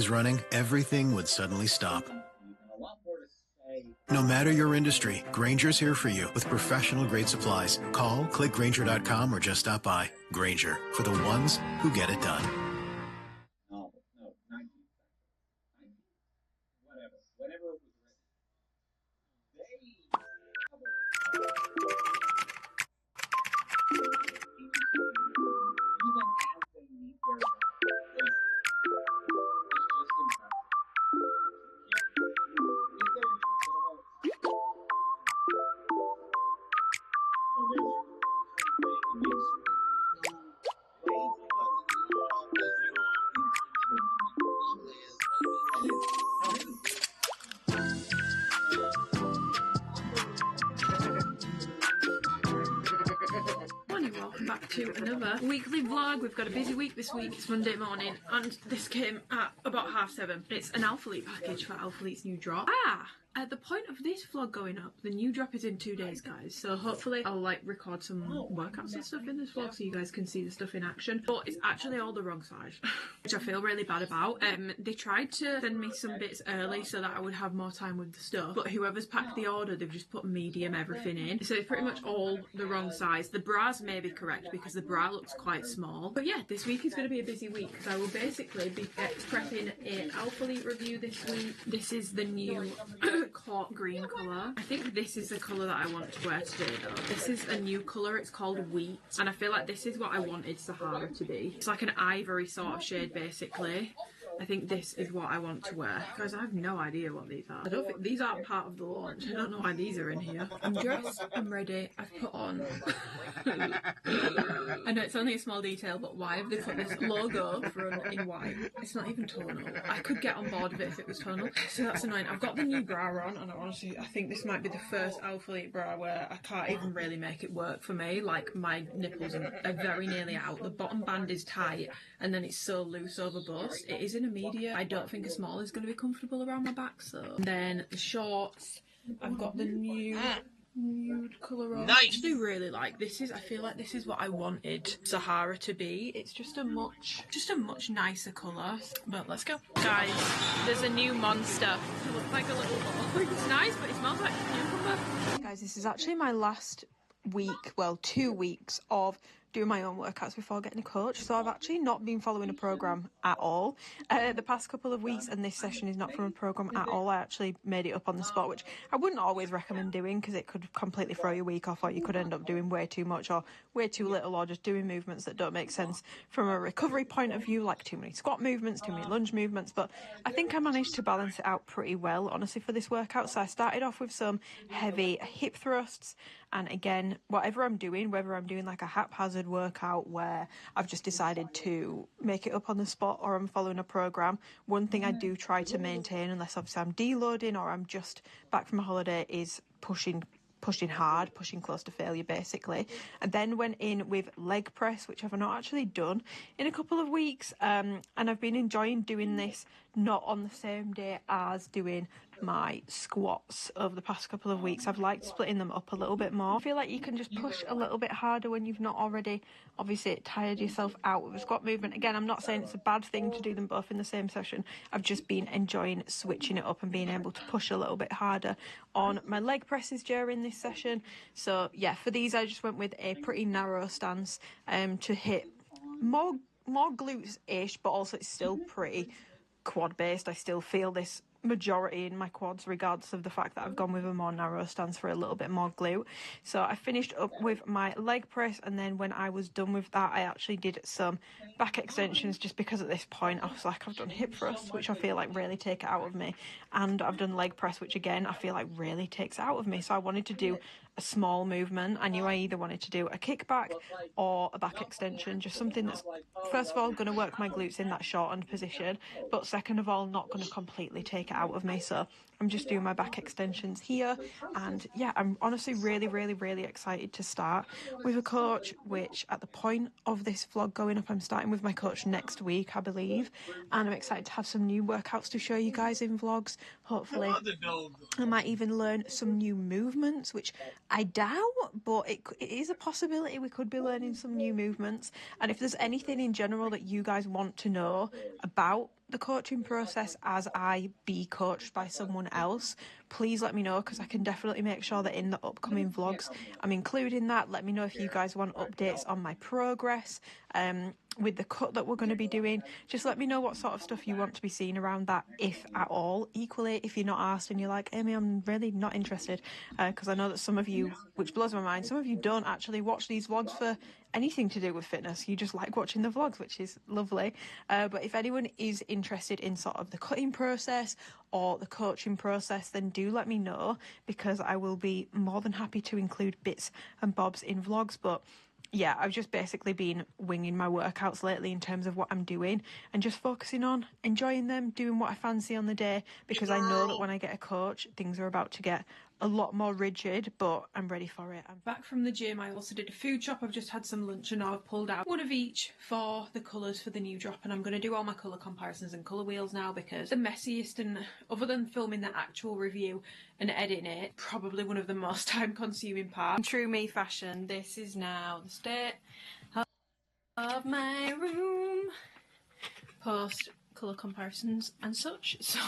was running, everything would suddenly stop. No matter your industry, Grainger's here for you with professional-grade supplies. Call, click Grainger.com, or just stop by. Grainger, for the ones who get it done. Welcome back to another weekly vlog. We've got a busy week this week. It's Monday morning and this came at about 7:30. It's an alphalete package for Alphalete's new drop. At the point of this vlog going up, the new drop is in 2 days, guys. So hopefully I'll like record some workouts and stuff in this vlog so you guys can see the stuff in action. But it's actually all the wrong size, which I feel really bad about. They tried to send me some bits early so that I would have more time with the stuff. But whoever's packed the order, they've just put medium everything in. So it's pretty much all the wrong size. The bras may be correct because the bra looks quite small. But yeah, this week is going to be a busy week because I will basically be prepping an Alphalete review this week. This is the new caught green colour. I think this is the colour that I want to wear today though. This is a new colour, it's called Wheat, and I feel like this is what I wanted Sahara to be. It's like an ivory sort of shade basically. I think this is what I want to wear. Guys, I have no idea what these are. I don't think these aren't part of the launch. I don't know why these are in here. I'm dressed, I'm ready, I've put on I know it's only a small detail, but why have they put this logo in white? It's not even tonal. I could get on board with it if it was tonal. So that's annoying. I've got the new bra on and honestly I think this might be the first Alphalete bra where I can't even really make it work for me. Like my nipples are very nearly out. The bottom band is tight and then it's so loose over bust. It is in a medium. I don't think a small is going to be comfortable around my back. So and then the shorts, I've got the new nude colour on. Nice. I actually really like this. I feel like this is what I wanted Sahara to be. It's just a much nicer colour. But let's go. Guys, there's a new monster. It looks like a little ball. It's nice, but it smells like cucumber. Guys, this is actually my last week, well 2 weeks of doing my own workouts before getting a coach, so I've actually not been following a program at all the past couple of weeks, and this session is not from a program at all. I actually made it up on the spot, which I wouldn't always recommend doing because it could completely throw your week off, or you could end up doing way too much or way too little, or just doing movements that don't make sense from a recovery point of view, like too many squat movements, too many lunge movements. But I think I managed to balance it out pretty well, honestly, for this workout. So I started off with some heavy hip thrusts, and again, whatever I'm doing, whether I'm doing like a haphazard workout where I've just decided to make it up on the spot or I'm following a program, one thing I do try to maintain, unless obviously I'm deloading or I'm just back from a holiday, is pushing hard, pushing close to failure basically. And then went in with leg press, which I've not actually done in a couple of weeks, and I've been enjoying doing this not on the same day as doing my squats over the past couple of weeks. I've liked splitting them up a little bit more. I feel like you can just push a little bit harder when you've not already obviously tired yourself out with a squat movement. Again, I'm not saying it's a bad thing to do them both in the same session. I've just been enjoying switching it up and being able to push a little bit harder on my leg presses during this session. So yeah, for these I just went with a pretty narrow stance to hit more glutes-ish, but also it's still pretty quad based. I still feel this majority in my quads, regardless of the fact that I've gone with a more narrow stance for a little bit more glute. So I finished up with my leg press, and then when I was done with that, I actually did some back extensions, just because at this point I was like, I've done hip thrusts, which I feel like really take it out of me, and I've done leg press, which again I feel like really takes it out of me. So I wanted to do a small movement. I knew I either wanted to do a kickback or a back extension, just something that's first of all going to work my glutes in that shortened position, but second of all not going to completely take it out of me. So I'm just doing my back extensions here, and yeah, I'm honestly really excited to start with a coach, which at the point of this vlog going up, I'm starting with my coach next week, I believe, and I'm excited to have some new workouts to show you guys in vlogs. Hopefully I might even learn some new movements, which I doubt, but it is a possibility. We could be learning some new movements. And if there's anything in general that you guys want to know about the coaching process as I be coached by someone else, please let me know, because I can definitely make sure that in the upcoming vlogs I'm including that. Let me know if you guys want updates on my progress with the cut that we're going to be doing. Just let me know what sort of stuff you want to be seeing around that, if at all. Equally, if you're not asked and you're like, Amy, I'm really not interested, because I know that some of you, which blows my mind, some of you don't actually watch these vlogs for anything to do with fitness. You just like watching the vlogs, which is lovely. But if anyone is interested in sort of the cutting process or the coaching process, then do let me know, because I will be more than happy to include bits and bobs in vlogs. But yeah, I've just basically been winging my workouts lately in terms of what I'm doing, and just focusing on enjoying them, doing what I fancy on the day, because I know that when I get a coach, things are about to get a lot more rigid, but I'm ready for it. I'm back from the gym. I also did a food shop. I've just had some lunch, and now I've pulled out one of each for the colours for the new drop, and I'm going to do all my colour comparisons and colour wheels now, because the messiest, and other than filming the actual review and editing it, probably one of the most time consuming parts. In true me fashion, this is now the state of my room post colour comparisons and such. So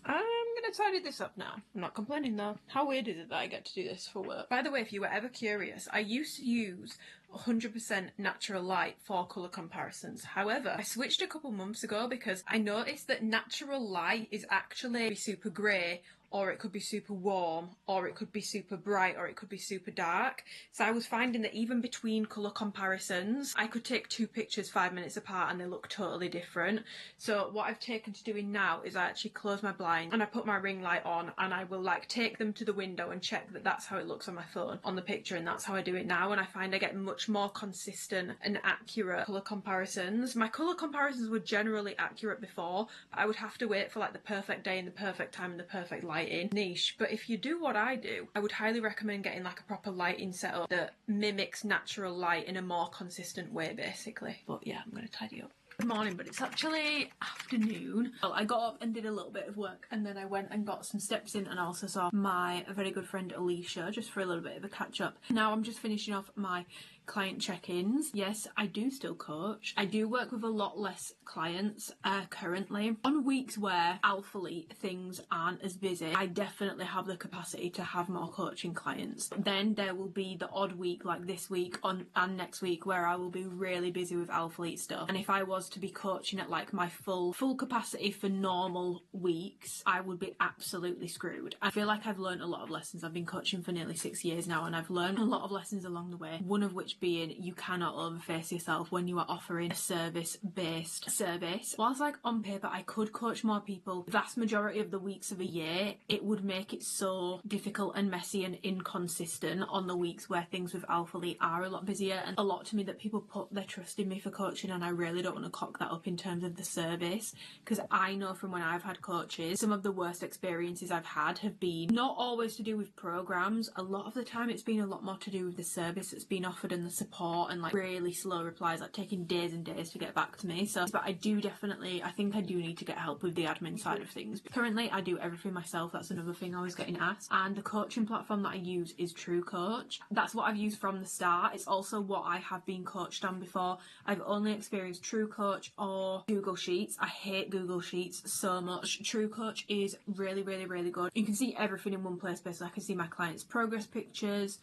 I'm going to tidy this up now. I'm not complaining though. How weird is it that I get to do this for work? By the way, if you were ever curious, I used to use 100% natural light for colour comparisons. However, I switched a couple months ago because I noticed that natural light is actually super grey, or it could be super warm, or it could be super bright, or it could be super dark. So I was finding that even between colour comparisons, I could take two pictures 5 minutes apart and they look totally different. So what I've taken to doing now is I actually close my blind and I put my ring light on, and I will like take them to the window and check that that's how it looks on my phone on the picture, and that's how I do it now. And I find I get much more consistent and accurate colour comparisons. My colour comparisons were generally accurate before, but I would have to wait for like the perfect day and the perfect time and the perfect light in. Niche. But if you do what I do, I would highly recommend getting like a proper lighting setup that mimics natural light in a more consistent way, basically. But yeah, I'm going to tidy up. Good morning, but it's actually afternoon. Well, I got up and did a little bit of work, and then I went and got some steps in, and I also saw my very good friend Alicia just for a little bit of a catch up. Now I'm just finishing off my client check-ins. Yes, I do still coach. I do work with a lot less clients currently. On weeks where alphalete things aren't as busy, I definitely have the capacity to have more coaching clients. Then there will be the odd week like this week and next week where I will be really busy with alphalete stuff. And if I was to be coaching at like my full capacity for normal weeks, I would be absolutely screwed. I feel like I've learned a lot of lessons. I've been coaching for nearly 6 years now, and I've learned a lot of lessons along the way. One of which being you cannot overface yourself when you are offering a service-based service. Whilst like on paper I could coach more people, the vast majority of the weeks of a year, it would make it so difficult and messy and inconsistent on the weeks where things with alphalete are a lot busier, and a lot to me that people put their trust in me for coaching, and I really don't want to cock that up in terms of the service, because I know from when I've had coaches, some of the worst experiences I've had have been not always to do with programs. A lot of the time it's been a lot more to do with the service that's been offered and the support, and like really slow replies, like taking days and days to get back to me. So but I do definitely, I think I do need to get help with the admin side of things. Currently I do everything myself. That's another thing I was getting asked, and the coaching platform that I use is True Coach. That's what I've used from the start. It's also what I have been coached on before. I've only experienced True Coach or Google Sheets. I hate Google Sheets so much. True Coach is really good. You can see everything in one place. Basically I can see my clients' progress pictures,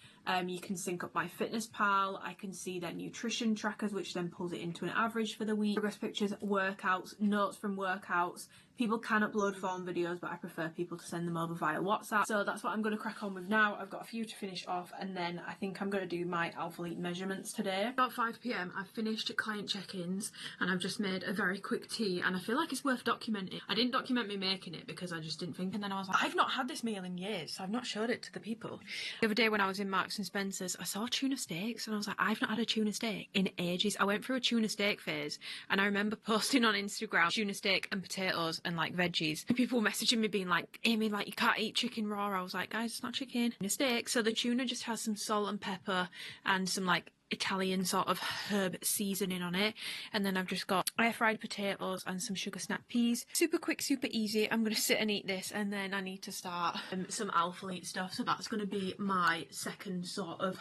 you can sync up my fitness pal, I can see their nutrition trackers, which then pulls it into an average for the week, progress pictures, workouts, notes from workouts. People can upload form videos, but I prefer people to send them over via WhatsApp. So that's what I'm going to crack on with now. I've got a few to finish off, and then I think I'm going to do my alphalete measurements today. About 5 PM, I've finished client check-ins, and I've just made a very quick tea, and I feel like it's worth documenting. I didn't document me making it because I just didn't think, and then I was like, I've not had this meal in years, so I've not showed it to the people. The other day when I was in Marks and Spencer's, I saw tuna steaks, and I was like, I've not had a tuna steak in ages. I went through a tuna steak phase, and I remember posting on Instagram tuna steak and potatoes and like veggies. People messaging me being like, Amy, like you can't eat chicken raw. I was like, guys, it's not chicken, it's a steak. So the tuna just has some salt and pepper and some like Italian sort of herb seasoning on it, and then I've just got air fried potatoes and some sugar snap peas. Super quick, super easy. I'm gonna sit and eat this, and then I need to start some alphalete stuff, so that's gonna be my second sort of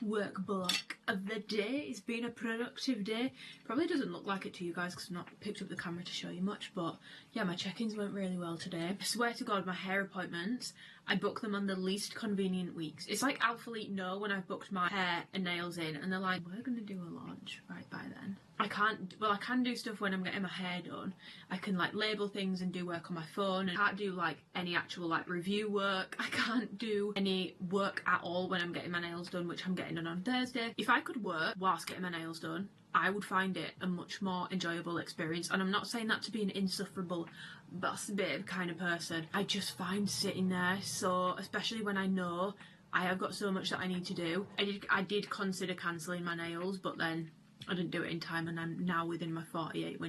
work block of the day. It's been a productive day. Probably doesn't look like it to you guys because I've not picked up the camera to show you much, but yeah, my check-ins went really well today. I swear to God, my hair appointments, I book them on the least convenient weeks. It's like alphalete know when I've booked my hair and nails in and they're like, we're gonna do a launch right by then. I can do stuff when I'm getting my hair done. I can like label things and do work on my phone, and I can't do like any actual like review work. I can't do any work at all when I'm getting my nails done, which I'm getting done on Thursday. If I could work whilst getting my nails done, I would find it a much more enjoyable experience. And I'm not saying that to be an insufferable boss babe kind of person. I just find sitting there, so especially when I know I have got so much that I need to do. I did consider cancelling my nails, but then I didn't do it in time, and I'm now within my 48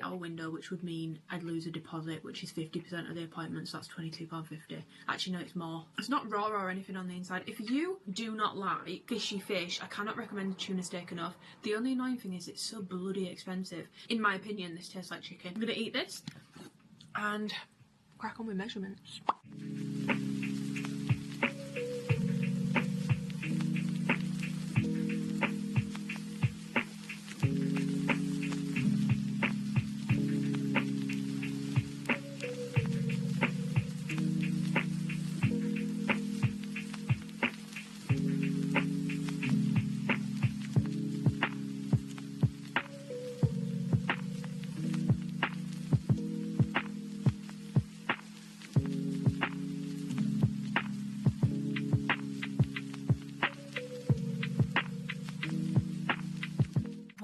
hour window, which would mean I'd lose a deposit, which is 50% of the appointment, so that's £22.50. Actually, no, it's more. It's not raw or anything on the inside. If you do not like fishy fish, I cannot recommend the tuna steak enough. The only annoying thing is it's so bloody expensive. In my opinion, this tastes like chicken. I'm gonna eat this and crack on with measurements.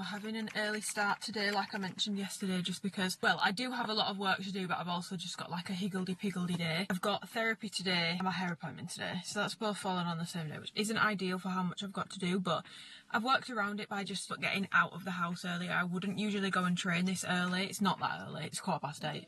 Having an early start today, like I mentioned yesterday, just because, well, I do have a lot of work to do, but I've also just got like a higgledy-piggledy day. I've got therapy today and my hair appointment today, so that's both falling on the same day, which isn't ideal for how much I've got to do, but I've worked around it by just getting out of the house earlier. I wouldn't usually go and train this early. It's not that early, it's 8:15,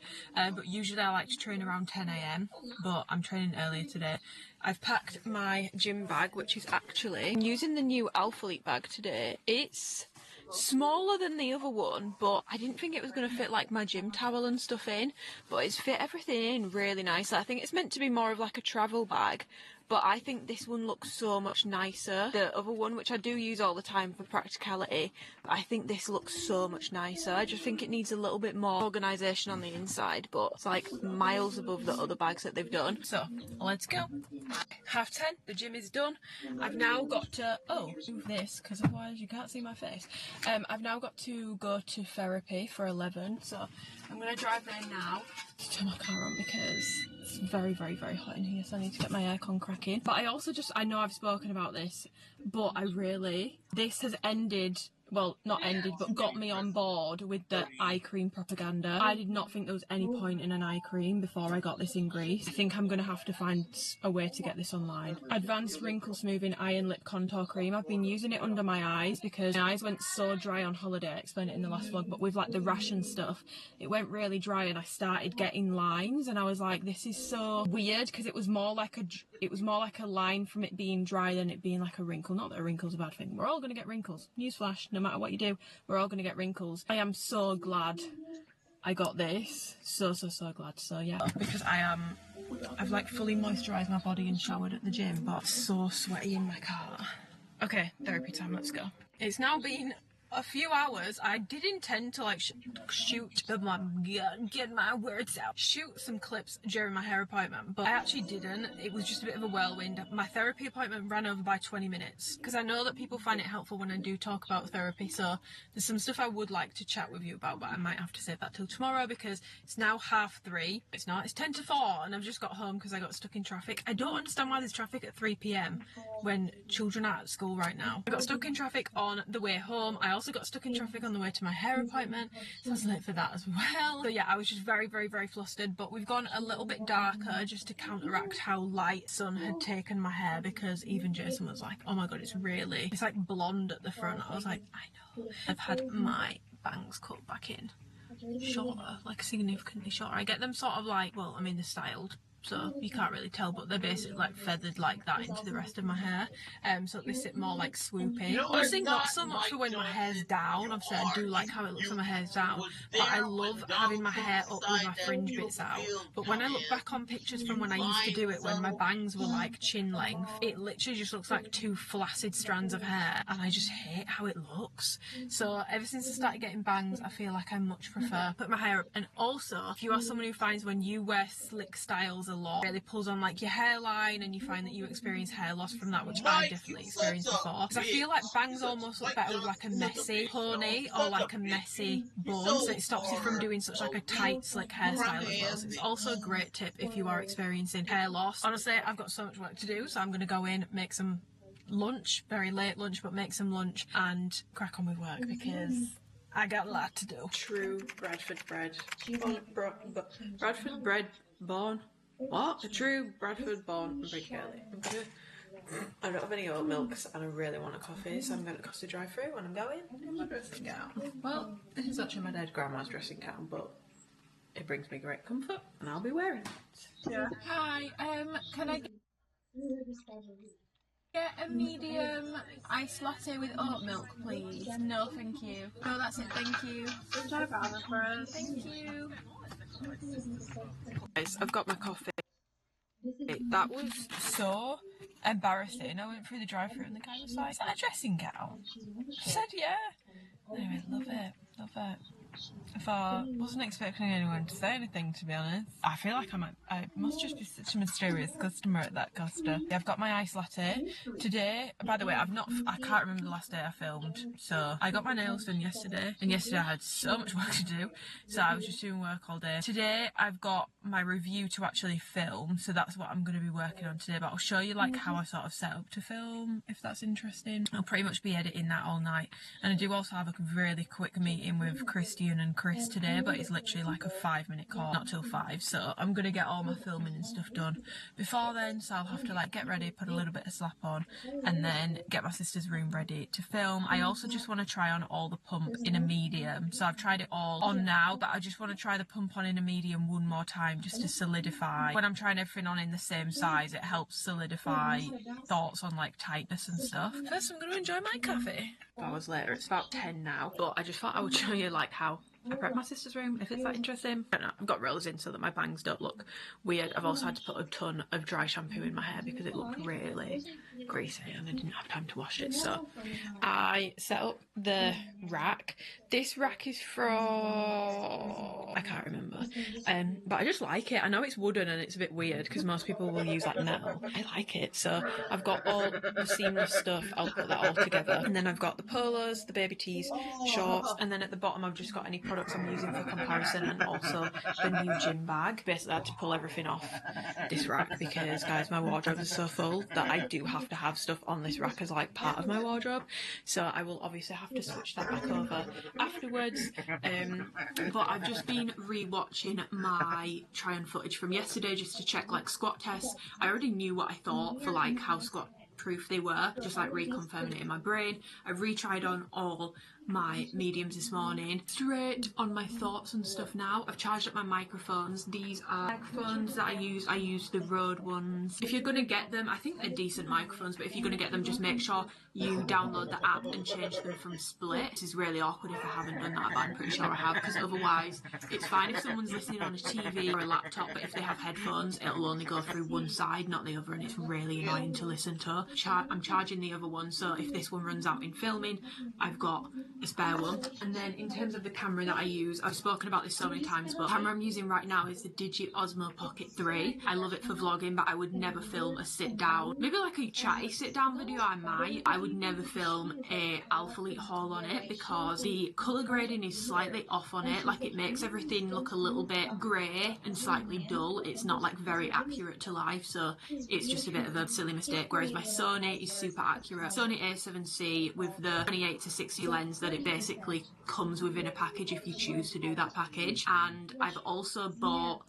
but usually I like to train around 10 AM, but I'm training earlier today. I've packed my gym bag, which is actually, I'm using the new alphalete bag today. It's smaller than the other one, but I didn't think it was going to fit like my gym towel and stuff in, but it's fit everything in really nicely. I think it's meant to be more of like a travel bag, but I think this one looks so much nicer. The other one, which I do use all the time for practicality, but I think this looks so much nicer. I just think it needs a little bit more organisation on the inside, but it's like miles above the other bags that they've done. So let's go. 10:30, the gym is done. I've now got to, move this because otherwise you can't see my face. I've now got to go to therapy for 11, so I'm going to drive there now to turn my car on because it's very, very, very hot in here, so I need to get my aircon cracking. But I also I know I've spoken about this, but this has ended, well, not ended, but got me on board with the eye cream propaganda. I did not think there was any point in an eye cream before I got this in Greece. I think I'm going to have to find a way to get this online. Advanced Wrinkle Smoothing Eye and Lip Contour Cream. I've been using it under my eyes because my eyes went so dry on holiday. I explained it in the last vlog, but with like the rash and stuff, it went really dry and I started getting lines, and I was like, this is so weird, because it was more like a line from it being dry than it being like a wrinkle. Not that a wrinkle's a bad thing. We're all going to get wrinkles. Newsflash, no matter what you do, we're all going to get wrinkles. I am so glad I got this. So glad. So yeah, because I've like fully moisturised my body and showered at the gym, but I'm so sweaty in my car. Okay, therapy time, let's go. It's now been a few hours. I did intend to like get my words out, shoot some clips during my hair appointment, but I actually didn't. It was just a bit of a whirlwind. My therapy appointment ran over by 20 minutes because I know that people find it helpful when I do talk about therapy, so there's some stuff I would like to chat with you about, but I might have to save that till tomorrow because it's now 3:30. It's not, it's 10 to 4 and I've just got home because I got stuck in traffic. I don't understand why there's traffic at 3 PM when children are at school right now. I got stuck in traffic on the way home. I also got stuck in traffic on the way to my hair appointment, so I was late for that as well. So yeah, I was just very, very, very flustered, but we've gone a little bit darker just to counteract how light sun had taken my hair, because even Jason was like, oh my god, it's like blonde at the front. I was like, I know. I've had my bangs cut back in shorter, like significantly shorter. I get them sort of like, well, I mean, they're styled so you can't really tell, but they're basically like feathered like that into the rest of my hair, so they sit more like swoopy. Honestly, not so much for when my hair's down. Obviously I do like how it looks when my hair's down, but I love having my hair up with my fringe bits out. But when I look back on pictures from when I used to do it, when my bangs were like chin length, it literally just looks like two flaccid strands of hair, and I just hate how it looks. So ever since I started getting bangs, I feel like I much prefer put my hair up. And also, if you are someone who finds when you wear slick styles a lot, it really pulls on like your hairline, and you find that you experience hair loss from that, which I definitely experienced before, because I feel like bangs almost look better with like a messy pony or like a messy bun, so it stops you from doing such like a tight slick hairstyle as well. So it's also a great tip if you are experiencing hair loss. Honestly, I've got so much work to do, so I'm going to go in, make some lunch, very late lunch, but make some lunch and crack on with work because I got a lot to do. True Bradford bread. Bradford bread born. What? A true Bradford born big girly. I don't have any oat milks and I really want a coffee, so I'm going to Costa drive-through when I'm going in my dressing gown. Well, this is actually my dead grandma's dressing gown, but it brings me great comfort and I'll be wearing it. Yeah. Hi, can I get a medium iced latte with oat milk, please? No, thank you. No, that's it, thank you. Thank you. Guys, I've got my coffee. That was so embarrassing. I went through the drive-thru and the guy was like, "Is that a dressing gown?" I said, "Yeah." Anyway, love it, love it. I thought, wasn't expecting anyone to say anything, to be honest. I feel like I must just be such a mysterious customer at that Costa. Yeah, I've got my iced latte. Today, by the way, I can't remember the last day I filmed, so I got my nails done yesterday, and yesterday I had so much work to do, so I was just doing work all day. Today, I've got my review to actually film, so that's what I'm going to be working on today, but I'll show you like how I sort of set up to film, if that's interesting. I'll pretty much be editing that all night, and I do also have a really quick meeting with Christian and Chris today, but it's literally like a 5-minute call, not till 5, so I'm gonna get all my filming and stuff done before then, so I'll have to like get ready, put a little bit of slap on, and then get my sister's room ready to film. I also just want to try on all the pump in a medium, so I've tried it all on now, but I just want to try the pump on in a medium one more time just to solidify. When I'm trying everything on in the same size, it helps solidify thoughts on like tightness and stuff. First, I'm gonna enjoy my coffee. Hours later, it's about 10 now, but I just thought I would show you like how I prep my sister's room, if it's that interesting. I don't know, I've got rollers in so that my bangs don't look weird. I've also had to put a ton of dry shampoo in my hair because it looked really greasy and I didn't have time to wash it. So I set up the rack. This rack is from, I can't remember, but I just like it. I know it's wooden and it's a bit weird because most people will use like metal. I like it. So I've got all the seamless stuff, I'll put that all together, and then I've got the polos, the baby tees, shorts, and then at the bottom I've just got any products I'm using for comparison, and also the new gym bag. Basically I had to pull everything off this rack because, guys, my wardrobe is so full that I do have to have stuff on this rack as like part of my wardrobe, so I will obviously have to switch that back over afterwards. But I've just been re-watching my try-on footage from yesterday just to check like squat tests. I already knew what I thought for like how squat proof they were, just like reconfirming it in my brain. I've retried on all my mediums this morning, straight on my thoughts and stuff now. I've charged up my microphones. These are microphones that I use the Rode ones. If you're gonna get them, I think they're decent microphones, but if you're gonna get them, just make sure you download the app and change them from split. This is really awkward if I haven't done that, but I'm pretty sure I have, because otherwise it's fine if someone's listening on a TV or a laptop, but if they have headphones, it'll only go through one side, not the other, and it's really annoying to listen to. I'm charging the other one, so if this one runs out in filming, I've got a spare one. And then in terms of the camera that I use, I've spoken about this so many times, but the camera I'm using right now is the Digi Osmo Pocket 3. I love it for vlogging, but I would never film a sit down, maybe like a chatty sit down video I might. I would never film a alphalete haul on it because the colour grading is slightly off on it, like it makes everything look a little bit grey and slightly dull. It's not like very accurate to life, so it's just a bit of a silly mistake, whereas my Sony is super accurate. Sony a7C with the 28 to 60 lens that it basically comes within a package if you choose to do that package. And I've also bought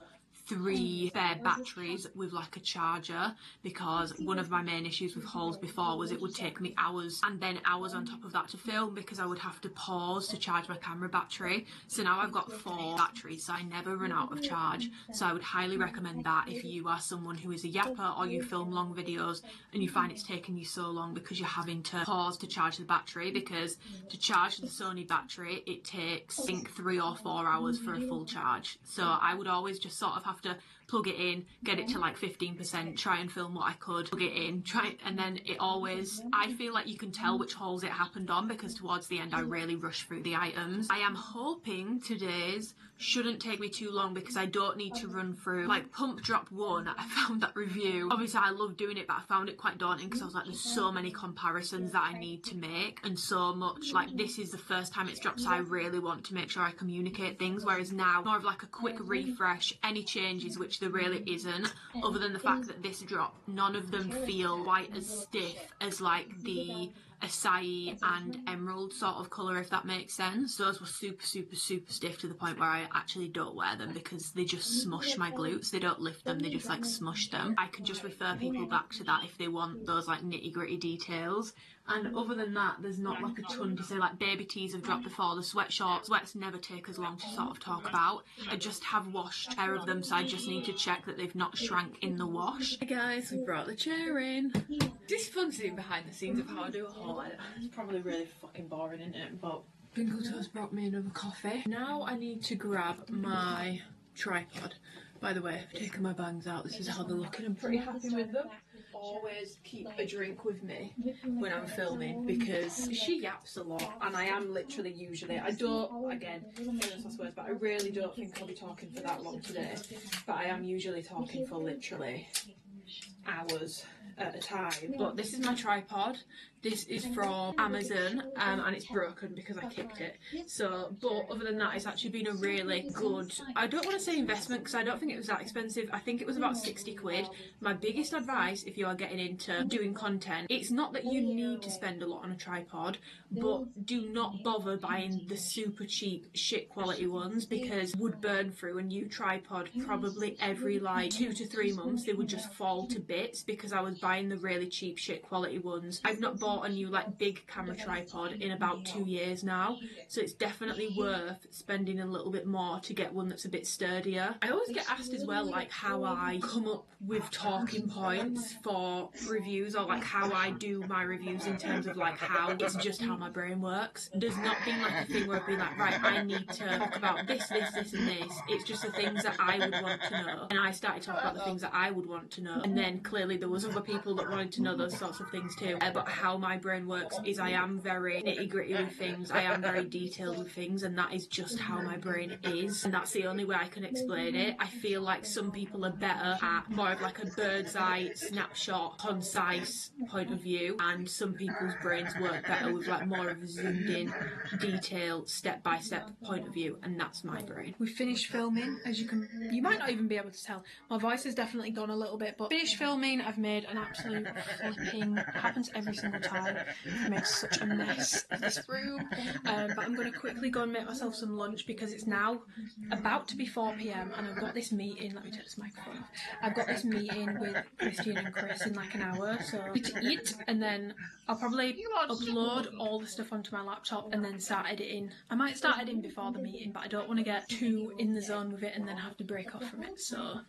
3 spare batteries with like a charger, because one of my main issues with hauls before was it would take me hours and then hours on top of that to film, because I would have to pause to charge my camera battery. So now I've got 4 batteries, so I never run out of charge. So I would highly recommend that if you are someone who is a yapper or you film long videos and you find it's taking you so long because you're having to pause to charge the battery, because to charge the Sony battery it takes I think 3 or 4 hours for a full charge. So I would always just sort of have to plug it in, get it to like 15%, try and film what I could, plug it in, and then it always, I feel like you can tell which hauls it happened on, because towards the end I really rush through the items. I am hoping today's shouldn't take me too long, because I don't need to run through like pump drop 1. I found that review, obviously I love doing it, but I found it quite daunting because I was like, there's so many comparisons that I need to make, and so much, like this is the first time it's dropped, so I really want to make sure I communicate things, whereas now more of like a quick refresh, any changes, which there really isn't, other than the fact that this drop, none of them feel quite as stiff as like the acai and emerald sort of colour, if that makes sense. Those were super stiff to the point where I actually don't wear them because they just smush my glutes. They don't lift them, they just like smush them. I can just refer people back to that if they want those like nitty gritty details. And other than that, there's not like a ton to say. Like baby tees have dropped before, the sweats never take as long to sort of talk about. I just have washed a pair of them, so I just need to check that they've not shrank in the wash. Hey guys, we brought the chair in. This is fun seeing behind the scenes of how I do a haul. It's probably really fucking boring, isn't it? But Bingle Toast brought me another coffee. Now I need to grab my tripod. By the way, I've taken my bangs out. This is how they're looking. I'm pretty happy with them. Always keep a drink with me when I'm filming, because she yaps a lot and I am literally usually, I don't, again, famous last words, but I really don't think I'll be talking for that long today, but I am usually talking for literally hours at a time. But this is my tripod. This is from Amazon and it's broken because I kicked it. So, but other than that, it's actually been a really good, I don't want to say investment because I don't think it was that expensive. I think it was about 60 quid. My biggest advice if you are getting into doing content, it's not that you need to spend a lot on a tripod, but do not bother buying the super cheap shit quality ones, because would burn through a new tripod probably every like 2 to 3 months. They would just fall to bits because I was buying the really cheap shit quality ones. I've not bought a new like big camera tripod in about 2 years now, so it's definitely worth spending a little bit more to get one that's a bit sturdier. I always get asked as well like how I come up with talking points for reviews, or like how I do my reviews in terms of like how it's just how my brain works. There's not been like a thing where I've been like, right, I need to talk about this and this. It's just the things that I would want to know, and I started talking about the things that I would want to know, and then clearly there was other people that wanted to know those sorts of things too. But how my brain works is I am very nitty gritty with things, I am very detailed with things, and that is just how my brain is, and that's the only way I can explain it. I feel like some people are better at more of like a bird's eye snapshot concise point of view, and some people's brains work better with like more of a zoomed in detailed step by step point of view, and that's my brain. We finished filming, as you might not even be able to tell, my voice has definitely gone a little bit, but finished filming. I've made an absolute flipping, happens every single time, I've made such a mess of this room, but I'm going to quickly go and make myself some lunch because it's now about to be 4 PM and I've got this meeting, let me take this microphone off, I've got this meeting with Christian and Chris in like an hour, so I need to eat and then I'll probably upload all the stuff onto my laptop and then start editing. I might start editing before the meeting, but I don't want to get too in the zone with it and then have to break off from it, so...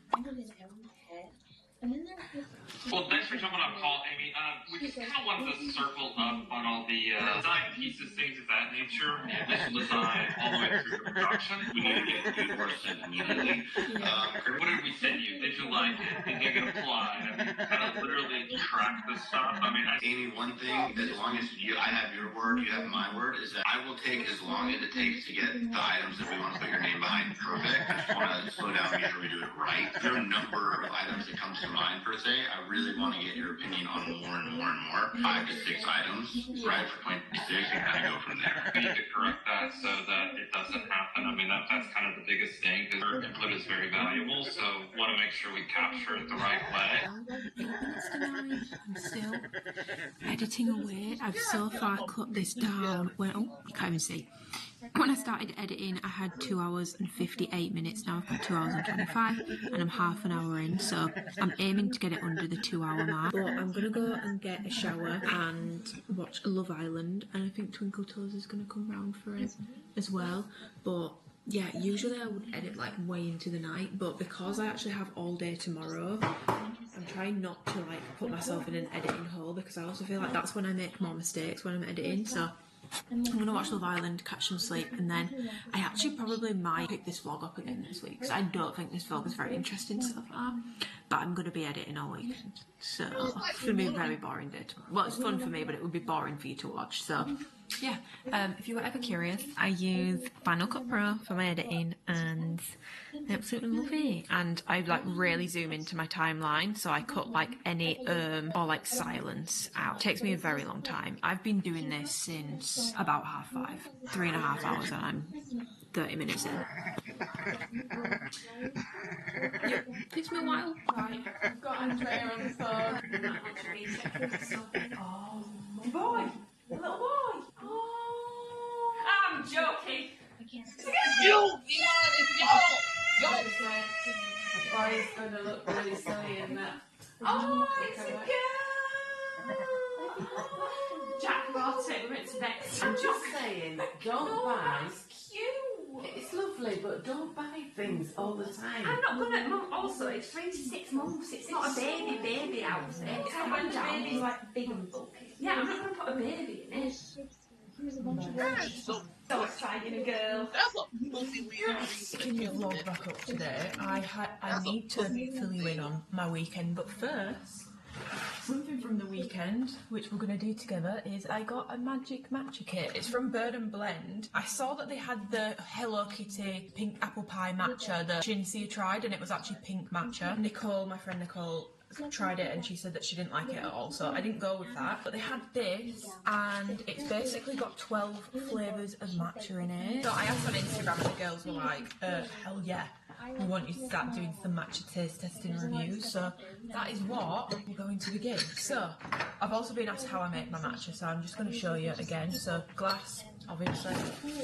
Well, thanks for jumping on the call, Amy. We just kind of wanted to circle up on all the design pieces, things of that nature. Initial design all the way through to production. We need to get you worse than immediately. What did we send you? Did you like it? Did you get applied? I mean, kind of literally track the stuff. I mean, Amy, one thing, as long as I have your word, you have my word, is that I will take as long as it takes to get the items that we want to put your name behind perfect. I just want to slow down and make sure we do it right. If there are a number of items that comes to mind per se, I really want to get your opinion on more and more and more. 5 to 6 items, right, for 26, and kind of go from there. We need to correct that so that it doesn't happen. I mean, that's kind of the biggest thing, because our input is very valuable, so want to make sure we capture it the right way. 8 minutes to 9. I'm still editing away. I've so far cut this down. Well, you can't even see. When I started editing, I had 2 hours and 58 minutes. Now I've got 2 hours and 25, and I'm half an hour in, so I'm aiming to get it under the 2 hour mark. But I'm gonna go and get a shower and watch Love Island, and I think Twinkle Toes is gonna come round for it as well. But yeah, usually I would edit like way into the night, but because I actually have all day tomorrow, I'm trying not to like put myself in an editing hole, because I also feel like that's when I make more mistakes when I'm editing. So I'm gonna watch Love Island, catch some sleep, and then I actually probably might pick this vlog up again this week, because I don't think this vlog is very interesting so far. But I'm gonna be editing all weekend, so it's gonna be a very boring day tomorrow. Well, it's fun for me, but it would be boring for you to watch. So yeah, if you were ever curious, I use Final Cut Pro for my editing, and I absolutely love it. And I like really zoom into my timeline, so I cut like any or like silence out. It takes me a very long time. I've been doing this since about 5:30, 3.5 hours, and I'm 30 minutes in. Yeah, takes me a while. Right, I've got Andrea on the phone. Oh, my boy, a little boy. Oh, I'm joking. The boy's gonna look really silly in that. Oh, it's a girl. Jack brought it. We went to next. I'm just saying, don't buy. It's cute. It's lovely, but don't buy things all the time. I'm not gonna. Mum, also, it's 3 to 6 months. It's not a baby outfit. It's not when the baby's like big and bulky. Yeah, I'm not gonna put a baby in it. So exciting, a girl. That's a pussy weird. Can you vlog back up today? I need to fill you in on my weekend, but first, something from the weekend, which we're going to do together, is I got a magic matcha kit. It's from Bird and Blend. I saw that they had the Hello Kitty pink apple pie matcha that Shinsia tried, and it was actually pink matcha. Nicole, my friend Nicole, tried it and she said that she didn't like it at all, so I didn't go with that. But they had this, and it's basically got 12 flavours of matcha in it. So I asked on Instagram, and the girls were like, hell yeah, we want you to start doing some matcha taste testing reviews. So that is what we're going to begin. So I've also been asked how I make my matcha, so I'm just going to show you again. So glass, obviously,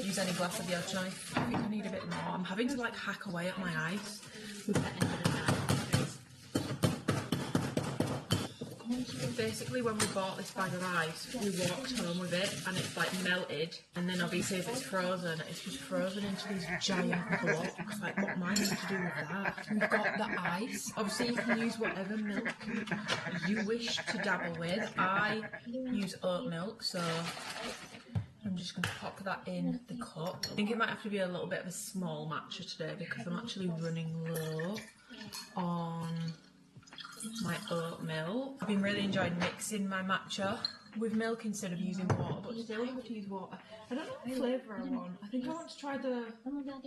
use any glass of your choice. I think I need a bit more. I'm having to like hack away at my ice with the end of the knife. Basically, when we bought this bag of ice, we walked home with it, and it's like melted, and then obviously if it's frozen, it's just frozen into these giant blocks. Like, what am I meant to do with that? We've got the ice. Obviously, you can use whatever milk you wish to dabble with. I use oat milk, so I'm just going to pop that in the cup. I think it might have to be a little bit of a small matcha today, because I'm actually running low on my oat milk. I've been really enjoying mixing my matcha with milk instead of using water, but still I have to use water. I don't know what flavour I want. I think I want to try the...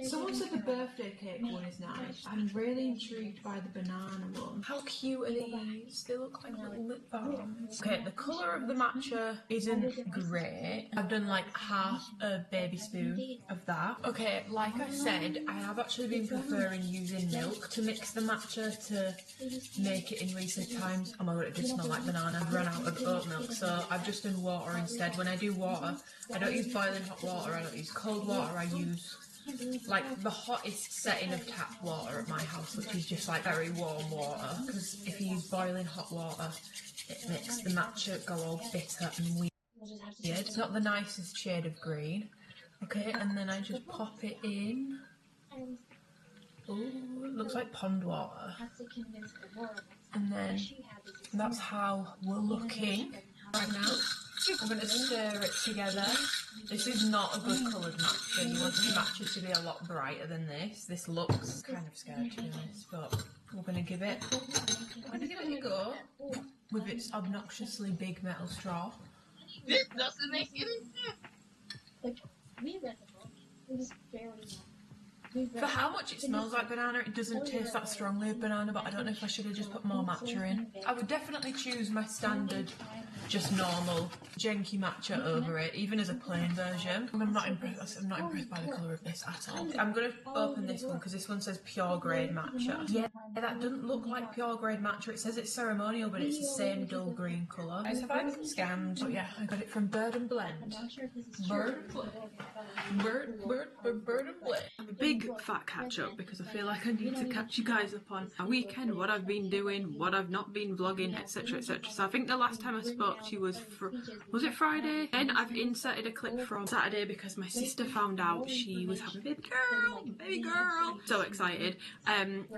Someone said the birthday cake one is nice. I'm really intrigued by the banana one. How cute are these? They look like little lip balms. Okay, the colour of the matcha isn't great. I've done like half a baby spoon of that. Okay, like I said, I have actually been preferring using milk to mix the matcha to make it in recent times. Oh my god, it does smell like banana. I've run out of oat milk, so I've just done water instead. When I do water, I don't use boiling hot water, I don't use cold water, I use like the hottest setting of tap water at my house, which is just like very warm water, because if you use boiling hot water, it makes the matcha go all bitter and weird. It's not the nicest shade of green. Okay, and then I just pop it in. Ooh, it looks like pond water. And then that's how we're looking right now. I'm going to stir it together. This is not a good coloured matcha. You want your matcha to be a lot brighter than this. This looks kind of scary, to be honest, but we're going to give it a go with its obnoxiously big metal straw. This doesn't make any sense. For how much it smells like banana, it doesn't taste that strongly of banana, but I don't know if I should have just put more matcha in. I would definitely choose my standard just normal Genki matcha over it, even as a plain version. I'm not impressed. I'm not impressed by the colour of this at all. I'm gonna open this one because this one says pure grade matcha. Yeah, that doesn't look like pure grade matcha. It says it's ceremonial, but it's the same dull green colour. Guys, have I been scammed? Oh yeah, I got it from Bird and Blend. Bird and Blend. I'm a big fat catch up because I feel like I need to catch you guys up on a weekend, what I've been doing, what I've not been vlogging, etc, etc. So I think the last time I spoke to you was it Friday? Then I've inserted a clip from Saturday because my sister found out she was having a baby girl. So excited.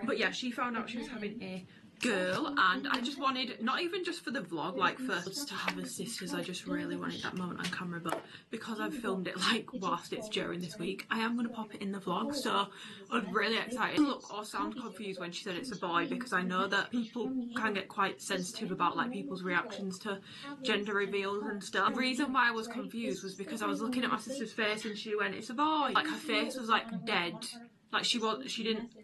But yeah, she found out she was having a girl, and I just wanted, not even just for the vlog, like for us to have as sisters, I just really wanted that moment on camera. But because I've filmed it like whilst it's during this week, I am going to pop it in the vlog, so I'm really excited. Look or sound confused when she said it's a boy, because I know that people can get quite sensitive about like people's reactions to gender reveals and stuff. The reason why I was confused was because I was looking at my sister's face and she went, it's a boy. Like her face was like dead. Like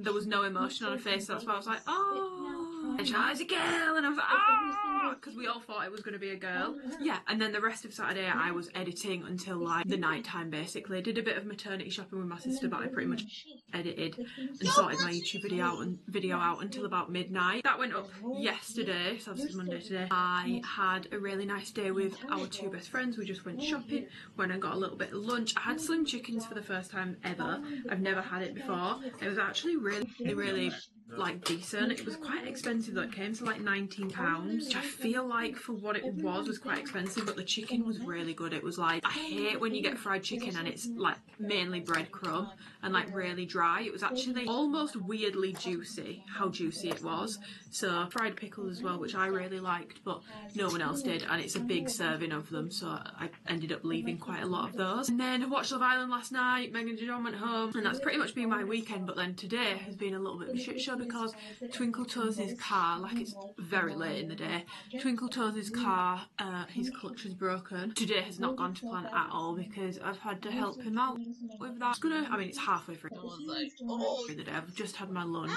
there was no emotion on her face, so that's why I was like, oh. And she was like, it's a girl, and I was like, ah, because we all thought it was going to be a girl. Yeah, and then the rest of Saturday I was editing until like the night time basically. I did a bit of maternity shopping with my sister, but I pretty much edited and sorted my YouTube video out until about midnight. That went up yesterday, so obviously it's Monday today. I had a really nice day with our two best friends. We just went shopping, went and got a little bit of lunch. I had slim chickens for the first time ever. I've never had it before. It was actually really like decent. It was quite expensive though. It came to like £19, which I feel like for what it was quite expensive, but the chicken was really good. It was like, I hate when you get fried chicken and it's like mainly breadcrumb and like really dry. It was actually almost weirdly juicy, how juicy it was. So fried pickles as well, which I really liked, but no one else did, and it's a big serving of them, so I ended up leaving quite a lot of those. And then I watched Love Island last night. Megan and John went home, and that's pretty much been my weekend. But then today has been a little bit of a shit show because Twinkle Toes' car, like it's very late in the day, Twinkle Toes' car, his clutch is broken. Today has not gone to plan at all because I've had to help him out with that. It's halfway through the day. I've just had my lunch,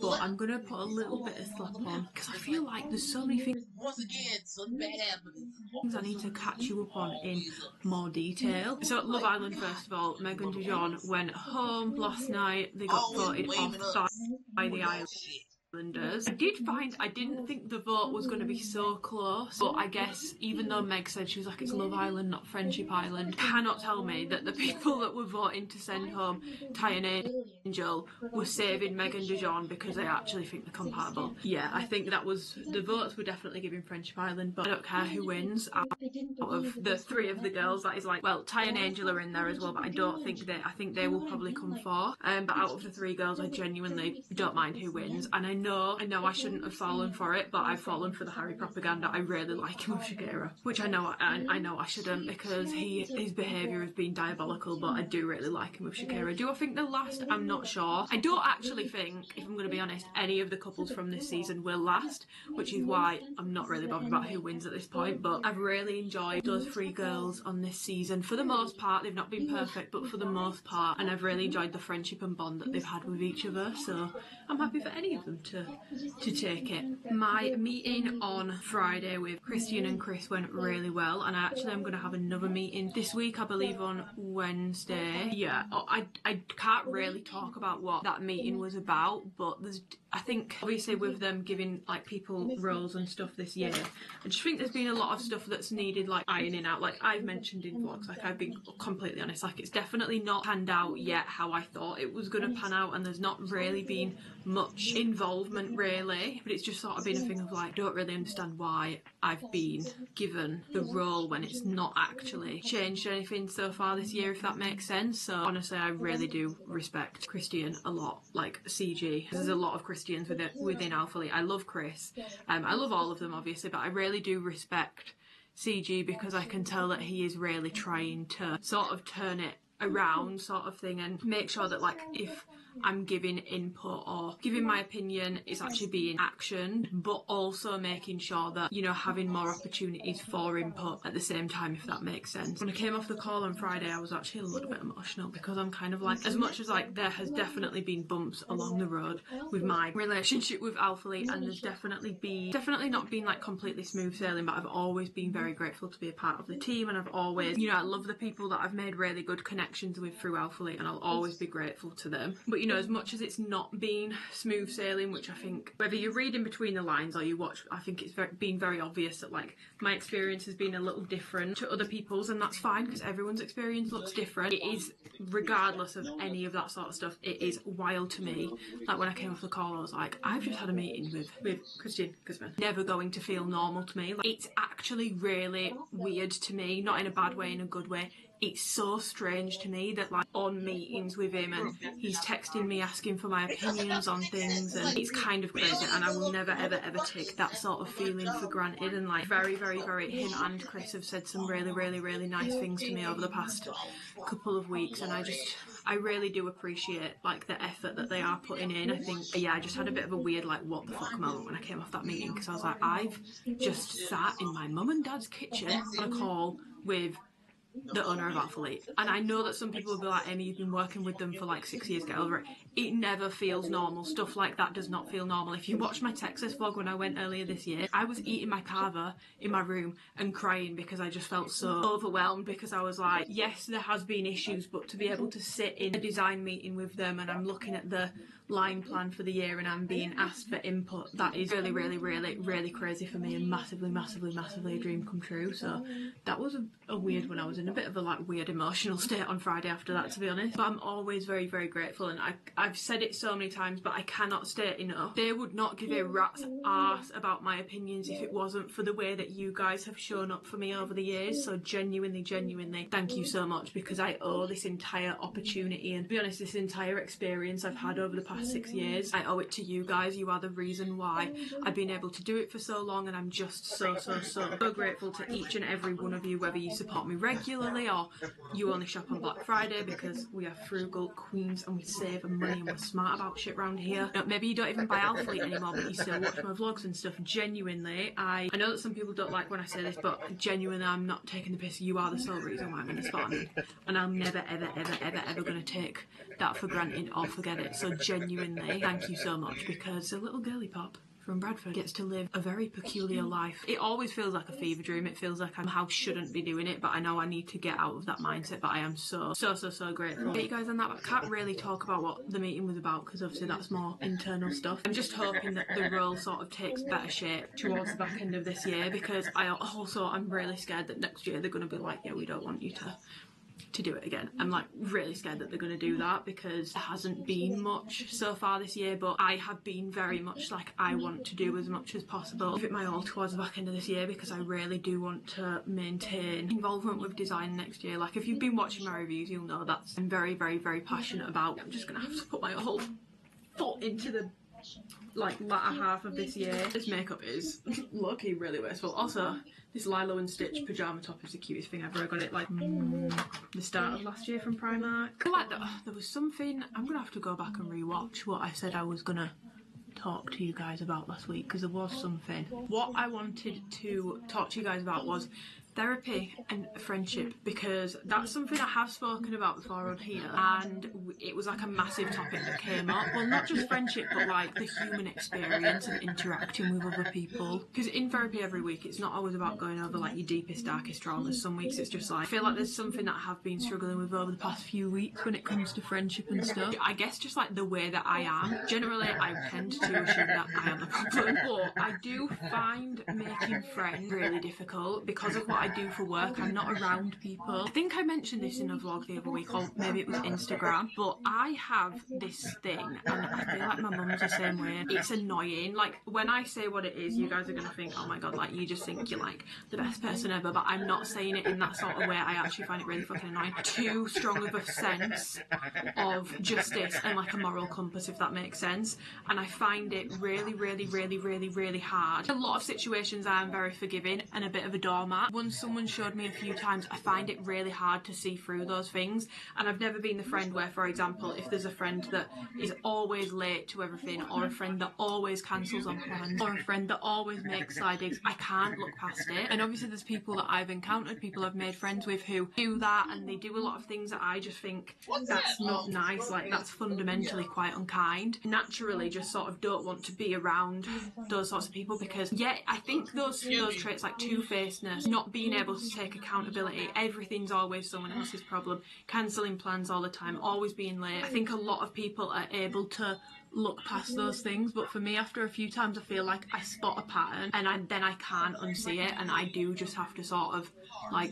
but I'm gonna put a little bit of slap on because I feel like there's so many things I need to catch you up on in more detail. So Love Island, first of all, Megan and John went home last night. They got voted off by the Islanders. I didn't think the vote was going to be so close, but I guess even though Meg said she was like, it's Love Island, not Friendship Island, cannot tell me that the people that were voting to send home Ty and Angel were saving Meg and Dijon because they actually think they're compatible. Yeah, I think the votes were definitely giving Friendship Island, but I don't care who wins. Out of the three of the girls, that is like, well, Ty and Angel are in there as well, but I think they will probably come fourth. But out of the three girls, I genuinely don't mind who wins, and I know I shouldn't have fallen for it, but I've fallen for the Harry propaganda. I really like him with Shakira, which I know I shouldn't, because his behaviour has been diabolical, but I do really like him with Shakira. Do I think they'll last? I'm not sure. I don't actually think, if I'm going to be honest, any of the couples from this season will last, which is why I'm not really bothered about who wins at this point. But I've really enjoyed those three girls on this season. For the most part, they've not been perfect, but for the most part, and I've really enjoyed the friendship and bond that they've had with each other, so I'm happy for any of them to take it. My meeting on Friday with Christian and Chris went really well, and I actually am going to have another meeting this week, I believe on Wednesday. Yeah, I can't really talk about what that meeting was about, but I think obviously with them giving like people roles and stuff this year, I just think there's been a lot of stuff that's needed like ironing out. Like I've mentioned in vlogs, like I've been completely honest, like it's definitely not panned out yet how I thought it was going to pan out, and there's not really been much involvement really, but it's just sort of been a thing of like, don't really understand why I've been given the role when it's not actually changed anything so far this year, if that makes sense. So honestly, I really do respect Christian a lot, like CG. There's a lot of Christians within alphalete. I love Chris, I love all of them obviously, but I really do respect CG because I can tell that he is really trying to sort of turn it around sort of thing, and make sure that like if I'm giving input or giving my opinion is actually being actioned, but also making sure that, you know, having more opportunities for input at the same time, if that makes sense. When I came off the call on Friday, I was actually a little bit emotional because I'm kind of like, as much as like there has definitely been bumps along the road with my relationship with alphalete, and there's definitely not been like completely smooth sailing, but I've always been very grateful to be a part of the team, and I've always, you know, I love the people that I've made really good connections with through alphalete, and I'll always be grateful to them. But you know, as much as it's not been smooth sailing, which I think whether you read in between the lines or you watch, I think it's been very obvious that like my experience has been a little different to other people's, and that's fine because everyone's experience looks different. It is, regardless of any of that sort of stuff, it is wild to me. Like when I came off the call, I was like, I've just had a meeting with Christian Guzman. Never going to feel normal to me. Like, it's actually really weird to me, not in a bad way, in a good way. It's so strange to me that like on meetings with him and he's texting me asking for my opinions on things, and it's kind of crazy, and I will never ever ever take that sort of feeling for granted. And like very him and Chris have said some really nice things to me over the past couple of weeks, and I really do appreciate like the effort that they are putting in. I think, yeah, I just had a bit of a weird like what the fuck moment when I came off that meeting, because I was like, I've just sat in my mum and dad's kitchen on a call with the owner of alphalete, and I know that some people will be like, Amy, you've been working with them for like 6 years, get over it. It never feels normal. Stuff like that does not feel normal. If you watch my Texas vlog when I went earlier this year, I was eating my kava in my room and crying because I just felt so overwhelmed, because I was like, yes, there has been issues, but to be able to sit in a design meeting with them and I'm looking at the line plan for the year and I'm being asked for input, that is really crazy for me, and massively a dream come true. So that was a weird one. I was in a bit of a like weird emotional state on Friday after that, to be honest, but I'm always very grateful, and I've said it so many times, but I cannot state enough, they would not give a rat's arse about my opinions if it wasn't for the way that you guys have shown up for me over the years. So genuinely thank you so much, because I owe this entire opportunity, and to be honest, this entire experience I've had over the past 6 years, I owe it to you guys. You are the reason why I've been able to do it for so long, and I'm just so grateful to each and every one of you, whether you support me regularly or you only shop on Black Friday, because we are frugal queens and we save money and we're smart about shit around here. Maybe you don't even buy alphalete anymore, but you still watch my vlogs and stuff. Genuinely, I know that some people don't like when I say this, but genuinely, I'm not taking the piss. You are the sole reason why I'm in this spot, and I'm never ever gonna take that for granted or forget it. So genuinely, thank you so much, because a little girly pop from Bradford gets to live a very peculiar life. It always feels like a fever dream. It feels like I somehow shouldn't be doing it, but I know I need to get out of that mindset. But I am so grateful. You guys on that, I can't really talk about what the meeting was about, because obviously that's more internal stuff. I'm just hoping that the role sort of takes better shape towards the back end of this year, because I'm really scared that next year they're going to be like, yeah, we don't want you to do it again. I'm like really scared that they're going to do that, because there hasn't been much so far this year, but I have been very much like, I want to do as much as possible, give it my all towards the back end of this year, because I really do want to maintain involvement with design next year. Like if you've been watching my reviews, you'll know that's I'm very passionate about. I'm just gonna have to put my whole foot into the like latter half of this year. This makeup is low-key really wasteful. Also, this Lilo and Stitch pyjama top is the cutest thing ever. I got it like the start of last year from Primark. I like that. There was something, I'm gonna have to go back and rewatch what I said I was gonna talk to you guys about last week, because there was something. What I wanted to talk to you guys about was therapy and friendship, because that's something I have spoken about before on here, and it was like a massive topic that came up. Well, not just friendship, but like the human experience of interacting with other people, because in therapy every week it's not always about going over like your deepest, darkest traumas. Some weeks it's just like, I feel like there's something that I have been struggling with over the past few weeks when it comes to friendship and stuff. I guess just like the way that I am, generally I tend to assume that I am the problem, but I do find making friends really difficult because of what I do for work. I'm not around people. I think I mentioned this in a vlog the other week, or maybe it was Instagram, but I have this thing, and I feel like my mum's the same way. It's annoying. Like when I say what it is, you guys are gonna think, oh my god, like you just think you're like the best person ever, but I'm not saying it in that sort of way. I actually find it really fucking annoying. Too strong of a sense of justice and like a moral compass, if that makes sense, and I find it really hard. In a lot of situations I am very forgiving and a bit of a doormat. One someone showed me a few times, I find it really hard to see through those things. And I've never been the friend where, for example, if there's a friend that is always late to everything, or a friend that always cancels on plans, or a friend that always makes side digs, I can't look past it. And obviously there's people that I've encountered, people I've made friends with who do that, and they do a lot of things that I just think that's not nice, like that's fundamentally quite unkind. Naturally just sort of don't want to be around those sorts of people, because yeah, I think those traits like two-facedness, not being able to take accountability, everything's always someone else's problem, cancelling plans all the time, always being late. I think a lot of people are able to look past those things, but for me, after a few times, I feel like I spot a pattern and then I can't unsee it, and I do just have to sort of like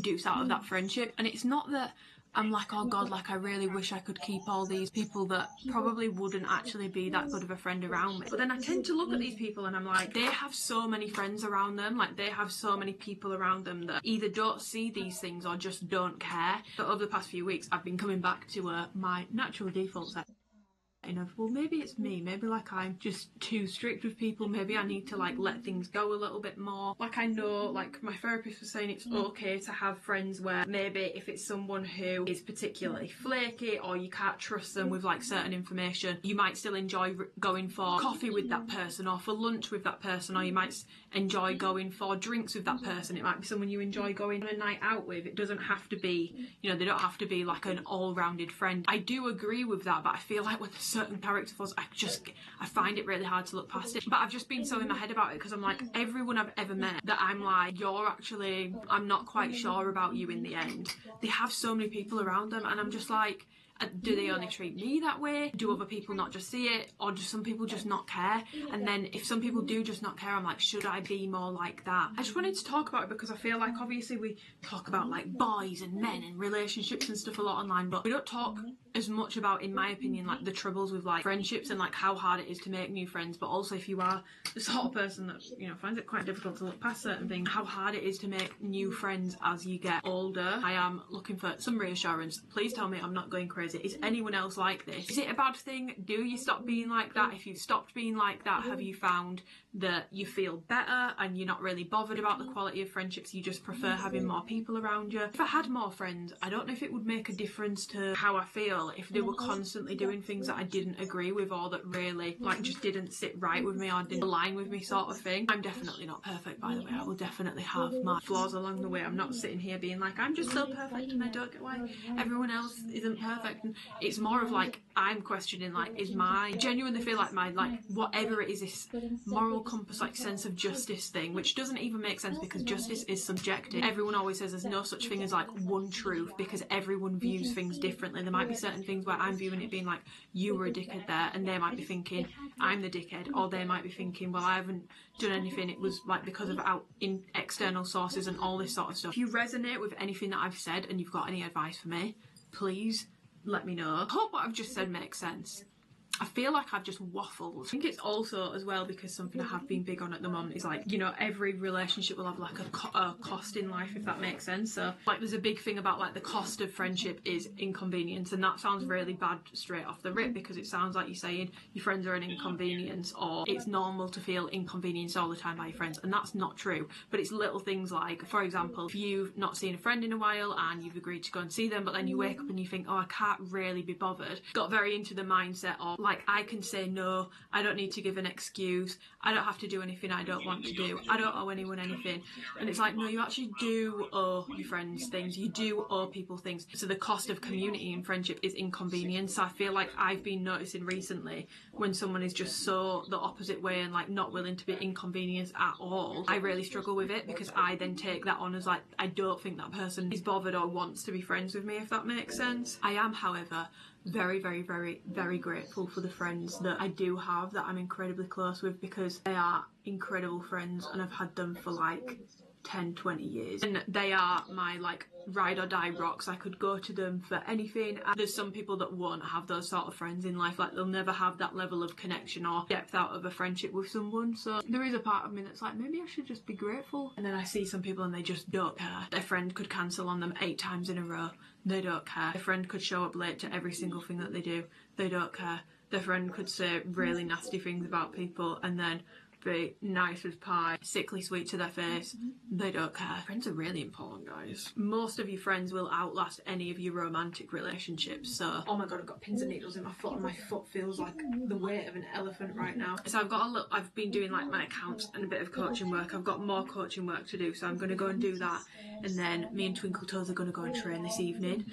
deuce out of that friendship. And it's not that I'm like, oh god, like I really wish I could keep all these people that probably wouldn't actually be that good of a friend around me. But then I tend to look at these people and I'm like, they have so many friends around them, like they have so many people around them that either don't see these things or just don't care. But over the past few weeks, I've been coming back to my natural default setting of, well, maybe it's me, maybe like I'm just too strict with people, maybe I need to like let things go a little bit more. Like I know, like my therapist was saying, it's okay to have friends where maybe if it's someone who is particularly flaky or you can't trust them with like certain information, you might still enjoy going for coffee with that person or for lunch with that person, or you might enjoy going for drinks with that person. It might be someone you enjoy going on a night out with. It doesn't have to be, you know, they don't have to be like an all-rounded friend. I do agree with that, but I feel like with certain character flaws, I find it really hard to look past it. But I've just been so in my head about it, because I'm like, everyone I've ever met that I'm like, I'm not quite sure about you in the end, they have so many people around them, and I'm just like, do they only treat me that way? Do other people not just see it? Or do some people just not care? And then if some people do just not care, I'm like, should I be more like that? I just wanted to talk about it because I feel like obviously we talk about like boys and men and relationships and stuff a lot online, but we don't talk as much about, in my opinion, like the troubles with like friendships and like how hard it is to make new friends. But also if you are the sort of person that, you know, finds it quite difficult to look past certain things, how hard it is to make new friends as you get older. I am looking for some reassurance. Please tell me I'm not going crazy. Is anyone else like this? Is it a bad thing? Do you stop being like that? If you've stopped being like that, have you found that you feel better and you're not really bothered about the quality of friendships, you just prefer having more people around you? If I had more friends, I don't know if it would make a difference to how I feel if they were constantly doing things that I didn't agree with, or that really like just didn't sit right with me or didn't align with me, sort of thing. I'm definitely not perfect, by the way. I will definitely have my flaws along the way. I'm not sitting here being like, I'm just so perfect and I don't get why everyone else isn't perfect. And it's more of like, I'm questioning like, I genuinely feel like my, like, whatever it is, this moral compass, like sense of justice thing, which doesn't even make sense because justice is subjective. Everyone always says there's no such thing as like one truth, because everyone views things differently. There might be certain things where I'm viewing it being like, you were a dickhead there, and they might be thinking I'm the dickhead, or they might be thinking, well, I haven't done anything, it was like because of external sources and all this sort of stuff. If you resonate with anything that I've said and you've got any advice for me, please let me know. I hope what I've just said makes sense. I feel like I've just waffled. I think it's also as well because something I have been big on at the moment is like, you know, every relationship will have like a cost in life, if that makes sense. So like there's a big thing about like the cost of friendship is inconvenience, and that sounds really bad straight off the rip, because it sounds like you're saying your friends are an inconvenience, or it's normal to feel inconvenienced all the time by your friends, and that's not true. But it's little things like, for example, if you've not seen a friend in a while and you've agreed to go and see them, but then you wake up and you think, oh, I can't really be bothered, got very into the mindset of like, I can say no, I don't need to give an excuse, I don't have to do anything I don't want to do, I don't owe anyone anything. And it's like, no, you actually do owe your friends things, you do owe people things. So the cost of community and friendship is inconvenience. So I feel like I've been noticing recently when someone is just so the opposite way and like not willing to be inconvenienced at all, I really struggle with it, because I then take that on as like, I don't think that person is bothered or wants to be friends with me, if that makes sense. I am, however, very, very, very, very grateful for the friends that I do have, that I'm incredibly close with, because they are incredible friends and I've had them for like 10-20 years, and they are my like ride or die rocks. I could go to them for anything. And there's some people that won't have those sort of friends in life, like they'll never have that level of connection or depth out of a friendship with someone. So there is a part of me that's like, maybe I should just be grateful. And then I see some people and they just don't care. Their friend could cancel on them 8 times in a row, they don't care. Their friend could show up late to every single thing that they do, they don't care. Their friend could say really nasty things about people, and then crispy, nice as pie, sickly sweet to their face. They don't care. Friends are really important, guys. Most of your friends will outlast any of your romantic relationships. So, oh my god, I've got pins and needles in my foot, and my foot feels like the weight of an elephant right now. So I've been doing like my accounts and a bit of coaching work. I've got more coaching work to do, so I'm going to go and do that. And then me and Twinkle Toes are going to go and train this evening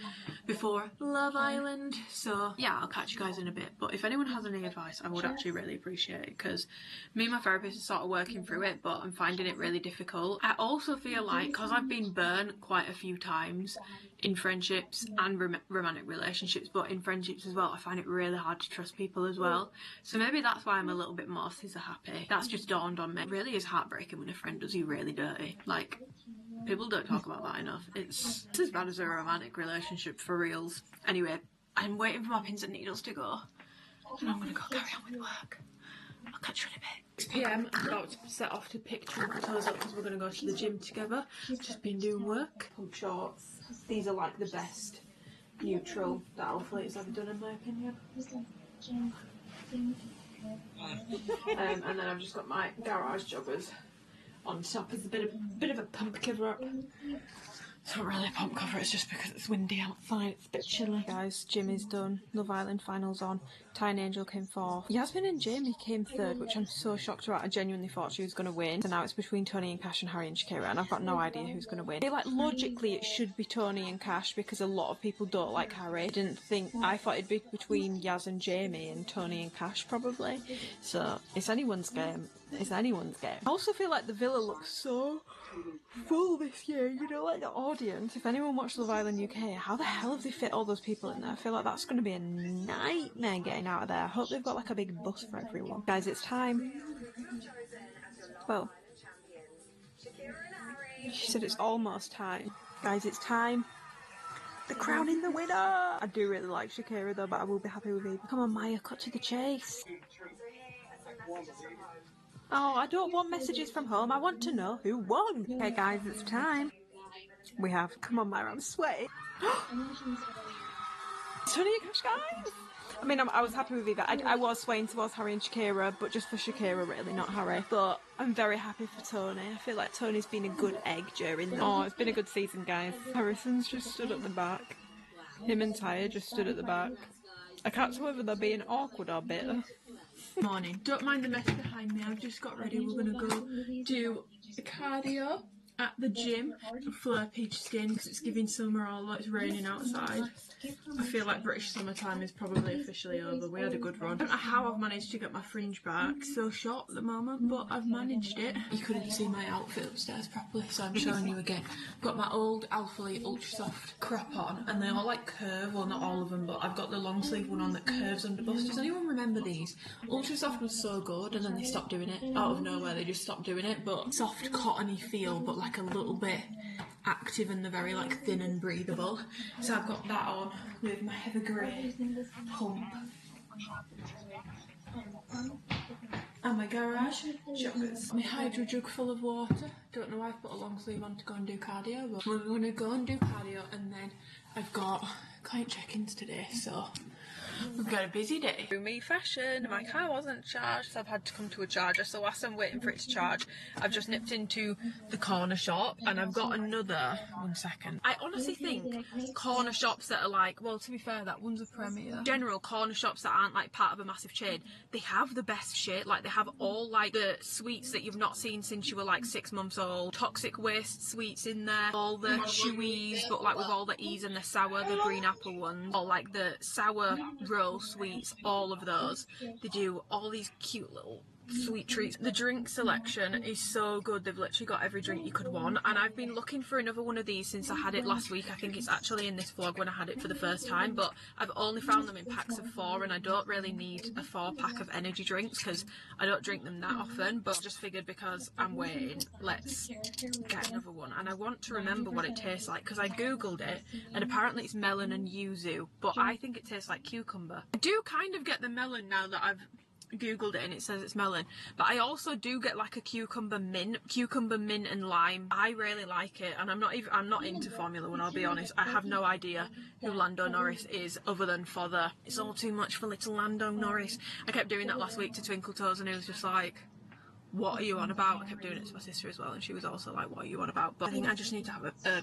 before Love Island. So yeah, I'll catch you guys in a bit. But if anyone has any advice, I would actually really appreciate it, because me and my therapist are sort of working through it, but I'm finding it really difficult. I also feel like, because I've been burnt quite a few times in friendships and romantic relationships, but in friendships as well, I find it really hard to trust people as well. So maybe that's why I'm a little bit more scissor happy. That's just dawned on me. It really is heartbreaking when a friend does you really dirty. Like, people don't talk about that enough. It's as bad as a romantic relationship for reals. Anyway, I'm waiting for my pins and needles to go, and I'm gonna go carry on with work. I'll catch you in a bit. 6 PM, I'm about to set off to pick Twinkle Toes up because we're going to go to the gym together. Just been doing work. Pump shorts. These are like the best neutral that alphalete's ever done, in my opinion. And then I've just got my garage joggers on top as a bit of a pump cover up. It's not really a pump cover, it's just because it's windy outside, it's a bit chilly. Guys, gym is done, Love Island finals on, Tiny Angel came 4th. Yasmin and Jamie came 3rd, which I'm so shocked about. I genuinely thought she was going to win. So now it's between Tony and Cash and Harry and Shakira, and I've got no idea who's going to win. I feel like logically it should be Tony and Cash because a lot of people don't like Harry. I thought it'd be between Yaz and Jamie and Tony and Cash probably. So it's anyone's game. It's anyone's game. I also feel like the villa looks so full this year, you know, like the audience. If anyone watched Love Island UK, how the hell have they fit all those people in there? I feel like that's going to be a nightmare getting out of there. I hope they've got like a big bus for everyone. Guys, it's time. Well, she said it's almost time. Guys, it's time. The crowning the winner! I do really like Shakira though, but I will be happy with Eva. Come on, Maya, cut to the chase. Oh, I don't want messages from home. I want to know who won. Okay, guys, it's time. We have. Come on, Myra, I'm sweating. Tony and Cash, guys. I mean, I was happy with Eva. I was swaying towards Harry and Shakira, but just for Shakira, really, not Harry. But I'm very happy for Tony. I feel like Tony's been a good egg during this. Oh, it's been a good season, guys. Harrison's just stood at the back. Him and Tyre just stood at the back. I can't tell whether they're being awkward or bitter. Morning. Don't mind the mess behind me. I've just got ready. We're gonna go do cardio at the gym. Fleur peach skin because it's giving summer, although it's raining outside. I feel like British summertime is probably officially over. We had a good run. I don't know how I've managed to get my fringe back. So short at the moment, but I've managed it. You couldn't see my outfit upstairs properly, so I'm showing you again. I've got my old alphalete ultra soft crop on, and they all like curve. Well, not all of them, but I've got the long sleeve one on that curves under bust. Does anyone remember these? Ultra soft was so good, and then they stopped doing it. Out of nowhere, they just stopped doing it. But soft, cottony feel, but like a little bit active, and they're very like thin and breathable. So I've got that on with my heather grey pump and my garage joggers. My hydro jug full of water. Don't know why I've put a long sleeve on to go and do cardio, but we're going to go and do cardio, and then I've got client check-ins today, so we've got a busy day. Through me fashion, my car wasn't charged, so I've had to come to a charger. So whilst I'm waiting for it to charge, I've just nipped into the corner shop, and I've got another. 1 second. I honestly think corner shops that are like, well, to be fair, that one's a Premier. General corner shops that aren't like part of a massive chain, they have the best shit. Like, they have all like the sweets that you've not seen since you were like 6 months old. Toxic waste sweets in there. All the chewies, but like with all the E's and the sour, the green apple ones. Or like the sour roll sweets, all of those. They do all these cute little sweet treats. The drink selection is so good. They've literally got every drink you could want, and I've been looking for another one of these since I had it last week. I think it's actually in this vlog when I had it for the first time, but I've only found them in packs of 4, and I don't really need a 4-pack of energy drinks because I don't drink them that often, but just figured because I'm waiting, let's get another one. And I want to remember what it tastes like because I googled it, and apparently it's melon and yuzu, but I think it tastes like cucumber. I do kind of get the melon now that I've googled it and it says it's melon, but I also do get like a cucumber mint and lime. I really like it, and I'm not into Formula 1, I'll be honest. I have no idea who Lando Norris is other than for the "it's all too much for little Lando Norris." I kept doing that last week to Twinkle Toes, and he was just like, what are you on about? I kept doing it to my sister as well, and she was also like, what are you on about? But I think I just need to have a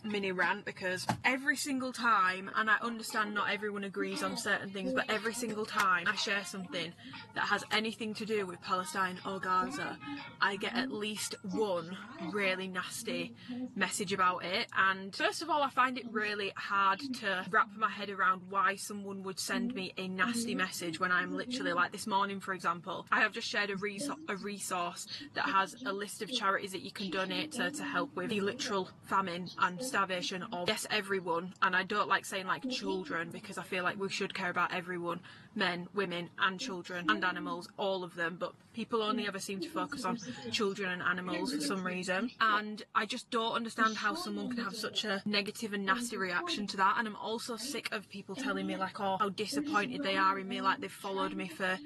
mini rant, because every single time, and I understand not everyone agrees on certain things, but every single time I share something that has anything to do with Palestine or Gaza, I get at least one really nasty message about it. And first of all, I find it really hard to wrap my head around why someone would send me a nasty message when I'm literally, like this morning for example, I have just shared a resource that has a list of charities that you can donate to help with the literal famine and starvation of, yes, everyone. And I don't like saying like children, because I feel like we should care about everyone, men, women and children and animals, all of them, but people only ever seem to focus on children and animals for some reason. And I just don't understand how someone can have such a negative and nasty reaction to that. And I'm also sick of people telling me like, oh, how disappointed they are in me, like they've followed me for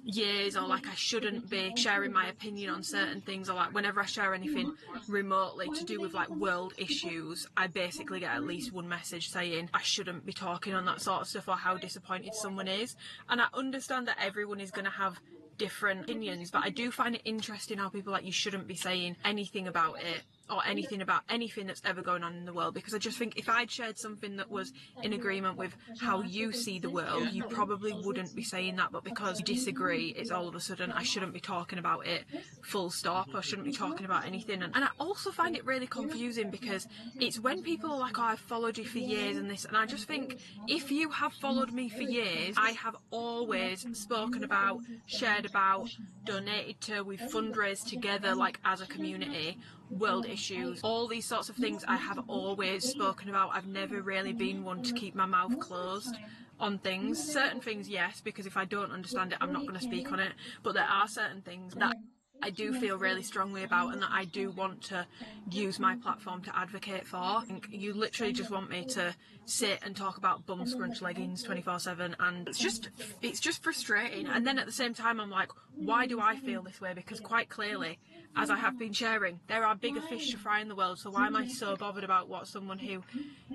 years, or like I shouldn't be sharing my opinion on certain things, or like whenever I share anything remotely to do with like world issues, I basically get at least one message saying I shouldn't be talking on that sort of stuff, or how disappointed someone is. And I understand that everyone is going to have different opinions, but I do find it interesting how people are like, you shouldn't be saying anything about it, or anything about anything that's ever going on in the world, because I just think if I'd shared something that was in agreement with how you see the world, you probably wouldn't be saying that, but because you disagree, it's all of a sudden I shouldn't be talking about it, full stop, or shouldn't be talking about anything. And I also find it really confusing, because it's when people are like, oh, I've followed you for years and this, and I just think, if you have followed me for years, I have always spoken about, shared about, donated to, we've fundraised together like as a community, world issues, all these sorts of things I have always spoken about. I've never really been one to keep my mouth closed on things. Certain things, yes, because if I don't understand it, I'm not going to speak on it, but there are certain things that I do feel really strongly about, and that I do want to use my platform to advocate for. I think you literally just want me to sit and talk about bum scrunch leggings 24/7, and it's just frustrating. And then at the same time I'm like, why do I feel this way? Because quite clearly, as I have been sharing, there are bigger fish to fry in the world, so why am I so bothered about what someone who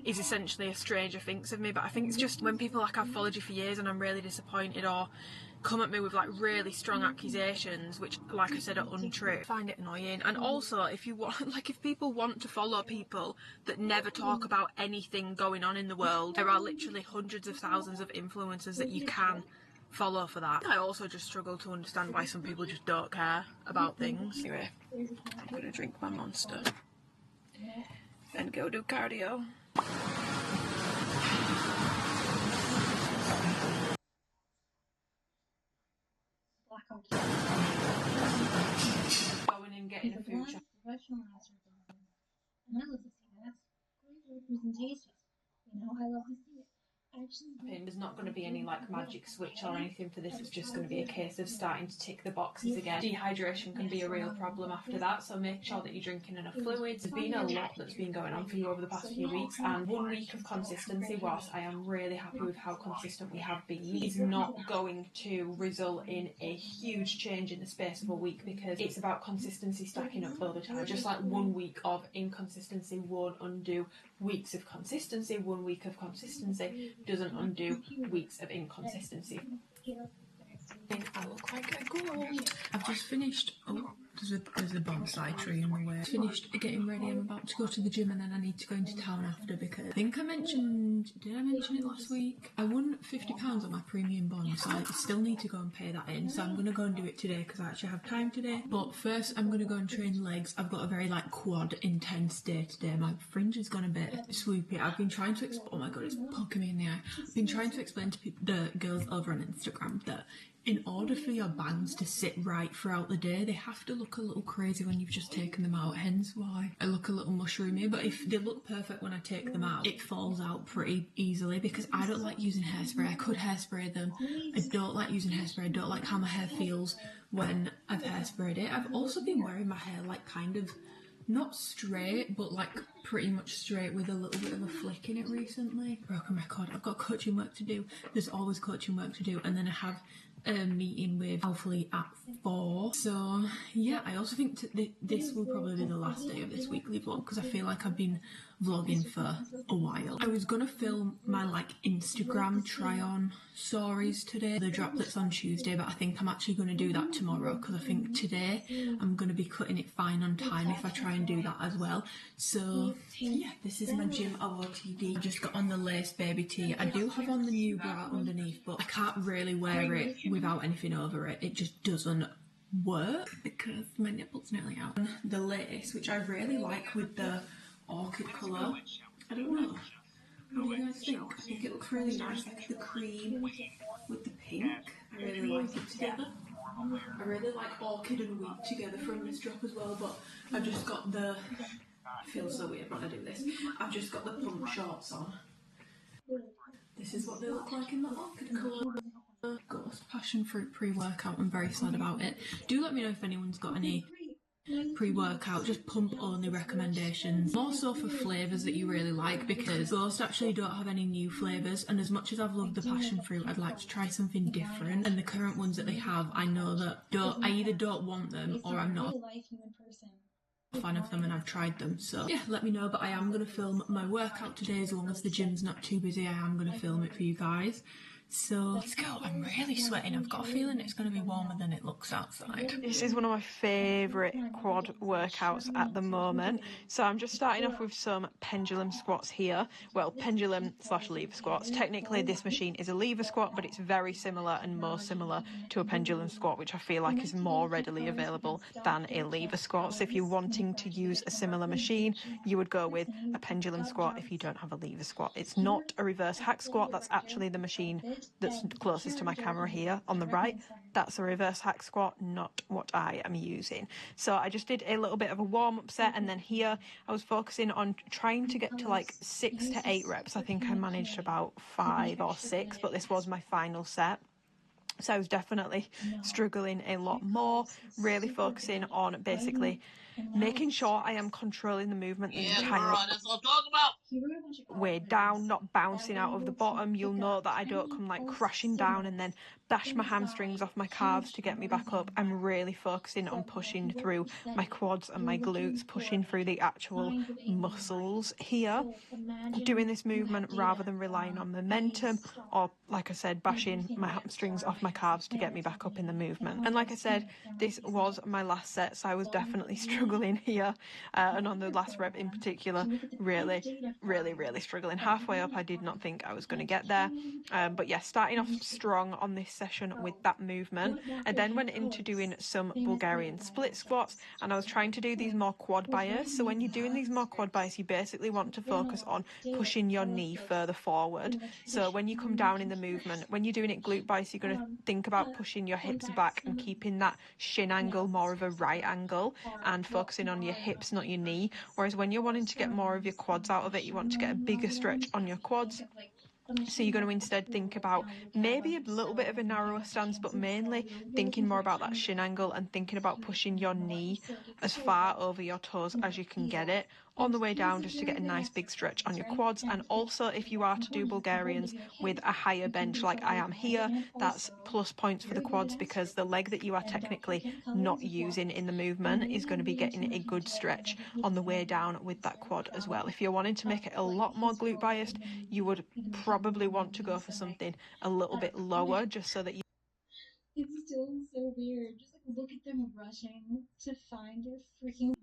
is essentially a stranger thinks of me? But I think it's just when people like, I've followed you for years and I'm really disappointed, or come at me with like really strong accusations which, like I said, are untrue, I find it annoying. And also, if you want, like, if people want to follow people that never talk about anything going on in the world, there are literally hundreds of thousands of influencers that you can follow for that. I also just struggle to understand why some people just don't care about things. Anyway, I'm gonna drink my Monster and go do cardio. Going and getting a food shop. I love to see it. There's not going to be any like magic switch or anything for this. It's just going to be a case of starting to tick the boxes again. Dehydration can be a real problem after that, so make sure that you're drinking enough fluids. There's been a lot that's been going on for you over the past few weeks, and 1 week of consistency, whilst I am really happy with how consistent we have been, is not going to result in a huge change in the space of a week, because it's about consistency stacking up over time. Just like 1 week of inconsistency won't undo weeks of consistency, 1 week of consistency doesn't undo weeks of inconsistency. I look like a gold. I've just finished. Oh, there's a bonsai tree in the way. Finished getting ready. I'm about to go to the gym, and then I need to go into town after, because I think I mentioned. Did I mention it last week? I won £50 on my premium bond, so I still need to go and pay that in. So I'm gonna go and do it today because I actually have time today. But first, I'm gonna go and train legs. I've got a very like quad intense day today. My fringe has gone a bit swoopy. I've been trying to. Oh my god, it's poking me in the eye. I've been trying to explain to the girls over on Instagram that in order for your bangs to sit right throughout the day, they have to look a little crazy when you've just taken them out, hence why I look a little mushroomy. But if they look perfect when I take them out, it falls out pretty easily, because I don't like using hairspray. I could hairspray them. I don't like using hairspray. I don't like how my hair feels when I've hairsprayed it. I've also been wearing my hair like kind of not straight, but like pretty much straight with a little bit of a flick in it recently. Broken record. I've got coaching work to do. There's always coaching work to do, and then I have a meeting with alphalete at 4. So yeah, I also think this will probably be the last day of this weekly vlog because I feel like I've been vlogging for a while. I was gonna film my like Instagram try on stories today, the droplets on Tuesday, but I think I'm actually gonna do that tomorrow because I think today I'm gonna be cutting it fine on time if I try and do that as well. So yeah, this is my gym OOTD. Just got on the lace baby tee. I do have on the new bra underneath, but I can't really wear it without anything over it. It just doesn't work because my nipple's nearly out. The lace, which I really like with the orchid colour. I don't know. What do you guys think? I think it looks really nice, like the cream with the pink. I really like it together. I really like orchid and wheat together from this drop as well, but I've just got the... It feels so weird when I do this. I've just got the pump shorts on. This is what they look like in the orchid colour. Ghost passion fruit pre-workout. I'm very sad about it. Do let me know if anyone's got any pre-workout, just pump only recommendations. More so for flavours that you really like, because Ghost actually don't have any new flavours, and as much as I've loved the passion fruit, I'd like to try something different, and the current ones that they have, I know that I either don't want them or I'm not a fan of them and I've tried them. So yeah, let me know, but I am going to film my workout today. As long as the gym's not too busy, I am going to film it for you guys. So let's go. I'm really sweating. I've got a feeling it's going to be warmer than it looks outside. This is one of my favourite quad workouts at the moment. So I'm just starting off with some pendulum squats here. Well, pendulum / lever squats. Technically this machine is a lever squat, but it's very similar and more similar to a pendulum squat, which I feel like is more readily available than a lever squat. So if you're wanting to use a similar machine, you would go with a pendulum squat if you don't have a lever squat. It's not a reverse hack squat. That's actually the machine that's closest to my camera here on the right. That's a reverse hack squat, not what I am using. So I just did a little bit of a warm-up set, and then here I was focusing on trying to get to like 6 to 8 reps. I think I managed about 5 or 6, but this was my final set. So I was definitely struggling a lot more, really focusing on basically making sure I am controlling the movement the entire way down, not bouncing out of the bottom. You'll know that I don't come like crashing down and then bash my hamstrings off my calves to get me back up. I'm really focusing on pushing through my quads and my glutes, pushing through the actual muscles here, doing this movement rather than relying on momentum or, like I said, bashing my hamstrings off my calves to get me back up in the movement. And like I said, this was my last set, so I was definitely struggling here, and on the last rep in particular, really struggling. Halfway up I did not think I was going to get there, but yeah, starting off strong on this session with that movement. I then went into doing some Bulgarian split squats, and I was trying to do these more quad bias. So when you're doing these more quad bias, you basically want to focus on pushing your knee further forward. So when you come down in the movement, when you're doing it glute bias, you're going to think about pushing your hips back and keeping that shin angle more of a right angle and focusing on your hips, not your knee. Whereas when you're wanting to get more of your quads out of it, you want to get a bigger stretch on your quads. So you're going to instead think about maybe a little bit of a narrower stance, but mainly thinking more about that shin angle and thinking about pushing your knee as far over your toes as you can get it on the way down, just to get a nice big stretch on your quads. And also, if you are to do Bulgarians with a higher bench like I am here, that's plus points for the quads, because the leg that you are technically not using in the movement is going to be getting a good stretch on the way down with that quad as well. If you're wanting to make it a lot more glute biased, you would probably want to go for something a little bit lower, just so that you... It's still so weird. Just like look at them rushing to find their freaking...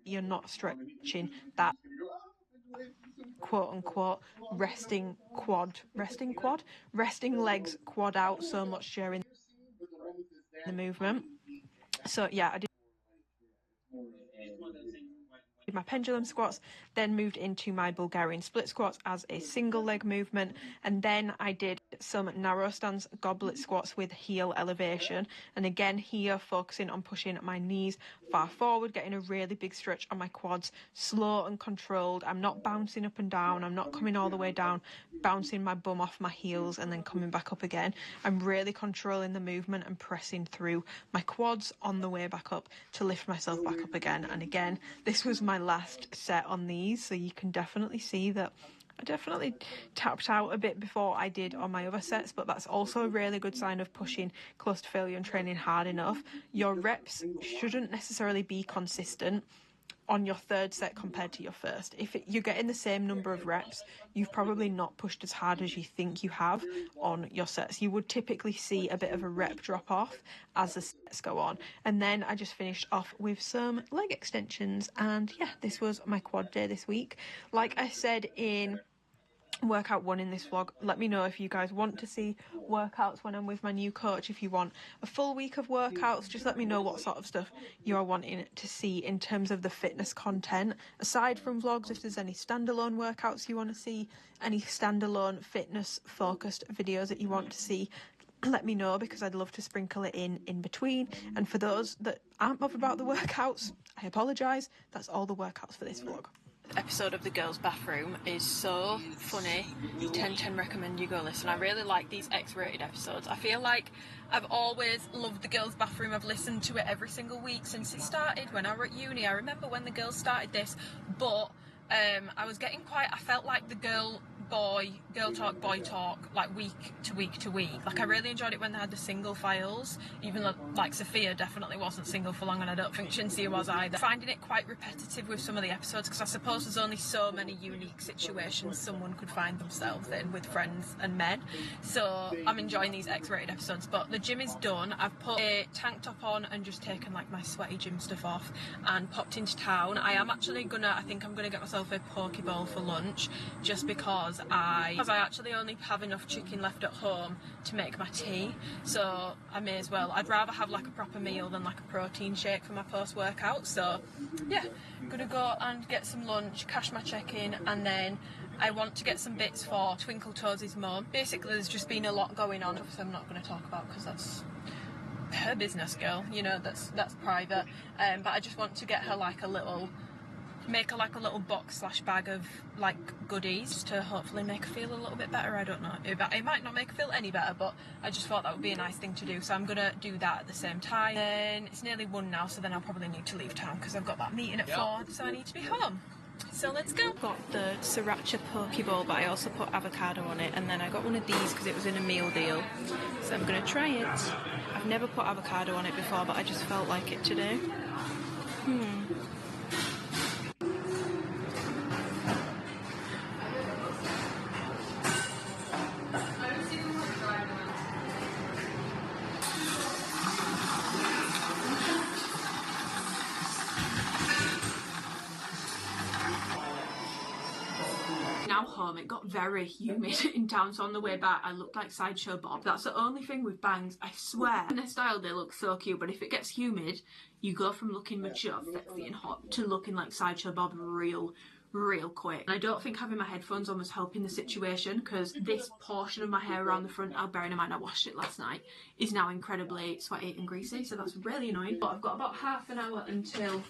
You're not stretching that quote-unquote resting legs quad out so much during the movement. So yeah, I did my pendulum squats, then moved into my Bulgarian split squats as a single leg movement, and then I did some narrow stance goblet squats with heel elevation, and again here focusing on pushing my knees far forward, getting a really big stretch on my quads, slow and controlled. I'm not bouncing up and down, I'm not coming all the way down, bouncing my bum off my heels and then coming back up again. I'm really controlling the movement and pressing through my quads on the way back up to lift myself back up again. And again, this was my last set on these, so you can definitely see that I definitely tapped out a bit before I did on my other sets, but that's also a really good sign of pushing close to failure and training hard enough. Your reps shouldn't necessarily be consistent on your third set compared to your first. If you're getting the same number of reps, you've probably not pushed as hard as you think you have on your sets. You would typically see a bit of a rep drop off as the sets go on. And then I just finished off with some leg extensions, and yeah, this was my quad day this week. Like I said in workout 1 in this vlog, let me know if you guys want to see workouts when I'm with my new coach. If you want a full week of workouts, just let me know what sort of stuff you're wanting to see in terms of the fitness content. Aside from vlogs, if there's any standalone workouts you want to see, any standalone fitness focused videos that you want to see, let me know, because I'd love to sprinkle it in between. And for those that aren't bothered about the workouts, I apologise, that's all the workouts for this vlog. Episode of the girls' bathroom is so funny. 10/10 recommend you go listen. I really like these X-rated episodes. I feel like I've always loved the girls' bathroom. I've listened to it every single week since it started when I were at uni. I remember when the girls started this, but I was getting quite, I felt like the girl talk, boy talk, like week to week to week. Like, I really enjoyed it when they had the single files, even though, like, Sophia definitely wasn't single for long, and I don't think Shinsia was either. Finding it quite repetitive with some of the episodes, because I suppose there's only so many unique situations someone could find themselves in with friends and men. So I'm enjoying these X-rated episodes. But the gym is done. I've put a tank top on and just taken like my sweaty gym stuff off and popped into town. I am actually I think I'm gonna get myself a poke bowl for lunch, just because I actually only have enough chicken left at home to make my tea, so I may as well. I'd rather have like a proper meal than like a protein shake for my post-workout. So yeah, I'm gonna go and get some lunch, cash my check in, and then I want to get some bits for Twinkle Toesie's mum. Basically, there's just been a lot going on, which I'm not going to talk about because that's her business, girl, you know, that's private. But I just want to get her like a little box / bag of like goodies to hopefully make her feel a little bit better. I don't know, it might not make her feel any better, but I just thought that would be a nice thing to do, so I'm gonna do that at the same time. Then it's nearly 1 now, so then I'll probably need to leave town because I've got that meeting at 4, so I need to be home. So let's go. Got the sriracha poke bowl, but I also put avocado on it, and then I got one of these because it was in a meal deal, so I'm gonna try it. I've never put avocado on it before, but I just felt like it today. Now home, it got very humid in town, so on the way back I looked like Sideshow Bob. That's the only thing with bangs, I swear. In their style they look so cute, but if it gets humid, you go from looking mature, sexy and hot to looking like Sideshow Bob real quick. And I don't think having my headphones on was helping the situation, because this portion of my hair around the front, bearing in mind I washed it last night, is now incredibly sweaty and greasy, so that's really annoying. But I've got about half an hour until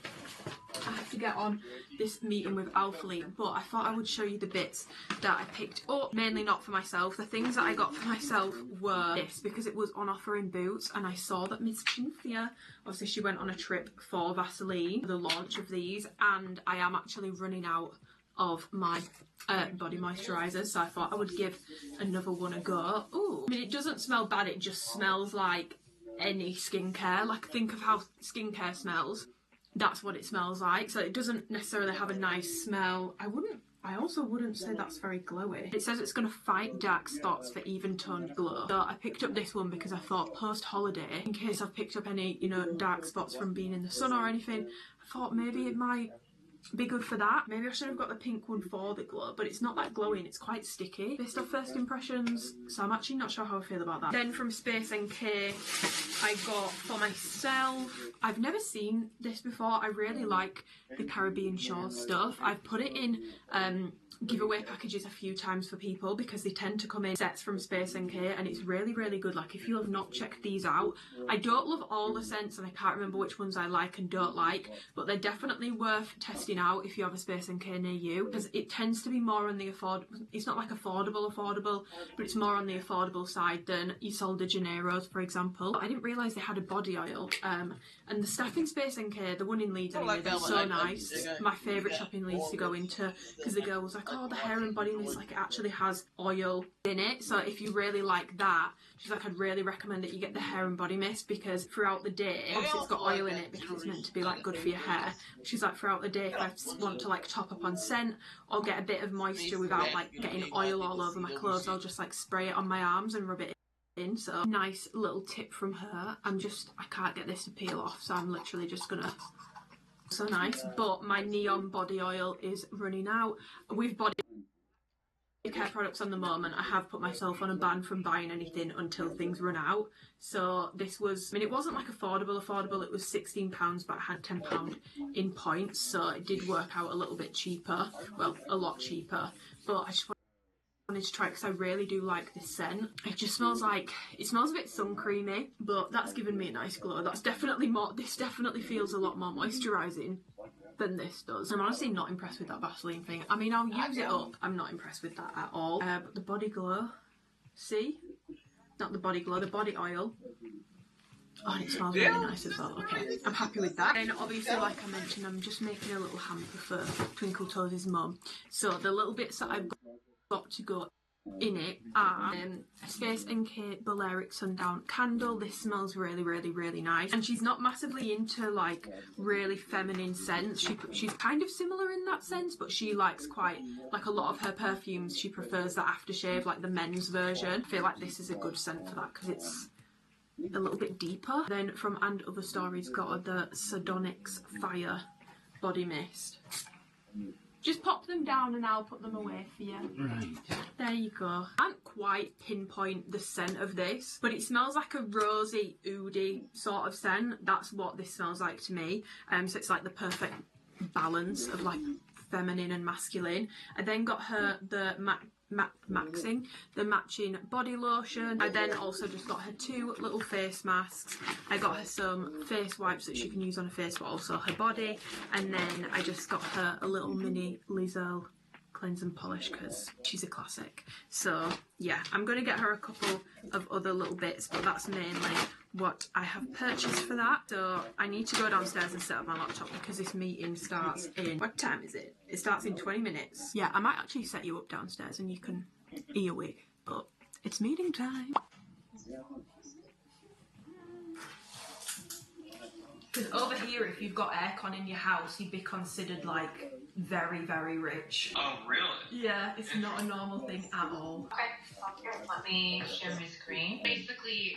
I have to get on this meeting with alphalete, but I thought I would show you the bits that I picked up, mainly not for myself. The things that I got for myself were this, because it was on offer in Boots, and I saw that Miss Cynthia, obviously she went on a trip for Vaseline, for the launch of these, and I am actually running out of my body moisturiser, so I thought I would give another one a go. Ooh, I mean, it doesn't smell bad, it just smells like any skincare. Like, think of how skincare smells. That's what it smells like, so it doesn't necessarily have a nice smell. I also wouldn't say that's very glowy. It says it's going to fight dark spots for even toned glow. So I picked up this one because I thought post-holiday, in case I've picked up any, you know, dark spots from being in the sun or anything, I thought maybe it might be good for that. Maybe I should have got the pink one for the glow, but it's not that glowing, it's quite sticky based off first impressions, so I'm actually not sure how I feel about that. Then from Space NK I got for myself, I've never seen this before, I really like the Caribbean Shores stuff. I've put it in giveaway packages a few times for people because they tend to come in sets from Space NK, and it's really good. Like, if you have not checked these out, I don't love all the scents and I can't remember which ones I like and don't like, but they're definitely worth testing out if you have a Space NK near you, because it tends to be more on the it's not like affordable, but it's more on the affordable side than Sol de Janeiro's, for example. I didn't realise they had a body oil, and the staff in Space NK, the one in Leeds anyway, they're so nice. My favourite shop in Leeds to go into, because the girl was like, like, oh, the hair and body mist, like it actually has oil in it. So if you really like that, she's like, I'd really recommend that you get the hair and body mist, because throughout the day, obviously it's got oil in it because it's meant to be like good for your hair. She's like, throughout the day, if I want to like top up on scent or get a bit of moisture without like getting oil all over my clothes, I'll just like spray it on my arms and rub it in. So nice little tip from her. I can't get this to peel off, so I'm literally just gonna, so nice. But my neon body oil is running out. With body care products on the moment, I have put myself on a ban from buying anything until things run out. So this was, I mean, it wasn't like affordable, it was £16, but I had £10 in points, so it did work out a little bit cheaper, well, a lot cheaper. But I just wanted to try it because I really do like this scent. It just smells like, it smells a bit sun creamy, but that's given me a nice glow. That's definitely more, this definitely feels a lot more moisturising than this does. I'm honestly not impressed with that Vaseline thing. I mean, I'll use it up. I'm not impressed with that at all. But the body glow, see? Not the body glow, the body oil. Oh, and it smells really nice as well. Okay, I'm happy with that. And obviously, like I mentioned, I'm just making a little hamper for Twinkle Toes' mum. So the little bits that I've got to go in it are a Space NK Balearic Sundown candle. This smells really, really, really nice. And she's not massively into like really feminine scents. She's kind of similar in that sense, but she likes quite, like a lot of her perfumes, she prefers the aftershave, like the men's version. I feel like this is a good scent for that because it's a little bit deeper. Then from And Other Stories got the Sardonyx Fire Body Mist. Just pop them down and I'll put them away for you. Right. There you go. I can't quite pinpoint the scent of this, but it smells like a rosy, oody sort of scent. That's what this smells like to me. So it's like the perfect balance of like feminine and masculine. I then got her the Maxing, the matching body lotion. I then also just got her 2 little face masks. I got her some face wipes that she can use on her face but also her body, and then I just got her a little mini Lizel cleanse and polish because she's a classic. So yeah, I'm going to get her a couple of other little bits, but that's mainly what I have purchased for that. So I need to go downstairs and set up my laptop because this meeting starts in, what time is it? It starts in 20 minutes. Yeah, I might actually set you up downstairs and you can earwig, but it's meeting time. Because over here, if you've got aircon in your house, you'd be considered like very, very rich. Oh, really? Yeah, it's not a normal thing at all. Okay, let me share my screen. Basically,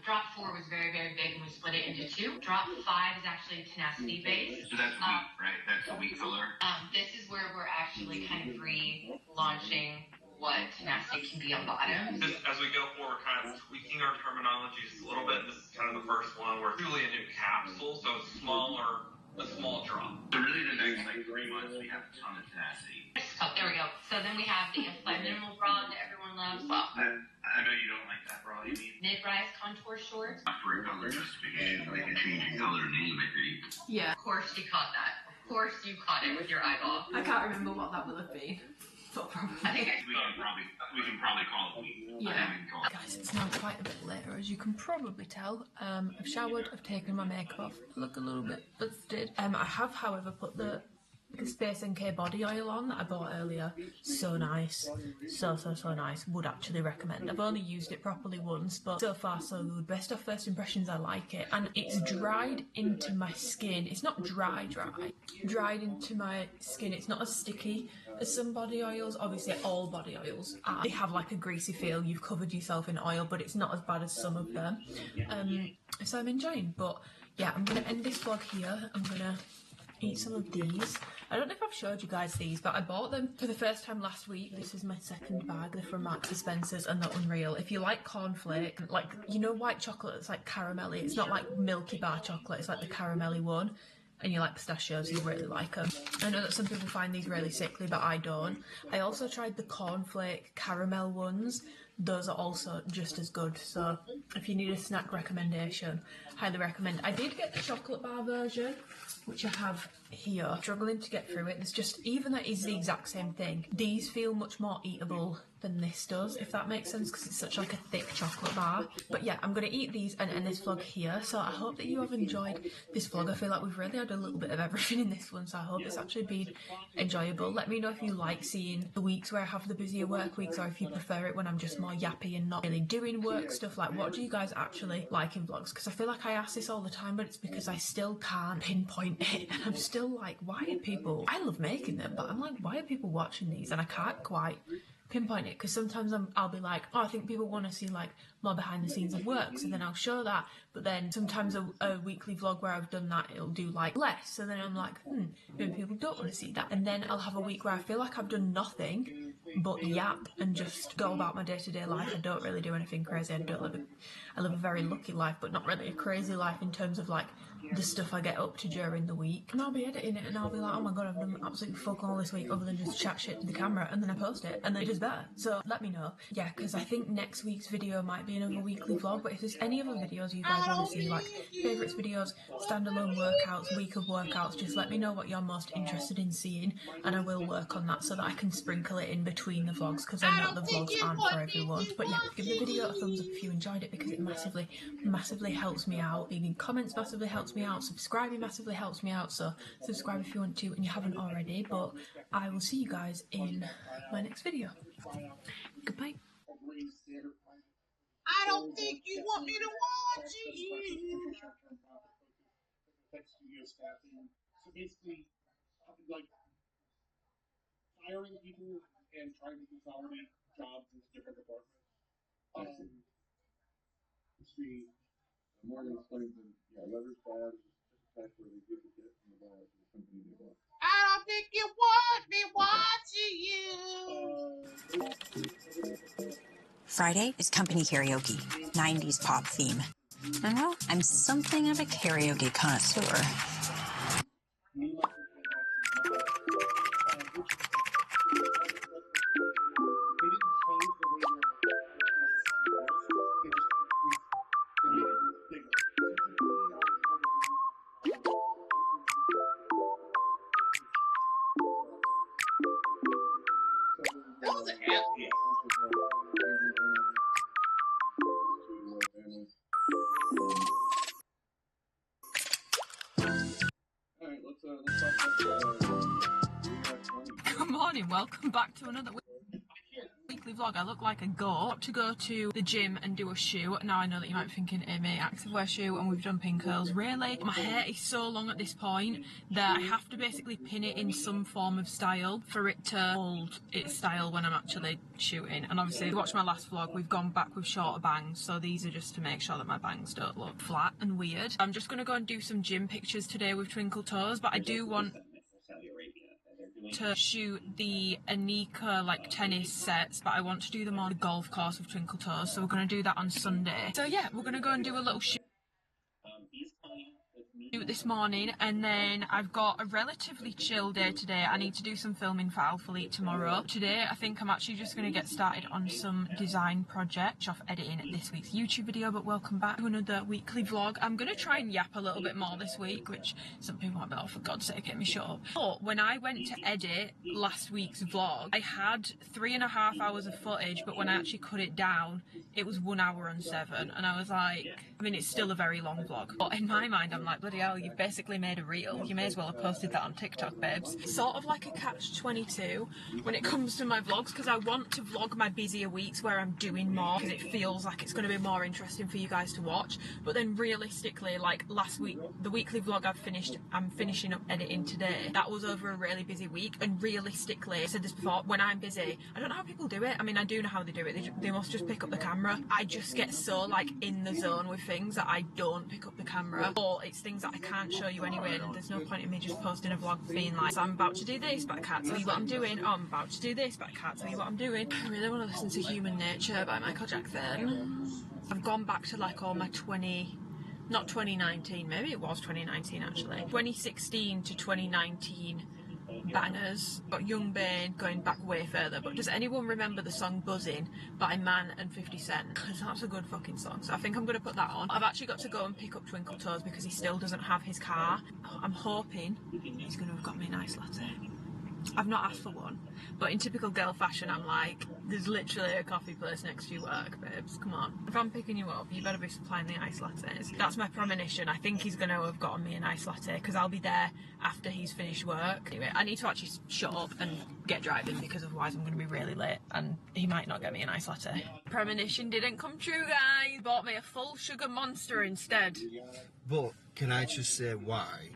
drop 4 was very, very big and we split it into 2. Drop 5 is actually tenacity based. So that's wheat, right? That's the wheat filler? This is where we're actually kind of relaunching what tenacity can be on bottom. As we go forward, we're kind of tweaking our terminology just a little bit. This is kind of the first one where it's really a new capsule, so it's smaller, a small drop. So really the next like 3 months we have a ton of tenacity. Oh, there we go. So then we have the inflatable bra that everyone loves. Well, I know you don't like that bra, you mean? mid-rise contour shorts. Not for a color justification, like a change in color name, I think. Yeah. Of course you caught that. Of course you caught it with your eyeball. I can't remember what that will have been. But probably. I think We can probably call it wheat. Yeah. Guys, it's now quite a bit later, as you can probably tell. I've showered, I've taken my makeup off. I look a little bit busted. I have, however, put the Space NK body oil on that I bought earlier. So nice. So nice. Would actually recommend. I've only used it properly once, but so far so good. Best of first impressions, I like it. And it's dried into my skin. It's not dry. Dried into my skin. It's not as sticky as some body oils. Obviously all body oils are. They have like a greasy feel. You've covered yourself in oil, but it's not as bad as some of them. So I'm enjoying. But yeah, I'm going to end this vlog here. I'm going to eat some of these. I don't know if I've showed you guys these, but I bought them for the first time last week. This is my second bag. They're from Marks and Spencer's and they're unreal. If you like cornflake, like, you know, white chocolate that's like caramelly, it's not like Milky Bar chocolate, it's like the caramelly one, and you like pistachios, you really like them. I know that some people find these really sickly, but I don't. I also tried the cornflake caramel ones. those are also just as good. So if you need a snack recommendation, highly recommend. I did get the chocolate bar version, which I have here. Struggling to get through it. There's just, even though it is the exact same thing, these feel much more eatable than this does, if that makes sense, because it's such like a thick chocolate bar. But yeah, I'm gonna eat these and end this vlog here. So I hope that you have enjoyed this vlog. I feel like we've really had a little bit of everything in this one, so I hope it's actually been enjoyable. Let me know if you like seeing the weeks where I have the busier work weeks, or if you prefer it when I'm just more yappy and not really doing work stuff. Like, what do you guys actually like in vlogs? Because I feel like I ask this all the time, but it's because I still can't pinpoint it, and I'm still like, why are people, I love making them, but I'm like, why are people watching these? And I can't quite pinpoint it, because sometimes I'll be like, oh, I think people want to see like more behind the scenes of work, so then I'll show that. But then sometimes a weekly vlog where I've done that, it'll do like less, so then I'm like, maybe people don't want to see that. And then I'll have a week where I feel like I've done nothing but yap and just go about my day-to-day life. I don't really do anything crazy. I live a very lucky life, but not really a crazy life in terms of like the stuff I get up to during the week. And I'll be editing it and I'll be like, oh my god, I've done absolutely fuck all this week other than just chat shit to the camera, and then I post it and then it is better. So let me know. Yeah, because I think next week's video might be another weekly vlog, but if there's any other videos you guys want to see, like favourites videos, standalone workouts, week of workouts, just let me know what you're most interested in seeing, and I will work on that so that I can sprinkle it in between the vlogs, because I know the vlogs aren't for everyone. But yeah, give the video a thumbs up if you enjoyed it, because it massively helps me out. Leaving comments massively helps me out. Subscribing massively helps me out, so subscribe if you want to and you haven't already. But I will see you guys in my next video. Goodbye. I don't think you want me to watch you. So basically, like hiring people and trying to consolidate jobs into different departments. See, Morgan explains that leverage buyouts is just a type where they give the debt from the buyout to the company they bought. I don't think you want me watching you. Friday is company karaoke, 90s pop theme. And well, I'm something of a karaoke connoisseur. Good morning, welcome back to another weekly vlog. I look like a goat. To go to the gym and do a shoot. Now I know that you might be thinking, Amy, activewear shoot and we've done pin curls. Really? My hair is so long at this point that I have to basically pin it in some form of style for it to hold its style when I'm actually shooting. And obviously, if you watched my last vlog, we've gone back with shorter bangs, so these are just to make sure that my bangs don't look flat and weird. I'm just going to go and do some gym pictures today with twinkle toes, but I do want to shoot the Anika like tennis sets, but I want to do them on the golf course with twinkle toes, so we're going to do that on Sunday. So yeah, we're going to go and do a little shoot this morning, and then I've got a relatively chill day today. I need to do some filming for alphalete tomorrow. Today I think I'm actually just going to get started on some design project off editing this week's YouTube video. But welcome back to another weekly vlog. I'm going to try and yap a little bit more this week, which some people might be, oh for God's sake, get me shut up. But when I went to edit last week's vlog, I had 3.5 hours of footage, but when I actually cut it down, it was 1 hour and 7, and I was like, I mean, it's still a very long vlog, but in my mind I'm like, bloody hell, you've basically made a reel. You may as well have posted that on TikTok, babes. Sort of like a catch-22 when it comes to my vlogs, because I want to vlog my busier weeks where I'm doing more, because it feels like it's going to be more interesting for you guys to watch. But then realistically, like last week, the weekly vlog I'm finishing up editing today, that was over a really busy week, and realistically, I said this before, when I'm busy, I don't know how people do it. I mean, I do know how they do it. They must just pick up the camera. I just get so like in the zone with things that I don't pick up the camera, or it's things that I can't show you anyway, and there's no point in me just posting a vlog being like, so I'm about to do this but I can't tell you what I'm doing, oh, I'm about to do this but I can't tell you what I'm doing. I really want to listen to Human Nature by Michael Jackson. I've gone back to like all my not 2019, maybe it was 2019 actually, 2016 to 2019 bangers. Got Young Bane going back way further, but does anyone remember the song Buzzin' by Man and 50 Cent? Because that's a good fucking song, so I think I'm going to put that on. I've actually got to go and pick up Twinkle Toes because he still doesn't have his car. I'm hoping he's going to have got me a nice latte. I've not asked for one, but in typical girl fashion, I'm like, there's literally a coffee place next to your work, babes, come on. If I'm picking you up, you better be supplying the iced lattes. That's my premonition. I think he's going to have gotten me an iced latte, because I'll be there after he's finished work. Anyway, I need to actually shut up and get driving, because otherwise I'm going to be really late, and he might not get me an iced latte. Premonition didn't come true, guys. Bought me a full sugar monster instead. But, can I just say why?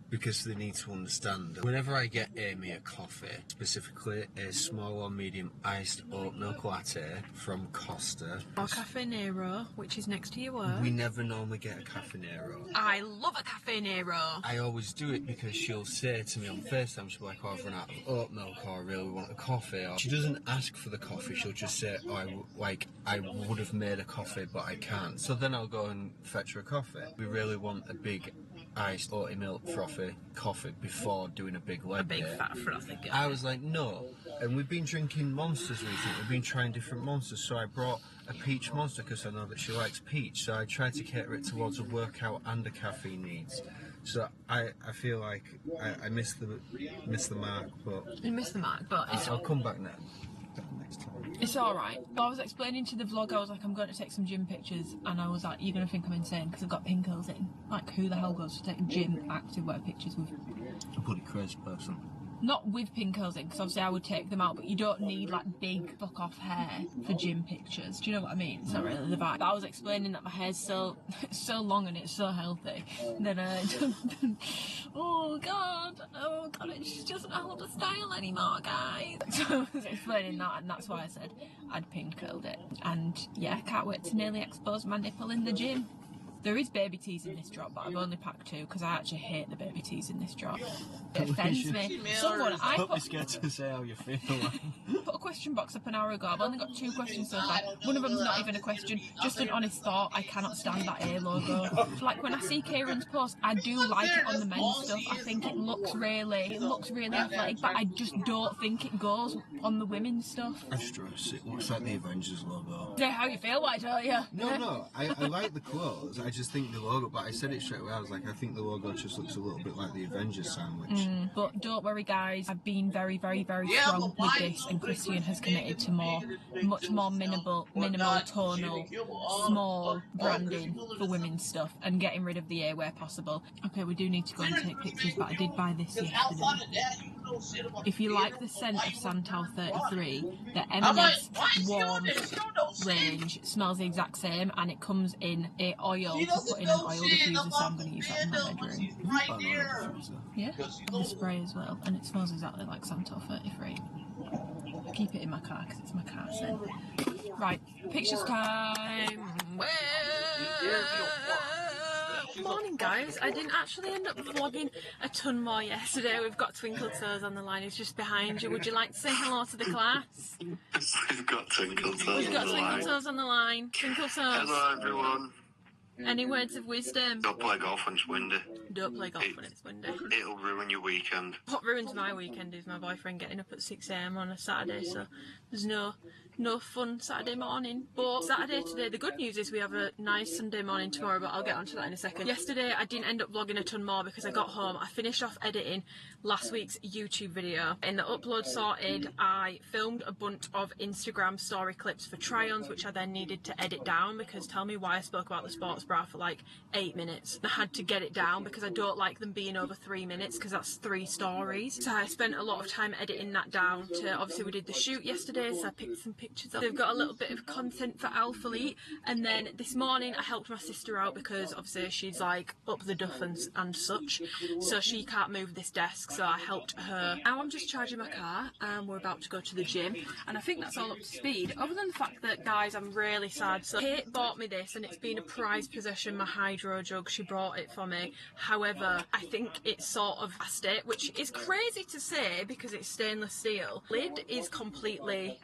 Because they need to understand that whenever I get Amy a coffee, specifically a small or medium iced oat milk latte from Costa, or Cafe Nero, which is next to your work, we never normally get a Cafe Nero. I love a Cafe Nero. I always do it because she'll say to me on FaceTime, she'll be like, oh, I've run out of oat milk, or I really want a coffee. Or she doesn't ask for the coffee, she'll just say, oh, I would have made a coffee, but I can't. So then I'll go and fetch her a coffee. We really want a big iced oaty milk frothy coffee before doing a big leg. A big fat frothy girl. I was like, no. And we've been drinking Monsters recently. We've been trying different Monsters. So I brought a peach Monster because I know that she likes peach. So I tried to cater it towards a workout and a caffeine needs. So I feel like I missed the mark, but you missed the mark, but I'll come back next time. It's alright. I was explaining to the vlog, I was like, I'm going to take some gym pictures, and I was like, you're going to think I'm insane because I've got pinkles in. Like, who the hell goes to take gym activewear pictures with... A bloody crazy person. Not with pinkles in, because obviously I would take them out, but you don't need like big fuck off hair for gym pictures. Do you know what I mean? It's not really the vibe. But I was explaining that my hair's so long and it's so healthy. And then oh god, it just doesn't hold a style anymore, guys. So I was explaining that, and that's why I said I'd pink curled it. And yeah, can't wait to nearly expose my nipple in the gym. There is baby teas in this drop, but I've only packed 2 because I actually hate the baby teas in this drop. It offends me. Someone, I Don't be scared to say how you feel. put a question box up an hour ago. I've only got 2 questions so far. One of them's not even a question, just an honest thought. I cannot stand that A logo. Like when I see Kieran's post, I do like it on the men's stuff. I think it looks really athletic, but I just don't think it goes on the women's stuff. I stress it looks like the Avengers logo. Say how you feel, why don't you? No, I like the clothes. I just think the logo, but I said it straight away. I was like, I think the logo just looks a little bit like the Avengers sandwich. But don't worry, guys. I've been very, very, very strong with this, and Christian has committed to much more minimal, tonal, small branding for women's stuff, and getting rid of the A where possible. Okay, we do need to go and take pictures, but I did buy this yesterday. If you like the scent of Santal 33, the M&S warm range smells the exact same, and it comes in a oil to put in an oil diffuser, so I'm going to use that in my bedroom. Yeah, and the spray as well, and it smells exactly like Santal 33. Keep it in my car because it's my car scent. Right, pictures time. Morning, guys. I didn't actually end up vlogging a ton more yesterday. We've got Twinkle Toes on the line. He's just behind you. Would you like to say hello to the class? We've got Twinkle Toes We've got Twinkle Toes on the line. Twinkle Toes. Hello, everyone. Any words of wisdom? Don't play golf when it's windy. Don't play golf when it's windy. It'll ruin your weekend. What ruins my weekend is my boyfriend getting up at 6 AM on a Saturday, so there's no fun Saturday morning. But Saturday today, the good news is we have a nice Sunday morning tomorrow, but I'll get onto that in a second. Yesterday I didn't end up vlogging a ton more because I got home, I finished off editing last week's YouTube video. In the upload sorted, I filmed a bunch of Instagram story clips for try-ons, which I then needed to edit down, because tell me why I spoke about the sports bra for like 8 minutes. I had to get it down because I don't like them being over 3 minutes, because that's 3 stories. So I spent a lot of time editing that down to, obviously we did the shoot yesterday, so I picked some pictures up. They've got a little bit of content for alphalete, and then this morning I helped my sister out because obviously she's like up the duff and such, so she can't move this desk, so I helped her. Now I'm just charging my car and we're about to go to the gym, and I think that's all up to speed, other than the fact that, guys, I'm really sad. So Kate bought me this and it's been a prized possession, my hydro jug. She brought it for me. However, I think it's sort of past it, which is crazy to say because it's stainless steel. Lid is completely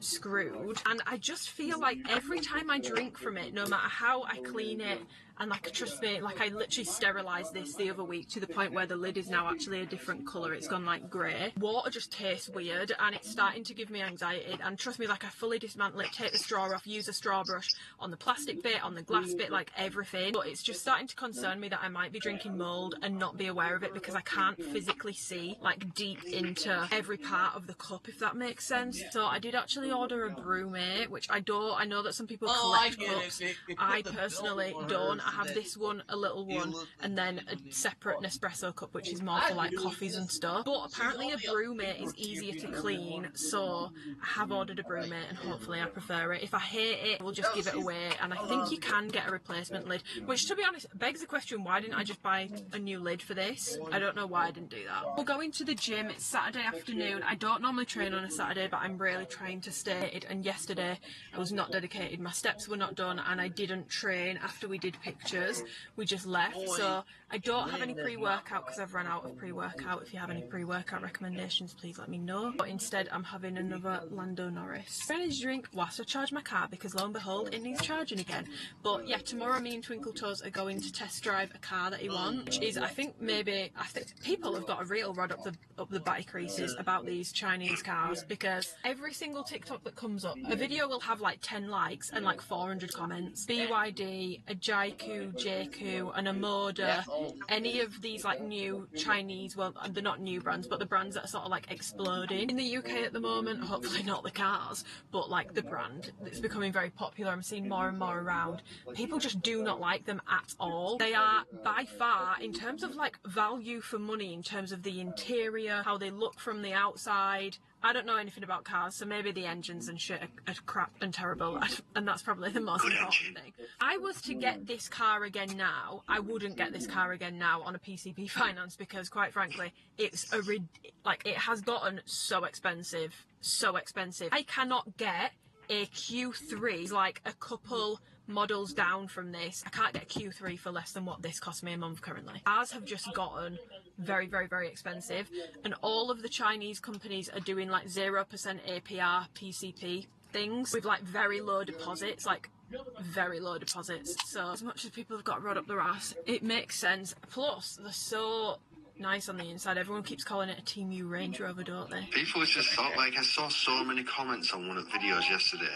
screwed, and I just feel like every time I drink from it, no matter how I clean it, and like trust me, like I literally sterilised this the other week to the point where the lid is now actually a different colour, it's gone like grey. Water just tastes weird and it's starting to give me anxiety, and trust me, like I fully dismantle it, take the straw off, use a straw brush on the plastic bit, on the glass bit, like everything, but it's just starting to concern me that I might be drinking mould and not be aware of it because I can't physically see like deep into every part of the cup, if that makes sense. So I did actually order a brewmate, which I know that some people collect cups. I personally don't. I have this one, a little one, and then a separate Nespresso cup which is more for like coffees and stuff, but apparently a brewmate is easier to clean, so I have ordered a brewmate and hopefully I prefer it. If I hate it, we'll just give it away, and I think you can get a replacement lid, which to be honest begs the question, why didn't I just buy a new lid for this? I don't know why I didn't do that. We're going to the gym, it's Saturday afternoon. I don't normally train on a Saturday, but I'm really trying to stay dedicated, and yesterday I was not dedicated. My steps were not done and I didn't train after we did pictures. We just left, so I don't have any pre-workout because I've run out of pre-workout. If you have any pre-workout recommendations, please let me know. But instead I'm having another Lando Norris energy drink whilst I charge my car, because lo and behold it needs charging again. But yeah, tomorrow me and Twinkle Toes are going to test drive a car that he wants, which is I think people have got a real rod up the bike creases about these Chinese cars, because every single TikTok that comes up, a video will have like 10 likes and like 400 comments. BYD, a JQ, an Amoda, any of these like new Chinese, well they're not new brands, but the brands that are sort of like exploding in the UK at the moment. Hopefully not the cars, but like the brand that's becoming very popular. I'm seeing more and more around. People just do not like them at all. They are by far, in terms of like value for money, in terms of the interior, how they look from the outside. I don't know anything about cars, so maybe the engines and shit are crap and terrible, and that's probably the most important thing. I was to get this car again now, I wouldn't get this car again now on a PCP finance, because quite frankly, it has gotten so expensive, so expensive. I cannot get a Q3, like a couple models down from this. I can't get a Q3 for less than what this cost me a month currently. Ours have just gotten very, very, very expensive, and all of the Chinese companies are doing like 0% APR PCP things with like very low deposits, like very low deposits. So as much as people have got rod up their ass, it makes sense. Plus they're so nice on the inside. Everyone keeps calling it a Team U Range Rover, don't they? People just thought, like, I saw so many comments on one of the videos yesterday,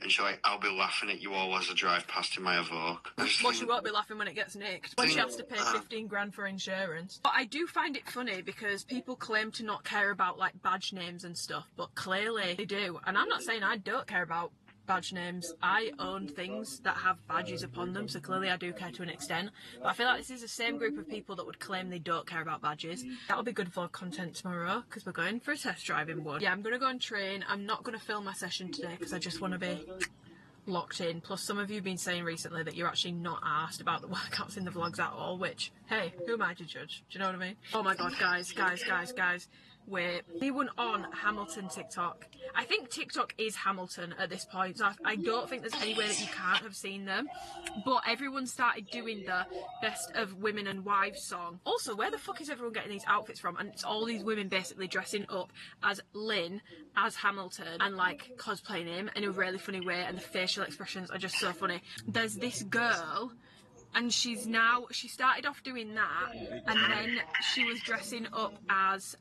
and she's like, I'll be laughing at you all as I drive past in my Evoque. Well, she won't be laughing when it gets nicked, when she has to pay 15 grand for insurance. But I do find it funny because people claim to not care about like badge names and stuff, but clearly they do. And I'm not saying I don't care about badge names. I own things that have badges upon them, so clearly I do care to an extent. But I feel like this is the same group of people that would claim they don't care about badges. That'll be good vlog content tomorrow, because we're going for a test drive in one. Yeah, I'm going to go and train. I'm not going to film my session today because I just want to be locked in. Plus some of you have been saying recently that you're actually not asked about the workouts in the vlogs at all, which, hey, who am I to judge? Do you know what I mean? Oh my god, guys. Wait, anyone on Hamilton TikTok? I think TikTok is Hamilton at this point, so I don't think there's any way that you can't have seen them. But everyone started doing the Best of Women and Wives song. Also, where the fuck is everyone getting these outfits from? And it's all these women basically dressing up as Lynn, as Hamilton, and like cosplaying him in a really funny way, and the facial expressions are just so funny. There's this girl, and she started off doing that, and then she was dressing up as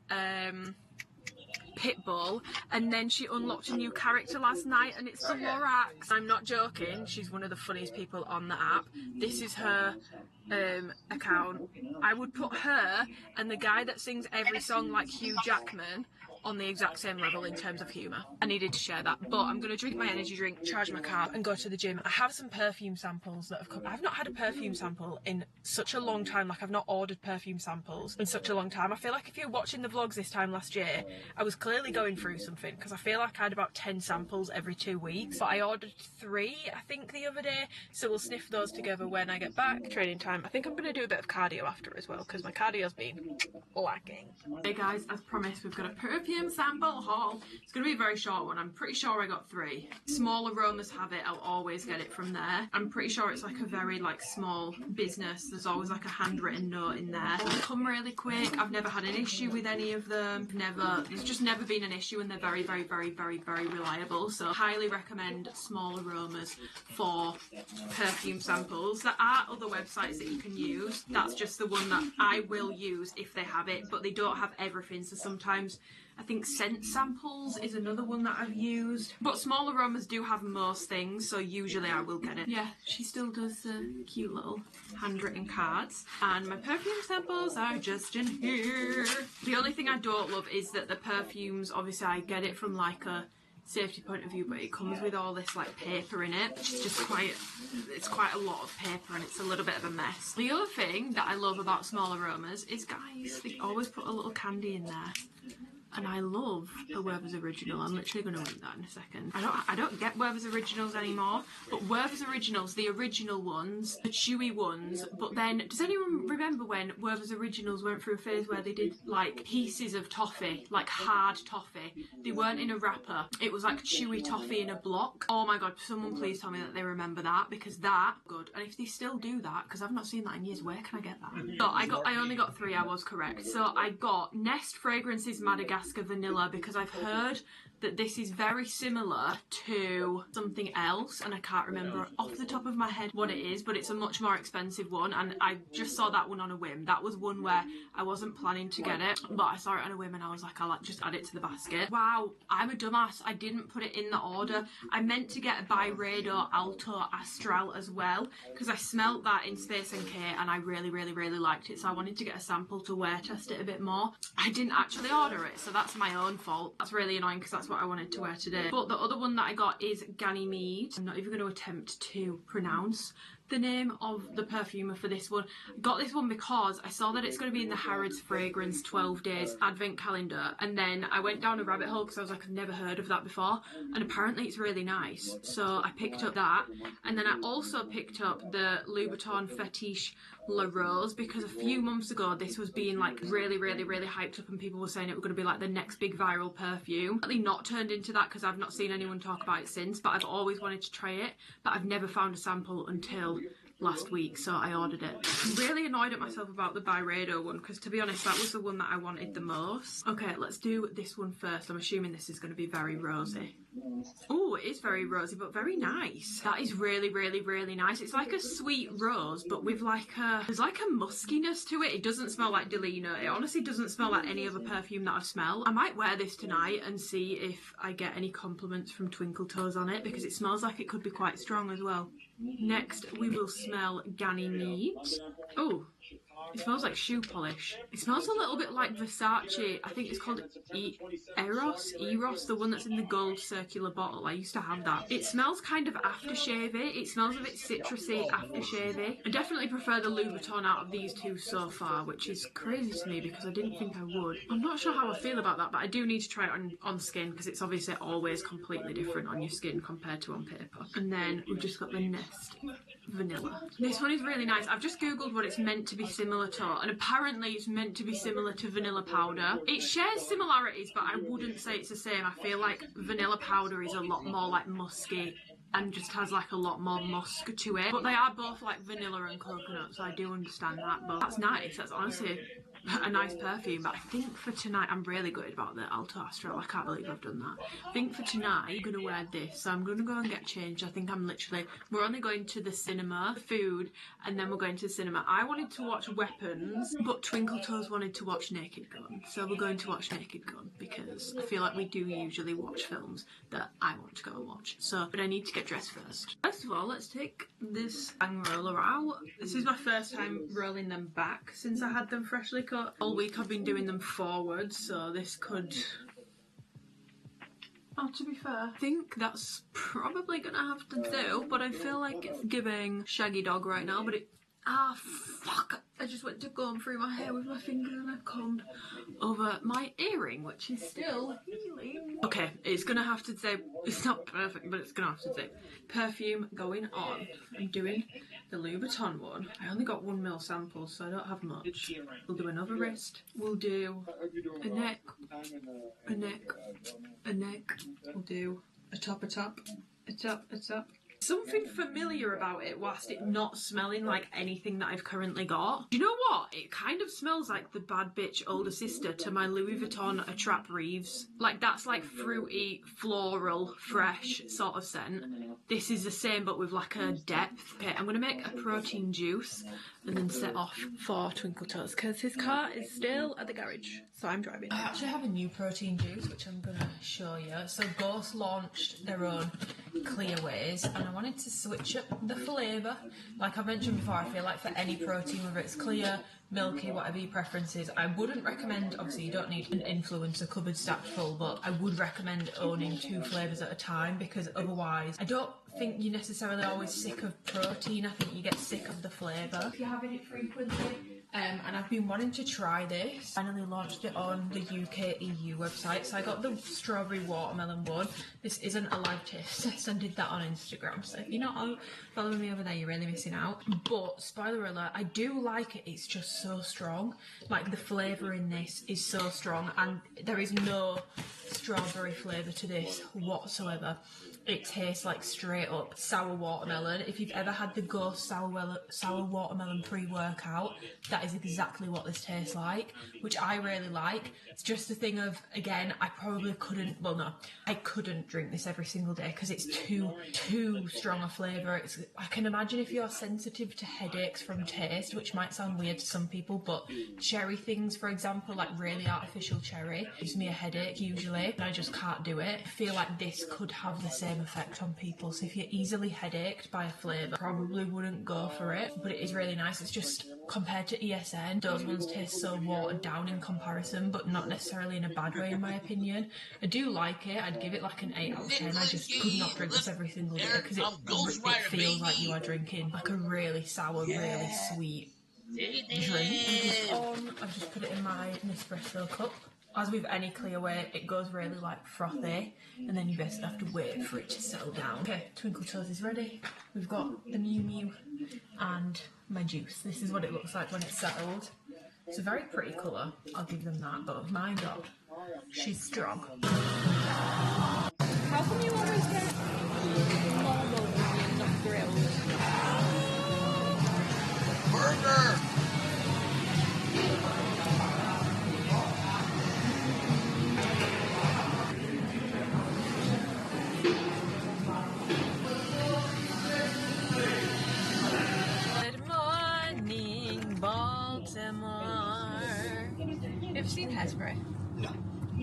Pitbull, and then she unlocked a new character last night, and it's the Lorax. I'm not joking, she's one of the funniest people on the app. This is her account. I would put her and the guy that sings every song like Hugh Jackman on the exact same level in terms of humour. I needed to share that. But I'm going to drink my energy drink, charge my car, and go to the gym. I have some perfume samples that have come. I've not had a perfume sample in such a long time. Like, I've not ordered perfume samples in such a long time. I feel like if you're watching the vlogs this time last year, I was clearly going through something, because I feel like I had about 10 samples every 2 weeks. But I ordered 3, I think, the other day. So we'll sniff those together when I get back. Training time. I think I'm going to do a bit of cardio after as well, because my cardio's been lacking. Hey guys, as promised, we've got a perfume perfume sample haul. It's going to be a very short one. I'm pretty sure I got 3. Small aromas have it. I'll always get it from there. I'm pretty sure it's like a very like small business. There's always like a handwritten note in there. They come really quick. I've never had an issue with any of them. There's just never been an issue, and they're very, very, very, very, very reliable. So highly recommend Small Aromas for perfume samples. There are other websites that you can use. That's just the one that I will use if they have it, but they don't have everything. So sometimes I think Scent Samples is another one that I've used. But Small Aromas do have most things, so usually I will get it. Yeah, she still does cute little handwritten cards. And my perfume samples are just in here. The only thing I don't love is that the perfumes, obviously I get it from like a safety point of view, but it comes with all this like paper in it, which is just it's quite a lot of paper, and it's a little bit of a mess. The other thing that I love about Small Aromas is, guys, they always put a little candy in there. And I love the Werther's Original. I'm literally going to eat that in a second. I don't get Werther's Originals anymore, but Werther's Originals, the original ones, the chewy ones. But then, does anyone remember when Werther's Originals went through a phase where they did like pieces of toffee, like hard toffee? They weren't in a wrapper. It was like chewy toffee in a block. Oh my god, someone please tell me that they remember that, because that good. And if they still do that, because I've not seen that in years, where can I get that? So I only got 3. I was correct. So I got Nest Fragrances Madagascar Vanilla, because I've heard that this is very similar to something else, and I can't remember off the top of my head what it is, but it's a much more expensive one, and I just saw that one on a whim. That was one where I wasn't planning to get it, but I saw it on a whim and I was like, I'll just add it to the basket. Wow, I'm a dumbass. I didn't put it in the order. I meant to get a Byredo Alto Astral as well, because I smelt that in Space NK and I really, really, really liked it, so I wanted to get a sample to wear test it a bit more. I didn't actually order it, so that's my own fault. That's really annoying, because that's what I wanted to wear today. But the other one that I got is Ganymede. I'm not even going to attempt to pronounce the name of the perfumer for this one. I got this one because I saw that it's going to be in the Harrods Fragrance 12 Days Advent Calendar, and then I went down a rabbit hole because I was like, I've never heard of that before, and apparently it's really nice, so I picked up that. And then I also picked up the Louboutin Fetiche La Rose, because a few months ago this was being like really, really, really hyped up, and people were saying it was going to be like the next big viral perfume. Really not turned into that, because I've not seen anyone talk about it since, but I've always wanted to try it, but I've never found a sample until last week, so I ordered it. I'm really annoyed at myself about the Byredo one, because to be honest, that was the one that I wanted the most. Okay, let's do this one first. I'm assuming this is going to be very rosy. Oh, it is very rosy, but very nice. That is really, really, really nice. It's like a sweet rose, but with like there's like a muskiness to it. It doesn't smell like Delina. It honestly doesn't smell like any other perfume that I've smelled. I might wear this tonight and see if I get any compliments from Twinkle Toes on it, because it smells like it could be quite strong as well. Next, we will smell Ganymede. Oh, it smells like shoe polish. It smells a little bit like Versace. I think it's called Eros, the one that's in the gold circular bottle. I used to have that. It smells kind of aftershave-y. It smells a bit citrusy, aftershave-y. I definitely prefer the Louboutin out of these two so far, which is crazy to me because I didn't think I would. I'm not sure how I feel about that, but I do need to try it on skin, because it's obviously always completely different on your skin compared to on paper. And then we've just got the Nest Vanilla. This one is really nice. I've just googled what it's meant to be similar to, and apparently it's meant to be similar to vanilla powder. It shares similarities, but I wouldn't say it's the same. I feel like vanilla powder is a lot more like musky and just has like a lot more musk to it, but they are both like vanilla and coconut, so I do understand that. But that's nice. That's honestly a nice perfume. But I think for tonight, I'm really good about the Alto Astral. I can't believe I've done that. I think for tonight, I'm going to wear this. So I'm going to go and get changed. I think we're only going to the cinema, food, and then we're going to the cinema. I wanted to watch Weapons, but Twinkle Toes wanted to watch Naked Gun. So we're going to watch Naked Gun, because I feel like we do usually watch films that I want to go and watch. So, but I need to get dressed first. First of all, let's take this bang roller out. This is my first time rolling them back since I had them freshly cut. All week I've been doing them forwards, so this could... Oh, to be fair, I think that's probably gonna have to do, but I feel like it's giving Shaggy Dog right now, but it... Ah, fuck! I just went to comb through my hair with my finger and I combed over my earring, which is still healing. Okay, it's gonna have to say... It's not perfect, but it's gonna have to say perfume going on. I'm doing the Louis Vuitton one. I only got 1 ml samples, so I don't have much. We'll do another wrist. We'll do a neck, a neck, a neck. We'll do a top, a top, a top, a top. Something familiar about it whilst it not smelling like anything that I've currently got. Do you know what? It kind of smells like the bad bitch older sister to my Louis Vuitton Attrape Reeves. Like that's like fruity, floral, fresh sort of scent. This is the same but with like a depth. Okay, I'm gonna make a protein juice and then set off for Twinkle Toes because his car is still at the garage, so I'm driving. I actually have a new protein juice which I'm gonna show you. So Ghost launched their own clear ways and I wanted to switch up the flavour. Like I mentioned before, I feel like for any protein, whether it's clear, milky, whatever your preference is, I wouldn't recommend, obviously you don't need an influencer cupboard stacked full, but I would recommend owning 2 flavours at a time because otherwise I don't think you're necessarily always sick of protein. I think you get sick of the flavour if you're having it frequently. And I've been wanting to try this. Finally launched it on the UK EU website. So I got the strawberry watermelon one. This isn't a live taste test. I did that on Instagram. So if you're not following me over there, you're really missing out. But spoiler alert, I do like it. It's just so strong. Like the flavour in this is so strong, and there is no strawberry flavour to this whatsoever. It tastes like straight up sour watermelon. If you've ever had the Ghost sour watermelon pre-workout, that is exactly what this tastes like, which I really like. It's just a thing of, again, I probably couldn't, well no, I couldn't drink this every single day because it's too strong a flavour. I can imagine if you're sensitive to headaches from taste, which might sound weird to some people, but cherry things, for example, like really artificial cherry, gives me a headache usually, and I just can't do it. I feel like this could have the same effect on people, so if you're easily headached by a flavour, probably wouldn't go for it, but it is really nice. It's just, compared to ESN, those ones taste so watered down in comparison, but not necessarily in a bad way in my opinion. I do like it. I'd give it like an 8 out of 10. I just could not drink this every single day because it feels like you are drinking like a really sour, really sweet drink. I've just put it in my Nespresso cup. As with any clear way, it goes really like frothy, and then you basically have to wait for it to settle down. Okay, Twinkle Toes is ready. We've got the Mew Mew and my juice. This is what it looks like when it's settled. It's a very pretty colour, I'll give them that, but my God, she's strong. How come you always get normal and not grilled? Burger! You've seen Hairspray? No.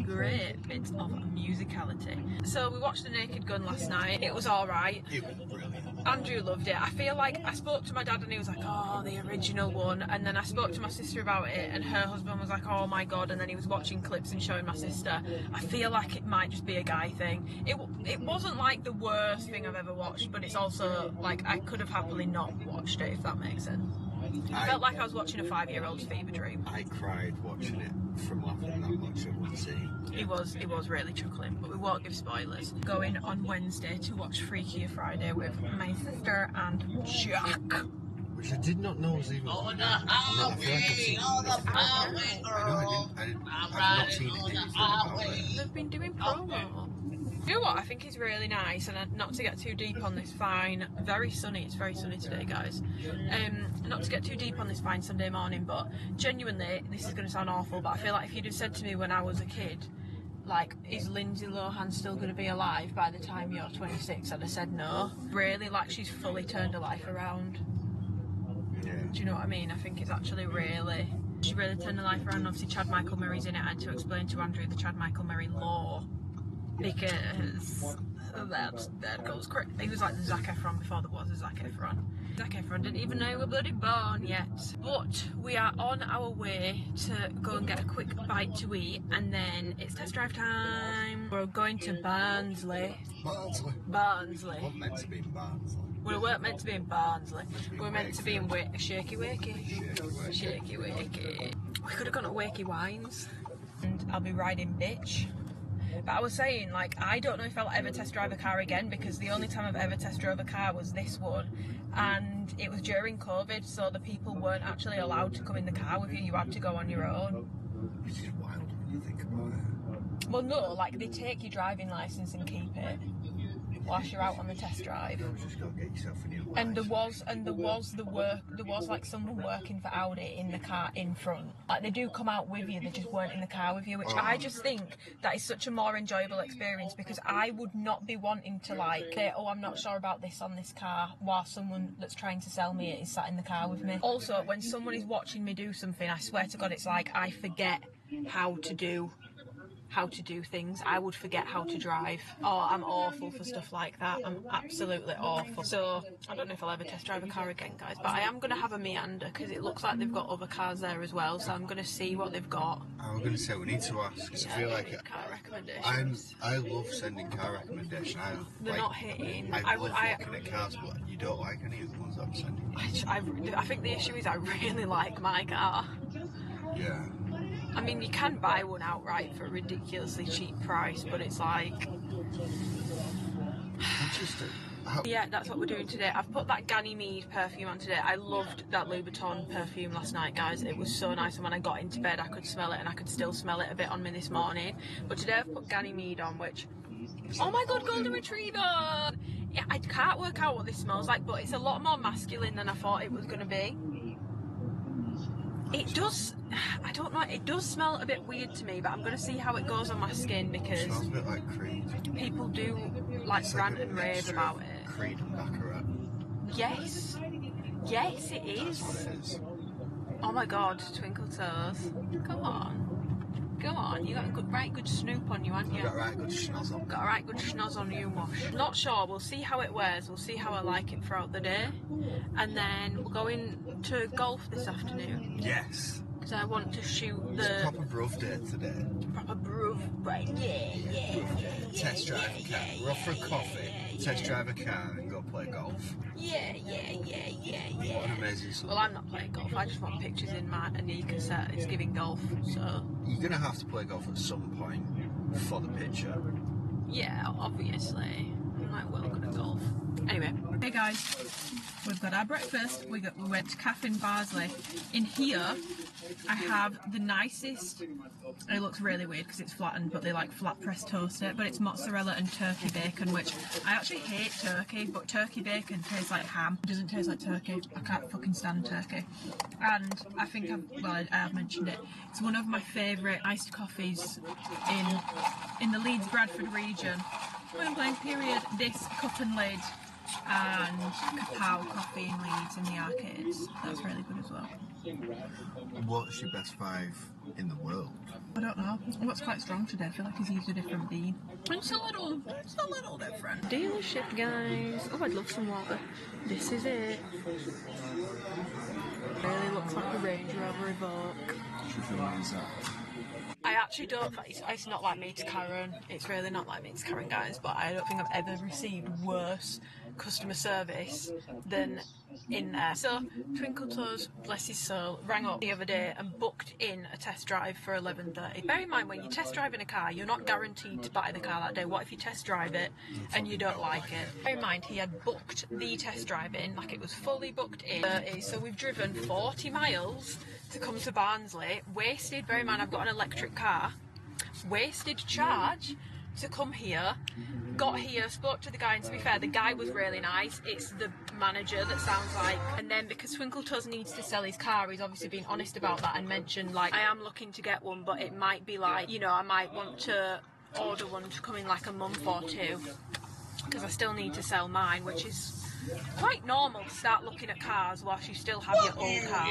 Great bits of musicality. So we watched The Naked Gun last night. It was alright. It was brilliant. Andrew loved it. I feel like I spoke to my dad and he was like, oh, the original one. And then I spoke to my sister about it and her husband was like, oh my God. And then he was watching clips and showing my sister. I feel like it might just be a guy thing. It wasn't like the worst thing I've ever watched, but it's also like I could have happily not watched it, if that makes sense. I felt like I was watching a 5-year-old's fever dream. I cried watching it from laughing that much at one scene. It was really chuckling, but we won't give spoilers. Going on Wednesday to watch Freakier Friday with my sister and Jack. Which I did not know was even. Oh, the highway, I've not seen anything about it. They've been doing promo. You know what, I think it's really nice, and not to get too deep on this fine, very sunny, it's very sunny today guys, not to get too deep on this fine Sunday morning, but genuinely, this is going to sound awful, but I feel like if you'd have said to me when I was a kid, like, is Lindsay Lohan still going to be alive by the time you're 26, I'd have said no. Really, like, she's fully turned her life around. Yeah. Do you know what I mean? I think it's actually really, she really turned her life around. Obviously Chad Michael Murray's in it. I had to explain to Andrew the Chad Michael Murray law, because that goes crazy. He was like the Zac Efron before there was a Zac Efron. Zac Efron didn't even know we were bloody born yet. But we are on our way to go and get a quick bite to eat, and then it's test drive time. We're going to Barnsley. Barnsley. We weren't meant to be in Barnsley. We weren't meant to be in Barnsley. We were meant to be in Shaky Wakey. Shaky Wakey. We could have gone to Wakey Wines. And I'll be riding bitch. But I was saying, like, I don't know if I'll ever test drive a car again, because the only time I've ever test drove a car was this one, and it was during COVID, so the people weren't actually allowed to come in the car with you. You had to go on your own. Which is wild when you think about it. Well, no, like, they take your driving licence and keep it whilst you're out on the test drive. Just go get yourself a new And there was like someone working for Audi in the car in front. Like, they do come out with you, they just weren't in the car with you, which I just think that is such a more enjoyable experience, because I would not be wanting to, like, say, oh, I'm not sure about this on this car, while someone that's trying to sell me it is sat in the car with me. Also, when someone is watching me do something, I swear to God, it's like I forget how to do things. I would forget how to drive. Oh, I'm awful for stuff like that. I'm absolutely awful. So I don't know if I'll ever test drive a car again, guys, but I am going to have a meander, because it looks like they've got other cars there as well, so I'm going to see what they've got. I was going to say, we need to ask, because I feel like car recommendations. I love sending car recommendations. They're not hitting. I love looking at cars, but you don't like any of the ones I'm sending. I think the issue is I really like my car. Yeah. I mean, you can buy one outright for a ridiculously cheap price, but it's like... Interesting. Yeah, that's what we're doing today. I've put that Ganymede perfume on today. I loved that Louboutin perfume last night, guys. It was so nice, and when I got into bed I could smell it, and I could still smell it a bit on me this morning. But today I've put Ganymede on, which... Oh my god, golden retriever! Yeah, I can't work out what this smells like, but it's a lot more masculine than I thought it was going to be. It does, I don't know, it does smell a bit weird to me, but I'm going to see how it goes on my skin, because it smells a bit like Creed. People do like rant and rave about it. Creed and Baccarat. Yes, yes it is. Oh my god, Twinkle Toes. Come on. Go on, you got a right good snoop on you, haven't you? Got a right good schnoz on. Got a right good schnoz on you, Mosh. Not sure, we'll see how it wears, we'll see how I like it throughout the day. And then we're going to golf this afternoon. Yes. Because I want to shoot the... It's a proper bruv day today. Proper bruv, right, yeah. Test drive a car. We're off for a coffee, test drive a car and go play golf. Yeah. What an amazing song. Well, I'm not playing golf, I just want pictures in my Anique cassette. It's giving golf, so... You're going to have to play golf at some point for the picture. Yeah, obviously. I might well go to golf. Anyway, hey guys, we've got our breakfast. We went to Cafe in Barnsley. In here, I have the nicest. It looks really weird because it's flattened, but they like flat press toast it. But it's mozzarella and turkey bacon, which I actually hate turkey, but turkey bacon tastes like ham. It doesn't taste like turkey. I can't fucking stand turkey. And I think I have mentioned it. It's one of my favourite iced coffees in the Leeds Bradford region. When I'm playing period, this cup and lid and Kapow coffee in Leeds in the arcades. That's really good as well. What's your best 5 in the world? I don't know. What's quite strong today? I feel like he's used a different bean. It's a little different. Dealership, guys. Oh, I'd love some water. This is it. Really looks like a Range Rover Evoque. I actually don't, it's not like me to Karen, it's really not like me to Karen, guys, but I don't think I've ever received worse customer service than in there. So, Twinkle Toes, bless his soul, rang up the other day and booked in a test drive for 11:30. Bear in mind, when you're test driving a car, you're not guaranteed to buy the car that day. What if you test drive it and you don't like it? Bear in mind, he had booked the test drive in, like it was fully booked in. So we've driven 40 miles to come to Barnsley, wasted, bear in mind I've got an electric car, wasted charge to come here, got here, spoke to the guy, and to be fair, the guy was really nice. It's the manager that sounds like, and then because Twinkle Toes needs to sell his car, he's obviously been honest about that and mentioned, like, I am looking to get one, but it might be like, you know, I might want to order one to come in like a month or two, because I still need to sell mine, which is quite normal to start looking at cars whilst you still have your old car.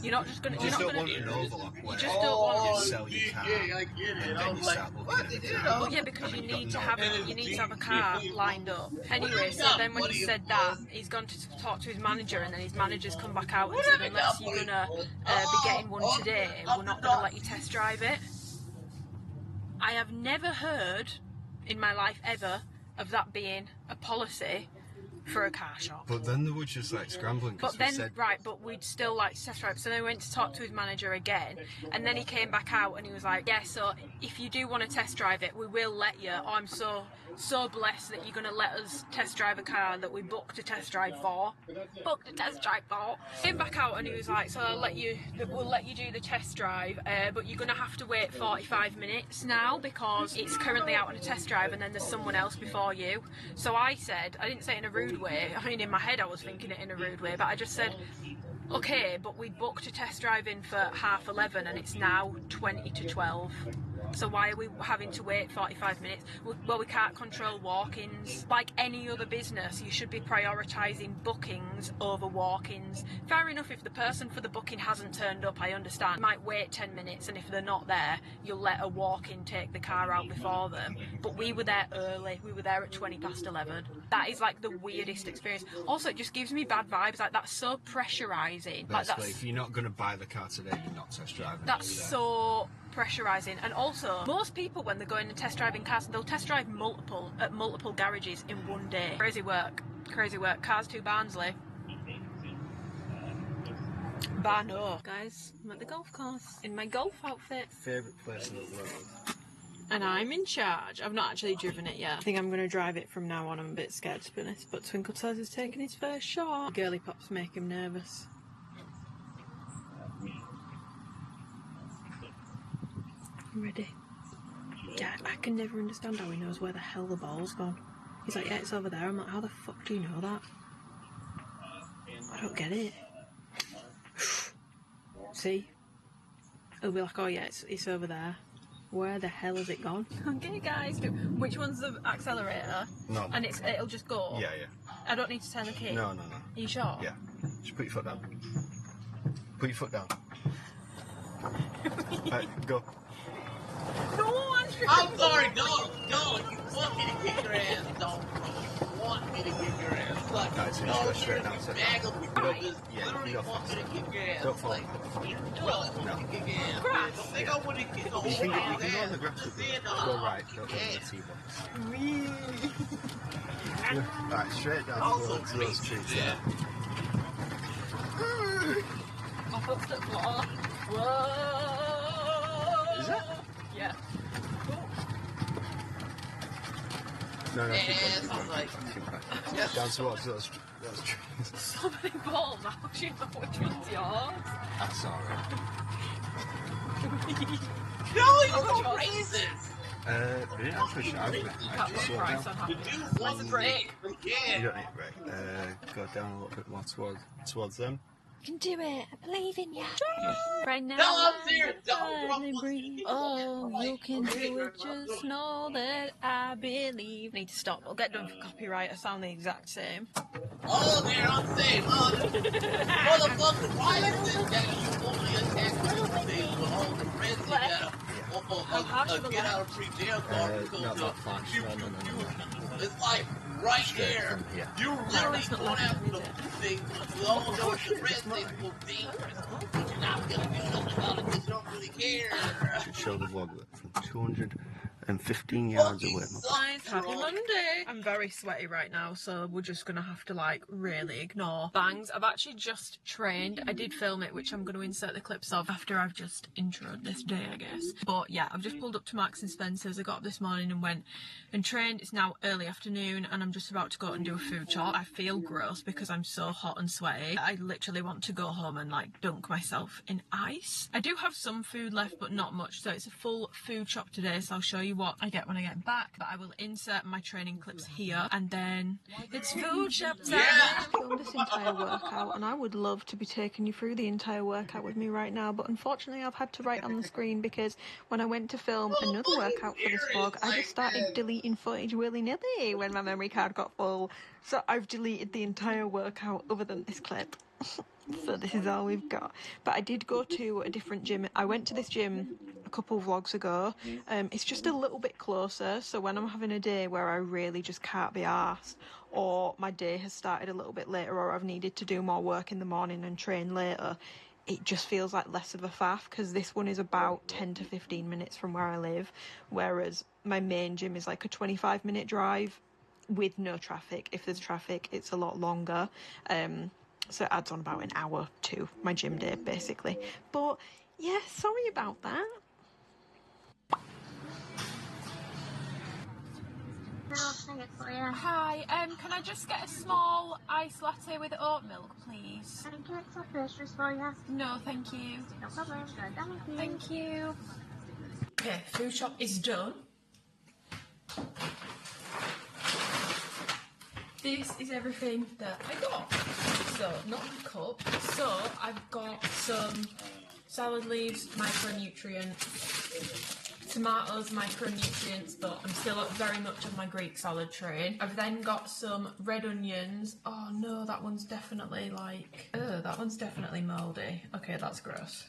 You're not just gonna. You just don't want an overlap. You just don't want to sell your car and then you start looking at the car. Well, yeah, because you need to have a car lined up. Anyway, so then when he said that, he's gone to talk to his manager, and then his manager's come back out and said, unless you're gonna be getting one today, we're not gonna let you test drive it. I have never heard in my life ever of that being a policy for a car shop. But then they were just like scrambling. But then, right, but we'd still like to test drive. So then we went to talk to his manager again, and then he came back out and he was like, yeah, so if you do want to test drive it, we will let you. Oh, I'm so blessed that you're going to let us test drive a car that we booked a test drive for. Came back out and he was like, so we'll let you do the test drive, but you're going to have to wait 45 minutes now because it's currently out on a test drive and then there's someone else before you. So I said, I didn't say it in a rude way, I mean in my head I was thinking it in a rude way, but I just said, okay, but we booked a test drive in for 11:30 and it's now 20 to 12. So why are we having to wait 45 minutes? Well, we can't control walk-ins. Like any other business, you should be prioritising bookings over walk-ins. Fair enough, if the person for the booking hasn't turned up, I understand. You might wait 10 minutes, and if they're not there, you'll let a walk-in take the car out before them. But we were there early. We were there at 11:20. That is like the weirdest experience. Also, it just gives me bad vibes. Like, that's so pressurising. Like, basically, if you're not going to buy the car today, you're not test driving. That's so pressurising. And also, most people when they're going to test driving cars, they'll test drive at multiple garages in one day. Crazy work. Cars to Barnsley. Barno. Guys, I'm at the golf course in my golf outfit. Favourite place in the world. And I'm in charge. I've not actually driven it yet. I think I'm going to drive it from now on. I'm a bit scared, to be honest, but Twinkle Toes is taking his first shot. Girly pops make him nervous. Ready? Yeah, I can never understand how he knows where the hell the ball's gone. He's like, yeah, it's over there. I'm like, how the fuck do you know that? I don't get it. See? He'll be like, oh yeah, it's over there. Where the hell has it gone? Okay, guys, which one's the accelerator? No. And it'll just go? Yeah. I don't need to tell the kid? No. Are you sure? Yeah. Just put your foot down. Put your foot down. Right, go. No, Andrew! I'm sorry, dog. You want me to kick your ass, dog. You want me to kick your ass. Like, Alright, so you just go straight down. So bag of you go want fast. me to kick your ass. Don't fall. Like, you really want me to kick your ass. Grass. Don't think I want to kick the whole You can ass. go on the grass. Go right, don't go on the T-box. Alright, straight down to those trees there. My foot's at the floor. Whoa! Is it? Yeah. No, keep Yes, going. I'm like, Yes. Down towards those trees. So many balls, how do you know which one's yours? That's alright. no, you're so racist. Yeah, actually, You can't put a price on happiness. What's a break? You don't need a break. Go down a little bit more towards them. You can do it. I believe in you. Right now. No, I'm serious. Don't breathe. Oh, you can do it. Just know that I believe. Need to stop. I'll get done for copyright. I sound the exact same. Oh, they're unsafe. Motherfucker, why is it that you only attack Wednesdays with all the friends you got get out of free jail card it's like right here. You really going after the thing with all those friends they will be. You're not gonna do nothing about it because you don't really care. I should show the vlog from 215 yards away. Guys, happy Monday. I'm very sweaty right now, so we're just gonna have to like really ignore bangs. I've actually just trained. I did film it, which I'm gonna insert the clips of after I've just introed this day, I guess. But yeah, I've just pulled up to Marks and Spencer's. I got up this morning and went and trained. It's now early afternoon and I'm just about to go and do a food shop. I feel gross because I'm so hot and sweaty. I literally want to go home and like dunk myself in ice. I do have some food left, but not much, so it's a full food shop today, so I'll show you what I get when I get back. But I will insert my training clips here and then it's food shop time. I filmed this entire workout and I would love to be taking you through the entire workout with me right now, but unfortunately I've had to write on the screen because when I went to film another workout for this vlog, I just started deleting footage willy-nilly when my memory card got full, so I've deleted the entire workout other than this clip. So this is all we've got. But I did go to a different gym. I went to this gym a couple vlogs ago. It's just a little bit closer, so when I'm having a day where I really just can't be arsed, or my day has started a little bit later, or I've needed to do more work in the morning and train later, it just feels like less of a faff, because this one is about 10 to 15 minutes from where I live, whereas my main gym is like a 25-minute drive. with no traffic. If there's traffic, it's a lot longer. So it adds on about an hour to my gym day, basically. But yeah, sorry about that. Hi, can I just get a small iced latte with oat milk, please? Can I get some pastries for you? No, thank you. No problem. Good, thank you. Thank you. Okay, food shop is done. This is everything that I got. So, not the cup. So, I've got some salad leaves, micronutrients. Tomatoes, micronutrients, but I'm still very much on my Greek salad train. I've then got some red onions. Oh no, that one's definitely like, that one's definitely mouldy. Okay, that's gross.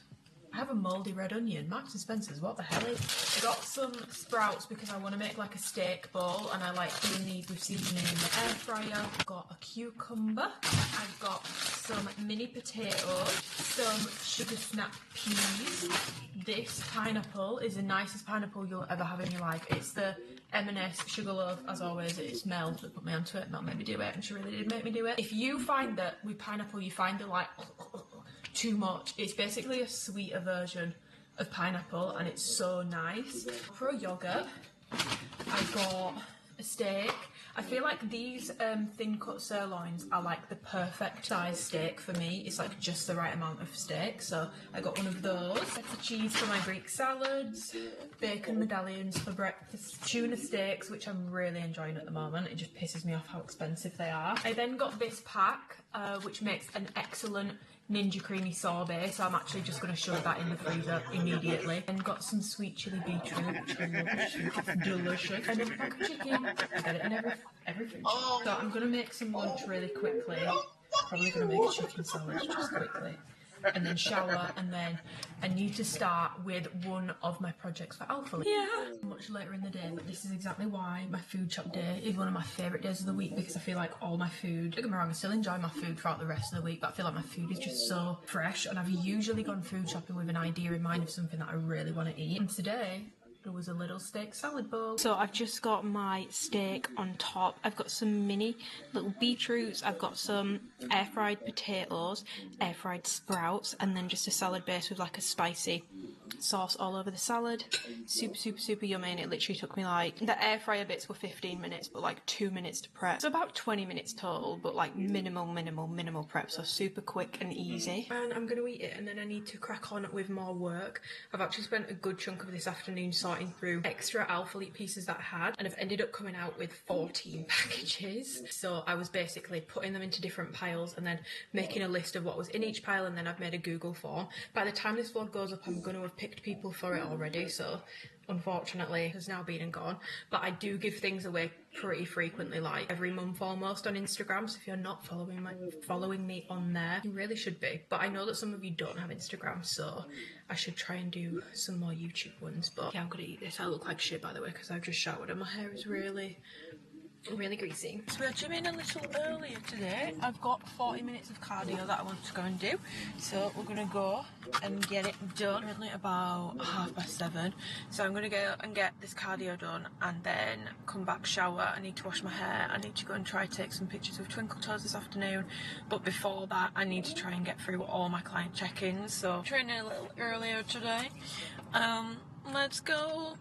I have a mouldy red onion. Marks and Spencer's, what the hell is? I got some sprouts because I want to make like a steak bowl, and I like doing these with seasoning in the air fryer. I've got a cucumber. I've got some mini potatoes, some sugar snap peas. This pineapple is the nicest pineapple you'll ever have in your life. It's the M&S Sugarloaf, as always. It's Mel that put me onto it, not made me do it, and she really did make me do it. If you find that with pineapple you find it like too much, it's basically a sweeter version of pineapple, and it's so nice. For a yogurt, I got a steak. I feel like these thin cut sirloins are like the perfect size steak for me. It's like just the right amount of steak, so I got one of those. Extra cheese for my Greek salads, bacon medallions for breakfast, tuna steaks, which I'm really enjoying at the moment. It just pisses me off how expensive they are. I then got this pack, which makes an excellent Ninja creamy sorbet, so I'm actually just going to shove that in the freezer immediately. And got some sweet chili beetroot, which I love. It's delicious. And a pack of chicken. I get it in everything. So I'm going to make some lunch really quickly. Probably going to make a chicken sandwich just quickly. And then shower, and then I need to start with one of my projects for alphalete. Yeah. Much later in the day, but this is exactly why my food shop day is one of my favourite days of the week, because I feel like all my food, don't get me wrong, I still enjoy my food throughout the rest of the week, but I feel like my food is just so fresh, and I've usually gone food shopping with an idea in mind of something that I really want to eat. And today, there was a little steak salad bowl. So I've just got my steak on top. I've got some mini little beetroots. I've got some air fried potatoes, air fried sprouts, and then just a salad base with like a spicy sauce all over the salad. Super, super, super yummy. And it literally took me like, the air fryer bits were 15 minutes, but like 2 minutes to prep. So about 20 minutes total, but like minimal prep. So super quick and easy. And I'm going to eat it, and then I need to crack on with more work. I've actually spent a good chunk of this afternoon sorting through extra alphalete pieces that I had, and I've ended up coming out with 14 packages. So I was basically putting them into different piles and then making a list of what was in each pile, and then I've made a Google form. By the time this vlog goes up, I'm going to have picked people for it already, so unfortunately has now been and gone. But I do give things away pretty frequently, like every month almost, on Instagram. So if you're not following me on there, you really should be. But I know that some of you don't have Instagram, so I should try and do some more YouTube ones. But yeah, I'm gonna eat this. I look like shit, by the way, because I've just showered and my hair is really greasy. So we're gymming a little earlier today. I've got 40 minutes of cardio that I want to go and do, so we're gonna go and get it done. Currently about 7:30, so I'm gonna go and get this cardio done and then come back, shower. I need to wash my hair. I need to go and try to take some pictures of Twinkle Toes this afternoon, but before that I need to try and get through all my client check-ins. So training a little earlier today. Let's go.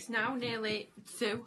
Now nearly 2,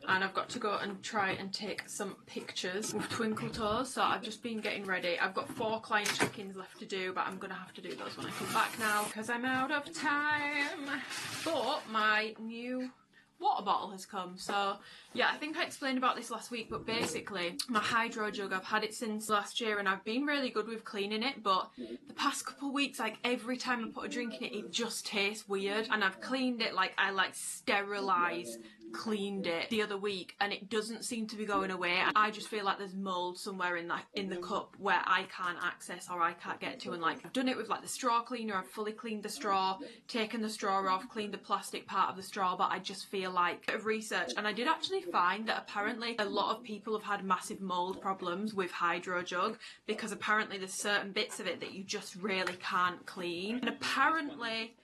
and I've got to go and try and take some pictures with Twinkle Toes. So I've just been getting ready. I've got 4 client check-ins left to do, but I'm gonna have to do those when I come back now because I'm out of time. But my new water bottle has come. So yeah, I think I explained about this last week, but basically my hydro jug, I've had it since last year and I've been really good with cleaning it, but the past couple of weeks, like every time I put a drink in it, it just tastes weird. And I've cleaned it, like I like sterilise cleaned it the other week and it doesn't seem to be going away. I just feel like there's mold somewhere in the cup where I can't access or I can't get to, and like I've done it with like the straw cleaner. I've fully cleaned the straw, taken the straw off, cleaned the plastic part of the straw, but I just feel like a bit of research, and I did actually find that apparently a lot of people have had massive mold problems with Hydro Jug because apparently there's certain bits of it that you just really can't clean. And apparently,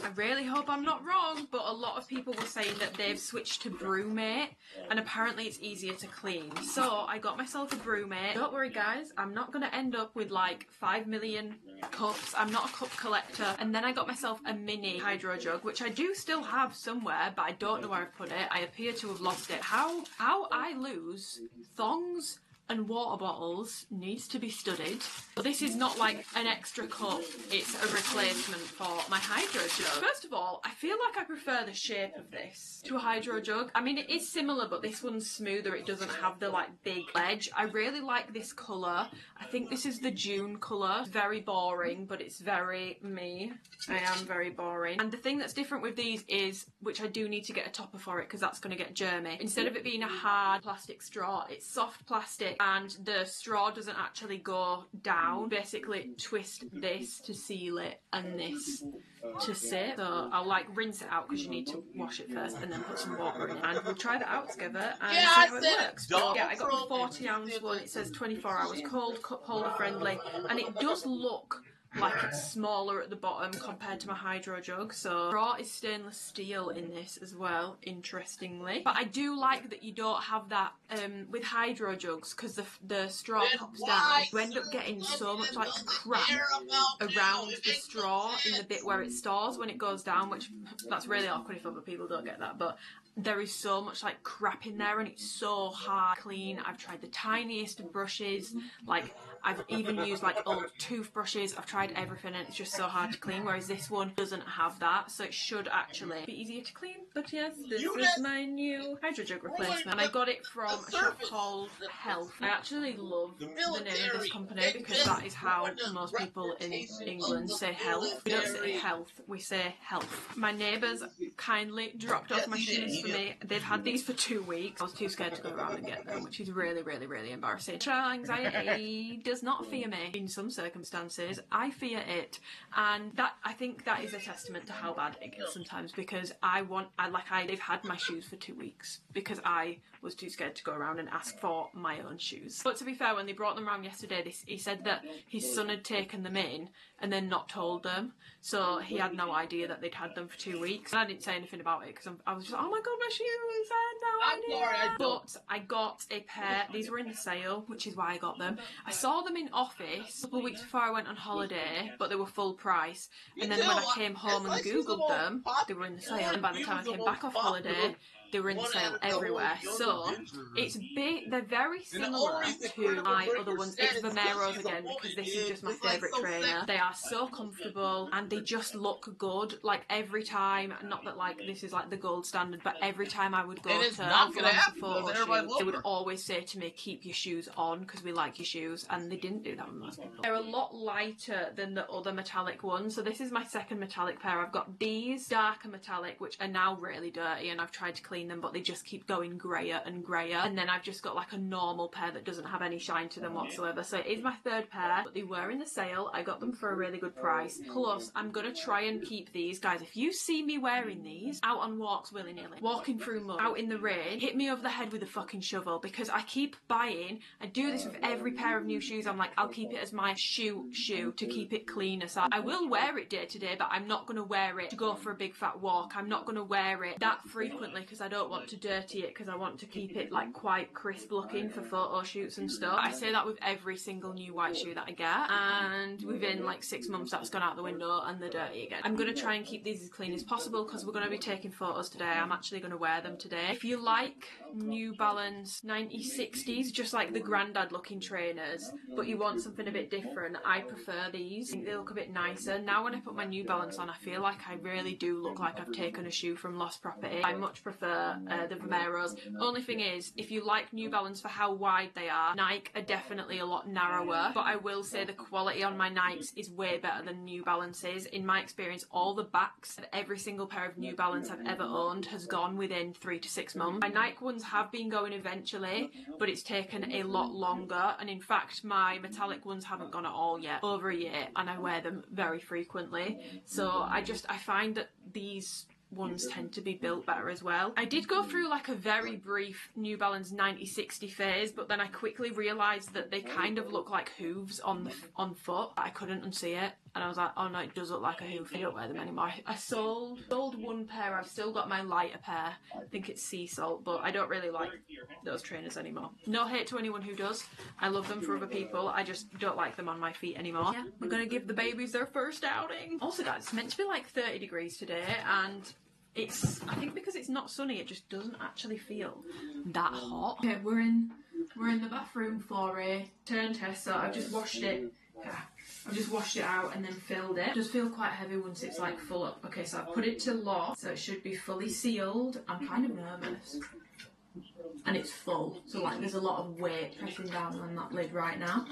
I really hope I'm not wrong, but a lot of people were saying that they've switched to Brewmate and apparently it's easier to clean. So I got myself a Brewmate. Don't worry guys, I'm not going to end up with like 5 million cups. I'm not a cup collector. And then I got myself a mini Hydro Jug, which I do still have somewhere, but I don't know where I've put it. I appear to have lost it. How I lose thongs and water bottles needs to be studied. But this is not like an extra cup, it's a replacement for my Hydro Jug. First of all, I feel like I prefer the shape of this to a Hydro Jug. I mean, it is similar, but this one's smoother. It doesn't have the like big edge. I really like this colour. I think this is the June colour. It's very boring, but it's very me. I am very boring. And the thing that's different with these is, which I do need to get a topper for it because that's going to get germy. Instead of it being a hard plastic straw, it's soft plastic and the straw doesn't actually go down. Basically twist this to seal it and this to sit. So I'll like rinse it out because you need to wash it first and then put some water in it. And we'll try that out together and see how it works. But yeah, I got the 40 ounce one. It says 24 hours cold, cup holder friendly, and it does look like it's smaller at the bottom compared to my Hydro Jug. So straw is stainless steel in this as well, interestingly. But I do like that you don't have that with Hydro Jugs, because the straw pops down. You end up getting so much like crap around the straw in the bit where it stores when it goes down, which that's really awkward if other people don't get that. But there is so much like crap in there and it's so hard to clean. I've tried the tiniest of brushes, like I've even used like old toothbrushes. I've tried everything and it's just so hard to clean, whereas this one doesn't have that, so it should actually be easier to clean. But yes, this is my new Hydro Jug replacement and I got it from a shop called Health. I actually love the name of this company because that is how most people in England say health. We don't say health, we say health. My neighbours kindly dropped off my shoes for me. They've had these for 2 weeks. I was too scared to go around and get them, which is really, really, really embarrassing. Social anxiety does not fear me. In some circumstances, I fear it, and that I think that is a testament to how bad it gets sometimes, because they've had my shoes for 2 weeks because I was too scared to go around and ask for my own shoes. But to be fair, when they brought them around yesterday, he said that his son had taken them in and then not told them, so he had no idea that they'd had them for 2 weeks. And I didn't say anything about it because I was just, oh my god, my shoes, I had no idea. But I got a pair. These were in the sale, which is why I got them. I saw them in office a couple of weeks before I went on holiday, but they were full price. And then when I came home and googled them, they were in the sale. And by the time I came back off holiday, they were in the sale everywhere. So it's they're very similar to my other ones. It's Vomero's again because this is just my favourite trainer. They are so comfortable and they just look good. Like every time, not that like this is like the gold standard, but every time I would go to a photo shoot, they would always say to me, keep your shoes on because we like your shoes, and they didn't do that with most people. They're a lot lighter than the other metallic ones. So this is my second metallic pair. I've got these darker metallic, which are now really dirty and I've tried to clean them, but they just keep going grayer and grayer. And then I've just got like a normal pair that doesn't have any shine to them whatsoever. So it is my third pair, but they were in the sale. I got them for a really good price. Plus, I'm gonna try and keep these. Guys, if you see me wearing these out on walks willy-nilly, walking through mud, out in the rain, hit me over the head with a fucking shovel, because I keep buying. I do this with every pair of new shoes. I'm like, I'll keep it as my shoe to keep it cleaner. So I will wear it day to day, but I'm not gonna wear it to go for a big fat walk. I'm not gonna wear it that frequently because I don't want to dirty it, because I want to keep it like quite crisp looking for photo shoots and stuff. I say that with every single new white shoe that I get, and within like 6 months that's gone out the window and they're dirty again. I'm going to try and keep these as clean as possible because we're going to be taking photos today. I'm actually going to wear them today. If you like New Balance 9060s, just like the granddad looking trainers, but you want something a bit different. I prefer these. I think they look a bit nicer. Now when I put my New Balance on, I feel like I really do look like I've taken a shoe from Lost Property. I much prefer the Vomeros. Only thing is, if you like New Balance for how wide they are, Nike are definitely a lot narrower, but I will say the quality on my Nikes is way better than New Balances. In my experience, all the backs of every single pair of New Balance I've ever owned has gone within 3 to 6 months. My Nike ones have been going eventually, but it's taken a lot longer, and in fact my metallic ones haven't gone at all yet, over a year, and I wear them very frequently. So I find that these ones tend to be built better as well. I did go through like a very brief New Balance 9060 phase, but then I quickly realised that they kind of look like hooves on foot. I couldn't unsee it, and I was like, oh no, it does look like a hoof. I don't wear them anymore. I sold one pair. I've still got my lighter pair. I think it's sea salt, but I don't really like those trainers anymore. No hate to anyone who does. I love them for other people. I just don't like them on my feet anymore. Yeah, we're gonna give the babies their first outing. Also guys, it's meant to be like 30 degrees today, and I think because it's not sunny, it just doesn't actually feel that hot. Okay, we're in the bathroom for a turn test, so I've just washed it. Yeah, I've just washed it out and then filled it. It does feel quite heavy once it's like full up. Okay, so I've put it to lock, so it should be fully sealed. I'm kind of nervous. And it's full, so like there's a lot of weight pressing down on that lid right now.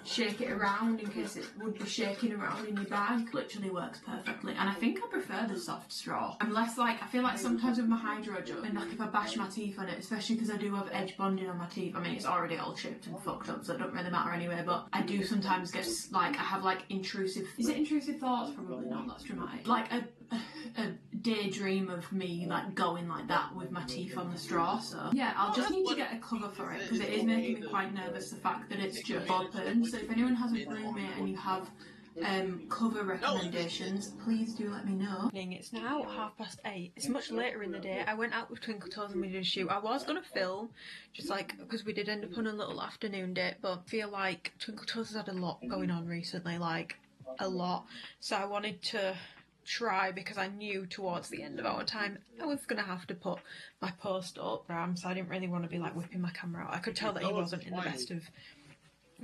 Shake it around in case it would be shaking around in your bag. Literally works perfectly, and I think I prefer the soft straw. I'm less like, I feel like sometimes with my hydro gel, and like if I bash my teeth on it, especially because I do have edge bonding on my teeth, I mean it's already all chipped and fucked up, so it don't really matter anyway, but I do sometimes get like, I have like intrusive thoughts? Probably not, that's dramatic. Like a daydream of me like going like that with my teeth on the straw, so yeah, I'll just need to get a cover for it because it is making me quite nervous, the fact that it's just open. So if anyone has a roommate and you have cover recommendations, please do let me know. It's now 8:30. It's much later in the day. I went out with Twinkle Toes and we did a shoot. I was going to film, just like, because we did end up on a little afternoon date, but I feel like Twinkle Toes has had a lot going on recently, like a lot, so I wanted to try, because I knew towards the end of our time I was gonna have to put my post up, so I didn't really want to be like whipping my camera out. I could tell that he wasn't in the best of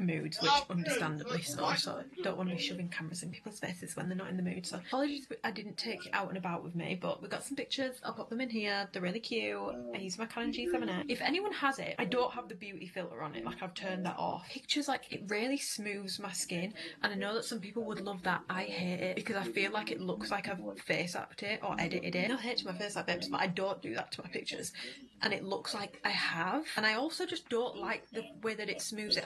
moods, which understandably so I don't want to be shoving cameras in people's faces when they're not in the mood, so apologies I didn't take it out and about with me, but we got some pictures. I'll pop them in here. They're really cute. I use my Canon G7X. If anyone has it, I don't have the beauty filter on it, like I've turned that off. Pictures, like, it really smooths my skin, and I know that some people would love that. I hate it because I feel like it looks like I've face apped it or edited it. No hate to my face app babes, but I don't do that to my pictures, and it looks like I have. And I also just don't like the way that it smooths it.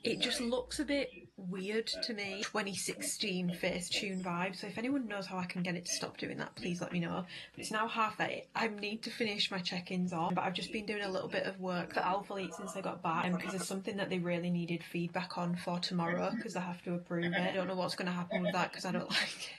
It just looks a bit weird to me. 2016 Facetune vibe. So if anyone knows how I can get it to stop doing that, please let me know. But it's now 8:30. I need to finish my check-ins on, but I've just been doing a little bit of work for alphalete since I got back, because there's something that they really needed feedback on for tomorrow, because I have to approve it. I don't know what's going to happen with that because I don't like it.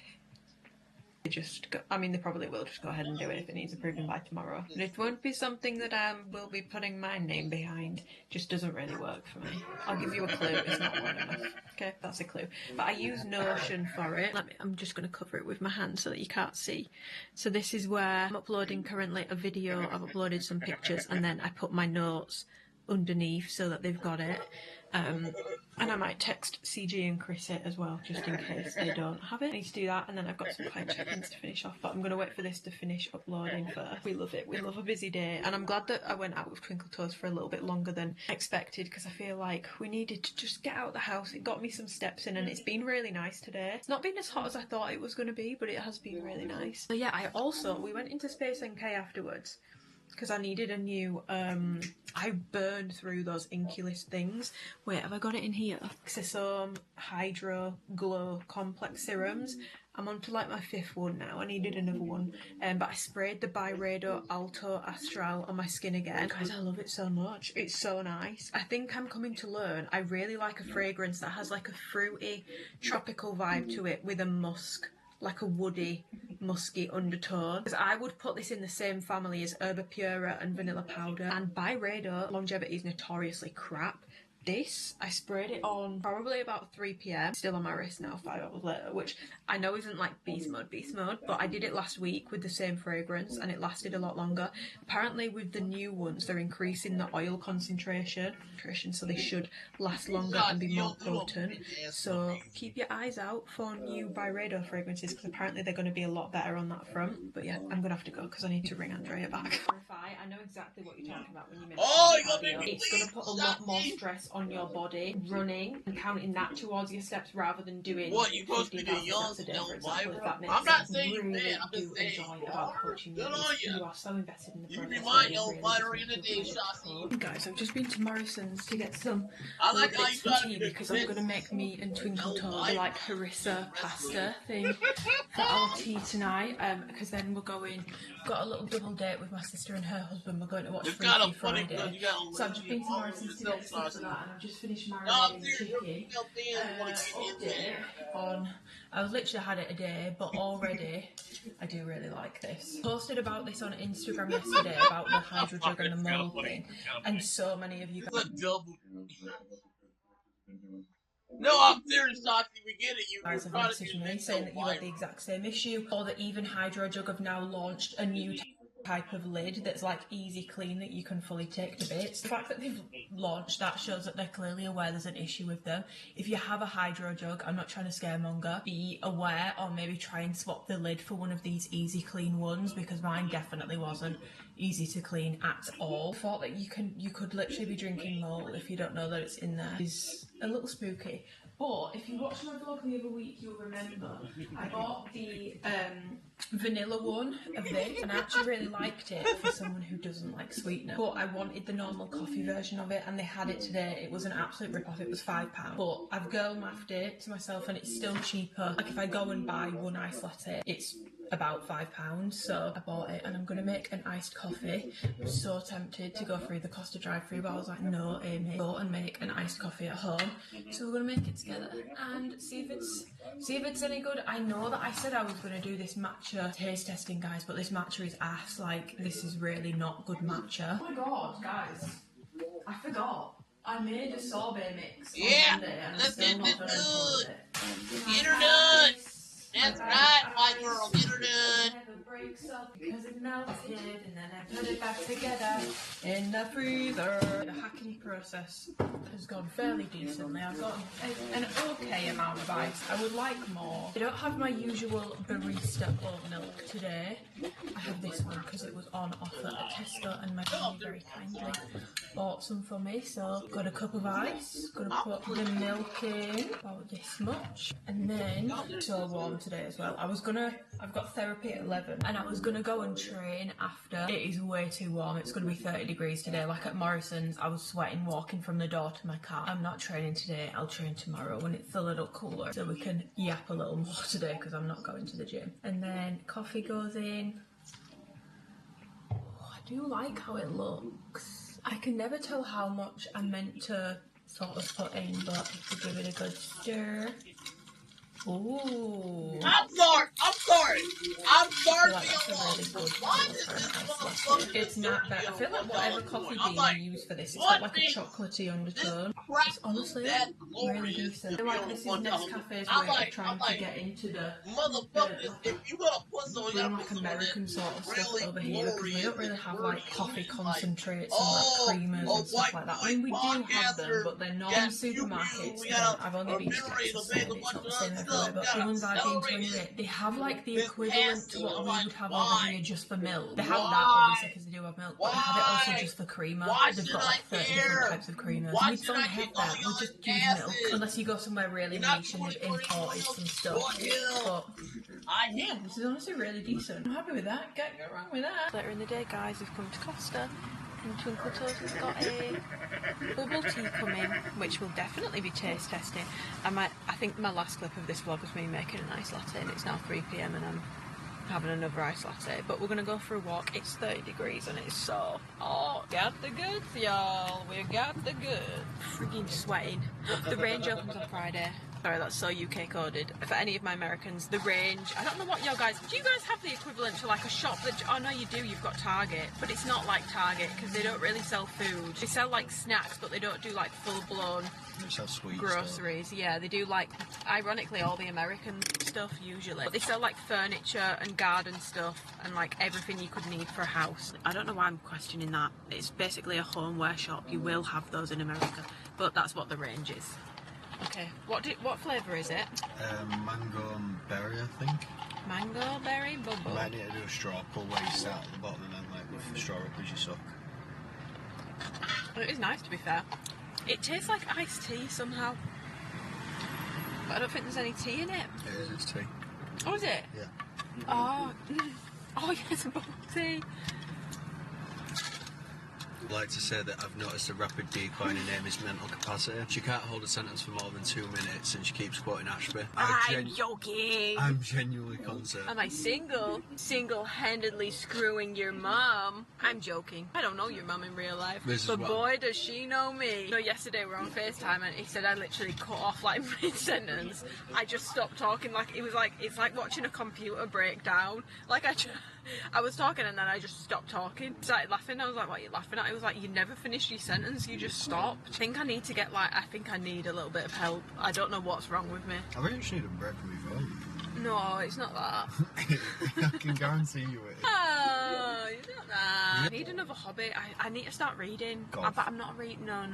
They probably will just go ahead and do it if it needs approving by tomorrow. But it won't be something that I will be putting my name behind. Just doesn't really work for me. I'll give you a clue. It's not long enough. Okay, that's a clue. But I use Notion for it. I'm just going to cover it with my hand so that you can't see. So this is where I'm uploading currently a video. I've uploaded some pictures, and then I put my notes underneath so that they've got it. And I might text CG and Chris it as well, just in case they don't have it. I need to do that, and then I've got some client check-ins to finish off, but I'm going to wait for this to finish uploading first. We love it. We love a busy day, and I'm glad that I went out with Twinkle Toes for a little bit longer than expected, because I feel like we needed to just get out of the house. It got me some steps in, and it's been really nice today. It's not been as hot as I thought it was going to be, but it has been really nice. So yeah, we went into Space NK afterwards, because I needed a new, I burned through those Inculus things. Wait, have I got it in here? Xisome Hydro Glow Complex Serums. I'm on to like my 5th one now. I needed another one. But I sprayed the Byredo Alto Astral on my skin again. Guys, I love it so much. It's so nice. I think I'm coming to learn I really like a fragrance that has like a fruity, tropical vibe to it with a musk, like a woody, musky undertone, because I would put this in the same family as Herba Pura and Vanilla Powder. And Byredo longevity is notoriously crap. This, I sprayed it on probably about 3 PM, still on my wrist now 5 hours later, which I know isn't like beast mode, but I did it last week with the same fragrance and it lasted a lot longer. Apparently with the new ones, they're increasing the oil concentration, so they should last longer and be more potent. So keep your eyes out for new Byredo fragrances, because apparently they're going to be a lot better on that front. But yeah, I'm going to have to go because I need to ring Andrea back. I know exactly what you're talking about when you mention cardio. It's going to put a lot more stress on your body running and counting that towards your steps rather than doing 15,000 steps a day, for example, if that makes sense. not saying you really bad, I'm do just saying enjoy you about are. coaching Good you. on you. You are so invested in the process. You remind that your it fighter really in the does day, look Shotzi. cool. Guys, I've just been to Morrison's to get some I like how you bits for try to tea be because I'm going to convinced. make me and Twinkle Toes a like harissa pasta thing for our tea tonight, because then we're going, got a little double date with my sister and her husband. We're going to watch Freaky Friday. So I've just been to Morrison's to get stuff for that, and I've just finished marinating the chicken. Update on, I was literally had it a day, but already I do really like this. Posted about this on Instagram yesterday about the hydro jug and the mole thing, and so many of you guys. No, I'm serious, Shotzi. We get it. You Guys have messaged me saying that you had the exact same issue, or that even Hydro Jug have now launched a new type of lid that's like easy clean that you can fully take to bits. The fact that they've launched that shows that they're clearly aware there's an issue with them. If you have a Hydro Jug, I'm not trying to scaremonger, be aware or maybe try and swap the lid for one of these easy clean ones, because mine definitely wasn't easy to clean at all. Thought that you could literally be drinking mold if you don't know that it's in there. Is a little spooky. But if you watched my vlog the other week, you'll remember I bought the vanilla one of this, and I actually really liked it for someone who doesn't like sweetener. But I wanted the normal coffee version of it, and they had it today. It was an absolute rip-off. It was £5. But I've girl mathed it to myself, and it's still cheaper. Like if I go and buy one iced latte, it's about £5, so I bought it, and I'm gonna make an iced coffee. I'm so tempted to go through the Costa drive-through, but I was like, no, Amy, go and make an iced coffee at home. So we're gonna make it together and see if it's any good. I know that I said I was gonna do this matcha taste testing, guys, but this matcha is ass. Like, this is really not good matcha. Oh my god, guys, I forgot. I made a sorbet mix on Monday, and I'm still not very full of it. Get her done. That's right, my girl. Get her done. Because it melted, and then I put it back together in the freezer. The hacking process has gone fairly decently. I've got an okay amount of ice. I would like more. I don't have my usual barista oat milk today. I have this one because it was on offer at Tesco, and my family very kindly bought some for me. So got a cup of ice. Gonna put the milk in about this much, and then it's so warm today as well. I've got therapy at 11, and I was gonna go and train after. It is way too warm. It's gonna be 30 degrees today. Like at Morrison's, I was sweating walking from the door to my car. I'm not training today. I'll train tomorrow when it's a little cooler, so we can yap a little more today because I'm not going to the gym. And then coffee goes in. Oh, I do like how it looks. I can never tell how much I'm meant to sort of put in, but if you give it a good stir. Ooh. I'm sorry. It's not bad. I feel like whatever coffee bean you use for this, it's got like a chocolatey undertone. It's honestly really decent. I feel like this is Nescafe's way of trying to get into the like American sort of stuff over here, because we don't really have like coffee concentrates and like creamers and stuff like that. I mean, we do have them, but they're not in supermarkets. I've only been to Texas, and it's not the same everywhere, but the ones I've been to anyway, they have like the equivalent to what we would have over here just for milk. They have that obviously because they do have milk, but they have it also just for creamer. They've got like 30 different types of creamers. We don't have that. We just use milk, unless you go somewhere really niche and they've imported some stuff. But yeah, this is honestly really decent. I'm happy with that. Can't go wrong with that. Later in the day, guys, we've come to Costa, and Twinkle Toes has got a bubble tea coming, which will definitely be taste testing. I think my last clip of this vlog was me making an iced latte, and it's now 3 PM and I'm having another iced latte. But we're gonna go for a walk. It's 30 degrees and it's so got the goods, y'all. We got the goods. Freaking sweating. The range opens on Friday. Sorry, that's so UK coded. For any of my Americans, the range, I don't know what your guys, do you guys have the equivalent to like a shop that, oh no you do, you've got Target, but it's not like Target because they don't really sell food. They sell like snacks, but they don't do like full-blown groceries. Stuff. Yeah, they do like, ironically, all the American stuff usually. But they sell like furniture and garden stuff and like everything you could need for a house. I don't know why I'm questioning that. It's basically a homeware shop. You will have those in America, but that's what the range is. Okay, what flavour is it? Mango and berry, I think. Mango, berry, bubble. You might need to do a straw pull where you start at the bottom and then like lift the straw up as you suck. Well, it is nice, to be fair. It tastes like iced tea somehow. But I don't think there's any tea in it. It is, it's tea. Oh, is it? Yeah. Oh, oh yes, bubble tea. I'd like to say that I've noticed a rapid decline in Amy's mental capacity. She can't hold a sentence for more than 2 minutes and she keeps quoting Ashby. I'm joking. I'm genuinely concerned. Am I single? Single-handedly screwing your mum? I'm joking. I don't know your mum in real life. But boy, does she know me. You know, yesterday we were on FaceTime and he said I literally cut off like mid-sentence. I just stopped talking. Like, it was like, it's like watching a computer break down. Like, I was talking and then I just stopped talking. Started laughing. I was like, what are you laughing at? It was like, you never finished your sentence, you just stopped. I think I need to get like, I think I need a little bit of help. I don't know what's wrong with me. I think you just need a break from your phone. No, it's not that. I can guarantee you it. Oh, it's not that. I need another hobby. I need to start reading. But I'm not reading. No.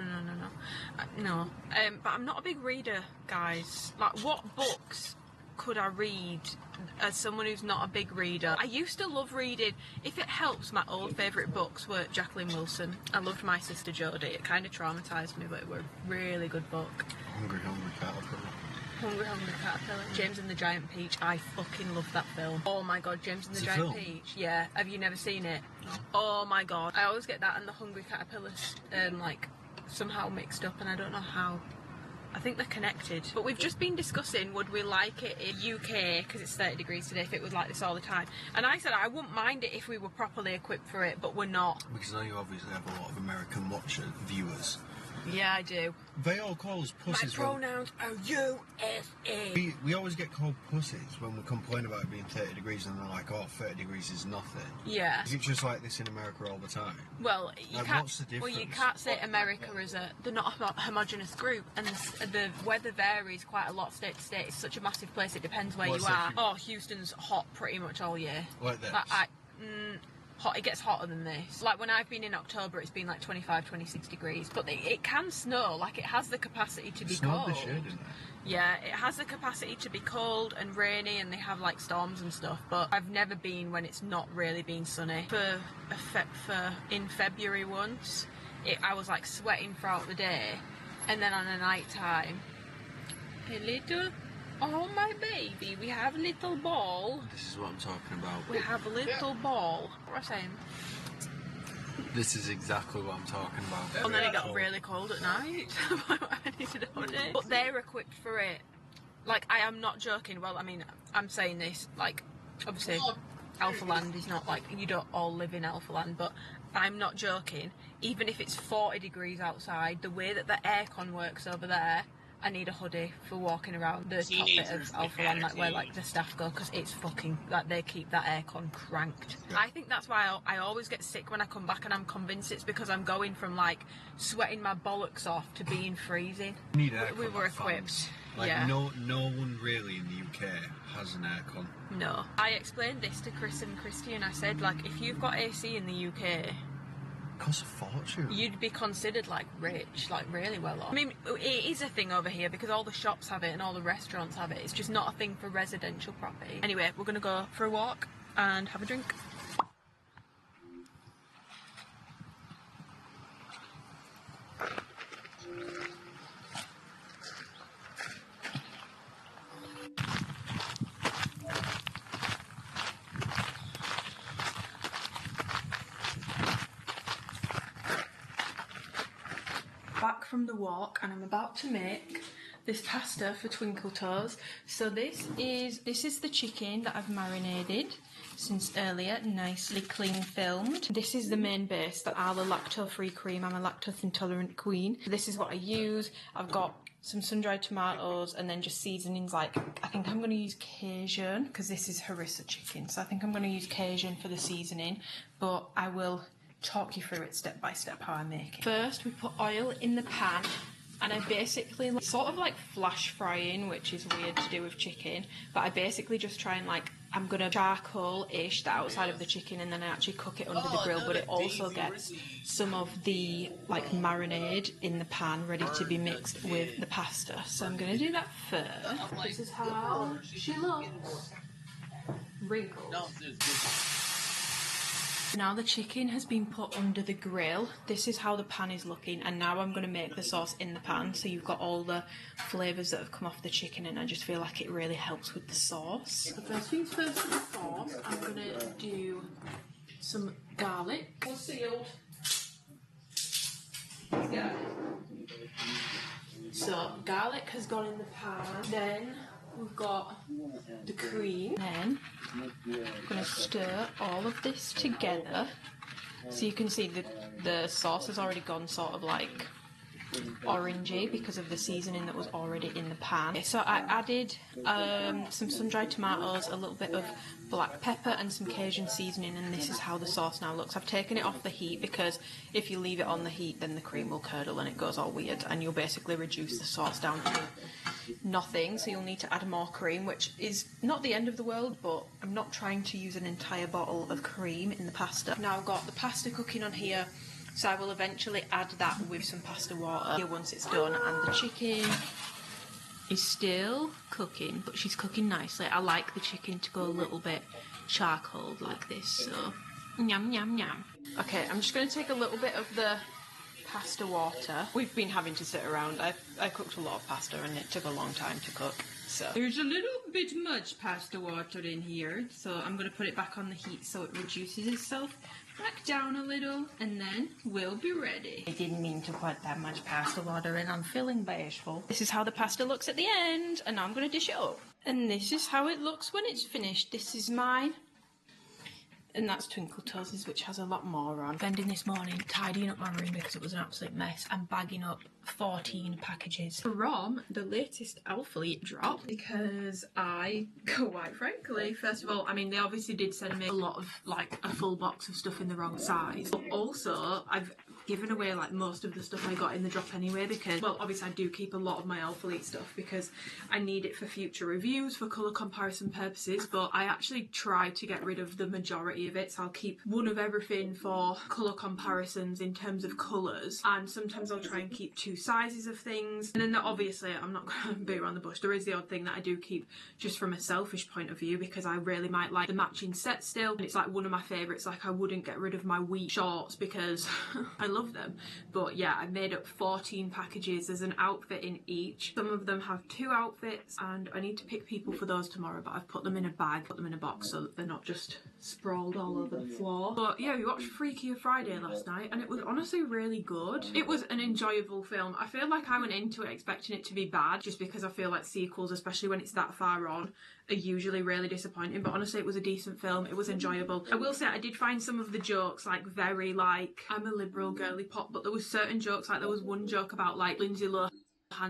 No. But I'm not a big reader, guys. Like, what books could I read as someone who's not a big reader? I used to love reading. If it helps, my old favourite books were Jacqueline Wilson. I loved My Sister Jodie. It kind of traumatised me, but it were a really good book. Hungry Caterpillar. Hungry Caterpillar. James and the Giant Peach. I fucking love that film. Oh my god, James and the Giant Peach. Yeah. Have you never seen it? No. Oh my god. I always get that and the Hungry Caterpillars like somehow mixed up, and I don't know how. I think they're connected. But we've just been discussing, would we like it in UK, because it's 30 degrees today, if it was like this all the time. And I said I wouldn't mind it if we were properly equipped for it, but we're not. Because now you obviously have a lot of American viewers. Yeah, I do. They all call us pussies. My pronouns are USA. We always get called pussies when we complain about it being 30 degrees and they're like, oh, 30 degrees is nothing. Yeah. Is it just like this in America all the time? Well, you like, can't. What's the difference? Well, you can't say America is they're not a homogenous group, and the weather varies quite a lot state to state. It's such a massive place. It depends where you are. Oh, Houston's hot pretty much all year. Like this. Hot. It gets hotter than this. Like when I've been in October, it's been like 25, 26 degrees. But it can snow. Like, it has the capacity to be cold. This year, didn't it? Yeah, it has the capacity to be cold and rainy, and they have like storms and stuff. But I've never been when it's not really been sunny. In February once, I was like sweating throughout the day, and then on a night time, oh my baby, we have a little ball. This is what I'm talking about. We have a little ball. What am I saying? This is exactly what I'm talking about. And then it got really cold at night. I needed a hoodie. But they're equipped for it. Like, I am not joking. Well, I mean, I'm saying this, like, obviously, Alpha Land is not like, you don't all live in Alpha Land, but I'm not joking. Even if it's 40 degrees outside, the way that the aircon works over there, I need a hoodie for walking around the top bit of Alpha Land, like where like the staff go, because it's fucking, like, they keep that aircon cranked. Yeah. I think that's why I always get sick when I come back, and I'm convinced it's because I'm going from like sweating my bollocks off to being freezing. You need aircon. We were equipped. Like, yeah. No one really in the UK has an aircon. No. I explained this to Chris and Christy, and I said, like, if you've got AC in the UK, it costs a fortune. You'd be considered like rich, like really well off. I mean, it is a thing over here because all the shops have it and all the restaurants have it. It's just not a thing for residential property. Anyway, we're gonna go for a walk and have a drink. Back from the walk, and I'm about to make this pasta for Twinkle Toes. So this is the chicken that I've marinated since earlier, nicely clean filmed. This is the main base, the lactose-free cream. I'm a lactose intolerant queen. This is what I use. I've got some sun-dried tomatoes, and then just seasonings like, I think I'm going to use Cajun, because this is harissa chicken, so I think I'm going to use Cajun for the seasoning, but I will talk you through it step by step how I make it. First, we put oil in the pan, and I basically sort of like flash frying, which is weird to do with chicken, but I basically just try and like, I'm gonna charcoal-ish the outside of the chicken and then I actually cook it under the grill, but it also gets some of the like marinade in the pan ready to be mixed with the pasta. So I'm gonna do that first. This is how she looks. Wrinkled. Now the chicken has been put under the grill. This is how the pan is looking, and now I'm going to make the sauce in the pan, so you've got all the flavours that have come off the chicken, and I just feel like it really helps with the sauce. So first things first for the sauce, I'm going to do some garlic. All sealed. Yeah. So garlic has gone in the pan. Then we've got the cream. Then I'm going to stir all of this together. So you can see the sauce has already gone sort of like orangey because of the seasoning that was already in the pan. Okay, so I added some sun-dried tomatoes, a little bit of black pepper and some Cajun seasoning, and this is how the sauce now looks. I've taken it off the heat because if you leave it on the heat then the cream will curdle and it goes all weird, and you'll basically reduce the sauce down to nothing, so you'll need to add more cream, which is not the end of the world, but I'm not trying to use an entire bottle of cream in the pasta. Now I've got the pasta cooking on here, so I will eventually add that with some pasta water here once it's done, and the chicken is still cooking, but she's cooking nicely. I like the chicken to go a little bit charcoal like this, so yum yum yum. Okay, I'm just going to take a little bit of the pasta water. We've been having to sit around. I cooked a lot of pasta and it took a long time to cook, so there's a little bit much pasta water in here, so I'm going to put it back on the heat so it reduces itself back down a little, and then we'll be ready. I didn't mean to put that much pasta water in. I'm feeling bashful. This is how the pasta looks at the end, and now I'm going to dish it up. And this is how it looks when it's finished. This is mine. And that's Twinkle Toes', which has a lot more on. Spending this morning tidying up my room because it was an absolute mess and bagging up 14 packages from the latest alphalete drop, because I, quite frankly, first of all, I mean, they obviously did send me a lot of, like, a full box of stuff in the wrong size. But also, I've given away like most of the stuff I got in the drop anyway, because, well, obviously I do keep a lot of my alphalete stuff because I need it for future reviews for colour comparison purposes, but I actually try to get rid of the majority of it, so I'll keep one of everything for colour comparisons in terms of colours, and sometimes I'll try and keep two sizes of things, and then obviously I'm not going to beat around the bush, there is the odd thing that I do keep just from a selfish point of view because I really might like the matching set still, and it's like one of my favourites. Like I wouldn't get rid of my wheat shorts because I love them. But yeah, I made up 14 packages. There's an outfit in each. Some of them have 2 outfits, and I need to pick people for those tomorrow, but I've put them in a bag, put them in a box so that they're not just sprawled all over the floor. But yeah, we watched Freakier Friday last night and it was honestly really good. It was an enjoyable film. I feel like I went into it expecting it to be bad just because I feel like sequels, especially when it's that far on, are usually really disappointing, but honestly it was a decent film. It was enjoyable. I will say I did find some of the jokes like very like, I'm a liberal girly pop, but there was certain jokes, like there was one joke about like Lindsay Lohan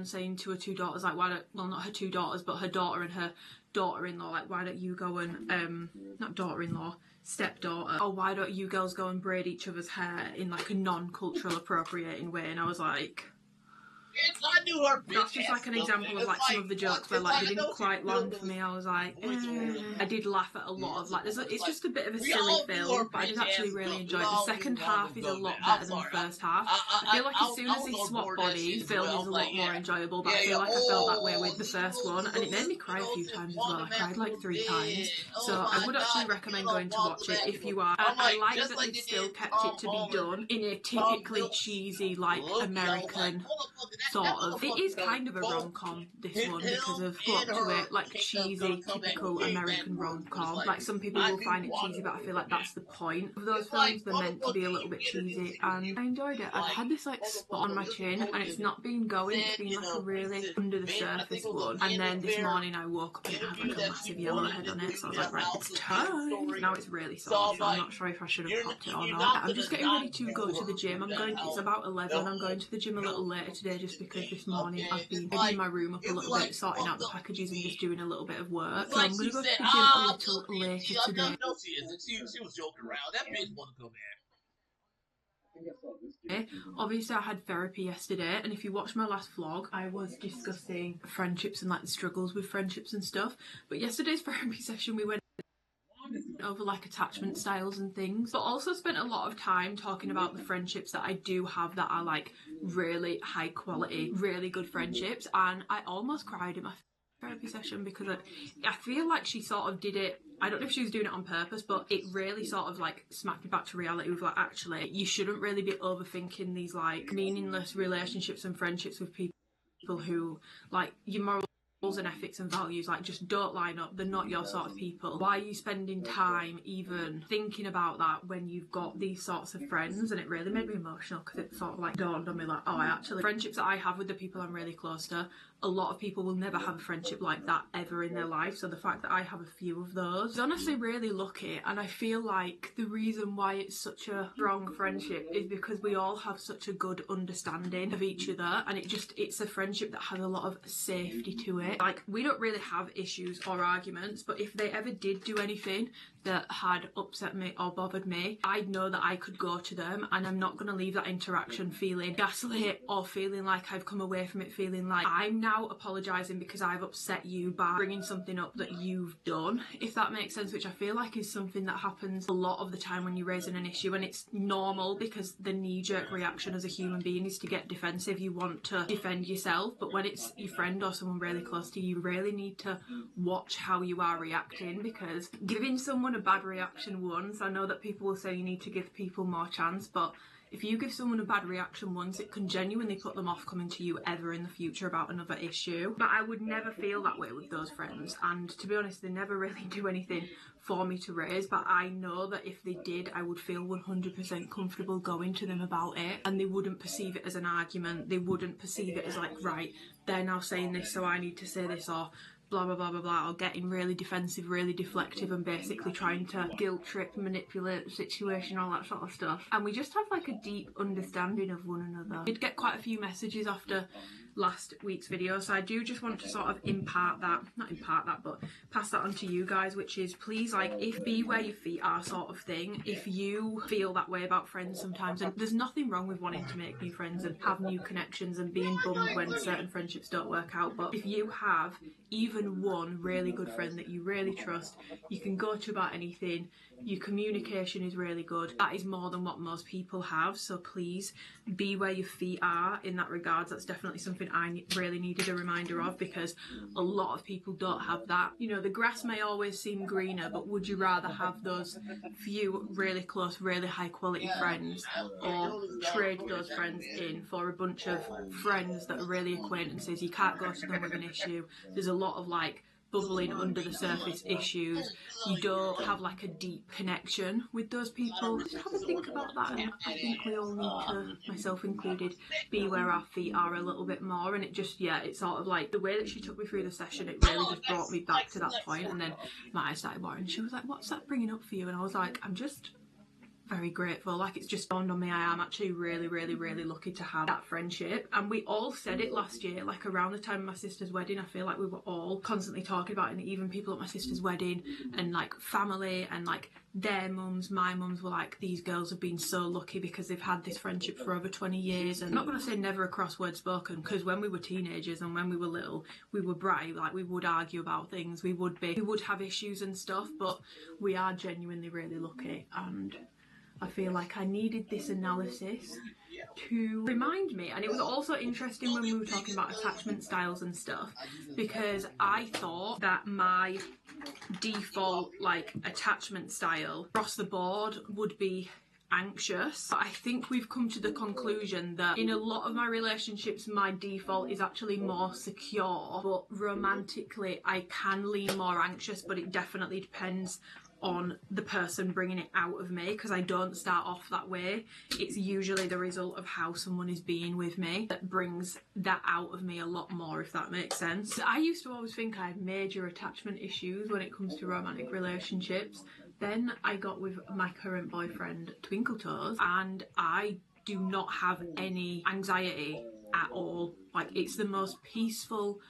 saying to her 2 daughters, like, why don't, well, not her 2 daughters, but her daughter and her daughter-in-law, like, why don't you go and not daughter-in-law, stepdaughter, oh, why don't you girls go and braid each other's hair in like a non-cultural appropriating way? And I was like, that's just like an example of like some of the jokes where like they didn't quite land for me. I was like, I did laugh at a lot of like, it's just a bit of a silly film, but I did actually really enjoy it. The second half is a lot better than the first half. I feel like as soon as they swap bodies, the film is a lot more enjoyable, but I feel like I felt that way with the first one, and it made me cry a few times as well. I cried like 3 times, so I would actually recommend going to watch it if you are. I like that they still kept it to be done in a typically cheesy like American sort of. It is kind of a rom-com, this one, because of what to it, like cheesy, typical American rom-com. Like some people will find it cheesy, but I feel like that's the point of those films. They're meant to be a little bit cheesy, and I enjoyed it. I've had this like spot on my chin, and it's not been going. It's been like a really under the surface one. And then this morning I woke up and it had like a massive yellow head on it, so I was like, right, it's time. Now it's really sore, so I'm not sure if I should have popped it or not. I'm just getting ready to go to the gym. It's about 11. I'm going to the gym a little later today just just because this morning I've been in my room up a little bit, sorting out the packages and just doing a little bit of work. So I'm going to go to the gym a little later today. No, she isn't. She was joking around. That bitch want to come in. Obviously I had therapy yesterday, and if you watched my last vlog I was discussing friendships and like the struggles with friendships and stuff, but yesterday's therapy session we went over like attachment styles and things, but also spent a lot of time talking about the friendships that I do have that are like really high quality, really good friendships. And I almost cried in my therapy session because I feel like she sort of did it, I don't know if she was doing it on purpose, but it really sort of like smacked me back to reality with like, actually you shouldn't really be overthinking these like meaningless relationships and friendships with people who like your morals and ethics and values like just don't line up. They're not your sort of people. Why are you spending time even thinking about that when you've got these sorts of friends? And it really made me emotional because it sort of like dawned on me like, oh, I actually, friendships that I have with the people I'm really close to, a lot of people will never have a friendship like that ever in their life. So the fact that I have a few of those is honestly really lucky. And I feel like the reason why it's such a strong friendship is because we all have such a good understanding of each other, and it's a friendship that has a lot of safety to it. Like, we don't really have issues or arguments, but if they ever did do anything that had upset me or bothered me, I'd know that I could go to them, and I'm not going to leave that interaction feeling gaslit or feeling like I've come away from it feeling like I'm now apologising because I've upset you by bringing something up that you've done, if that makes sense, which I feel like is something that happens a lot of the time when you're raising an issue. And it's normal because the knee-jerk reaction as a human being is to get defensive. You want to defend yourself, but when it's your friend or someone really close to you, you really need to watch how you are reacting, because giving someone a bad reaction once, I know that people will say you need to give people more chance, but if you give someone a bad reaction once, it can genuinely put them off coming to you ever in the future about another issue. But I would never feel that way with those friends, and to be honest, they never really do anything for me to raise, but I know that if they did, I would feel 100% comfortable going to them about it, and they wouldn't perceive it as an argument. They wouldn't perceive it as like, right, they're now saying this, so I need to say this, or blah blah blah blah blah, or getting really defensive, really deflective, and basically trying to guilt trip, manipulate the situation, all that sort of stuff. And we just have like a deep understanding of one another. I did get quite a few messages after last week's video, so I do just want to sort of but pass that on to you guys, which is, please, like, if be where your feet are sort of thing, if you feel that way about friends sometimes, and there's nothing wrong with wanting to make new friends and have new connections and being bummed when certain friendships don't work out, but if you have even one really good friend that you really trust, you can go to about anything, your communication is really good, that is more than what most people have. So please be where your feet are in that regards. That's definitely something I really needed a reminder of, because a lot of people don't have that. You know, the grass may always seem greener, but would you rather have those few really close, really high quality friends, or trade those friends in for a bunch of friends that are really acquaintances? You can't go to them with an issue. There's a lot of like bubbling under the surface issues. You don't have like a deep connection with those people. Just have a think about that, and I think we all need to, myself included, be where our feet are a little bit more. And it just, yeah, it's sort of like the way that she took me through the session, it really just brought me back to that point. And then my eyes started watering. She was like, what's that bringing up for you? And I was like, I'm just very grateful. Like, it's just dawned on me, I am actually really lucky to have that friendship. And we all said it last year, like around the time of my sister's wedding. I feel like we were all constantly talking about it, and even people at my sister's wedding and like family and like their mums, my mums, were like, these girls have been so lucky because they've had this friendship for over 20 years. And I'm not going to say never a cross word spoken, because when we were teenagers and when we were little, we were bright, like we would argue about things, we would have issues and stuff, but we are genuinely really lucky. And I feel like I needed this analysis to remind me. And it was also interesting when we were talking about attachment styles and stuff, because I thought that my default like attachment style across the board would be anxious. But I think we've come to the conclusion that in a lot of my relationships my default is actually more secure, but romantically I can lean more anxious. But it definitely depends on the person bringing it out of me, because I don't start off that way. It's usually the result of how someone is being with me that brings that out of me a lot more, if that makes sense. I used to always think I had major attachment issues when it comes to romantic relationships. Then I got with my current boyfriend, Twinkle Toes, and I do not have any anxiety at all. Like, it's the most peaceful,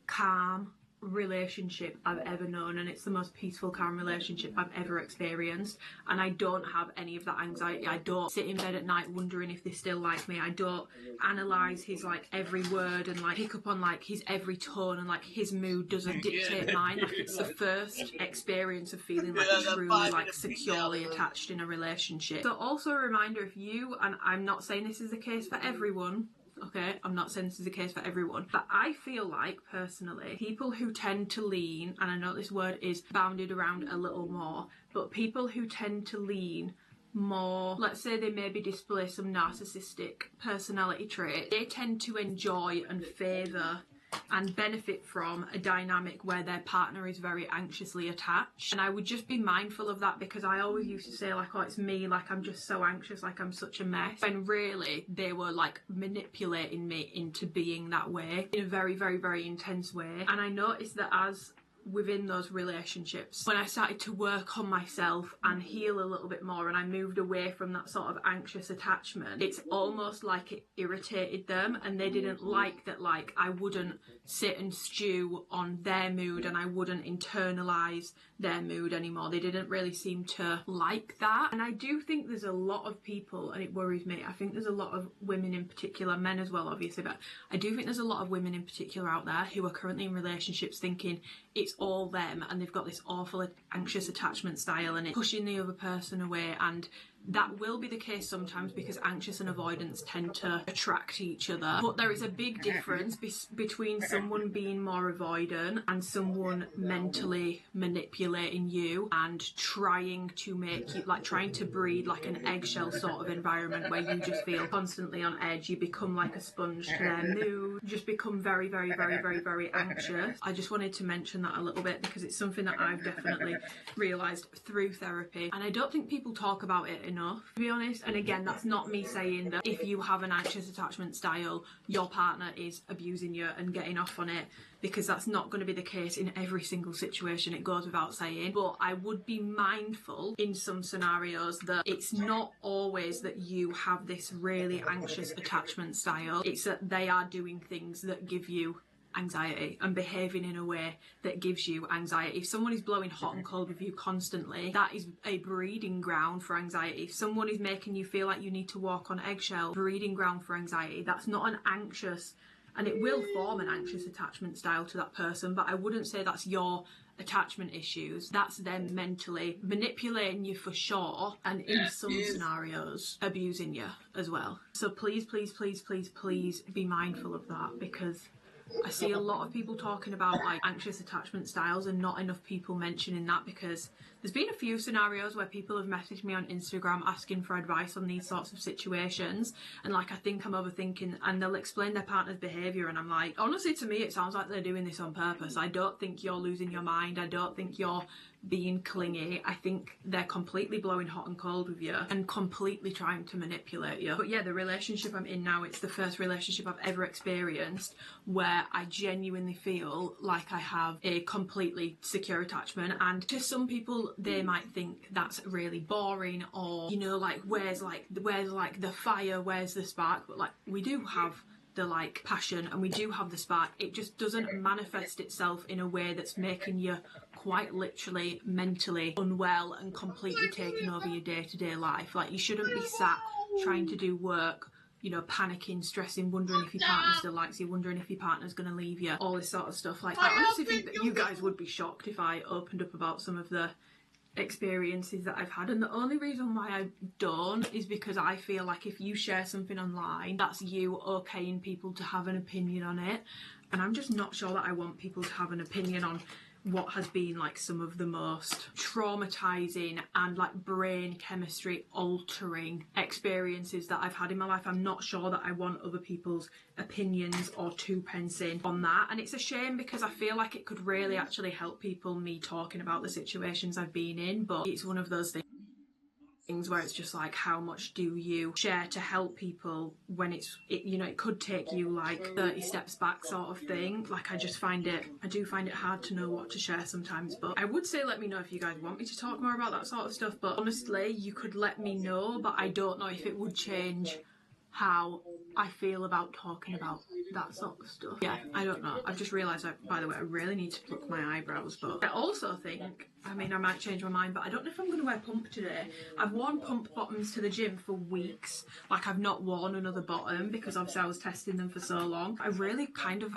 calm relationship I've ever known, and it's the most peaceful, calm relationship I've ever experienced, and I don't have any of that anxiety. I don't sit in bed at night wondering if they still like me. I don't analyse his like every word and like pick up on like his every tone, and like his mood doesn't dictate mine. Like, it's the first experience of feeling like truly like securely attached in a relationship. So also a reminder, if you, and I'm not saying this is the case for everyone, okay, I'm not saying this is the case for everyone, but I feel like, personally, people who tend to lean, and I know this word is bounded around a little more, but people who tend to lean more, let's say they maybe display some narcissistic personality trait, they tend to enjoy and favour and benefit from a dynamic where their partner is very anxiously attached. And I would just be mindful of that, because I always used to say like, oh, it's me, like I'm just so anxious, like I'm such a mess, when really they were like manipulating me into being that way in a very, very, very intense way. And I noticed that as within those relationships, when I started to work on myself and heal a little bit more, and I moved away from that sort of anxious attachment, it's almost like it irritated them, and they didn't like that, like I wouldn't sit and stew on their mood and I wouldn't internalize their mood anymore. They didn't really seem to like that. And I do think there's a lot of people, and it worries me, I think there's a lot of women in particular, men as well obviously, but I do think there's a lot of women in particular out there who are currently in relationships thinking it's all them, and they've got this awful anxious attachment style, and it's pushing the other person away. And that will be the case sometimes, because anxious and avoidance tend to attract each other. But there is a big difference between someone being more avoidant and someone mentally manipulating you and trying to make you, like trying to breed like an eggshell sort of environment where you just feel constantly on edge. You become like a sponge to their mood, you just become very, very, very, very, very anxious. I just wanted to mention that a little bit, because it's something that I've definitely realised through therapy, and I don't think people talk about it enough, to be honest. And again, that's not me saying that if you have an anxious attachment style, your partner is abusing you and getting off on it, because that's not going to be the case in every single situation, it goes without saying. But I would be mindful in some scenarios that it's not always that you have this really anxious attachment style, it's that they are doing things that give you anxiety and behaving in a way that gives you anxiety. If someone is blowing hot and cold with you constantly, that is a breeding ground for anxiety. If someone is making you feel like you need to walk on eggshells, breeding ground for anxiety. That's not an anxious, and it will form an anxious attachment style to that person, but I wouldn't say that's your attachment issues. That's them mentally manipulating you for sure, and in some scenarios abusing you as well. So please, please, please, please, please be mindful of that, because I see a lot of people talking about like anxious attachment styles and not enough people mentioning that, because there's been a few scenarios where people have messaged me on Instagram asking for advice on these sorts of situations, and like I think I'm overthinking, and they'll explain their partner's behaviour, and I'm like, honestly, to me it sounds like they're doing this on purpose. I don't think you're losing your mind, I don't think you're being clingy, I think they're completely blowing hot and cold with you and completely trying to manipulate you. But yeah, the relationship I'm in now, it's the first relationship I've ever experienced where I genuinely feel like I have a completely secure attachment. And to some people, they might think that's really boring, or, you know, like where's the fire, where's the spark? But like, we do have the like passion and we do have the spark. It just doesn't manifest itself in a way that's making you quite literally mentally unwell and completely taking over your day-to-day life. Like, you shouldn't be sat trying to do work, you know, panicking, stressing, wondering if your partner still likes you, wondering if your partner's going to leave you, all this sort of stuff. Like, I honestly think that you guys would be shocked if I opened up about some of the experiences that I've had, and the only reason why I don't is because I feel like if you share something online, that's you okaying people to have an opinion on it, and I'm just not sure that I want people to have an opinion on what has been like some of the most traumatizing and like brain chemistry altering experiences that I've had in my life. I'm not sure that I want other people's opinions or two pence in on that, and it's a shame because I feel like it could really actually help people, me talking about the situations I've been in. But it's one of those things where it's just like, how much do you share to help people when you know, it could take you like 30 steps back sort of thing. Like, I do find it hard to know what to share sometimes. But I would say let me know if you guys want me to talk more about that sort of stuff, but honestly, you could let me know, but I don't know if it would change how I feel about talking about that sort of stuff. Yeah, I don't know. I've just realised, by the way, I really need to pluck my eyebrows, but I also think, I mean, I might change my mind, but I don't know if I'm going to wear pump today. I've worn pump bottoms to the gym for weeks. Like, I've not worn another bottom because obviously I was testing them for so long. I really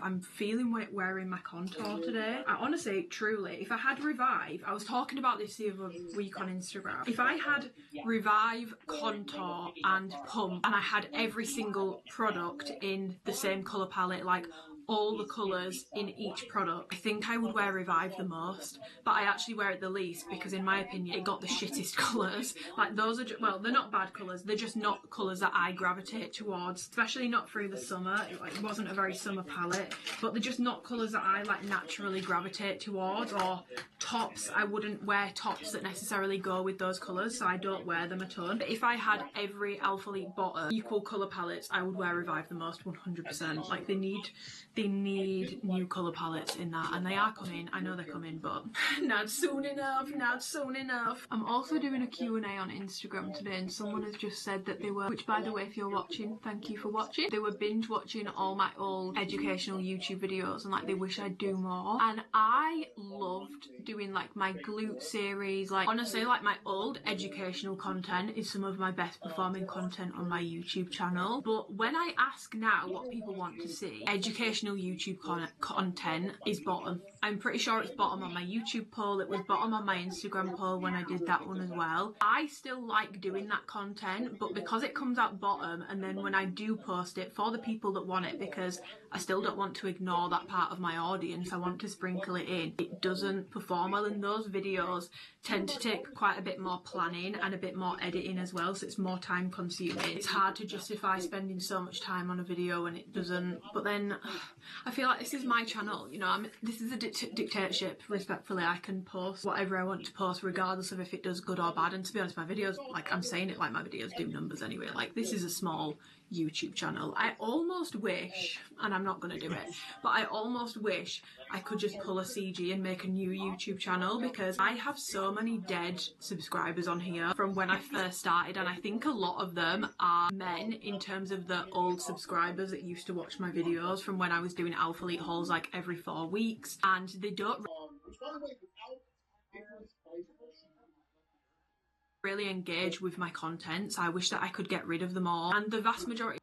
I'm feeling like wearing my contour today. I honestly, truly, if I had Revive, I was talking about this the other week on Instagram. If I had Revive, contour and pump, and I had every single product in the same colour palette, like all the colours in each product, I think I would wear Revive the most, but I actually wear it the least because in my opinion it got the shittest colours. Like, those are well, they're not bad colours, they're just not colours that I gravitate towards, especially not through the summer. It wasn't a very summer palette, but they're just not colours that I like naturally gravitate towards. Or tops, I wouldn't wear tops that necessarily go with those colours, so I don't wear them a ton. But if I had every alphalete bottom equal colour palettes, I would wear Revive the most, 100%. Like, they need new colour palettes in that, and they are coming. I know they're coming, but not soon enough, not soon enough. I'm also doing a Q&A on Instagram today, and someone has just said that they were, which by the way, if you're watching, thank you for watching, they were binge watching all my old educational YouTube videos and like they wish I'd do more. And I loved doing like my glute series. Like, honestly, like my old educational content is some of my best performing content on my YouTube channel. But when I ask now what people want to see, educational YouTube content is bottom. I'm pretty sure it's bottom on my YouTube poll. It was bottom on my Instagram poll when I did that one as well. I still like doing that content, but because it comes out bottom, and then when I do post it for the people that want it, because I still don't want to ignore that part of my audience, I want to sprinkle it in, it doesn't perform well, and those videos tend to take quite a bit more planning and a bit more editing as well, so it's more time consuming. It's hard to justify spending so much time on a video when it doesn't. But then I feel like this is my channel, you know, this is a dictatorship, respectfully. I can post whatever I want to post regardless of if it does good or bad, and to be honest, my videos, like, I'm saying it like my videos do numbers anyway. Like, this is a small YouTube channel. I almost wish, and I'm not going to do it, but I almost wish I could just pull a CG and make a new YouTube channel, because I have so many dead subscribers on here from when I first started, and I think a lot of them are men in terms of the old subscribers that used to watch my videos from when I was doing alphalete hauls like every 4 weeks, and they don't really engage with my content, so I wish that I could get rid of them all. And the vast majority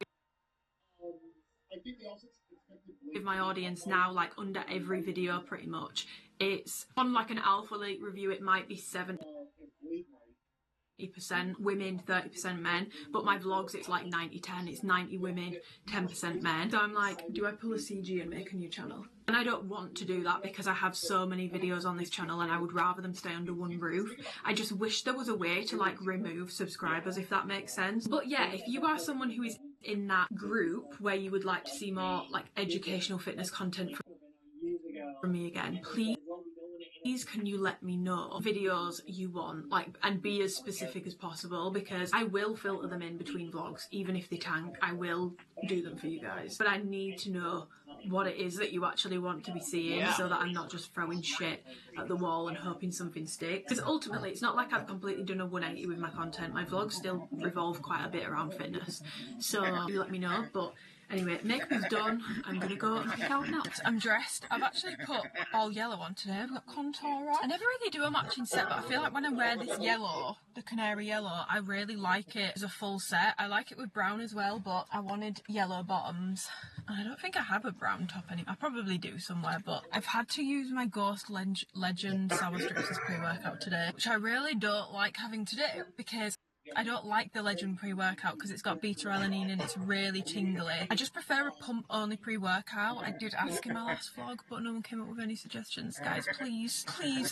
of my audience now, like under every video pretty much, it's on like an alphalete review, it might be 70% women, 30% men, but my vlogs it's like 90-10, it's 90 women, 10% men. So I'm like, do I pull a CG and make a new channel? And I don't want to do that because I have so many videos on this channel and I would rather them stay under one roof. I just wish there was a way to like remove subscribers, if that makes sense. But yeah, if you are someone who is in that group where you would like to see more like educational fitness content from me again, please can you let me know videos you want, like, and be as specific as possible, because I will filter them in between vlogs. Even if they tank, I will do them for you guys, but I need to know what it is that you actually want to be seeing, so that I'm not just throwing shit at the wall and hoping something sticks. Because ultimately it's not like I've completely done a 180 with my content. My vlogs still revolve quite a bit around fitness, so you let me know. But anyway, makeup is done. I'm gonna go and pick out now. I'm dressed. I've actually put all yellow on today. I've got contour on. I never really do a matching set, but I feel like when I wear this yellow, the canary yellow, I really like it as a full set. I like it with brown as well, but I wanted yellow bottoms. And I don't think I have a brown top anymore. I probably do somewhere, but I've had to use my Ghost Legend Sour Strips as pre-workout today, which I really don't like having to do, because I don't like the Legend pre-workout because it's got beta-alanine and it's really tingly. I just prefer a pump-only pre-workout. I did ask in my last vlog, but no one came up with any suggestions. Guys, please,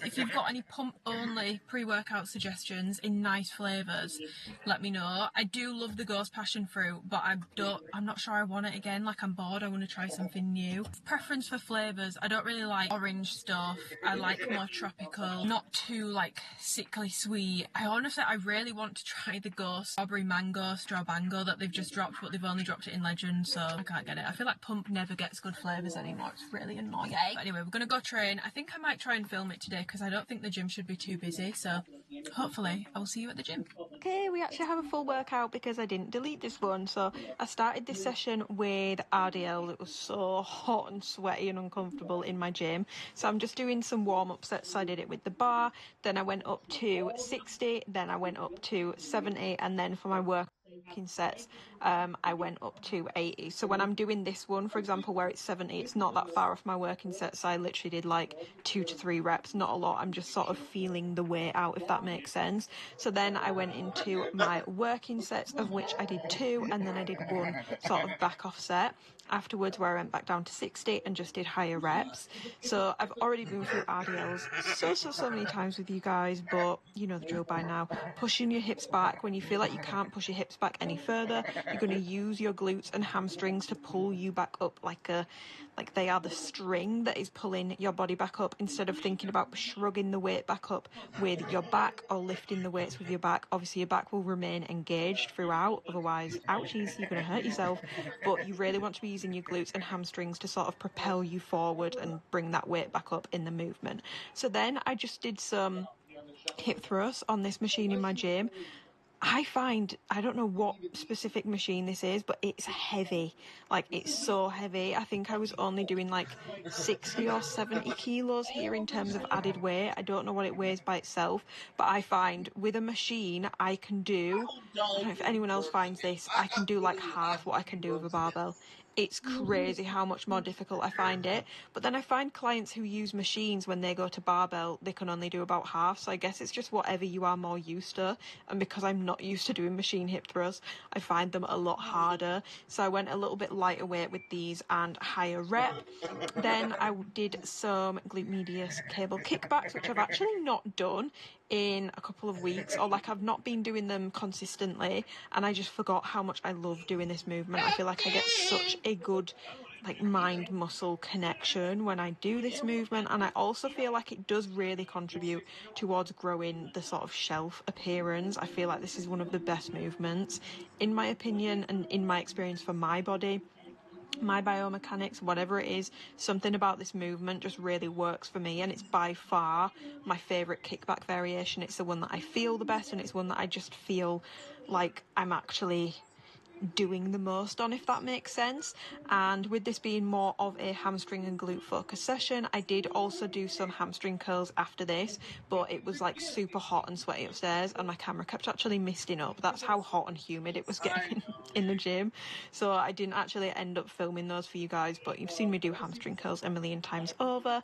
if you've got any pump-only pre-workout suggestions in nice flavours, let me know. I do love the Ghost Passion Fruit, but I'm not sure I want it again. Like, I'm bored. I want to try something new. Preference for flavours. I don't really like orange stuff. I like more tropical, not too, like, sickly sweet. I really want to try the Ghost Strawberry Mango Strawbango that they've just dropped, but they've only dropped it in Legend, so I can't get it. I feel like pump never gets good flavours anymore. It's really annoying. But anyway, we're gonna go train. I think I might try and film it today because I don't think the gym should be too busy, so hopefully I will see you at the gym. Okay, we actually have a full workout because I didn't delete this one. So I started this session with RDL. It was so hot and sweaty and uncomfortable in my gym. So I'm just doing some warm-up sets. So I did it with the bar, then I went up to 60, then I went up to 70, and then for my working sets, I went up to 80. So when I'm doing this one, for example, where it's 70, it's not that far off my working sets. So I literally did like 2 to 3 reps, not a lot. I'm just sort of feeling the weight out, if that makes sense. So then I went into my working sets, of which I did 2, and then I did 1 sort of back off set afterwards, where I went back down to 60 and just did higher reps. So I've already been through RDLs so many times with you guys, but you know the drill by now. Pushing your hips back when you feel like you can't push your hips back any further. You're going to use your glutes and hamstrings to pull you back up like they are the string that is pulling your body back up, instead of thinking about shrugging the weight back up with your back or lifting the weights with your back. Obviously your back will remain engaged throughout, otherwise, ouchies, you're going to hurt yourself. But you really want to be using your glutes and hamstrings to sort of propel you forward and bring that weight back up in the movement. So then I just did some hip thrusts on this machine in my gym. I find, I don't know what specific machine this is, but it's heavy. Like, it's so heavy. I think I was only doing like 60 or 70 kilos here in terms of added weight. I don't know what it weighs by itself, but I find with a machine I can do, I don't know if anyone else finds this, I can do like half what I can do with a barbell. It's crazy how much more difficult I find it. But then I find clients who use machines, when they go to barbell, they can only do about half. So I guess it's just whatever you are more used to. And because I'm not used to doing machine hip thrusts, I find them a lot harder. So I went a little bit lighter weight with these and higher rep. Then I did some glute medius cable kickbacks, which I've actually not done in a couple of weeks, or like I've not been doing them consistently, and I just forgot how much I love doing this movement. I feel like I get such a good like mind muscle connection when I do this movement, and I also feel like it does really contribute towards growing the sort of shelf appearance. I feel like this is one of the best movements in my opinion and in my experience for my body. My biomechanics, whatever it is, something about this movement just really works for me, and it's by far my favourite kickback variation. It's the one that I feel the best, and it's one that I just feel like I'm actually doing the most on, if that makes sense. And with this being more of a hamstring and glute focus session, I did also do some hamstring curls after this, but it was like super hot and sweaty upstairs and my camera kept actually misting up. That's how hot and humid it was getting in the gym, so I didn't actually end up filming those for you guys, but you've seen me do hamstring curls a million times over.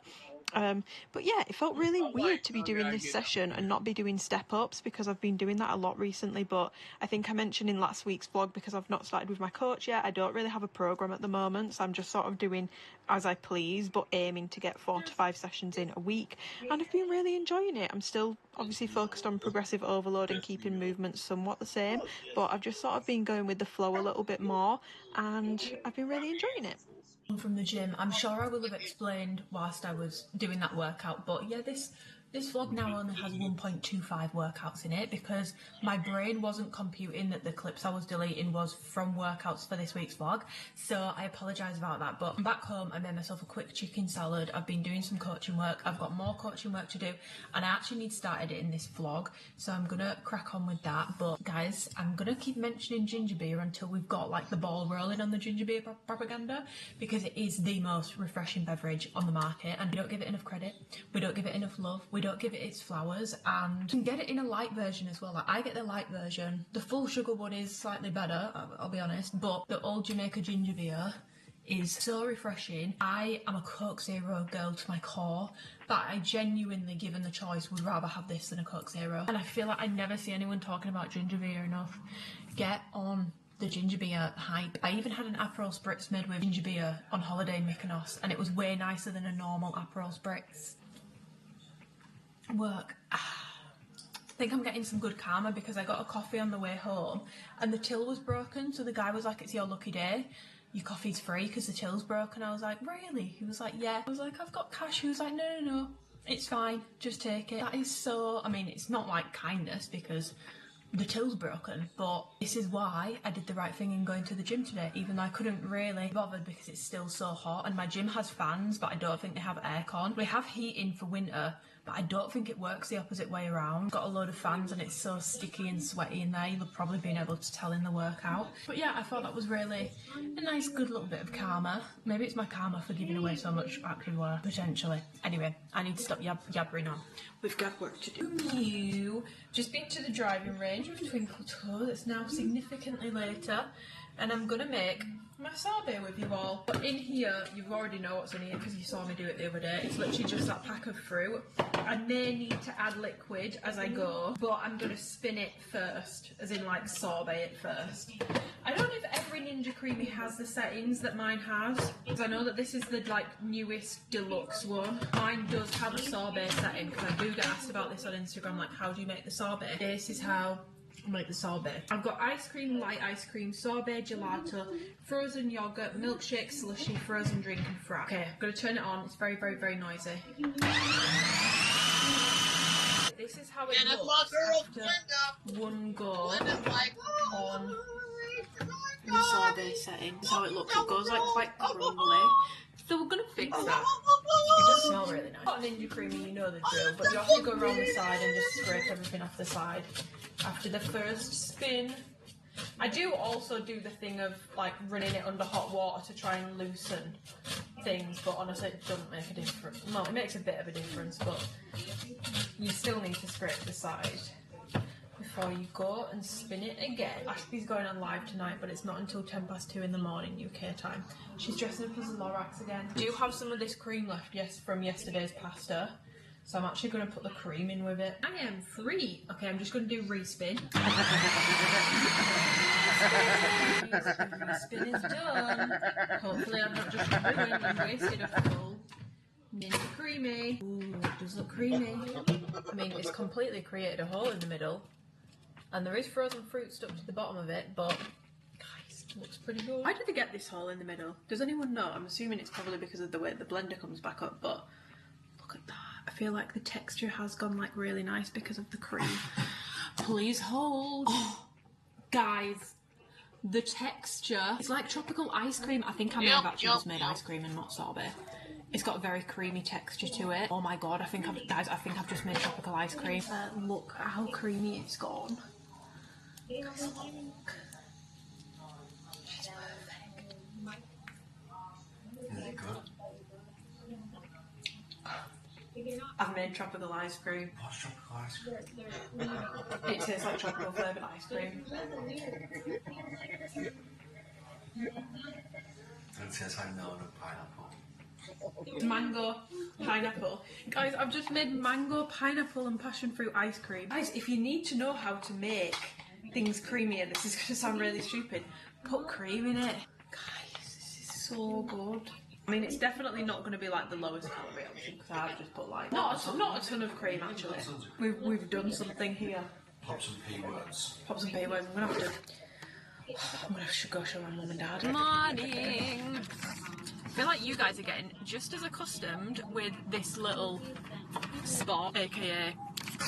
But yeah, it felt really weird to be doing this session and not be doing step ups, because I've been doing that a lot recently. But I think I mentioned in last week's vlog, because I've not started with my coach yet, I don't really have a program at the moment, so I'm just sort of doing as I please, but aiming to get 4 to 5 sessions in a week, and I've been really enjoying it. I'm still obviously focused on progressive overload and keeping movements somewhat the same, but I've just sort of been going with the flow a little bit more, and I've been really enjoying it. From the gym, I'm sure I will have explained whilst I was doing that workout, but yeah, this vlog now only has 1.25 workouts in it, because my brain wasn't computing that the clips I was deleting was from workouts for this week's vlog, so I apologise about that. But I'm back home, I made myself a quick chicken salad, I've been doing some coaching work, I've got more coaching work to do, and I actually need to start editing this vlog, so I'm gonna crack on with that. But guys, I'm gonna keep mentioning ginger beer until we've got like the ball rolling on the ginger beer propaganda, because it is the most refreshing beverage on the market, and we don't give it enough credit, we don't give it enough love, we don't give it its flowers, and you can get it in a light version as well. Like, I get the light version. The full sugar one is slightly better, I'll be honest, but the old Jamaica ginger beer is so refreshing. I am a Coke Zero girl to my core, but I genuinely, given the choice, would rather have this than a Coke Zero. And I feel like I never see anyone talking about ginger beer enough. Get on the ginger beer hype. I even had an Aperol Spritz made with ginger beer on holiday in Mykonos, and it was way nicer than a normal Aperol Spritz. Work. I think I'm getting some good karma, because I got a coffee on the way home and the till was broken, so the guy was like, it's your lucky day, your coffee's free because the till's broken. I was like, really? He was like, yeah. I was like, I've got cash. He was like, no, it's fine, just take it. That is so, I mean, it's not like kindness because the till's broken, but this is why I did the right thing in going to the gym today, even though I couldn't really be bothered because it's still so hot, and my gym has fans, but I don't think they have aircon. We have heating for winter, but I don't think it works the opposite way around. Got a load of fans and it's so sticky and sweaty in there, you'll have probably been able to tell in the workout. But yeah, I thought that was really a nice good little bit of karma. Maybe it's my karma for giving away so much activewear, potentially. Anyway, I need to stop yabbering on. We've got work to do. Just been to the driving range with Twinkle Toes. It's now significantly later, and I'm gonna make my sorbet with you all. But in here, you already know what's in here because you saw me do it the other day. It's literally just that pack of fruit. I may need to add liquid as I go, but I'm gonna spin it first, as in like sorbet it first. I don't know if every Ninja Creamy has the settings that mine has, because I know that this is the like newest deluxe one. Mine does have a sorbet setting, because I do get asked about this on Instagram, like how do you make the sorbet? This is how I make the sorbet. I've got ice cream, light ice cream, sorbet, gelato, frozen yogurt, milkshake, slushy, frozen drink and frap. Okay, I'm gonna turn it on. It's very, very, very noisy. This is how it looks after one go on the sorbet setting. This is how it looks. It goes like quite crumbly. So we're gonna fix that. It does smell really nice. Not Ninja Creamy, you know the drill, but you have to go around the side and just scrape everything off the side after the first spin. I do also do the thing of like running it under hot water to try and loosen things, but honestly it doesn't make a difference. Well, it makes a bit of a difference, but you still need to scrape the side before you go and spin it again. Ashby's going on live tonight, but it's not until 2:10 in the morning UK time. She's dressing up as a Lorax again. I do have some of this cream left from yesterday's pasta, so I'm actually going to put the cream in with it. I am free. Okay, I'm just going to do respin. Respin is done. Hopefully I've not just ruined and wasted a full Ninja Creamy. Ooh, it does look creamy. I mean, it's completely created a hole in the middle, and there is frozen fruit stuck to the bottom of it, but guys, it looks pretty good. Why did they get this hole in the middle? Does anyone know? I'm assuming it's probably because of the way the blender comes back up, but look at that. I feel like the texture has gone like really nice because of the cream. Please hold. Oh, guys, the texture, it's like tropical ice cream. I think I may have actually just made ice cream and not sorbet. It's got a very creamy texture to it. Oh my god, I think I've just made tropical ice cream. Look at how creamy it's gone. Guys, look. She's perfect. Is it good? I've made tropical ice cream. What's tropical ice cream? It tastes like tropical flavoured ice cream. It tastes like melon and pineapple. Mango, pineapple. Guys, I've just made mango, pineapple and passion fruit ice cream. Guys, if you need to know how to make things creamier, this is going to sound really stupid, put cream in it. Guys, this is so good. I mean, it's definitely not going to be like the lowest calorie option, because I've just put like not a ton of cream actually. We've done something here. Pop some P words. Pop some P words. I'm gonna have to go show my mum and dad. Morning. I feel like you guys are getting just as accustomed with this little spot, aka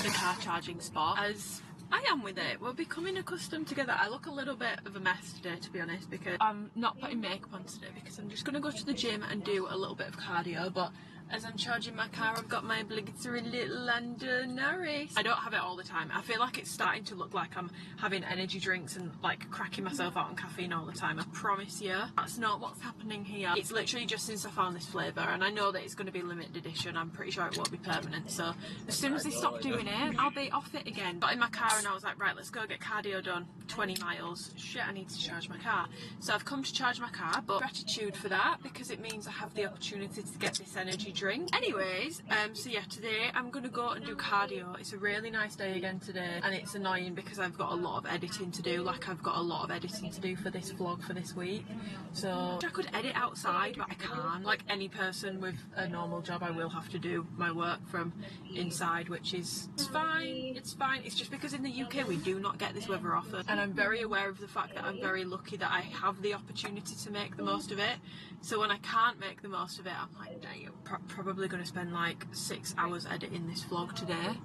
the car charging spot, as I am with it. We're becoming accustomed together. I look a little bit of a mess today, to be honest, because I'm not putting makeup on today because I'm just going to go to the gym and do a little bit of cardio, but as I'm charging my car, I've got my obligatory little London Norris. I don't have it all the time. I feel like it's starting to look like I'm having energy drinks and like cracking myself out on caffeine all the time. I promise you, that's not what's happening here. It's literally just since I found this flavour, and I know that it's going to be limited edition. I'm pretty sure it won't be permanent. So as soon as they stop doing it, I'll be off it again. Got in my car and I was like, right, let's go get cardio done. 20 miles. Shit, I need to charge my car. So I've come to charge my car, but gratitude for that, because it means I have the opportunity to get this energy drink. Anyways, so yeah, today I'm gonna go and do cardio. It's a really nice day again today, and it's annoying because I've got a lot of editing to do. Like, I've got a lot of editing to do for this vlog for this week, so I could edit outside, but I can't. Like any person with a normal job, I will have to do my work from inside, which is fine. It's fine. It's just because in the UK we do not get this weather often, and I'm very aware of the fact that I'm very lucky that I have the opportunity to make the most of it. So when I can't make the most of it, I'm like, dang, I'm probably going to spend like 6 hours editing this vlog today.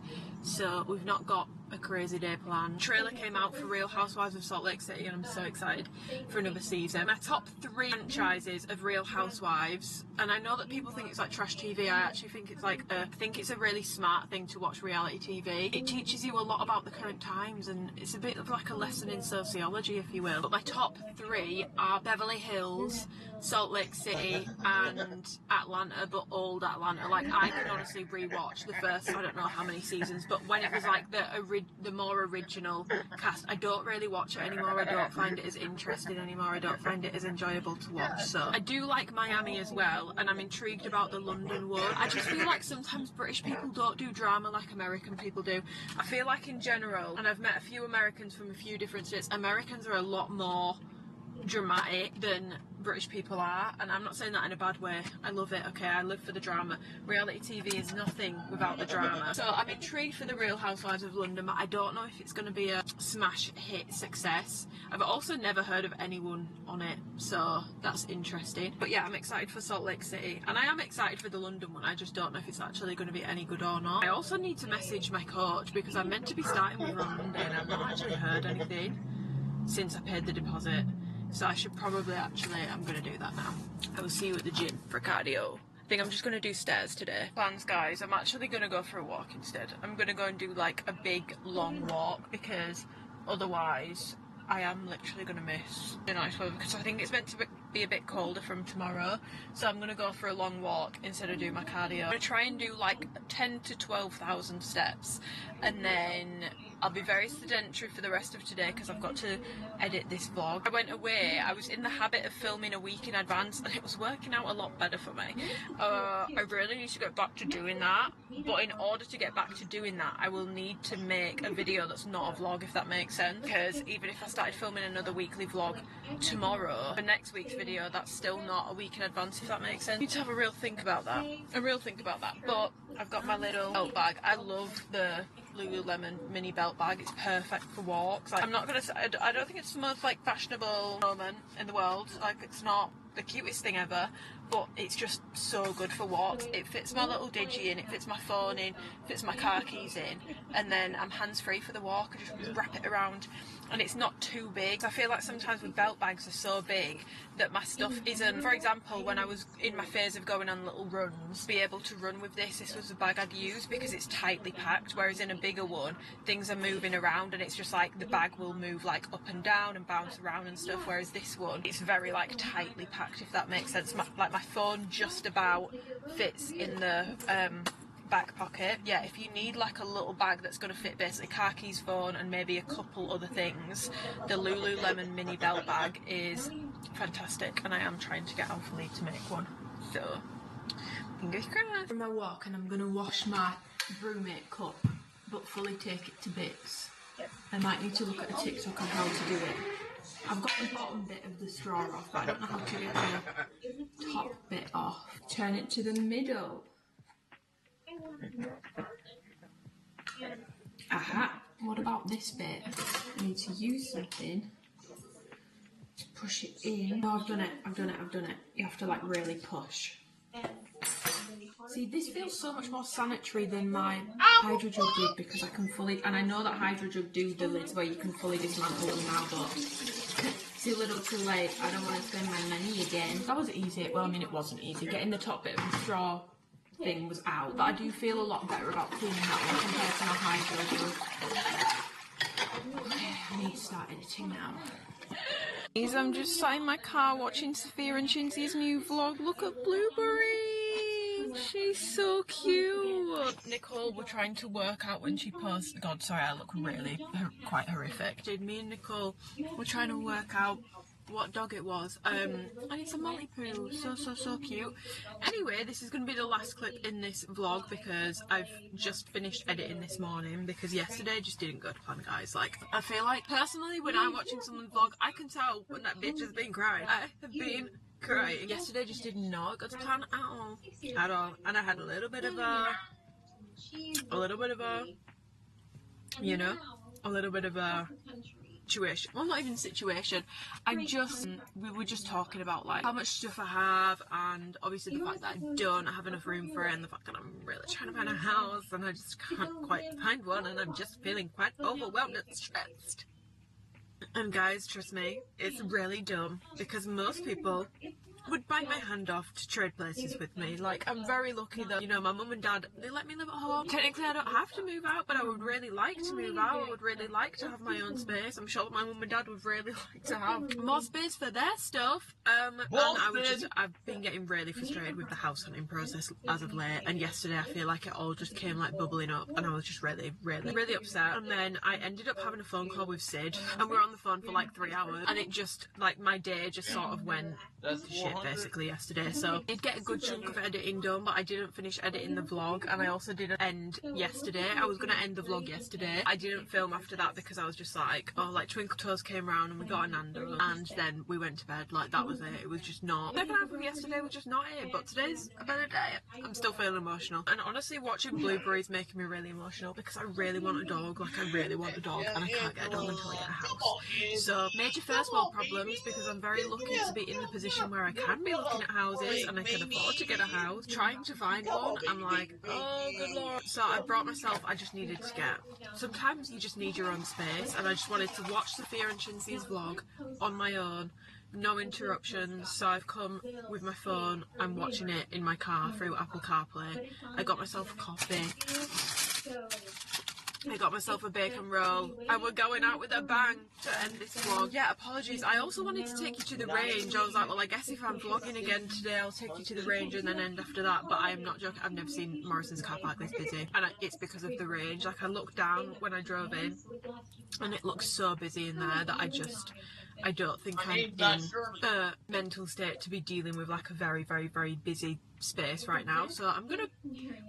So we've not got a crazy day planned. Trailer came out for Real Housewives of Salt Lake City and I'm so excited for another season. My top 3 franchises of Real Housewives, and I know that people think it's like trash TV, I actually think it's like I think it's a really smart thing to watch reality TV. It teaches you a lot about the current times and it's a bit of like a lesson in sociology, if you will. But my top 3 are Beverly Hills, Salt Lake City and Atlanta, but old Atlanta. Like I can honestly rewatch the first I don't know how many seasons, but when it was like the more original cast, I don't really watch it anymore. I don't find it as interesting anymore. I don't find it as enjoyable to watch. So I do like Miami as well, and I'm intrigued about the London one. I just feel like sometimes British people don't do drama like American people do. I feel like in general, and I've met a few Americans from a few different states, Americans are a lot more dramatic than British people are, and I'm not saying that in a bad way. I love it, okay, I live for the drama. Reality TV is nothing without the drama. So I'm intrigued for the Real Housewives of London, but I don't know if it's going to be a smash hit success. I've also never heard of anyone on it, so that's interesting. But yeah, I'm excited for Salt Lake City, and I am excited for the London one. I just don't know if it's actually going to be any good or not. I also need to message my coach because I'm meant to be starting with her on Monday and I've not actually heard anything since I paid the deposit. So I should probably I'm going to do that now. I will see you at the gym for cardio. I think I'm just going to do stairs today. Plans, guys, I'm actually going to go for a walk instead. I'm going to go and do like a big long walk because otherwise I am literally going to miss the nice weather because I think it's meant to be a bit colder from tomorrow. So I'm going to go for a long walk instead of doing my cardio. I'm going to try and do like 10 to 12,000 steps and then I'll be very sedentary for the rest of today because I've got to edit this vlog. I went away, I was in the habit of filming a week in advance and it was working out a lot better for me. I really need to get back to doing that, but in order to get back to doing that I will need to make a video that's not a vlog, if that makes sense, because even if I started filming another weekly vlog tomorrow, for next week's video that's still not a week in advance, if that makes sense. I need to have a real think about that, but I've got my little belt bag. I love the Lululemon mini belt bag. It's perfect for walks. Like, I'm not gonna say, I don't think it's the most like fashionable moment in the world, like it's not the cutest thing ever, but it's just so good for walks. It fits my little digi in, it fits my phone in, fits my car keys in, and then I'm hands-free for the walk. I just wrap it around and it's not too big. I feel like sometimes with belt bags are so big that my stuff isn't, for example, when I was in my phase of going on little runs, be able to run with this was the bag I'd use because it's tightly packed, whereas in a bigger one things are moving around and it's just like the bag will move like up and down and bounce around and stuff, whereas this one it's very like tightly packed, if that makes sense. Like my phone just about fits in the back pocket. Yeah, if you need like a little bag that's going to fit basically car keys, phone and maybe a couple other things, the Lululemon mini belt bag is fantastic, and I am trying to get alphalete to make one, so fingers crossed. For my walk, and I'm going to wash my brewmate cup but fully take it to bits. I might need to look at a TikTok on how to do it. I've got the bottom bit of the straw off, but I don't know how to get the top bit off. Turn it to the middle. Aha! What about this bit? I need to use something to push it in. Oh, I've done it. You have to like really push. See, this feels so much more sanitary than my Hydrojug did because I can fully, and I know that Hydrojug do the lids where you can fully dismantle them now, but it's a little too late. I don't want to spend my money again. That was easy. Well, I mean, it wasn't easy. Getting the top bit of the straw thing was out, but I do feel a lot better about cleaning that one compared to my Hydrojug. Okay, I need to start editing now. I'm just sat in my car watching Sophia and Shinzi's new vlog. Look at Blueberry! She's so cute! Nicole were trying to work out when she posted. God, sorry, I look really quite horrific. Me and Nicole were trying to work out what dog it was, and it's a Malipoo. So cute. Anyway, this is going to be the last clip in this vlog because I've just finished editing this morning because yesterday just didn't go to plan, guys. Like, I feel like personally when I'm watching someone's vlog I can tell when that bitch has been crying. I have been crying. Yesterday just did not go to plan at all, and I had a little bit of a you know, a little bit of a situation. Well, not even situation. We were just talking about like how much stuff I have, and obviously the fact that I don't have enough room for it, and the fact that I'm really trying to find a house and I just can't quite find one, and I'm just feeling quite overwhelmed and stressed. And guys, trust me, it's really dumb because most people would bite my hand off to trade places with me. Like, I'm very lucky that, you know, my mum and dad, they let me live at home. Technically I don't have to move out, but I would really like to move out. I would really like to have my own space. I'm sure that my mum and dad would really like to have more space for their stuff. And I've been getting really frustrated with the house hunting process as of late, and yesterday I feel like it all just came like bubbling up, and I was just really upset. And then I ended up having a phone call with Sid, and we were on the phone for like 3 hours, and it just, like, my day just sort of went to shit basically yesterday. So I did get a good chunk of editing done, but I didn't finish editing the vlog, and I also didn't end yesterday. I was going to end the vlog yesterday. I didn't film after that because I was just like, oh, like Twinkle Toes came around and we got a Nando, and then we went to bed. Like, that was it. It was just not, the second half of yesterday was just not it, but today's a better day. I'm still feeling emotional, and honestly watching Blueberry's making me really emotional because I really want a dog. Like, I really want a dog, and I can't get a dog until I get a house. So major first world problems, because I'm very lucky to be in the position where I can be looking at houses and I can afford to get a house. Trying to find one, I'm like, oh good lord. So I brought myself, I just needed to get, sometimes you just need your own space, and I just wanted to watch Sophia and Chinsy's vlog on my own, no interruptions. So I've come with my phone, I'm watching it in my car through Apple CarPlay. I got myself a coffee, I got myself a bacon roll, and we're going out with a bang to end this vlog. Yeah, apologies, I also wanted to take you to the range. I was like, well, I guess if I'm vlogging again today, I'll take you to the range and then end after that. But I am not joking, I've never seen Morrison's car park this busy, and it's because of the range. Like, I looked down when I drove in and it looks so busy in there that I don't think I'm in a mental state to be dealing with like a very busy space right now. So we're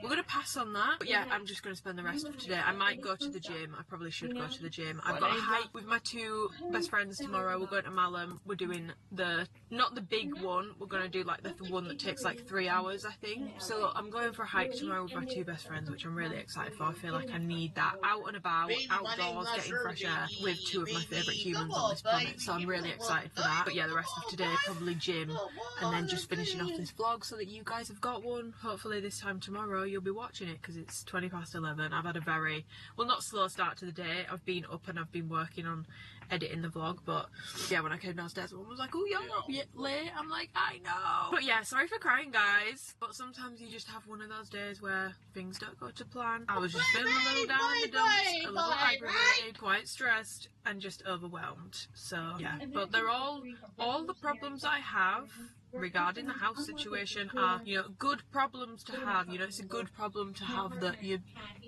gonna pass on that. But yeah, I'm just gonna spend the rest of today. I might go to the gym. I probably should go to the gym. I've got a hike with my two best friends tomorrow. We're going to Malham. We're doing not the big one. We're gonna do like the one that takes like 3 hours, I think. So I'm going for a hike tomorrow with my two best friends, which I'm really excited for. I feel like I need that out and about, outdoors, getting fresh air with two of my favourite humans on this planet. So I'm really excited for that. But yeah, the rest of today probably gym, and then just finishing off this vlog so that you guys have got one. Hopefully this time tomorrow you'll be watching it, because it's 11:20. I've had a very, well, not slow start to the day. I've been up and I've been working on editing the vlog, but yeah, when I came downstairs, everyone was like, oh, you're up yet late. I'm like, I know. But yeah, sorry for crying, guys, but sometimes you just have one of those days where things don't go to plan. I was just feeling a little down in the dumps, a little aggravated, quite stressed, and just overwhelmed. So yeah, but they're all the problems I have regarding the house situation are, you know, good problems to have. You know, it's a good problem to have that you're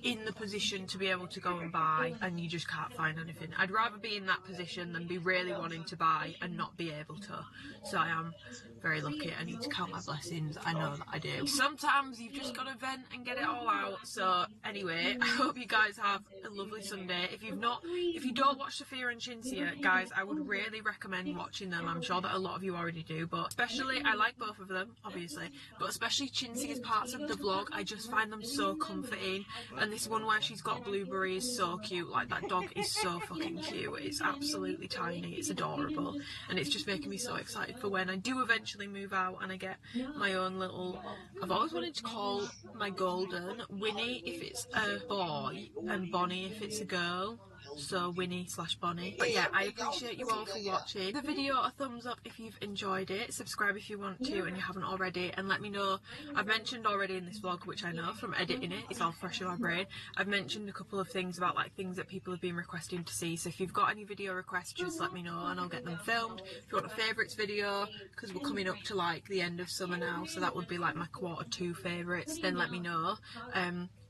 in the position to be able to go and buy and you just can't find anything. I'd rather be in that position than be really wanting to buy and not be able to. So I am very lucky. I need to count my blessings. I know that I do. Sometimes you've just got to vent and get it all out. So anyway, I hope you guys have a lovely Sunday. If you don't watch Sophia and Chinsey yet, guys, I would really recommend watching them. I'm sure that a lot of you already do, but especially, I like both of them, obviously, but especially Chinsey's parts of the vlog, I just find them so comforting. And this one where she's got Blueberry is so cute. Like, that dog is so fucking cute. It's absolutely tiny, it's adorable, and it's just making me so excited for when I do eventually move out and I get my own little, I've always wanted to call my golden Winnie if it's a boy and Bonnie if it's a girl. So Winnie/Bonnie. But yeah, I appreciate you all for watching the video. A thumbs up if you've enjoyed it, subscribe if you want to and you haven't already, and let me know. I've mentioned already in this vlog, which I know from editing it, it's all fresh in my brain, I've mentioned a couple of things about like things that people have been requesting to see. So if you've got any video requests, just let me know and I'll get them filmed. If you want a favourites video, because we're coming up to like the end of summer now, so that would be like my Q2 favourites, then let me know.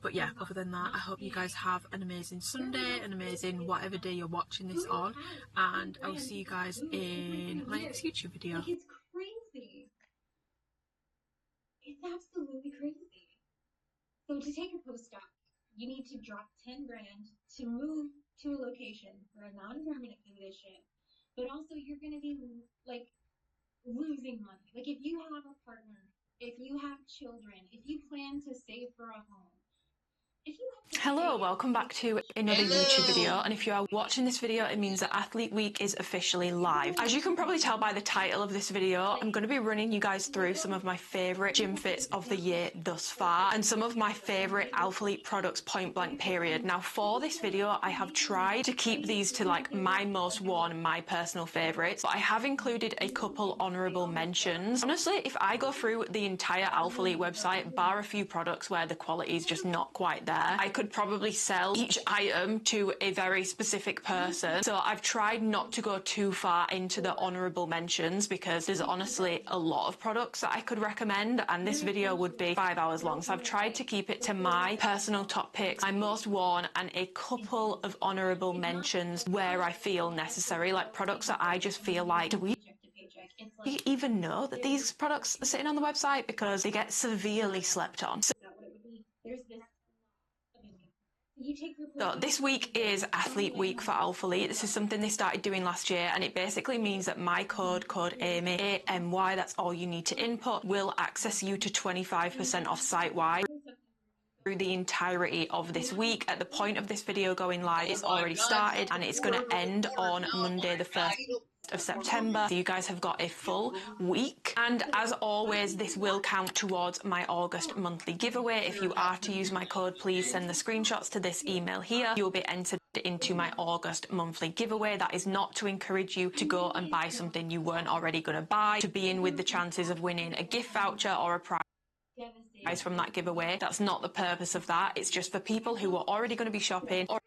But yeah, other than that, I hope you guys have an amazing Sunday, an amazing whatever day you're watching this on, and I'll see you guys in my next YouTube video. It's crazy. It's absolutely crazy. So to take a postdoc, you need to drop 10 grand to move to a location for a non-permanent position, but also you're going to be like losing money. Like, if you have a partner, if you have children, if you plan to save for a home, Hello, welcome back to another YouTube video, and if you are watching this video it means that Athlete Week is officially live. As you can probably tell by the title of this video, I'm going to be running you guys through some of my favourite gym fits of the year thus far and some of my favourite Alphalete products point blank period. Now for this video I have tried to keep these to like my most worn, my personal favourites, but I have included a couple honourable mentions. Honestly, if I go through the entire Alphalete website, bar a few products where the quality is just not quite there, I could probably sell each item to a very specific person. So I've tried not to go too far into the honourable mentions because there's honestly a lot of products that I could recommend and this video would be 5 hours long. So I've tried to keep it to my personal top picks, my most worn, and a couple of honourable mentions where I feel necessary, like products that I just feel like, do we even know that these products are sitting on the website because they get severely slept on. So this week is Athlete Week for Alphalete. This is something they started doing last year and it basically means that my code AMY, A-M-Y, that's all you need to input, will access you to 25% off site-wide through the entirety of this week. At the point of this video going live, it's already started and it's going to end on Monday the 1st of September. So you guys have got a full week, and as always this will count towards my August monthly giveaway. If you are to use my code, please send the screenshots to this email here. You'll be entered into my August monthly giveaway. That is not to encourage you to go and buy something you weren't already going to buy, to be in with the chances of winning a gift voucher or a prize from that giveaway. That's not the purpose of that. It's just for people who are already going to be shopping or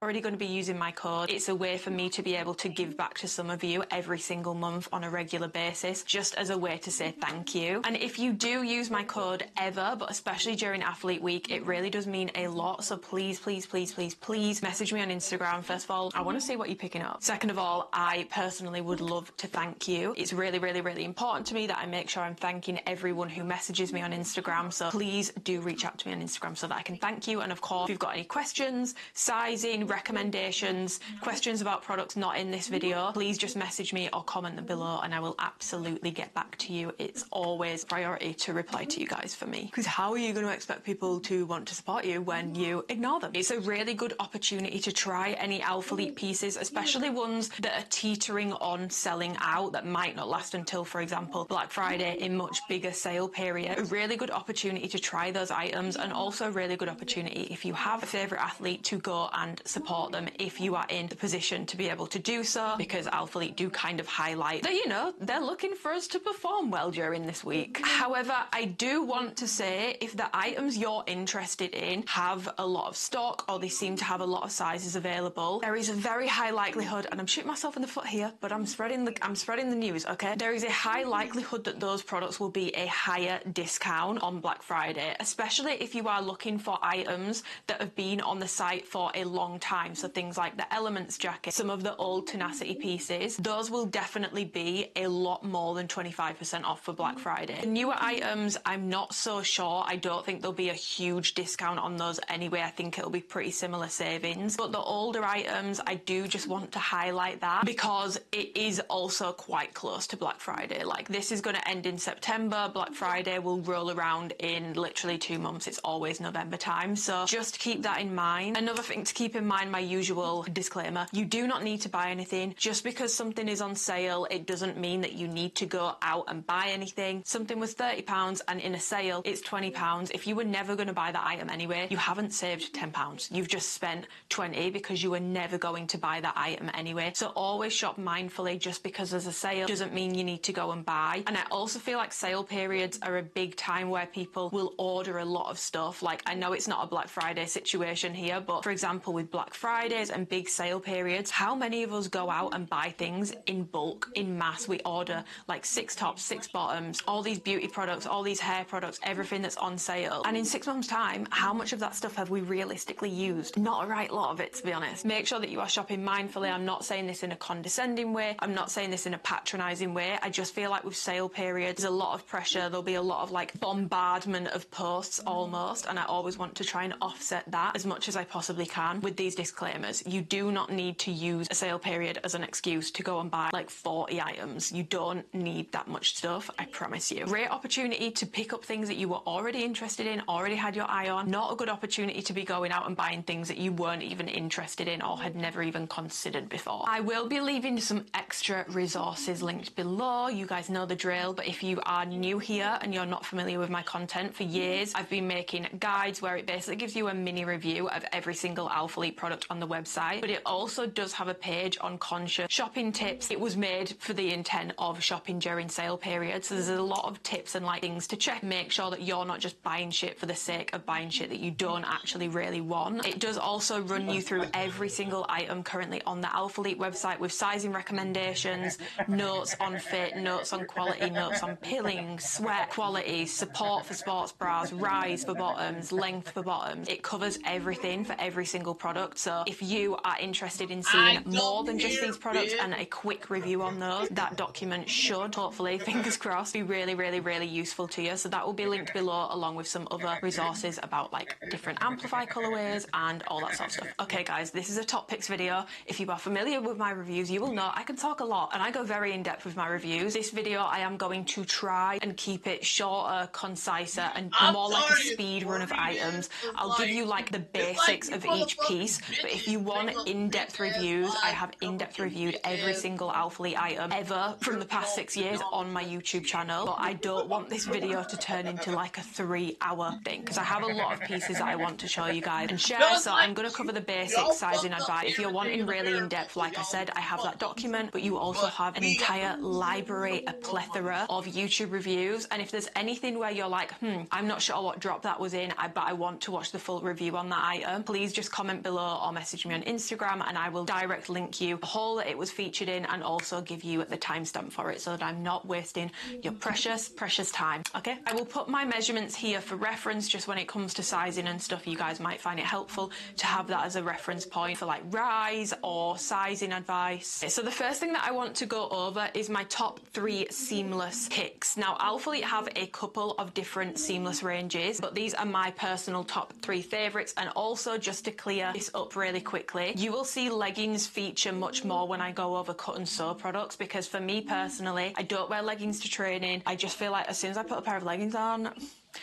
already going to be using my code. It's a way for me to be able to give back to some of you every single month on a regular basis, just as a way to say thank you. And if you do use my code ever, but especially during Athlete Week, it really does mean a lot. So please, please, please, please, please message me on Instagram. First of all, I want to see what you're picking up. Second of all, I personally would love to thank you. It's really, really, really important to me that I make sure I'm thanking everyone who messages me on Instagram. So please do reach out to me on Instagram so that I can thank you. And of course, if you've got any questions, sizing, recommendations, questions about products not in this video, please just message me or comment them below and I will absolutely get back to you. It's always priority to reply to you guys for me, because how are you going to expect people to want to support you when you ignore them? It's a really good opportunity to try any Alphalete pieces, especially ones that are teetering on selling out, that might not last until, for example, Black Friday, a much bigger sale period. A really good opportunity to try those items, and also a really good opportunity if you have a favourite athlete to go and support them if you are in the position to be able to do so, because Alphalete do kind of highlight that, you know, they're looking for us to perform well during this week. However, I do want to say, if the items you're interested in have a lot of stock or they seem to have a lot of sizes available, there is a very high likelihood, and I'm shooting myself in the foot here, but I'm spreading the news, okay? There is a high likelihood that those products will be a higher discount on Black Friday, especially if you are looking for items that have been on the site for a long time. So things like the Elements jacket, some of the old Tenacity pieces, those will definitely be a lot more than 25% off for Black Friday. The newer items, I'm not so sure. I don't think there'll be a huge discount on those anyway. I think it'll be pretty similar savings. But the older items, I do just want to highlight that because it is also quite close to Black Friday. Like, this is going to end in September. Black Friday will roll around in literally 2 months. It's always November time. So just keep that in mind. Another thing to keep in mind, my usual disclaimer, you do not need to buy anything. Just because something is on sale, it doesn't mean that you need to go out and buy anything. Something was £30 and in a sale it's £20. If you were never going to buy that item anyway, you haven't saved £10. You've just spent 20 because you were never going to buy that item anyway. So always shop mindfully. Just because there's a sale doesn't mean you need to go and buy. And I also feel like sale periods are a big time where people will order a lot of stuff. Like, I know it's not a Black Friday situation here, but for example, with Black Fridays and big sale periods, how many of us go out and buy things in bulk, in mass? We order like 6 tops, 6 bottoms, all these beauty products, all these hair products, everything that's on sale. And in 6 months' time, how much of that stuff have we realistically used? Not a right lot of it, to be honest. Make sure that you are shopping mindfully. I'm not saying this in a condescending way. I'm not saying this in a patronising way. I just feel like with sale periods, there's a lot of pressure. There'll be a lot of like bombardment of posts almost. And I always want to try and offset that as much as I possibly can with these always disclaimers. You do not need to use a sale period as an excuse to go and buy like 40 items. You don't need that much stuff, I promise you. Great opportunity to pick up things that you were already interested in, already had your eye on. Not a good opportunity to be going out and buying things that you weren't even interested in or had never even considered before. I will be leaving some extra resources linked below. You guys know the drill, but if you are new here and you're not familiar with my content, for years I've been making guides where it basically gives you a mini review of every single alphalete product on the website, but it also does have a page on conscious shopping tips. It was made for the intent of shopping during sale periods, so there's a lot of tips and like things to check. Make sure that you're not just buying shit for the sake of buying shit that you don't actually really want. It does also run you through every single item currently on the alphalete website with sizing recommendations, notes on fit, notes on quality, notes on pilling, sweat, quality, support for sports bras, rise for bottoms, length for bottoms. It covers everything for every single product. So if you are interested in seeing more than just these products and a quick review on those, that document should hopefully, fingers crossed, be really, really, really useful to you. So that will be linked below along with some other resources about like different amplify colorways and all that sort of stuff. Okay guys, this is a top picks video. If you are familiar with my reviews, you will know I can talk a lot and I go very in depth with my reviews. This video I am going to try and keep it shorter, conciser and more like a speed run of items. I'll give you like the basics of each piece, but if you want in-depth reviews, I have in-depth reviewed every single alphalete item ever from the past 6 years on my YouTube channel, but I don't want this video to turn into like a 3-hour thing because I have a lot of pieces that I want to show you guys and share. So I'm going to cover the basic sizing advice. If you're wanting really in-depth, like I said, I have that document, but you also have an entire library, a plethora of YouTube reviews. And if there's anything where you're like, I'm not sure what drop that was in, but I want to watch the full review on that item, please just comment below or message me on Instagram and I will direct link you the haul that it was featured in and also give you the timestamp for it so that I'm not wasting your precious, precious time. Okay, I will put my measurements here for reference just when it comes to sizing and stuff. You guys might find it helpful to have that as a reference point for like rise or sizing advice. So the first thing that I want to go over is my top 3 seamless picks. Now alphalete have a couple of different seamless ranges, but these are my personal top 3 favorites. And also just to clear this up really quickly, you will see leggings feature much more when I go over cut and sew products, because for me personally, I don't wear leggings to training. I just feel like as soon as I put a pair of leggings on,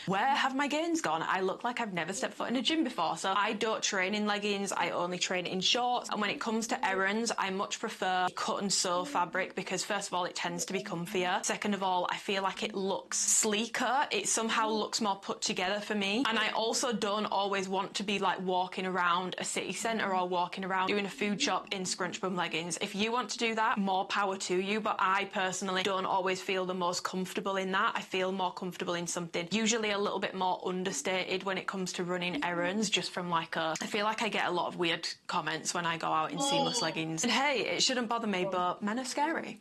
where have my gains gone? I look like I've never stepped foot in a gym before. So I don't train in leggings, I only train in shorts. And when it comes to errands, I much prefer cut and sew fabric because first of all, it tends to be comfier. Second of all, I feel like it looks sleeker. It somehow looks more put together for me. And I also don't always want to be like walking around a city centre or walking around doing a food shop in scrunch bum leggings. If you want to do that, more power to you. But I personally don't always feel the most comfortable in that. I feel more comfortable in something usually a little bit more understated when it comes to running errands, just from like I feel like I get a lot of weird comments when I go out in seamless leggings. And hey, it shouldn't bother me, but men are scary.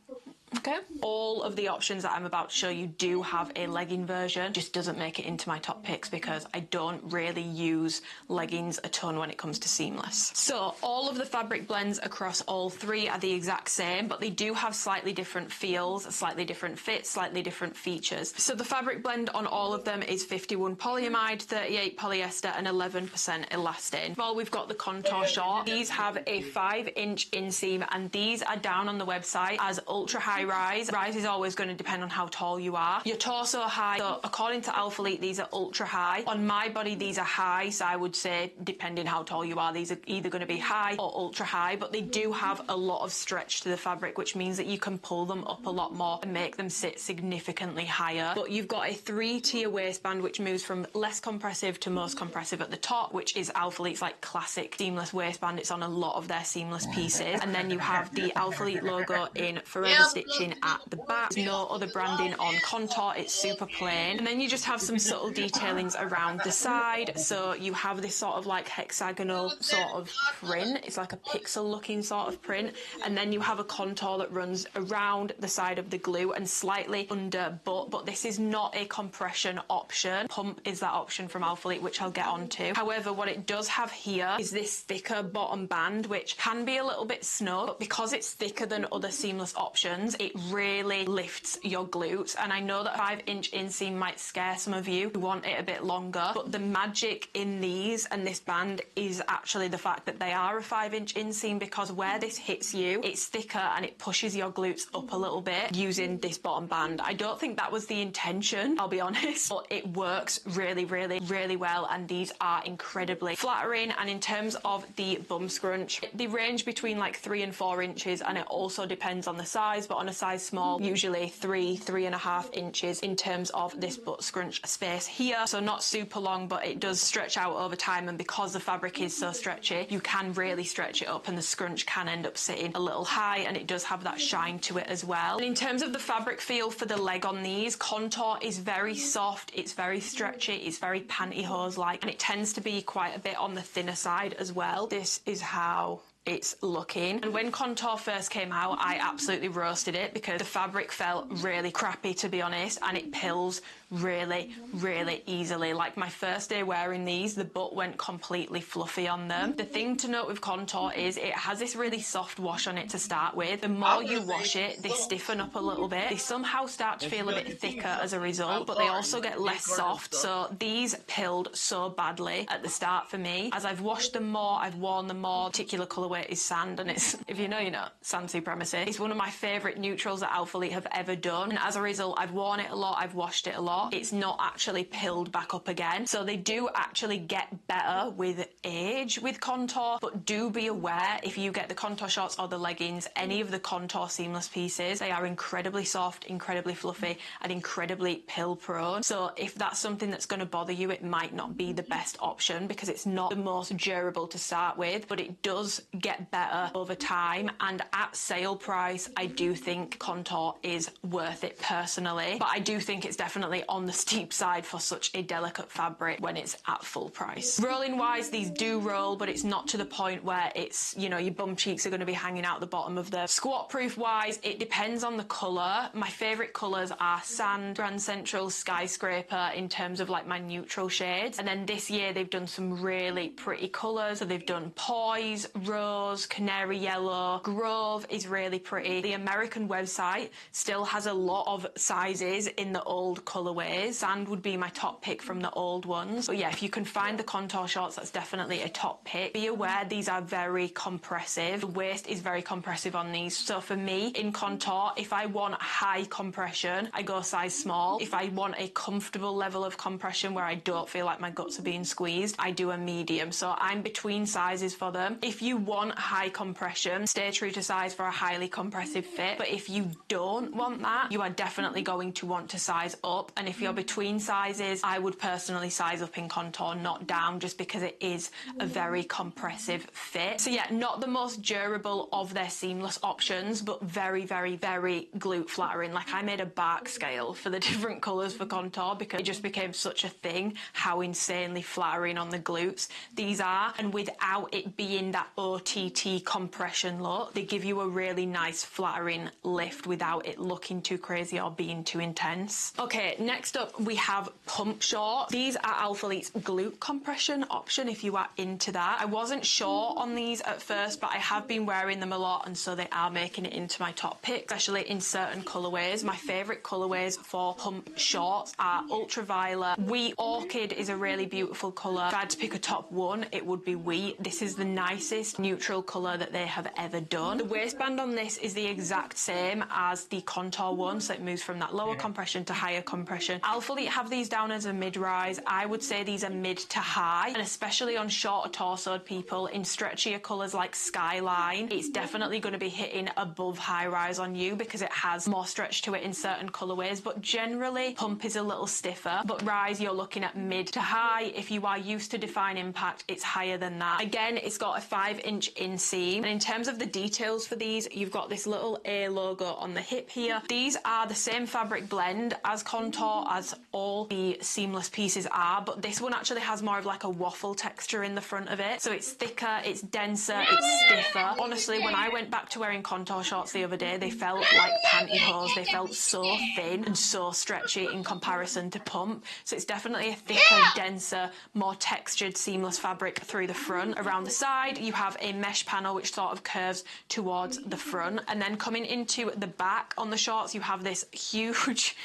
Okay, all of the options that I'm about to show you do have a legging version, just doesn't make it into my top picks because I don't really use leggings a ton when it comes to seamless. So all of the fabric blends across all 3 are the exact same, but they do have slightly different feels, slightly different fits, slightly different features. So the fabric blend on all of them is 51 polyamide, 38 polyester and 11% elastane. Well, we've got the contour short. These have a 5-inch inseam and these are down on the website as ultra high rise. Rise is always going to depend on how tall you are. Your torso high, so according to alphalete, these are ultra high. On my body, these are high, so I would say depending how tall you are, these are either going to be high or ultra high, but they do have a lot of stretch to the fabric, which means that you can pull them up a lot more and make them sit significantly higher. But you've got a 3-tier waistband, which moves from less compressive to most compressive at the top, which is alphalete's like classic seamless waistband. It's on a lot of their seamless pieces. And then you have the alphalete logo in forever stitching at the back. There's no other branding on contour, it's super plain. And then you just have some subtle detailings around the side. So you have this sort of like hexagonal sort of print. It's like a pixel looking sort of print. And then you have a contour that runs around the side of the glute and slightly under butt, but this is not a compression option. Pump is that option from alphalete, which I'll get onto. However, what it does have here is this thicker bottom band, which can be a little bit snug, but because it's thicker than other seamless options, it really lifts your glutes. And I know that 5-inch inseam might scare some of you who want it a bit longer, but the magic in these and this band is actually the fact that they are a 5-inch inseam, because where this hits you, it's thicker and it pushes your glutes up a little bit using this bottom band. I don't think that was the intention, I'll be honest, but it works really, really, really well, and these are incredibly flattering. And in terms of the bum scrunch, they range between like 3 and 4 inches, and it also depends on the size, but on a size small, usually 3.5 inches in terms of this butt scrunch space here. So not super long, but it does stretch out over time, and because the fabric is so stretchy, you can really stretch it up, and the scrunch can end up sitting a little high, and it does have that shine to it as well. And in terms of the fabric feel for the leg on these, Contour is very soft, it's very stretchy, it's very pantyhose like, and it tends to be quite a bit on the thinner side as well. This is how it's looking. And when Contour first came out, I absolutely roasted it because the fabric felt really crappy, to be honest, and it pills really, really easily. Like my first day wearing these, the butt went completely fluffy on them. The thing to note with Contour is it has this really soft wash on it to start with. The more you wash it, they stiffen up a little bit. They somehow start to feel a bit thicker as a result, but they also get less soft. So these pilled so badly at the start for me. As I've washed them more, I've worn them more. Particular colourway is sand, and it's, if you know, you know, sand supremacy. It's one of my favourite neutrals that alphalete have ever done, and as a result, I've worn it a lot, I've washed it a lot. It's not actually pilled back up again, so they do actually get better with age with Contour. But do be aware, if you get the Contour shorts or the leggings, any of the Contour seamless pieces, they are incredibly soft, incredibly fluffy, and incredibly pill prone. So if that's something that's going to bother you, it might not be the best option, because it's not the most durable to start with, but it does get better over time. And at sale price, I do think Contour is worth it personally, but I do think it's definitely on the steep side for such a delicate fabric when it's at full price. Rolling wise, these do roll, but it's not to the point where it's, you know, your bum cheeks are going to be hanging out the bottom of them. Squat proof wise, it depends on the colour. My favourite colours are Sand, Grand Central, Skyscraper in terms of like my neutral shades, and then this year they've done some really pretty colours. So they've done Poise, Rose, Canary Yellow, Grove is really pretty. The American website still has a lot of sizes in the old colourways. Sand would be my top pick from the old ones, but yeah, if you can find the Contour shorts, that's definitely a top pick. Be aware these are very compressive. The waist is very compressive on these, so for me in Contour, if I want high compression, I go size small. If I want a comfortable level of compression where I don't feel like my guts are being squeezed, I do a medium. So I'm between sizes for them. If you want high compression, stay true to size for a highly compressive fit, but if you don't want that, you are definitely going to want to size up. And if you're between sizes, I would personally size up in Contour, not down, just because it is a very compressive fit. So yeah, not the most durable of their seamless options, but very, very, very glute flattering. Like I made a bark scale for the different colours for Contour because it just became such a thing how insanely flattering on the glutes these are, and without it being that OTT compression look, they give you a really nice flattering lift without it looking too crazy or being too intense. Okay, next up we have pump shorts. These are alphalete's glute compression option if you are into that. I wasn't sure on these at first, but I have been wearing them a lot, and so they are making it into my top pick, especially in certain colourways. My favourite colourways for pump shorts are Ultraviolet. Wheat Orchid is a really beautiful colour. If I had to pick a top one, it would be Wheat. This is the nicest neutral colour that they have ever done. The waistband on this is the exact same as the Contour one, so it moves from that lower compression to higher compression. Alphalete have these down as a mid-rise. I would say these are mid to high, and especially on shorter torsoed people in stretchier colours like Skyline, it's definitely going to be hitting above high-rise on you because it has more stretch to it in certain colourways, but generally pump is a little stiffer, but rise you're looking at mid to high. If you are used to Define Impact, it's higher than that. Again, it's got a 5-inch inseam, and in terms of the details for these, you've got this little A logo on the hip here. These are the same fabric blend as Contour, contour as all the seamless pieces are, but this one actually has more of like a waffle texture in the front of it. So it's thicker, it's denser, it's stiffer. Honestly, when I went back to wearing contour shorts the other day, they felt like pantyhose. They felt so thin and so stretchy in comparison to pump. So it's definitely a thicker, denser, more textured seamless fabric through the front. Around the side, you have a mesh panel which sort of curves towards the front. And then coming into the back on the shorts, you have this huge,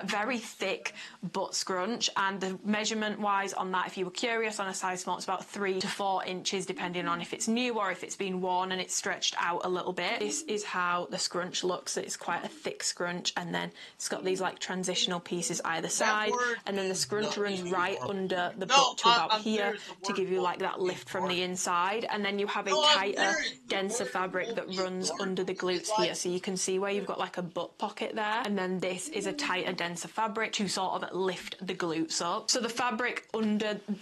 very thick butt scrunch. And the measurement wise on that, if you were curious, on a size small, it's about 3 to 4 inches, depending on if it's new or if it's been worn and it's stretched out a little bit. This is how the scrunch looks. It's quite a thick scrunch, and then it's got these like transitional pieces either side, and then the scrunch runs right under the butt to about here to give you like that lift from the inside. And then you have a tighter, denser fabric that runs under the glutes here, so you can see where you've got like a butt pocket there, and then this is a tighter, denser fabric to sort of lift the glutes up. So the fabric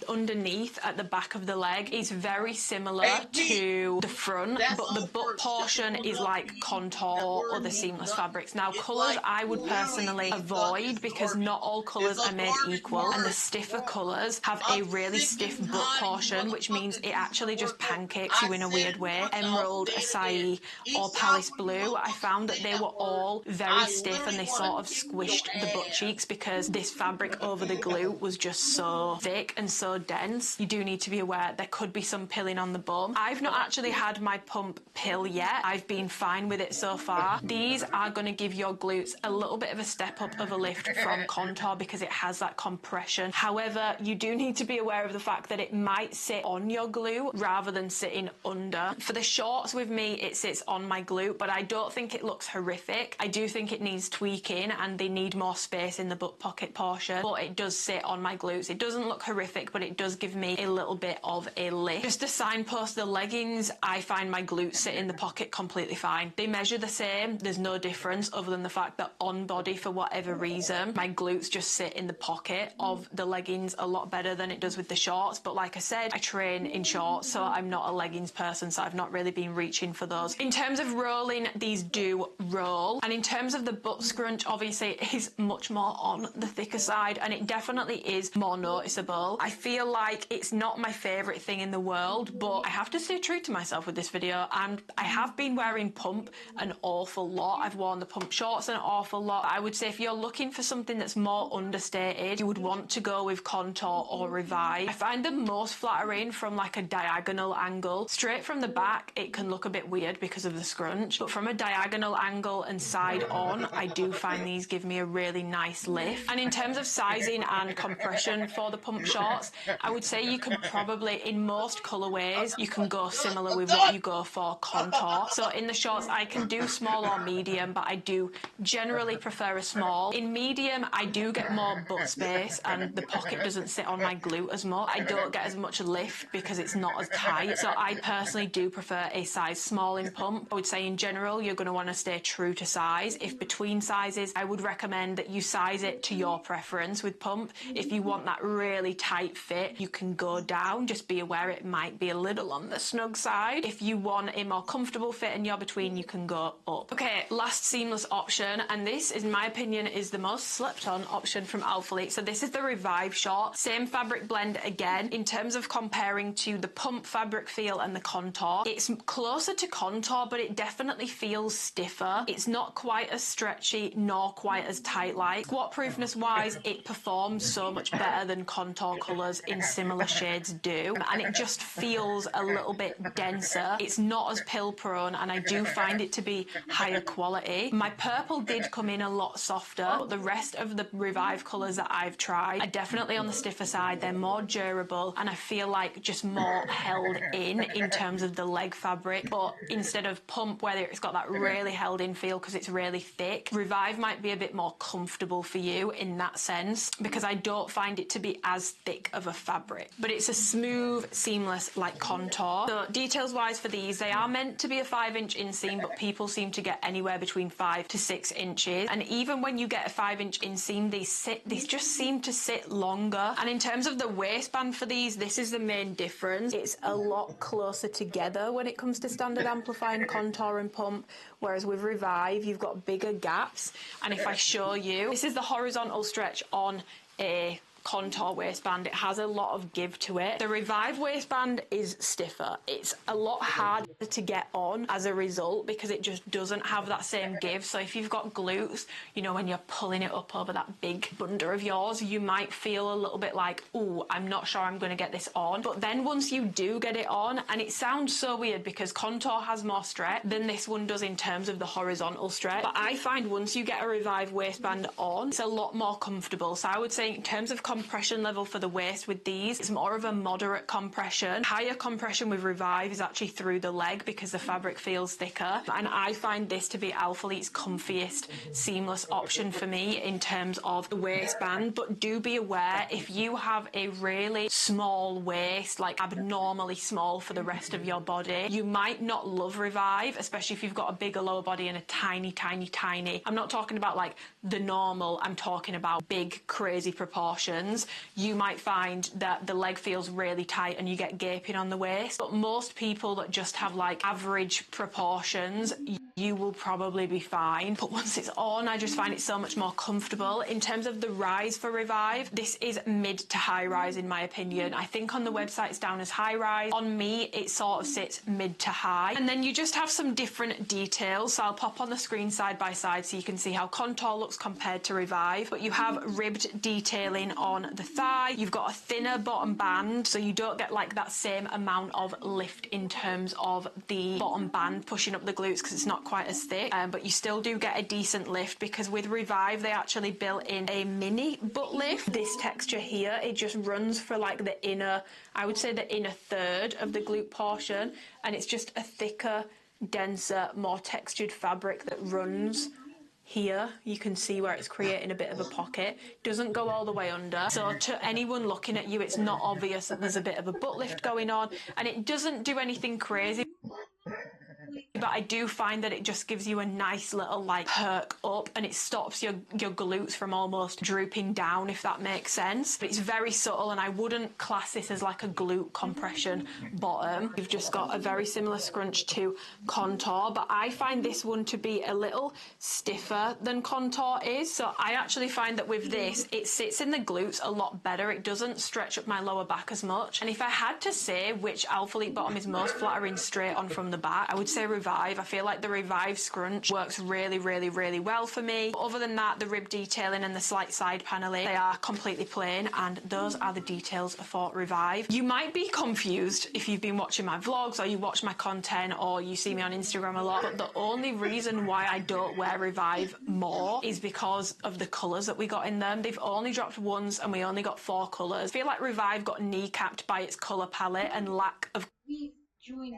underneath at the back of the leg is very similar to the front, but the butt portion is like contour or other seamless fabrics. Now colours I would personally avoid because not all colours are made equal, and the stiffer colours have a really stiff butt portion, which means it actually just pancakes you in a weird way. Emerald, acai or Palace Blue, I found that they were all very stiff and they sort of squished the butt cheeks because this fabric over the glute was just so thick and so dense. You do need to be aware there could be some pilling on the bum. I've not actually had my pump pill yet. I've been fine with it so far. These are going to give your glutes a little bit of a step up of a lift from contour because it has that compression. However, you do need to be aware of the fact that it might sit on your glute rather than sitting under. For the shorts with me, it sits on my glute, but I don't think it looks horrific. I do think it needs tweaking and they need more space in the butt pocket portion, but it does sit on my glutes. It doesn't look horrific, but it does give me a little bit of a lift. Just to signpost the leggings, I find my glutes sit in the pocket completely fine. They measure the same. There's no difference other than the fact that on body, for whatever reason, my glutes just sit in the pocket of the leggings a lot better than it does with the shorts. But like I said, I train in shorts, so I'm not a leggings person, so I've not really been reaching for those. In terms of rolling, these do roll. And in terms of the butt scrunch, obviously it is much more on the thicker side and it definitely is more noticeable. I feel like it's not my favourite thing in the world, but I have to stay true to myself with this video, and I have been wearing pump an awful lot. I've worn the pump shorts an awful lot. I would say if you're looking for something that's more understated, you would want to go with contour or revive. I find them most flattering from like a diagonal angle. Straight from the back, it can look a bit weird because of the scrunch, but from a diagonal angle and side on, I do find these give me a really nice lift. And in terms of sizing and compression for the pump shorts, I would say you could probably, in most colorways, you can go similar with what you go for contour. So in the shorts, I can do small or medium, but I do generally prefer a small. In medium, I do get more butt space and the pocket doesn't sit on my glute as much. I don't get as much lift because it's not as tight. So I personally do prefer a size small in pump. I would say in general, you're going to want to stay true to size. If between sizes, I would recommend that you size it to your preference with pump. If you want that really tight fit, you can go down. Just be aware it might be a little on the snug side. If you want a more comfortable fit and you're between, you can go up. Okay, last seamless option, and this, in my opinion, is the most slept on option from alphalete. So this is the Revive short. Same fabric blend again. In terms of comparing to the pump fabric feel and the contour, it's closer to contour, but it definitely feels stiffer. It's not quite as stretchy nor quite as tight like. Squat proofness wise, it performs so much better than contour colours in similar shades do, and it just feels a little bit denser. It's not as pill prone, and I do find it to be higher quality. My purple did come in a lot softer, but the rest of the Revive colours that I've tried are definitely on the stiffer side. They're more durable and I feel like just more held in terms of the leg fabric. But instead of pump, where it's got that really held in feel because it's really thick, Revive might be a bit more comfortable for you in that sense, because I don't find it to be as thick of a fabric, but it's a smooth, seamless like contour. So details wise for these, they are meant to be a 5-inch inseam, but people seem to get anywhere between 5 to 6 inches. And even when you get a 5-inch inseam, these just seem to sit longer. And in terms of the waistband for these, this is the main difference. It's a lot closer together when it comes to standard amplifying contour and pump, whereas with Revive, you've got bigger gaps. And if I show you, this is the horizontal stretch on a contour waistband. It has a lot of give to it. The Revive waistband is stiffer. It's a lot harder to get on as a result because it just doesn't have that same give. So if you've got glutes, you know, when you're pulling it up over that big bunda of yours, you might feel a little bit like, oh, I'm not sure I'm going to get this on. But then once you do get it on, and it sounds so weird because contour has more stretch than this one does in terms of the horizontal stretch, but I find once you get a Revive waistband on, it's a lot more comfortable. So I would say in terms of compression level for the waist with these, it's more of a moderate compression. Higher compression with Revive is actually through the leg because the fabric feels thicker, and I find this to be Alphalete's comfiest seamless option for me in terms of the waistband. But do be aware, if you have a really small waist, like abnormally small for the rest of your body, you might not love Revive, especially if you've got a bigger lower body and a tiny, I'm not talking about like the normal, I'm talking about big crazy proportions. You might find that the leg feels really tight and you get gaping on the waist. But most people that just have like average proportions, you will probably be fine. But once it's on, I just find it so much more comfortable. In terms of the rise for Revive, this is mid to high rise in my opinion. I think on the website it's down as high rise. On me, it sort of sits mid to high. And then you just have some different details. So I'll pop on the screen side by side so you can see how contour looks compared to Revive. But you have ribbed detailing on the thigh. You've got a thinner bottom band, so you don't get like that same amount of lift in terms of the bottom band pushing up the glutes because it's not quite as thick, but you still do get a decent lift because with Revive they actually built in a mini butt lift. This texture here, it just runs for like the inner, I would say the inner third of the glute portion, and it's just a thicker, denser, more textured fabric that runs here. You can see where it's creating a bit of a pocket. Doesn't go all the way under, so to anyone looking at you it's not obvious that there's a bit of a butt lift going on, and it doesn't do anything crazy, but I do find that it just gives you a nice little like perk up, and it stops your glutes from almost drooping down, if that makes sense. But it's very subtle, and I wouldn't class this as like a glute compression bottom. You've just got a very similar scrunch to contour, but I find this one to be a little stiffer than contour is. So I actually find that with this, it sits in the glutes a lot better. It doesn't stretch up my lower back as much. And if I had to say which Alphalete bottom is most flattering straight on from the back, I would say Revive. I feel like the Revive scrunch works really well for me. But other than that, the rib detailing and the slight side paneling, they are completely plain, and those are the details for Revive. You might be confused if you've been watching my vlogs or you watch my content or you see me on Instagram a lot, but the only reason why I don't wear Revive more is because of the colours that we got in them. They've only dropped once and we only got 4 colours. I feel like Revive got kneecapped by its colour palette and lack of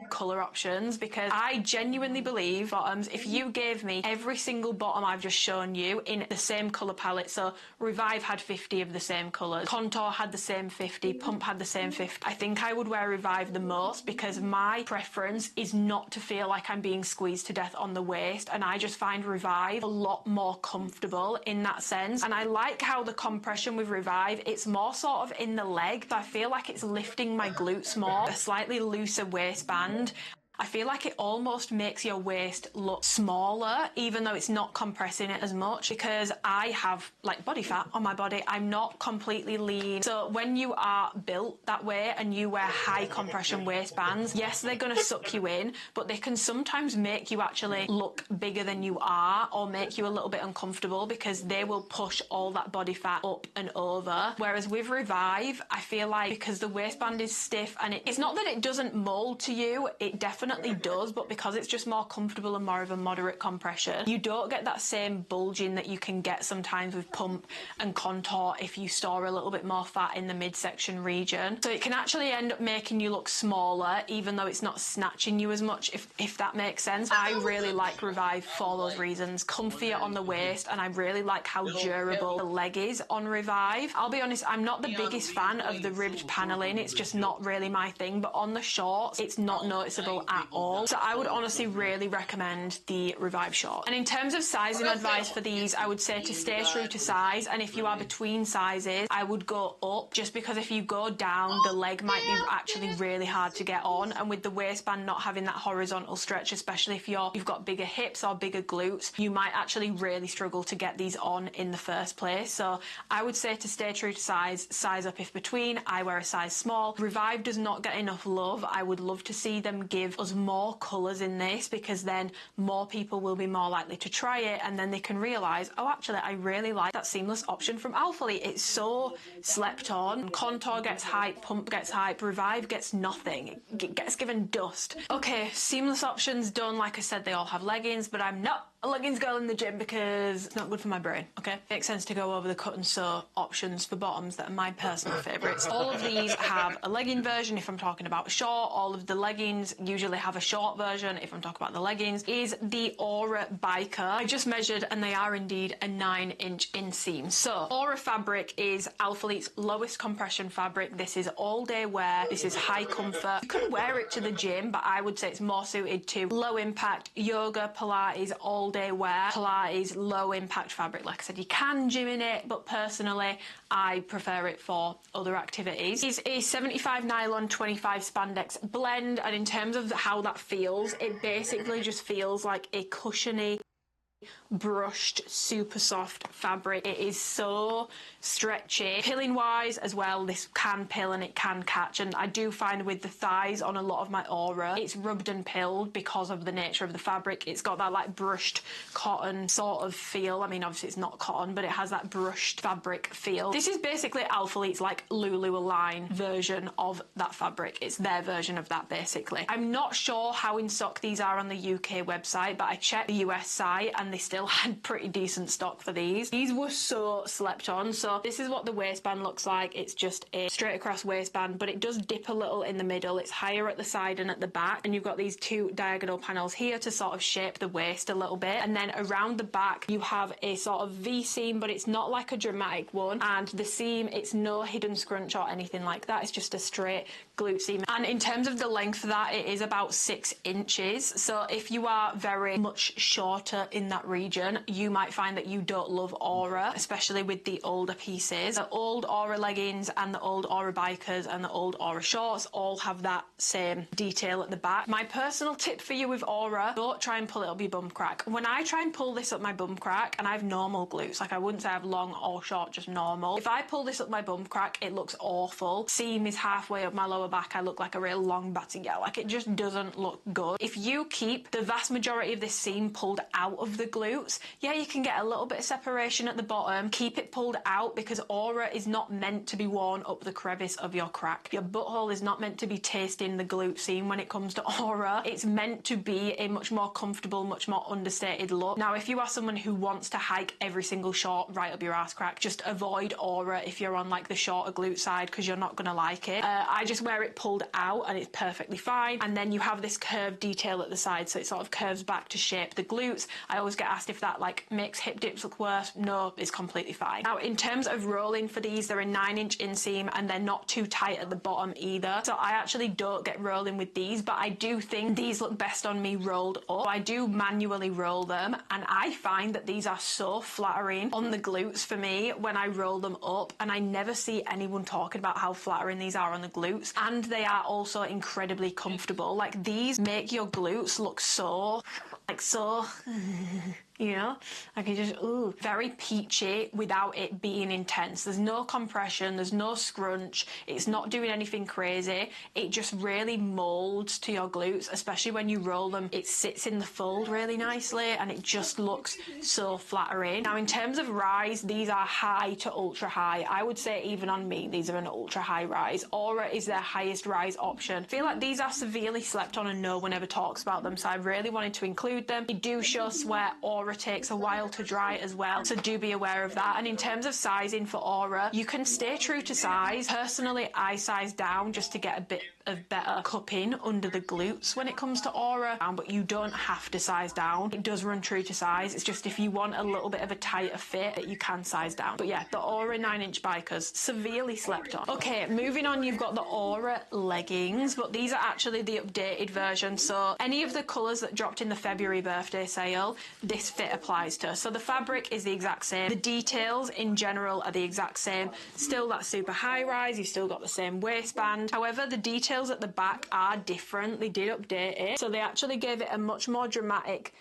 colour options, because I genuinely believe bottoms, if you gave me every single bottom I've just shown you in the same colour palette, so Revive had 50 of the same colours, Contour had the same 50, Pump had the same 50, I think I would wear Revive the most, because my preference is not to feel like I'm being squeezed to death on the waist, and I just find Revive a lot more comfortable in that sense. And I like how the compression with Revive, it's more sort of in the leg, so I feel like it's lifting my glutes more. A slightly looser waistband, I feel like it almost makes your waist look smaller, even though it's not compressing it as much, because I have like body fat on my body. I'm not completely lean. So when you are built that way and you wear high compression waistbands, yes, they're going to suck you in, but they can sometimes make you actually look bigger than you are, or make you a little bit uncomfortable, because they will push all that body fat up and over. Whereas with Revive, I feel like because the waistband is stiff, and it's not that it doesn't mold to you, it definitely does, but because it's just more comfortable and more of a moderate compression, you don't get that same bulging that you can get sometimes with Pump and Contour if you store a little bit more fat in the midsection region. So it can actually end up making you look smaller, even though it's not snatching you as much, if that makes sense. I really like Revive for those reasons. Comfier on the waist, and I really like how durable the leg is on Revive. I'll be honest, I'm not the biggest fan of the ribbed paneling, it's just not really my thing, but on the shorts, it's not noticeable at all. So I would honestly really recommend the Revive short. And in terms of sizing advice for these, I would say to stay true to size, and if you are between sizes, I would go up, just because if you go down, the leg might be actually really hard to get on, and with the waistband not having that horizontal stretch, especially if you've got bigger hips or bigger glutes, you might actually really struggle to get these on in the first place. So I would say to stay true to size up if between. I wear a size small. Revive does not get enough love. I would love to see them give us more colours in this, because then more people will be more likely to try it, and then they can realise, oh, actually I really like that seamless option from alphalete. It's so slept on. Contour gets hype, pump gets hype, Revive gets nothing. It gets given dust. Okay, seamless options done. Like I said, they all have leggings, but I'm not a leggings girl in the gym because it's not good for my brain, okay? Makes sense to go over the cut and sew options for bottoms that are my personal favourites. All of these have a legging version if I'm talking about a short. All of the leggings usually have a short version if I'm talking about the leggings. Is the Aura Biker. I just measured and they are indeed a 9-inch inseam. So Aura fabric is alphalete's lowest compression fabric. This is all day wear. This is high comfort. You can wear it to the gym, but I would say it's more suited to low impact yoga, Pilates, all day wear. Pilates, low impact fabric. Like I said, you can gym in it, but personally I prefer it for other activities. It's a 75 nylon, 25 spandex blend, and in terms of how that feels, it basically just feels like a cushiony, brushed, super soft fabric. It is so stretchy. Pilling wise as well, this can pill and it can catch, and I do find with the thighs on a lot of my Aura, it's rubbed and pilled because of the nature of the fabric. It's got that like brushed cotton sort of feel. I mean, obviously it's not cotton, but it has that brushed fabric feel. This is basically alphalete's like Lulu Align version of that fabric. It's their version of that basically. I'm not sure how in stock these are on the UK website, but I checked the US site and they still had pretty decent stock for these. These were so slept on. So this is what the waistband looks like. It's just a straight across waistband, but it does dip a little in the middle. It's higher at the side and at the back, and you've got these two diagonal panels here to sort of shape the waist a little bit, and then around the back you have a sort of V seam, but it's not like a dramatic one, and the seam, it's no hidden scrunch or anything like that. It's just a straight glute seam, and in terms of the length for that, it is about 6 inches. So if you are very much shorter in that region, you might find that you don't love Aura, especially with the older pieces. The old Aura leggings and the old Aura bikers and the old Aura shorts all have that same detail at the back. My personal tip for you with Aura, don't try and pull it up your bum crack. When I try and pull this up my bum crack, and I have normal glutes, like I wouldn't say I have long or short, just normal. If I pull this up my bum crack, it looks awful. Seam is halfway up my lower back. I look like a real long batty gal. Like, it just doesn't look good. If you keep the vast majority of this seam pulled out of the glutes, yeah, you can get a little bit of separation at the bottom. Keep it pulled out, because Aura is not meant to be worn up the crevice of your crack. Your butthole is not meant to be tasting the glute seam when it comes to Aura. It's meant to be a much more comfortable, much more understated look. Now, if you are someone who wants to hike every single short right up your ass crack, just avoid Aura if you're on like the shorter glute side, because you're not going to like it. I just wear it pulled out and it's perfectly fine. And then you have this curved detail at the side, so it sort of curves back to shape the glutes. I always get asked if that like makes hip dips look worse. No, it's completely fine. Now, in terms of rolling for these, they're a 9-inch inseam and they're not too tight at the bottom either. So I actually don't get rolling with these, but I do think these look best on me rolled up. So I do manually roll them, and I find that these are so flattering on the glutes for me when I roll them up, and I never see anyone talking about how flattering these are on the glutes, and they are also incredibly comfortable. Like, these make your glutes look so you know, I can just, ooh, very peachy without it being intense. There's no compression, there's no scrunch, it's not doing anything crazy. It just really molds to your glutes, especially when you roll them. It sits in the fold really nicely and it just looks so flattering. Now, in terms of rise, these are high to ultra high. I would say even on me, these are an ultra high rise. Aura is their highest rise option. I feel like these are severely slept on and no one ever talks about them, so I really wanted to include them. They do show sweat. Aura takes a while to dry as well, so do be aware of that. And in terms of sizing for Aura, you can stay true to size. Personally, I size down just to get a bit of better cupping under the glutes when it comes to Aura, but you don't have to size down. It does run true to size. It's just if you want a little bit of a tighter fit that you can size down. But yeah, the Aura 9-inch bikers, severely slept on. Okay, moving on, you've got the Aura leggings, but these are actually the updated version. So any of the colours that dropped in the February birthday sale, this fit applies to. So the fabric is the exact same. The details in general are the exact same. Still that super high rise, you've still got the same waistband. However, the details at the back are different. They did update it. So they actually gave it a much more dramatic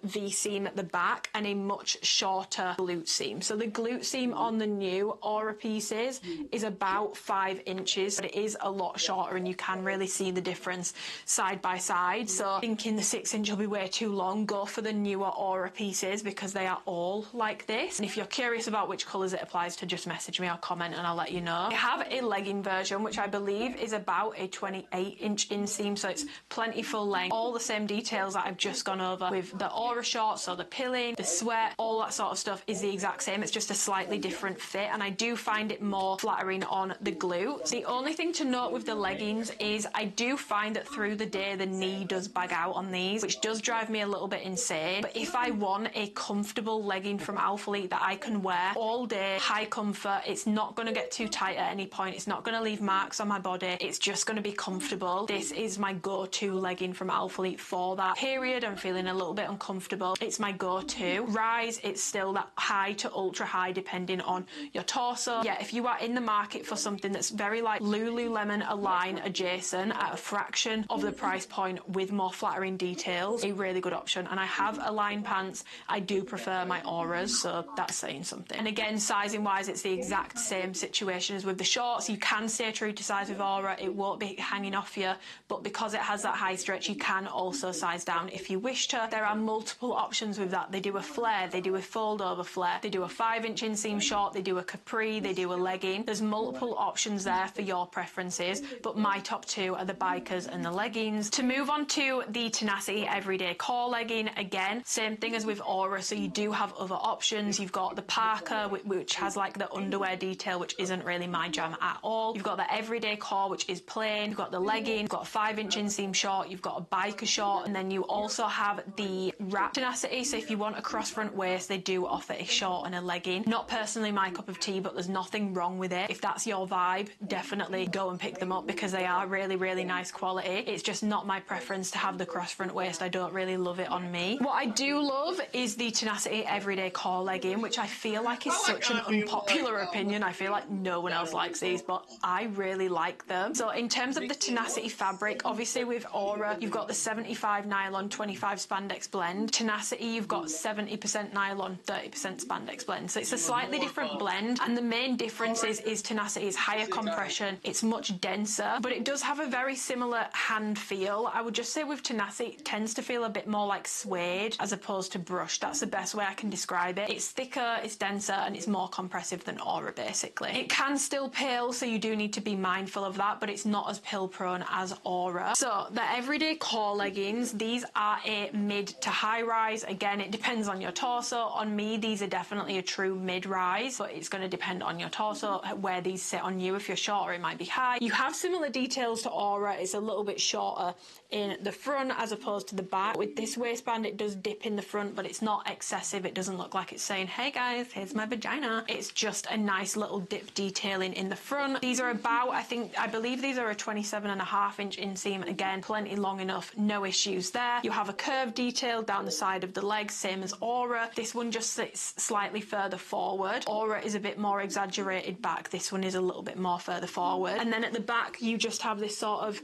V-seam at the back and a much shorter glute seam. So the glute seam on the new Aura pieces is about 5 inches, but it is a lot shorter and you can really see the difference side by side. So thinking the 6-inch will be way too long, go for the newer Aura pieces because they are all like this. And if you're curious about which colours it applies to, just message me or comment and I'll let you know. They have a legging version which I believe is about a 28-inch inseam, so it's plenty full length. All the same details that I've just gone over with the Aura shorts, so the pilling, the sweat, all that sort of stuff is the exact same. It's just a slightly different fit and I do find it more flattering on the glutes. The only thing to note with the leggings is I do find that through the day the knee does bag out on these, which does drive me a little bit insane. But if I want a comfortable legging from alphalete that I can wear all day, high comfort, it's not going to get too tight at any point, it's not going to leave marks on my body, it's just going to be comfortable. This is my go-to legging from alphalete for that period. I'm feeling a little bit uncomfortable, it's my go-to. Rise, it's still that high to ultra high depending on your torso. Yeah, if you are in the market for something that's very like Lululemon Align adjacent at a fraction of the price point with more flattering details, a really good option. And I have Align pants, I do prefer my Auras, so that's saying something. And again, sizing wise, it's the exact same situation as with the shorts. You can stay true to size with Aura, it won't be hanging off you, but because it has that high stretch, you can also size down if you wish to. There are multiple options with that. They do a flare, they do a fold over flare, they do a 5-inch inseam short, they do a capri, they do a legging. There's multiple options there for your preferences, but my top two are the bikers and the leggings. To move on to the Tenacity Everyday Core legging, again, same thing as with Aura, so you do have other options. You've got the Parker, which has like the underwear detail, which isn't really my jam at all. You've got the Everyday Core, which is plain. You've got the legging, you've got a 5-inch inseam short, you've got a biker short, and then you also have the wrap Tenacity. So if you want a cross front waist, they do offer a short and a legging. Not personally my cup of tea, but there's nothing wrong with it. If that's your vibe, definitely go and pick them up because they are really, really nice quality. It's just not my preference to have the cross front waist. I don't really love it on me. What I do love is the Tenacity Everyday Core legging, which I feel like is such an unpopular opinion. I feel like no one else likes these, but I really like them. So in terms of the Tenacity fabric, obviously with Aura, you've got the 75 nylon, 25 spandex blend. Tenacity, you've got 70% nylon, 30% spandex blend. So it's a slightly different blend, and the main difference is Tenacity is higher compression, it's much denser, but it does have a very similar hand feel. I would just say with Tenacity, it tends to feel a bit more like suede as opposed to brushed. That's the best way I can describe it. It's thicker, it's denser, and it's more compressive than Aura, basically. It can still pill, so you do need to be mindful of that, but it's not as pill prone as Aura. So the Everyday Core leggings, these are a mid to high rise. Again, it depends on your torso. On me, these are definitely a true mid rise, but it's going to depend on your torso where these sit on you. If you're shorter, it might be high. You have similar details to Aura. It's a little bit shorter in the front as opposed to the back. With this waistband, it does dip in the front, but it's not excessive. It doesn't look like it's saying, hey guys, here's my vagina. It's just a nice little dip detailing in the front. These are about, I believe these are a 27.5-inch inseam. Again, plenty long enough, no issues there. You have a curved detail down the side of the legs, same as Aura. This one just sits slightly further forward. Aura is a bit more exaggerated back. This one is a little bit more further forward. And then at the back, you just have this sort of,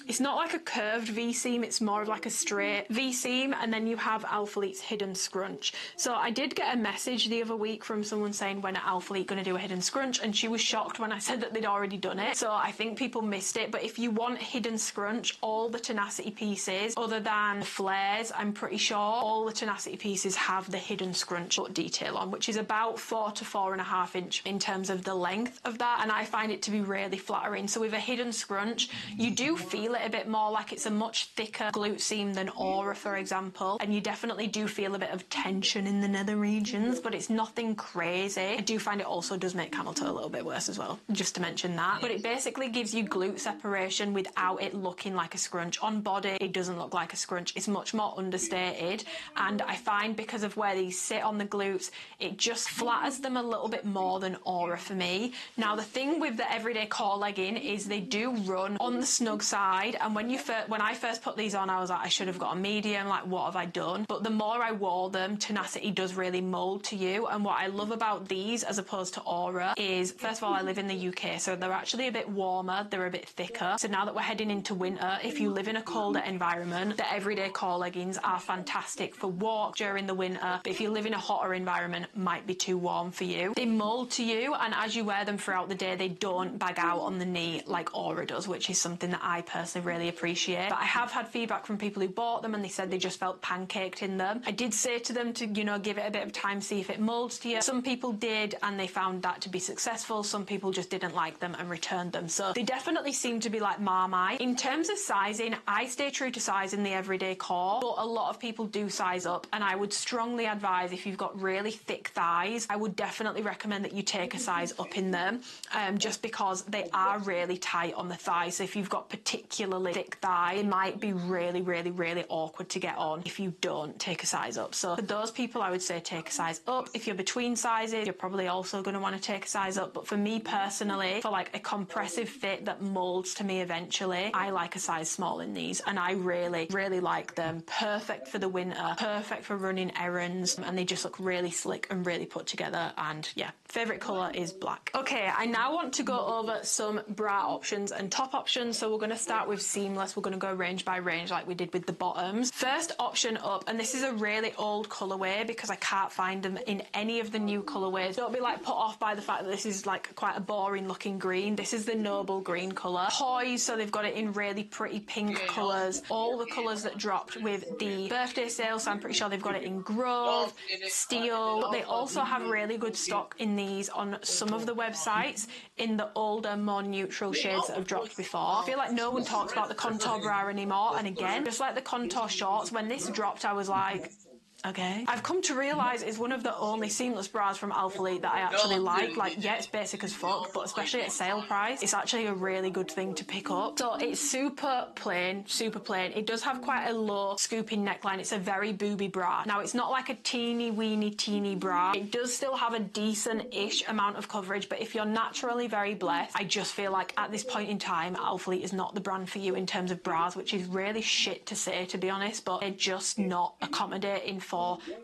it's not like a curved V-seam, it's more of like a straight V-seam, and then you have Alphalete's hidden scrunch. So I did get a message the other week from someone saying, when are Alphalete going to do a hidden scrunch? And she was shocked when I said that they'd already done it. So I think people missed it, but if you want hidden scrunch, all the Tenacity pieces, other than flares, I'm pretty sure, all the Tenacity pieces have the hidden scrunch detail on, which is about 4 to 4.5 inch in terms of the length of that, and I find it to be really flattering. So with a hidden scrunch, you do feel feel it a bit more, like it's a much thicker glute seam than Aura, for example, and you definitely do feel a bit of tension in the nether regions, but it's nothing crazy. I do find it also does make camel toe a little bit worse as well, just to mention that. But it basically gives you glute separation without it looking like a scrunch. On body, it doesn't look like a scrunch. It's much more understated, and I find because of where these sit on the glutes, it just flatters them a little bit more than Aura for me. Now, the thing with the everyday core legging is they do run on the snug side, and when I first put these on, I was like, I should have got a medium, like what have I done? But the more I wore them, tenacity does really mold to you. And what I love about these as opposed to Aura is, first of all, I live in the UK, so they're actually a bit warmer, they're a bit thicker. So now that we're heading into winter, if you live in a colder environment, the everyday core leggings are fantastic for walk during the winter, but if you live in a hotter environment, might be too warm for you. They mold to you, and as you wear them throughout the day, they don't bag out on the knee like Aura does, which is something that I personally really appreciate. But I have had feedback from people who bought them and they said they just felt pancaked in them. I did say to them to, you know, give it a bit of time, see if it molds to you. Some people did, and they found that to be successful. Some people just didn't like them and returned them. So they definitely seem to be like Marmite. In terms of sizing, I stay true to size in the everyday core, but a lot of people do size up, and I would strongly advise, if you've got really thick thighs, I would definitely recommend that you take a size up in them, just because they are really tight on the thighs. So if you've got particularly thick thigh, it might be really, really, really awkward to get on if you don't take a size up. So for those people, I would say take a size up. If you're between sizes, you're probably also going to want to take a size up. But for me personally, for like a compressive fit that molds to me eventually, I like a size small in these, and I really, really like them. Perfect for the winter, perfect for running errands, and they just look really slick and really put together. And yeah, favourite colour is black. Okay, I now want to go over some bra options and top options. So we're going to start with seamless. We're going to go range by range like we did with the bottoms. First option up, and this is a really old colourway because I can't find them in any of the new colourways. Don't be like put off by the fact that this is like quite a boring looking green. This is the noble green colour. Poise, so they've got it in really pretty pink colours. All the colours that dropped with the birthday sale, so I'm pretty sure they've got it in Grove, Steel. But they also have really good stock in these on some of the websites in the older, more neutral shades that have dropped before. I feel like no one talks about the contour bra anymore, and again, just like the contour shorts, when this dropped I was like, okay. I've come to realise it's one of the only seamless bras from Alphalete that I actually like. Like, yeah, it's basic as fuck, but especially at sale price, it's actually a really good thing to pick up. So it's super plain, super plain. It does have quite a low scooping neckline. It's a very booby bra. Now, it's not like a teeny weeny teeny bra. It does still have a decent-ish amount of coverage, but if you're naturally very blessed, I just feel like at this point in time, Alphalete is not the brand for you in terms of bras, which is really shit to say, to be honest, but they're just not accommodating for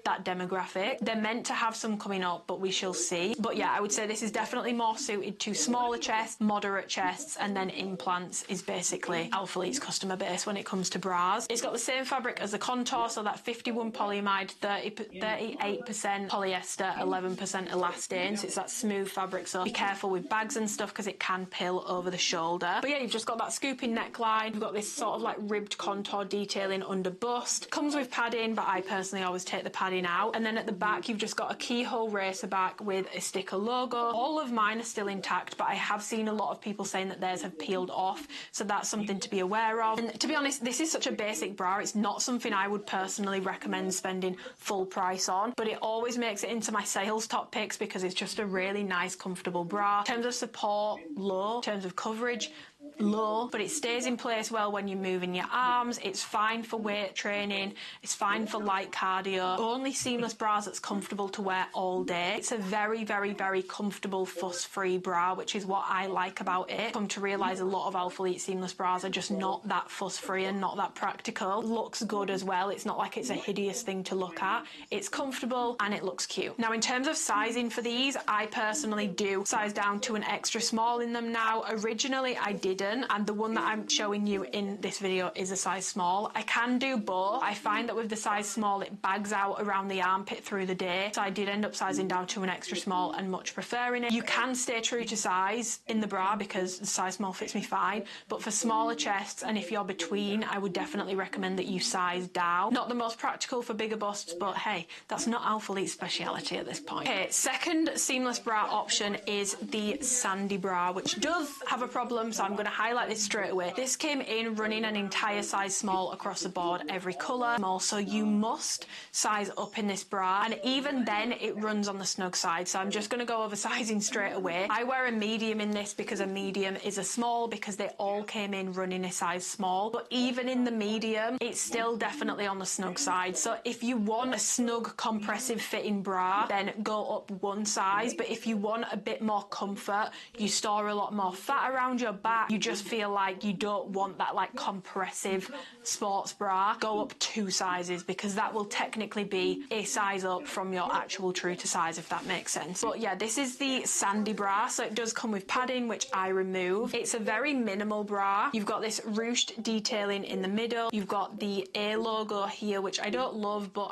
that demographic. They're meant to have some coming up, but we shall see. But yeah, I would say this is definitely more suited to smaller chests, moderate chests, and then implants is basically Alphalete's customer base when it comes to bras. It's got the same fabric as the contour, so that 51 polyamide, 38% polyester, 11% elastane, so it's that smooth fabric, so be careful with bags and stuff because it can pill over the shoulder. But yeah, you've just got that scooping neckline. You've got this sort of like ribbed contour detailing under bust. Comes with padding, but I personally always take the padding out. And then at the back, you've just got a keyhole racer back with a sticker logo. All of mine are still intact, but I have seen a lot of people saying that theirs have peeled off, so that's something to be aware of. And to be honest, this is such a basic bra, it's not something I would personally recommend spending full price on, but it always makes it into my sales top picks because it's just a really nice, comfortable bra. In terms of support, low. In terms of coverage, low, but it stays in place well when you're moving your arms. It's fine for weight training, it's fine for light cardio. Only seamless bras that's comfortable to wear all day. It's a very, very, very comfortable fuss-free bra, which is what I like about it. I've come to realise a lot of Alphalete seamless bras are just not that fuss-free and not that practical. Looks good as well. It's not like it's a hideous thing to look at. It's comfortable and it looks cute. Now, in terms of sizing for these, I personally do size down to an extra small in them now. Originally, I didn't, and the one that I'm showing you in this video is a size small. I can do both. I find that with the size small, it bags out around the armpit through the day, so I did end up sizing down to an extra small and much preferring it. You can stay true to size in the bra because the size small fits me fine, but for smaller chests and if you're between, I would definitely recommend that you size down. Not the most practical for bigger busts, but hey, that's not Alphalete's speciality at this point. Okay, second seamless bra option is the sandy bra, which does have a problem, so I'm going to highlight this straight away. This came in running an entire size small across the board, every colour. Also, you must size up in this bra, and even then it runs on the snug side. So I'm just going to go over sizing straight away. I wear a medium in this because a medium is a small, because they all came in running a size small. But even in the medium, it's still definitely on the snug side. So if you want a snug compressive fitting bra, then go up one size. But if you want a bit more comfort, you store a lot more fat around your back, you just feel like you don't want that like compressive sports bra, go up 2 sizes, because that will technically be a size up from your actual true to size, if that makes sense. But yeah, this is the Sandy bra, so it does come with padding, which I remove. It's a very minimal bra. You've got this ruched detailing in the middle. You've got the A logo here, which I don't love, but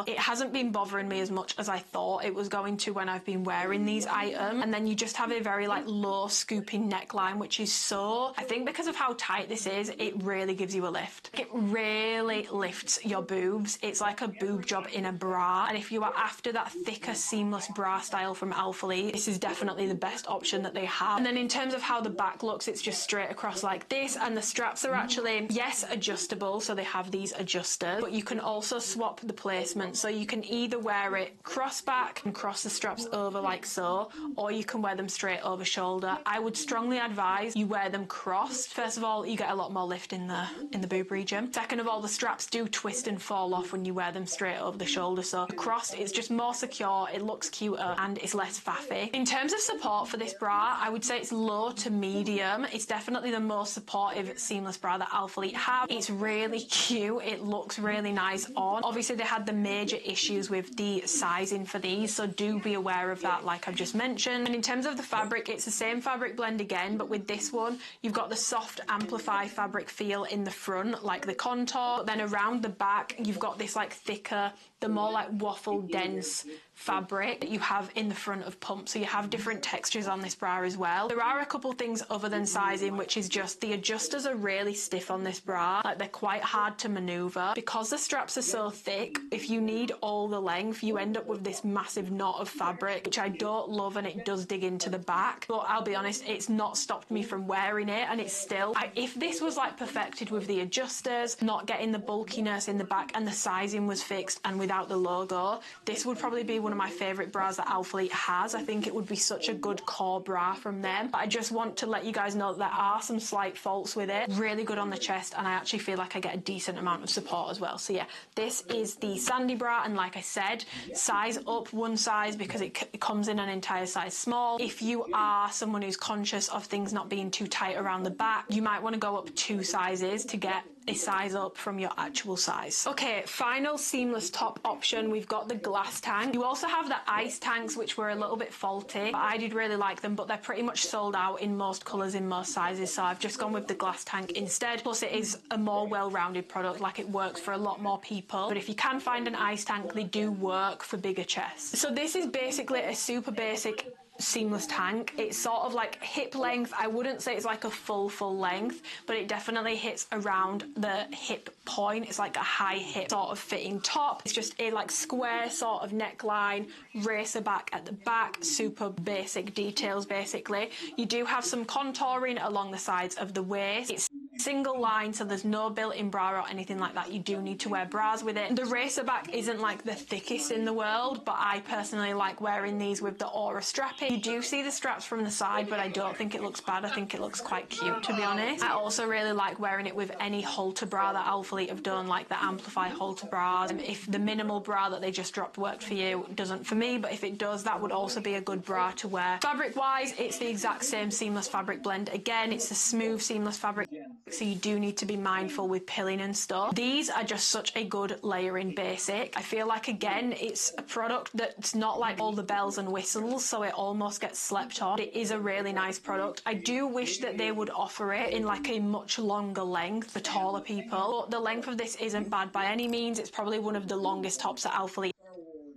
it hasn't been bothering me as much as I thought it was going to when I've been wearing these items. And then you just have a very like low scooping neckline, which is so, I think because of how tight this is, it really gives you a lift. It really lifts your boobs. It's like a boob job in a bra, and if you are after that thicker seamless bra style from Alphalete, this is definitely the best option that they have. And then in terms of how the back looks, it's just straight across like this, and the straps are actually, yes, adjustable, so they have these adjusters, but you can also swap the placement, so you can either wear it cross back and cross the straps over like so, or you can wear them straight over shoulder. I would strongly advise you wear them crossed. First of all, you get a lot more lift in the boob region. Second of all, the straps do twist and fall off when you wear them straight over the shoulder, so crossed is just more secure, it looks cuter, and it's less faffy. In terms of support for this bra, I would say it's low to medium. It's definitely the most supportive seamless bra that Alphalete have. It's really cute, it looks really nice on. Obviously they had the major issues with the sizing for these, so do be aware of that, like I've just mentioned. And in terms of the fabric, it's the same fabric blend again, but with this one you've got the soft amplify fabric feel in the front, like the contour, but then around the back you've got this like thicker, the more like waffle dense fabric that you have in the front of pump, so you have different textures on this bra as well. There are a couple things other than sizing, which is just the adjusters are really stiff on this bra, like they're quite hard to maneuver because the straps are so thick. If you need all the length, you end up with this massive knot of fabric, which I don't love, and it does dig into the back. But I'll be honest, it's not stopped me from wearing it, and it's still, if this was like perfected with the adjusters, not getting the bulkiness in the back, and the sizing was fixed and without the logo, this would probably be one of my favourite bras that Alphalete has. I think it would be such a good core bra from them. But I just want to let you guys know that there are some slight faults with it. Really good on the chest, and I actually feel like I get a decent amount of support as well. So yeah, this is the Sandy bra, and like I said, size up one size because it comes in an entire size small. If you are someone who's conscious of things not being too tight around the back, you might want to go up 2 sizes to get a size up from your actual size. Okay, final seamless top option, we've got the glass tank. You also have the ice tanks, which were a little bit faulty, but I did really like them, but they're pretty much sold out in most colours, in most sizes, so I've just gone with the glass tank instead. Plus it is a more well-rounded product, like it works for a lot more people, but if you can find an ice tank, they do work for bigger chests. So this is basically a super basic seamless tank. It's sort of like hip length. I wouldn't say it's like a full length, but it definitely hits around the hip point. It's like a high hip sort of fitting top. It's just a like square sort of neckline, racer back at the back, super basic details basically. You do have some contouring along the sides of the waist. It's single line, so there's no built-in bra or anything like that. You do need to wear bras with it. The racer back isn't like the thickest in the world, but I personally like wearing these with the aura strapping. You do see the straps from the side, but I don't think it looks bad. I think it looks quite cute, to be honest. I also really like wearing it with any halter bra that Alphalete have done, like the amplify halter bras. If the minimal bra that they just dropped worked for you, it doesn't for me, but if it does, that would also be a good bra to wear. Fabric wise, it's the exact same seamless fabric blend. Again, it's a smooth seamless fabric, so you do need to be mindful with pilling and stuff. These are just such a good layering basic. I feel like, again, it's a product that's not like all the bells and whistles, so it almost gets slept on. It is a really nice product. I do wish that they would offer it in like a much longer length for taller people, but the length of this isn't bad by any means. It's probably one of the longest tops that Alphalete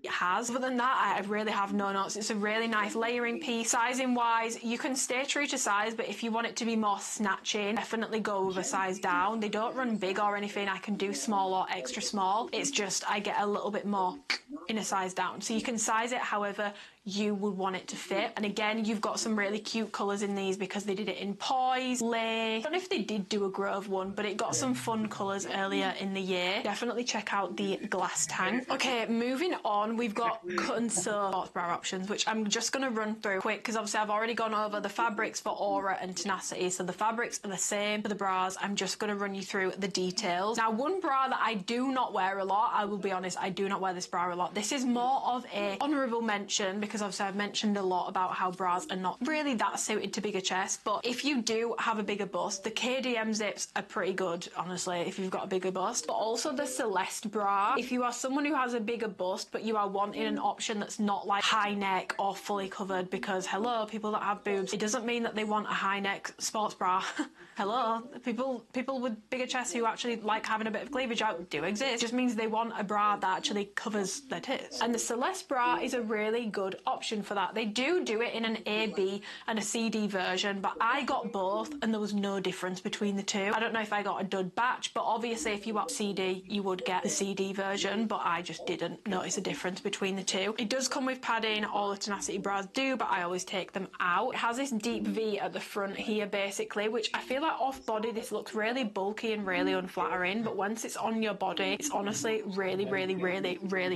has. Other than that, I really have no notes. It's a really nice layering piece. Sizing wise, you can stay true to size, but if you want it to be more snatching, definitely go with a size down. They don't run big or anything. I can do small or extra small. It's just I get a little bit more in a size down. So you can size it however you would want it to fit. And again, you've got some really cute colours in these because they did it in poise, lay. I don't know if they did do a Grove one, but it got some fun colours earlier in the year. Definitely check out the glass tank. Okay, moving on, we've got cut and sew sports bra options, which I'm just going to run through quick because obviously I've already gone over the fabrics for Aura and Tenacity, so the fabrics are the same for the bras. I'm just going to run you through the details. Now, one bra that I do not wear a lot, I will be honest, I do not wear this bra a lot. This is more of a honourable mention because obviously I've mentioned a lot about how bras are not really that suited to bigger chests, but if you do have a bigger bust, the KDM zips are pretty good, honestly, if you've got a bigger bust. But also the Celeste bra, if you are someone who has a bigger bust but you are wanting an option that's not like high neck or fully covered, because hello, people that have boobs, it doesn't mean that they want a high neck sports bra. Hello, people with bigger chests who actually like having a bit of cleavage out do exist. It just means they want a bra that actually covers their tits. And the Celeste bra is a really good option for that. They do it in an A, B and a CD version, but I got both and there was no difference between the two. I don't know if I got a dud batch, but obviously if you got CD, you would get the CD version, but I just didn't notice a difference between the two. It does come with padding, all the Tenacity bras do, but I always take them out. It has this deep V at the front here basically, which I feel like off body this looks really bulky and really unflattering, but once it's on your body it's honestly really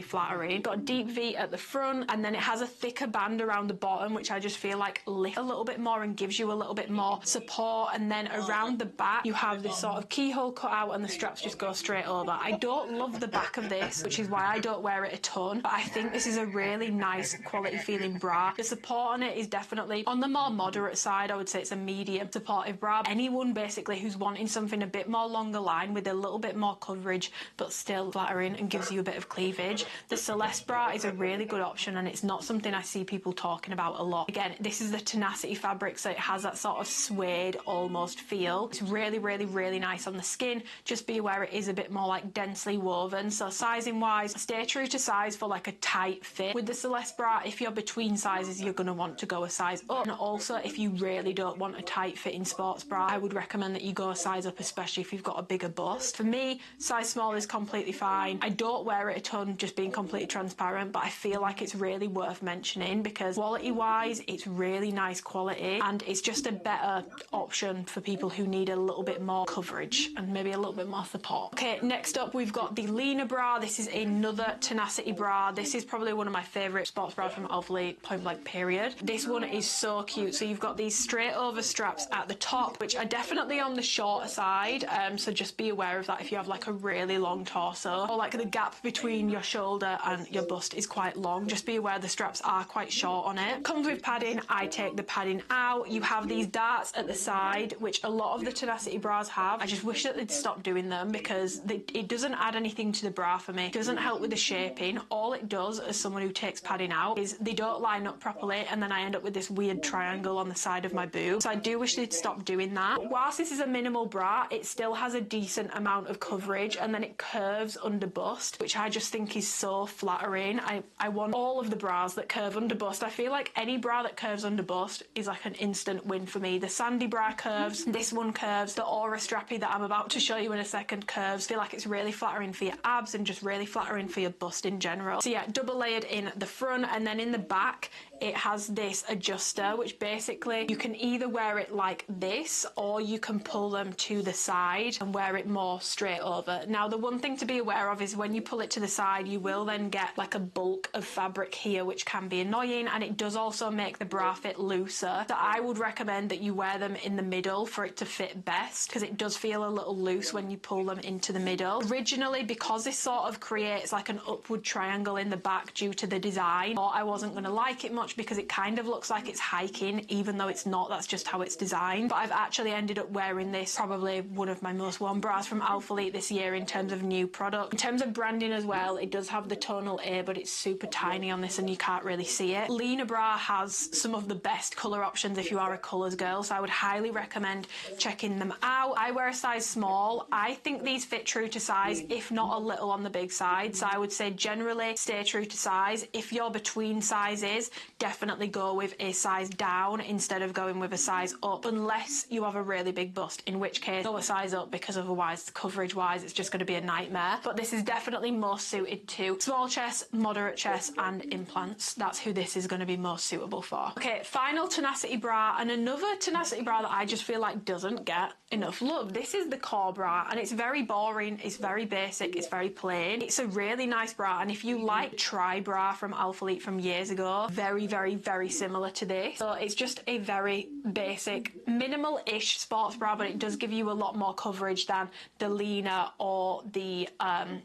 flattering. Got a deep V at the front, and then it has a thicker band around the bottom, which I just feel like lifts a little bit more and gives you a little bit more support. And then around the back you have this sort of keyhole cut out and the straps just go straight over. I don't love the back of this, which is why I don't wear it a ton, but I think this is a really nice quality feeling bra. The support on it is definitely on the more moderate side. I would say it's a medium supportive bra. Anyone basically who's wanting something a bit more longer line with a little bit more coverage but still flattering and gives you a bit of cleavage, the Celeste bra is a really good option, and it's not something I see people talking about a lot. Again, this is the Tenacity fabric, so it has that sort of suede almost feel. It's really nice on the skin. Just be aware it is a bit more like densely woven, so sizing wise, stay true to size for like a tight fit. With the Celeste bra, if you're between sizes, you're going to want to go a size up. And also, if you really don't want a tight fitting sports bra, I would recommend that you go a size up, especially if you've got a bigger bust. For me, size small is completely fine. I don't wear it a ton, just being completely transparent, but I feel like it's really worth mentioning because quality wise it's really nice quality, and it's just a better option for people who need a little bit more coverage and maybe a little bit more support. Okay, next up we've got the Lena bra. This is another Tenacity bra. This is probably one of my favourite sports bras from alphalete, point blank period. This one is so cute. So you've got these straight over straps at the top, which are definitely on the shorter side, so just be aware of that if you have like a really long torso, or like the gap between your shoulder and your bust is quite long. Just be aware the straps are quite short on it. Comes with padding. I take the padding out. You have these darts at the side, which a lot of the Tenacity bras have. I just wish that they'd stop doing them because it doesn't add anything to the bra for me. It doesn't help with the shaping. All it does as someone who takes padding out is they don't line up properly, and then I end up with this weird triangle on the side of my boob. So I do wish they'd stop doing that. Whilst this is a minimal bra, it still has a decent amount of coverage, and then it curves under bust, which I just think is so flattering. I want all of the bras that curve under bust. I feel like any bra that curves under bust is like an instant win for me. The Sandy bra curves, this one curves, the Aura strappy that I'm about to show you in a second curves. I feel like it's really flattering for your abs and just really flattering for your bust in general. So yeah, double layered in the front, and then in the back it has this adjuster, which basically you can either wear it like this or you can pull them to the side and wear it more straight over. Now the one thing to be aware of is when you pull it to the side you will then get like a bulk of fabric here, which can be annoying, and it does also make the bra fit looser. So I would recommend that you wear them in the middle for it to fit best, because it does feel a little loose when you pull them into the middle. Originally, because this sort of creates like an upward triangle in the back due to the design, I thought I wasn't going to like it much because it kind of looks like it's hiking, even though it's not. That's just how it's designed. But I've actually ended up wearing this, probably one of my most worn bras from alphalete this year in terms of new product. In terms of branding as well, it does have the tonal A, but it's super tiny on this and you can't really see it. Lena bra has some of the best colour options if you are a colours girl, so I would highly recommend checking them out. I wear a size small. I think these fit true to size, if not a little on the big side, so I would say generally stay true to size. If you're between sizes, definitely go with a size down instead of going with a size up, unless you have a really big bust, in which case go a size up, because otherwise coverage wise it's just going to be a nightmare. But this is definitely more suited to small chest, moderate chest and implants. That's who this is going to be most suitable for. Okay, final tenacity bra, and another tenacity bra that I just feel like doesn't get enough love. This is the core bra, and it's very boring, it's very basic, it's very plain. It's a really nice bra, and if you like Tri bra from Alphalete from years ago, very similar to this. So it's just a very basic, minimal-ish sports bra, but it does give you a lot more coverage than the leaner or the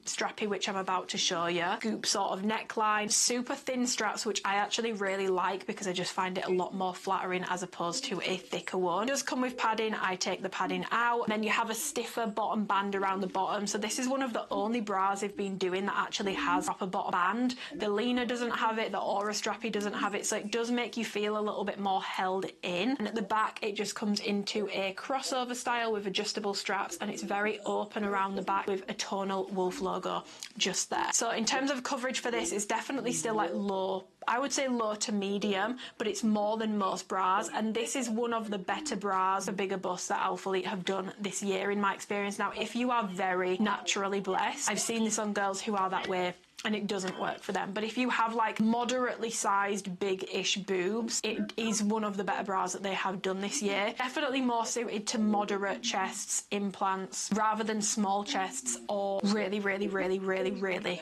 strappy, which I'm about to show you. Scoop sort of neckline, super thin straps, which I actually really like because I just find it a lot more flattering as opposed to a thicker one. It does come with padding. I take the padding out. Then you have a stiffer bottom band around the bottom. So this is one of the only bras I've been doing that actually has a proper bottom band. The leaner doesn't have it, the Aura strappy doesn't have it, so it does make you feel a little bit more held in. And at the back it just comes into a crossover style with adjustable straps, and it's very open around the back with a tonal wolf logo just there. So in terms of coverage for this, it's definitely still like low, I would say low to medium, but it's more than most bras, and this is one of the better bras for bigger busts that Alphalete have done this year in my experience. Now, if you are very naturally blessed, I've seen this on girls who are that way and it doesn't work for them, but if you have like moderately sized big-ish boobs, it is one of the better bras that they have done this year. Definitely more suited to moderate chests, implants, rather than small chests or really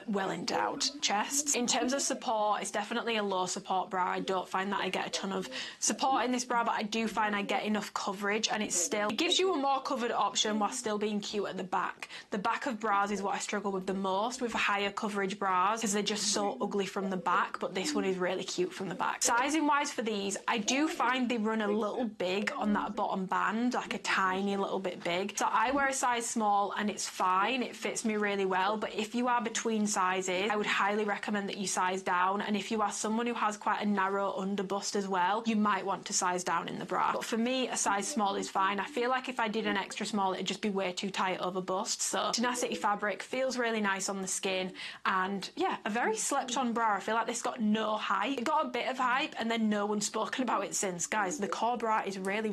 well endowed chests. In terms of support, it's definitely a low support bra. I don't find that I get a ton of support in this bra, but I do find I get enough coverage, and it gives you a more covered option while still being cute at the back. The back of bras is what I struggle with the most with higher coverage bras, because they're just so ugly from the back, but this one is really cute from the back. Sizing wise for these, I do find they run a little big on that bottom band, like a tiny little bit big. So I wear a size small and it's fine, it fits me really well, but if you are between sizes, I would highly recommend that you size down, and if you are someone who has quite a narrow under bust as well, you might want to size down in the bra. But for me, a size small is fine. I feel like if I did an extra small, it'd just be way too tight over bust. So tenacity fabric feels really nice on the skin, and yeah, a very slept on bra. I feel like this got no hype. It got a bit of hype and then no one's spoken about it since. Guys, the core bra is really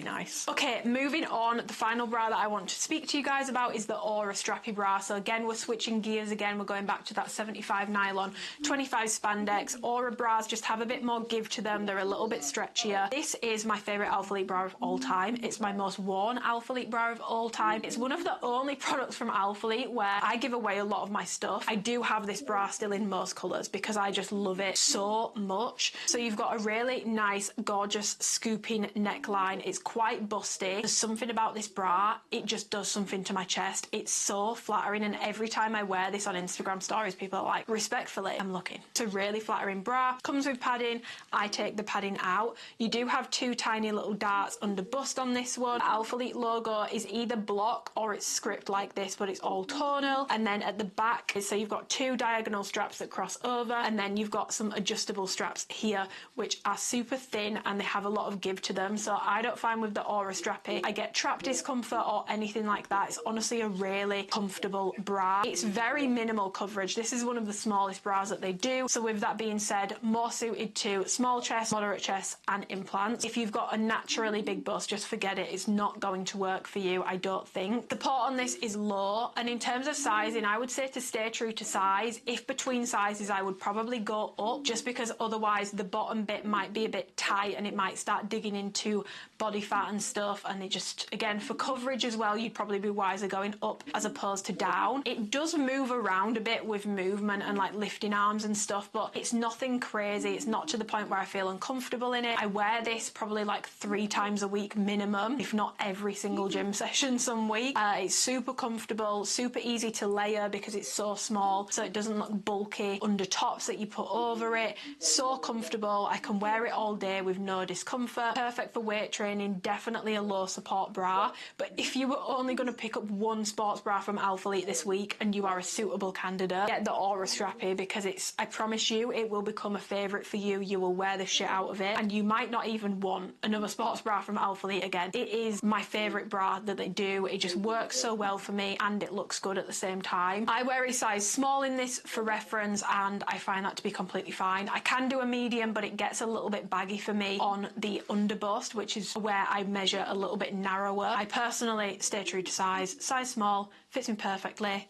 nice. Okay, moving on, the final bra that I want to speak to you guys about is the Aura strappy bra. So again, we're switching gears again. We're going back to that 75 nylon, 25 spandex. Aura bras just have a bit more give to them. They're a little bit stretchier. This is my favourite Alphalete bra of all time. It's my most worn Alphalete bra of all time. It's one of the only products from Alphalete where I give away a lot of my stuff. I do have this bra still in most colours because I just love it so much. So you've got a really nice, gorgeous scooping neckline. It's quite busty. There's something about this bra, it just does something to my chest. It's so flattering, and every time I wear this on Instagram stories, people are like, respectfully, I'm looking. It's a really flattering bra. Comes with padding. I take the padding out. You do have two tiny little darts under bust on this one. The Alphalete logo is either block or it's script like this, but it's all tonal. And then at the back, so you've got two diagonal straps that cross over, and then you've got some adjustable straps here which are super thin and they have a lot of give to them. So I don't find with the Aura strappy I get trap discomfort or anything like that. It's honestly a really comfortable bra. It's very minimal coverage. This is one of the smallest bras that they do. So with that being said, more suited to small chest, moderate chest and implants. If you've got a naturally big bust, just forget it. It's not going to work for you, I don't think. The port on this is low, and in terms of sizing, I would say to stay true to size. If between sizes, I would probably go up, just because otherwise the bottom bit might be a bit tight and it might start digging into body fat and stuff, and it just, again, for coverage as well, you'd probably be wiser going up as opposed to down. It does move around a bit with movement and like lifting arms and stuff, but it's nothing crazy. It's not to the point where I feel uncomfortable in it. I wear this probably like 3 times a week minimum, if not every single gym session some week. It's super comfortable, super easy to layer because it's so small, so it doesn't look bulky under tops that you put over it. So comfortable. I can wear it all day with no discomfort. Perfect for weight training. Definitely a low support bra. But if you were only going to pick up one sports bra from Alphalete this week and you are a suitable candidate, get the Aura strappy, because it's, I promise you, it will become a favourite for you. You will wear the shit out of it, and you might not even want another sports bra from alphalete again. It is my favourite bra that they do. It just works so well for me, and it looks good at the same time. I wear a size small in this for reference, and I find that to be completely fine. I can do a medium, but it gets a little bit baggy for me on the underbust, which is where I measure a little bit narrower. I personally stay true to size small, fits me perfectly.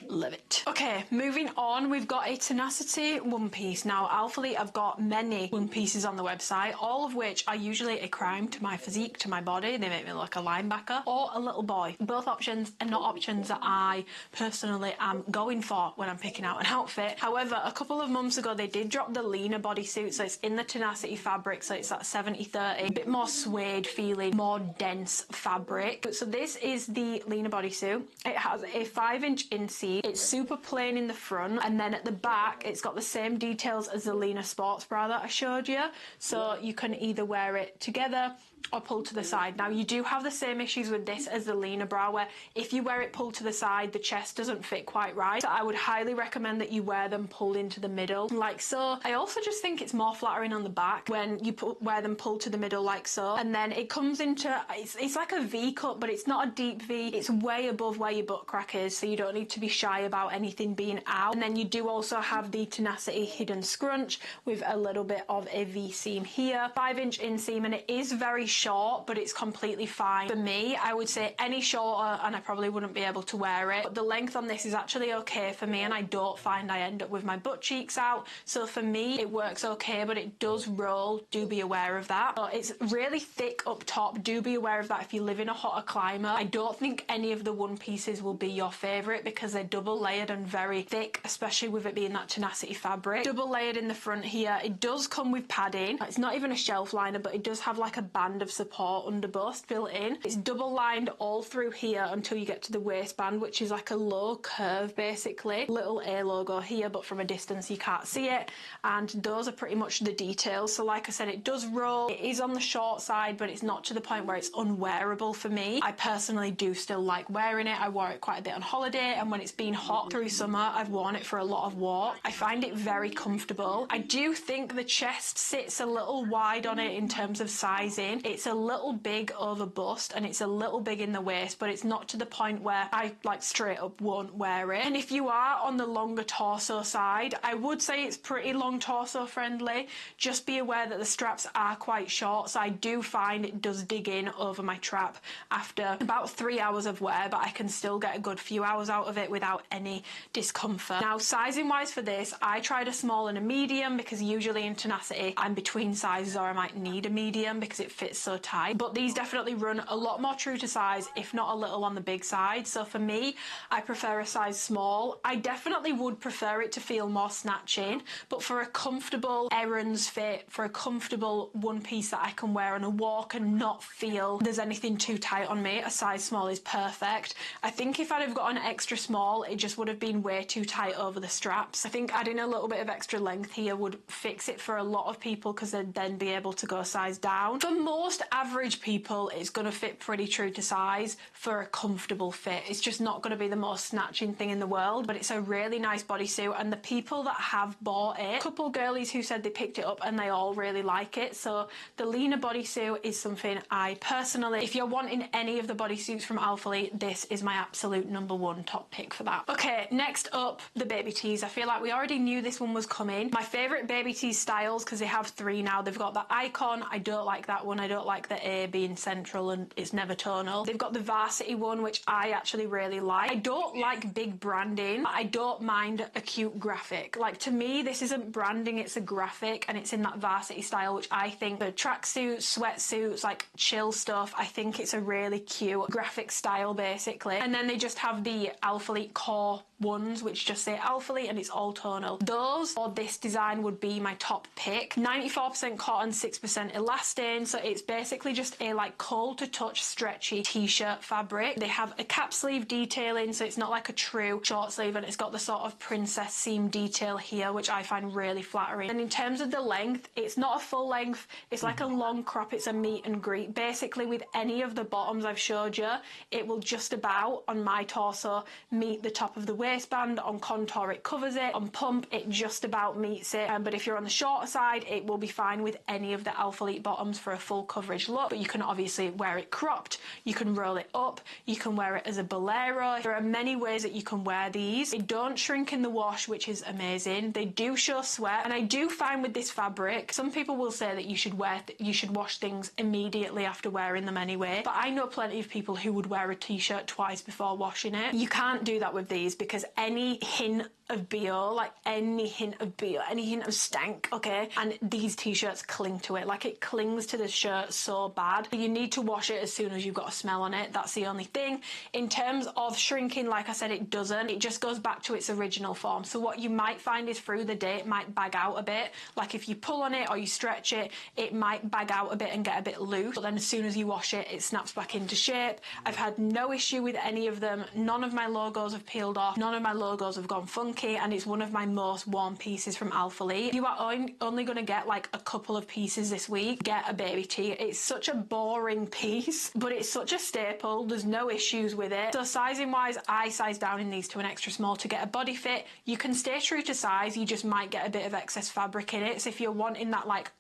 Love it. Okay, moving on, we've got a tenacity one piece. Now, alphalete have got many one pieces on the website, all of which are usually a crime to my physique, to my body. They make me look like a linebacker or a little boy. Both options are not options that I personally am going for when I'm picking out an outfit. However, a couple of months ago, they did drop the leaner bodysuit, so it's in the tenacity fabric, so it's that 70-30, a bit more suede feeling, more dense fabric. So this is the leaner bodysuit. It has a 5-inch inseam. It's super plain in the front, and then at the back it's got the same details as the leaner sports bra that I showed you, so you can either wear it together or pull to the side. Now, you do have the same issues with this as the leaner bra, where if you wear it pulled to the side, the chest doesn't fit quite right. So I would highly recommend that you wear them pulled into the middle, like so. I also just think it's more flattering on the back when you wear them pulled to the middle, like so. And then it comes into, it's like a V cut, but it's not a deep V. It's way above where your butt crack is, so you don't need to be shy about anything being out. And then you do also have the tenacity hidden scrunch with a little bit of a V seam here, 5-inch inseam, and it is very short, but it's completely fine for me. I would say any shorter and I probably wouldn't be able to wear it, but the length on this is actually okay for me, and I don't find I end up with my butt cheeks out, so for me it works okay, but it does roll. Do be aware of that. But it's really thick up top. Do be aware of that if you live in a hotter climate. I don't think any of the one pieces will be your favourite because they're double layered and very thick, especially with it being that tenacity fabric. Double layered in the front here. It does come with padding. It's not even a shelf liner, but it does have like a band of support under bust built in. It's double lined all through here until you get to the waistband, which is like a low curve basically. Little A logo here, but from a distance you can't see it, and those are pretty much the details. So like I said, it does roll. It is on the short side, but it's not to the point where it's unwearable for me. I personally do still like wearing it. I wore it quite a bit on holiday, and when it's been hot through summer, I've worn it for a lot of walk. I find it very comfortable. I do think the chest sits a little wide on it in terms of sizing. It's a little big over bust and it's a little big in the waist, but it's not to the point where I like straight up won't wear it. And if you are on the longer torso side, I would say it's pretty long torso friendly. Just be aware that the straps are quite short, so I do find it does dig in over my trap after about 3 hours of wear, but I can still get a good few hours out of it without any discomfort. Now, sizing wise for this, I tried a small and a medium because usually in tenacity I'm between sizes, or I might need a medium because it fits so tight, but these definitely run a lot more true to size, if not a little on the big side. So for me, I prefer a size small. I definitely would prefer it to feel more snatching, but for a comfortable errands fit, for a comfortable one piece that I can wear on a walk and not feel there's anything too tight on me, a size small is perfect. I think if I'd have got an extra small, it just would have been way too tight over the straps. I think adding a little bit of extra length here would fix it for a lot of people because they'd then be able to go size down. For most average people, it's going to fit pretty true to size for a comfortable fit. It's just not going to be the most snatching thing in the world, but it's a really nice bodysuit, and the people that have bought it, a couple girlies who said they picked it up and they all really like it. So the leaner bodysuit is something I personally, if you're wanting any of the bodysuits from alphalete, this is my absolute #1 top pick for that. Okay, next up, the baby tees. I feel like we already knew this one was coming. My favourite baby tee styles, because they have 3 now. They've got the icon. I don't like that one. I don't like the A being central and it's never tonal. They've got the varsity one, which I actually really like. I don't like big branding. I don't mind a cute graphic. Like, to me, this isn't branding, it's a graphic, and it's in that varsity style, which I think the tracksuits, sweatsuits, like chill stuff, I think it's a really cute graphic style basically. And then they just have the alphalete core ones which just say alphalete and it's all tonal. Those or this design would be my top pick. 94% cotton, 6% elastane, so it's basically just a like cold to touch stretchy t-shirt fabric. They have a cap sleeve detailing, so it's not like a true short sleeve, and it's got the sort of princess seam detail here, which I find really flattering. And in terms of the length, it's not a full length, it's like a long crop, it's a meet and greet. Basically with any of the bottoms I've showed you, it will just about on my torso meet the top of the waist waistband. On contour it covers it, on pump it just about meets it, but if you're on the shorter side it will be fine with any of the alphalete bottoms for a full coverage look. But you can obviously wear it cropped, you can roll it up, you can wear it as a bolero. There are many ways that you can wear these. They don't shrink in the wash, which is amazing. They do show sweat, and I do find with this fabric, some people will say that you should wash things immediately after wearing them anyway, but I know plenty of people who would wear a t-shirt twice before washing it. You can't do that with these because any hint of BO, like any hint of BO, any hint of stank, okay, and these t-shirts cling to it, like it clings to the shirt so bad. You need to wash it as soon as you've got a smell on it. That's the only thing. In terms of shrinking, like I said, it doesn't. It just goes back to its original form. So what you might find is through the day it might bag out a bit. Like if you pull on it or you stretch it, it might bag out a bit and get a bit loose, but then as soon as you wash it, it snaps back into shape. I've had no issue with any of them. None of my logos have peeled off. None of my logos have gone funky, and it's one of my most worn pieces from alphalete. You are only going to get like a couple of pieces this week. Get a baby tee. It's such a boring piece, but it's such a staple. There's no issues with it. So sizing wise, I size down in these to an extra small to get a body fit. You can stay true to size, you just might get a bit of excess fabric in it. So if you're wanting that like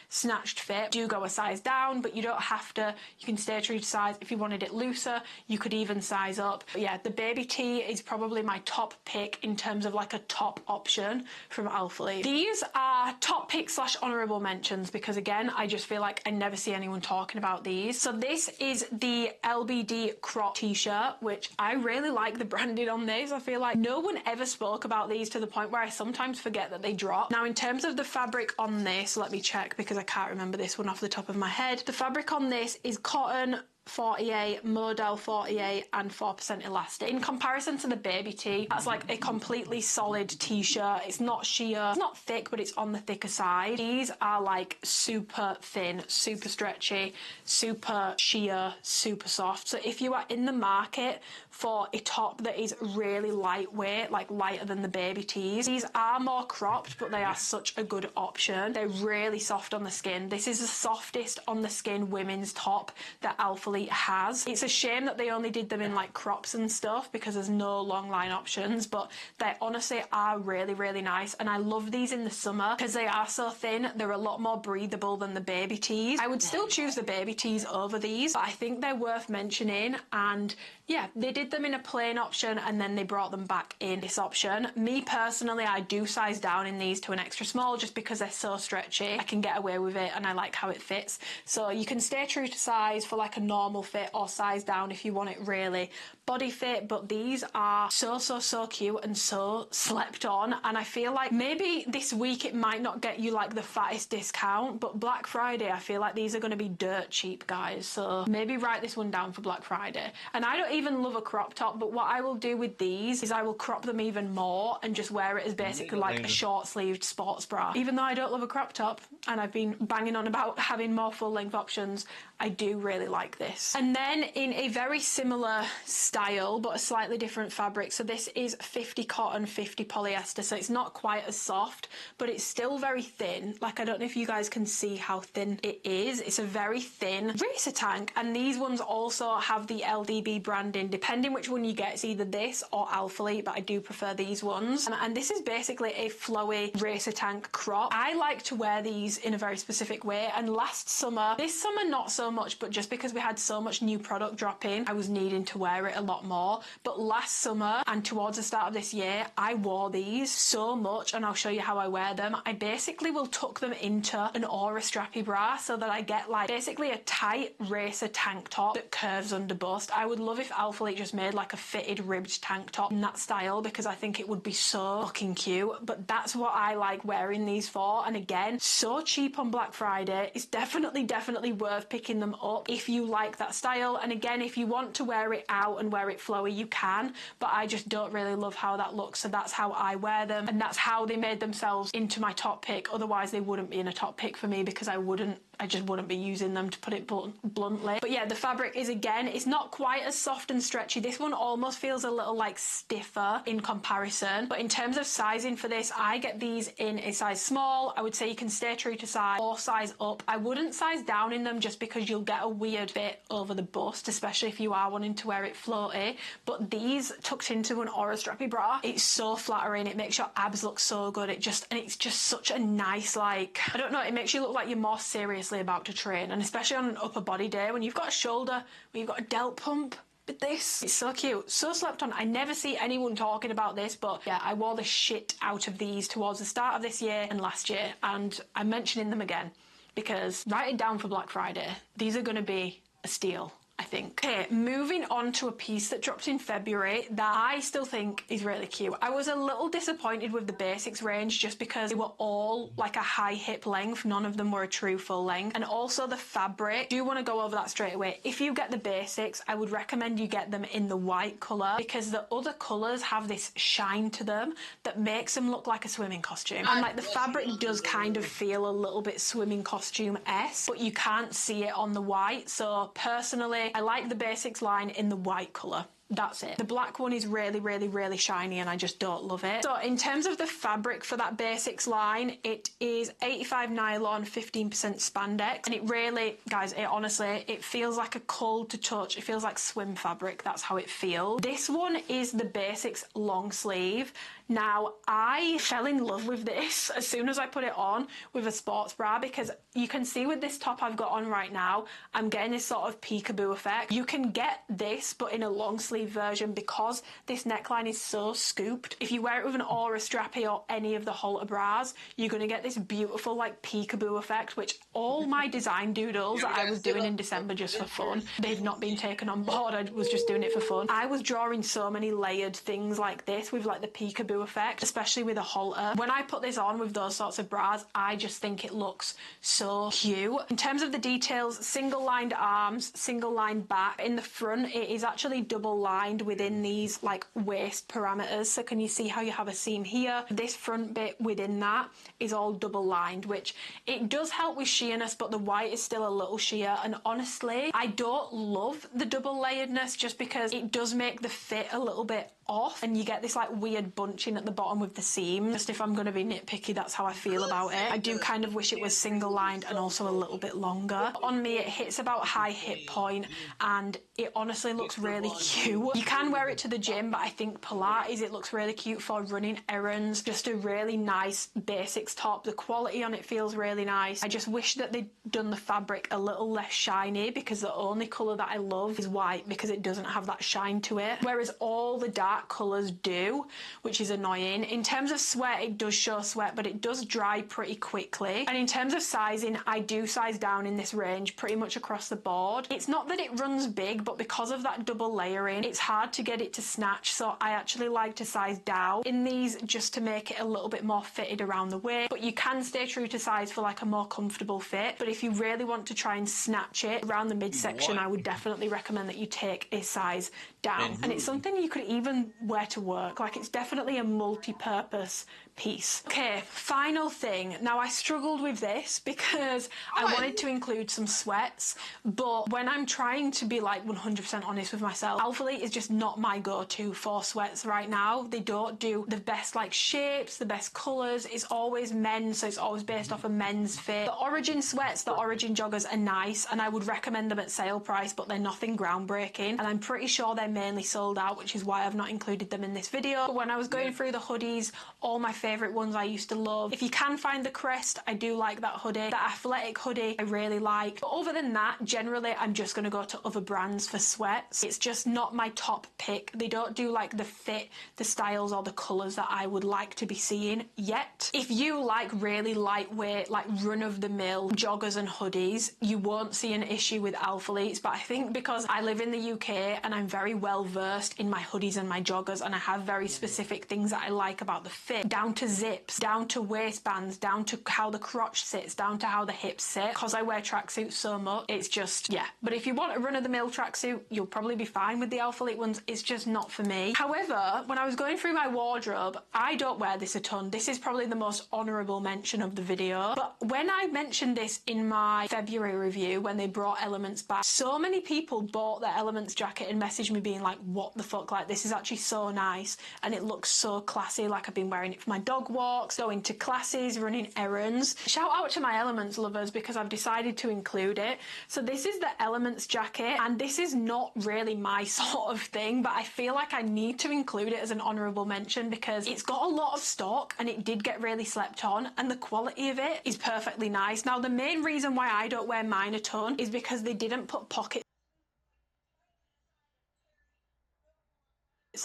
snatched fit, do go a size down, but you don't have to. You can stay true to size. If you wanted it looser, you could even size up. But yeah, the baby tee is probably my top pick in terms of like a top option from alphalete. These are top pick / honourable mentions because again, I just feel like I never see anyone talking about these. So this is the LBD crop t-shirt, which I really like the branding on this. I feel like no one ever spoke about these to the point where I sometimes forget that they drop. Now in terms of the fabric on this, let me check because I can't remember this one off the top of my head. The fabric on this is cotton 48, modal 48 and 4% elastic. In comparison to the baby tee, that's like a completely solid t-shirt. It's not sheer, it's not thick, but it's on the thicker side. These are like super thin, super stretchy, super sheer, super soft. So if you are in the market for a top that is really lightweight, like lighter than the baby tees, these are more cropped, but they are such a good option. They're really soft on the skin. This is the softest on the skin women's top that alphalete has. It's a shame that they only did them in like crops and stuff because there's no long line options, but they honestly are really, really nice. And I love these in the summer because they are so thin. They're a lot more breathable than the baby tees. I would still choose the baby tees over these, but I think they're worth mentioning. And yeah, they did them in a plain option and then they brought them back in this option. Me personally, I do size down in these to an extra small just because they're so stretchy. I can get away with it and I like how it fits. So you can stay true to size for like a normal fit or size down if you want it really body fit, but these are so cute and so slept on. And I feel like maybe this week it might not get you like the fattest discount, but Black Friday I feel like these are going to be dirt cheap, guys. So maybe write this one down for Black Friday. And I don't even love a crop top, but what I will do with these is I will crop them even more and just wear it as basically like a short sleeved sports bra. Even though I don't love a crop top and I've been banging on about having more full length options, I do really like this. And then in a very similar style but a slightly different fabric, so this is 50 cotton 50 polyester, so it's not quite as soft but it's still very thin. Like I don't know if you guys can see how thin it is. It's a very thin racer tank, and these ones also have the LDB branding. Depending which one you get, it's either this or alphalete, but I do prefer these ones. And this is basically a flowy racer tank crop. I like to wear these in a very specific way, and last summer, this summer not so much, but just because we had so much new product dropping, I was needing to wear it a lot more. But last summer and towards the start of this year, I wore these so much, and I'll show you how I wear them. I basically will tuck them into an aura strappy bra so that I get like basically a tight racer tank top that curves under bust. I would love if alphalete just made like a fitted ribbed tank top in that style because I think it would be so fucking cute. But that's what I like wearing these for, and again, so cheap on Black Friday. It's definitely worth picking them up if you like that style. And again, if you want to wear it out and wear it flowy, you can, but I just don't really love how that looks, so that's how I wear them, and that's how they made themselves into my top pick. Otherwise they wouldn't be in a top pick for me because I wouldn't I just wouldn't be using them, to put it bluntly. But yeah, the fabric is, again, it's not quite as soft and stretchy. This one almost feels a little like stiffer in comparison. But in terms of sizing for this, I get these in a size small. I would say you can stay true to size or size up. I wouldn't size down in them just because you'll get a weird fit over the bust, especially if you are wanting to wear it floaty. But these tucked into an aura strappy bra, it's so flattering. It makes your abs look so good. And it's just such a nice, like, I don't know, it makes you look like you're more seriously about to train. And especially on an upper body day when you've got a shoulder, when you've got a delt pump, with this, it's so cute, so slept on. I never see anyone talking about this, but yeah, I wore the shit out of these towards the start of this year and last year, and I'm mentioning them again because write it down for Black Friday. These are going to be a steal, I think. Okay, moving on to a piece that dropped in February that I still think is really cute. I was a little disappointed with the basics range just because they were all like a high hip length. None of them were a true full length. And also the fabric, do want to go over that straight away. If you get the basics, I would recommend you get them in the white colour because the other colours have this shine to them that makes them look like a swimming costume. And like the fabric does kind of feel a little bit swimming costume-esque, but you can't see it on the white. So personally, I like the basics line in the white colour. That's it. The black one is really, really, really shiny and I just don't love it. So in terms of the fabric for that basics line, it is 85 nylon, 15% spandex. And it really, guys, it honestly, it feels like a cold to touch. It feels like swim fabric. That's how it feels. This one is the basics long sleeve. Now, I fell in love with this as soon as I put it on with a sports bra because you can see with this top I've got on right now, I'm getting this sort of peekaboo effect. You can get this, but in a long sleeve version because this neckline is so scooped. If you wear it with an aura strappy or any of the halter bras, you're going to get this beautiful like peekaboo effect, which all my design doodles that I was doing in December just for fun, they've not been taken on board. I was just doing it for fun. I was drawing so many layered things like this with like the peekaboo effect, especially with a halter. When I put this on with those sorts of bras, I just think it looks so cute. In terms of the details, single lined arms, single lined back. In the front, it is actually double lined within these like waist parameters. So can you see how you have a seam here? This front bit within that is all double lined, which it does help with sheerness, but the white is still a little sheer. And honestly, I don't love the double layeredness just because it does make the fit a little bit off and you get this like weird bunching at the bottom with the seam. Just if I'm going to be nitpicky, that's how I feel about it. I do kind of wish it was single lined and also a little bit longer. On me, it hits about high hip point and it honestly looks really cute. You can wear it to the gym, but I think Pilates, it looks really cute for running errands. Just a really nice basics top. The quality on it feels really nice. I just wish that they'd done the fabric a little less shiny because the only colour that I love is white because it doesn't have that shine to it. Whereas all the dark colours do, which is annoying. In terms of sweat, it does show sweat, but it does dry pretty quickly. And in terms of sizing, I do size down in this range pretty much across the board. It's not that it runs big, but because of that double layering, it's hard to get it to snatch, so I actually like to size down in these just to make it a little bit more fitted around the waist. But you can stay true to size for like a more comfortable fit. But if you really want to try and snatch it around the midsection, I would definitely recommend that you take a size down. And it's something you could even wear to work. Like, it's definitely a multi-purpose piece. Okay, final thing. Now, I struggled with this because I wanted to include some sweats, but when I'm trying to be like 100% honest with myself, alphalete is just not my go-to for sweats right now. They don't do the best like shapes, the best colours. It's always men's, so it's always based off a men's fit. The Origin sweats, the Origin joggers are nice and I would recommend them at sale price, but they're nothing groundbreaking and I'm pretty sure they're mainly sold out, which is why I've not included them in this video. But when I was going through the hoodies, all my favourite ones I used to love. If you can find the Crest, I do like that hoodie. The athletic hoodie I really like. But other than that, generally I'm just going to go to other brands for sweats. It's just not my top pick. They don't do like the fit, the styles or the colours that I would like to be seeing yet. If you like really lightweight, like run-of-the-mill joggers and hoodies, you won't see an issue with alphaletes. But I think because I live in the UK and I'm very well versed in my hoodies and my joggers and I have very specific things that I like about the fit, down to zips, down to waistbands, down to how the crotch sits, down to how the hips sit. Because I wear tracksuits so much, it's just, yeah. But if you want a run-of-the-mill tracksuit, you'll probably be fine with the alphalete ones is just not for me. However, when I was going through my wardrobe, I don't wear this a ton. This is probably the most honourable mention of the video. But when I mentioned this in my February review, when they brought Elements back, so many people bought their Elements jacket and messaged me being like, what the fuck, like this is actually so nice and it looks so classy, like I've been wearing it for my dog walks, going to classes, running errands. Shout out to my Elements lovers because I've decided to include it. So this is the Elements jacket, and this is not really my sort of thing, but I feel like I need to include it as an honourable mention because it's got a lot of stock and it did get really slept on, and the quality of it is perfectly nice. Now the main reason why I don't wear mine a ton is because they didn't put pockets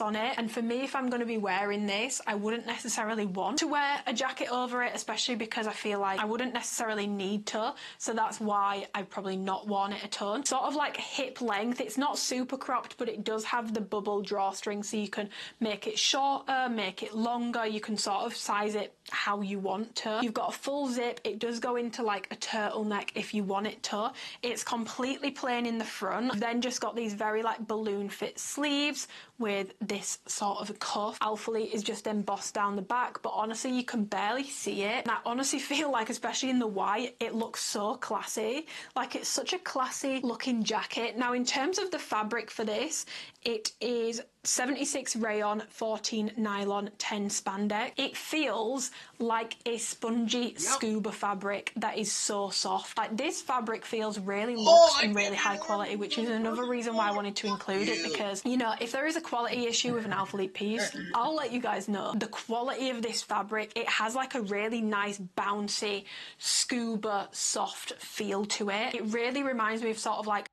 on it, and for me, if I'm going to be wearing this, I wouldn't necessarily want to wear a jacket over it, especially because I feel like I wouldn't necessarily need to, so that's why I've probably not worn it a ton. Sort of like hip length, it's not super cropped, but it does have the bubble drawstring, so you can make it shorter, make it longer, you can sort of size it how you want to. You've got a full zip, it does go into like a turtleneck if you want it to. It's completely plain in the front, then just got these very like balloon fit sleeves with this sort of a cuff. Alphalete is just embossed down the back, but honestly you can barely see it, and I honestly feel like, especially in the white, it looks so classy. Like it's such a classy looking jacket. Now in terms of the fabric for this, it is 76 rayon, 14 nylon, 10 spandex. It feels like a spongy scuba fabric that is so soft. Like this fabric feels really luxe and really high quality, which is another reason why I wanted to include it, because, you know, if there is a quality issue with an alphalete piece, I'll let you guys know. The quality of this fabric, it has like a really nice bouncy scuba soft feel to it. It really reminds me of sort of like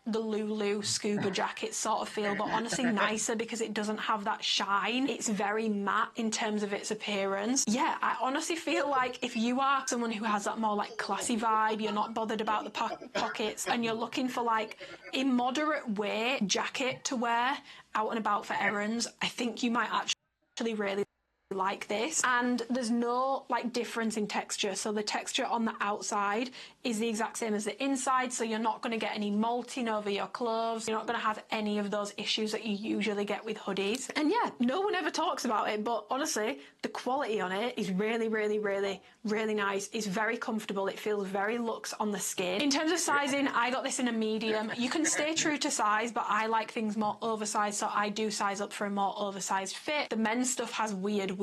the Lulu scuba jacket sort of feel, but honestly nicer because it doesn't have that shine. It's very matte in terms of its appearance. Yeah, I honestly feel like if you are someone who has that more like classy vibe, you're not bothered about the pockets, and you're looking for like a moderate weight jacket to wear out and about for errands, I think you might actually really like this. And there's no like difference in texture, so the texture on the outside is the exact same as the inside, so you're not going to get any molting over your clothes, you're not going to have any of those issues that you usually get with hoodies. And yeah, no one ever talks about it, but honestly the quality on it is really nice. It's very comfortable, it feels very luxe on the skin. In terms of sizing, I got this in a medium. You can stay true to size, but I like things more oversized, so I do size up for a more oversized fit. The men's stuff has weird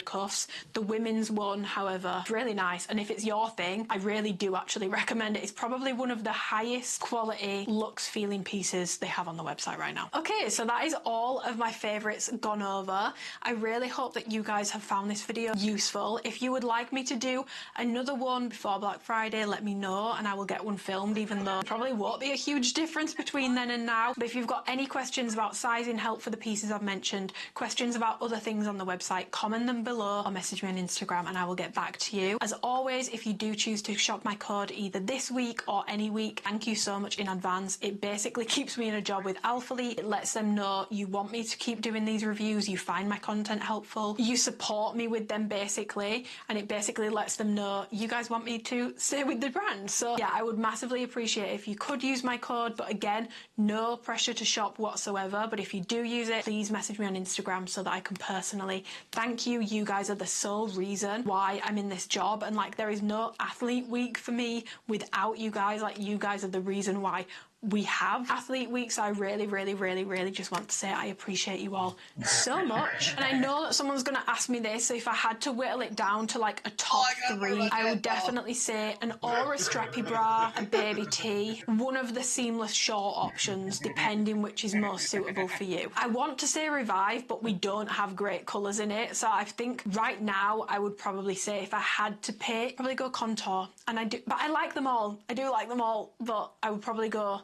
cuffs. The women's one, however, is really nice, and if it's your thing, I really do actually recommend it. It's probably one of the highest quality luxe feeling pieces they have on the website right now. Okay, so that is all of my favourites gone over. I really hope that you guys have found this video useful. If you would like me to do another one before Black Friday, let me know and I will get one filmed, even though there probably won't be a huge difference between then and now. But if you've got any questions about sizing help for the pieces I've mentioned, questions about other things on the website, comment them below or message me on Instagram and I will get back to you. As always, if you do choose to shop my code either this week or any week, thank you so much in advance. It basically keeps me in a job with Alphalete. It lets them know you want me to keep doing these reviews, you find my content helpful, you support me with them basically, and it basically lets them know you guys want me to stay with the brand. So yeah, I would massively appreciate it if you could use my code, but again, no pressure to shop whatsoever. But if you do use it, please message me on Instagram so that I can personally thank you. You guys are the sole reason why I'm in this job, and like there is no athlete week for me without you guys. Like you guys are the reason why we have athlete weeks. I really just want to say I appreciate you all so much. And I know that someone's going to ask me this, so if I had to whittle it down to like a top three, I would definitely say an aura strappy bra, a baby tee, one of the seamless short options depending which is most suitable for you. I want to say Revive, but we don't have great colours in it, so I think right now I would probably say if I had to pick, probably go Contour. And but I like them all, I do like them all, but I would probably go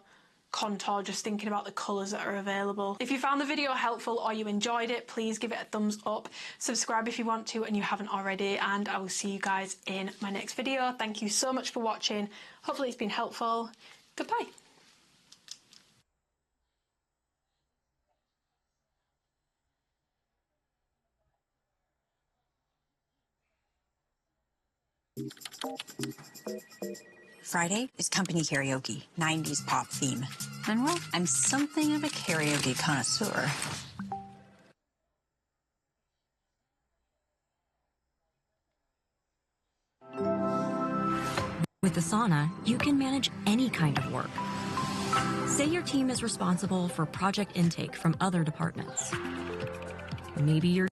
Contour, just thinking about the colours that are available. If you found the video helpful or you enjoyed it, please give it a thumbs up, subscribe if you want to and you haven't already, and I will see you guys in my next video. Thank you so much for watching. Hopefully it's been helpful. Goodbye. Friday is company karaoke, 90s pop theme. And well, I'm something of a karaoke connoisseur. With Asana, you can manage any kind of work. Say your team is responsible for project intake from other departments. Maybe you're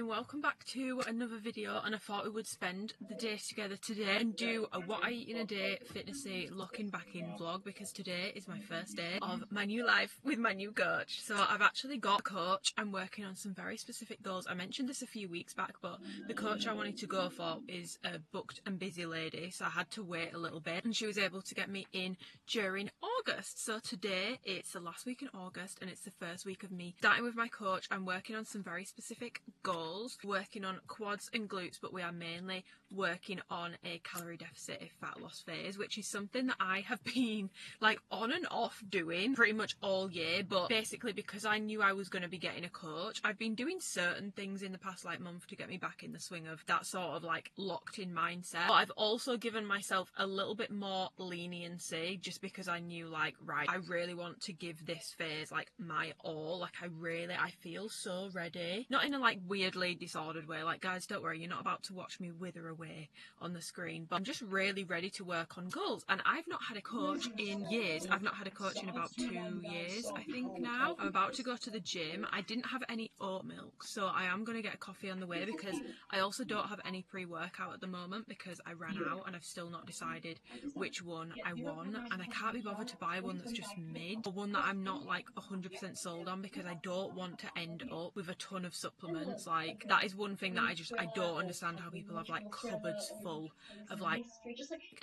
welcome back to another video, and I thought we would spend the day together today and do a what I eat in a day fitnessy looking back in vlog, because today is my first day of my new life with my new coach. So I've actually got a coach. I'm working on some very specific goals. I mentioned this a few weeks back, but the coach I wanted to go for is a booked and busy lady, so I had to wait a little bit, and she was able to get me in during August. So today it's the last week in August and it's the first week of me starting with my coach. I'm working on some very specific goals, working on quads and glutes, but we are mainly working on a calorie deficit, a fat loss phase, which is something that I have been like on and off doing pretty much all year. But basically, because I knew I was going to be getting a coach, I've been doing certain things in the past like month to get me back in the swing of that sort of like locked in mindset. But I've also given myself a little bit more leniency, just because I knew like, right, I really want to give this phase like my all. Like I feel so ready, not in a like weirdly disordered way. Like, guys, don't worry, you're not about to watch me wither away on the screen, but I'm just really ready to work on goals. And I've not had a coach in years. I've not had a coach in about 2 years, I think now. I'm about to go to the gym. I didn't have any oat milk, so I am going to get a coffee on the way, because I also don't have any pre-workout at the moment because I ran out and I've still not decided which one I want, and I can't be bothered to buy one that's just mid, or one that I'm not like 100% sold on, because I don't want to end up with a ton of supplements. Like, that is one thing that I don't understand, how people have like cupboards full of like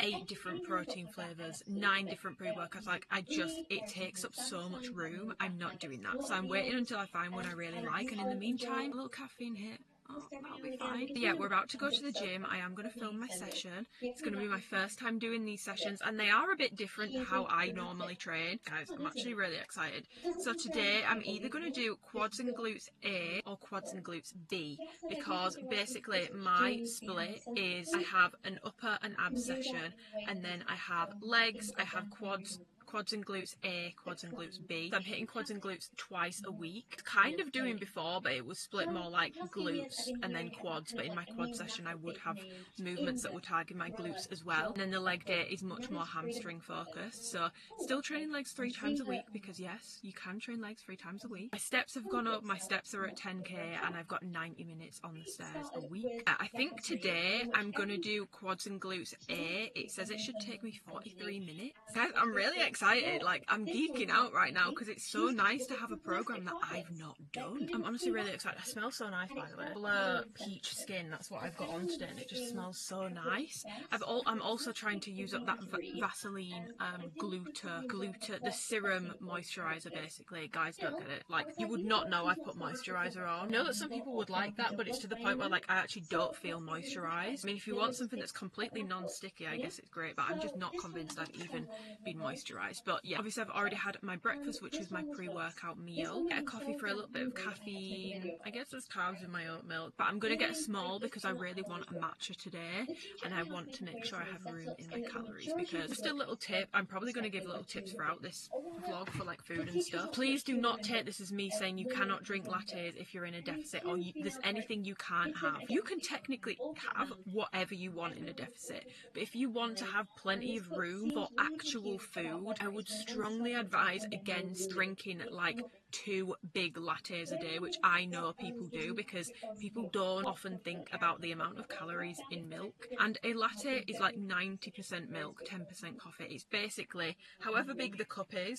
8 different protein flavors, 9 different pre-workouts. Like, it takes up so much room. I'm not doing that, so I'm waiting until I find one I really like, and in the meantime, a little caffeine hit. Oh, that'll be fine. But yeah, we're about to go to the gym. I am going to film my session. It's going to be my first time doing these sessions, and they are a bit different to how I normally train. Guys, I'm actually really excited. So today I'm either going to do quads and glutes A or quads and glutes B, because basically my split is I have an upper and abs session, and then I have legs, I have quads and glutes A, quads and glutes B. So I'm hitting quads and glutes twice a week. Kind of doing before, but it was split more like glutes and then quads. But in my quad session, I would have movements that would target my glutes as well. And then the leg day is much more hamstring focused. So still training legs 3 times a week, because yes, you can train legs 3 times a week. My steps have gone up. My steps are at 10k, and I've got 90 minutes on the stairs a week. I think today I'm going to do quads and glutes A. It says it should take me 43 minutes. Guys, I'm really excited. Like, I'm geeking out right now, because it's so nice to have a program that I've not done. I'm honestly really excited. I smell so nice, by the way. Blur peach skin, that's what I've got on today, and it just smells so nice. I'm also trying to use up that Vaseline glute, the serum moisturizer, basically. Guys, don't get it. Like, you would not know I've put moisturizer on. I know that some people would like that, but it's to the point where like I actually don't feel moisturized. I mean, if you want something that's completely non-sticky, I guess it's great, but I'm just not convinced I've even been moisturized. But yeah, obviously I've already had my breakfast, which was my pre-workout meal. Get a coffee for a little bit of caffeine. I guess there's carbs in my oat milk, but I'm going to get a small because I really want a matcha today, and I want to make sure I have room in my calories. Because just a little tip, I'm probably going to give little tips throughout this vlog for like food and stuff. Please do not take this as me saying you cannot drink lattes if you're in a deficit, or there's anything you can't have. You can technically have whatever you want in a deficit, but if you want to have plenty of room for actual food, would strongly advise against drinking like 2 big lattes a day, which I know people do, because people don't often think about the amount of calories in milk. And a latte is like 90% milk, 10% coffee. It's basically however big the cup is.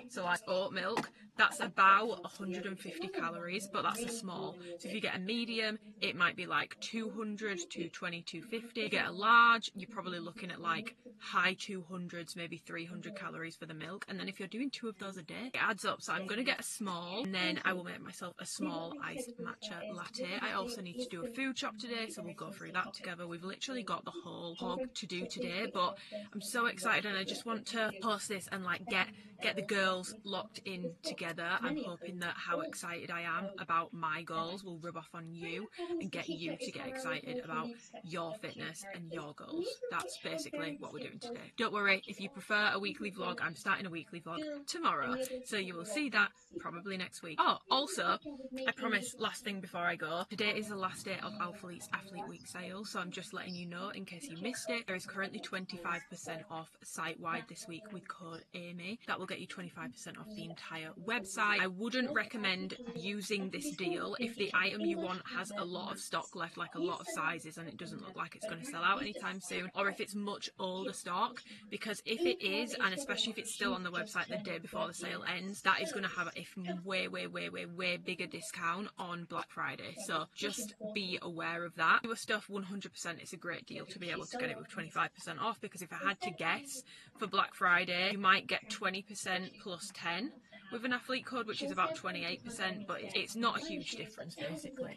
So like oat milk, that's about 150 calories, but that's a small. So if you get a medium, it might be like 200, 220, 250. If you get a large, you're probably looking at like high 200s, maybe 300 calories for the milk. And then if you're doing 2 of those a day, it adds up. So I'm going to get a small, and then I will make myself a small iced matcha latte. I also need to do a food shop today, so we'll go through that together. We've literally got the whole hog to do today, but I'm so excited, and I just want to post this and like get the girls locked in together. I'm hoping that how excited I am about my goals will rub off on you and get you to get excited about your fitness and your goals. That's basically what we're doing today. Don't worry, if you prefer a weekly vlog, I'm starting a weekly vlog tomorrow, so you will see that probably next week. Oh, also, I promise, last thing before I go, today is the last day of Alphalete's Athlete Week sale, so I'm just letting you know in case you missed it. There is currently 25% off site-wide this week with code Amy. That will get you 25% off the entire website. I wouldn't recommend using this deal if the item you want has a lot of stock left, like a lot of sizes, and it doesn't look like it's going to sell out anytime soon, or if it's much older stock, because if it is, and especially if it's still on the website the day before the sale ends, that is going to have a way bigger discount on Black Friday. So just be aware of that. Your stuff, 100%, it's a great deal to be able to get it with 25% off, because if I had to guess, for Black Friday you might get 20% plus 10 with an athlete code, which is about 28%, but it's not a huge difference basically.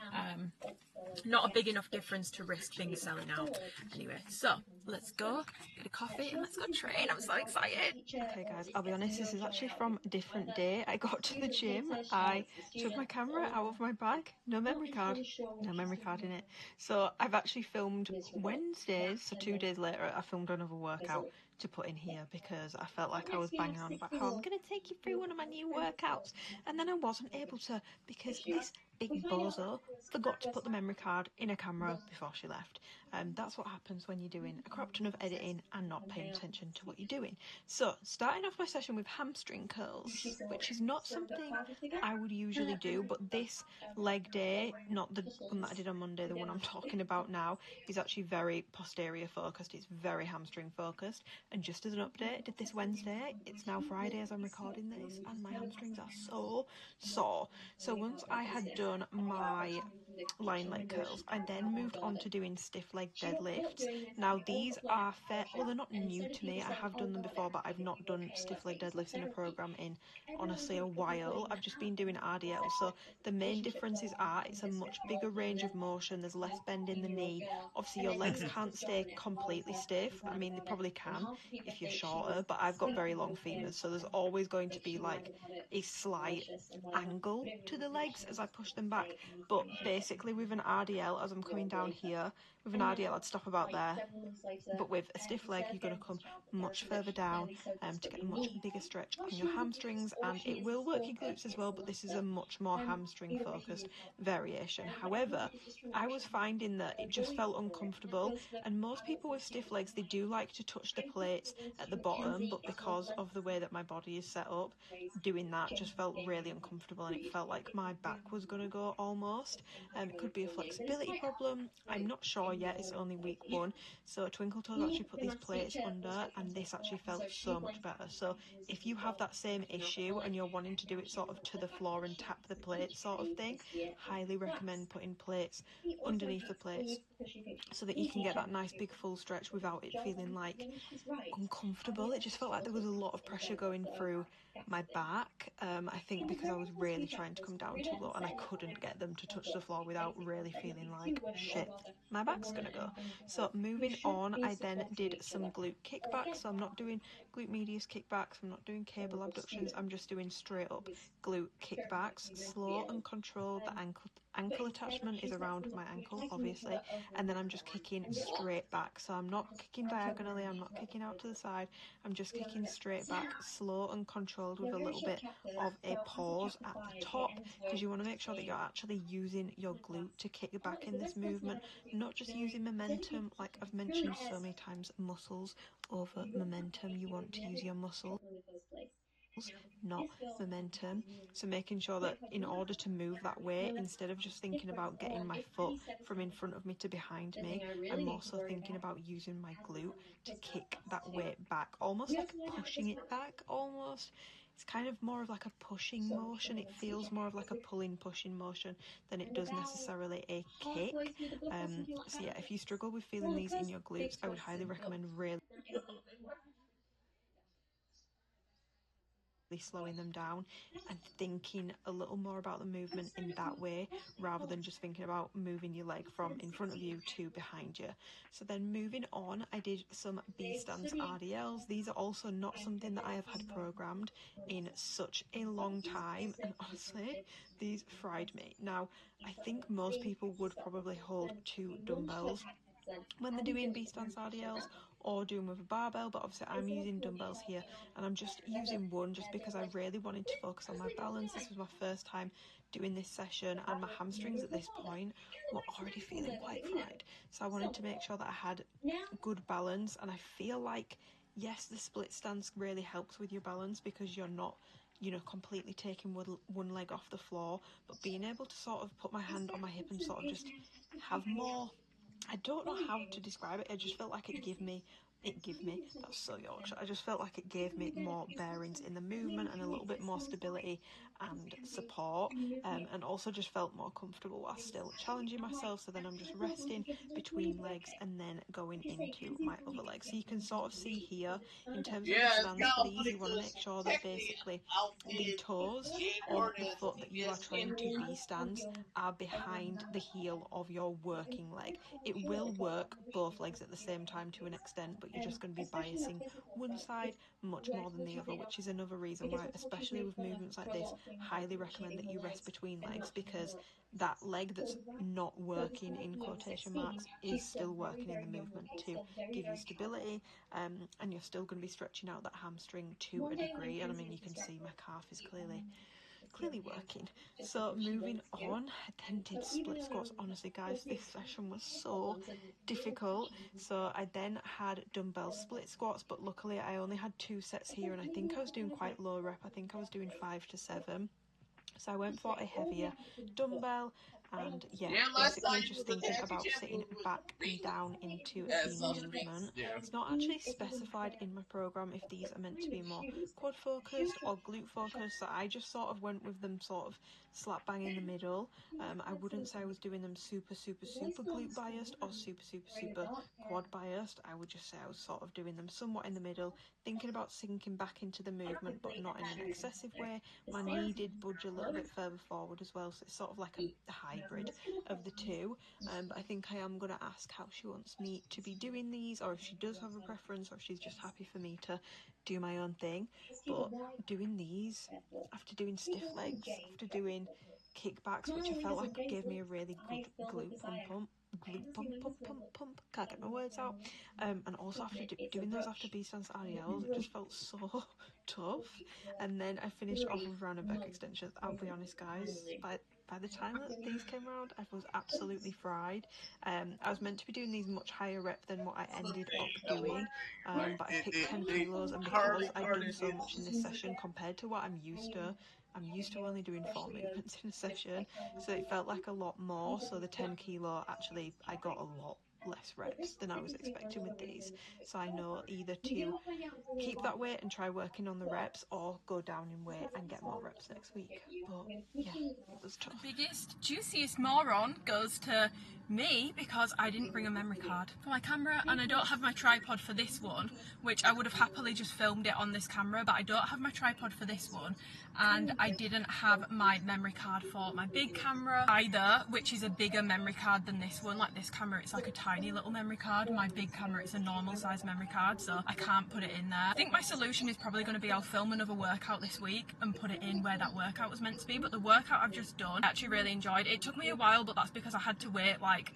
Not a big enough difference to risk things selling out. Anyway, so let's go get a coffee and let's go train. I'm so excited. Okay guys, I'll be honest, this is actually from a different day. I got to the gym, I took my camera out of my bag, no memory card in it. So I've actually filmed Wednesdays, so 2 days later I filmed another workout to put in here, because I felt like I was banging on about how I'm going to take you through one of my new workouts, and then I wasn't able to because this big bozo forgot to put the memory card in a camera before she left. That's what happens when you're doing a crap ton of editing and not paying attention to what you're doing. So starting off my session with hamstring curls, which is not something I would usually do, but this leg day, not the one that I did on Monday, the one I'm talking about now, is actually very posterior focused. It's very hamstring focused. And just as an update, I did this Wednesday. It's now Friday as I'm recording this, and my hamstrings are so sore. So once I had done my lying leg curls, I then moved on to doing stiff leg deadlifts. Now these are well, they're not new to me. I have done them before, but I've not done stiff leg deadlifts in a program in honestly a while. I've just been doing RDL. So the main differences are it's a much bigger range of motion. There's less bend in the knee. Obviously your legs can't stay completely stiff. I mean, they probably can if you're shorter, but I've got very long femurs, so there's always going to be like a slight angle to the legs as I push them back. But basically with an RDL, as I'm coming down here, with an RDL I'd stop about there, but with a stiff leg you're going to come much further down to get a much bigger stretch on your hamstrings, and it will work your glutes as well, but this is a much more hamstring focused variation. However, I was finding that it just felt uncomfortable, and most people with stiff legs, they do like to touch the plates at the bottom, but because of the way that my body is set up, doing that just felt really uncomfortable, and it felt like my back was going to go almost. It could be a flexibility problem, I'm not sure yet, it's only week 1. So Twinkle Toes actually put these plates under, and this actually felt so much better. So if you have that same issue and you're wanting to do it sort of to the floor and tap the plates sort of thing, highly recommend putting plates underneath the plates so that you can get that nice big full stretch without it feeling like uncomfortable. It just felt like there was a lot of pressure going through my back, I think because I was really trying to come down too low and I couldn't get them to touch the floor without really feeling like shit, my back's gonna go. So moving on, I then did some glute kickbacks. So I'm not doing glute medius kickbacks, I'm not doing cable abductions, I'm just doing straight up glute kickbacks, slow and controlled. The ankle attachment is around my ankle, obviously, and then I'm just kicking straight back. So I'm not kicking diagonally, I'm not kicking out to the side, I'm just kicking straight back, slow and controlled, with a little bit of a pause at the top, because you want to make sure that you're actually using your glute to kick back in this movement, not just using momentum. Like I've mentioned so many times, muscles over momentum. You want to use your muscles, not momentum. So making sure that in order to move that way, instead of just thinking about getting my foot from in front of me to behind me, I'm also thinking about using my glute to kick that weight back, almost like pushing it back almost. It's kind of more of like a pushing motion. It feels more of like a pulling, pushing motion than it does necessarily a kick. So yeah, if you struggle with feeling these in your glutes, I would highly recommend really slowing them down and thinking a little more about the movement in that way, rather than just thinking about moving your leg from in front of you to behind you. So then moving on, I did some B stance RDLs. These are also not something that I have had programmed in such a long time, and honestly these fried me. Now I think most people would probably hold 2 dumbbells when they're doing B stance RDLs, or doing with a barbell, but obviously I'm using dumbbells here, and I'm just using one just because I really wanted to focus on my balance. This was my first time doing this session, and my hamstrings at this point were already feeling quite fried, so I wanted to make sure that I had good balance. And I feel like, yes, the split stance really helps with your balance because you're not, you know, completely taking one leg off the floor, but being able to sort of put my hand on my hip and sort of just have more, I don't know how to describe it, I just felt like it gave me, that's so Yorkshire, I just felt like it gave me more bearings in the movement and a little bit more stability and support, and also just felt more comfortable while still challenging myself. So then I'm just resting between legs and then going into my other leg. So you can sort of see here, in terms of the stance for these, you want to make sure that basically the toes of the foot that you are trying to B stance are behind the heel of your working leg. It will work both legs at the same time to an extent, but you're just going to be biasing one side much more than the other, which is another reason why, especially with movements like this, highly recommend that you rest between legs, because that leg that's not working, in quotation marks, is still working in the movement to give you stability, and you're still going to be stretching out that hamstring to a degree. And I mean, you can see my calf is clearly working. So moving on, I then did split squats. Honestly guys, this session was so difficult. So I then had dumbbell split squats, but luckily I only had 2 sets here, and I think I was doing quite low rep. I think I was doing 5 to 7. So I went for a heavier dumbbell, and yeah, basically just thinking about sitting back and down into the movement. It's not actually specified in my program if these are meant to be more quad focused or glute focused, so I just sort of went with them sort of slap bang in the middle. I wouldn't say I was doing them super glute biased or super quad biased. I would just say I was sort of doing them somewhat in the middle, thinking about sinking back into the movement but not in an excessive way. My knee did budge a little bit further forward as well, so it's sort of like a hybrid of the two. But I think I am going to ask how she wants me to be doing these, or if she does have a preference, or if she's just happy for me to do my own thing. But doing these after doing stiff legs, after doing kickbacks, which I felt like gave me a really good glute pump, can't get my words out, and also after doing those after B-stance RDLs, it just felt so tough. And then I finished off with round and back extensions. I'll be honest guys, by the time that these came around, I was absolutely fried. I was meant to be doing these much higher rep than what I ended up doing, but I picked 10 kilos, and because I'd done so much in this session compared to what I'm used to only doing 4 movements in a session, so it felt like a lot more. So the 10 kilo, actually I got a lot less reps than I was expecting with these. So I know either to keep that weight and try working on the reps, or go down in weight and get more reps next week. But yeah, it was tough. The biggest, juiciest moron goes to me because I didn't bring a memory card for my camera, and I don't have my tripod for this one, which I would have happily just filmed it on this camera, but I don't have my tripod for this one, and I didn't have my memory card for my big camera either, which is a bigger memory card than this one. Like this camera, it's like a tiny tiny little memory card. My big camera, it's a normal size memory card, so I can't put it in there. I think my solution is probably going to be I'll film another workout this week and put it in where that workout was meant to be. But the workout I've just done, I actually really enjoyed. It took me a while, but that's because I had to wait like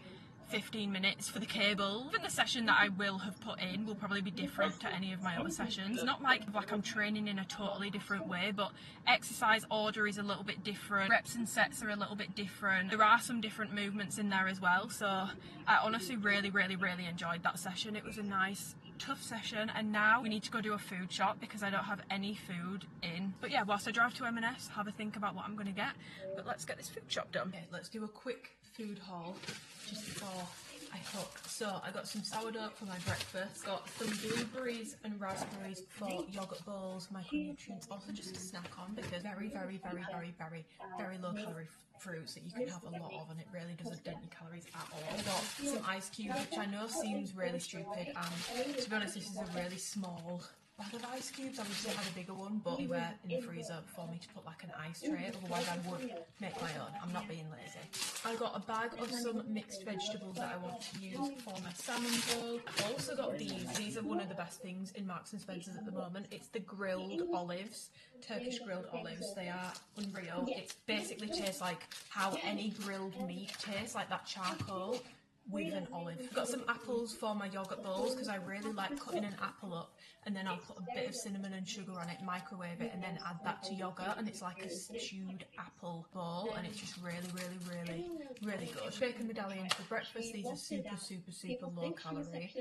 15 minutes for the cable. Even the session that I will have put in will probably be different to any of my other sessions. Not like I'm training in a totally different way, but exercise order is a little bit different. Reps and sets are a little bit different. There are some different movements in there as well. So I honestly really enjoyed that session. It was a nice tough session, and now we need to go do a food shop because I don't have any food in. But yeah, whilst I drive to M&S, have a think about what I'm going to get. But let's get this food shop done. Okay, let's do a quick food haul just before I cook. So I got some sourdough for my breakfast, got some blueberries and raspberries for yogurt bowls, micronutrients, also just to snack on because very low calorie fruits that you can have a lot of, and it really doesn't dent your calories at all. I got some ice cubes, which I know seems really stupid, and to be honest, this is a really small bag of ice cubes. I wish I had a bigger one, but anywhere in the freezer for me to put like an ice tray, otherwise I would make my own. I'm not being lazy. I got a bag of some mixed vegetables that I want to use for my salmon bowl. I also got these. These are one of the best things in Marks and Spencer's at the moment. It's the grilled olives, Turkish grilled olives. They are unreal. It basically tastes like how any grilled meat tastes, like that charcoal with an olive. Got some apples for my yogurt bowls because I really like cutting an apple up and then I'll put a bit of cinnamon and sugar on it, microwave it, and then add that to yogurt, and it's like a stewed apple bowl, and it's just really good. Bacon medallions for breakfast. These are super low calorie,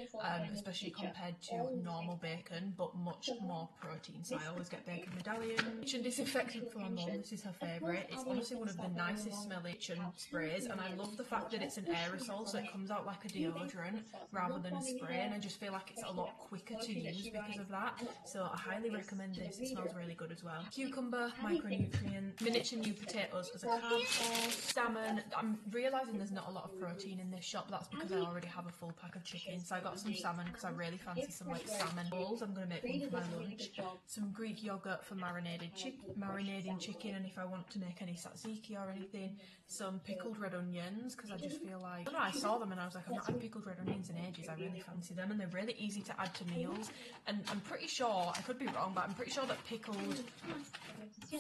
especially compared to normal bacon, but much more protein, so I always get bacon medallion. Kitchen disinfectant for my mum. This is her favourite. It's honestly one of the nicest smelling kitchen sprays, and I love the fact that it's an aerosol, so it comes out like a deodorant rather than a spray, and I just feel like it's a lot quicker to use because of that, so I highly recommend this. It smells really good as well. Cucumber, micronutrient, miniature new potatoes as a carb source, salmon. I'm realising there's not a lot of protein in this shop, that's because I already have a full pack of chicken, so I got some salmon because I really fancy some like salmon balls. I'm going to make one for my lunch. Some Greek yogurt for marinating chicken, and if I want to make any tzatziki or anything. Some pickled red onions because I just feel like, I don't know, I saw them and I was like, I've not had pickled red onions in ages. I really fancy them, and they're really easy to add to meals, and I'm pretty sure, I could be wrong, but I'm pretty sure that pickled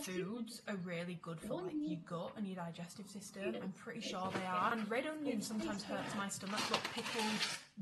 foods are really good for like your gut and your digestive system. I'm pretty sure they are. And red onion sometimes hurts my stomach, but pickled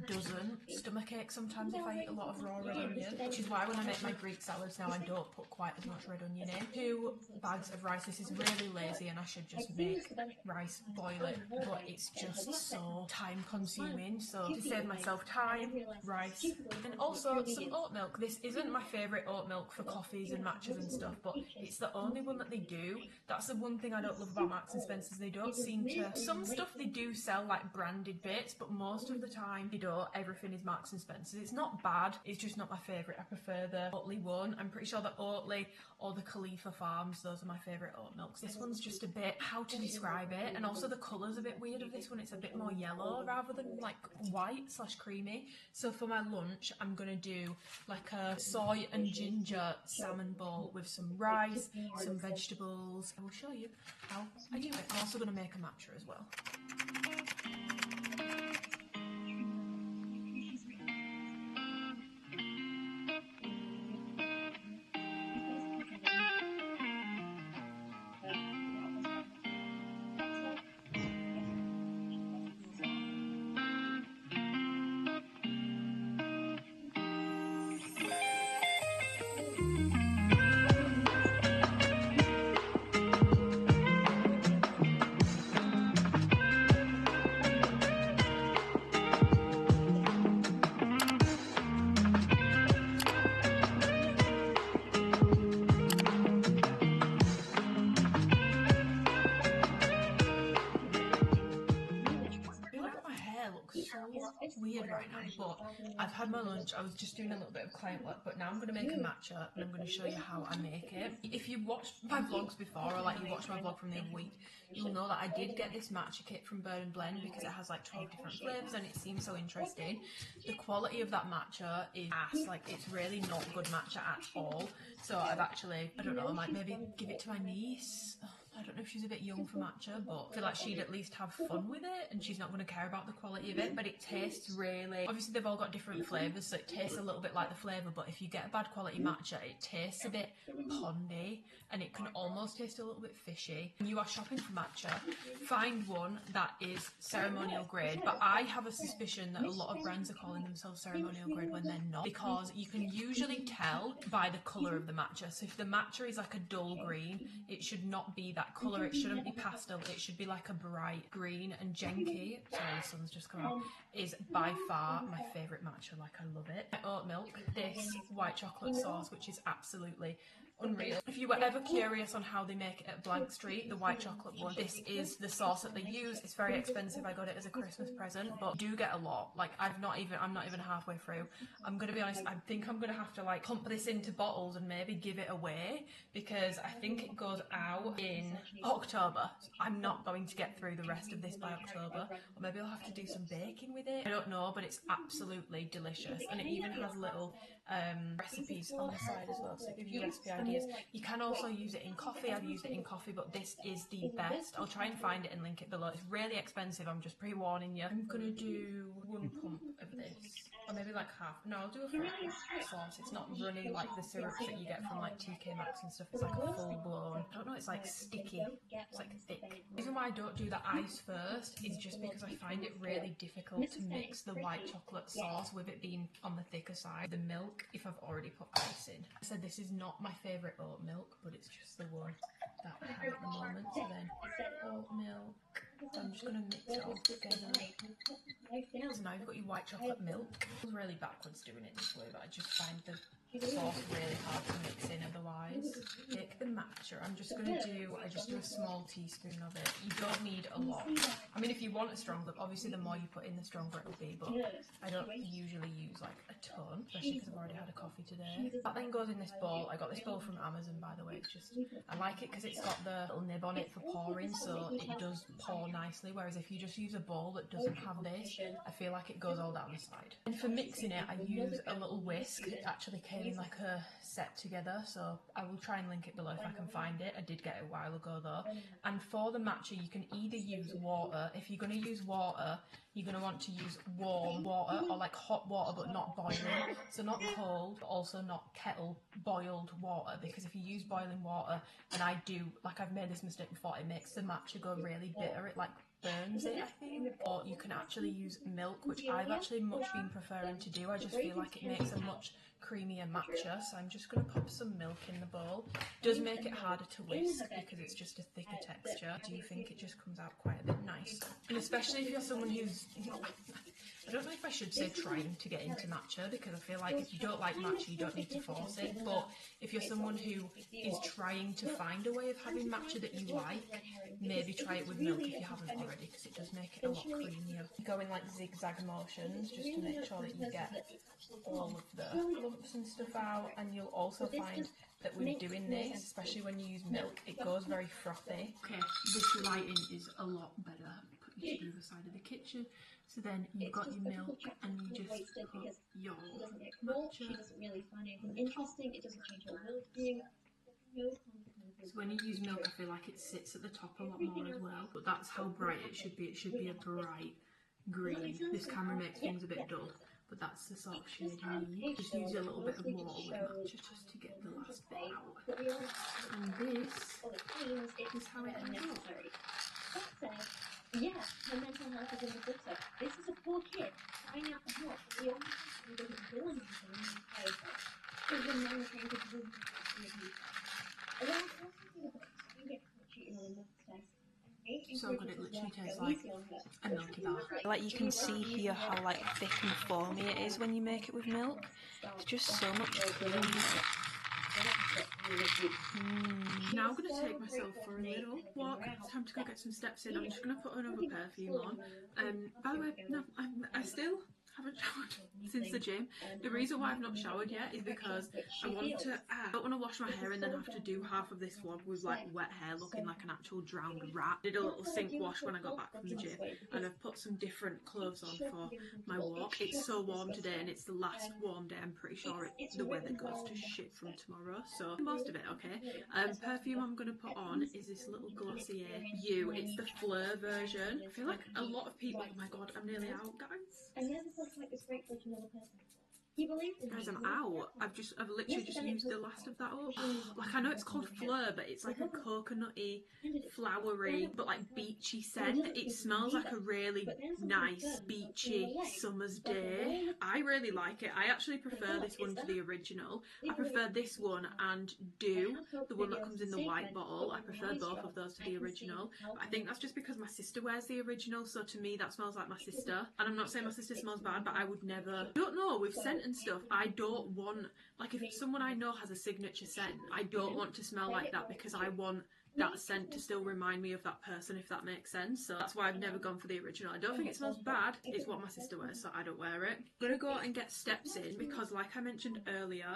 doesn't. Stomachache sometimes if I eat a lot of raw red onion, which is why when I make my Greek salads now I don't put quite as much red onion in. 2 bags of rice. This is really lazy and I should just make rice, boil it, but it's just so time consuming, so to save myself time, rice, and also some oat milk. This isn't my favourite oat milk for coffees and matchas and stuff, but it's the only one that they do. That's the one thing I don't love about Marks and Spencer's. They don't seem to, some stuff they do sell like branded bits, but most of the time they don't. Everything is Marks and Spencer's. It's not bad, it's just not my favourite. I prefer the Oatly one. I'm pretty sure the Oatly or the Khalifa Farms, those are my favourite oat milks. This one's just a bit, how to describe it, and also the colour's a bit weird of this one. It's a bit more yellow rather than like white / creamy. So for my lunch I'm gonna do like a soy and ginger salmon bowl with some rice, some vegetables. I will show you how I do it. I'm also gonna make a matcha as well. Weird right now, but I've had my lunch. I was just doing a little bit of client work, but now I'm going to make a matcha and I'm going to show you how I make it. If you watched my vlogs before, or like you watched my vlog from the other week, you'll know that I did get this matcha kit from Burn & Blend because it has like 12 different flavours and it seems so interesting. The quality of that matcha is ass, like it's really not good matcha at all. So I've actually, I don't know, I might maybe give it to my niece. I don't know if she's a bit young for matcha, but I feel like she'd at least have fun with it, and she's not going to care about the quality of it. But it tastes really, obviously they've all got different flavours, so it tastes a little bit like the flavour, but if you get a bad quality matcha, it tastes a bit pondy, and it can almost taste a little bit fishy. When you are shopping for matcha, find one that is ceremonial grade, but I have a suspicion that a lot of brands are calling themselves ceremonial grade when they're not, because you can usually tell by the colour of the matcha. So if the matcha is like a dull green, it should not be that colour. It shouldn't be pastel, it should be like a bright green. And Genki, sorry the sun's just come out, is by far my favourite matcha. Like, I love it. Oat milk, this white chocolate sauce, which is absolutely unreal. If you were ever curious on how they make it at Blank Street, the white chocolate one, this is the sauce that they use. It's very expensive. I got it as a Christmas present, but you do get a lot. Like, I'm not even halfway through. I'm gonna be honest, I think I'm gonna have to like pump this into bottles and maybe give it away, because I think it goes out in October. So I'm not going to get through the rest of this by October, or maybe I'll have to do some baking with it. I don't know, but it's absolutely delicious, and it even has little recipes on the side as well, so it gives you recipe ideas. You can also use it in coffee. I've used it in coffee, but this is the best. I'll try and find it and link it below. It's really expensive, I'm just pre-warning you. I'm gonna do 1 pump of this, or maybe like half. No, I'll do a full sauce. It's not runny like the syrups that you get from like TK Maxx and stuff. It's like a full blown, I don't know, it's like sticky, it's like thick. The reason why I don't do the ice first is just because I find it really difficult to mix the white chocolate sauce with it being on the thicker side. The milk, if I've already put ice in. I said this is not my favourite oat milk, but it's just the one that I have at the moment. So then oat milk, so I'm just going to mix it all together. So now you've got your white chocolate milk. It's really backwards doing it this way, but I just find the sauce really hard to mix in otherwise. Take the matcha. I just do a small teaspoon of it. You don't need a lot. I mean, if you want a stronger, obviously the more you put in, the stronger it'll be, but I don't usually use like a ton, especially because I've already had a coffee today. That then goes in this bowl. I got this bowl from Amazon, by the way. It's just, I like it because it's got the little nib on it for pouring, so it does pour nicely, whereas if you just use a bowl that doesn't have this, I feel like it goes all down the side. And for mixing it, I use a little whisk. It actually came in like a set together, so I will try and link it below if I can find it. I did get it a while ago though. And for the matcha, you can either use water. If you're going to use water, you're going to want to use warm water, or like hot water but not boiling, so not cold but also not kettle boiled water, because if you use boiling water, and I do, like I've made this mistake before, it makes the matcha go really bitter. It like burns it, I think. Or you can actually use milk, which I've actually much been preferring to do. I just feel like it makes a much creamier matcha, so I'm just going to pop some milk in the bowl. It does make it harder to whisk because it's just a thicker texture. I do think it just comes out quite a bit nicer, and especially if you're someone who's, I don't know if I should say trying to get into matcha, because I feel like if you don't like matcha, you don't need to force it, but if you're someone who is trying to find a way of having matcha that you like, maybe try it with milk if you haven't already, because it does make it a lot creamier. Go in like zigzag motions just to make sure that you get all of the lumps and stuff out, and you'll also find that with doing this, especially when you use milk, it goes very frothy. Okay, this lighting is a lot better. Put you to the other side of the kitchen. So then you've got your milk, and you just put your matcha. So when you use milk, I feel like it sits at the top a lot more as well, but that's how bright it should be. It should be a bright green. This camera makes things a bit dull, but that's the sort of shade you need. Just use a little bit of water with matcha just to get the last bit out. And this is how it ends up. Yeah, her mental health is in the gutter. This is a poor kid crying out for help. We all know he doesn't do anything in the place. He's been never trying to do anything. And then I also think about it. You get cheating on a math test. So good, it literally tastes like a milky bar. Like you can see here how like thick and foamy it is when you make it with milk. It's just so much cream. Now I'm going to take myself for a little walk. It's time to go get some steps in. I'm just going to put another perfume on. By the way, no, I still haven't showered since the gym. The reason why I've not showered yet is because I don't want to wash my hair and then have to do half of this vlog with like wet hair looking like an actual drowned rat. I did a little sink wash when I got back from the gym, and I've put some different clothes on for my walk. It's so warm today, and it's the last warm day. I'm pretty sure the weather goes to shit from tomorrow, so most of it okay. Perfume I'm going to put on is this little Glossier You. It's the Fleur version. I feel like a lot of people, oh my god, I'm nearly out, guys. Guys, I'm out. I've literally just used the last of that up. Like, I know it's called Fleur, but it's like a coconutty, flowery, but like beachy scent. It smells like a really nice, beachy summer's day. I really like it. I actually prefer this one to the original. I prefer this one and the one that comes in the white bottle. I prefer both of those to the original. But I think that's just because my sister wears the original, so to me that smells like my sister. And I'm not saying my sister smells bad, but I would never, I don't know, with scent and stuff, I don't want, like, if someone I know has a signature scent, I don't want to smell like that because I want that scent to still remind me of that person, if that makes sense. So that's why I've never gone for the original. I don't think it smells bad. It's what my sister wears, so I don't wear it. I'm gonna go and get steps in because, like I mentioned earlier,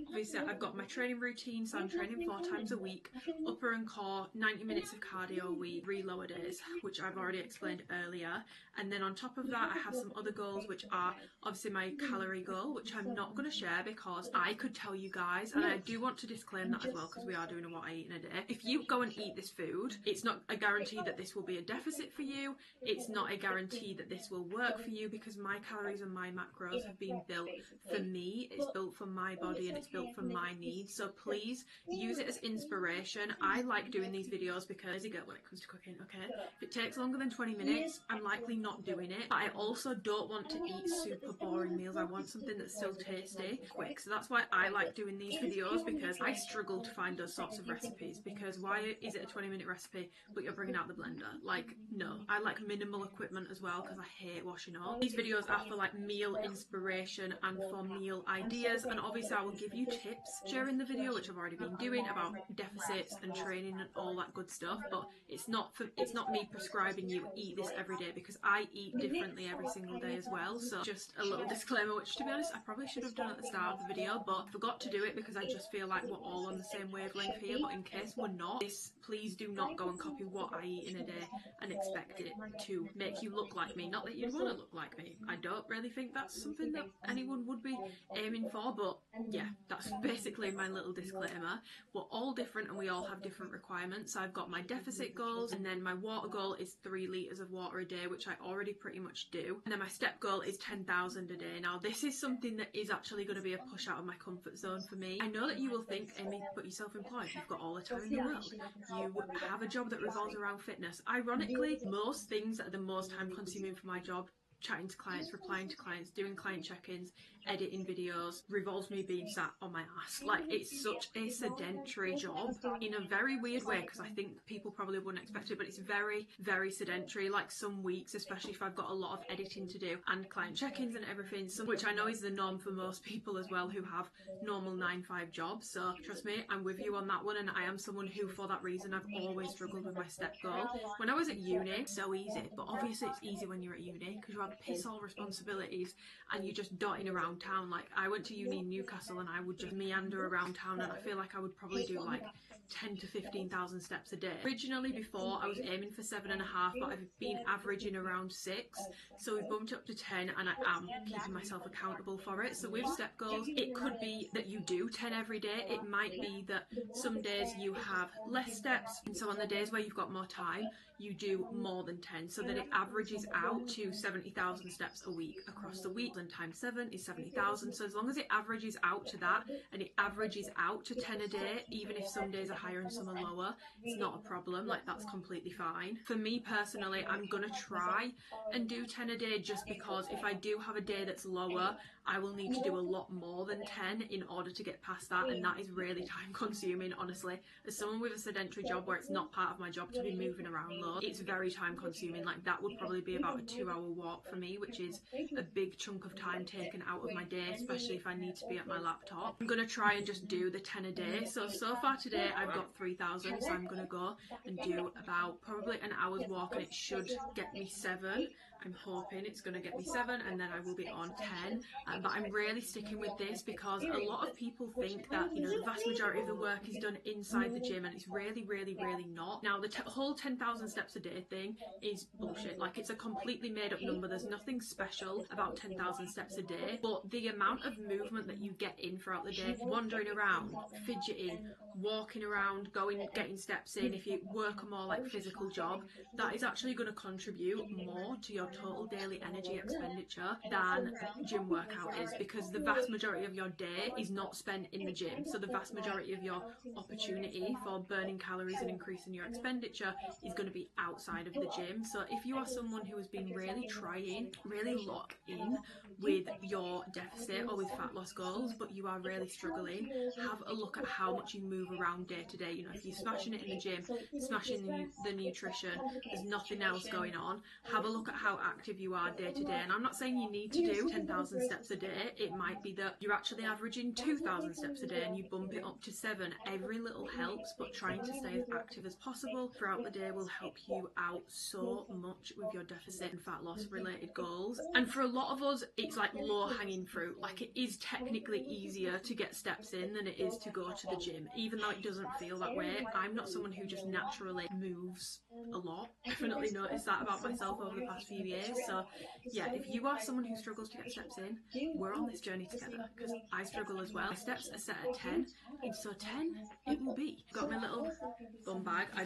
obviously I've got my training routine, so I'm training 4 times a week, upper and core, 90 minutes of cardio a week, 3 lower days, which I've already explained earlier. And then on top of that, I have some other goals, which are obviously my calorie goal, which I'm not going to share because I could tell you guys, and I do want to disclaim that as well because we are doing a what I eat in a day. If you go and eat this food, it's not a guarantee that this will be a deficit for you. It's not a guarantee that this will work for you because my calories and my macros have been built for me. It's built for my body and it's built for my needs. So please use it as inspiration. I like doing these videos because you get when it comes to cooking, okay? If it takes longer than 20 minutes, I'm likely not doing it. But I also don't want to eat super boring meals. I want something that's still tasty, quick. So that's why I like doing these videos, because I struggle to find those sorts of recipes. Because why is it a 20-minute recipe but you're bringing out the blender? Like, no. I like minimal equipment as well because I hate washing up. These videos are for like meal inspiration and for meal ideas, and obviously I will give you tips during the video, which I've already been doing, about deficits and training and all that good stuff. But it's not me prescribing you eat this every day, because I eat differently every single day as well. So just a little disclaimer, which to be honest I probably should have done at the start of the video, but I forgot to do it because I just feel like we're all on the same wavelength here. But in case we're not, please do not go and copy what I eat in a day and expect it to make you look like me. Not that you'd want to look like me. I don't really think that's something that anyone would be aiming for, but yeah, that's basically my little disclaimer. We're all different and we all have different requirements. I've got my deficit goals, and then my water goal is 3 litres of water a day, which I already pretty much do. And then my step goal is 10,000 a day. Now this is something that is actually going to be a push out of my comfort zone for me. I know that you will think, Amy, but you're self-employed, you've got all the time in the world, you have a job that revolves around fitness. Ironically, most things that are the most time consuming for my job, chatting to clients, replying to clients, doing client check-ins, editing videos, revolves me being sat on my ass. Like, it's such a sedentary job in a very weird way, because I think people probably wouldn't expect it, but it's very, very sedentary. Like, some weeks, especially if I've got a lot of editing to do and client check-ins and everything, which I know is the norm for most people as well who have normal 9-5 jobs. So trust me, I'm with you on that one, and I am someone who, for that reason, I've always struggled with my step goal. When I was at uni, so easy, but obviously it's easy when you're at uni because you have piss all responsibilities and you're just dotting around town. Like, I went to uni in Newcastle and I would just meander around town, and I feel like I would probably do like 10 to 15,000 steps a day. Originally, before, I was aiming for 7.5, but I've been averaging around 6, so we've bumped up to 10, and I am keeping myself accountable for it. So with step goals, it could be that you do 10 every day. It might be that some days you have less steps, and so on the days where you've got more time, you do more than 10, so that it averages out to 70,000 steps a week across the week. And times 7 is 70,000. So as long as it averages out to that, and it averages out to 10 a day, even if some days are higher and some are lower, it's not a problem. Like, that's completely fine. For me personally, I'm gonna try and do 10 a day, just because if I do have a day that's lower, I will need to do a lot more than 10 in order to get past that, and that is really time consuming, honestly. As someone with a sedentary job where it's not part of my job to be moving around loads, it's very time consuming. Like, that would probably be about a 2-hour walk for me, which is a big chunk of time taken out of my day, especially if I need to be at my laptop. I'm gonna try and just do the 10 a day. So far today I've got 3,000, so I'm gonna go and do about probably an hour's walk, and it should get me 7. I'm hoping it's going to get me 7 and then I will be on 10. But I'm really sticking with this because a lot of people think that, you know, the vast majority of the work is done inside the gym, and it's really, really, really not. Now, the whole 10,000 steps a day thing is bullshit. Like, it's a completely made up number. There's nothing special about 10,000 steps a day, but the amount of movement that you get in throughout the day, wandering around, fidgeting, walking around, getting steps in, if you work a more like physical job, that is actually going to contribute more to your total daily energy expenditure than a gym workout is, because the vast majority of your day is not spent in the gym. So the vast majority of your opportunity for burning calories and increasing your expenditure is going to be outside of the gym. So if you are someone who has been really trying, really locked in with your deficit or with fat loss goals, but you are really struggling, have a look at how much you move around day to day. You know, if you're smashing it in the gym, smashing the nutrition, there's nothing else going on, have a look at how active you are day to day. And I'm not saying you need to do 10,000 steps a day. It might be that you're actually averaging 2,000 steps a day and you bump it up to 7. Every little helps, but trying to stay as active as possible throughout the day will help you out so much with your deficit and fat loss related goals. And for a lot of us, it's like low hanging fruit. Like, it is technically easier to get steps in than it is to go to the gym, even though it doesn't feel that way. I'm not someone who just naturally moves a lot. Definitely noticed that about myself over the past few years. So yeah, if you are someone who struggles to get steps in, we're on this journey together, because I struggle as well. My steps are set at 10, and so 10 it will be. Got my little bum bag. I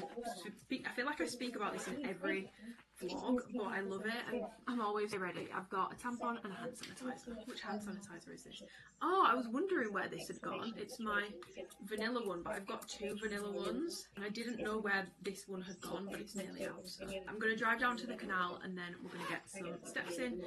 feel like I speak about this in every vlog, but I love it, and I'm always ready. I've got a tampon and a hand sanitizer. Which hand sanitizer is this? Oh, I was wondering where this had gone. It's my vanilla one, but I've got 2 vanilla ones, and I didn't know where this one had gone, but it's nearly out. So I'm going to drive down to the canal, and then we're going to get some steps in.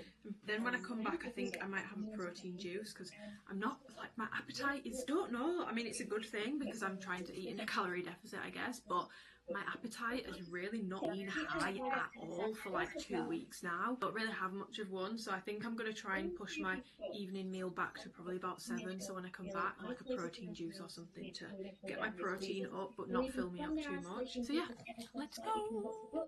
Then when I come back, I think I might have a protein juice, because I'm not, like, my appetite is, don't know. I mean, it's a good thing because I'm trying to eat in a calorie deficit, I guess, but my appetite has really not been high at all for like 2 weeks now. Don't really have much of one, so I think I'm going to try and push my evening meal back to probably about 7, so when I come back, like a protein juice or something to get my protein up but not fill me up too much. So yeah, let's go!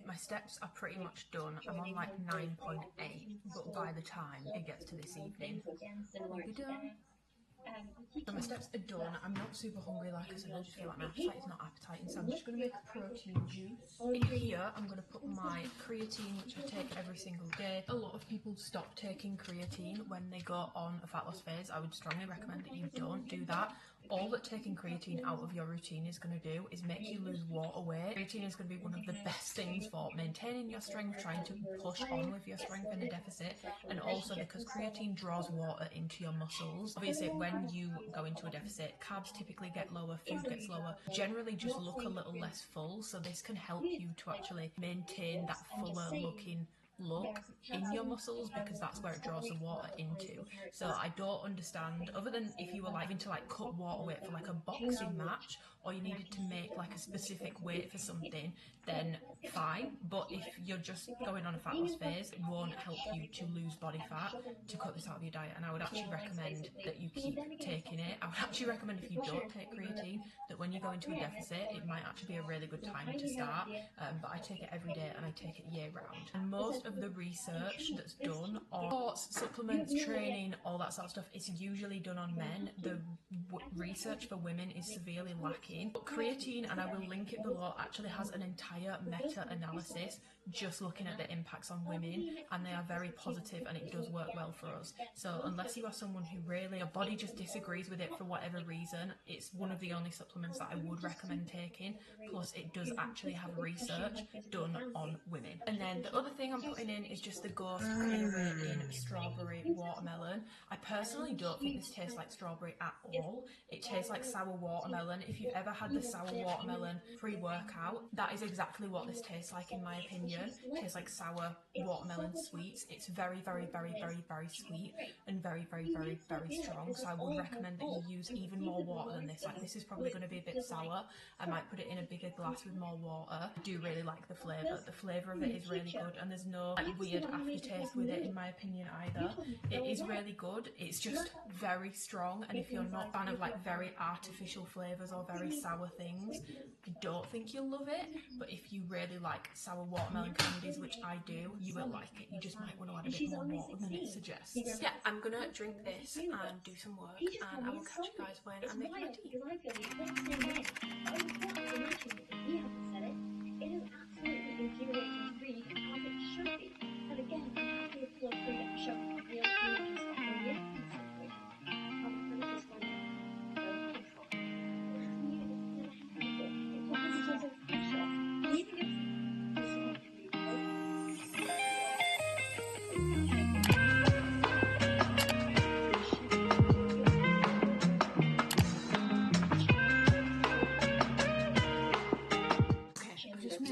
My steps are pretty much done. I'm on like 9.8, but by the time it gets to this evening, we'll be done. So my steps are done. I'm not super hungry, like I said. I just feel like my appetite is not appetizing, so I'm just going to make a protein juice. In here, I'm going to put my creatine, which I take every single day. A lot of people stop taking creatine when they go on a fat loss phase. I would strongly recommend that you don't do that. All that taking creatine out of your routine is going to do is make you lose water weight. Creatine is going to be one of the best things for maintaining your strength, trying to push on with your strength in a deficit, and also because creatine draws water into your muscles. Obviously, when you go into a deficit, carbs typically get lower, food gets lower, generally just look a little less full, so this can help you to actually maintain that fuller looking look in your muscles, because that's where it draws the water into. So I don't understand, other than if you were like having to like cut water weight for like a boxing match, or you needed to make like a specific weight for something, then fine. But if you're just going on a fat loss phase, it won't help you to lose body fat to cut this out of your diet. And I would actually recommend that you keep taking it. I would actually recommend, if you don't take creatine, that when you go into a deficit, it might actually be a really good time to start. But I take it every day and I take it year round. And most of the research that's done on sports, supplements, training, all that sort of stuff, is usually done on men. The research for women is severely lacking. But creatine, and I will link it below, actually has an entire meta-analysis just looking at the impacts on women, and they are very positive, and it does work well for us. So unless you are someone who really, your body just disagrees with it for whatever reason, it's one of the only supplements that I would recommend taking. Plus it does actually have research done on women. And then the other thing I'm putting in is just the Ghost Creating Strawberry Watermelon. I personally don't think this tastes like strawberry at all. It tastes like sour watermelon. If you've ever had the sour watermelon pre-workout, that is exactly what this tastes like, in my opinion. It tastes like sour watermelon sweets. It's very, very, very, very, very sweet and very, very, very, very strong. So I would recommend that you use even more water than this. Like, this is probably going to be a bit sour. I might put it in a bigger glass with more water. I do really like the flavour. The flavour of it is really good, and there's no no like weird aftertaste with it in my opinion either. It is really good, it's just very strong, and if you're not a fan of like very artificial flavours or very sour things, I don't think you'll love it. But if you really like sour watermelon candies, which I do, you will like it. You just might want to add a bit more water than it suggests. Yeah, I'm gonna drink this and do some work, and I will catch you guys when I'm making my tea. It is absolutely infuriating to read, as it should be. And again, I feel free to show how real teenagers are in this situation. I'm pretty sure it's peaceful. It's so special. Leaving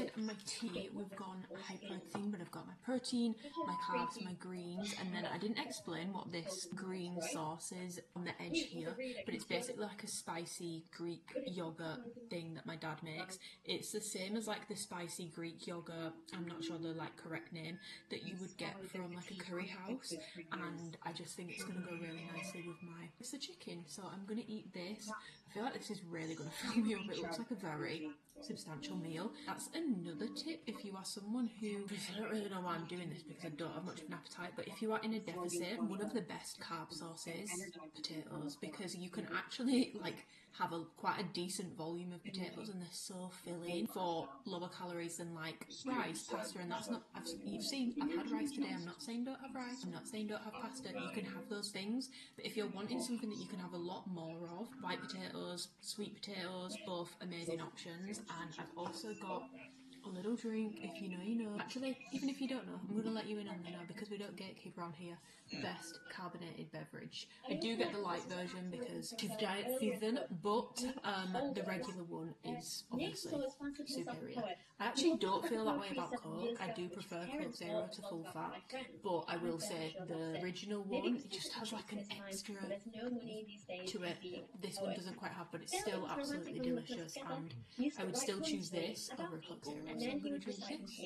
it my tea. We've gone high protein, but I've got my protein, my carbs, my greens, and then I didn't explain what this green sauce is on the edge here, but it's basically like a spicy Greek yogurt thing that my dad makes. It's the same as like the spicy Greek yogurt, I'm not sure the like correct name, that you would get from like a curry house, and I just think it's going to go really nicely with my chicken. So I'm going to eat this. I feel like this is really going to fill me up. It looks like a very substantial meal. That's another tip if you are someone who, I don't really know why I'm doing this because I don't have much of an appetite, but if you are in a deficit, one of the best carb sources, potatoes, because you can actually like have quite a decent volume of potatoes and they're so filling for lower calories than like rice, pasta, and that's not, you've seen, I've had rice today, I'm not saying don't have rice, I'm not saying don't have pasta, you can have those things, but if you're wanting something that you can have a lot more of, white potatoes, sweet potatoes, both amazing options. And I've also got a little drink, if you know you know. Actually, even if you don't know, I'm going to let you in on there now because we don't gatekeep around here. Best carbonated beverage. I do get the light version because it's diet season, but the regular one is obviously superior. I actually don't feel that way about Coke. I do prefer Coke Zero to full fat, but I will say the original one, it just has like an extra to it. This one doesn't quite have, but it's still absolutely delicious, and I would still choose this over a Coke Zero. So I'm going to drink this and catch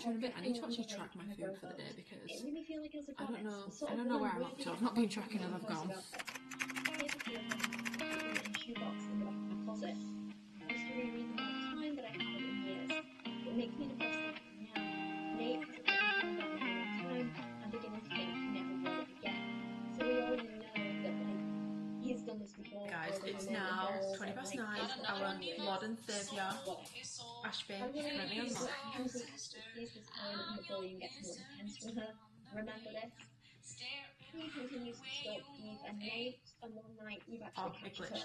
you in a bit. I need to actually track my food for the day because I don't know where I'm up to. I've not been tracking as I've gone. Guys, it's now 20 past 9. Our Lord and Saviour, Ashby, is currently on live. Remember this. He continues to stalk Eve, and late and one night you've actually it glitched.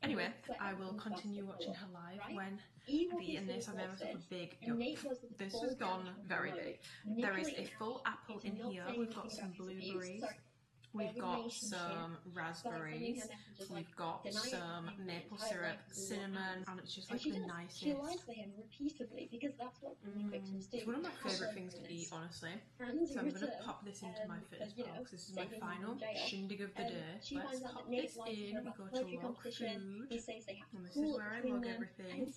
Anyway, I will continue watching her live when I've eaten this. I've made myself a big yolk. This has gone very big. There is a full apple in here. We've got some blueberries. We've got some raspberries, we've got some maple syrup, cinnamon, and it's just like the nicest. It's one of my favourite things to eat, honestly. So I'm going to pop this into my fitness pal because this is my final shindig of the day. Let's pop this in, we go to log food, and this is where I log everything.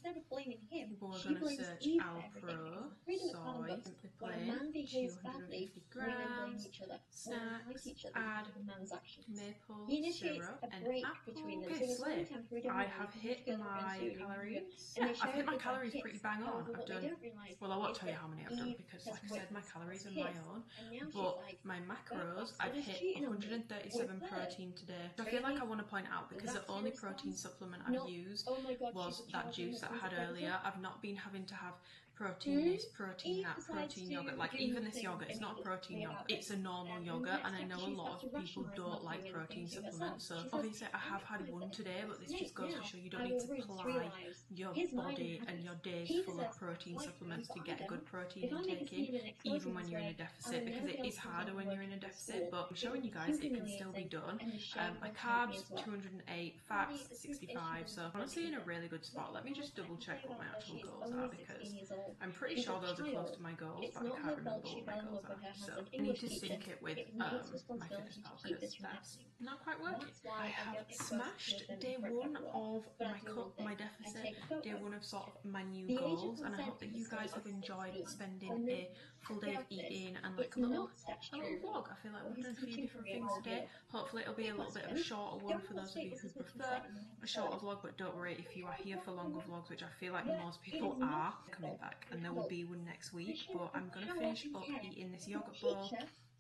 We're going to search Alpro, soy, simply plain, 250 grams, snacks, add maple syrup and apple. Okay, slay. I have hit my calories. Yeah, I've hit my calories pretty bang on. I've done, well, I won't tell you how many I've done because, like I said, my calories are my own. But my macros, I've hit 137 protein today. I feel like I want to point out because the only protein supplement I've used was that juice that I had earlier. I've not been having to have protein this, protein that, protein yogurt. Like even this yogurt, it's not a protein yogurt, it's a normal yogurt, and I know a lot of people don't like protein supplements, so obviously I have had one today, but this just goes to show you don't need to ply your body and your days full of protein supplements to get a good protein intake in, even when you're in a deficit, because it is harder when you're in a deficit, but I'm showing you guys it can still be done. My carbs, 208, fats, 65, so honestly in a really good spot. Let me just double check what my actual goals are, because I'm pretty sure those are close to my goals, but I can't remember what my goals are. So I need to sync it with my fitness pal because that's not quite working. I have smashed day one of my deficit, day one of sort of my new goals, and I hope that you guys have enjoyed spending a full day of eating and like a little vlog. I feel like we've done a few different things today. Hopefully it'll be a little bit of a shorter one for those of you who prefer a shorter vlog, but don't worry if you are here for longer vlogs, which I feel like most people are coming back, and there will be one next week. But I'm gonna finish up eating this yogurt bowl.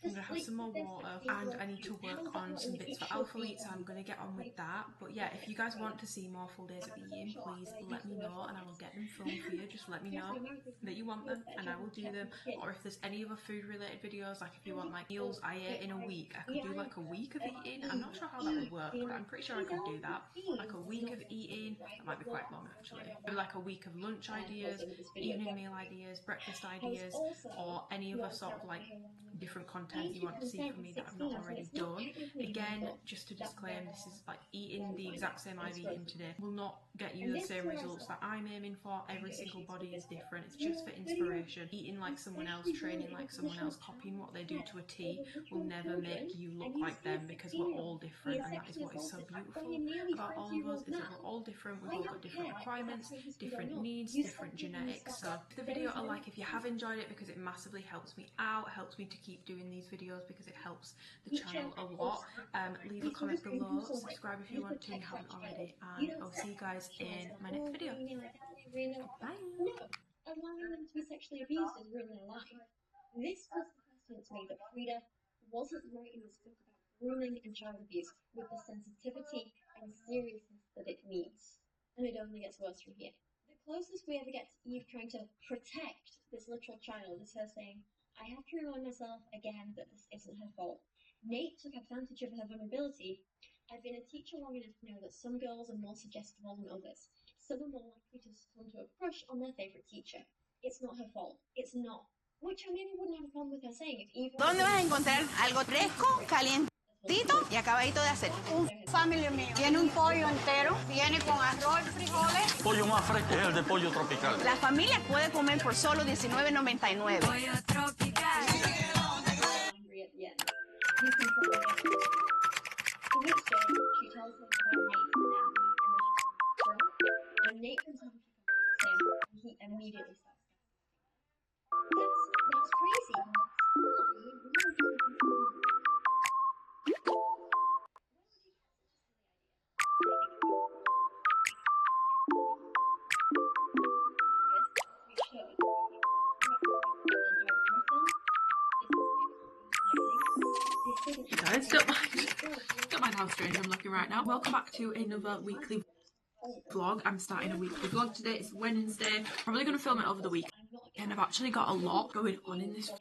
I'm going to have some more water, and I need to work on some bits for alphalete, so I'm going to get on with that. But yeah, if you guys want to see more full days of eating, please let me know and I will get them filmed for you. Just let me know that you want them and I will do them. Or if there's any other food related videos, like if you want like meals I ate in a week, I could do like a week of eating. I'm not sure how that would work, but I'm pretty sure I could do that. Like a week of eating, that might be quite long actually. Maybe like a week of lunch ideas, evening meal ideas, breakfast ideas, or any other sort of like different content you want to see from me that I've not already done. Again, just to disclaim, this is like eating the exact same I've eaten today will not get you the same results that I'm aiming for. Every single body is different. It's just for inspiration. Eating like someone else, training like someone else, copying what they do to a T will never make you look like them, because we're all different, and that is what is so beautiful about all of us, is that we're all different. We've all got different requirements, different needs, different genetics. So give the video a like if you have enjoyed it, because it massively helps me out, helps me to keep doing these videos because it helps the channel a lot. Leave a comment below, subscribe if you want to and you haven't already, and I'll see you guys in my next video. Bye. Allowing them to be sexually abused is ruining their life. This was the question to me that Frida wasn't writing this book about grooming and child abuse with the sensitivity and seriousness that it needs. And it only gets worse from here. The closest we ever get to Eve trying to protect this literal child is her saying, I have to remind myself again that this isn't her fault. Nate took advantage of her vulnerability. I've been a teacher long enough to know that some girls are more suggestible than others. Some are more likely to succumb to a crush on their favourite teacher. It's not her fault. It's not. Which I maybe wouldn't have a problem with her saying if Eve... ¿Dónde vas a encontrar algo fresco, calientito y acabadito de hacer? Un family meal. Tiene un pollo entero, viene con arroz, frijoles. Pollo más fresco es el de pollo tropical. La familia puede comer por solo $19.99. Pollo tropical. She tells him about Nate and then she and Nate comes home, he immediately stops. That's crazy. Guys, don't mind how strange I'm looking right now. Welcome back to another weekly vlog. I'm starting a weekly vlog today. It's Wednesday. Probably going to film it over the weekend. And I've actually got a lot going on in this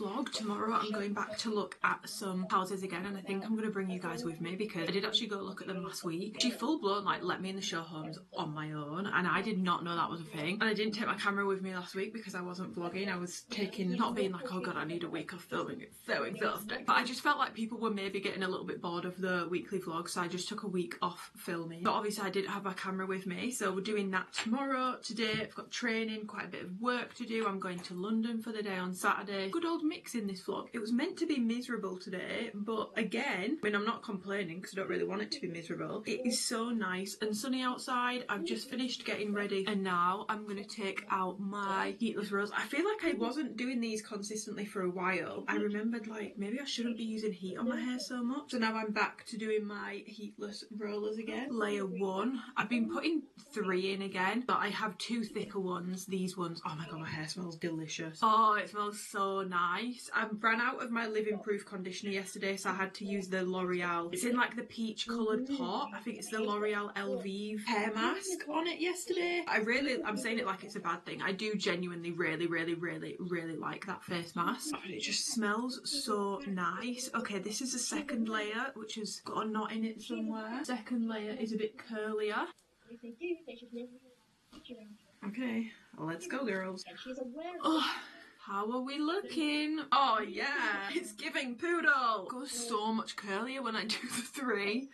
vlog. Tomorrow I'm going back to look at some houses again, and I think I'm going to bring you guys with me because I did actually go look at them last week. She full blown like let me in the show homes on my own, and I did not know that was a thing. And I didn't take my camera with me last week because I wasn't vlogging. I was taking, not being like, oh god, I need a week of filming, it's so exhausting. But I just felt like people were maybe getting a little bit bored of the weekly vlog, so I just took a week off filming. But obviously I didn't have my camera with me, so we're doing that tomorrow. Today I've got training, quite a bit of work to do. I'm going to London for the day on Saturday. Good old mix in this vlog. It was meant to be miserable today, but again, I mean, I'm not complaining because I don't really want it to be miserable. It is so nice and sunny outside. I've just finished getting ready and now I'm going to take out my heatless rollers. I feel like I wasn't doing these consistently for a while. I remembered like maybe I shouldn't be using heat on my hair so much. So now I'm back to doing my heatless rollers again. Layer 1. I've been putting 3 in again, but I have 2 thicker ones. These ones, oh my god, my hair smells delicious. Oh, it smells so nice. I ran out of my living proof conditioner yesterday, so I had to use the L'Oreal. It's in like the peach coloured pot. I think it's the L'Oreal Elvive hair mask on it yesterday. I'm saying it like it's a bad thing. I do genuinely really like that face mask. And it just smells so nice. Okay, this is the second layer, which has got a knot in it somewhere. Second layer is a bit curlier. Okay, let's go girls. Oh, How are we looking? Oh yeah, it's giving poodle. It goes so much curlier when I do the 3.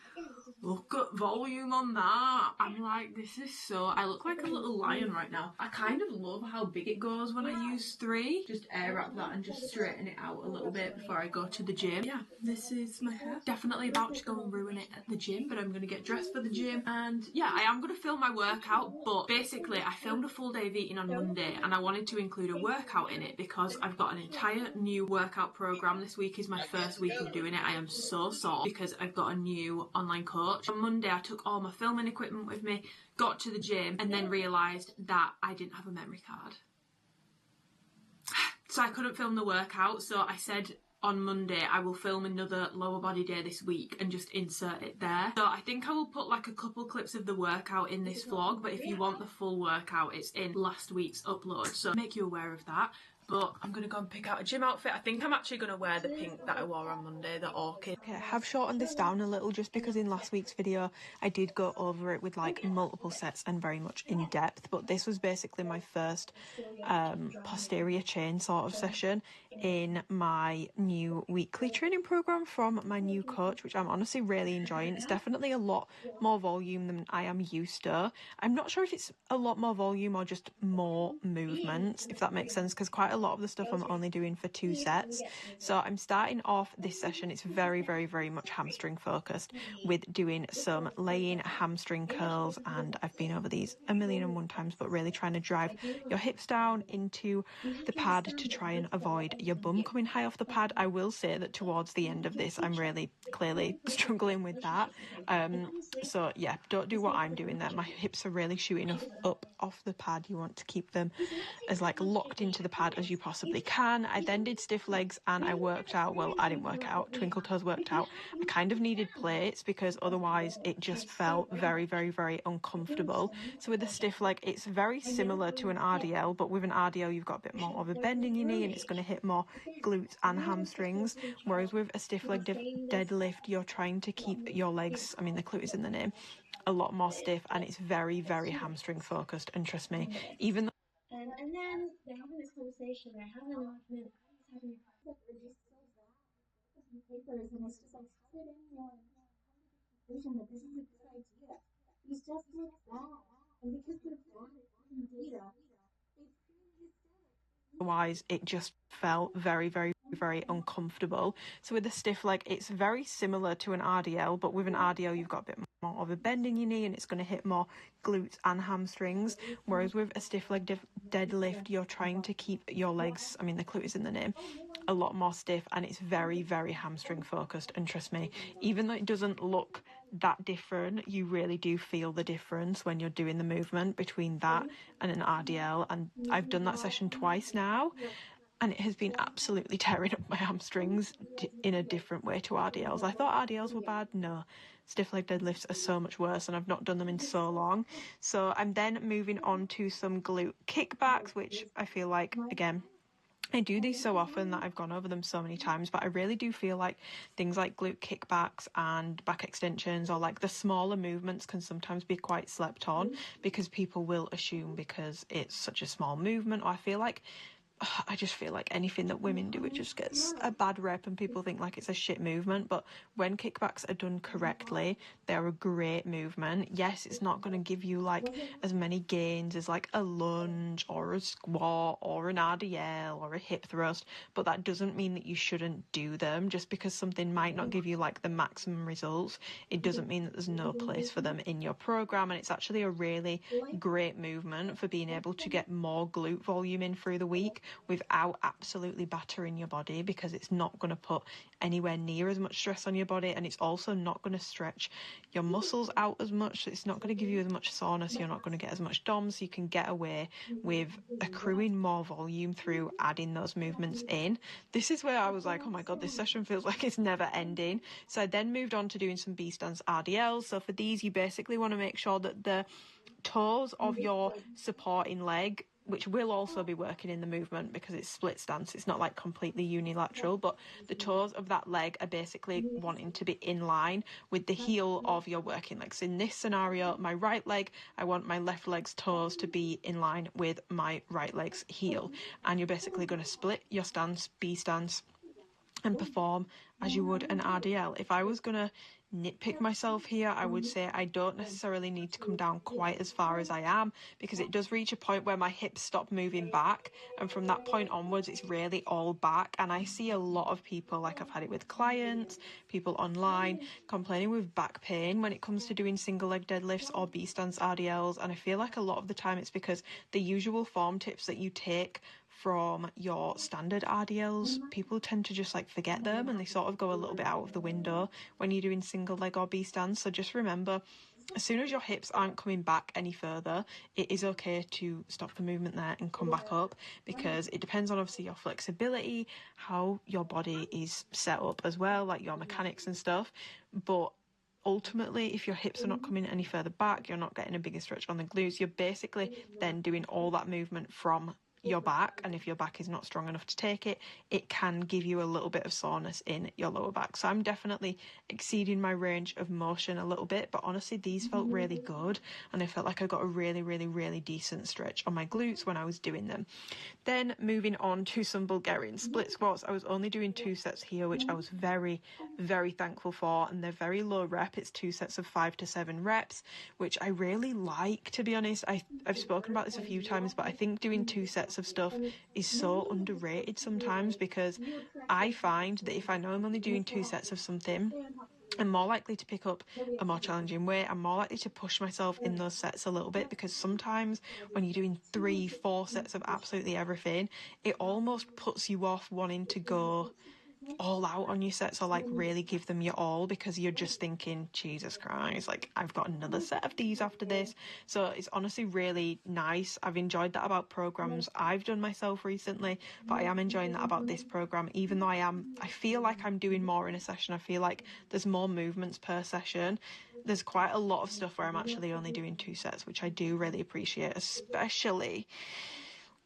Look at volume on that. I'm like, this is so... I look like a little lion right now. I kind of love how big it goes when I use 3. Just air wrap that and just straighten it out a little bit before I go to the gym. Yeah, this is my hair. Definitely about to go and ruin it at the gym, but I'm going to get dressed for the gym. And yeah, I am going to film my workout, but basically I filmed a full day of eating on Monday and I wanted to include a workout in it because I've got an entire new workout program. This week is my first week of doing it. I am so sore because I've got a new online coach. On Monday I took all my filming equipment with me, got to the gym and then realised that I didn't have a memory card. So I couldn't film the workout, so I said on Monday I will film another lower body day this week and just insert it there. So I think I will put like a couple clips of the workout in this vlog, but if you want the full workout it's in last week's upload, so make you aware of that. But I'm going to go and pick out a gym outfit. I think I'm actually going to wear the pink that I wore on Monday, the orchid. Okay, I have shortened this down a little just because in last week's video I did go over it with like multiple sets and very much in depth, but this was basically my first posterior chain sort of session in my new weekly training program from my new coach, which I'm honestly really enjoying. It's definitely a lot more volume than I am used to. I'm not sure if it's a lot more volume or just more movements, if that makes sense, because quite a lot of the stuff I'm only doing for 2 sets. So I'm starting off this session, it's very much hamstring focused, with doing some laying hamstring curls, and I've been over these 1,000,001 times, but really trying to drive your hips down into the pad to try and avoid your bum coming high off the pad. I will say that towards the end of this I'm really clearly struggling with that, so yeah, don't do what I'm doing there. My hips are really shooting up off the pad. You want to keep them as like locked into the pad as you possibly can. I then did stiff legs and I worked out, well, I didn't work out, Twinkle Toes worked out. I kind of needed plates because otherwise it just felt very uncomfortable. So with a stiff leg it's very similar to an RDL, but with an RDL you've got a bit more of a bend in your knee and it's going to hit more glutes and hamstrings, whereas with a stiff leg deadlift you're trying to keep your legs, I mean the glute is in the name, a lot more stiff, and it's very hamstring focused. And trust me, even though and then they're having this conversation, they're having a last minute, having a they're just so bad papers, and it's just like, how did anyone conclusion that this is a good idea? These just look bad, and because they're bad at data, otherwise it just felt very uncomfortable. So with a stiff leg it's very similar to an RDL, but with an RDL you've got a bit more of a bend in your knee and it's going to hit more glutes and hamstrings, whereas with a stiff leg deadlift you're trying to keep your legs, I mean the glute is in the name, a lot more stiff, and it's very hamstring focused. And trust me, even though it doesn't look that different, you really do feel the difference when you're doing the movement between that and an RDL. And I've done that session twice now and it has been absolutely tearing up my hamstrings in a different way to RDLs. I thought RDLs were bad. No, stiff leg deadlifts are so much worse, and I've not done them in so long. So I'm then moving on to some glute kickbacks, which I feel like, again, I do these so often that I've gone over them so many times, but I really do feel like things like glute kickbacks and back extensions, or like the smaller movements, can sometimes be quite slept on because people will assume because it's such a small movement, or I just feel like anything that women do, it just gets a bad rep and people think like it's a shit movement. But when kickbacks are done correctly, they're a great movement. Yes, it's not going to give you like as many gains as like a lunge or a squat or an RDL or a hip thrust, but that doesn't mean that you shouldn't do them. Just because something might not give you like the maximum results, it doesn't mean that there's no place for them in your program. And it's actually a really great movement for being able to get more glute volume in through the week without absolutely battering your body, because it's not going to put anywhere near as much stress on your body, and it's also not going to stretch your muscles out as much. It's not going to give you as much soreness. You're not going to get as much DOM, so you can get away with accruing more volume through adding those movements in. This is where I was like, oh my god, this session feels like it's never ending. So I then moved on to doing some B stance RDLs. So for these, you basically want to make sure that the toes of your supporting leg which will also be working in the movement because it's split stance. It's not like completely unilateral, but the toes of that leg are basically wanting to be in line with the heel of your working legs. In this scenario, my right leg, I want my left leg's toes to be in line with my right leg's heel. And you're basically going to split your stance, B stance, and perform as you would an RDL. If I was going to nitpick myself here, I would say I don't necessarily need to come down quite as far as I am, because it does reach a point where my hips stop moving back, and from that point onwards it's really all back. And I see a lot of people, like I've had it with clients, people online, complaining with back pain when it comes to doing single leg deadlifts or B stance RDLs, and I feel like a lot of the time it's because the usual form tips that you take from your standard RDLs, people tend to just like forget them, and they sort of go a little bit out of the window when you're doing single leg or B stance. So just remember, as soon as your hips aren't coming back any further, it is okay to stop the movement there and come back up, because it depends on obviously your flexibility, how your body is set up as well, like your mechanics and stuff. But ultimately, if your hips are not coming any further back, you're not getting a bigger stretch on the glutes, you're basically then doing all that movement from your back, and if your back is not strong enough to take it, it can give you a little bit of soreness in your lower back. So I'm definitely exceeding my range of motion a little bit, but honestly these felt really good, and I felt like I got a really decent stretch on my glutes when I was doing them. Then moving on to some Bulgarian split squats. I was only doing 2 sets here, which I was very thankful for, and they're very low rep. It's 2 sets of 5 to 7 reps, which I really like, to be honest. I've spoken about this a few times, but I think doing 2 sets of stuff is so underrated sometimes, because I find that if I know I'm only doing 2 sets of something, I'm more likely to pick up a more challenging weight. I'm more likely to push myself in those sets a little bit, because sometimes when you're doing 3-4 sets of absolutely everything, it almost puts you off wanting to go all out on your sets, or like really give them your all, because you're just thinking, Jesus Christ, like I've got another set of these after this. So it's honestly really nice. I've enjoyed that about programs I've done myself recently, but I am enjoying that about this program, even though I feel like I'm doing more in a session. I feel like there's more movements per session. There's quite a lot of stuff where I'm actually only doing 2 sets, which I do really appreciate, especially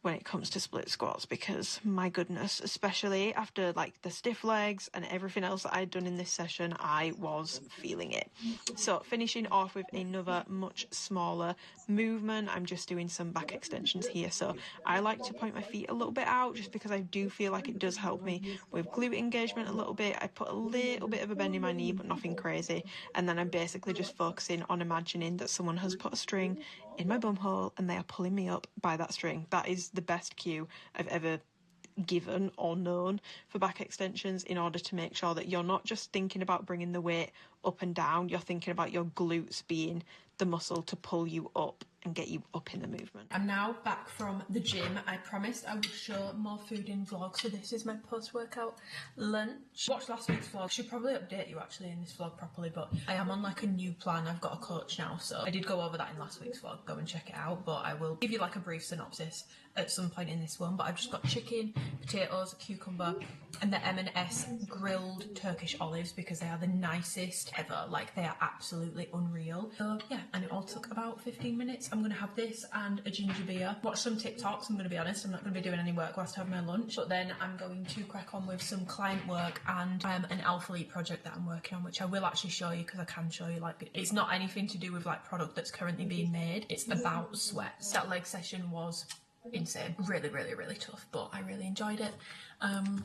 when it comes to split squats, because my goodness, especially after like the stiff legs and everything else that I'd done in this session, I was feeling it. So finishing off with another much smaller movement, I'm just doing some back extensions here. So I like to point my feet a little bit out, just because I do feel like it does help me with glute engagement a little bit. I put a little bit of a bend in my knee, but nothing crazy, and then I'm basically just focusing on imagining that someone has put a string in my bum hole and they are pulling me up by that string. That is the best cue I've ever given or known for back extensions, in order to make sure that you're not just thinking about bringing the weight up and down, you're thinking about your glutes being the muscle to pull you up and get you up in the movement. I'm now back from the gym. I promised I would show more food in vlog, so this is my post-workout lunch. Watch last week's vlog. I should probably update you actually in this vlog properly, but I am on like a new plan. I've got a coach now, so I did go over that in last week's vlog. Go and check it out, but I will give you like a brief synopsis at some point in this one. But I've just got chicken, potatoes, cucumber, and the M&S grilled Turkish olives, because they are the nicest ever. Like, they are absolutely unreal. So yeah, and it all took about 15 minutes. I'm gonna have this and a ginger beer, watch some TikToks. I'm gonna be honest, I'm not gonna be doing any work whilst I have my lunch, but then I'm going to crack on with some client work and an alphalete project that I'm working on, which I will actually show you, because I can show you, like, it's not anything to do with like product that's currently being made, it's about sweats. That leg session was insane, really tough, but I really enjoyed it. And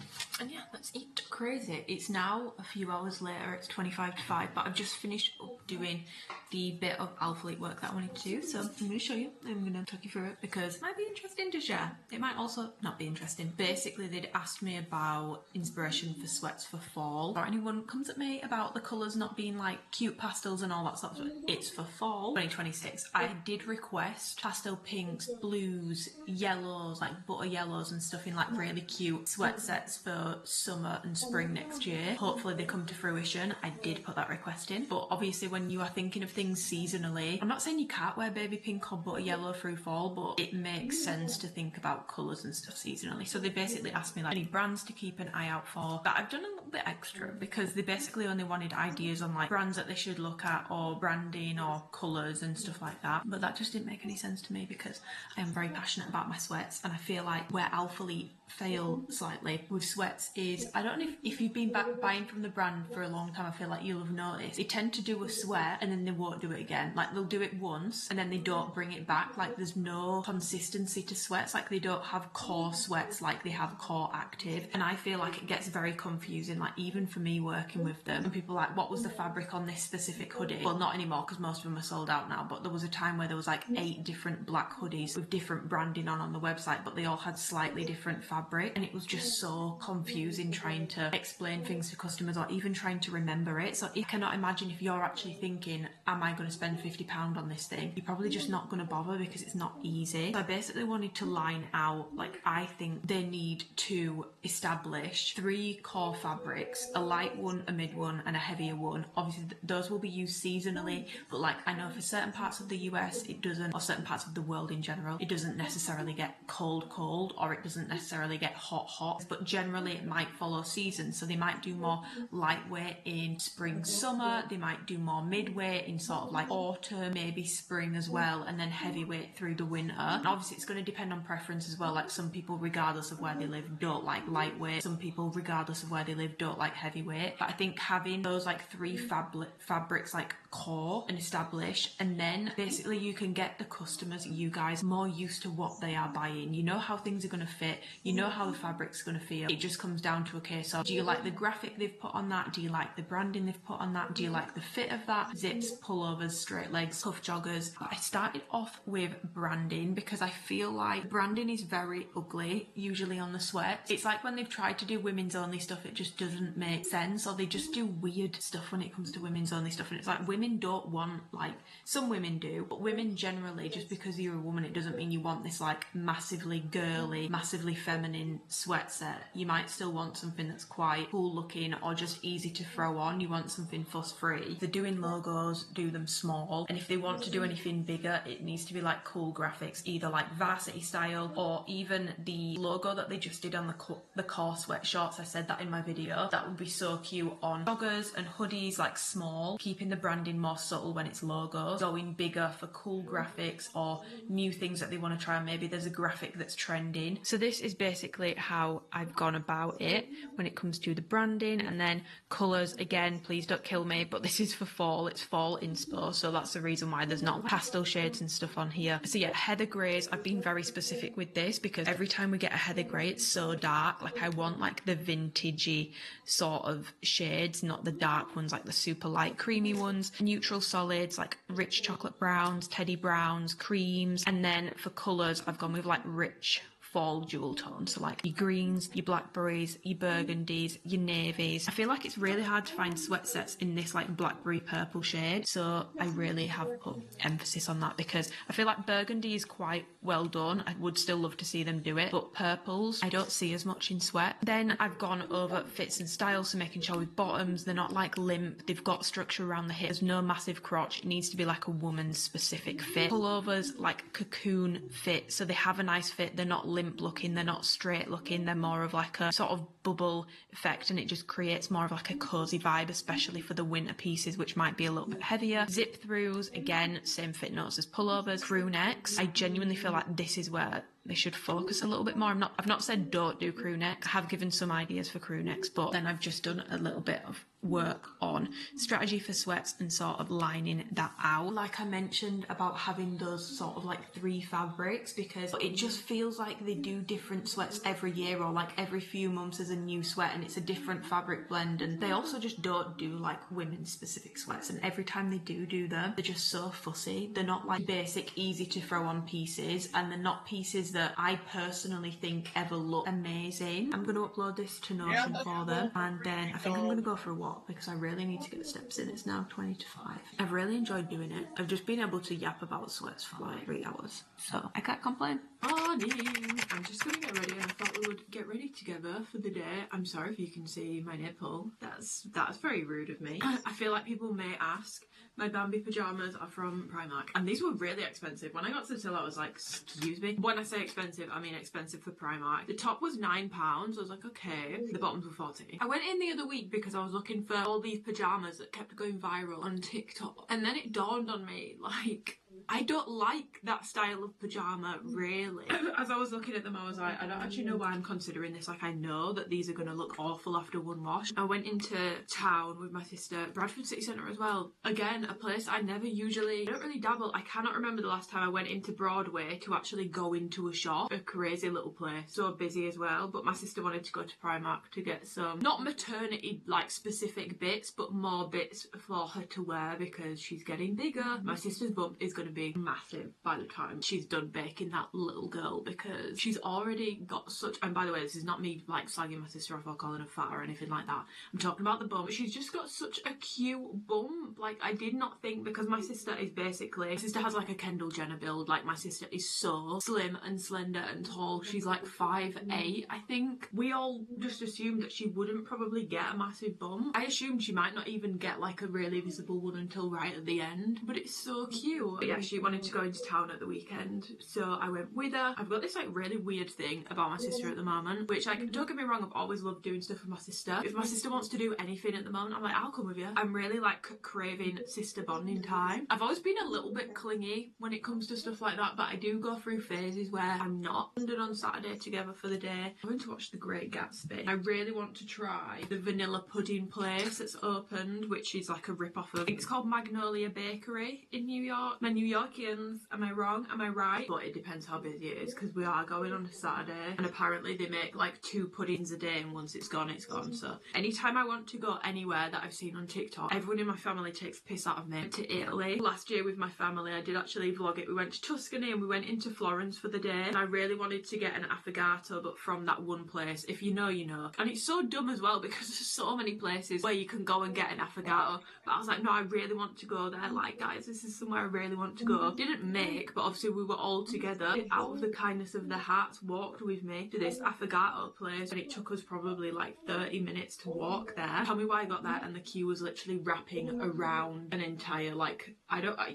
yeah, let's eat. Crazy. It's now a few hours later, it's 25 to 5, but I've just finished up doing the bit of alphalete work that I wanted to do, so I'm going to show you. I'm going to talk you through it, because it might be interesting to share. It might also not be interesting. Basically, they'd asked me about inspiration for sweats for fall, or anyone comes at me about the colours not being like cute pastels and all that sort of stuff. It's for fall 2026. I did request pastel pinks, blues, yellows, like butter yellows and stuff in like really cute sweats sweat sets for summer and spring next year. Hopefully they come to fruition. I did put that request in, but obviously when you are thinking of things seasonally, I'm not saying you can't wear baby pink or butter yellow through fall, but it makes sense to think about colours and stuff seasonally. So they basically asked me like any brands to keep an eye out for, but I've done a little bit extra because they basically only wanted ideas on like brands that they should look at or branding or colours and stuff like that. But that just didn't make any sense to me because I am very passionate about my sweats, and I feel like where alphalete fail slightly with sweats is, I don't know if you've been buying from the brand for a long time, I feel like you'll have noticed they tend to do a sweat and then they won't do it again. Like they'll do it once and then they don't bring it back. Like there's no consistency to sweats. Like they don't have core sweats like they have core active, and I feel like it gets very confusing, like even for me working with them. And people are like, what was the fabric on this specific hoodie? Well, not anymore because most of them are sold out now, but there was a time where there was like 8 different black hoodies with different branding on the website, but they all had slightly different fabric, and it was just so confusing trying to explain things to customers or even trying to remember it. So I cannot imagine if you're actually thinking, am I going to spend £50 on this thing? You're probably just not going to bother because it's not easy. So I basically wanted to line out, like I think they need to establish 3 core fabrics, a light one, a mid one and a heavier one. Obviously those will be used seasonally, but like I know for certain parts of the US it doesn't, or certain parts of the world in general, it doesn't necessarily get cold or it doesn't necessarily get hot, but generally it might follow seasons. So they might do more lightweight in spring, summer, they might do more midweight in sort of like autumn, maybe spring as well, and then heavyweight through the winter. And obviously it's going to depend on preference as well. Like some people regardless of where they live don't like lightweight, some people regardless of where they live don't like heavyweight. But I think having those like 3 fabrics like core and established, and then basically you can get the customers, you guys, more used to what they are buying. You know how things are going to fit, you know how the fabric's going to feel. It just comes down to a case of, do you like the graphic they've put on that? Do you like the branding they've put on that? Do you like the fit of that? Zips, pullovers, straight legs, cuff joggers. But I started off with branding because I feel like branding is very ugly usually on the sweats. It's like when they've tried to do women's only stuff, it just doesn't make sense, or they just do weird stuff when it comes to women's only stuff, and it's like women don't want, like some women do, but women generally, just because you're a woman it doesn't mean you want this like massively girly, massively feminine sweat set. You might still want something that's quite cool looking or just easy to throw on. You want something fuss free. If they're doing logos, do them small, and if they want to do anything bigger it needs to be like cool graphics, either like varsity style or even the logo that they just did on the core sweat shorts. I said that in my video. That would be so cute on joggers and hoodies, like small, keeping the branding more subtle when it's logos, going bigger for cool graphics or new things that they want to try, and maybe there's a graphic that's trending. So this is basically how I've gone about it when it comes to the branding. And then colours, again, please don't kill me, but this is for fall, it's fall inspo, so that's the reason why there's not pastel shades and stuff on here. So yeah, heather greys, I've been very specific with this because every time we get a heather grey it's so dark. Like I want like the vintagey sort of shades, not the dark ones, like the super light creamy ones. Neutral solids like rich chocolate browns, teddy browns, creams. And then for colours I've gone with like rich fall jewel tones, so like your greens, your blackberries, your burgundies, your navies. I feel like it's really hard to find sweat sets in this like blackberry purple shade, so I really have put emphasis on that because I feel like burgundy is quite well done. I would still love to see them do it, but purples I don't see as much in sweat. Then I've gone over fits and styles, so making sure with bottoms they're not like limp, they've got structure around the hip, there's no massive crotch, it needs to be like a woman's specific fit. Pullovers like cocoon fit, so they have a nice fit, they're not limp looking, they're not straight looking, they're more of like a sort of bubble effect, and it just creates more of like a cozy vibe, especially for the winter pieces which might be a little bit heavier. Zip throughs, again, same fit notes as pullovers. Crew necks, I genuinely feel like this is where they should focus a little bit more. I've not said don't do crew necks. I have given some ideas for crew necks, but then I've just done a little bit of work on strategy for sweats and sort of lining that out. Like I mentioned about having those sort of like 3 fabrics, because it just feels like they do different sweats every year, or like every few months there's a new sweat and it's a different fabric blend. And they also just don't do like women's specific sweats, and every time they do them they're just so fussy. They're not like basic easy to throw on pieces, and they're not pieces that I personally think ever look amazing. I'm going to upload this to Notion for them, and then I think I'm going to go for a walk because I really need to get the steps in. It's now 20 to 5. I've really enjoyed doing it. I've just been able to yap about sweats for like 3 hours, so I can't complain. Morning! I'm just gonna get ready and I thought we would get ready together for the day. I'm sorry if you can see my nipple. That's very rude of me. I feel like people may ask. My Bambi pyjamas are from Primark and these were really expensive. When I got to the till I was like, excuse me. When I say expensive, I mean expensive for Primark. The top was £9. I was like, okay. The bottoms were 40. I went in the other week because I was looking for all these pyjamas that kept going viral on TikTok. And then it dawned on me, like, I don't like that style of pyjama, really. As I was looking at them, I was like, I don't actually know why I'm considering this. Like, I know that these are going to look awful after one wash. I went into town with my sister, Bradford City Centre as well. Again, a place I never usually, I don't really dabble. I cannot remember the last time I went into Broadway to actually go into a shop. A crazy little place. So busy as well. But my sister wanted to go to Primark to get some, not maternity, like, specific bits, but more bits for her to wear because she's getting bigger. My sister's bump is going to be massive by the time she's done baking that little girl because she's already got such, and by the way, this is not me like slagging my sister off or calling her fat or anything like that. I'm talking about the bump. She's just got such a cute bump. Like, I did not think, because my sister is basically, my sister has like a Kendall Jenner build. Like, my sister is so slim and slender and tall. She's like 5'8", I think. We all just assumed that she wouldn't probably get a massive bump. I assumed she might not even get like a really visible one until right at the end, but it's so cute. But yeah, she wanted to go into town at the weekend, so I went with her. I've got this like really weird thing about my sister at the moment, which, like, don't get me wrong, I've always loved doing stuff with my sister. If my sister wants to do anything at the moment, I'm like, I'll come with you. I'm really like craving sister bonding time. I've always been a little bit clingy when it comes to stuff like that, but I do go through phases where I'm not. London on Saturday together for the day. I'm going to watch The Great Gatsby. I really want to try the vanilla pudding place that's opened, which is like a rip-off of, I think it's called Magnolia Bakery in New York. My New Yorkians, am I wrong? Am I right? But it depends how busy it is because we are going on a Saturday and apparently they make like 2 puddings a day and once it's gone, it's gone. So anytime I want to go anywhere that I've seen on TikTok, everyone in my family takes the piss out of me. To Italy last year with my family, I did actually vlog it. We went to Tuscany and we went into Florence for the day and I really wanted to get an affogato, but from that one place. If you know, you know. And it's so dumb as well because there's so many places where you can go and get an affogato, but I was like, no, I really want to go there. Like, guys, this is somewhere I really want to go. Didn't make, but obviously we were all together, out of the kindness of their hearts, walked with me to this affogato place and it took us probably like 30 minutes to walk there. Tell me why I got there and the queue was literally wrapping around an entire, like,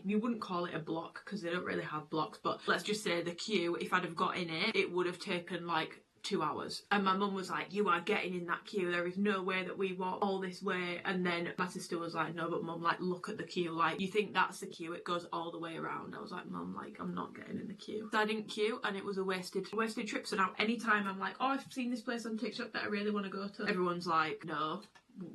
you wouldn't call it a block because they don't really have blocks, but let's just say the queue, if I'd have got in it, it would have taken like 2 hours. And my mum was like, you are getting in that queue, there is no way that we walk all this way. And then my sister was like, no, but mum, like, look at the queue, like, you think that's the queue, it goes all the way around. I was like, mum, like, I'm not getting in the queue. So I didn't queue and it was a wasted trip. So now anytime I'm like, oh, I've seen this place on TikTok that I really want to go to, everyone's like, no,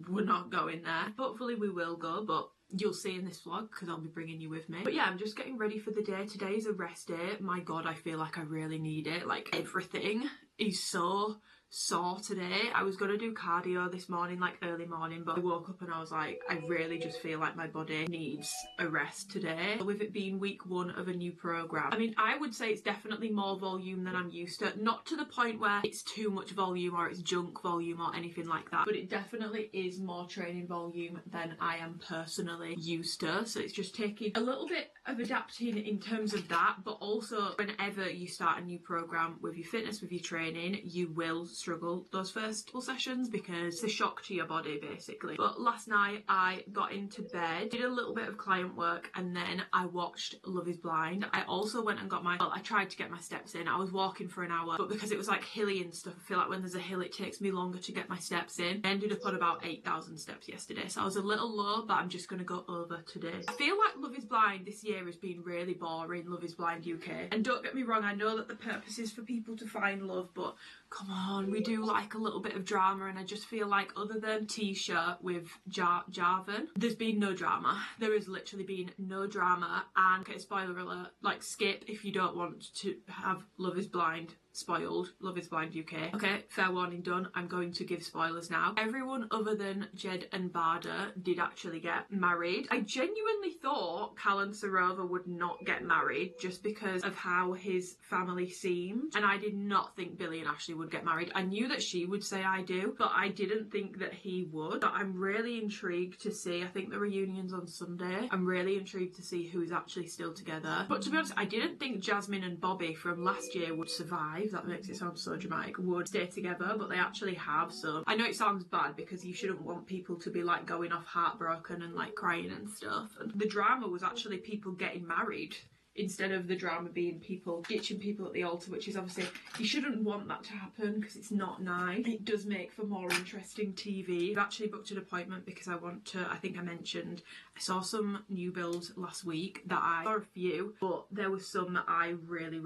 we're not going there. Hopefully we will go, but you'll see in this vlog because I'll be bringing you with me. But yeah, I'm just getting ready for the day. Today is a rest day. My god, I feel like I really need it. Like, everything is so sore today. I was gonna do cardio this morning, like early morning, but I woke up and I was like, I really just feel like my body needs a rest today. With it being week 1 of a new program, I mean, I would say it's definitely more volume than I'm used to. Not to the point where it's too much volume or it's junk volume or anything like that, but it definitely is more training volume than I am personally used to. So it's just taking a little bit of adapting in terms of that, but also whenever you start a new program with your fitness, with your training, you will struggle those first couple sessions because it's a shock to your body basically. But last night I got into bed, did a little bit of client work, and then I watched Love is Blind. I also went and got I tried to get my steps in. I was walking for an hour, but because it was like hilly and stuff, I feel like when there's a hill it takes me longer to get my steps in. I ended up on about 8,000 steps yesterday, so I was a little low, but I'm just gonna go over today. I feel like Love is Blind this year has been really boring, Love is Blind UK. And don't get me wrong, I know that the purpose is for people to find love, but come on, we do like a little bit of drama, and I just feel like other than T-shirt with Jarvan, there's been no drama. There has literally been no drama, and okay, spoiler alert, like, skip if you don't want to have Love is Blind spoiled. Love is Blind UK. Okay, fair warning done. I'm going to give spoilers now. Everyone other than Jed and Barda did actually get married. I genuinely thought Callan Sarova would not get married just because of how his family seemed, and I did not think Billy and Ashley would get married. I knew that she would say I do, but I didn't think that he would. But I'm really intrigued to see. I think the reunion's on Sunday. I'm really intrigued to see who's actually still together. But to be honest, I didn't think Jasmine and Bobby from last year would survive. That makes it sound so dramatic. Would stay together, but they actually have. So I know it sounds bad because you shouldn't want people to be like going off heartbroken and like crying and stuff. And the drama was actually people getting married, instead of the drama being people ditching people at the altar, which is obviously, you shouldn't want that to happen because it's not nice. It does make for more interesting TV. I've actually booked an appointment because I want to, I think I mentioned, I saw some new builds last week that I saw a few, but there was some that I really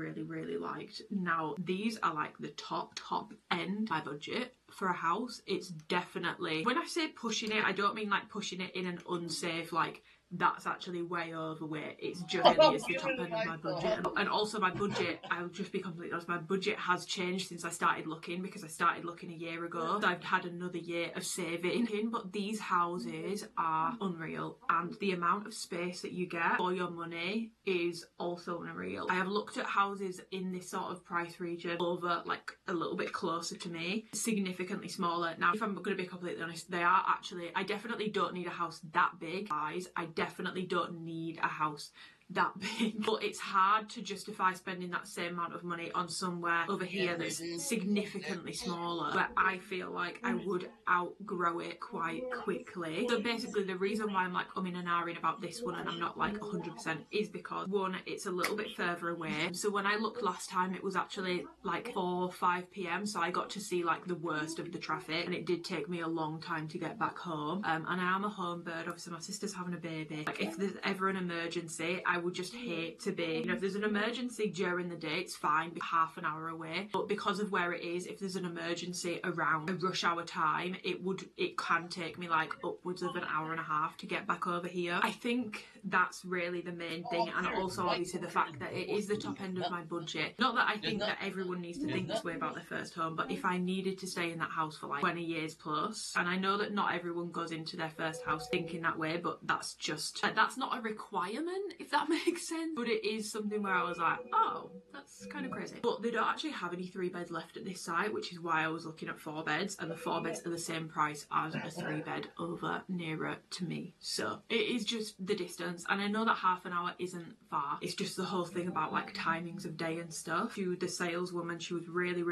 liked. Now, these are like the top end of my budget for a house. It's definitely, when I say pushing it, I don't mean like pushing it in an unsafe, like, that's actually way overweight. It's just really is the top end of my budget. And also my budget, I'll just be completely honest, my budget has changed since I started looking, because I started looking a year ago. So I've had another year of saving. But these houses are unreal, and the amount of space that you get for your money is also unreal. I have looked at houses in this sort of price region over like a little bit closer to me, significantly smaller. Now, if I'm going to be completely honest, they are actually, I definitely don't need a house that big, guys. I definitely don't need a house that big, but it's hard to justify spending that same amount of money on somewhere over here that's significantly smaller, where I feel like I would outgrow it quite quickly. So basically the reason why I'm like umming and ahhing about this one and I'm not like 100% is because, one, it's a little bit further away. So when I looked last time, it was actually like 4 or 5 p.m, so I got to see like the worst of the traffic, and it did take me a long time to get back home. And I am a home bird. Obviously my sister's having a baby. Like, if there's ever an emergency, I would just hate to be, you know, if there's an emergency during the day, it's fine, half an hour away, but because of where it is, if there's an emergency around a rush hour time, it can take me like upwards of an hour and a half to get back over here. I think that's really the main thing, and also obviously the fact that it is the top end of my budget. Not that I think that everyone needs to think this way about their first home, but if I needed to stay in that house for like 20 years plus, and I know that not everyone goes into their first house thinking that way, but that's just, that's not a requirement, if that makes sense, but it is something where I was like, oh, that's kind of crazy. But they don't actually have any 3 beds left at this site, which is why I was looking at 4 beds, and the 4 beds are the same price as a 3 bed over nearer to me. So it is just the distance, and I know that half an hour isn't far. It's just the whole thing about like timings of day and stuff. To the saleswoman, she was really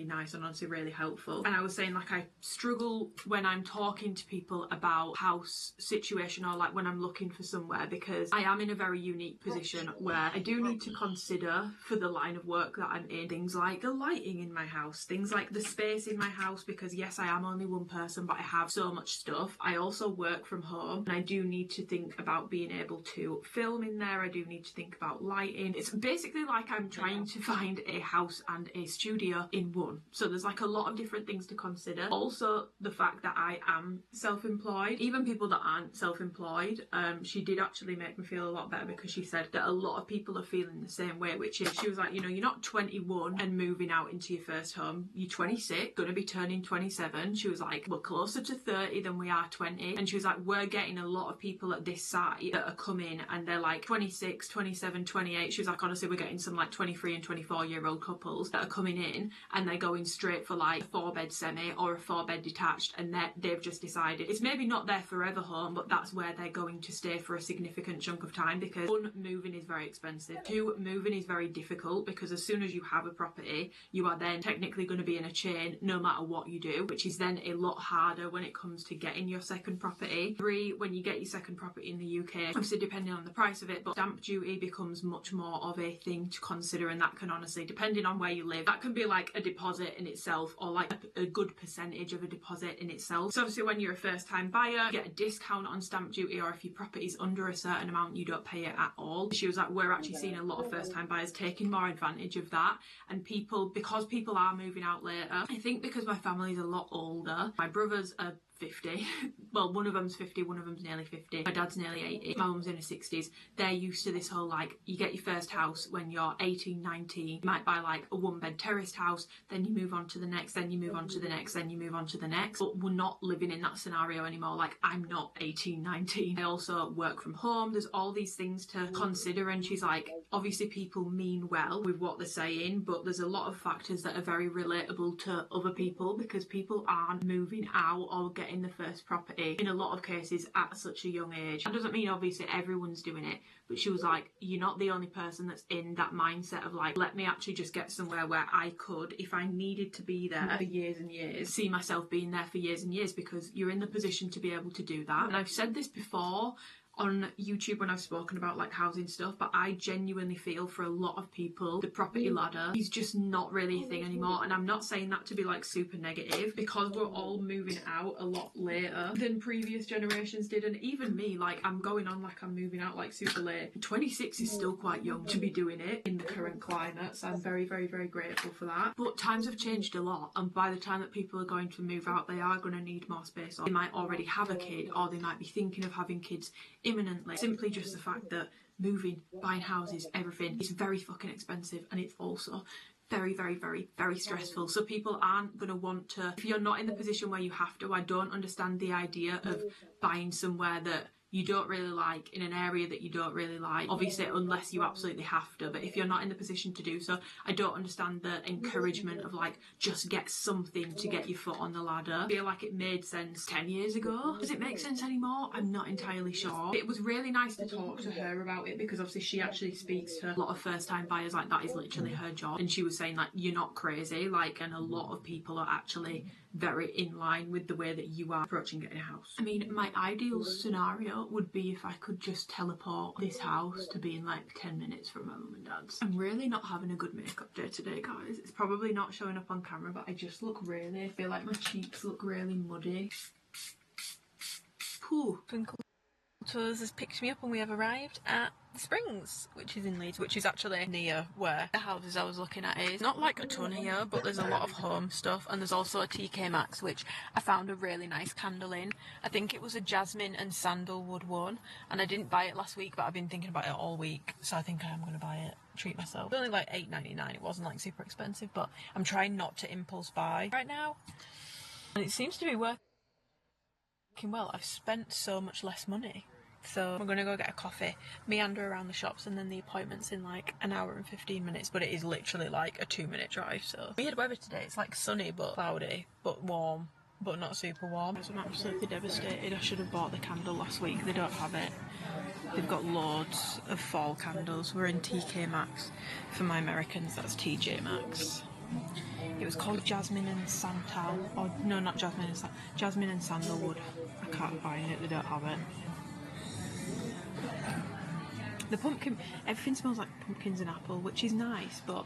nice and honestly really helpful. And I was saying, like, I struggle when I'm talking to people about house situation, or like when I'm looking for somewhere, because I am in a very unique position where I do need to consider, for the line of work that I'm in, things like the lighting in my house, things like the space in my house, because yes, I am only one person, but I have so much stuff. I also work from home, and I do need to think about being able to film in there. I do need to think about lighting. It's basically like I'm trying to find a house and a studio in one. So there's like a lot of different things to consider. Also, the fact that I am self-employed. Even people that aren't self-employed, she did actually make me feel a lot better, because she said that a lot of people are feeling the same way, which is, she was like, you know, you're not 21 and moving out into your first home. You're 26, gonna be turning 27. She was like, we're closer to 30 than we are 20. And she was like, we're getting a lot of people at this site that are coming and they're like 26, 27, 28. She was like, honestly, we're getting some like 23 and 24-year-old couples that are coming in, and they're going straight for like a 4-bed semi or a 4-bed detached, and they've just decided it's maybe not their forever home, but that's where they're going to stay for a significant chunk of time, because 1, moving is very expensive. 2, moving is very difficult, because as soon as you have a property, you are then technically going to be in a chain no matter what you do, which is then a lot harder when it comes to getting your second property. 3, when you get your second property in the UK, obviously depending on the price of it, but stamp duty becomes much more of a thing to consider, and that can honestly, depending on where you live, that can be like a deposit in itself, or like a good percentage of a deposit in itself. So obviously when you're a first time buyer, you get a discount on stamp duty, or if your property's under a certain amount, you don't pay it at all. She was like, we're actually seeing a lot of first time buyers taking more advantage of that, and because people are moving out later, I think because my family's a lot older, my brothers are 50. Well, one of them's 50, one of them's nearly 50. My dad's nearly 80. My mum's in her 60s. They're used to this whole, like, you get your first house when you're 18, 19. You might buy like a 1-bed terraced house, then you move on to the next, then you move on to the next, then you move on to the next. But we're not living in that scenario anymore. Like, I'm not 18, 19. I also work from home. There's all these things to consider. And she's like, obviously people mean well with what they're saying, but there's a lot of factors that are very relatable to other people, because people aren't moving out or getting the first property in a lot of cases at such a young age. That doesn't mean obviously everyone's doing it, but she was like, you're not the only person that's in that mindset of like, let me actually just get somewhere where I could, if I needed to be there for years and years, see myself being there for years and years, because you're in the position to be able to do that. And I've said this before on YouTube when I've spoken about like housing stuff, but I genuinely feel for a lot of people the property ladder is just not really a thing anymore. And I'm not saying that to be like super negative, because we're all moving out a lot later than previous generations did. And even me, like, I'm going on like I'm moving out like super late. 26 is still quite young to be doing it in the current climate, so I'm very, very, very grateful for that. But times have changed a lot, and by the time that people are going to move out, they are going to need more space, or they might already have a kid, or they might be thinking of having kids imminently. Simply just the fact that moving, buying houses, everything is very fucking expensive, and it's also very, very, very, very stressful. So people aren't going to want to, if you're not in the position where you have to, I don't understand the idea of buying somewhere that you don't really like, in an area that you don't really like, obviously unless you absolutely have to. But if you're not in the position to do so, I don't understand the encouragement of like, just get something to get your foot on the ladder. I feel like it made sense 10 years ago. Does it make sense anymore? I'm not entirely sure. It was really nice to talk to her about it, because obviously she actually speaks to a lot of first time buyers. Like, that is literally her job, and she was saying like, you're not crazy, like, and a lot of people are actually very in line with the way that you are approaching getting a house. I mean, my ideal scenario would be if I could just teleport this house to being like 10 minutes from my mum and dad's. I'm really not having a good makeup day today, guys. It's probably not showing up on camera, but I just look really, I feel like my cheeks look really muddy. Whew. Twinkle Tours has picked me up and we have arrived at the Springs, which is in Leeds, which is actually near where the houses I was looking at is. Not like a ton here, but there's a lot of home stuff, and there's also a TK Maxx, which I found a really nice candle in. I think it was a jasmine and sandalwood one, and I didn't buy it last week, but I've been thinking about it all week, so I think I am going to buy it, treat myself. It's only like $8.99, it wasn't like super expensive, but I'm trying not to impulse buy right now, and it seems to be working well. I've spent so much less money. So we're going to go get a coffee, meander around the shops, and then the appointment's in like an hour and 15 minutes, but it is literally like a 2-minute drive. So weird weather today. It's like sunny but cloudy, but warm, but not super warm. So I'm absolutely devastated. I should have bought the candle last week. They don't have it. They've got loads of fall candles. We're in TK Maxx. For my Americans, that's TJ Maxx. It was called Jasmine and Santal, or no, not Jasmine and Jasmine and Sandalwood. I can't find it. They don't have it. The pumpkin, everything smells like pumpkins and apple, which is nice, but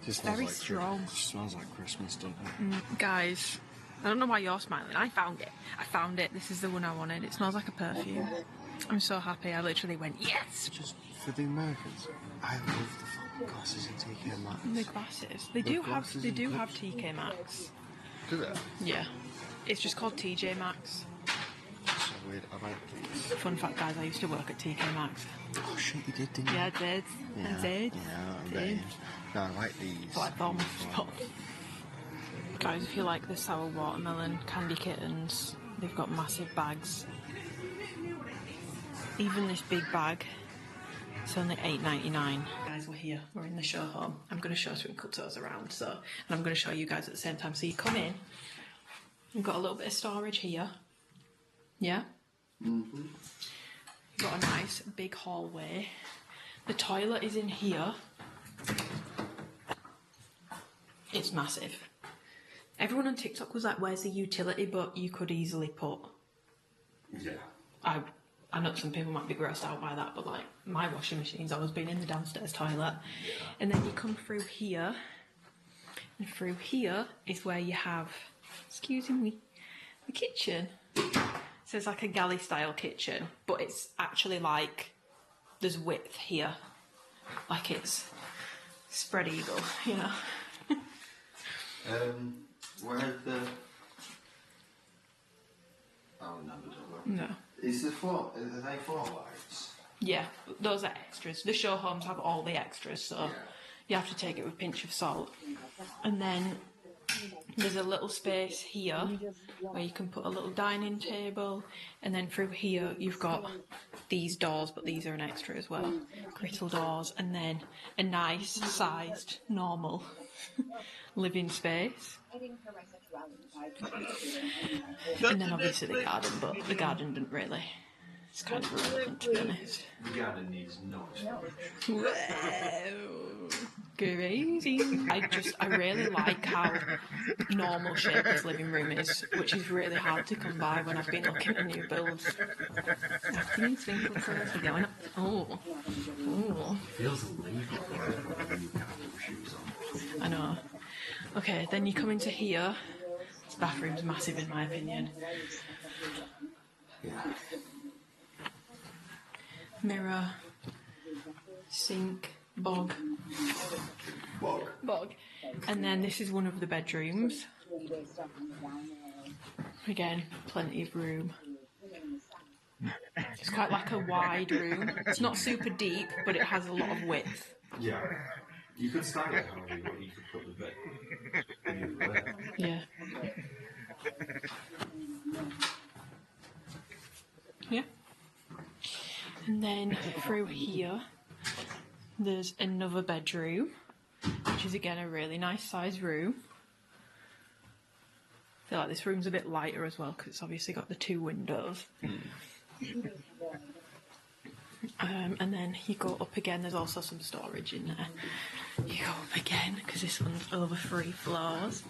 it's very like strong. It smells like Christmas, doesn't it? Guys, I don't know why you're smiling. I found it. I found it. This is the one I wanted. It smells like a perfume. I'm so happy. I literally went, yes! Just for the Americans, I love the fucking glasses in TK Maxx. The glasses. They do have TK Maxx. Do they? Yeah. It's just called TJ Maxx. So weird. I like these. Fun fact, guys, I used to work at TK Maxx. Oh shit, you did, didn't you? Yeah, I did. Yeah, I did. Yeah, I did. No, I like these. Black-bomb spot. Guys, if you like the sour watermelon candy kittens, they've got massive bags. Even this big bag, it's only $8.99. Guys, we're here. We're in the show home. I'm going to show Twinkle Toes around, and I'm going to show you guys at the same time. So you come in. We've got a little bit of storage here. Yeah? Mm-hmm. Got a nice big hallway. The toilet is in here. It's massive. Everyone on TikTok was like, where's the utility? But you could easily put... Yeah. I know some people might be grossed out by that, but like my washing machine's always been in the downstairs toilet. Yeah. And then you come through here. And through here is where you have, excuse me, the kitchen. So it's like a galley style kitchen, but it's actually like there's width here, like it's spread eagle, you know. Where's the Oh, no. No. Are they 4 lights? Yeah, those are extras. The show homes have all the extras, so you have to take it with a pinch of salt. And then there's a little space here where you can put a little dining table, and then through here you've got these doors, but these are an extra as well, griddle doors, and then a nice sized normal living space. And then obviously the garden, but the garden didn't really, it's kind of irrelevant to be honest. The garden needs no Whoa, crazy. I really like how normal shape this living room is, which is really hard to come by when I've been looking at new builds. Can you think what's going on? Oh. Feels illegal when you can't put shoes on. I know. Okay, then you come into here. This bathroom's massive in my opinion. Yeah. Mirror, sink, bog. And then this is one of the bedrooms. Again, plenty of room. It's quite like a wide room. It's not super deep, but it has a lot of width. Yeah. You could style it however you want. You could put the bed either way. Yeah. Yeah. And then through here, there's another bedroom, which is again a really nice sized room. I feel like this room's a bit lighter as well because it's obviously got the 2 windows. And then you go up again, there's also some storage in there. You go up again because this one's over 3 floors.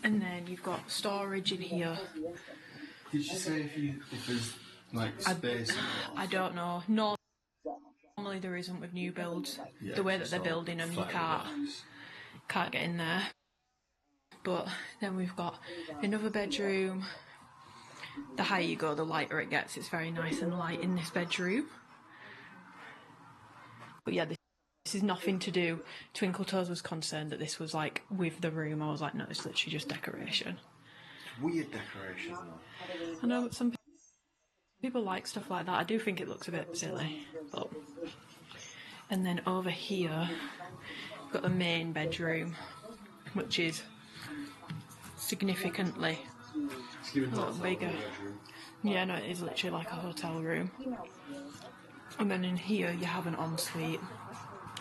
And then you've got storage in here. Did you say if there's like space? I don't know. Normally there isn't with new builds. Yeah, the way that they're building them, you can't get in there. But then we've got another bedroom. The higher you go, the lighter it gets. It's very nice and light in this bedroom. But yeah, this is nothing to do. Twinkle Toes was concerned that this was like with the room. I was like, no, it's literally just decoration. Weird decoration though. I know, but some people like stuff like that. I do think it looks a bit silly. But... And then over here, we've got the main bedroom, which is significantly a lot bigger. Yeah, no, it is literally like a hotel room. And then in here you have an ensuite,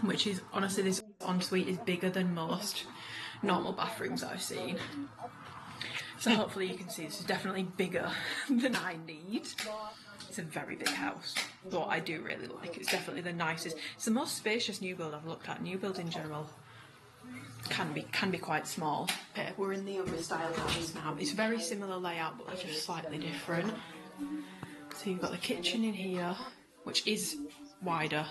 which is, honestly, this ensuite is bigger than most normal bathrooms I've seen. So hopefully you can see this is definitely bigger than I need. It's a very big house, but I do really like it. It's definitely the nicest. It's the most spacious new build I've looked at. New builds in general can be quite small. We're in the other style house now. It's very similar layout, but it's just slightly different. So you've got the kitchen in here, which is wider.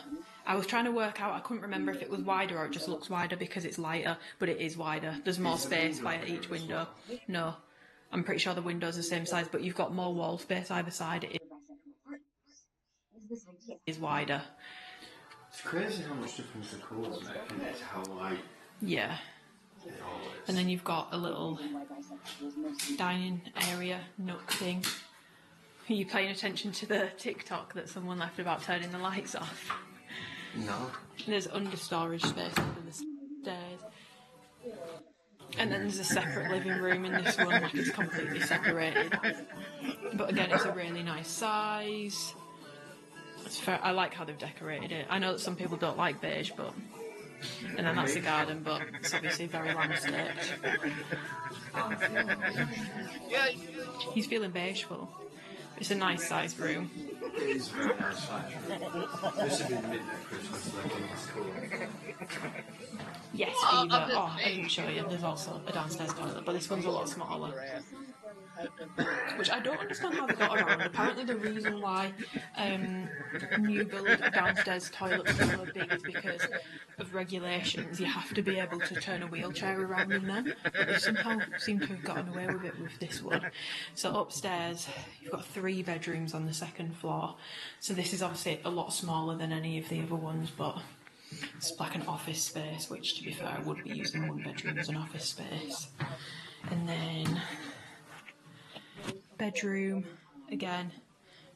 I was trying to work out, I couldn't remember if it was wider or it just looks wider because it's lighter, but it is wider. There's more space by each window. No, I'm pretty sure the windows are the same size, but you've got more wall space either side. It is wider. It's crazy how much difference the colours make, and it's how light. Yeah. And then you've got a little dining area nook thing. Are you paying attention to the TikTok that someone left about turning the lights off? No. There's under storage space under the stairs. And then there's a separate living room in this one, like it's completely separated. But again, it's a really nice size. It's fair. I like how they've decorated it. I know that some people don't like beige, but... And then that's the garden, but it's obviously very landscaped. He's feeling beigeful. It's a nice sized room. It is a very nice sized room. This would be midnight Christmas, like in this colour. Yes, either. Oh, I didn't show you. There's also a downstairs toilet, but this one's a lot smaller. Which I don't understand how they got around. Apparently the reason why new build downstairs toilets are so big is because of regulations. You have to be able to turn a wheelchair around in them. But they somehow seem to have gotten away with it with this one. So upstairs, you've got 3 bedrooms on the 2nd floor. So this is obviously a lot smaller than any of the other ones, but it's like an office space, which to be fair, I would be using 1 bedroom as an office space. And then Bedroom, again,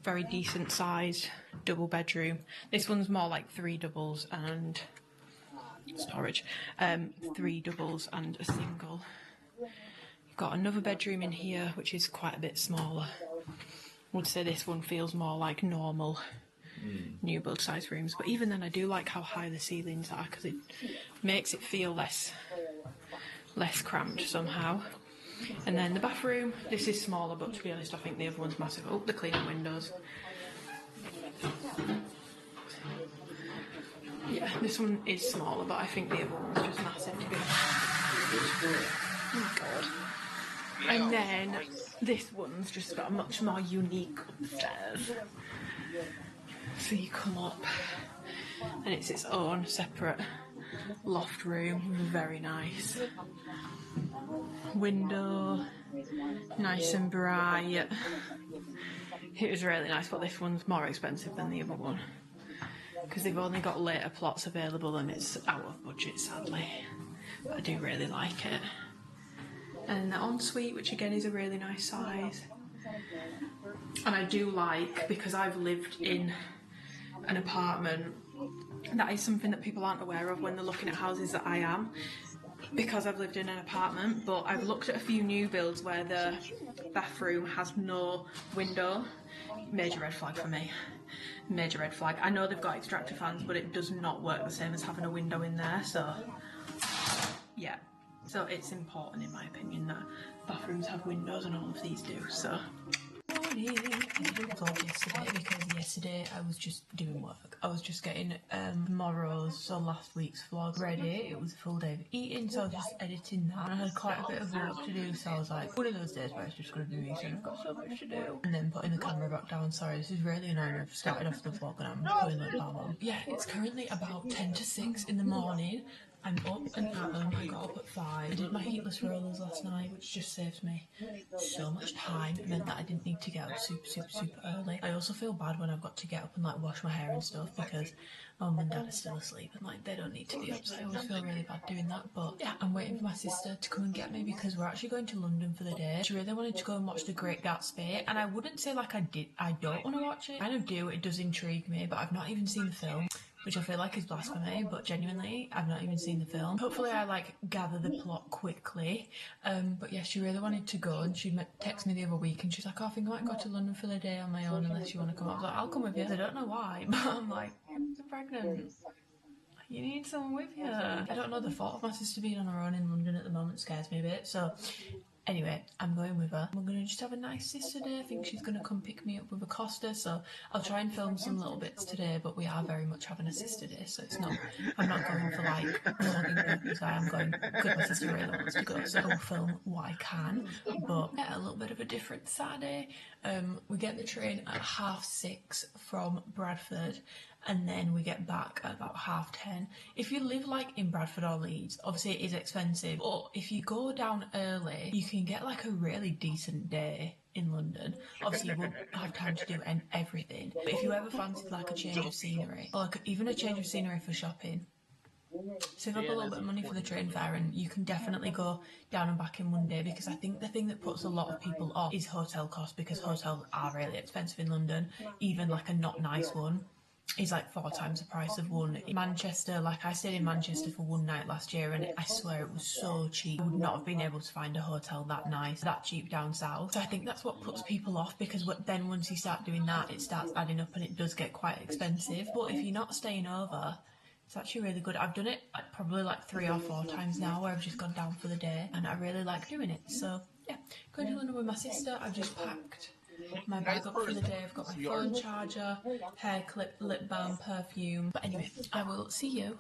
very decent sized double bedroom. This one's more like 3 doubles and storage. 3 doubles and a single. You've got another bedroom in here, which is quite a bit smaller. I would say this one feels more like normal new build size rooms, but even then I do like how high the ceilings are because it makes it feel less cramped somehow. And then the bathroom, this is smaller, but to be honest I think the other one's massive. Oh, the cleaning windows. Yeah, this one is smaller, but I think the other one's just massive to be honest. Oh god. And then this one's just got a much more unique upstairs. So you come up and it's its own separate loft room, very nice. Window, nice and bright. It was really nice, but this one's more expensive than the other one because they've only got later plots available and it's out of budget sadly, but I do really like it. And the ensuite, which again is a really nice size. And I do like, because I've lived in an apartment, that is something that people aren't aware of when they're looking at houses that I am, because I've lived in an apartment, but I've looked at a few new builds where the bathroom has no window. Major red flag for me. Major red flag. I know they've got extractor fans, but it does not work the same as having a window in there, so yeah. So it's important in my opinion that bathrooms have windows, and all of these do, so. I didn't vlog yesterday because yesterday I was just doing work. I was just getting tomorrow's, so last week's vlog ready. It was a full day of eating, so I was just editing that. And I had quite a bit of work to do, so I was like, one of those days where it's just going to be eating. I've got so much to do. And then putting the camera back down. Sorry, this is really annoying. I've started off the vlog and I'm putting it down. Yeah, it's currently about 10 to 6 in the morning. I'm up and at them. I got up at 5. I did my heatless rollers last night, which just saves me so much time. It meant that I didn't need to get up super early. I also feel bad when I've got to get up and like wash my hair and stuff because Mum and Dad are still asleep and like they don't need to be up, so I always feel really bad doing that. But yeah, I'm waiting for my sister to come and get me because we're actually going to London for the day. She really wanted to go and watch The Great Gatsby, and I wouldn't say like I don't want to watch it. I kind of do, it does intrigue me, but I've not even seen the film, which I feel like is blasphemy, but genuinely, I've not even seen the film. Hopefully I like gather the plot quickly. But yeah, she really wanted to go, and she texted me the other week and she's like, oh, I think I might go to London for the day on my own unless you want to come. I was like, I'll come with you. I don't know why, but I'm like, I'm pregnant. You need someone with you. I don't know, the thought of my sister being on her own in London at the moment scares me a bit, so anyway, I'm going with her. We're going to just have a nice sister day. I think she's going to come pick me up with a Costa, so I'll try and film some little bits today, but we are very much having a sister day, so it's not, I'm not going for like vlogging purposes. I am going because my sister really wants to go, so I'll film what I can. But yeah, a little bit of a different Saturday. We get the train at 6:30 from Bradford, and then we get back at about 10:30. If you live like in Bradford or Leeds, obviously it is expensive, but if you go down early, you can get like a really decent day in London. Obviously you won't have time to do everything, but if you ever fancied like a change of scenery, or like even a change of scenery for shopping, save up a little bit of money for the train fare and you can definitely go down and back in one day, because I think the thing that puts a lot of people off is hotel costs, because hotels are really expensive in London. Even like a not nice one is like 4 times the price of one in Manchester. Like I stayed in Manchester for one night last year and I swear it was so cheap. I would not have been able to find a hotel that nice, that cheap down south. So I think that's what puts people off, because then once you start doing that, it starts adding up and it does get quite expensive. But if you're not staying over, it's actually really good. I've done it like probably like 3 or 4 times now where I've just gone down for the day and I really like doing it. So yeah, going to London with my sister. I've just packed my bag up for the day. I've got my phone charger, hair clip, lip balm, perfume. But anyway, I will see you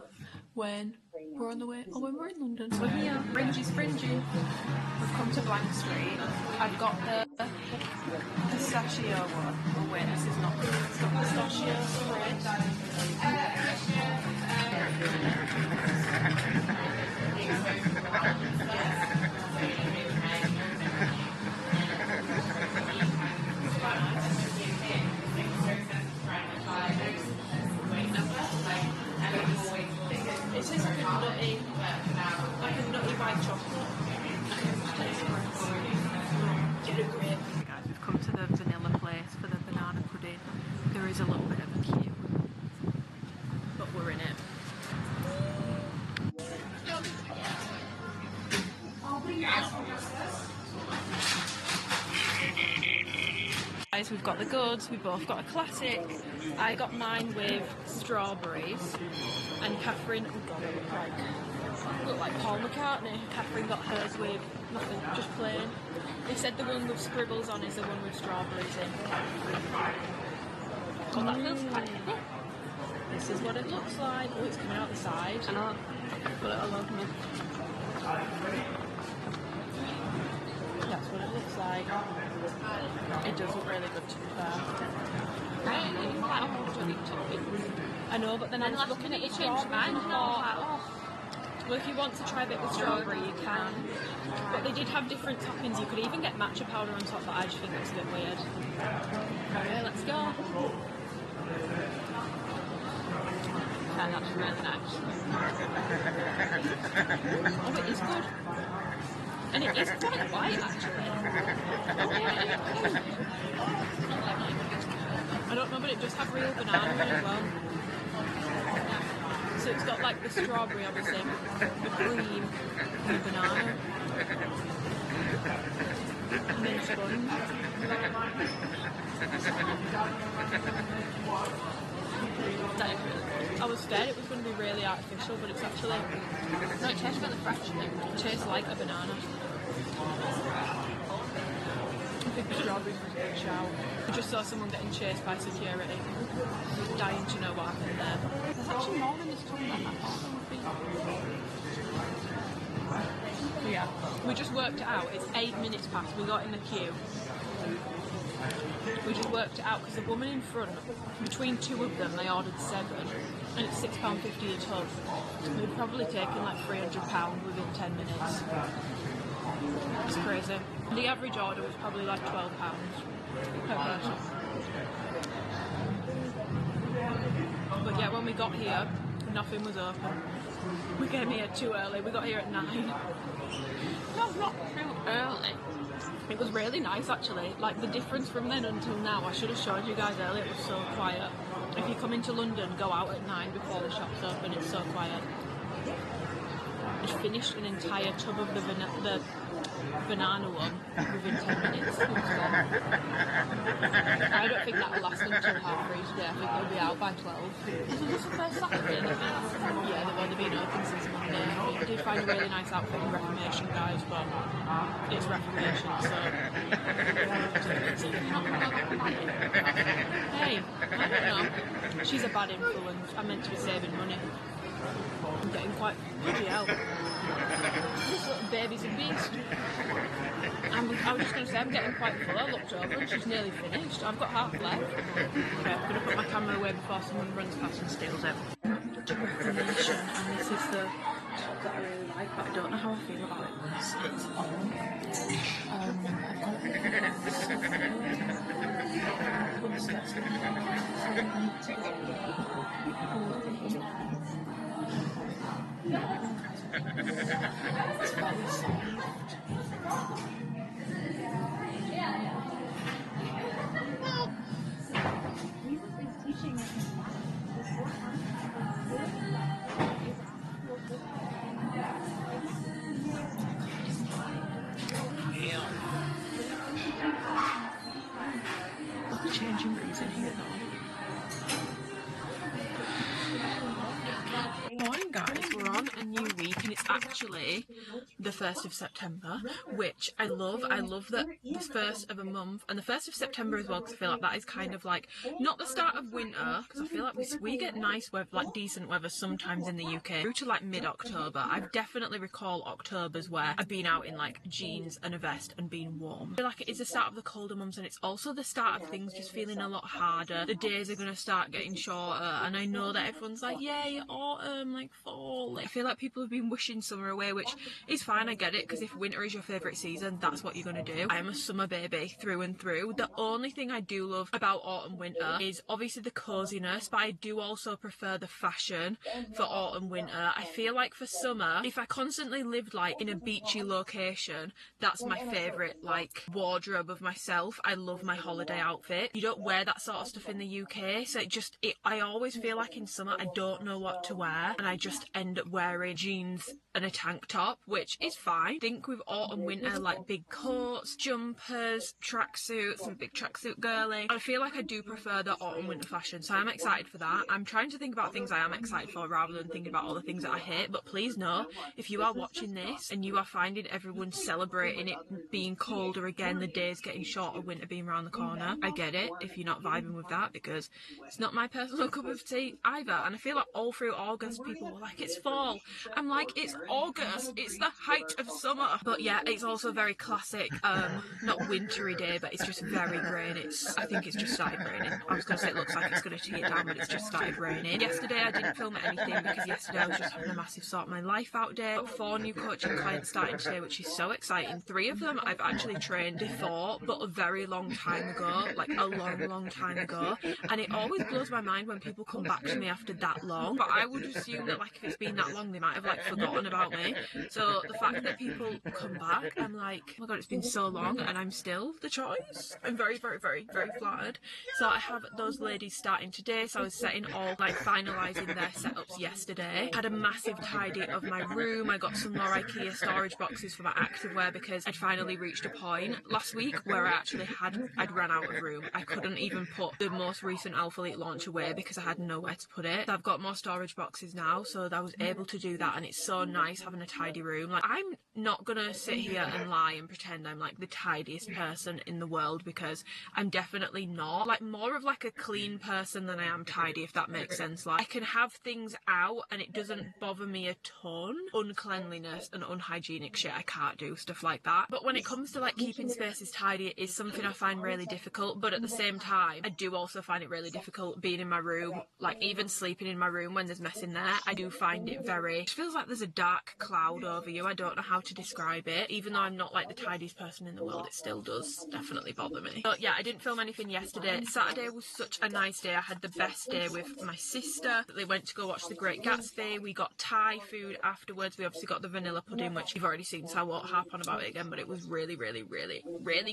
when we're on the way, or when we're in London. So we're here, Fringy's Fringy. We've come to Blank Street. I've got the pistachio one. Oh wait, this is not good. It's got pistachio It tastes like a nutty white chocolate. Get a grip. Guys, we've come queue. But we're in it. Guys, we've got the goods, we both got a classic. I got mine with strawberries, and Catherine, oh god, it looked like Paul McCartney. Catherine got hers with nothing, just plain. They said the one with scribbles on is the one with strawberries in. Oh, that feels quite heavy. This is what it looks like. Oh, it's coming out the side. I know, but I love me. That's what it looks like. It does look really good to be fair. I know, but then I was looking at the strawberries and thought, oh, well, if you want to try a bit with strawberry, you can. But they did have different toppings. You could even get matcha powder on top, but I just think that's a bit weird. Okay, let's go. Yeah, that's really nice. Oh, it is good. And it is quite white, actually. I don't know, but it does have real banana in it as well. So it's got like the strawberry, obviously, the cream, and the banana. And then sponge. That is really good. I was scared it was going to be really artificial, but it's actually... No, it tastes really fresh. It tastes like a banana. I think the strawberries was a good shout. I just saw someone getting chased by security. Dying to know what happened there. There's actually more than this tongue than I thought there would be. Yeah, we just worked it out. It's 8 minutes past. We got in the queue. We just worked it out because the woman in front, between two of them, they ordered 7, and it's £6.50 a tub. We've probably taken like £300 within 10 minutes. It's crazy. The average order was probably like £12 per person. But yeah, when we got here, nothing was open. We came here too early. We got here at 9. No, not too early. It was really nice actually. Like the difference from then until now, I should have showed you guys earlier, it was so quiet. If you come into London, go out at 9 before the shops open, it's so quiet. I just finished an entire tub of the banana one within 10 minutes. It was gone. I don't think that'll last until 3:30 today. I think they'll be out by 12. This is the first Saturday, isn't it? Yeah, they've only been open since Monday. I did find a really nice outfit in Reformation, guys, but it's Reformation, so... Hey, I don't know. She's a bad influence. I'm meant to be saving money. I'm getting quite bloody out. This little baby's a beast. I was just going to say, I'm getting quite full. I looked over and she's nearly finished. I've got half left. Okay, I'm going to put my camera away before someone runs past and steals it. Reformation, and this is the top that I really like, but I don't know how I feel about it. It's very soft. Look at changing rooms in here though. Morning guys, we're on a new week and it's actually the 1st of September, which I love. I love that it's 1st of a month and the 1st of September as well, because I feel like that is kind of like not the start of winter, because I feel like we get nice weather, like decent weather sometimes in the UK through to like mid-October. I definitely recall Octobers where I've been out in like jeans and a vest and been warm. I feel like it is the start of the colder months and it's also the start of things just feeling a lot harder. The days are going to start getting shorter and I know that everyone's like, yay, autumn, like fall. I feel like people have been wishing summer away, which is fine. fine, I get it, because if winter is your favourite season, that's what you're going to do. I am a summer baby through and through. The only thing I do love about autumn winter is obviously the coziness, but I do also prefer the fashion for autumn winter. I feel like for summer, if I constantly lived like in a beachy location, that's my favourite like wardrobe of myself. I love my holiday outfit. You don't wear that sort of stuff in the UK, so I always feel like in summer I don't know what to wear, and I just end up wearing jeans and a tank top, which is fine. I think with autumn winter, like big coats, jumpers, tracksuits, and big tracksuit girly, I feel like I do prefer the autumn winter fashion, so I'm excited for that. I'm trying to think about things I am excited for rather than thinking about all the things that I hate, but please know, if you are watching this and you are finding everyone celebrating it being colder again, the days getting shorter, winter being around the corner, I get it if you're not vibing with that, because it's not my personal cup of tea either. And I feel like all through August people were like, it's fall. I'm like, it's August, it's the height of summer. But yeah, it's also very classic, not wintry day, but it's just very grey, and I think it's just started raining. I was going to say it looks like it's going to tee it down, but it's just started raining. Yesterday I didn't film anything because yesterday I was just having a massive sort my life out day. Got 4 new coaching clients starting today, which is so exciting. 3 of them I've actually trained before, but a very long time ago, like a long time ago, and it always blows my mind when people come back to me after that long. But I would assume that like if it's been that long, they might have like forgotten about me. So the fact that people come back, I'm like, oh my god, it's been so long and I'm still the choice. I'm very flattered. So I have those ladies starting today, so I was setting all like finalising their setups yesterday. Had a massive tidy of my room. I got some more IKEA storage boxes for my activewear because I'd finally reached a point last week where I'd run out of room. I couldn't even put the most recent alphalete launch away because I had nowhere to put it. So I've got more storage boxes now, so I was able to do that, and it's so nice having a tidy room. Like, I'm not gonna sit here and lie and pretend I'm like the tidiest person in the world, because I'm definitely not. Like, more of like a clean person than I am tidy, if that makes sense. Like, I can have things out and it doesn't bother me a ton. Uncleanliness and unhygienic shit, I can't do stuff like that. But when it comes to like keeping spaces tidy, it is something I find really difficult. But at the same time, I do also find it really difficult being in my room, like even sleeping in my room when there's mess in there. I do find it it feels like there's a dark cloud over you. I don't know how to describe it. Even though I'm not like the tidiest person in the world, it still does definitely bother me. But yeah, I didn't film anything yesterday. Saturday was such a nice day. I had the best day with my sister. They went to go watch The Great Gatsby. We got Thai food afterwards. We obviously got the vanilla pudding, which you've already seen, so I won't harp on about it again, but it was really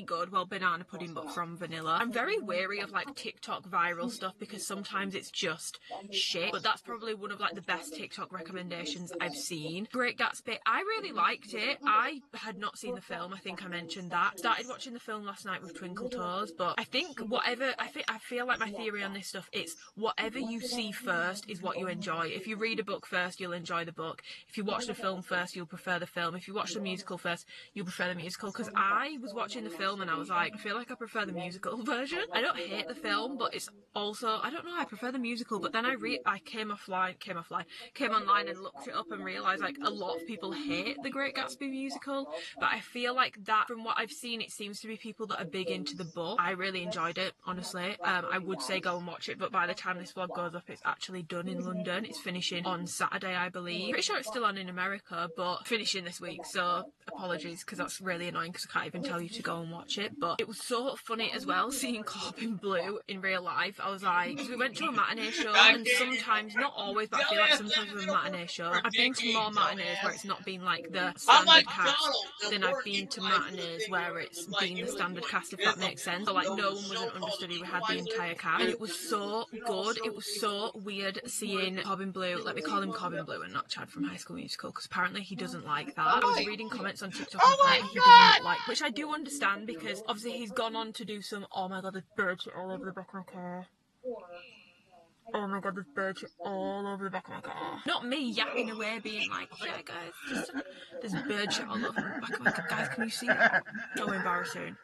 good. Well, banana pudding, but from vanilla. I'm very wary of like TikTok viral stuff because sometimes it's just shit, but that's probably one of like the best TikTok recommendations I've seen. Great Gatsby, I really liked it. I had not seen the film, I think I mentioned that. Started watching the film last night with Twinkle Toes, but I think I feel like my theory on this stuff, it's whatever you see first is what you enjoy. If you read a book first, you'll enjoy the book. If you watch the film first, you'll prefer the film. If you watch the musical first, you'll prefer the musical. Because I was watching the film and I was like, I feel like I prefer the musical version. I don't hate the film, but it's also, I don't know, I prefer the musical. But then I came online and looked it up and realised like a lot of people hate The Great Gatsby musical. But I feel like that, from what I've seen, it seems to be people that are big into the book. I really enjoyed it, honestly. I would say go and watch it, but by the time this vlog goes up, it's actually done in London. It's finishing on Saturday, I believe. Pretty sure it's still on in America, but finishing this week, so apologies, because that's really annoying because I can't even tell you to go and watch it. But it was so funny as well, seeing Corbin Blue in real life. I was like, because we went to a matinee show, and sometimes, not always, but I feel like sometimes with a matinee show, I've been to more matinees where it's not been like the standard cast than I've been to matinees where it's been the standard cast, if that makes sense. So like, no one was an understudy, we had the entire cast, and it was so good. It was so weird seeing Corbin Blue, let me call him Corbin Blue and not Chad from High School Musical, because apparently he doesn't like that. I was reading comments on TikTok and apparently he doesn't like, which I do understand, because obviously he's gone on to do some, oh my god, there's bird shit all over the back of my car. Oh my god, there's bird shit all over the back of my car. Not me yapping away being like, yeah guys, there's bird shit all over the back of my car. Guys, can you see that? So embarrassing.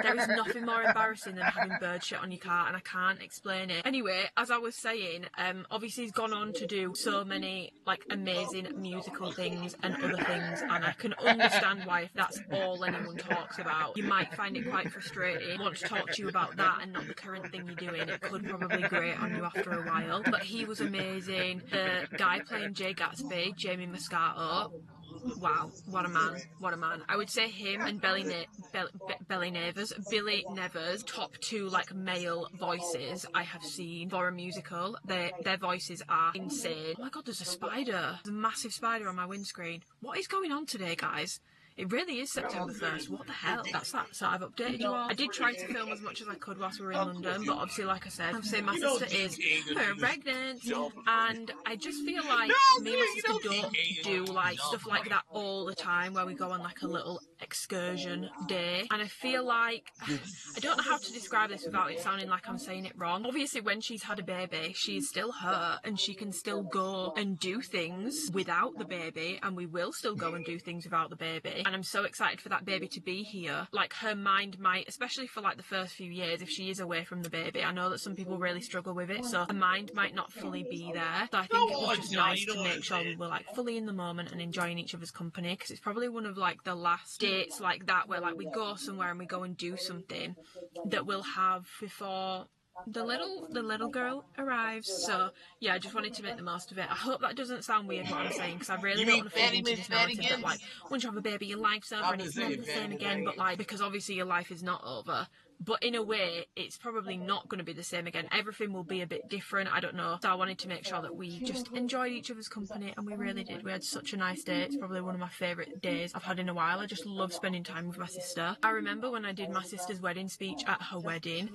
There is nothing more embarrassing than having bird shit on your car, and I can't explain it. Anyway, as I was saying, obviously he's gone on to do so many like amazing musical things and other things, and I can understand why, if that's all anyone talks about, you might find it quite frustrating. Want to talk to you about that and not the current thing you're doing. It could probably grate on you after a while. But he was amazing. The guy playing Jay Gatsby, Jamie Moscato, wow, what a man, what a man. I would say him and Billy Nevers, top 2 like male voices I have seen for a musical. Their voices are insane. Oh my god, there's a spider. There's a massive spider on my windscreen. What is going on today, guys? It really is September 1st. What the hell? That's that. So I've updated you all. I did try to film as much as I could whilst we were in London, but obviously, like I said, my sister is pregnant, and I just feel like me and my sister don't do like stuff like that all the time, where we go on like a little excursion day. And I feel like, I don't know how to describe this without it sounding like I'm saying it wrong. Obviously, when she's had a baby, she's still her, and she can still go and do things without the baby, and we will still go and do things without the baby. And I'm so excited for that baby to be here. Like, her mind might, especially for like the first few years, if she is away from the baby, I know that some people really struggle with it, so her mind might not fully be there. So I think it was just nice to make sure we were like fully in the moment and enjoying each other's company, because it's probably one of like the last dates like that where like we go somewhere and we go and do something that we'll have before the little girl arrives. So yeah, I just wanted to make the most of it. I hope that doesn't sound weird what I'm saying, because I really don't want to fall into this narrative that like once you have a baby your life's over and it's never the same again, but like, because obviously your life is not over, but in a way it's probably not going to be the same again. Everything will be a bit different, I don't know. So I wanted to make sure that we just enjoyed each other's company, and we really did. We had such a nice day. It's probably one of my favourite days I've had in a while. I just love spending time with my sister. I remember when I did my sister's wedding speech at her wedding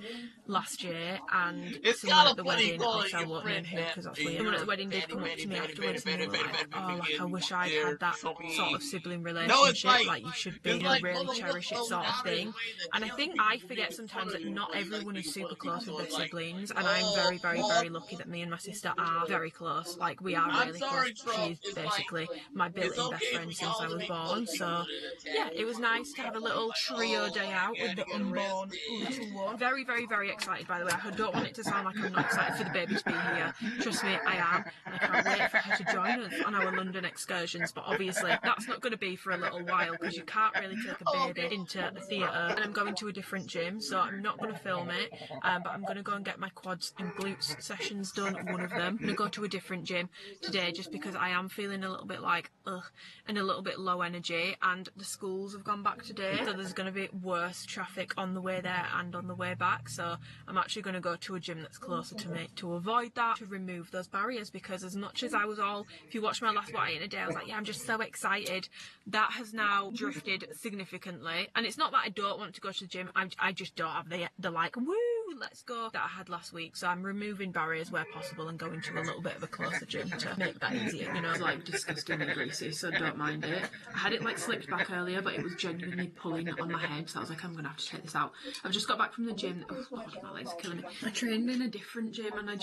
last year, and someone at the wedding, obviously I won't name who because that's weird, someone at the wedding did come up to me afterwards and they were like, oh, like I wish I'd had that sort of sibling relationship, like you should be, you know, really cherish it sort of thing. And I think I forget sometimes that not everyone is super close with their siblings, and I'm very, very, very lucky that me and my sister are very close. Like, we are really close. She's basically my built-in best friend since I was born. So yeah, it was nice to have a little trio day out with the unborn little one. Very, very, very excited, by the way. I don't want it to sound like I'm not excited for the baby to be here. Trust me, I am. And I can't wait for her to join us on our London excursions, but obviously that's not going to be for a little while, because you can't really take a baby into the theatre. And I'm going to a different gym, so I'm not going to film it, but I'm going to go and get my quads and glutes sessions done, one of them. I'm going to go to a different gym today just because I am feeling a little bit like ugh, and a little bit low energy, and the schools have gone back today, so there's going to be worse traffic on the way there and on the way back. So I'm actually going to go to a gym that's closer to me to avoid that, to remove those barriers, because as much as I was all, if you watch my last What I Ate in a Day, I was like, yeah, I'm just so excited, that has now drifted significantly. And it's not that I don't want to go to the gym, I just don't have the like, woo, let's go, that I had last week. So I'm removing barriers where possible and going to a little bit of a closer gym to make that easier. You know, it's like disgustingly greasy, so don't mind it. I had it like slipped back earlier, but it was genuinely pulling on my head, so I was like, I'm gonna have to take this out. I've just got back from the gym. Oh god, my legs are killing me. I trained in a different gym, and I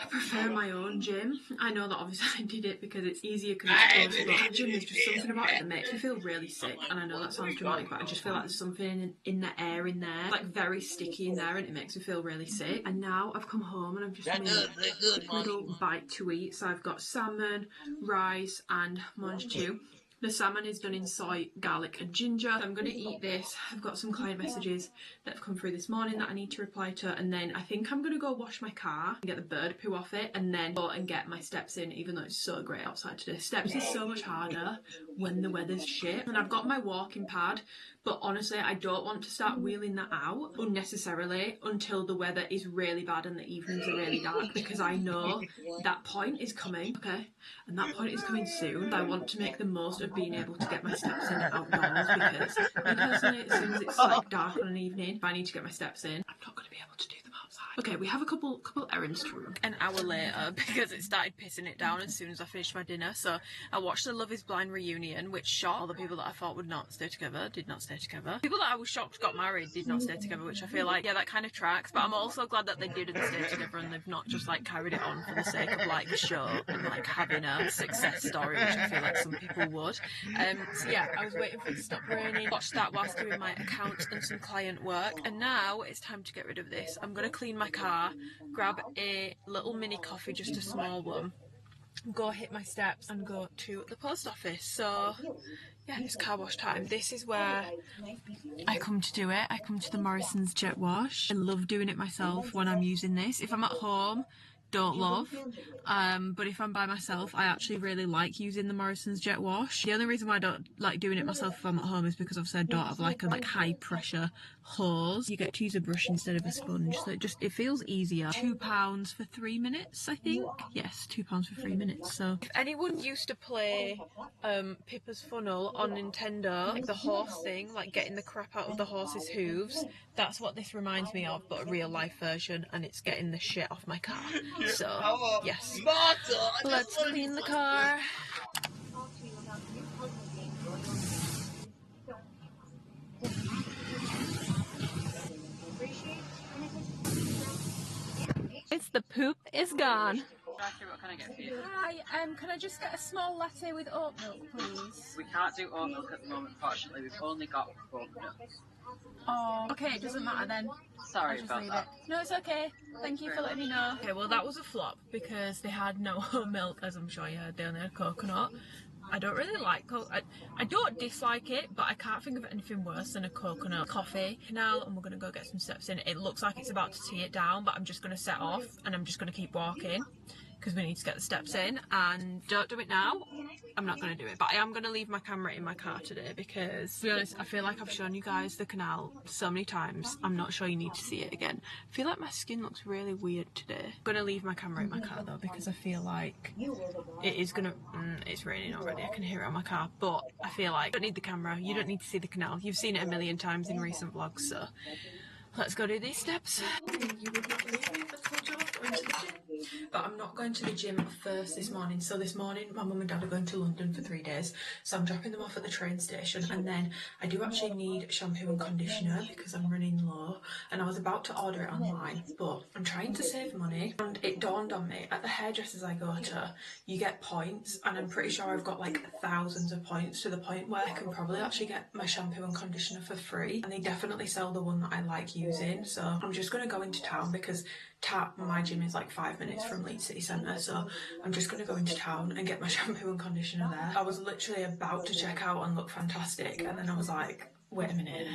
prefer my own gym. I know that obviously I did it because it's easier because it's close, but that gym, there's just something about it that makes me feel really sick. And I know that sounds dramatic, but I just feel like there's something in the air in there, like very sticky in there, and it makes me feel really sick. And now I've come home and I've just made a little bite to eat. So I've got salmon, rice and mange two. The salmon is done in soy, garlic and ginger. So I'm going to eat this. I've got some client messages that have come through this morning that I need to reply to, and then I think I'm going to go wash my car and get the bird poo off it, and then go and get my steps in, even though it's so great outside today. Steps is so much harder when the weather's shit. And I've got my walking pad, but honestly I don't want to start wheeling that out unnecessarily until the weather is really bad and the evenings are really dark, because I know that point is coming, okay? And that point is coming soon. I want to make the most of being able to get my steps in outdoors, because me personally, as soon as it's like dark on an evening, if I need to get my steps in, I'm not going to be able to do them outside. Okay, we have a couple errands to run. An hour later, because it started pissing it down as soon as I finished my dinner, so I watched the Love is Blind reunion, which shocked all the people that I thought would not stay together, did not stay together. People that I was shocked got married did not stay together, which I feel like, yeah, that kind of tracks, but I'm also glad that they didn't stay together and they've not just like carried it on for the sake of like the show and like having a success story, which I feel like some people would. So yeah, I was waiting for it to stop raining, watched that whilst doing my accounts and some client work, and now it's time to get rid of this. I'm going to clean my car, grab a little mini coffee, just a small one, go hit my steps and go to the post office. So yeah, it's car wash time. This is where I come to do it. I come to the Morrison's jet wash. I love doing it myself when I'm using this. If I'm at home, don't love, but if I'm by myself I actually really like using the Morrison's Jet Wash. The only reason why I don't like doing it myself if I'm at home is because obviously I don't have like a high pressure hose. You get to use a brush instead of a sponge, so it feels easier. £2 for 3 minutes, I think. Yes, £2 for 3 minutes. So if anyone used to play Pippa's Funnel on Nintendo, like the horse thing, like getting the crap out of the horse's hooves, that's what this reminds me of, but a real life version, and it's getting the shit off my car. So yes, let's clean the car. It's the poop is gone. What can I get for you? Hi, can I just get a small latte with oat milk, please? We can't do oat milk at the moment, fortunately. We've only got oat milk. Oh, okay, it doesn't matter then. Sorry about that. No, it's okay. Thank you for letting me know. Okay, well that was a flop because they had no milk, as I'm sure you heard. They only had coconut. I don't really like I don't dislike it, but I can't think of anything worse than a coconut coffee. Now, and we're gonna go get some steps in. It looks like it's about to tee it down, but I'm just gonna set off and I'm just gonna keep walking because we need to get the steps in. And don't do it now. I'm not going to do it, but I am going to leave my camera in my car today because, to be honest, I feel like I've shown you guys the canal so many times. I'm not sure you need to see it again. I feel like my skin looks really weird today. I'm going to leave my camera in my car though because I feel like it is going to... it's raining already, I can hear it on my car, but I feel like you don't need the camera, you don't need to see the canal. You've seen it a million times in recent vlogs, so let's go do these steps. You would not believe me if I told you I was going to the gym. But I'm not going to the gym first this morning. So this morning my mum and dad are going to London for 3 days, so I'm dropping them off at the train station, and then I do actually need shampoo and conditioner because I'm running low, and I was about to order it online, but I'm trying to save money, and it dawned on me at the hairdressers I go to, you get points, and I'm pretty sure I've got like thousands of points to the point where I can probably actually get my shampoo and conditioner for free, and they definitely sell the one that I like using. So I'm just going to go into town because my gym is like 5 minutes from Leeds City Centre, so I'm just going to go into town and get my shampoo and conditioner there. I was literally about to check out and look fantastic, and then I was like, wait a minute,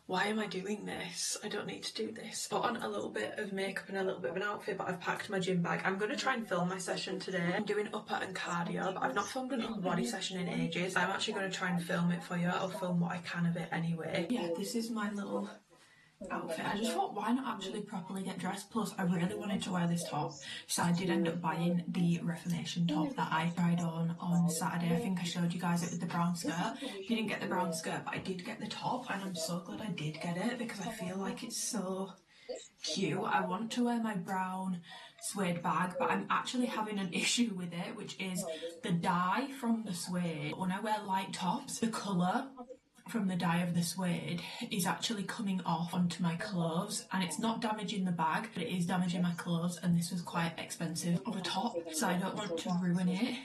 why am I doing this? I don't need to do this. Put on a little bit of makeup and a little bit of an outfit, but I've packed my gym bag. I'm going to try and film my session today. I'm doing upper and cardio, but I've not filmed an upper body session in ages. I'm actually going to try and film it for you. I'll film what I can of it anyway. Yeah, this is my little outfit. I just thought, why not actually properly get dressed? Plus I really wanted to wear this top, so I did end up buying the Reformation top that I tried on Saturday. I think I showed you guys it with the brown skirt. Didn't get the brown skirt, but I did get the top, and I'm so glad I did get it because I feel like it's so cute. I want to wear my brown suede bag, but I'm actually having an issue with it, which is the dye from the suede. When I wear light tops, the colour from the dye of the suede is actually coming off onto my clothes, and it's not damaging the bag, but it is damaging my clothes, and this was quite expensive of a top, so I don't want to ruin it.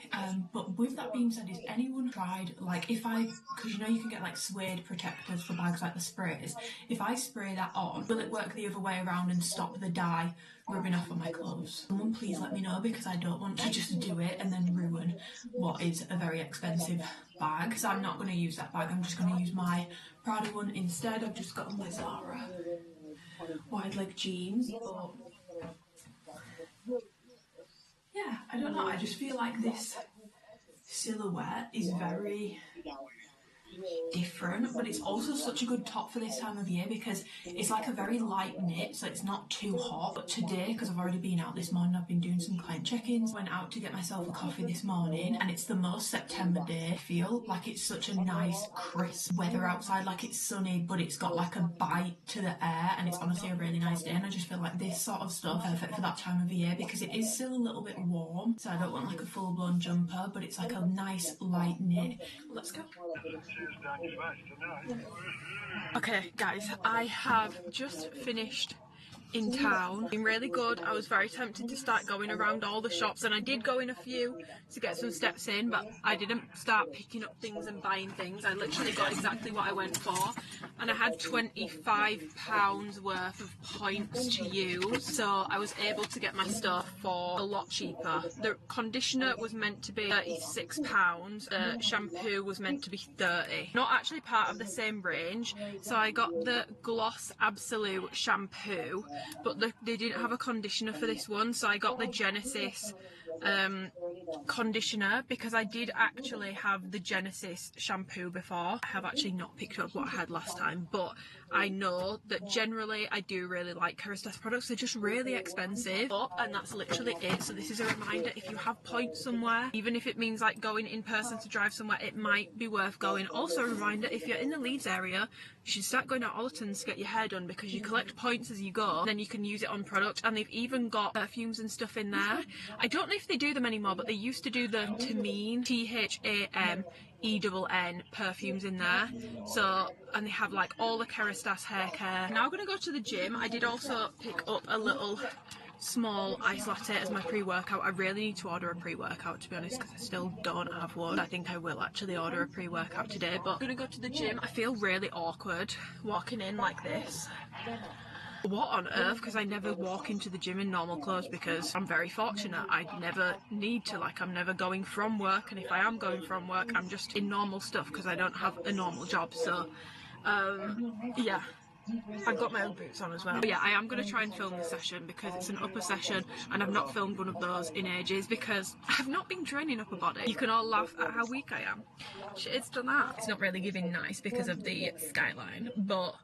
But with that being said, has anyone tried, like, because you know you can get like suede protectors for bags, like the sprays, if I spray that on, will it work the other way around and stop the dye rubbing off on my clothes? Someone please let me know, because I don't want to just do it and then ruin what is a very expensive bag. So I'm not going to use that bag, I'm just going to use my Prada one instead. I've just got on my Zara wide leg jeans, but yeah, I don't know, I just feel like this silhouette is very different, but it's also such a good top for this time of year because it's like a very light knit, so it's not too hot. But today, because I've already been out this morning, I've been doing some client check-ins, went out to get myself a coffee this morning, and it's the most September day. I feel like it's such a nice crisp weather outside, like it's sunny but it's got like a bite to the air, and it's honestly a really nice day, and I just feel like this sort of stuff is perfect for that time of year because it is still a little bit warm, so I don't want like a full-blown jumper, but it's like a nice light knit. Let's go. Okay guys, I have just finished in town. Been really good. I was very tempted to start going around all the shops, and I did go in a few to get some steps in, but I didn't start picking up things and buying things. I literally got exactly what I went for, and I had £25 worth of points to use, so I was able to get my stuff for a lot cheaper. The conditioner was meant to be £36, the shampoo was meant to be £30. Not actually part of the same range, so I got the Gloss Absolute shampoo, but they didn't have a conditioner for this one, so I got the Genesis conditioner, because I did actually have the Genesis shampoo before. I have actually not picked up what I had last time, but I know that generally I do really like Kerastase products. They're just really expensive, and that's literally it. So this is a reminder, if you have points somewhere, even if it means like going in person to drive somewhere, it might be worth going. Also a reminder, if you're in the Leeds area, you should start going to Ollerton's to get your hair done, because you collect points as you go, then you can use it on product, and they've even got perfumes and stuff in there. I don't know if they do them anymore, but they used to do the Tamine, THAMENN perfumes in there. So, and they have like all the Kerastase hair care. Now I'm gonna go to the gym. I did also pick up a little small ice latte as my pre-workout. I really need to order a pre-workout, to be honest, because I still don't have one. I think I will actually order a pre-workout today, but I'm gonna go to the gym. I feel really awkward walking in like this. What on earth? Because I never walk into the gym in normal clothes, because I'm very fortunate. I never need to, like, I'm never going from work, and if I am going from work, I'm just in normal stuff because I don't have a normal job. So yeah, I've got my own boots on as well. But yeah, I am going to try and film this session because it's an upper session, and I've not filmed one of those in ages because I've not been training upper body. You can all laugh at how weak I am. It's done that. It's not really giving nice because of the skyline, but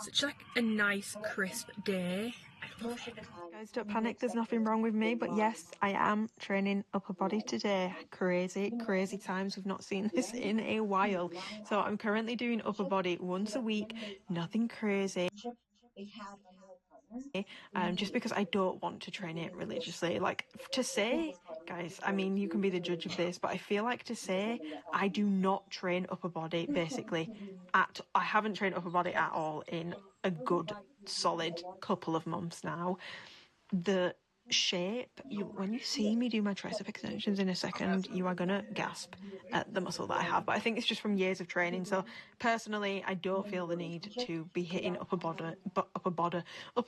such like a nice crisp day. Guys, don't panic, there's nothing wrong with me, but yes, I am training upper body today. Crazy times. We've not seen this in a while. So I'm currently doing upper body once a week, nothing crazy. Just because I don't want to train it religiously. Like, to say, guys, I mean, you can be the judge of this, but I feel like to say I do not train upper body basically I haven't trained upper body at all in a good solid couple of months now. The shape, when you see me do my tricep extensions in a second, you are gonna gasp at the muscle that I have, but I think it's just from years of training. So personally, I don't feel the need to be hitting upper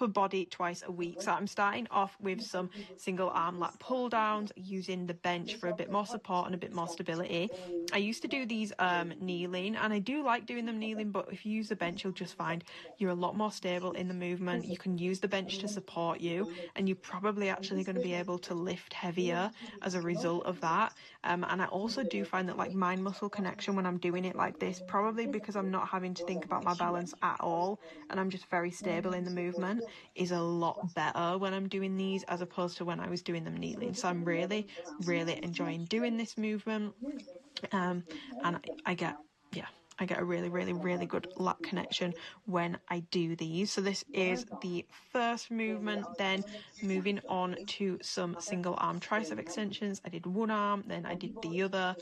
body twice a week. So I'm starting off with some single arm lat pull downs, using the bench for a bit more support and a bit more stability. I used to do these kneeling, and I do like doing them kneeling, but if you use the bench, you'll just find you're a lot more stable in the movement. You can use the bench to support you, and you probably actually going to be able to lift heavier as a result of that. And I also do find that like mind muscle connection when I'm doing it like this, probably because I'm not having to think about my balance at all and I'm just very stable in the movement, is a lot better when I'm doing these as opposed to when I was doing them kneeling. So I'm really enjoying doing this movement, and I get a really good lat connection when I do these. So this is the first movement. Then moving on to some single arm tricep extensions. I did one arm, then I did the other.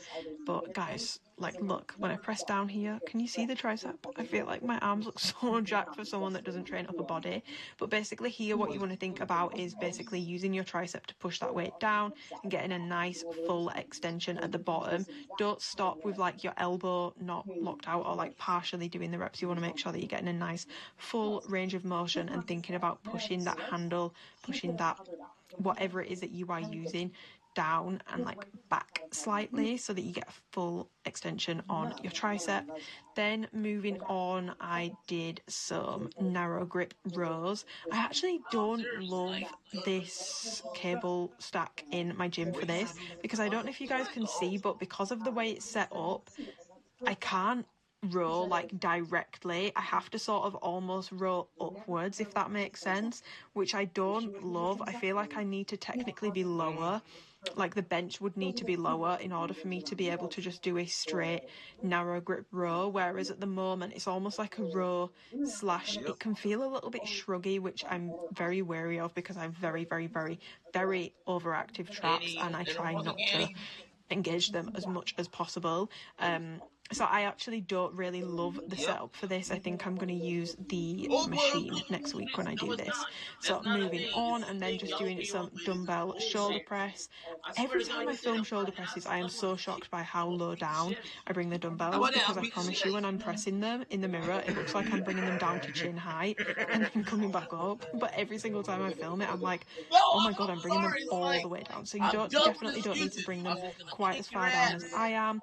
But guys, like, look, when I press down here, can you see the tricep? I feel like my arms look so jacked for someone that doesn't train upper body. But basically here, what you want to think about is basically using your tricep to push that weight down and getting a nice full extension at the bottom. Don't stop with like your elbow not locked out or like partially doing the reps. You want to make sure that you're getting a nice full range of motion and thinking about pushing that handle, pushing that whatever it is that you are using down and like back slightly so that you get a full extension on your tricep. Then moving on, I did some narrow grip rows. I actually don't love this cable stack in my gym for this because I don't know if you guys can see, but because of the way it's set up, I can't row like directly. I have to sort of almost row upwards, if that makes sense, which I don't love. I feel like I need to technically be lower. Like the bench would need to be lower in order for me to be able to just do a straight narrow grip row, whereas at the moment it's almost like a row slash it can feel a little bit shruggy, which I'm very wary of because I have very overactive traps and I try not to engage them as much as possible. So I actually don't really love the setup for this. I think I'm going to use the machine next week when I do this. So moving on, and then just doing some dumbbell shoulder press. Every time I film shoulder presses, I am so shocked by how low down I bring the dumbbells, because I promise you when I'm pressing them in the mirror, it looks like I'm bringing them down to chin height and then coming back up. But every single time I film it, I'm like, oh my god, I'm bringing them all the way down. So you definitely don't need to bring them quite as far down as I am,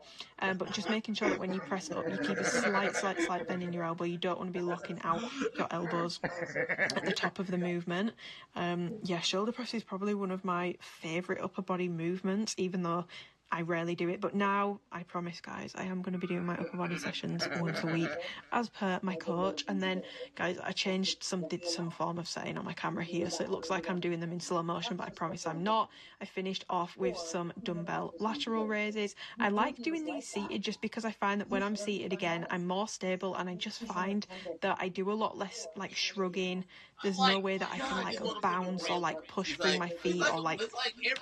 but just making sure that that when you press up, you keep a slight bend in your elbow. You don't want to be locking out your elbows at the top of the movement. Yeah, shoulder press is probably one of my favourite upper body movements, even though I rarely do it, but now I promise, guys, I am going to be doing my upper body sessions once a week as per my coach. And then, guys, I changed did some form of setting on my camera here, so it looks like I'm doing them in slow motion, but I promise I'm not. I finished off with some dumbbell lateral raises. I like doing these seated just because I find that when I'm seated again, I'm more stable, and I just find that I do a lot less like shrugging. There's no way that I can like bounce or like push through my feet or like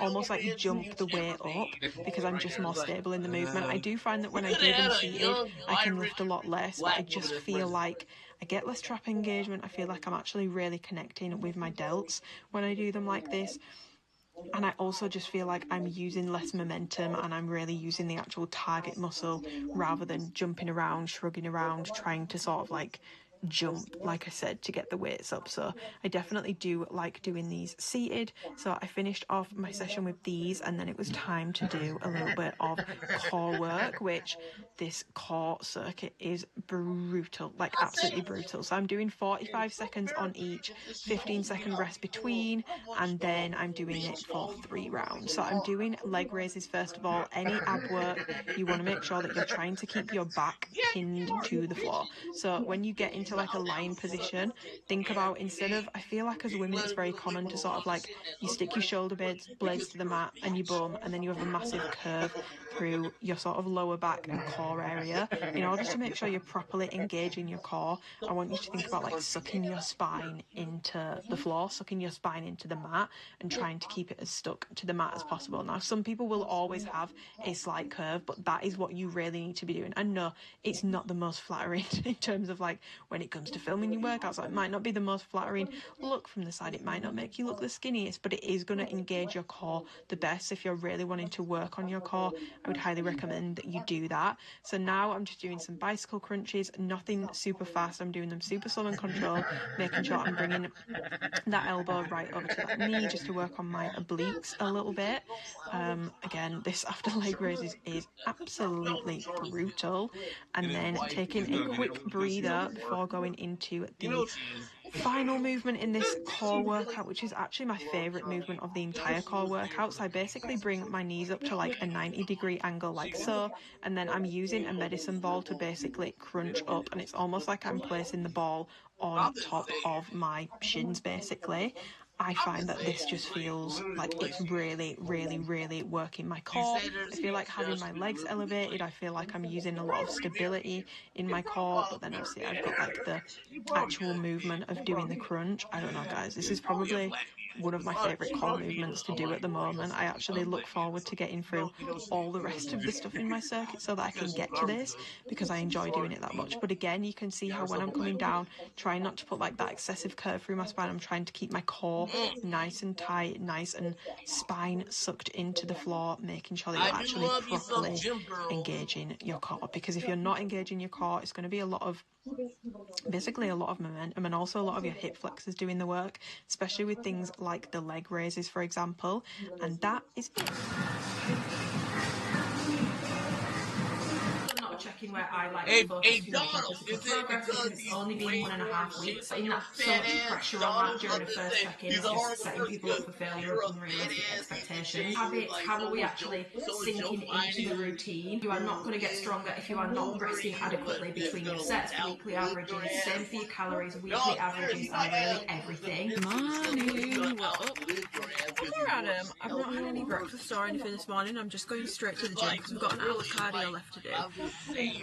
almost like jump the weight up, because I'm just more stable in the movement. I do find that when I do them seated, I can lift a lot less, but I just feel like I get less trap engagement. I feel like I'm actually really connecting with my delts when I do them like this. And I also just feel like I'm using less momentum, and I'm really using the actual target muscle rather than jumping around, shrugging around, trying to sort of like jump, like I said, to get the weights up. So I definitely do like doing these seated. So I finished off my session with these, and then it was time to do a little bit of core work, which this core circuit is brutal, like absolutely brutal. So I'm doing 45 seconds on each, 15-second rest between, and then I'm doing it for 3 rounds. So I'm doing leg raises first of all. Any ab work, you want to make sure that you're trying to keep your back pinned to the floor. So when you get into like a lying position, think about, instead of, I feel like as women it's very common to sort of like, you stick your shoulder blades to the mat and you bum, and then you have a massive curve through your sort of lower back and core area. In order to make sure you're properly engaging your core, I want you to think about like sucking your spine into the floor, sucking your spine into the mat, and trying to keep it as stuck to the mat as possible. Now, some people will always have a slight curve, but that is what you really need to be doing. And no, it's not the most flattering in terms of like when it comes to filming your workouts. So it might not be the most flattering look from the side, it might not make you look the skinniest, but it is going to engage your core the best. If you're really wanting to work on your core, I would highly recommend that you do that. So now I'm just doing some bicycle crunches, nothing super fast. I'm doing them super slow and controlled, making sure I'm bringing that elbow right over to that knee just to work on my obliques a little bit. Again, this after leg raises is absolutely brutal. And then taking a quick breather before going into the final movement in this core workout, which is actually my favorite movement of the entire core workout. So I basically bring my knees up to like a 90-degree angle like so, and then I'm using a medicine ball to basically crunch up, and it's almost like I'm placing the ball on top of my shins basically. I find that this just feels like it's really, really, really working my core. I feel like having my legs elevated, I feel like I'm using a lot of stability in my core, but then obviously I've got like the actual movement of doing the crunch. I don't know, guys, this is probably one of my favourite core movements to do at the moment. I actually look forward to getting through all the rest of the stuff in my circuit so that I can get to this, because I enjoy doing it that much. But again, you can see how when I'm coming down, trying not to put like that excessive curve through my spine, I'm trying to keep my core nice and tight, nice and spine sucked into the floor, making sure that you're actually properly engaging your core. Because if you're not engaging your core, it's going to be basically a lot of momentum, and also a lot of your hip flexors doing the work, especially with things like the leg raises, for example. And that is it. Checking where I like to focus for my physical progress, because it's only been 1.5 weeks. In that, so much pressure on that during the first check-in is just setting people up for failure of unrealistic expectations. Habits, how are we actually sinking into the routine? You are not going to get stronger if you are not resting adequately between your sets. Weekly averages, same for your calories, weekly averages are really everything. Morning, well, hello Adam, I've not had any breakfast or anything this morning. I'm just going straight to the gym because we've got an hour cardio left to do.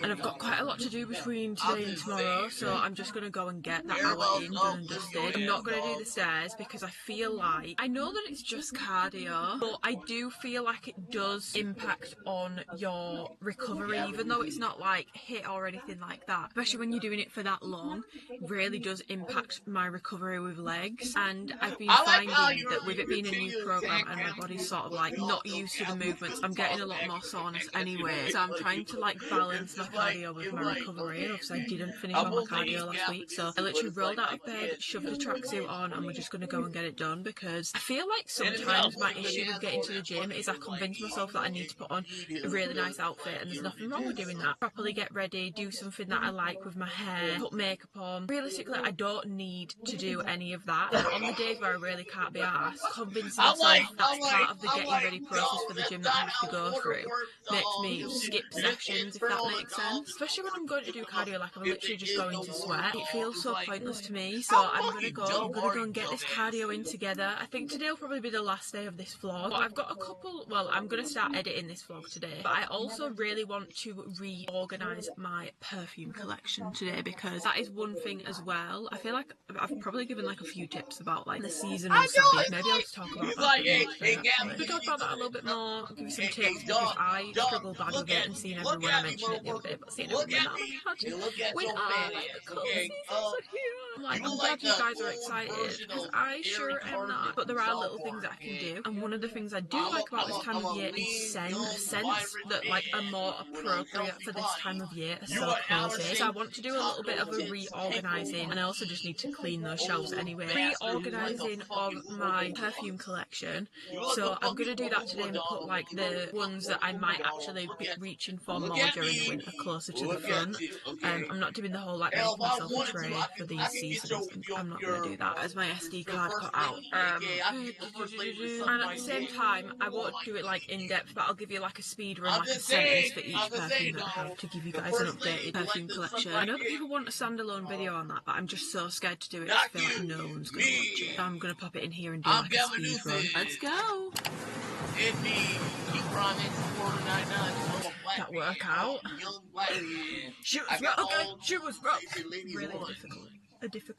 And I've got quite a lot to do between today and tomorrow, so I'm just going to go and get that hour in, done and dusted. I'm not going to do the stairs because I feel like, I know that it's just cardio, but I do feel like it does impact on your recovery, even though it's not like HIIT or anything like that. Especially when you're doing it for that long, it really does impact my recovery with legs. And I've been finding that with it being a new program and my body's sort of like not used to the movements, I'm getting a lot more soreness anyway. So I'm trying to like balance my cardio with my recovery. Obviously I didn't finish all my cardio last week, so I literally rolled out of bed, shoved a tracksuit on, and we're just going to go and get it done, because I feel like sometimes my issue with get into the gym is I convince myself that I need to put on a really nice outfit, and there's nothing wrong with doing that. Properly get ready, do something that I like with my hair, put makeup on. Realistically, I don't need to do any of that. And on the days where I really can't be arsed, convincing myself that's part of the getting ready process for the gym that I have to go through makes me skip sessions, if that makes sense. Especially when I'm going to do cardio, like I'm literally just going to sweat. It feels so pointless to me, so I'm gonna go and get this cardio in together. I think today will probably be the last day of this vlog, but I've got a couple, well, I'm gonna start editing this vlog today, but I also really want to reorganise my perfume collection today, because that is one thing as well. I feel like I've probably given like a few tips about like the seasonal savage. Maybe I'll just talk about that I'll talk about that a little bit more, give you some tips, because I struggle bad with it, and seeing everyone, I mentioned it the other day, but seeing everyone that when the cold seasons are here, like, I'm glad you guys are excited, because I sure am not. But there are little things that I can do, and one of the things I do like about this time of year is scents that like are more appropriate for this time of year are so cozy. So I want to do a little bit of a reorganising, and I also just need to clean those shelves anyway. Reorganising of my perfume collection. So I'm gonna do that today and put like the ones that I might actually be reaching for more during the winter closer to the front. I'm not doing the whole like make myself a tray for these seasons. I'm not gonna do that as my SD card cut out. And at the same time, I won't do it like in depth, but I'll give you like a speed run, like a sentence for each perfume that I have, to give you guys an updated perfume collection. I know that people want a standalone video on that, but I'm just so scared to do it. I feel like no one's gonna watch it. So I'm gonna pop it in here and do like a speed run. Let's go. That workout. She was rough. Okay, she was rough. Really difficult. It's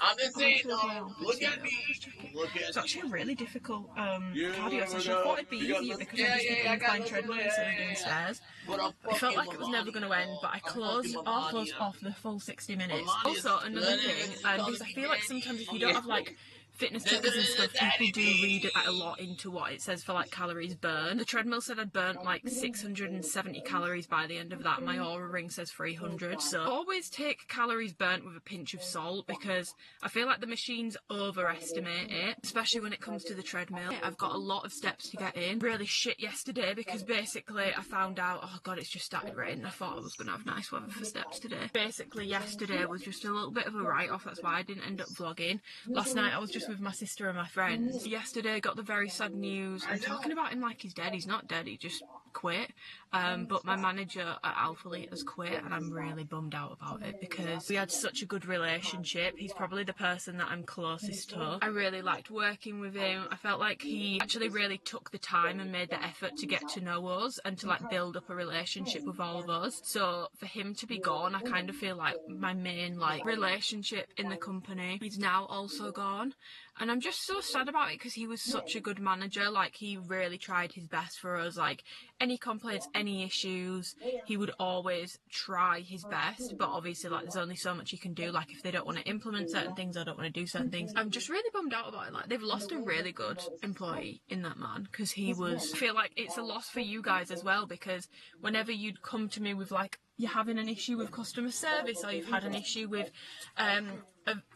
actually a really difficult cardio session. I thought it'd be easier because I just did incline treadmill instead of doing stairs. It felt like it was never going to end, but I closed off the full 60 minutes. Also, another thing, because I feel like sometimes if you don't have like fitness trackers and stuff, people do read a lot into what it says for like calories burned. The treadmill said I'd burnt like 670 calories by the end of that. My Aura ring says 300. So always take calories burnt with a pinch of salt, because I feel like the machines overestimate it, especially when it comes to the treadmill. I've got a lot of steps to get in. Really shit yesterday, because basically I found out, oh god, it's just started raining. I thought I was going to have nice weather for steps today. Basically yesterday was just a little bit of a write-off. That's why I didn't end up vlogging. Last night I was just with my sister and my friends. Yesterday got the very sad news. I'm talking about him like he's dead. He's not dead, he just quit. But my manager at Alphalete has quit, and I'm really bummed out about it, because we had such a good relationship. He's probably the person that I'm closest to. I really liked working with him. I felt like he actually really took the time and made the effort to get to know us and to like build up a relationship with all of us. So for him to be gone, I kind of feel like my main like relationship in the company is now also gone. And I'm just so sad about it, because he was such a good manager. Like, he really tried his best for us. Like, any complaints, any issues, he would always try his best. But obviously, like, there's only so much you can do. Like, if they don't want to implement certain things or don't want to do certain things. I'm just really bummed out about it. Like, they've lost a really good employee in that man, because he was... I feel like it's a loss for you guys as well, because whenever you'd come to me with, like, you're having an issue with customer service, or you've had an issue with...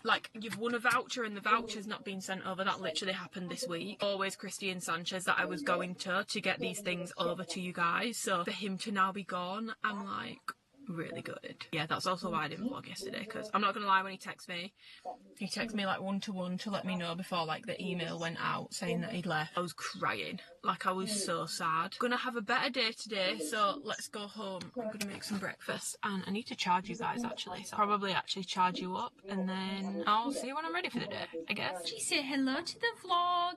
like you've won a voucher and the voucher's not been sent over. That literally happened this week. Always Christian Sanchez that I was going to get these things over to you guys. So for him to now be gone, I'm like really good. Yeah, that's also why I didn't vlog yesterday, because I'm not gonna lie, when he texted me like one-to-one to let me know before like the email went out saying that he'd left. I was crying. Like, I was so sad. Gonna have a better day today, so let's go home. I'm gonna make some breakfast, and I need to charge you guys actually, so I'll probably actually charge you up, and then I'll see you when I'm ready for the day, I guess. She said hello to the vlog.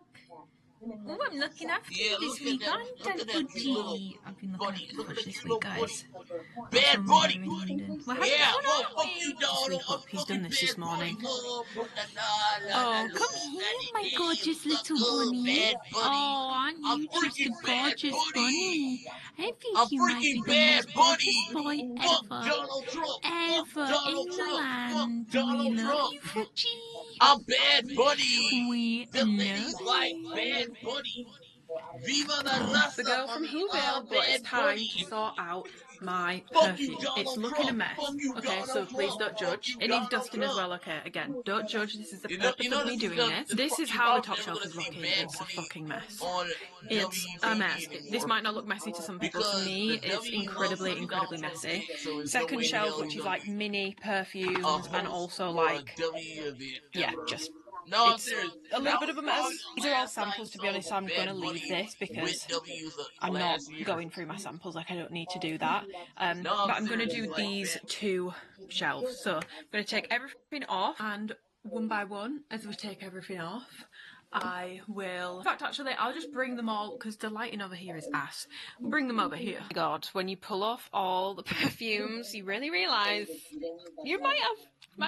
Oh, I'm looking after you this week, aren't I, Poochie? I've been looking after the fridge this week, guys. Bad buddy. We're having fun, aren't we? Just wake up. He's done this morning. Oh, come here, my gorgeous little bunny. Oh, aren't you just a gorgeous bunny? I think you might be the most gorgeous boy ever in the land. We love you, Poochie. I'm Bad Buddy. We the love ladies like Bad Buddy. Viva la raza, The girl from mami. Whoville, but it's time to sort out my Fuck you, perfume. It's Donald looking a Trump. mess. Fuck you, Okay, so Donald please Trump. don't judge. Fuck you, It needs Donald dusting as Trump. well, okay? Again, don't judge. This is the You know purpose of me this is doing this. This is you're how the probably top never shelf gonna is see looking. Bad It's a Bunny fucking mess. on It's a WTV mess. This anymore. might not look messy to some people. To Because me, the it's W incredibly, loves incredibly Donald Trump's messy. dick, so there's no Second way in shelf, hell which he's is gonna like be mini perfumes a and host also for a like, W event yeah, ever. just No, I'm it's serious. a little That bit was of a probably mess. the These are all last I samples, to be saw honest. I'm Bad going to leave Bunny this with because W's I'm not last year. going through my samples. Like, I don't need to do that. No, But I'm going to serious, do like, these man. two shelves. So I'm going to take everything off, and one by one, as we take everything off, I will... In fact, actually, I'll just bring them all, because the lighting over here is ass. I'll bring them over here. God, when you pull off all the perfumes, you really realise you might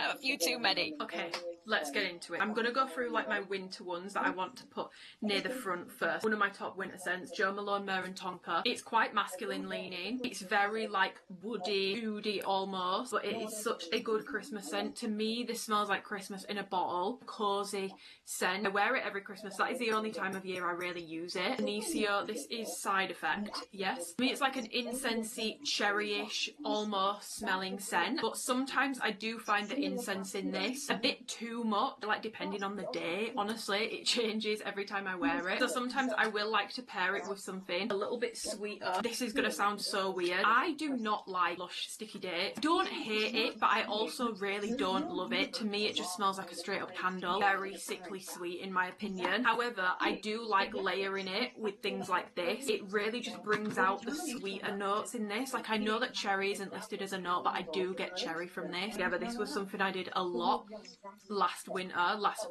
have a few too many. Okay, let's get into it. I'm going to go through like my winter ones that I want to put near the front first. One of my top winter scents, Jo Malone Mare and Tonka. It's quite masculine leaning. It's very like woody, oody almost, but it is such a good Christmas scent. To me, this smells like Christmas in a bottle. Cozy scent. I wear it every Christmas. That is the only time of year I really use it. Anicio, this is Side Effect, yes. To me, it's like an incensey, cherryish, almost smelling scent, but sometimes I do find the incense in this a bit too much, like depending on the day. Honestly, it changes every time I wear it. So sometimes I will like to pair it with something a little bit sweeter. This is gonna sound so weird. I do not like Lush Sticky Dates. Don't hate it, but I also really don't love it. To me, it just smells like a straight up candle. Very sickly sweet in my opinion. However, I do like layering it with things like this. It really just brings out the sweeter notes in this. Like, I know that cherry isn't listed as a note, but I do get cherry from this. However, this was something I did a lot last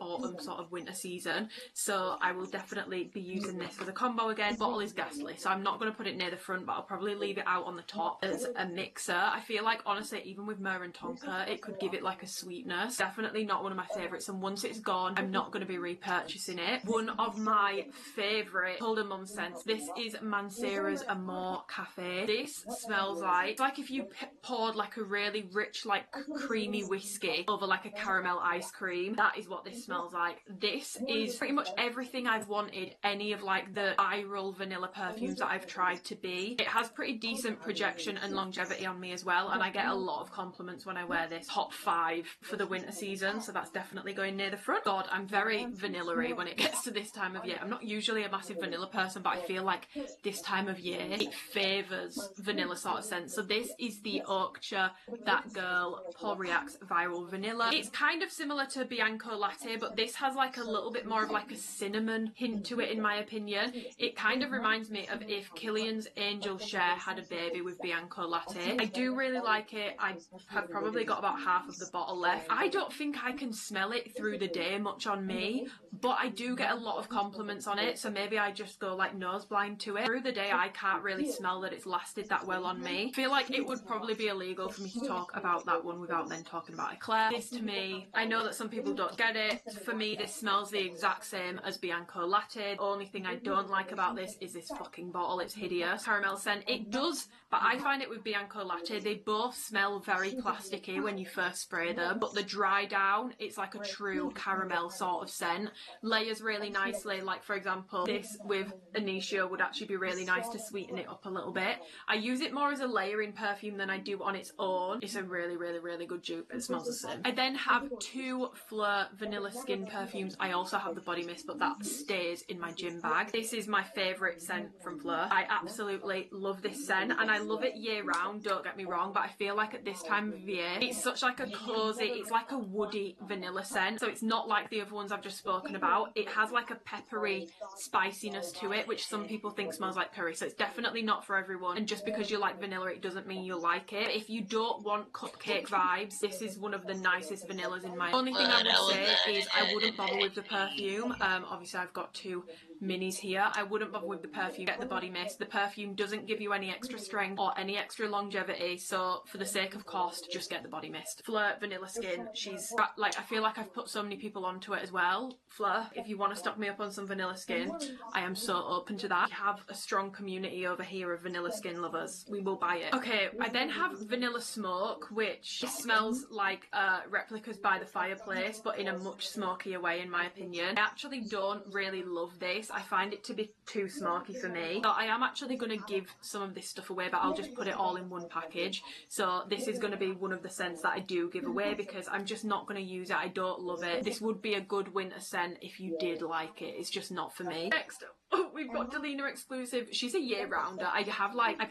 autumn sort of winter season, so I will definitely be using this as a combo again. Bottle is ghastly, so I'm not going to put it near the front, but I'll probably leave it out on the top as a mixer. I feel like, honestly, even with Myrrh and Tonka, it could give it like a sweetness. Definitely not one of my favourites, and once it's gone, I'm not going to be repurchasing it. One of my favourite Holder Mum scents, this is Mancera's Amore Cafe. This smells like, it's like if you poured like a really rich, like creamy whiskey over like a caramel ice cream. That is what this smells like. This is pretty much everything I've wanted any of like the viral vanilla perfumes that I've tried to be. It has pretty decent projection and longevity on me as well, and I get a lot of compliments when I wear this. Top 5 for the winter season, so that's definitely going near the front. God, I'm very vanilla-y when it gets to this time of year. I'm not usually a massive vanilla person, but I feel like this time of year it favours vanilla sort of scent. So this is the Orchard That Girl Paul Reacts Viral Vanilla. It's kind of similar to Bianco Latte, but this has like a little bit more of like a cinnamon hint to it in my opinion. It kind of reminds me of if Killian's Angel Share had a baby with Bianco Latte. I do really like it. I have probably got about half of the bottle left. I don't think I can smell it through the day much on me, but I do get a lot of compliments on it, so maybe I just go like nose blind to it. Through the day I can't really smell that it's lasted that well on me. I feel like it would probably be illegal for me to talk about that one without then talking about Eclair. This to me, I know that some people don't get it. For me, this smells the exact same as Bianco Latte. The only thing I don't like about this is this fucking bottle. It's hideous. Caramel scent. It does, but I find it with Bianco Latte, they both smell very plasticky when you first spray them, but the dry down, it's like a true caramel sort of scent. Layers really nicely. Like, for example, this with Anicio would actually be really nice to sweeten it up a little bit. I use it more as a layering perfume than I do on its own. It's a really, really, really good dupe. It smells the same. I then have 2 Fleur Vanilla Skin perfumes. I also have the body mist, but that stays in my gym bag. This is my favourite scent from Fleur. I absolutely love this scent, and I love it year round, don't get me wrong, but I feel like at this time of year, it's such like a cozy, it's like a woody vanilla scent, so it's not like the other ones I've just spoken about. It has like a peppery spiciness to it, which some people think smells like curry, so it's definitely not for everyone, and just because you like vanilla, it doesn't mean you like it. If you don't want cupcake vibes, this is one of the nicest vanillas in my... Only thing I would say is I wouldn't bother with the perfume. Obviously I've got 2 minis here. I wouldn't bother with the perfume. Get the body mist. The perfume doesn't give you any extra strength or any extra longevity, so for the sake of cost, just get the body mist. Fleur Vanilla Skin, she's like, I feel like I've put so many people onto it as well. Fleur, if you want to stock me up on some vanilla skin, I am so open to that. We have a strong community over here of vanilla skin lovers. We will buy it. Okay, I then have Vanilla Smoke, which smells like Replicas by the Fireplace, but in a much smokier way in my opinion. I actually don't really love this. I find it to be too smoky for me. So I am actually going to give some of this stuff away, but I'll just put it all in one package. So this is going to be one of the scents that I do give away because I'm just not going to use it. I don't love it. This would be a good winter scent if you did like it. It's just not for me. Next up, we've got Delina exclusive. She's a year-rounder. I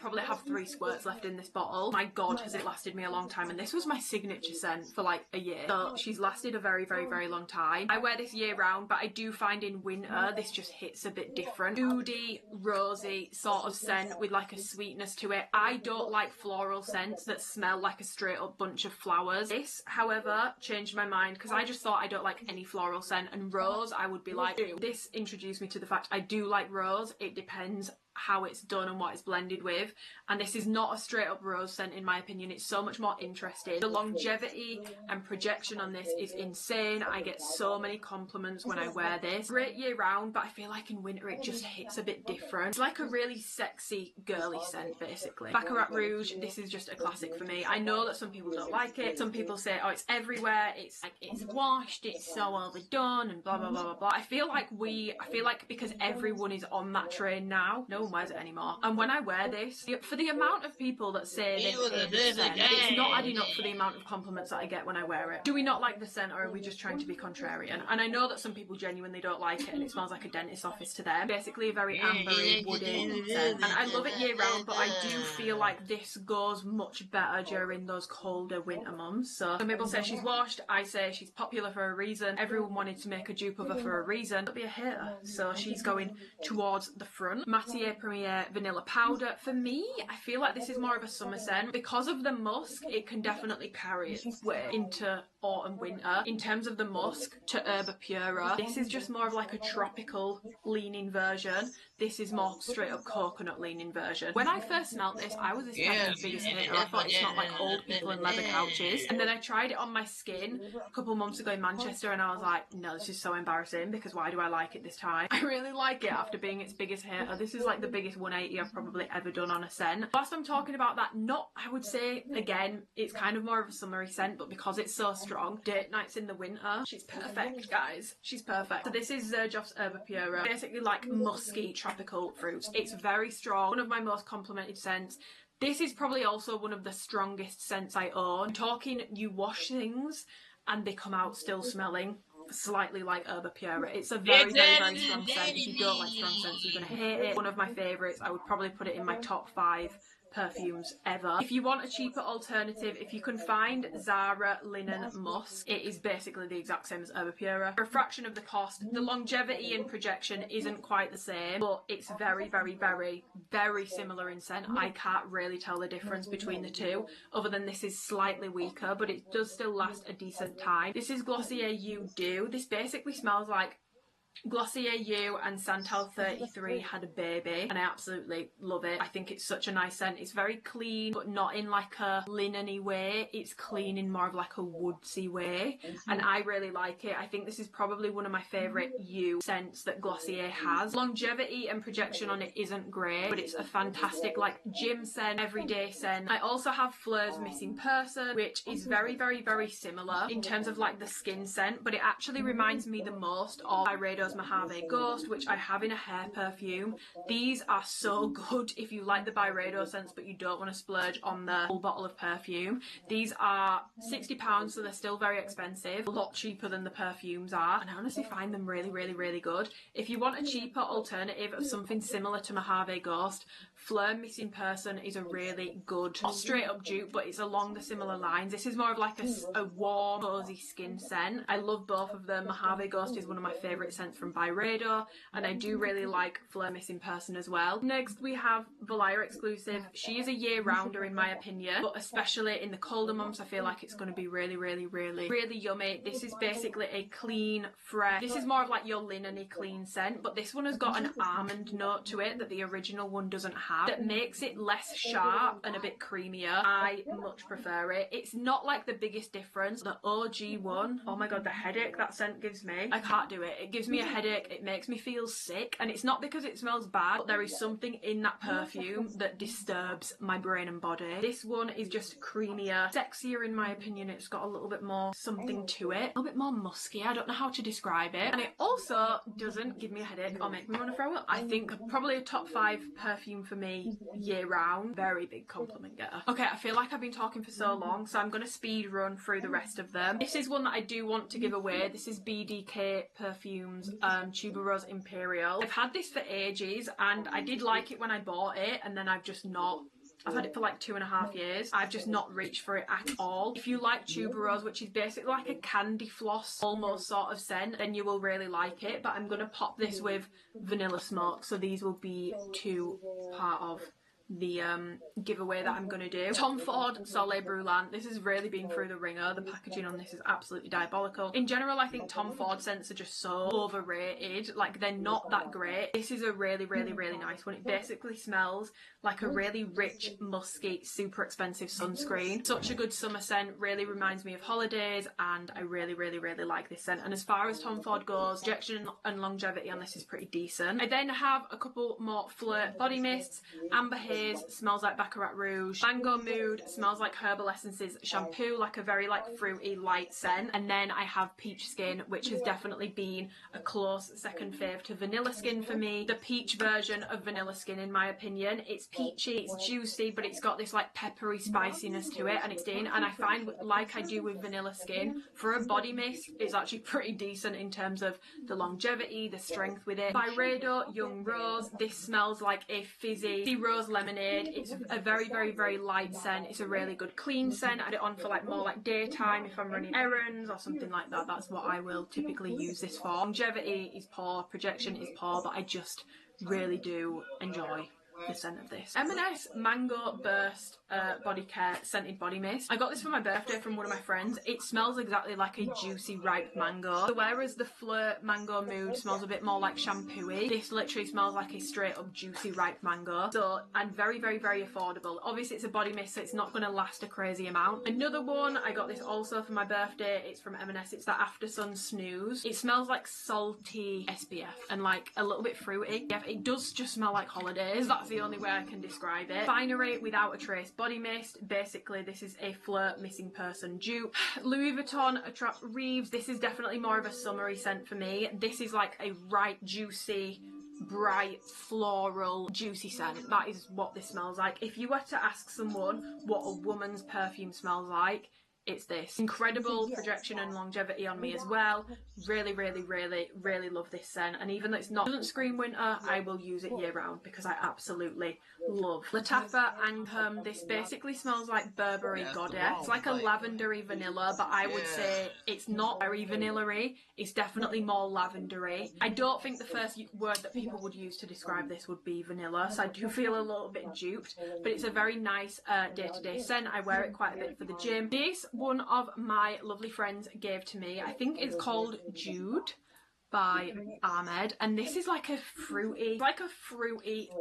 probably have 3 squirts left in this bottle. My god, has it lasted me a long time, and this was my signature scent for like a year. So she's lasted a very, very, very long time. I wear this year-round, but I do find in winter this just hits a bit different. Oody, rosy sort of scent with like a sweetness to it. I don't like floral scents that smell like a straight up bunch of flowers. This, however, changed my mind because I just thought I don't like any floral scent, and rose I would be like, ew. This introduced me to the fact I do like rose. It depends how it's done and what it's blended with, and this is not a straight up rose scent in my opinion. It's so much more interesting. The longevity and projection on this is insane. I get so many compliments when I wear this. Great year round, but I feel like in winter it just hits a bit different. It's like a really sexy girly scent basically. Baccarat Rouge, this is just a classic for me. I know that some people don't like it. Some people say, oh, it's everywhere, it's like it's washed, it's so overdone and blah blah blah blah blah. I feel like because everyone is on that train now, no one wears it anymore. And when I wear this, for the amount of people that say they hate this scent, it's not adding up for the amount of compliments that I get when I wear it. Do we not like the scent, or are we just trying to be contrarian? And I know that some people genuinely don't like it and it smells like a dentist's office to them. Basically a very ambery, woody scent. And I love it year round, but I do feel like this goes much better during those colder winter months. So some people say she's washed, I say she's popular for a reason. Everyone wanted to make a dupe of her for a reason. Don't be a hater. So she's going towards the front. Matcha Premier Vanilla Powder. For me, I feel like this is more of a summer scent. Because of the musk, it can definitely carry its way into autumn, winter. In terms of the musk to Herba Pura, this is just more of like a tropical leaning version. This is more straight up coconut leaning version. When I first smelled this, I was this person's biggest hater. I thought it smelled like old people in leather couches. And then I tried it on my skin a couple months ago in Manchester and I was like, no, this is so embarrassing because why do I like it this time? I really like it after being its biggest hater. This is like the biggest 180 I've probably ever done on a scent. Whilst I'm talking about that, I would say, again, it's kind of more of a summery scent, but because it's so strong, date nights in the winter, she's perfect, guys. She's perfect. So this is Xerjoff's Herba Pura. Basically like musky tropical fruits. It's very strong. One of my most complimented scents. This is probably also one of the strongest scents I own. I'm talking, you wash things and they come out still smelling slightly like Herba Pura. It's a very, very, very strong scent. If you don't like strong scents, you're going to hate it. One of my favourites. I would probably put it in my top 5 perfumes ever. If you want a cheaper alternative, if you can find Zara Linen Musk, it is basically the exact same as Herba Pura. For a fraction of the cost, the longevity and projection isn't quite the same, but it's very, very, very, very similar in scent. I can't really tell the difference between the two, other than this is slightly weaker, but it does still last a decent time. This is Glossier You Do. This basically smells like Glossier You and Santal 33 had a baby, and I absolutely love it. I think it's such a nice scent. It's very clean, but not in like a linen-y way. It's clean in more of like a woodsy way, and I really like it. I think this is probably one of my favourite You scents that Glossier has. Longevity and projection on it isn't great, but it's a fantastic like gym scent, everyday scent. I also have Fleur's Missing Person, which is very, very, very similar in terms of like the skin scent, but it actually reminds me the most of Byredo's Mojave Ghost, which I have in a hair perfume. These are so good if you like the Byredo scents but you don't want to splurge on the full bottle of perfume. These are £60, so they're still very expensive, a lot cheaper than the perfumes are, and I honestly find them really, really, really good. If you want a cheaper alternative of something similar to Mojave Ghost, Fleur Missing Person is a really good, not straight up dupe, but it's along the similar lines. This is more of like a warm, cozy skin scent. I love both of them. Mojave Ghost is one of my favourite scents from Byredo, and I do really like Fleur Missing Person as well. Next we have Valaya exclusive. She is a year-rounder in my opinion, but especially in the colder months I feel like it's going to be really, really, really, really yummy. This is basically a clean, fresh, this is more of like your linen-y clean scent, but this one has got an almond note to it that the original one doesn't have, that makes it less sharp and a bit creamier. I much prefer it. It's not like the biggest difference. The OG one, oh my god, the headache that scent gives me. I can't do it. It gives me a headache, it makes me feel sick, and it's not because it smells bad, but there is something in that perfume that disturbs my brain and body. This one is just creamier, sexier in my opinion. It's got a little bit more something to it, a little bit more musky. I don't know how to describe it. And it also doesn't give me a headache or make me want to throw up. I think probably a top 5 perfume for me year round. Very big compliment getter. Okay, I feel like I've been talking for so long, so I'm going to speed run through the rest of them. This is one that I do want to give away. This is BDK Perfumes Tuberose Imperial. I've had this for ages and I did like it when I bought it, and then I've had it for like 2.5 years. I've just not reached for it at all. If you like tuberose, which is basically like a candy floss almost sort of scent, then you will really like it. But I'm going to pop this with vanilla smoke, so these will be 2 part of the giveaway that I'm going to do. Tom Ford Soleil Brûlant. This has really been through the ringer. The packaging on this is absolutely diabolical. In general, I think Tom Ford scents are just so overrated. Like, they're not that great. This is a really, really, really nice one. It basically smells like a really rich, musky, super expensive sunscreen. Such a good summer scent. Really reminds me of holidays, and I really, really, really like this scent. And as far as Tom Ford goes, projection and longevity on this is pretty decent. I then have a couple more Flirt body mists. Amber Haze smells like Baccarat Rouge. Mango Mood smells like Herbal Essences shampoo, like a very like fruity light scent. And then I have Peach Skin, which has definitely been a close second fave to Vanilla Skin for me. The peach version of Vanilla Skin, in my opinion. It's peachy, it's juicy, but it's got this like peppery spiciness to it, and it's in. And I find, like I do with Vanilla Skin, for a body mist, it's actually pretty decent in terms of the longevity, the strength with it. Byredo Young Rose. This smells like a fizzy rose lemonade. It's a very, very, very light scent. It's a really good clean scent. I add it on for like more like daytime if I'm running errands or something like that. That's what I will typically use this for. Longevity is poor, projection is poor, but I just really do enjoy the scent of this. M&S Mango Burst Body Care Scented Body Mist. I got this for my birthday from one of my friends. It smells exactly like a juicy ripe mango. So whereas the Flirt Mango Mood smells a bit more like shampooey, this literally smells like a straight up juicy ripe mango. So, and very, very, very affordable. Obviously it's a body mist, so it's not going to last a crazy amount. Another one, I got this also for my birthday. It's from M&S. It's the After Sun Snooze. It smells like salty SPF and like a little bit fruity. Yeah, it does just smell like holidays. That's the only way I can describe it. Finery Without a Trace body mist. Basically this is a Flirt missing person dupe. Louis Vuitton Attrape Reeves. This is definitely more of a summery scent for me. This is like a ripe, juicy, bright, floral, juicy scent. That is what this smells like. If you were to ask someone what a woman's perfume smells like, it's this. Incredible projection and longevity on me as well. Really, really, really, really love this scent. And even though it doesn't scream winter, I will use it year round because I absolutely love Lattafa Angham. This basically smells like Burberry Goddess. It's like a lavendery vanilla, but I would say it's not very vanilla-y. It's definitely more lavendery. I don't think the first word that people would use to describe this would be vanilla, so I do feel a little bit duped, but it's a very nice day-to-day scent. I wear it quite a bit for the gym. This one of my lovely friends gave to me. I think it's called Jude by Ahmed, and this is like a fruity,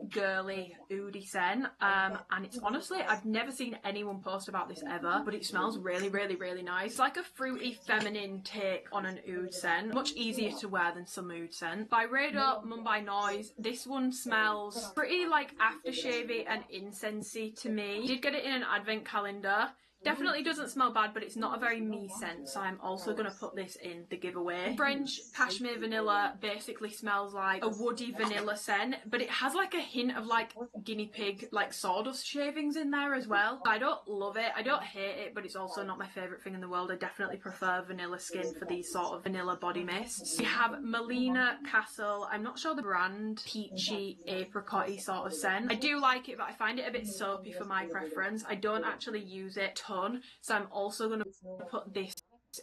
girly, oody scent, and it's honestly, I've never seen anyone post about this ever, but it smells really, really, really nice. It's like a fruity, feminine take on an oud scent, much easier to wear than some oud scent. Byredo Mumbai Noise. This one smells pretty like aftershavey and incensey to me. I did get it in an advent calendar. Definitely doesn't smell bad, but it's not a very me scent, so I'm also going to put this in the giveaway. French Cashmere Vanilla basically smells like a woody vanilla scent, but it has like a hint of like guinea pig, like sawdust shavings in there as well. I don't love it, I don't hate it, but it's also not my favourite thing in the world. I definitely prefer vanilla skin for these sort of vanilla body mists. We have Melina Castle, I'm not sure the brand, peachy, apricot-y sort of scent. I do like it, but I find it a bit soapy for my preference. I don't actually use it so I'm also going to put this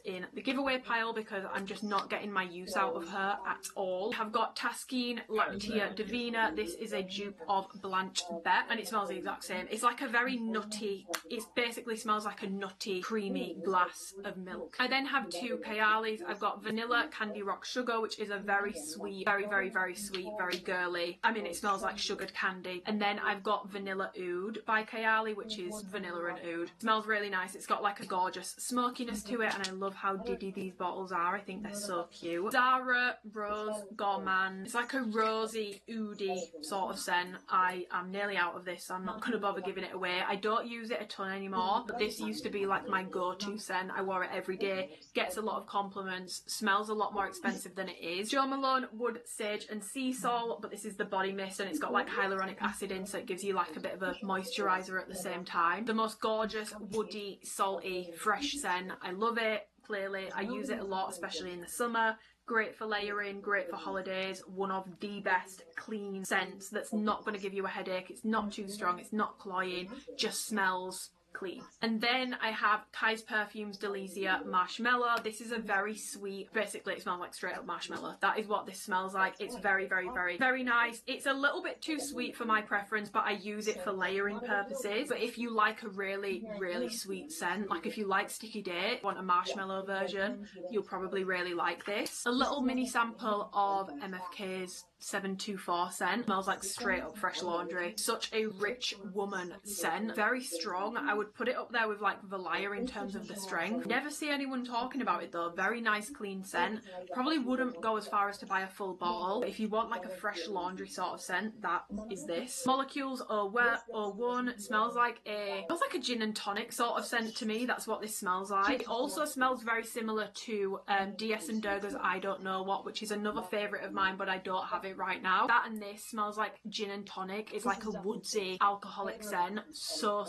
in the giveaway pile because I'm just not getting my use out of her at all. I've got Taskine Lactia Divina. This is a dupe of Blanche Bet, and it smells the exact same. It's like a very nutty, it basically smells like a nutty, creamy glass of milk. I then have two Kayalis. I've got Vanilla Candy Rock Sugar, which is a very sweet, very, very, very sweet, very girly. I mean, it smells like sugared candy. And then I've got Vanilla Oud by Kayali, which is vanilla and oud. It smells really nice. It's got like a gorgeous smokiness to it, and I love how diddy these bottles are. I think they're so cute. Zara Rose Gourmand. It's like a rosy, oody sort of scent. I am nearly out of this, so I'm not going to bother giving it away. I don't use it a ton anymore, but this used to be like my go-to scent. I wore it every day. Gets a lot of compliments. Smells a lot more expensive than it is. Jo Malone Wood Sage and Sea Salt, but this is the body mist and it's got like hyaluronic acid in, so it gives you like a bit of a moisturizer at the same time. The most gorgeous, woody, salty, fresh scent. I love it. Clearly, I use it a lot, especially in the summer. Great for layering, great for holidays. One of the best clean scents that's not going to give you a headache. It's not too strong, it's not cloying, just smells clean. And then I have Kai's Perfumes Delicia Marshmallow. This is a very sweet, basically it smells like straight up marshmallow. That is what this smells like. It's very, very, very, very nice. It's a little bit too sweet for my preference, but I use it for layering purposes. But if you like a really, really sweet scent, like if you like Sticky Date, want a marshmallow version, you'll probably really like this. A little mini sample of MFK's 724 scent. Smells like straight up fresh laundry. Such a rich woman scent. Very strong. I would put it up there with like Valaya in terms of the strength. Never see anyone talking about it though. Very nice clean scent. Probably wouldn't go as far as to buy a full bottle. But if you want like a fresh laundry sort of scent, that is this. Molecules 01. Smells like a gin and tonic sort of scent to me. That's what this smells like. It also smells very similar to DS and Durga's I Don't Know What, which is another favourite of mine, but I don't have it right now. That and this smells like gin and tonic. It's like a woodsy alcoholic scent. So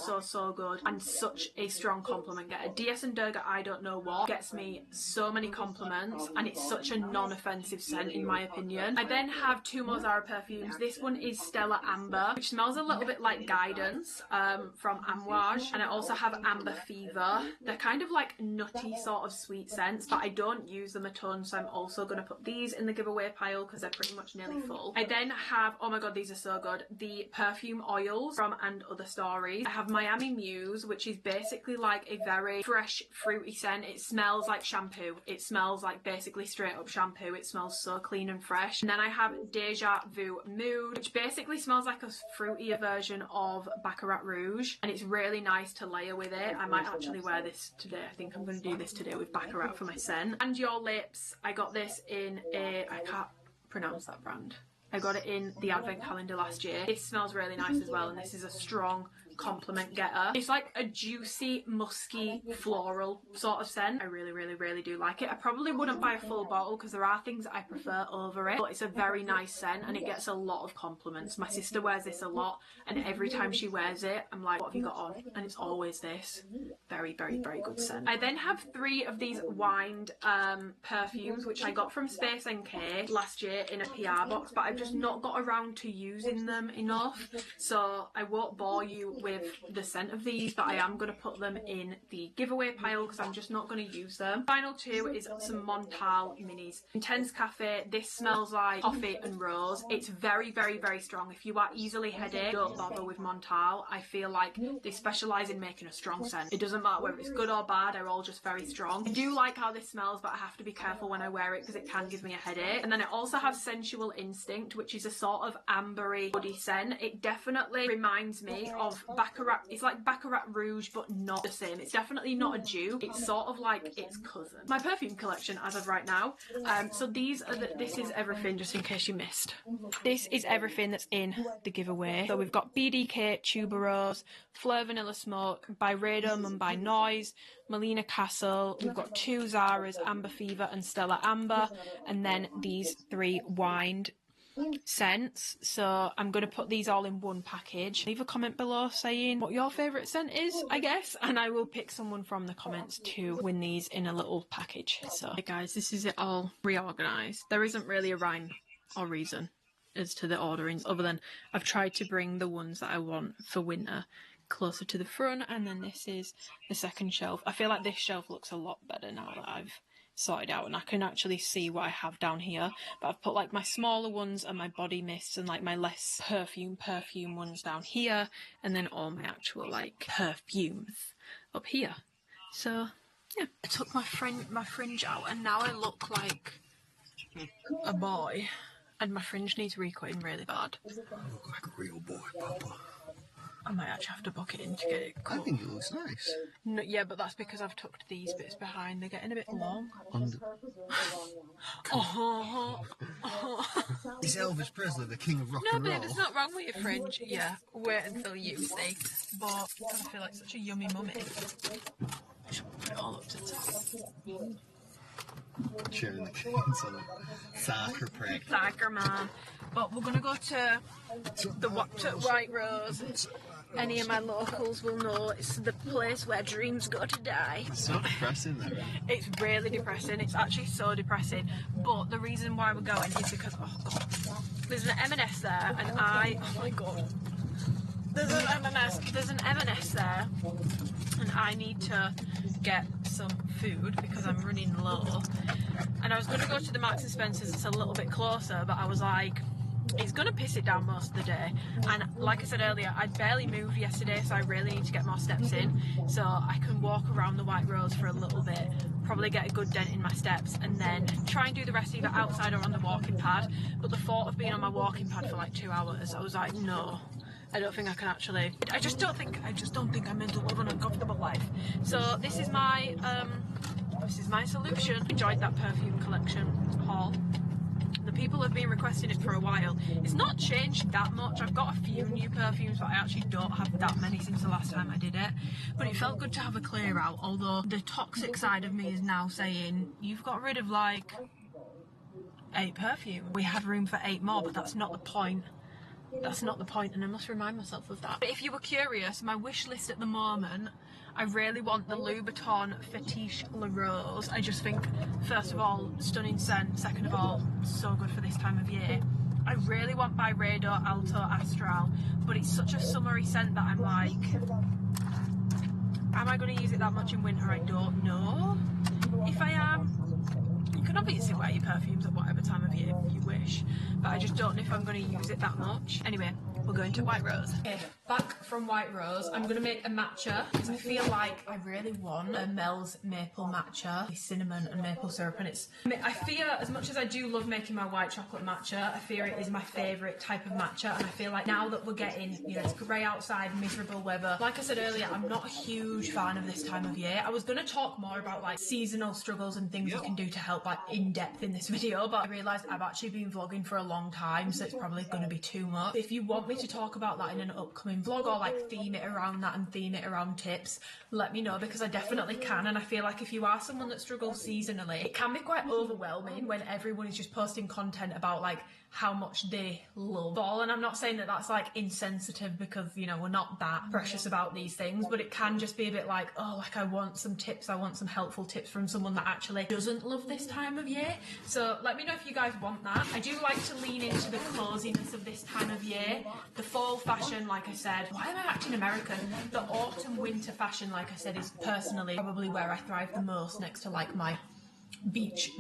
good and such a strong compliment getter. DS and Durga I Don't Know What gets me so many compliments and it's such a non-offensive scent in my opinion. I then have two more Zara perfumes. This one is Stella Amber, which smells a little bit like Guidance from Amouage, and I also have Amber Fever. They're kind of like nutty sort of sweet scents, but I don't use them a ton, so I'm also going to put these in the giveaway pile because they're pretty much nearly full. I then have, oh my god, these are so good, the perfume oils from And Other Stories. I have Miami Muse, which is basically like a very fresh fruity scent. It smells like shampoo. It smells like basically straight up shampoo. It smells so clean and fresh. And then I have Deja Vu Mood, which basically smells like a fruitier version of Baccarat Rouge, and it's really nice to layer with it. I might actually wear this today. I think I'm going to do this today with Baccarat for my scent. And Your Lips, I got this in a, I can't pronounce that brand. I got it in the advent calendar last year. This smells really nice as well, and this is a strong compliment getter. It's like a juicy, musky, floral sort of scent. I really do like it. I probably wouldn't buy a full bottle because there are things I prefer over it, but it's a very nice scent and it gets a lot of compliments. My sister wears this a lot, and every time she wears it, I'm like, what have you got on? And it's always this. Very good scent. I then have three of these wined perfumes, which I got from Space NK last year in a PR box, but I've just not got around to using them enough, so I won't bore you with the scent of these, but I am going to put them in the giveaway pile because I'm just not going to use them. Final two is some Montal minis. Intense Cafe. This smells like coffee and rose. It's very strong. If you are easily headache, don't bother with Montal. I feel like they specialise in making a strong scent. It doesn't matter whether it's good or bad, they're all just very strong. I do like how this smells, but I have to be careful when I wear it because it can give me a headache. And then I also have Sensual Instinct, which is a sort of ambery body scent. It definitely reminds me of Baccarat. It's like Baccarat Rouge, but not the same. It's definitely not a dupe. It's sort of like its cousin. My perfume collection as of right now. So these are this is everything, just in case you missed. This is everything that's in the giveaway. So we've got BDK Tuberose, Fleur Vanilla Smoke, Byredo Mumbai Noise, Melina Castle. We've got two Zara's, Amber Fever and Stella Amber, and then these three wined scents. So I'm going to put these all in one package. Leave a comment below saying what your favourite scent is, I guess, and I will pick someone from the comments to win these in a little package. So hey guys, this is it all reorganised. There isn't really a rhyme or reason as to the orderings, other than I've tried to bring the ones that I want for winter closer to the front, and then this is the second shelf. I feel like this shelf looks a lot better now that I've sorted out and I can actually see what I have down here, but I've put like my smaller ones and my body mists and like my less perfume ones down here, and then all my actual like perfumes up here. So yeah, I took my fringe out and now I look like a boy, and my fringe needs recutting really bad. I look like a real boy, Papa. I might actually have to book it in to get it cut. I think it looks nice. No, yeah, but that's because I've tucked these bits behind. They're getting a bit long. It's Elvis Presley, the king of rock No, and roll. babe, there's not wrong with your fringe. Yeah, wait until you see. But I feel like such a yummy mummy. I should put it all up to the top. Sharing the kids on a soccer practice. Soccer man. But we're gonna go to the White Rose. Any of my locals will know it's the place where dreams go to die. It's so depressing though. It's really depressing. It's actually so depressing. But the reason why we're going is because, oh god, there's an M&S there, and oh my god, there's an M&S there, and I need to get some food because I'm running low. And I was going to go to the Marks and Spencer's, it's a little bit closer, but I was like, it's going to piss it down most of the day. And like I said earlier, I barely moved yesterday, so I really need to get more steps in so I can walk around the White Rose for a little bit, probably get a good dent in my steps, and then try and do the rest either outside or on the walking pad. But the thought of being on my walking pad for like 2 hours, I was like, no, I don't think I can actually. I just don't think I'm meant to live an uncomfortable life. So this is my solution. Enjoyed that perfume collection haul. The people have been requesting it for a while. It's not changed that much. I've got a few new perfumes, but I actually don't have that many since the last time I did it. But it felt good to have a clear out, although the toxic side of me is now saying, you've got rid of like 8 perfume. We have room for 8 more, but that's not the point. That's not the point, and I must remind myself of that. But if you were curious, my wish list at the moment, I really want the Louboutin Fetiche La Rose. I just think, first of all, stunning scent. Second of all, so good for this time of year. I really want Byredo Alto Astral, but it's such a summery scent that I'm like, am I going to use it that much in winter? I don't know. If I am, you can obviously wear your perfumes at whatever time of year you wish, but I just don't know if I'm going to use it that much. Anyway, we're going to White Rose. Okay, back from White Rose, I'm going to make a matcha because I feel like I really want a Mel's maple matcha with cinnamon and maple syrup, and I fear, as much as I do love making my white chocolate matcha, I fear it is my favourite type of matcha, and I feel like now that we're getting, you know, it's grey outside, miserable weather, like I said earlier, I'm not a huge fan of this time of year. I was going to talk more about like seasonal struggles and things you can do to help like in depth in this video, but I realised I've actually been vlogging for a long time, so it's probably going to be too much. If you want me to talk about that in an upcoming vlog or like theme it around that and theme it around tips, let me know, because I definitely can. And I feel like if you are someone that struggles seasonally, it can be quite overwhelming when everyone is just posting content about like how much they love fall. And I'm not saying that that's like insensitive, because, you know, we're not that precious about these things, but it can just be a bit like, oh, like I want some tips, I want some helpful tips from someone that actually doesn't love this time of year. So let me know if you guys want that. I do like to lean into the coziness of this time of year. The fall fashion, like I said, why am I acting American? The autumn winter fashion, like I said, is personally probably where I thrive the most, next to like my beach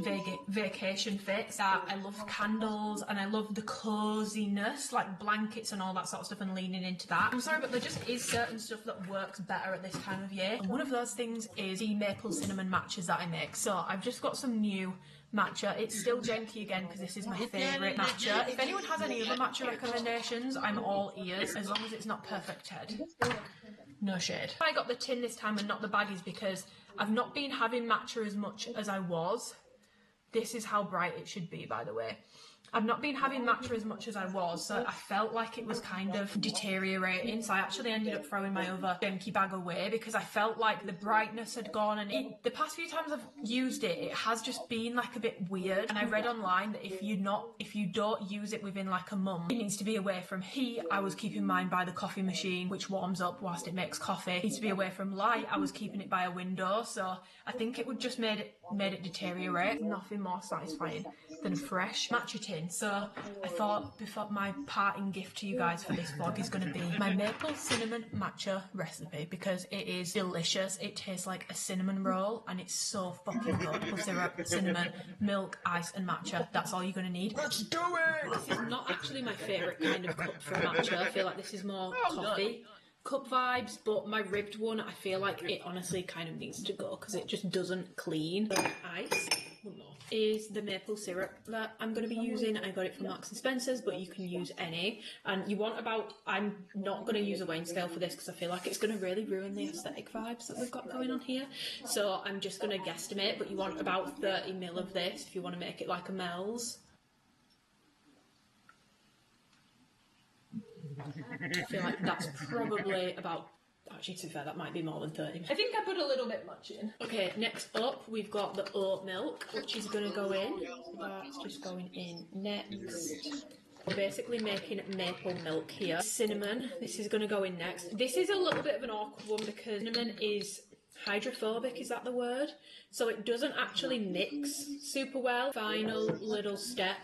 vacation fits. I love candles and I love the coziness, like blankets and all that sort of stuff, and leaning into that. I'm sorry, but there just is certain stuff that works better at this time of year, and one of those things is the maple cinnamon matchas that I make. So I've just got some new matcha. It's still janky again because this is my favourite matcha. If anyone has any other matcha recommendations, I'm all ears, as long as it's not Perfect Head. No shade. I got the tin this time and not the baggies because I've not been having matcha as much as I was. This is how bright it should be, by the way. I've not been having matcha as much as I was, so I felt like it was kind of deteriorating, so I actually ended up throwing my other janky bag away because I felt like the brightness had gone, and the past few times I've used it, it has just been like a bit weird. And I read online that if you don't use it within like a month, it needs to be away from heat. I was keeping mine by the coffee machine, which warms up whilst it makes coffee. It needs to be away from light. I was keeping it by a window, so I think it would just made it deteriorate. Nothing more satisfying than a fresh matcha tin. So I thought, before my parting gift to you guys for this vlog is going to be my maple cinnamon matcha recipe, because it is delicious. It tastes like a cinnamon roll and it's so fucking good. Plus syrup, cinnamon, milk, ice and matcha. That's all you're going to need. Let's do it! This is not actually my favourite kind of cup for matcha. I feel like this is more coffee cup vibes, but my ribbed one, I feel like it honestly kind of needs to go because it just doesn't clean. Ice. One more. is the maple syrup that I'm going to be using. I got it from Marks and Spencer's, but you can use any. And you want about, I'm not going to use a weighing scale for this because I feel like it's going to really ruin the aesthetic vibes that we've got going on here. So I'm just going to guesstimate, but you want about 30 ml of this if you want to make it like a Mel's. I feel like that's probably about, actually to be fair, that might be more than 30. I think I put a little bit much in. Okay, next up we've got the oat milk, which is going to go in. That's just going in next. We're basically making maple milk here. Cinnamon, this is going to go in next. This is a little bit of an awkward one because cinnamon is hydrophobic, is that the word? So it doesn't actually mix super well. Final little step,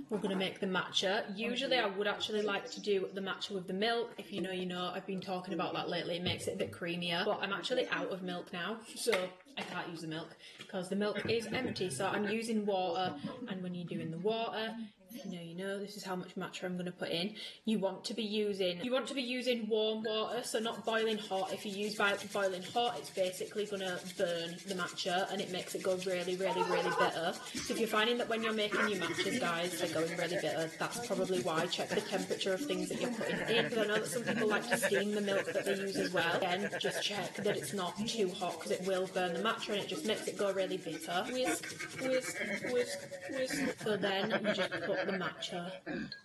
we're going to make the matcha. Usually I would actually like to do the matcha with the milk. If you know, you know. I've been talking about that lately. It makes it a bit creamier. But I'm actually out of milk now, so I can't use the milk because the milk is empty. So I'm using water, and when you're doing the water, if you know, you know, this is how much matcha I'm going to put in. You want to be using warm water, so not boiling hot. If you use boiling hot, it's basically going to burn the matcha and it makes it go really, really, really bitter. So if you're finding that when you're making your matchas, guys, they're going really bitter, that's probably why. Check the temperature of things that you're putting in, because I know that some people like to steam the milk that they use as well. Again, just check that it's not too hot because it will burn the matcha and it just makes it go really bitter. Whisk, whisk, whisk, whisk. So then you just put the matcha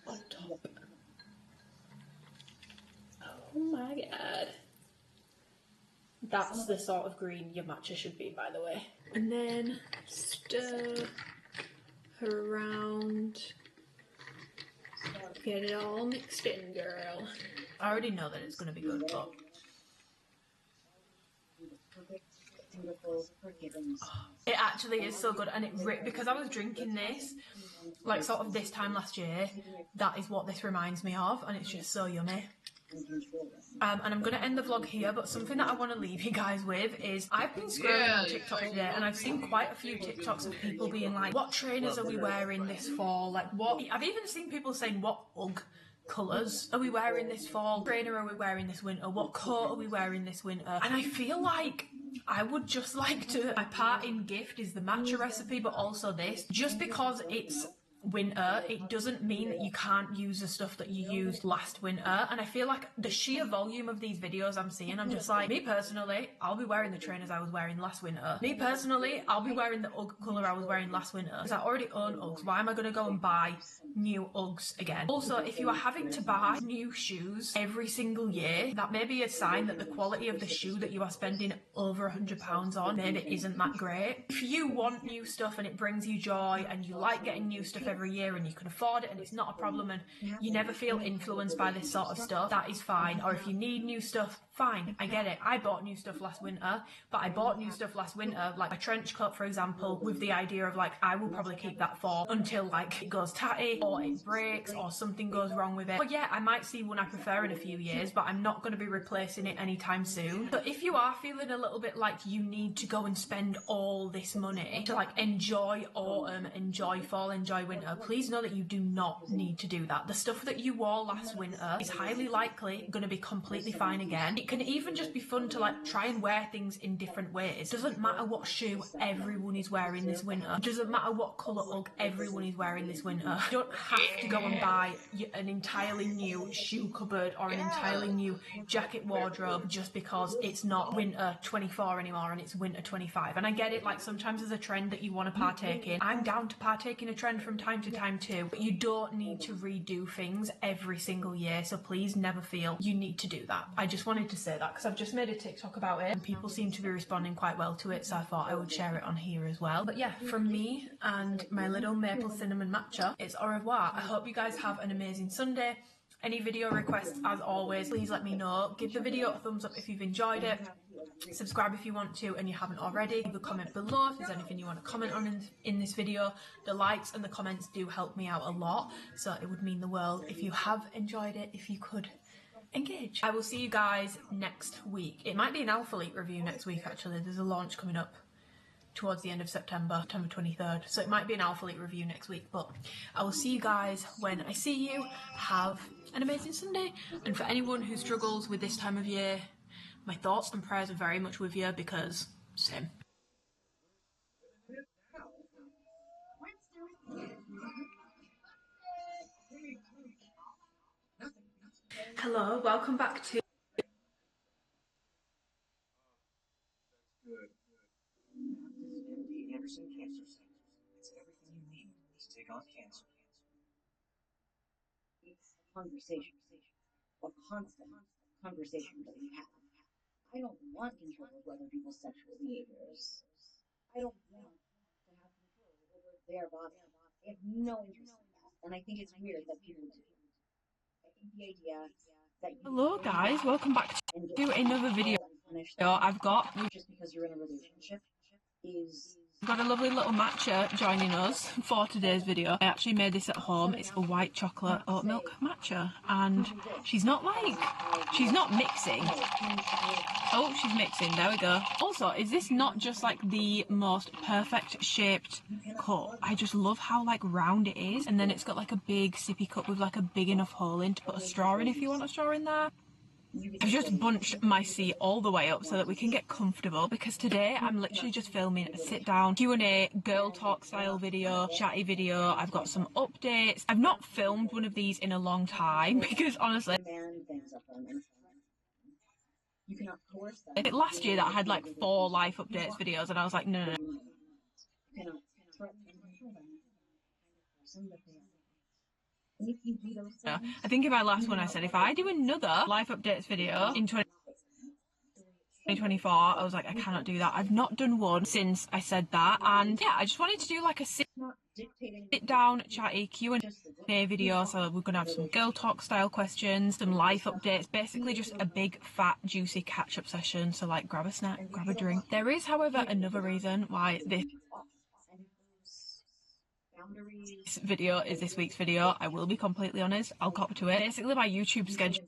on top. Oh my god. That's the sort of green your matcha should be, by the way. And then stir her around. Get it all mixed in, girl. I already know that it's going to be good, but it actually is so good. And it because I was drinking this like sort of this time last year, that is what this reminds me of, and it's just so yummy. And I'm going to end the vlog here, but something that I want to leave you guys with is I've been scrolling on TikTok today and I've seen quite a few TikToks of people being like, what trainers are we wearing this fall? Like, what? I've even seen people saying, what UGG colours are we wearing this fall? What trainer are we wearing this winter? What coat are we wearing this winter? And I feel like I would just like to, my parting gift is the matcha recipe, but also this, just because it's winter, it doesn't mean that you can't use the stuff that you used last winter. And I feel like the sheer volume of these videos I'm seeing, I'm just like, me personally, I'll be wearing the trainers I was wearing last winter. Me personally, I'll be wearing the UGG colour I was wearing last winter, because I already own Uggs. Why am I going to go and buy new Uggs again? Also, if you are having to buy new shoes every single year, that may be a sign that the quality of the shoe that you are spending over £100 on maybe isn't that great. If you want new stuff and it brings you joy and you like getting new stuff every year and you can afford it and it's not a problem and you never feel influenced by this sort of stuff, that is fine. Or if you need new stuff, fine, I get it. I bought new stuff last winter, but I bought new stuff last winter, like a trench coat for example, with the idea of like, I will probably keep that for until like it goes tatty or it breaks or something goes wrong with it. But yeah, I might see one I prefer in a few years, but I'm not going to be replacing it anytime soon. But if you are feeling a little bit like you need to go and spend all this money to like enjoy autumn, enjoy fall, enjoy winter, please know that you do not need to do that. The stuff that you wore last winter is highly likely going to be completely fine again. It can even just be fun to like try and wear things in different ways. It doesn't matter what shoe everyone is wearing this winter. It doesn't matter what colour UGG everyone is wearing this winter. You don't have to go and buy an entirely new shoe cupboard or an entirely new jacket wardrobe just because it's not winter 24 anymore and it's winter 25. And I get it, like sometimes there's a trend that you want to partake in. I'm down to partake in a trend from time to time too, but you don't need to redo things every single year, so please never feel you need to do that. I just wanted to say that because I've just made a TikTok about it and people seem to be responding quite well to it, so I thought I would share it on here as well. But yeah, from me and my little maple cinnamon matcha, it's au revoir. I hope you guys have an amazing Sunday. Any video requests, as always, please let me know. Give the video a thumbs up if you've enjoyed it. Subscribe if you want to and you haven't already. Leave a comment below if there's anything you want to comment on in this video. The likes and the comments do help me out a lot, so it would mean the world if you have enjoyed it, if you could engage. I will see you guys next week. It might be an alphalete review next week actually. There's a launch coming up towards the end of September 23rd, so it might be an alphalete review next week, but I will see you guys when I see you. Have an amazing Sunday, and for anyone who struggles with this time of year, my thoughts and prayers are very much with you, because same. Hello, welcome back to... Good. Anderson Cancer Center. It's everything you need to take on cancer. It's a conversation, a constant conversation that we have. I don't want control over other people's sexual behaviors. I don't want to have control over their body. I have no interest in that, and I think it's weird that people do. I think the idea that you Hello guys, welcome back to another video. I've got just because you're in a relationship is... We've got a lovely little matcha joining us for today's video. I actually made this at home. It's a white chocolate oat milk matcha, and she's not mixing. Oh, she's mixing, there we go. Also, is this not just like the most perfect shaped cup? I just love how like round it is, and then it's got like a big sippy cup with like a big enough hole in to put a straw in if you want a straw in there. I've just bunched my seat all the way up so that we can get comfortable, because today I'm literally just filming a sit down Q&A girl talk style video, chatty video. I've got some updates. I've not filmed one of these in a long time because honestly last year that I had like 4 life updates videos and I was like no. I think in my last one I said if I do another life updates video in 2024, I was like I cannot do that. I've not done one since I said that, and yeah, I just wanted to do like a sit down chatty Q&A video. So we're gonna have some girl talk style questions, some life updates, basically just a big fat juicy catch up session. So like grab a snack, grab a drink. There is however another reason why this video is this week's video. I will be completely honest, I'll cop to it. Basically my YouTube schedule,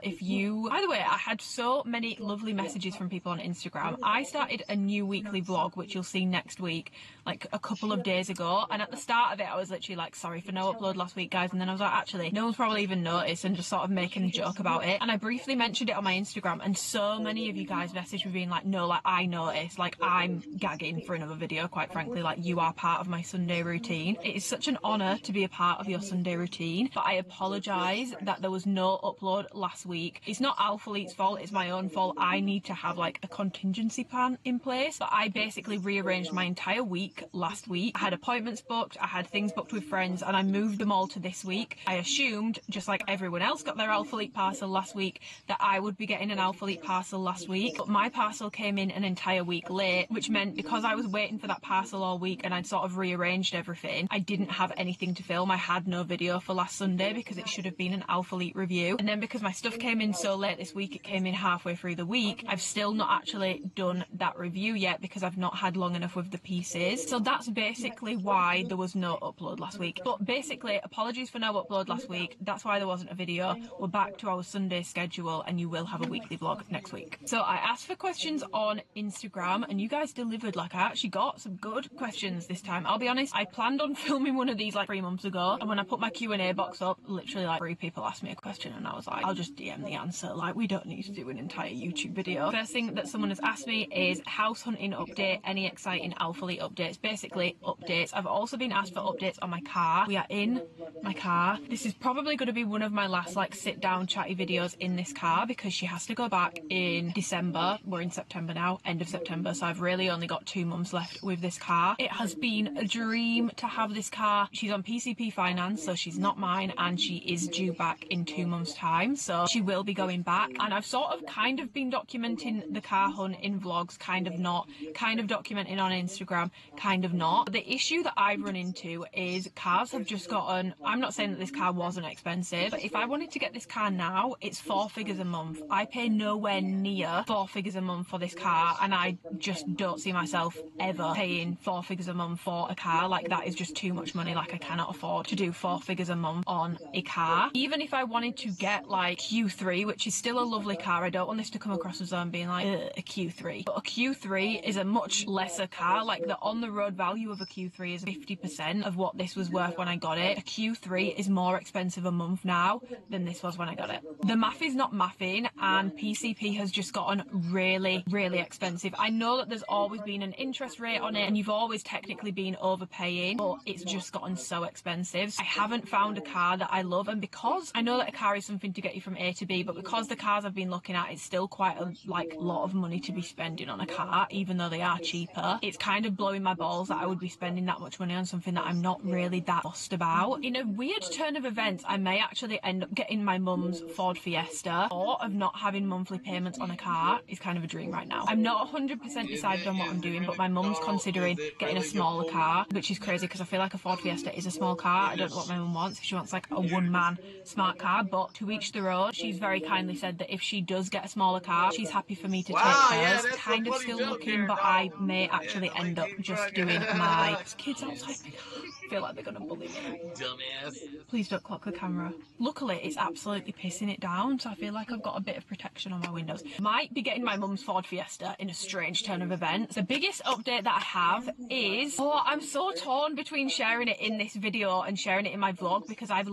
if you... By the way, I had so many lovely messages from people on Instagram. I started a new weekly vlog, which you'll see next week, like a couple of days ago, and at the start of it I was literally like, sorry for no upload last week guys, and then I was like, actually no one's probably even noticed, and just sort of making a joke about it. And I briefly mentioned it on my Instagram, and so many of you guys messaged me being like, no, like I noticed, like I'm gagging for another video, quite frankly, like you are part of my Sunday routine. It is such an honour to be a part of your Sunday routine, but I apologise that there was no upload last week. It's not alphalete's fault, it's my own fault. I need to have like a contingency plan in place, but I basically rearranged my entire week last week. I had appointments booked, I had things booked with friends, and I moved them all to this week. I assumed, just like everyone else got their alphalete parcel last week, that I would be getting an alphalete parcel last week, but my parcel came in an entire week late, which meant because I was waiting for that parcel all week and I'd sort of rearranged everything, I didn't have anything to film. I had no video for last Sunday because it should have been an alphalete review, and then because my stuff came in so late this week, it came in halfway through the week, I've still not actually done that review yet because I've not had long enough with the pieces. So that's basically why there was no upload last week. But basically, apologies for no upload last week, that's why there wasn't a video. We're back to our Sunday schedule and you will have a weekly vlog next week. So I asked for questions on Instagram and you guys delivered. Like I actually got some good questions this time. I'll be honest, I planned on filming one of these like 3 months ago, and when I put my Q&A box up, literally like 3 people asked me a question and I was like, I'll just DM the answer, like we don't need to do an entire YouTube video. First thing that someone has asked me is house hunting update, any exciting alphalete updates, basically updates. I've also been asked for updates on my car. We are in my car. This is probably going to be one of my last like sit down chatty videos in this car because she has to go back in December. We're in September now, end of September, so I've really only got 2 months left with this car. It has been a dream to have this car. She's on PCP finance, so she's not mine, and she is due back in 2 months time, so she will be going back. And I've sort of kind of been documenting the car hunt in vlogs, kind of not, kind of documenting on Instagram, kind of not. But the issue that I've run into is cars have just gotten, I'm not saying that this car wasn't expensive, but if I wanted to get this car now, it's 4 figures a month. I pay nowhere near 4 figures a month for this car, and I just don't see myself ever paying 4 figures a month for a car. Like that is just too much money. Like I cannot afford to do 4 figures a month on a car. Even if I wanted to get like like Q3, which is still a lovely car. I don't want this to come across as though I'm being like a Q3, but a Q3 is a much lesser car. Like the on the road value of a Q3 is 50% of what this was worth when I got it. A Q3 is more expensive a month now than this was when I got it. The math is not mathing, and PCP has just gotten really, really expensive. I know that there's always been an interest rate on it and you've always technically been overpaying, but it's just gotten so expensive. I haven't found a car that I love, and because I know that a car is something to get you from A to B, but because the cars I've been looking at, it's still quite a lot of money to be spending on a car, even though they are cheaper. It's kind of blowing my balls that I would be spending that much money on something that I'm not really that fussed about. In a weird turn of events, I may actually end up getting my mum's Ford Fiesta. Thought of not having monthly payments on a car is kind of a dream right now. I'm not 100% decided on what I'm doing, but my mum's considering getting a smaller car, which is crazy because I feel like a Ford Fiesta is a small car. I don't know what my mum wants. If she wants like a one-man smart car, but to each their own. She's very kindly said that if she does get a smaller car, she's happy for me to take hers. Kind of still looking, but I may actually end up just doing my kids outside my car. I feel like they're gonna bully me. Dumbass. Please don't clock the camera. Luckily, it's absolutely pissing it down, so I feel like I've got a bit of protection on my windows. Might be getting my mum's Ford Fiesta in a strange turn of events. The biggest update that I have is, I'm so torn between sharing it in this video and sharing it in my vlog, because I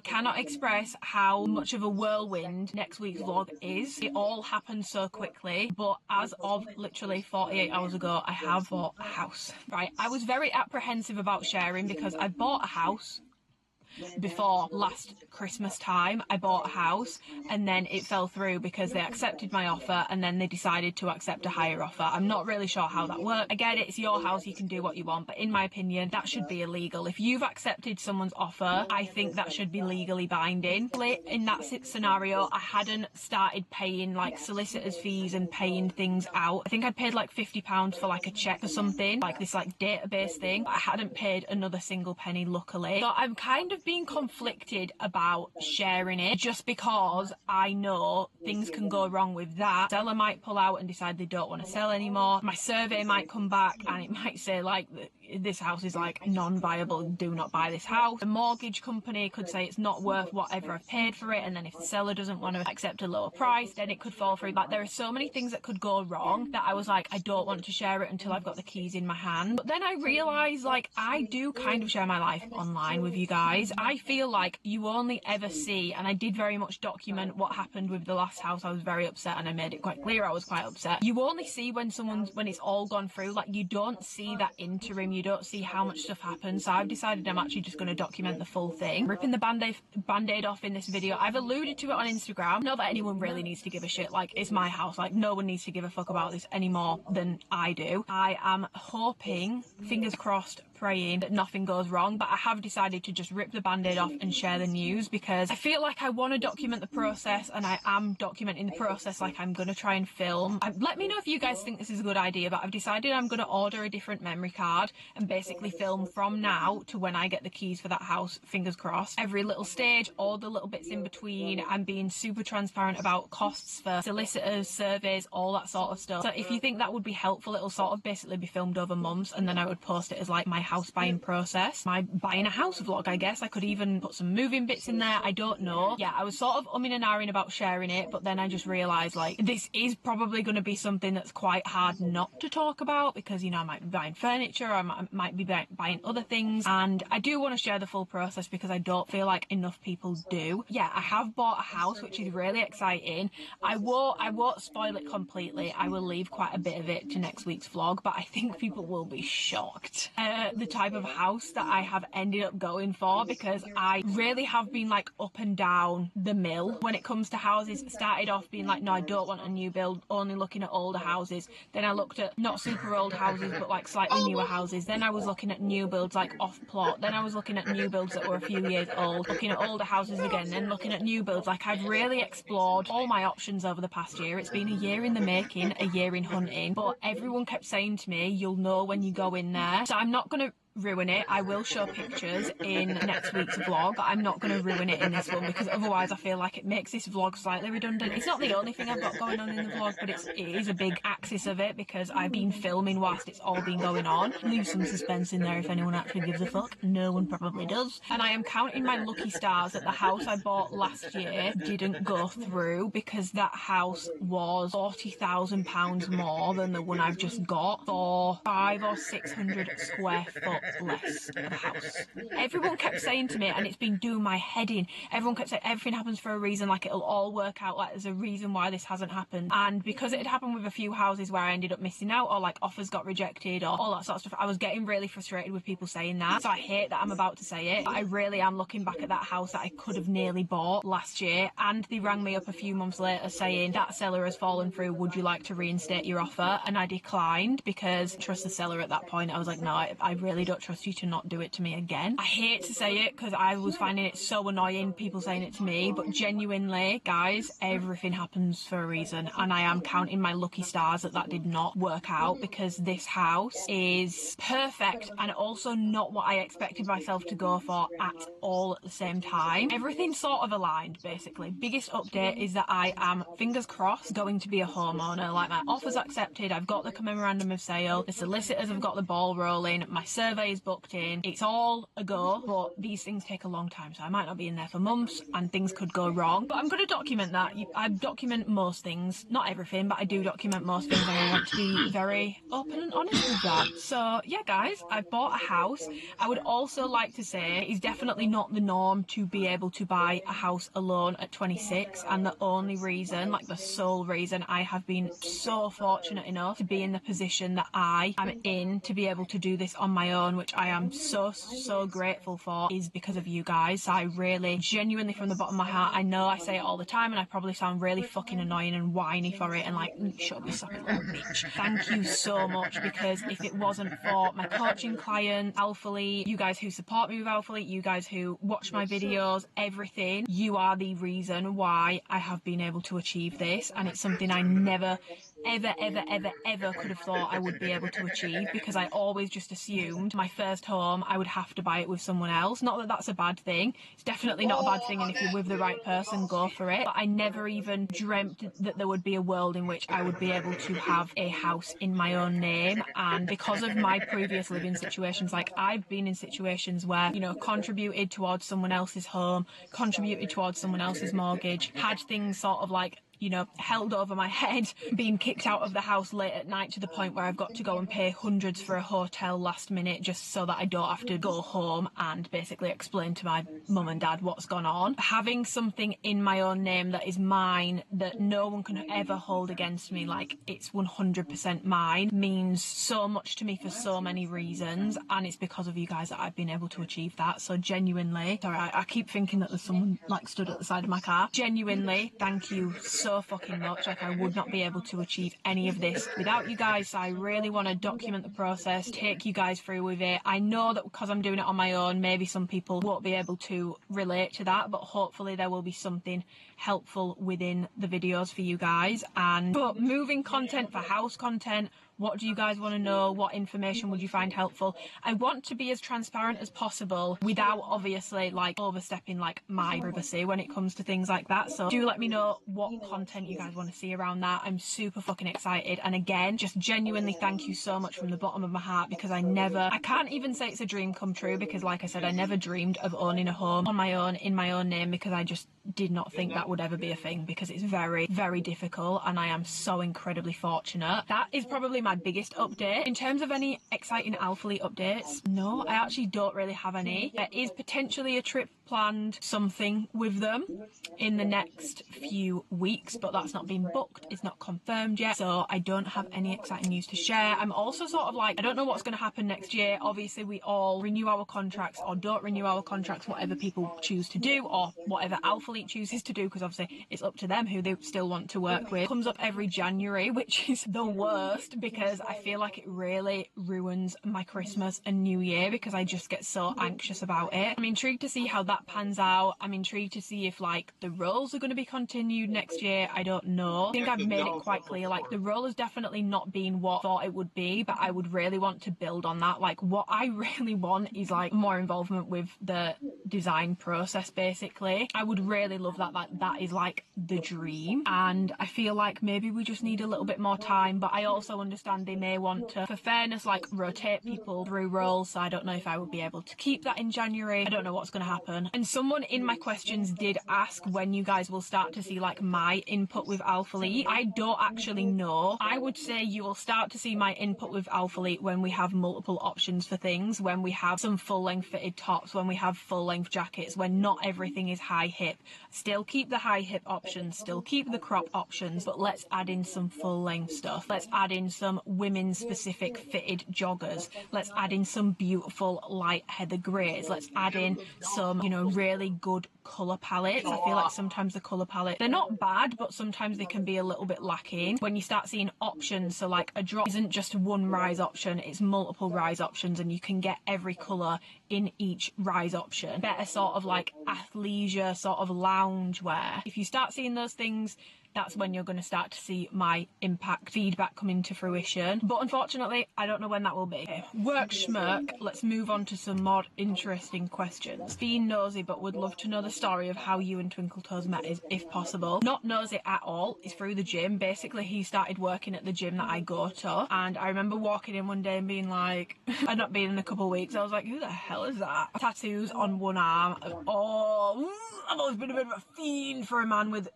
cannot express how much of a whirlwind next week's vlog is. It all happened so quickly, but as of literally 48 hours ago, I have bought a house. Right, I was very apprehensive about sharing because I bought a house before last Christmas time. I bought a house and then it fell through because they accepted my offer and then they decided to accept a higher offer. I'm not really sure how that works. I get it, it's your house, you can do what you want, but in my opinion that should be illegal. If you've accepted someone's offer, I think that should be legally binding. In that scenario, I hadn't started paying like solicitors fees and paying things out. I think I'd paid like £50 for like a check for something, like this like database thing. I hadn't paid another single penny, luckily. So I'm kind of being conflicted about sharing it just because I know things can go wrong with that. Seller might pull out and decide they don't want to sell anymore. My survey might come back and it might say like this house is like non-viable, do not buy this house. The mortgage company could say it's not worth whatever I've paid for it, and then if the seller doesn't want to accept a lower price, then it could fall through. Like there are so many things that could go wrong that I was like, I don't want to share it until I've got the keys in my hand. But then I realised like I do kind of share my life online with you guys. I feel like you only ever see, and I did very much document what happened with the last house. I was very upset and I made it quite clear I was quite upset. You only see when it's all gone through. Like you don't see that interim, you don't see how much stuff happens. So I've decided I'm actually just going to document the full thing. Ripping the band-aid off in this video. I've alluded to it on Instagram. Not that anyone really needs to give a shit. Like it's my house. Like no one needs to give a fuck about this any more than I do. I am hoping, fingers crossed, praying that nothing goes wrong, but I have decided to just rip the band-aid off and share the news because I feel like I want to document the process, and I am documenting the process. Like I'm going to try and film. Let me know if you guys think this is a good idea, but I've decided I'm going to order a different memory card and basically film from now to when I get the keys for that house, fingers crossed, every little stage, all the little bits in between. I'm being super transparent about costs for solicitors, surveys, all that sort of stuff. So if you think that would be helpful, it'll sort of basically be filmed over months, and then I would post it as like my house buying process, my buying a house vlog, I guess. I could even put some moving bits in there, I don't know. Yeah, I was sort of umming and ahhing about sharing it, but then I just realised like this is probably going to be something that's quite hard not to talk about because, you know, I might be buying furniture, or I might be buying other things, and I do want to share the full process because I don't feel like enough people do. Yeah, I have bought a house, which is really exciting. I won't spoil it completely. I will leave quite a bit of it to next week's vlog, but I think people will be shocked. The type of house that I have ended up going for, because I really have been like up and down the mill when it comes to houses. Started off being like, no, I don't want a new build, only looking at older houses. Then I looked at not super old houses but like slightly newer houses. Then I was looking at new builds like off plot. Then I was looking at new builds that were a few years old, looking at older houses again, then looking at new builds. Like I've really explored all my options over the past year. It's been a year in the making, a year in hunting, but everyone kept saying to me, you'll know when you go in there. So I'm not going to ruin it. I will show pictures in next week's vlog. I'm not going to ruin it in this one because otherwise I feel like it makes this vlog slightly redundant. It's not the only thing I've got going on in the vlog, but it is a big axis of it because I've been filming whilst it's all been going on. Leave some suspense in there if anyone actually gives a fuck. No one probably does. And I am counting my lucky stars that the house I bought last year didn't go through because that house was £40,000 more than the one I've just got for 500 or 600 square foot less of a house. Everyone kept saying to me, and it's been doing my head in, everyone kept saying everything happens for a reason, like it'll all work out, like there's a reason why this hasn't happened. And because it had happened with a few houses where I ended up missing out, or like offers got rejected or all that sort of stuff, I was getting really frustrated with people saying that. So I hate that I'm about to say it, but I really am looking back at that house that I could have nearly bought last year, and they rang me up a few months later saying that seller has fallen through, would you like to reinstate your offer? And I declined because I trust the seller at that point. I was like, no, I really don't trust you to not do it to me again. I hate to say it because I was finding it so annoying, people saying it to me, but genuinely, guys, everything happens for a reason, and I am counting my lucky stars that that did not work out because this house is perfect and also not what I expected myself to go for at all at the same time. Everything sort of aligned, basically. Biggest update is that I am, fingers crossed, going to be a homeowner. Like, my offer's accepted, I've got the memorandum of sale, the solicitors have got the ball rolling, my survey is booked in, it's all a go, but these things take a long time, so I might not be in there for months and things could go wrong. But I'm going to document that. I document most things, not everything, but I do document most things, and I want to be very open and honest with that. So yeah, guys, I've bought a house. I would also like to say it's definitely not the norm to be able to buy a house alone at 26, and the only reason, like the sole reason, I have been so fortunate enough to be in the position that I am in to be able to do this on my own, which I am so grateful for, is because of you guys. So I really, genuinely, from the bottom of my heart, I know I say it all the time and I probably sound really fucking annoying and whiny for it and like, shut up, you sucking little bitch. Thank you so much, because if it wasn't for my coaching client, alphalete, you guys who support me with alphalete, you guys who watch my videos, everything, you are the reason why I have been able to achieve this, and it's something I never ever could have thought I would be able to achieve, because I always just assumed my first home I would have to buy it with someone else. Not that that's a bad thing, it's definitely not a bad thing, and if you're with the right person, go for it, but I never even dreamt that there would be a world in which I would be able to have a house in my own name. And because of my previous living situations, like I've been in situations where, you know, contributed towards someone else's home, contributed towards someone else's mortgage, had things sort of like, you know, held over my head, being kicked out of the house late at night to the point where I've got to go and pay hundreds for a hotel last minute just so that I don't have to go home and basically explain to my mum and dad what's gone on. Having something in my own name that is mine, that no one can ever hold against me, like it's 100% mine, means so much to me for so many reasons, and it's because of you guys that I've been able to achieve that. So genuinely, sorry, I keep thinking that there's someone like stood at the side of my car. Genuinely, thank you so fucking much. Like, I would not be able to achieve any of this without you guys. So I really want to document the process, take you guys through with it. I know that because I'm doing it on my own, maybe some people won't be able to relate to that, but hopefully there will be something helpful within the videos for you guys. And but moving content for house content, what do you guys want to know? What information would you find helpful? I want to be as transparent as possible without obviously like overstepping like my privacy when it comes to things like that. So do let me know what content you guys want to see around that. I'm super fucking excited. And again, just genuinely thank you so much from the bottom of my heart, because I can't even say it's a dream come true, because like I said, I never dreamed of owning a home on my own in my own name, because I just did not think that would ever be a thing, because it's very, very difficult, and I am so incredibly fortunate. That is probably my biggest update. In terms of any exciting alphalete updates, no, I actually don't really have any. There is potentially a trip planned, something with them in the next few weeks, but that's not been booked, it's not confirmed yet, so I don't have any exciting news to share. I'm also sort of like, I don't know what's going to happen next year. Obviously we all renew our contracts or don't renew our contracts, whatever people choose to do, or whatever alphalete alphalete chooses to do, because obviously it's up to them who they still want to work with, comes up every January, which is the worst because I feel like it really ruins my Christmas and New Year because I just get so anxious about it. I'm intrigued to see how that pans out. I'm intrigued to see if like the roles are going to be continued next year. I don't know. I think I've made it quite clear, like the role has definitely not been what I thought it would be, but I would really want to build on that. Like what I really want is like more involvement with the design process basically. I would really love that. Like that is like the dream, and I feel like maybe we just need a little bit more time, but I also understand they may want to, for fairness, like rotate people through roles, so I don't know if I would be able to keep that in January. I don't know what's going to happen. And someone in my questions did ask when you guys will start to see like my input with alphalete. I don't actually know. I would say you will start to see my input with alphalete when we have multiple options for things, when we have some full length fitted tops, when we have full length jackets, when not everything is high hip. Still keep the high hip options, still keep the crop options, but let's add in some full length stuff. Let's add in some women specific fitted joggers. Let's add in some beautiful light heather greys. Let's add in some, you know, really good colour palettes. I feel like sometimes the colour palette, they're not bad, but sometimes they can be a little bit lacking. When you start seeing options, so like a drop isn't just one rise option, it's multiple rise options, and you can get every colour in each rise option. Better sort of like athleisure, sort of lounge wear. If you start seeing those things, that's when you're going to start to see my impact feedback come into fruition. But unfortunately, I don't know when that will be. Okay. Work schmirk, let's move on to some more interesting questions. Being nosy, but would love to know the story of how you and Twinkle Toes met, if possible. Not nosy at all, it's through the gym. Basically, he started working at the gym that I go to, and I remember walking in one day and being like, I'd not been in a couple of weeks, I was like, who the hell is that? Tattoos on one arm. Oh, I've always been a bit of a fiend for a man with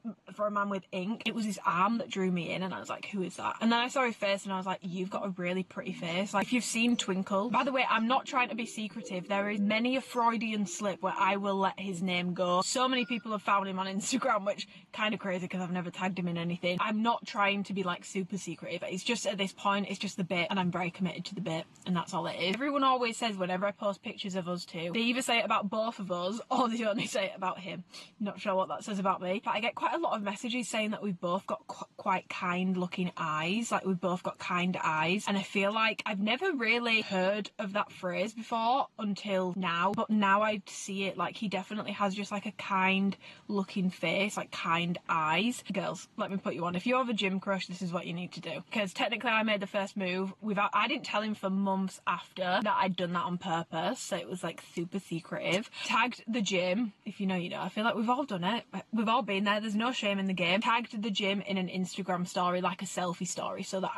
ink. It was his arm that drew me in, and I was like, who is that? And then I saw his face and I was like, you've got a really pretty face. Like, if you've seen Twinkle, by the way, I'm not trying to be secretive, there is many a Freudian slip where I will let his name go. So many people have found him on Instagram, which kind of crazy because I've never tagged him in anything. I'm not trying to be like super secretive, it's just at this point it's just the bit, and I'm very committed to the bit, and that's all it is. Everyone always says whenever I post pictures of us two, they either say it about both of us or they only say it about him. Not sure what that says about me, but I get quite a lot of messages saying that we've both got quite kind looking eyes, like we've both got kind eyes, and I feel like I've never really heard of that phrase before until now, but now I see it. Like, he definitely has just like a kind looking face, like kind eyes. Girls, let me put you on, if you have a gym crush, this is what you need to do, because technically I made the first move without, I didn't tell him for months after that I'd done that on purpose, so it was like super secretive. Tagged the gym, if you know you know. I feel like we've all done it, we've all been there, there's no shame in the game. Tagged the gym in an Instagram story, like a selfie story, so that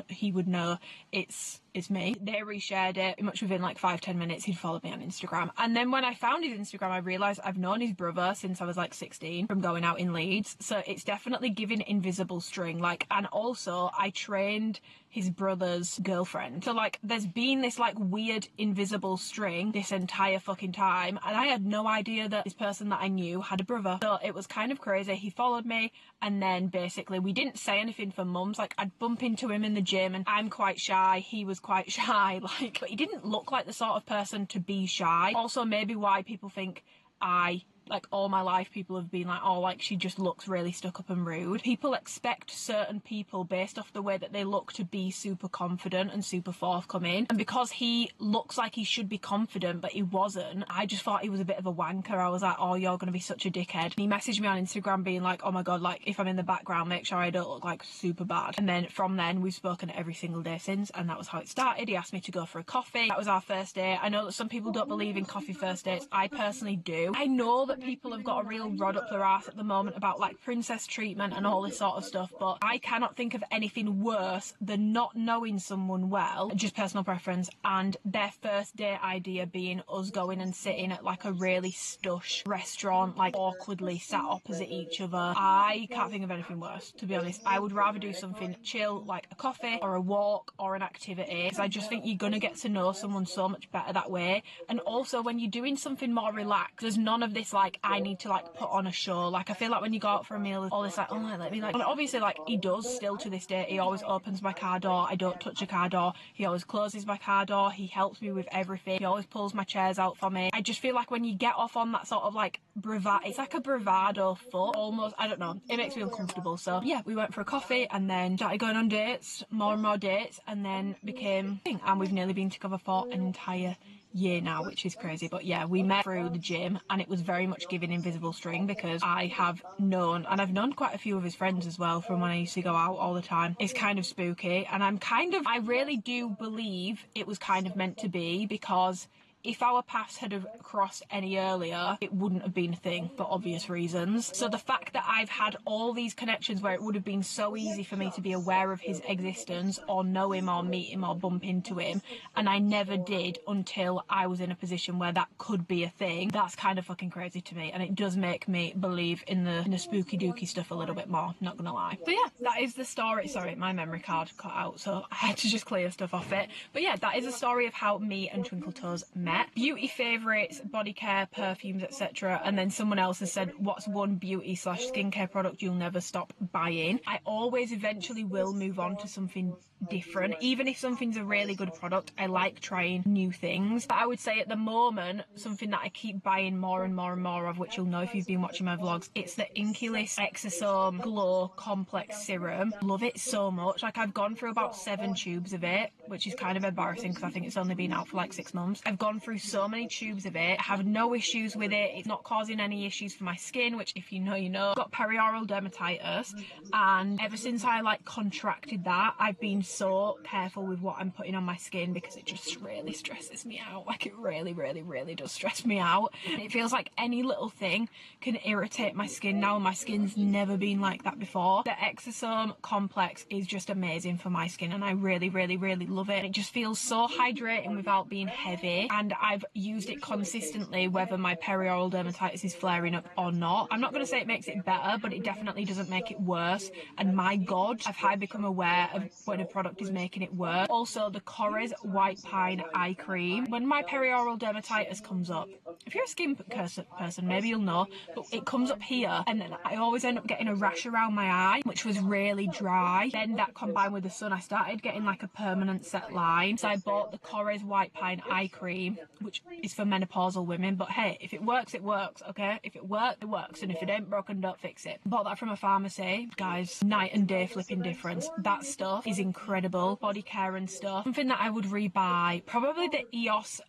he would know it's me. They reshared it much within like 5-10 minutes. He'd followed me on Instagram, and then when I found his Instagram, I realised I've known his brother since I was like 16 from going out in Leeds, so it's definitely giving invisible string. Like, and also I trained his brother's girlfriend, so like there's been this like weird invisible string this entire fucking time, and I had no idea that this person that I knew had a brother, so it was kind of crazy. He followed me, and then basically we didn't say anything for months. Like, I'd bump into him in the gym, and I'm quite shy, he was quite shy, like, but he didn't look like the sort of person to be shy. Also maybe why people think like all my life people have been like, oh, like she just looks really stuck up and rude. People expect certain people based off the way that they look to be super confident and super forthcoming, and because he looks like he should be confident but he wasn't, I just thought he was a bit of a wanker. I was like, oh, you're gonna be such a dickhead. And he messaged me on Instagram being like, oh my god, like if I'm in the background, make sure I don't look like super bad. And then from then we've spoken every single day since, and that was how it started. He asked me to go for a coffee. That was our first date. I know that some people don't believe in coffee first dates. I personally do. I know that people have got a real rod up their ass at the moment about like princess treatment and all this sort of stuff, but I cannot think of anything worse than not knowing someone well, just personal preference, and their first date idea being us going and sitting at like a really stush restaurant, like awkwardly sat opposite each other. I can't think of anything worse, to be honest. I would rather do something chill, like a coffee or a walk or an activity, because I just think you're gonna get to know someone so much better that way. And also when you're doing something more relaxed, there's none of this like like I need to like put on a show. Like I feel like when you go out for a meal, all this like, oh, let me like, and obviously like he does still to this day. He always opens my car door. I don't touch a car door. He always closes my car door. He helps me with everything. He always pulls my chairs out for me. I just feel like when you get off on that sort of like bravado, it's like a bravado foot almost. I don't know. It makes me uncomfortable. So yeah, we went for a coffee and then started going on dates, more and more dates, and then became, and we've nearly been together for an entire year now, which is crazy. But yeah, we met through the gym, and it was very much giving invisible string, because I have known, and I've known quite a few of his friends as well from when I used to go out all the time. It's kind of spooky, and I really do believe it was kind of meant to be, because if our paths had have crossed any earlier, it wouldn't have been a thing for obvious reasons. So the fact that I've had all these connections where it would have been so easy for me to be aware of his existence or know him or meet him or bump into him, and I never did until I was in a position where that could be a thing, that's kind of fucking crazy to me, and it does make me believe in the spooky dooky stuff a little bit more, not gonna lie. So yeah, that is the story. Sorry, my memory card cut out, so I had to just clear stuff off it. But yeah, that is the story of how me and Twinkle Toes met. Beauty favourites, body care, perfumes, etc. And then someone else has said, what's one beauty / skincare product you'll never stop buying? I always eventually will move on to something different. Even if something's a really good product, I like trying new things. But I would say at the moment, something that I keep buying more and more and more of, which you'll know if you've been watching my vlogs, it's the Inkilis Exosome Glow Complex Serum. Love it so much. Like I've gone through about 7 tubes of it, which is kind of embarrassing because I think it's only been out for like 6 months. I've gone through so many tubes of it. I have no issues with it. It's not causing any issues for my skin, which if you know, you know. I've got perioral dermatitis, and ever since I like contracted that, I've been so careful with what I'm putting on my skin because it just really stresses me out. Like it really, really, really does stress me out. And it feels like any little thing can irritate my skin now. My skin's never been like that before. The Exosome Complex is just amazing for my skin, and I really, really, really love it. It just feels so hydrating without being heavy, and I've used it consistently whether my perioral dermatitis is flaring up or not. I'm not going to say it makes it better, but it definitely doesn't make it worse. And my god, I've become aware of when a product is making it worse. Also, the Corrina White Pine Eye Cream. When my perioral dermatitis comes up, if you're a skin person, maybe you'll know, but it comes up here, and then I always end up getting a rash around my eye, which was really dry. Then that combined with the sun, I started getting like a permanent set line. So I bought the Corrina White Pine Eye Cream, which is for menopausal women. But hey, if it works, it works, okay? If it works, it works. And if it ain't broken, don't fix it. Bought that from a pharmacy. Guys, night and day flipping difference. That stuff is incredible. Body care and stuff. Something that I would rebuy, probably the EOS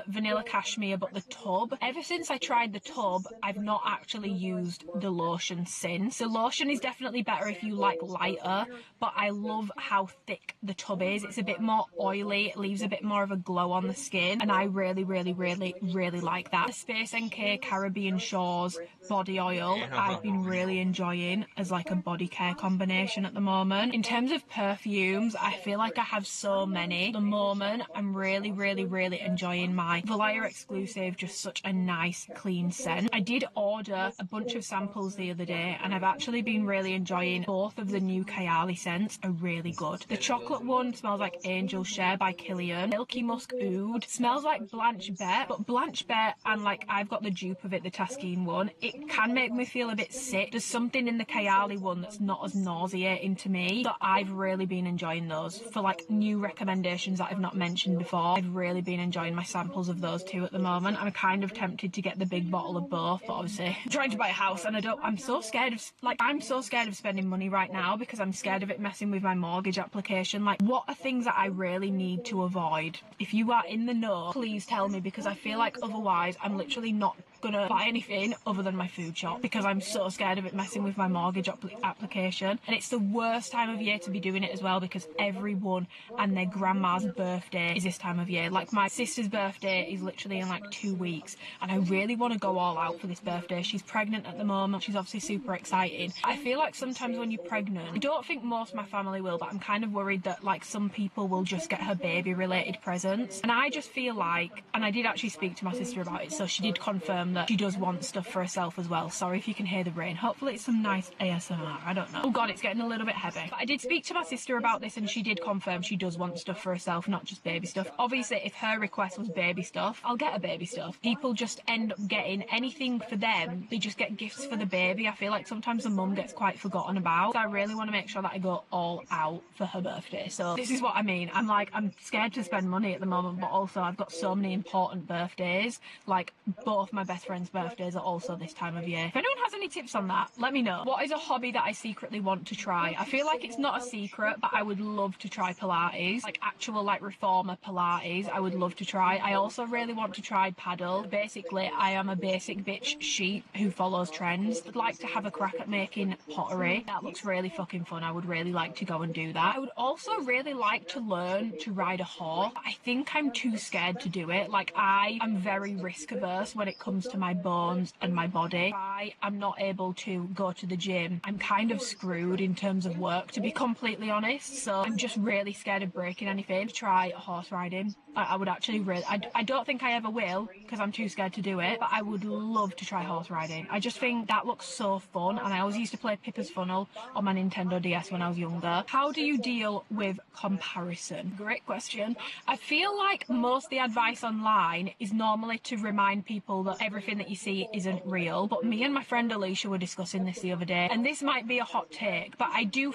Vanilla Cashmere, but the tub. Ever since I tried the tub, I've not actually used the lotion since. The lotion is definitely better if you like lighter, but I love how thick the tub is. It's a bit more oily. It leaves a bit more of a glow on the skin, and I really, really, really, really like that. The Space NK Caribbean Shores body oil, I've been really enjoying as like a body care combination at the moment. In terms of perfumes, I feel like I have so many. At the moment, I'm really, really, really enjoying my Valaya exclusive, just such a nice, clean scent. I did order a bunch of samples the other day, and I've actually been really enjoying both of the new Kayali scents. Are really good. The chocolate one smells like Angel Share by Killian. Milky Musk Oud smells like Blanche Bet, but Blanche Bet, and like I've got the dupe of it, the Taskeen one, it can make me feel a bit sick. There's something in the Kayali one that's not as nauseating to me, but I've really been enjoying those. For like new recommendations that I've not mentioned before, I've really been enjoying my samples of those two at the moment. I'm kind of tempted to get the big bottle of both, but obviously I'm trying to buy a house, and I'm so scared of spending money right now because I'm scared of it messing with my mortgage application. Like, what are things that I really need to avoid? If you are in the know, please tell me, because I feel like otherwise I'm literally not gonna buy anything other than my food shop because I'm so scared of it messing with my mortgage application. And it's the worst time of year to be doing it as well, because everyone and their grandma's birthday is this time of year. Like, my sister's birthday is literally in like 2 weeks, and I really want to go all out for this birthday. She's pregnant at the moment. She's obviously super excited. I feel like sometimes when you're pregnant, I don't think most of my family will, but I'm kind of worried that like some people will just get her baby related presents. And I just feel like, and I did actually speak to my sister about it, so she did confirm that she does want stuff for herself as well. Sorry if you can hear the rain. Hopefully it's some nice ASMR. I don't know. Oh god, it's getting a little bit heavy. But I did speak to my sister about this and she did confirm she does want stuff for herself, not just baby stuff. Obviously, if her request was baby stuff, I'll get her baby stuff. People just end up getting anything for them. They just get gifts for the baby. I feel like sometimes the mum gets quite forgotten about. So I really want to make sure that I go all out for her birthday. So this is what I mean. I'm scared to spend money at the moment, but also I've got so many important birthdays. Like both my best friends' birthdays are also this time of year. If anyone has any tips on that, let me know. What is a hobby that I secretly want to try? I feel like it's not a secret, but I would love to try Pilates, like actual like reformer Pilates. I would love to try. I also really want to try paddle. Basically, I am a basic bitch sheep who follows trends. I'd like to have a crack at making pottery. That looks really fucking fun. I would really like to go and do that. I would also really like to learn to ride a horse. I think I'm too scared to do it. Like I am very risk averse when it comes to my bones and my body. I am not able to go to the gym. I'm kind of screwed in terms of work, to be completely honest. So I'm just really scared of breaking anything. Try horse riding. I would actually really, I don't think I ever will because I'm too scared to do it, but I would love to try horse riding. I just think that looks so fun, and I always used to play Pippa's Funnel on my Nintendo DS when I was younger. How do you deal with comparison? Great question. I feel like most of the advice online is normally to remind people that everything that you see isn't real, but me and my friend Alicia were discussing this the other day, and this might be a hot take, but I do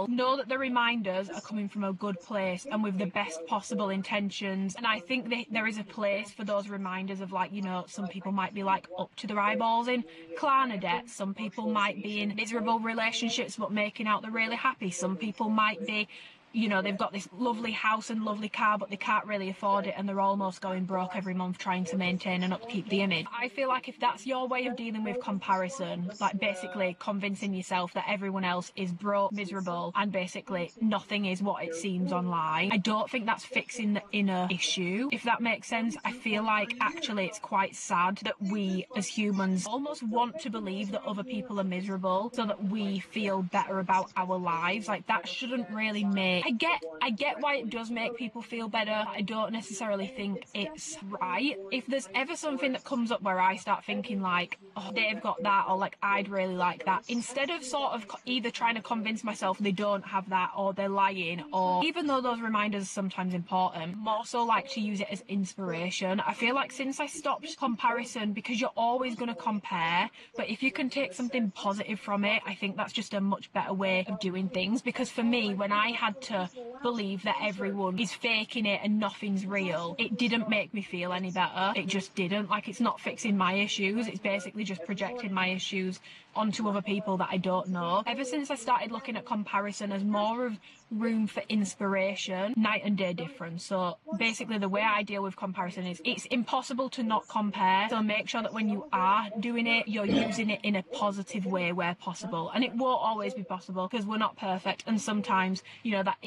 know that the reminders are coming from a good place and with the best possible intentions. And I think that there is a place for those reminders of, like, you know, some people might be like up to their eyeballs in Klarna debt. Some people might be in miserable relationships but making out they're really happy. Some people might be, you know, they've got this lovely house and lovely car, but they can't really afford it and they're almost going broke every month trying to maintain and upkeep the image. I feel like if that's your way of dealing with comparison, like basically convincing yourself that everyone else is broke, miserable, and basically nothing is what it seems online, I don't think that's fixing the inner issue, if that makes sense. I feel like actually it's quite sad that we as humans almost want to believe that other people are miserable so that we feel better about our lives. Like that shouldn't really make... I get why it does make people feel better. I don't necessarily think it's right. If there's ever something that comes up where I start thinking like, oh, they've got that, or like I'd really like that, instead of sort of either trying to convince myself they don't have that or they're lying, or even though those reminders are sometimes important, more so like to use it as inspiration. I feel like since I stopped comparison, because you're always going to compare, but if you can take something positive from it, I think that's just a much better way of doing things. Because for me, when I had to believe that everyone is faking it and nothing's real, it didn't make me feel any better. It just didn't. Like, it's not fixing my issues, it's basically just projecting my issues onto other people that I don't know. Ever since I started looking at comparison as more of room for inspiration, night and day difference. So basically the way I deal with comparison is it's impossible to not compare, so make sure that when you are doing it, you're using it in a positive way where possible. And it won't always be possible because we're not perfect, and sometimes, you know, that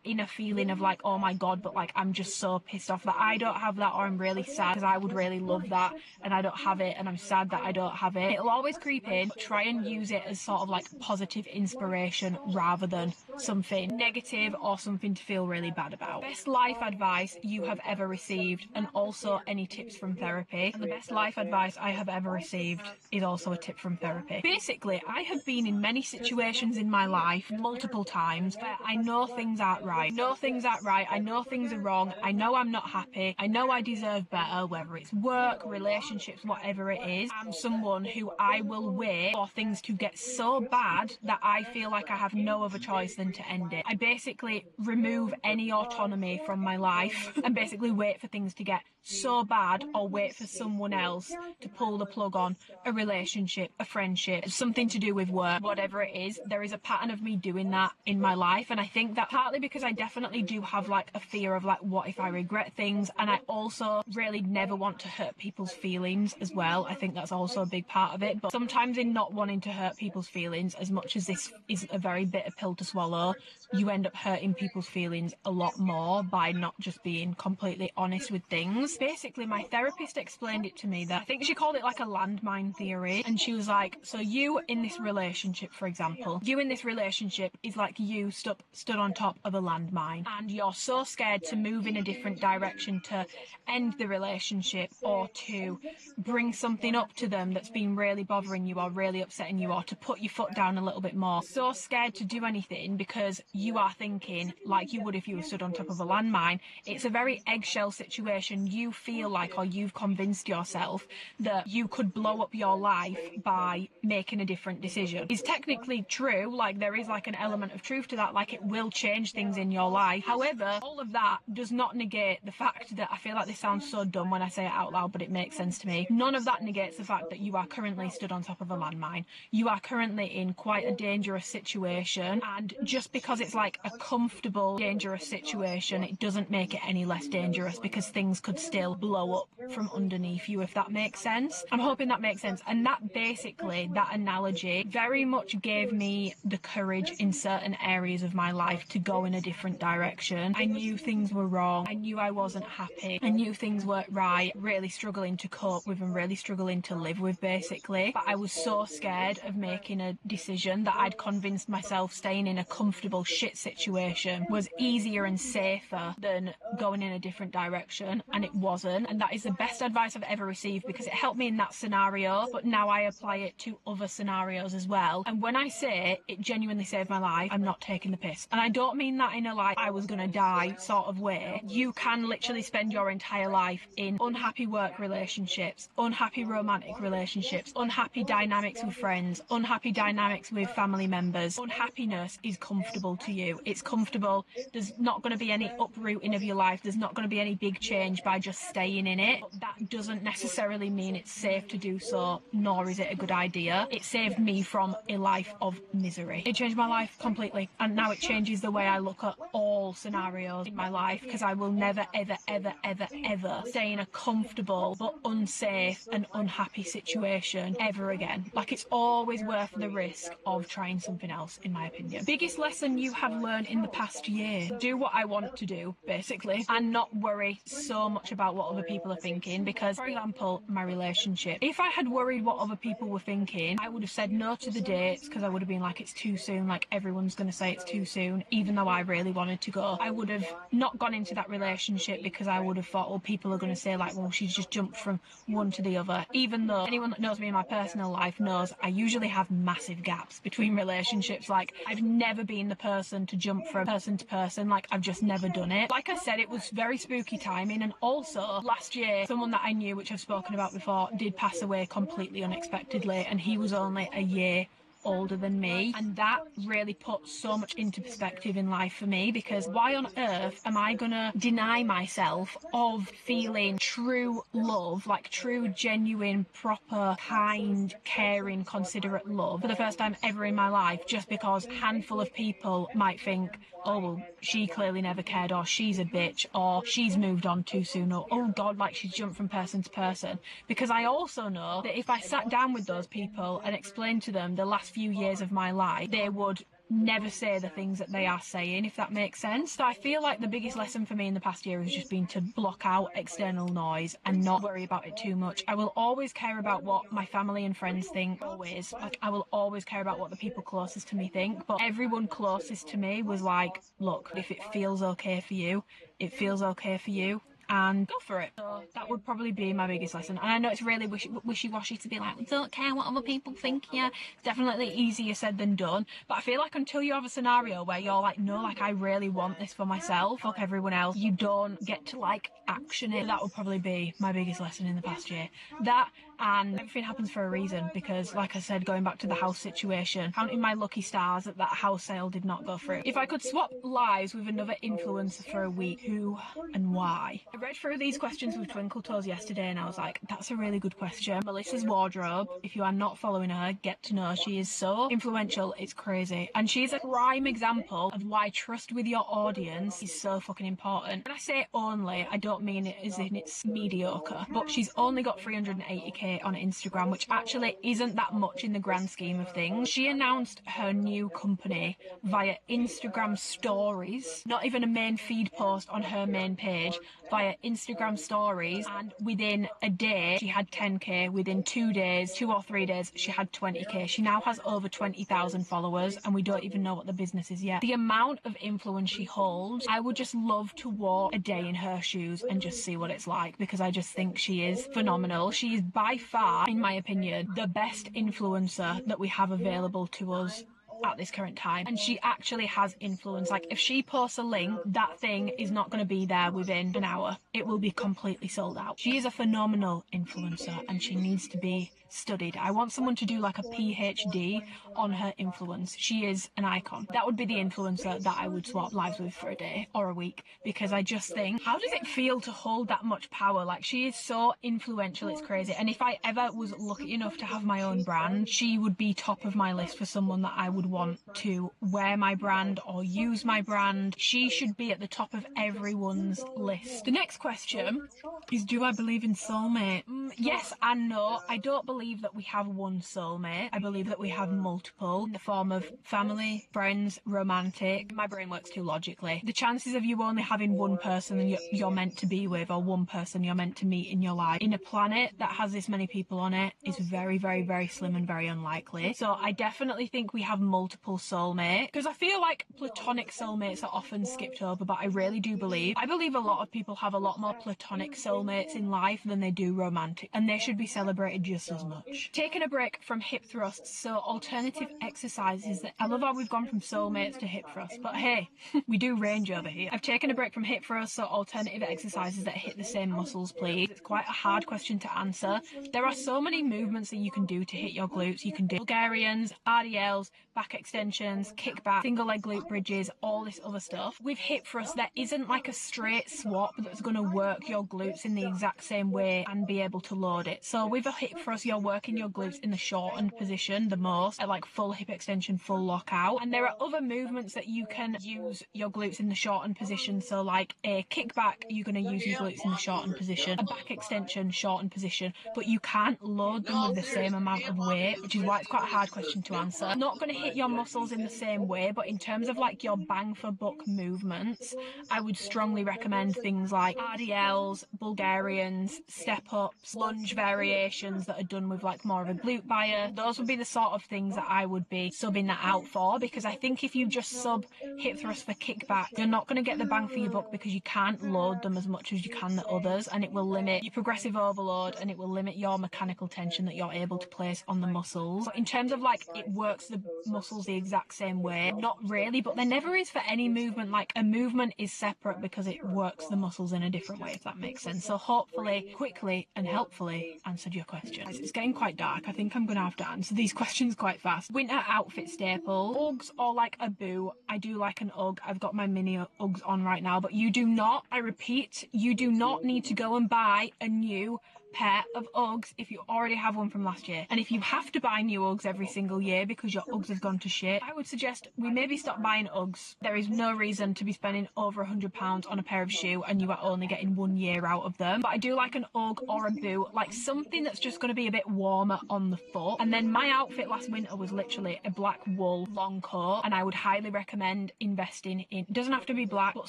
inner feeling of like, oh my god, but like I'm just so pissed off that I don't have that, or I'm really sad because I would really love that and I don't have it, and I'm sad that I don't have it. It'll always creep in. Try and use it as sort of like positive inspiration rather than something negative or something to feel really bad about. Best life advice you have ever received, and also any tips from therapy. And the best life advice I have ever received is also a tip from therapy. Basically, I have been in many situations in my life multiple times where I know things aren't right. I know things are wrong. I know I'm not happy. I know I deserve better, whether it's work, relationships, whatever it is. I'm someone who I will wait for things to get so bad that I feel like I have no other choice than to end it. I basically remove any autonomy from my life and basically wait for things to get so bad, or wait for someone else to pull the plug on a relationship, a friendship, something to do with work, whatever it is. There is a pattern of me doing that in my life, and I think that partly because I definitely do have like a fear of like, what if I regret things, and I also really never want to hurt people's feelings as well. I think that's also a big part of it. But sometimes in not wanting to hurt people's feelings, as much as this is a very bitter pill to swallow, you end up hurting people's feelings a lot more by not just being completely honest with things. basically my therapist explained it to me that I think she called it like a landmine theory, and she was like, so you in this relationship, for example, you in this relationship is like you stood on top of a landmine, and you're so scared to move in a different direction to end the relationship or to bring something up to them that's been really bothering you or really upsetting you, or to put your foot down a little bit more. So scared to do anything because you are thinking, like you would if you were stood on top of a landmine, it's a very eggshell situation. You feel like, or you've convinced yourself that you could blow up your life by making a different decision. It's technically true, like there is like an element of truth to that, like it will change things in your life. However, all of that does not negate the fact that, I feel like this sounds so dumb when I say it out loud, but it makes sense to me. None of that negates the fact that you are currently stood on top of a landmine. You are currently in quite a dangerous situation, and just because it's like a comfortable dangerous situation, it doesn't make it any less dangerous, because things could still blow up from underneath you, if that makes sense. I'm hoping that makes sense. And that basically, that analogy very much gave me the courage in certain areas of my life to go in a different direction. I knew things were wrong, I knew I wasn't happy, I knew things weren't right, really struggling to cope with and really struggling to live with, basically. But I was so scared of making a decision that I'd convinced myself staying in a comfortable shit situation was easier and safer than going in a different direction, and it wasn't. And that is the best advice I've ever received, because it helped me in that scenario, but now I apply it to other scenarios as well. And when I say it genuinely saved my life, I'm not taking the piss. And I don't mean that in a like I was gonna die sort of way. You can literally spend your entire life in unhappy work relationships, unhappy romantic relationships, unhappy dynamics with friends, unhappy dynamics with family members. Unhappiness is comfortable to you. It's comfortable. There's not going to be any uprooting of your life. There's not going to be any big change by just staying in it. But that doesn't necessarily mean it's safe to do so, nor is it a good idea. It saved me from a life of misery. It changed my life completely, and now it changes the way I look at all scenarios in my life, because I will never, ever, ever, ever, ever stay in a comfortable but unsafe and unhappy situation ever again. Like, it's always worth the risk of trying something else, in my opinion. Biggest lesson you have learned in the past year: do what I want to do, basically, and not worry so much about what other people are thinking. Because, for example, my relationship, if I had worried what other people were thinking, I would have said no to the dates, because I would have been like, it's too soon, like everyone's going to say it's too soon, even though I really wanted to go. I would have not gone into that relationship because I would have thought, well, people are going to say like, well, she's just jumped from one to the other. Even though anyone that knows me in my personal life knows I usually have massive gaps between relationships. Like, I've never been the person to jump from person to person. Like, I've just never done it. Like I said, it was very spooky timing, and also last year someone that I knew, which I've spoken about before, did pass away completely unexpectedly, and he was only a year older than me, and that really put so much into perspective in life for me, because why on earth am I gonna deny myself of feeling true love, like true, genuine, proper, kind, caring, considerate love for the first time ever in my life, just because a handful of people might think, oh, well, she clearly never cared, or she's a bitch, or she's moved on too soon, or oh god, like she's jumped from person to person. Because I also know that if I sat down with those people and explained to them the last few years of my life, they would never say the things that they are saying, if that makes sense. So I feel like the biggest lesson for me in the past year has just been to block out external noise and not worry about it too much. I will always care about what my family and friends think, always. Like, I will always care about what the people closest to me think, but everyone closest to me was like, look, if it feels okay for you, it feels okay for you, and go for it. So that would probably be my biggest lesson. And I know it's really wishy-washy to be like, we don't care what other people think. Yeah, it's definitely easier said than done, but I feel like until you have a scenario where you're like, no, like I really want this for myself, fuck everyone else, you don't get to like action it. That would probably be my biggest lesson in the past year. That, and everything happens for a reason, because like I said, going back to the house situation, counting my lucky stars that house sale did not go through. If I could swap lives with another influencer for a week, who and why? I read through these questions with Twinkle Toes yesterday, and I was like, that's a really good question. Melissa's Wardrobe, if you are not following her, get to know. She is so influential, it's crazy. And she's a prime example of why trust with your audience is so fucking important. When I say only, I don't mean it as in it's mediocre, but she's only got 380k 10k on Instagram, which actually isn't that much in the grand scheme of things. She announced her new company via Instagram stories, not even a main feed post on her main page, via Instagram stories, and within a day she had 10k. Within 2 days, 2 or 3 days, she had 20k. She now has over 20,000 followers, and we don't even know what the business is yet. The amount of influence she holds, I would just love to walk a day in her shoes and just see what it's like, because I just think she is phenomenal. She is by far, in my opinion, the best influencer that we have available to us at this current time, and she actually has influence. Like, if she posts a link, that thing is not going to be there within an hour. It will be completely sold out. She is a phenomenal influencer and she needs to be studied. I want someone to do like a PhD on her influence. She is an icon. That would be the influencer that I would swap lives with for a day or a week, because I just think, how does it feel to hold that much power? Like, she is so influential, it's crazy. And if I ever was lucky enough to have my own brand, she would be top of my list for someone that I would want to wear my brand or use my brand. She should be at the top of everyone's list. The next question is, do I believe in soulmate? Yes and no. I don't believe that we have one soulmate. I believe that we have multiple in the form of family, friends, romantic. My brain works too logically. The chances of you only having one person that you're meant to be with, or one person you're meant to meet in your life in a planet that has this many people on it, is very, very, very slim and very unlikely. So I definitely think we have multiple soulmates, because I feel like platonic soulmates are often skipped over, but I really do believe, I believe a lot of people have a lot more platonic soulmates in life than they do romantic, and they should be celebrated just as much. Taking a break from hip thrusts, so alternative exercises that, I love how we've gone from soulmates to hip thrusts, but hey, we do range over here. I've taken a break from hip thrusts, so alternative exercises that hit the same muscles, please. It's quite a hard question to answer. There are so many movements that you can do to hit your glutes. You can do Bulgarians, RDLs, back extensions, kickback, single leg glute bridges, all this other stuff. With hip thrust, there isn't like a straight swap that's going to work your glutes in the exact same way and be able to load it. So with a hip thrust, you're working your glutes in the shortened position the most, at like full hip extension, full lockout. And there are other movements that you can use your glutes in the shortened position. So like a kickback, you're going to use your glutes in the shortened position. A back extension, shortened position. But you can't load them with the same amount of weight, which is why it's quite a hard question to answer. Not going to hit your muscles in the same way, but in terms of like your bang for buck movements, I would strongly recommend things like RDLs, Bulgarians, step ups, lunge variations that are done with like more of a glute bias. Those would be the sort of things that I would be subbing that out for, because I think if you just sub hip thrust for kickback, you're not going to get the bang for your buck, because you can't load them as much as you can the others, and it will limit your progressive overload and it will limit your mechanical tension that you're able to place on the muscles. But in terms of like, it works the muscles the exact same way, not really, but there never is for any movement. Like, a movement is separate because it works the muscles in a different way, if that makes sense. So hopefully, quickly and helpfully answered your question. It's getting quite dark. I think I'm gonna have to answer these questions quite fast. Winter outfit staple, Uggs or like a boo. I do like an Ugg. I've got my mini Uggs on right now, but you do not, I repeat, you do not need to go and buy a new pair of Uggs if you already have one from last year. And if you have to buy new Uggs every single year because your Uggs have gone to shit, I would suggest we maybe stop buying Uggs. There is no reason to be spending over £100 on a pair of shoe and you are only getting 1 year out of them. But I do like an Ugg or a boot, like something that's just going to be a bit warmer on the foot. And then my outfit last winter was literally a black wool long coat, and I would highly recommend investing in, it doesn't have to be black, but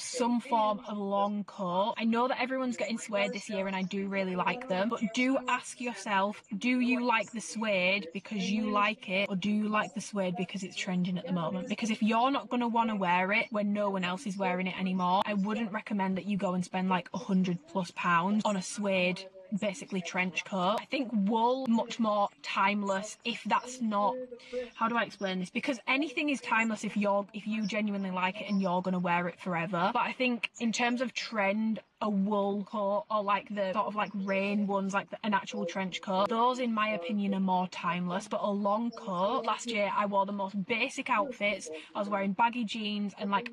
some form of long coat. I know that everyone's getting suede this year and I do really like them, but do ask yourself, do you like the suede because you like it, or do you like the suede because it's trending at the moment? Because if you're not going to want to wear it when no one else is wearing it anymore, I wouldn't recommend that you go and spend like £100+ on a suede basically trench coat. I think wool much more timeless, if that's not, how do I explain this, because anything is timeless if you genuinely like it and you're going to wear it forever. But I think in terms of trend, a wool coat or like the sort of like rain ones, like an actual trench coat, those in my opinion are more timeless. But a long coat, last year I wore the most basic outfits. I was wearing baggy jeans and like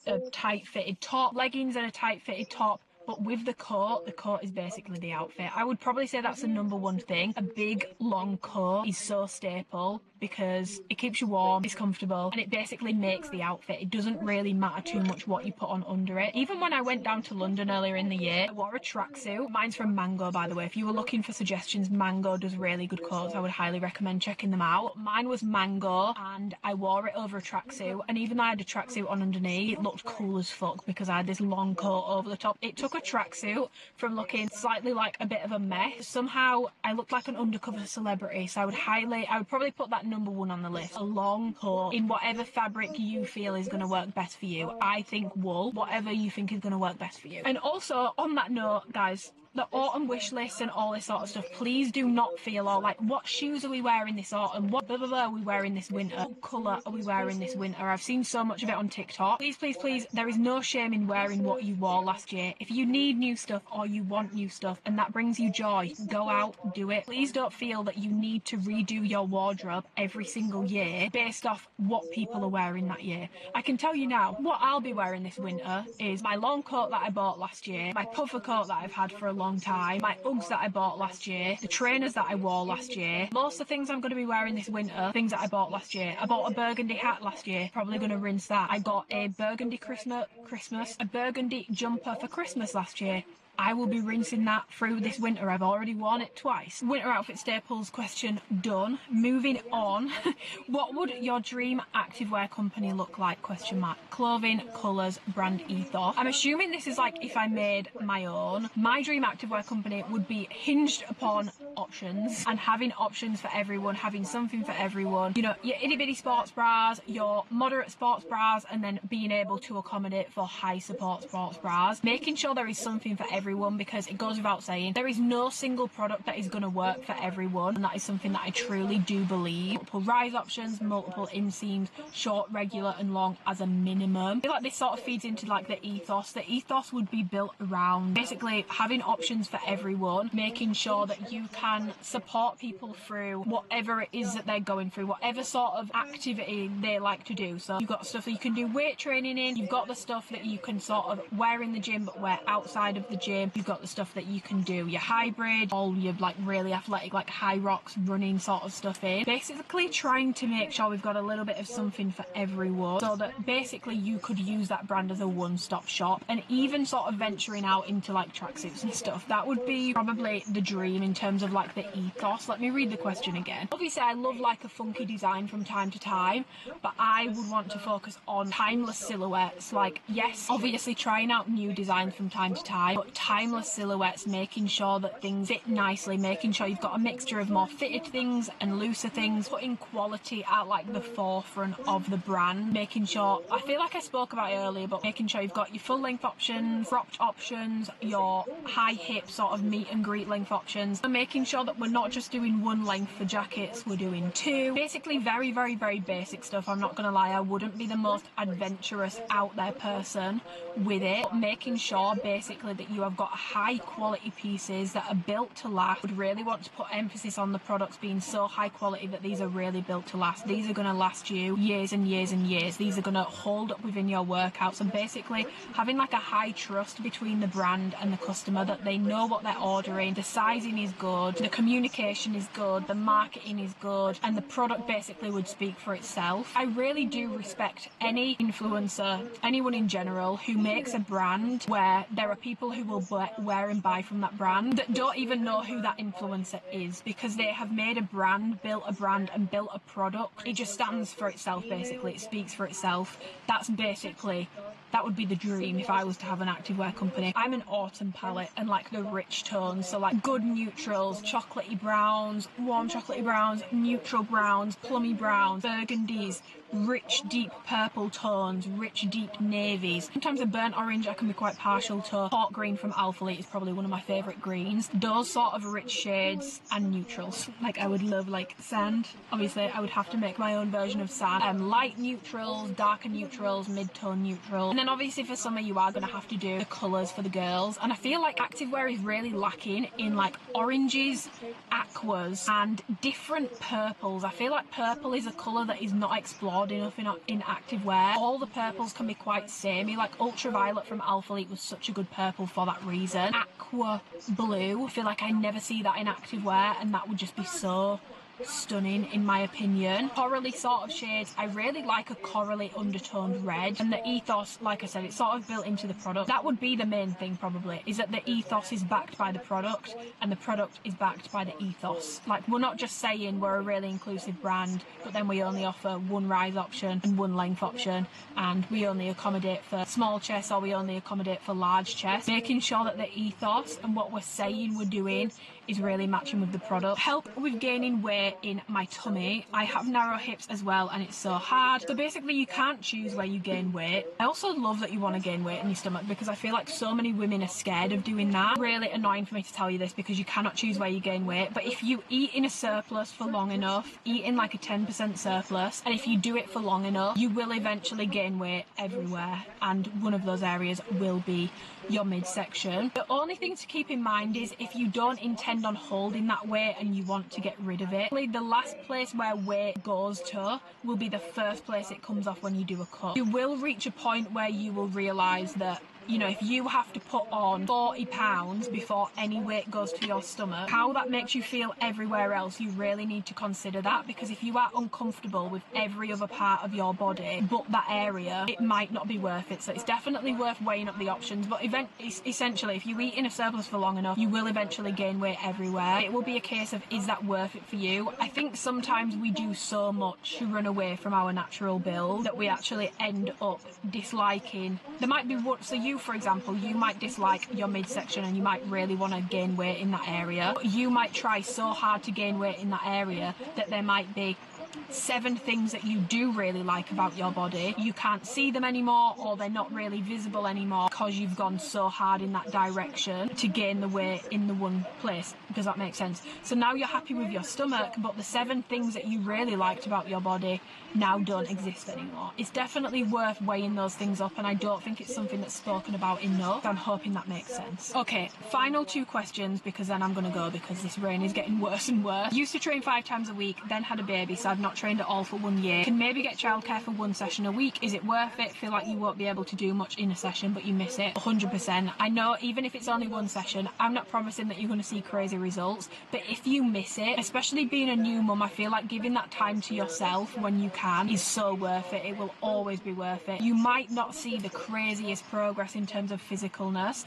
a tight fitted top, leggings and a tight fitted top. But with the coat is basically the outfit. I would probably say that's the number one thing. A big long coat is so staple. because it keeps you warm, it's comfortable, and it basically makes the outfit. It doesn't really matter too much what you put on under it. Even when I went down to London earlier in the year, I wore a tracksuit. Mine's from Mango, by the way. If you were looking for suggestions, Mango does really good coats. I would highly recommend checking them out. Mine was Mango, and I wore it over a tracksuit, and even though I had a tracksuit on underneath, it looked cool as fuck because I had this long coat over the top. It took a tracksuit from looking slightly like a bit of a mess. Somehow I looked like an undercover celebrity, so I would probably put that #1 on the list. A long coat in whatever fabric you feel is going to work best for you. I think wool, whatever you think is going to work best for you. And also on that note, guys, the autumn wish list and all this sort of stuff, please do not feel all like, what shoes are we wearing this autumn, what blah blah blah are we wearing this winter, what colour are we wearing this winter. I've seen so much of it on TikTok. Please, please, please, there is no shame in wearing what you wore last year. If you need new stuff or you want new stuff and that brings you joy, go out, do it. Please don't feel that you need to redo your wardrobe every single year based off what people are wearing that year. I can tell you now, what I'll be wearing this winter is my long coat that I bought last year, my puffer coat that I've had for a long time, my Uggs that I bought last year, the trainers that I wore last year. Most of the things I'm going to be wearing this winter, things that I bought last year. I bought a burgundy hat last year, probably going to rinse that. I got a burgundy a burgundy jumper for Christmas last year. I will be rinsing that through this winter. I've already worn it twice. Winter outfit staples question done. Moving on. What would your dream activewear company look like? Question mark. Clothing, colours, brand ethos. I'm assuming this is like if I made my own. My dream activewear company would be hinged upon options and having options for everyone, having something for everyone. You know, your itty bitty sports bras, your moderate sports bras, and then being able to accommodate for high support sports bras. Making sure there is something for everyone, because it goes without saying, there is no single product that is going to work for everyone, and that is something that I truly do believe. Multiple rise options, multiple inseams, short, regular and long as a minimum. I feel like this sort of feeds into like the ethos. The ethos would be built around basically having options for everyone, making sure that you can support people through whatever it is that they're going through, whatever sort of activity they like to do. So you've got stuff that you can do weight training in, you've got the stuff that you can sort of wear in the gym but wear outside of the gym. You've got the stuff that you can do your hybrid, all your like really athletic like high rocks running sort of stuff in. Basically trying to make sure we've got a little bit of something for everyone, so that basically you could use that brand as a one-stop shop, and even sort of venturing out into like tracksuits and stuff. That would be probably the dream in terms of like the ethos. Let me read the question again. Obviously I love like a funky design from time to time, but I would want to focus on timeless silhouettes. Like, yes, obviously trying out new designs from time to time, but timeless silhouettes, making sure that things fit nicely, making sure you've got a mixture of more fitted things and looser things, putting quality at like the forefront of the brand, making sure, I feel like I spoke about it earlier, but making sure you've got your full length options, cropped options, your high hip sort of meet and greet length options, and making sure that we're not just doing one length for jackets, we're doing two. Basically very, very, very basic stuff. I'm not gonna lie, I wouldn't be the most adventurous out there person with it, but making sure basically that you have got high quality pieces that are built to last. Would really want to put emphasis on the products being so high quality that these are really built to last. These are going to last you years and years and years. These are going to hold up within your workouts, and basically having like a high trust between the brand and the customer, that they know what they're ordering, the sizing is good, the communication is good, the marketing is good, and the product basically would speak for itself. I really do respect any influencer, anyone in general who makes a brand where there are people who will wear and buy from that brand that don't even know who that influencer is, because they have made a brand, built a brand and built a product. It just stands for itself basically, it speaks for itself. That's basically, that would be the dream if I was to have an activewear company. I'm an autumn palette and like the rich tones, so like good neutrals, chocolatey browns, warm chocolatey browns, neutral browns, plummy browns, burgundies, rich deep purple tones, rich deep navies. Sometimes a burnt orange I can be quite partial to. Hot green from Alphalete is probably one of my favourite greens. Those sort of rich shades and neutrals. Like I would love like sand. Obviously I would have to make my own version of sand. Light neutrals, darker neutrals, mid-tone neutrals. And then obviously for summer you are going to have to do the colours for the girls. And I feel like activewear is really lacking in like oranges, aquas and different purples. I feel like purple is a colour that is not explored enough in activewear. All the purples can be quite samey. Like ultraviolet from Alphalete was such a good purple for that reason. Aqua blue, I feel like I never see that in activewear, and that would just be so stunning in my opinion. Corally sort of shades, I really like a corally undertoned red, and the ethos, like I said, it's sort of built into the product. That would be the main thing probably, is that the ethos is backed by the product and the product is backed by the ethos. Like, we're not just saying we're a really inclusive brand, but then we only offer one rise option and one length option, and we only accommodate for small chests or we only accommodate for large chests. Making sure that the ethos and what we're saying we're doing is really matching with the product. Help with gaining weight in my tummy. I have narrow hips as well and it's so hard. So basically you can't choose where you gain weight. I also love that you want to gain weight in your stomach because I feel like so many women are scared of doing that. Really annoying for me to tell you this because you cannot choose where you gain weight, but if you eat in a surplus for long enough, eat in like a 10% surplus, and if you do it for long enough, you will eventually gain weight everywhere, and one of those areas will be your midsection. The only thing to keep in mind is if you don't intend on holding that weight and you want to get rid of it, the last place where weight goes to will be the first place it comes off when you do a cut. You will reach a point where you will realise that, you know, if you have to put on 40 pounds before any weight goes to your stomach, how that makes you feel everywhere else, you really need to consider that, because if you are uncomfortable with every other part of your body but that area, it might not be worth it. So it's definitely worth weighing up the options, but essentially if you eat in a surplus for long enough, you will eventually gain weight everywhere. It will be a case of, is that worth it for you? I think sometimes we do so much to run away from our natural build that we actually end up disliking. There might be one, so you, for example, you might dislike your midsection and you might really want to gain weight in that area, but you might try so hard to gain weight in that area that there might be 7 things that you do really like about your body. You can't see them anymore, or they're not really visible anymore because you've gone so hard in that direction to gain the weight in the one place. Does that make sense? So now you're happy with your stomach, but the 7 things that you really liked about your body now don't exist anymore. It's definitely worth weighing those things up, and I don't think it's something that's spoken about enough. I'm hoping that makes sense. Okay, final 2 questions, because then I'm gonna go because this rain is getting worse and worse. Used to train 5 times a week, then had a baby, so I've not trained at all for 1 year. Can maybe get childcare for 1 session a week. Is it worth it? Feel like you won't be able to do much in a session, but you miss it. 100%. I know even if it's only 1 session, I'm not promising that you're going to see crazy results, but if you miss it, especially being a new mum, I feel like giving that time to yourself when you can is so worth it. It will always be worth it. You might not see the craziest progress in terms of physicalness,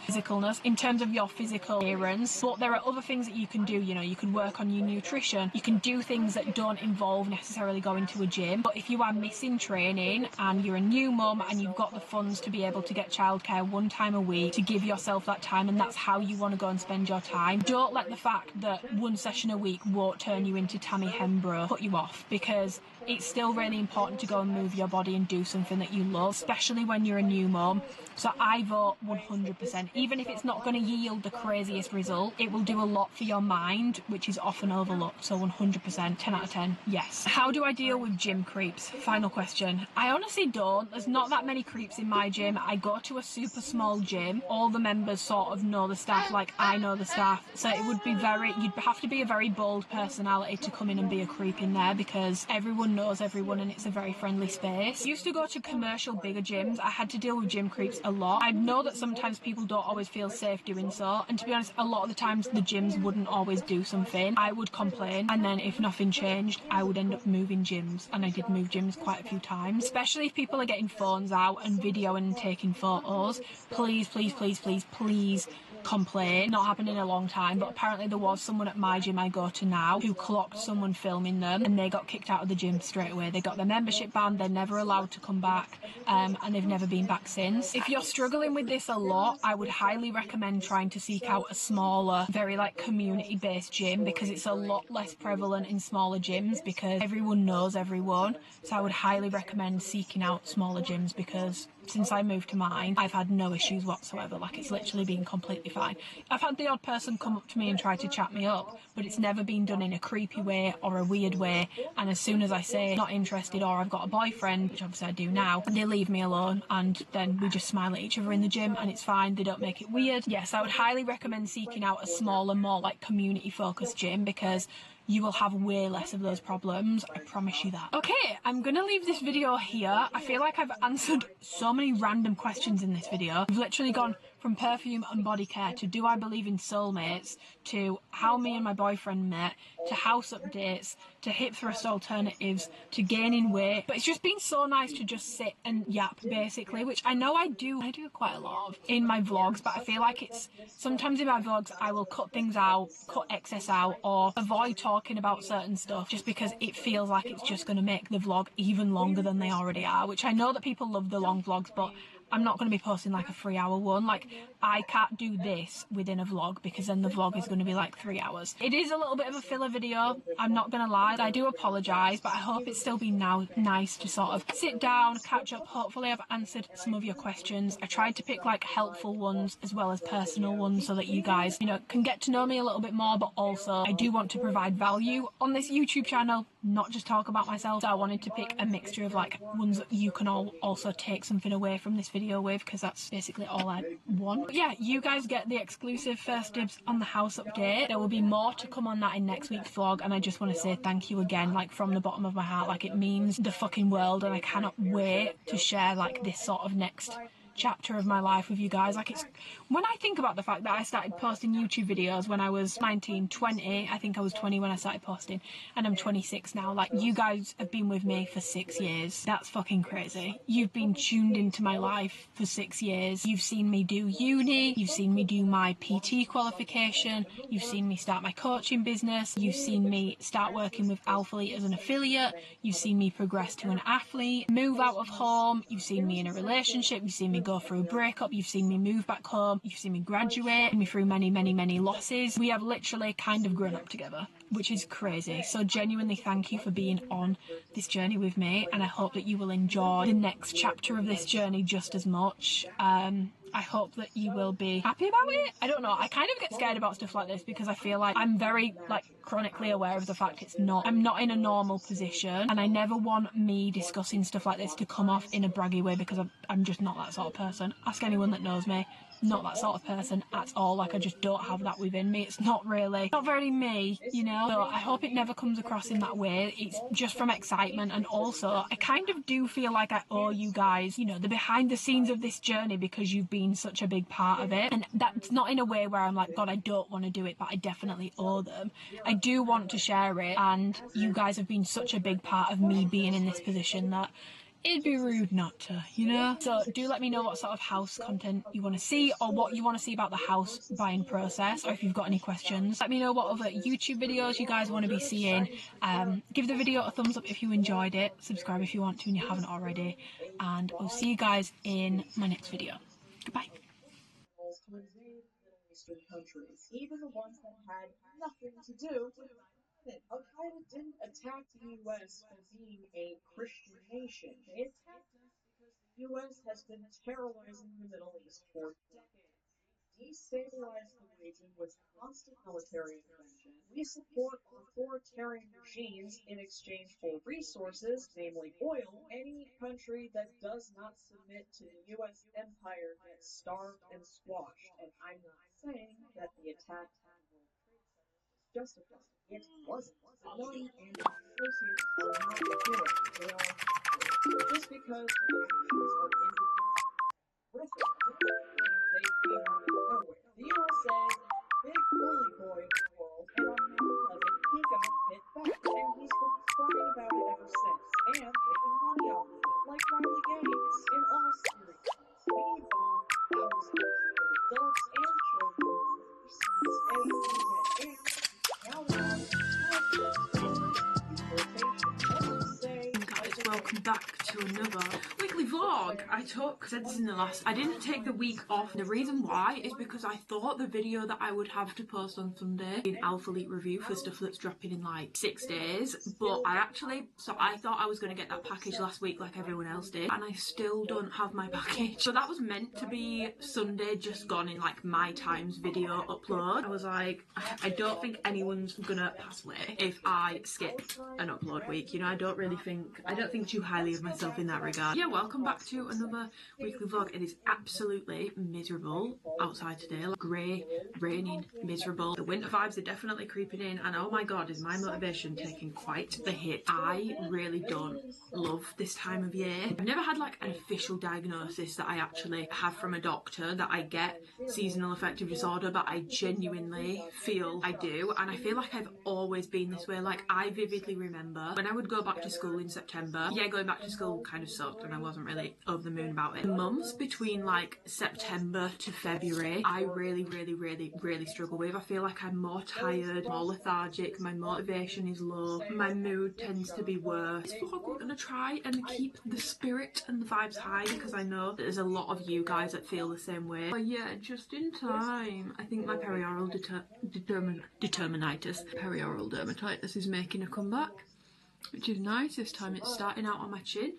in terms of your physical appearance, but there are other things that you can do. You know, you can work on your nutrition, you can do things that don't involve necessarily going to a gym. But if you are missing training and you're a new mum and you've got the funds to be able to get childcare 1 time a week, to give yourself that time, and that's how you want to go and spend your time, don't let the fact that 1 session a week won't turn you into Tammy Hembro put you off, because it's still really important to go and move your body and do something that you love, especially when you're a new mum. So I vote 100%. Even if it's not going to yield the craziest result, it will do a lot for your mind, which is often overlooked. So 100%, 10 out of 10, yes. How do I deal with gym creeps? Final question. I honestly don't. There's not that many creeps in my gym. I go to a super small gym. All the members sort of know the staff like I know the staff. So it would be you'd have to be a very bold personality to come in and be a creep in there, because everyone knows everyone and it's a very friendly space. I used to go to commercial bigger gyms. I had to deal with gym creeps a lot. I know that sometimes people don't always feel safe doing so, and to be honest, a lot of the times the gyms wouldn't always do something. I would complain, and then if nothing changed, I would end up moving gyms, and I did move gyms quite a few times, especially if people are getting phones out and videoing and taking photos. Please, please, please, please, please complain. Not happened in a long time, but apparently there was someone at my gym I go to now who clocked someone filming them, and they got kicked out of the gym straight away. They got their membership banned, they're never allowed to come back, and they've never been back since. If you're struggling with this a lot, I would highly recommend trying to seek out a smaller, very like community based gym, because it's a lot less prevalent in smaller gyms because everyone knows everyone. So I would highly recommend seeking out smaller gyms, because since I moved to mine, I've had no issues whatsoever. Like, it's literally been completely fine. I've had the odd person come up to me and try to chat me up, but it's never been done in a creepy way or a weird way. And as soon as I say not interested, or I've got a boyfriend, which obviously I do now, they leave me alone, and then we just smile at each other in the gym and it's fine. They don't make it weird. Yes, I would highly recommend seeking out a smaller, more like community focused gym, because you will have way less of those problems, I promise you that. Okay, I'm gonna leave this video here. I feel like I've answered so many random questions in this video. I've literally gone from perfume and body care to do I believe in soulmates to how me and my boyfriend met to house updates to hip thrust alternatives to gaining weight. But it's just been so nice to just sit and yap basically, which I know I do quite a lot of in my vlogs, but I feel like it's sometimes in my vlogs I will cut things out, cut excess out, or avoid talking about certain stuff just because it feels like it's just going to make the vlog even longer than they already are, which I know that people love the long vlogs, but I'm not going to be posting like a 3-hour one. Like, I can't do this within a vlog because then the vlog is going to be like 3 hours. It is a little bit of a filler video, I'm not going to lie. I do apologise, but I hope it's still been now nice to sort of sit down, catch up. Hopefully I've answered some of your questions. I tried to pick like helpful ones as well as personal ones so that you guys, you know, can get to know me a little bit more, but also I do want to provide value on this YouTube channel, not just talk about myself. So I wanted to pick a mixture of like ones that you can all also take something away from this video with, because that's basically all I want. But yeah, you guys get the exclusive first dibs on the house update. There will be more to come on that in next week's vlog, and I just want to say thank you again, like from the bottom of my heart. Like, it means the fucking world, and I cannot wait to share like this sort of next chapter of my life with you guys. Like, it's when I think about the fact that I started posting YouTube videos when I was 19, 20, I think I was 20 when I started posting, and I'm 26 now. Like, you guys have been with me for 6 years. That's fucking crazy. You've been tuned into my life for 6 years. You've seen me do uni, you've seen me do my PT qualification, you've seen me start my coaching business, you've seen me start working with alphalete as an affiliate, you've seen me progress to an athlete, move out of home, you've seen me in a relationship, you've seen me go through a breakup, you've seen me move back home, you've seen me graduate, me through many losses. We have literally kind of grown up together, which is crazy. So genuinely thank you for being on this journey with me, and I hope that you will enjoy the next chapter of this journey just as much. I hope that you will be happy about it. I don't know, I kind of get scared about stuff like this because I feel like I'm very like chronically aware of the fact I'm not in a normal position, and I never want me discussing stuff like this to come off in a braggy way, because I'm just not that sort of person. Ask anyone that knows me. Not that sort of person at all. Like, I just don't have that within me. It's not very me, you know. So I hope it never comes across in that way. It's just from excitement, and also I kind of do feel like I owe you guys, you know, the behind the scenes of this journey, because you've been such a big part of it. And that's not in a way where I'm like, God, I don't want to do it, but I definitely owe them. I do want to share it, and you guys have been such a big part of me being in this position that it'd be rude not to, you know? So do let me know what sort of house content you want to see, or what you want to see about the house buying process, or if you've got any questions. Let me know what other YouTube videos you guys want to be seeing. Give the video a thumbs up if you enjoyed it. Subscribe if you want to and you haven't already. And I'll see you guys in my next video. Goodbye. To invade Middle Eastern countries, even the ones that had nothing to do with Al-Qaeda didn't attack the U.S. for being a Christian nation. They attacked us because the U.S. has been terrorizing the Middle East for decades. We destabilized the region with constant military intervention. We support authoritarian regimes in exchange for resources, namely oil. Any country that does not submit to the U.S. empire gets starved and squashed. And I'm not saying that the attack on the World Trade Center was justified. It wasn't. One and its associates are not heroes. They are actors. Just because their actions are indefensible, horrific, doesn't mean they came out of nowhere. The USA is the big bully boy of the world, and on 9/11, he got hit back, and he's been crying about it ever since, and making money off of it, like Riley Gaines. In all seriousness, we bomb thousands of adults and children overseas every day, and now we have intelligence covering deportation. Let's just say, Guys, welcome back to another weekly vlog. I said this in the last, I didn't take the week off. The reason why is because I thought the video that I would have to post on Sunday an alphalete review for stuff that's dropping in like 6 days, but I thought I was going to get that package last week like everyone else did, and I still don't have my package. So that was meant to be Sunday just gone in like my times video upload. I was like, I don't think anyone's gonna pass away if I skip an upload week, you know. I don't think too highly of myself in that regard. Yeah, welcome welcome back to another weekly vlog. It is absolutely miserable outside today, like grey, raining, miserable. The winter vibes are definitely creeping in, and oh my god, is my motivation taking quite the hit. I really don't love this time of year. I've never had like an official diagnosis that I actually have from a doctor that I get seasonal affective disorder, but I genuinely feel I do, and I feel like I've always been this way. Like, I vividly remember when I would go back to school in September. Yeah, going back to school kind of sucked and I wasn't really over the moon about it. The months between like September to February, I really struggle with. I feel like I'm more tired, more lethargic, my motivation is low, my mood tends to be worse. This vlog, we're gonna try and keep the spirit and the vibes high because I know that there's a lot of you guys that feel the same way. But yeah, just in time. I think my perioral dermatitis is making a comeback, which is nice. This time it's starting out on my chin.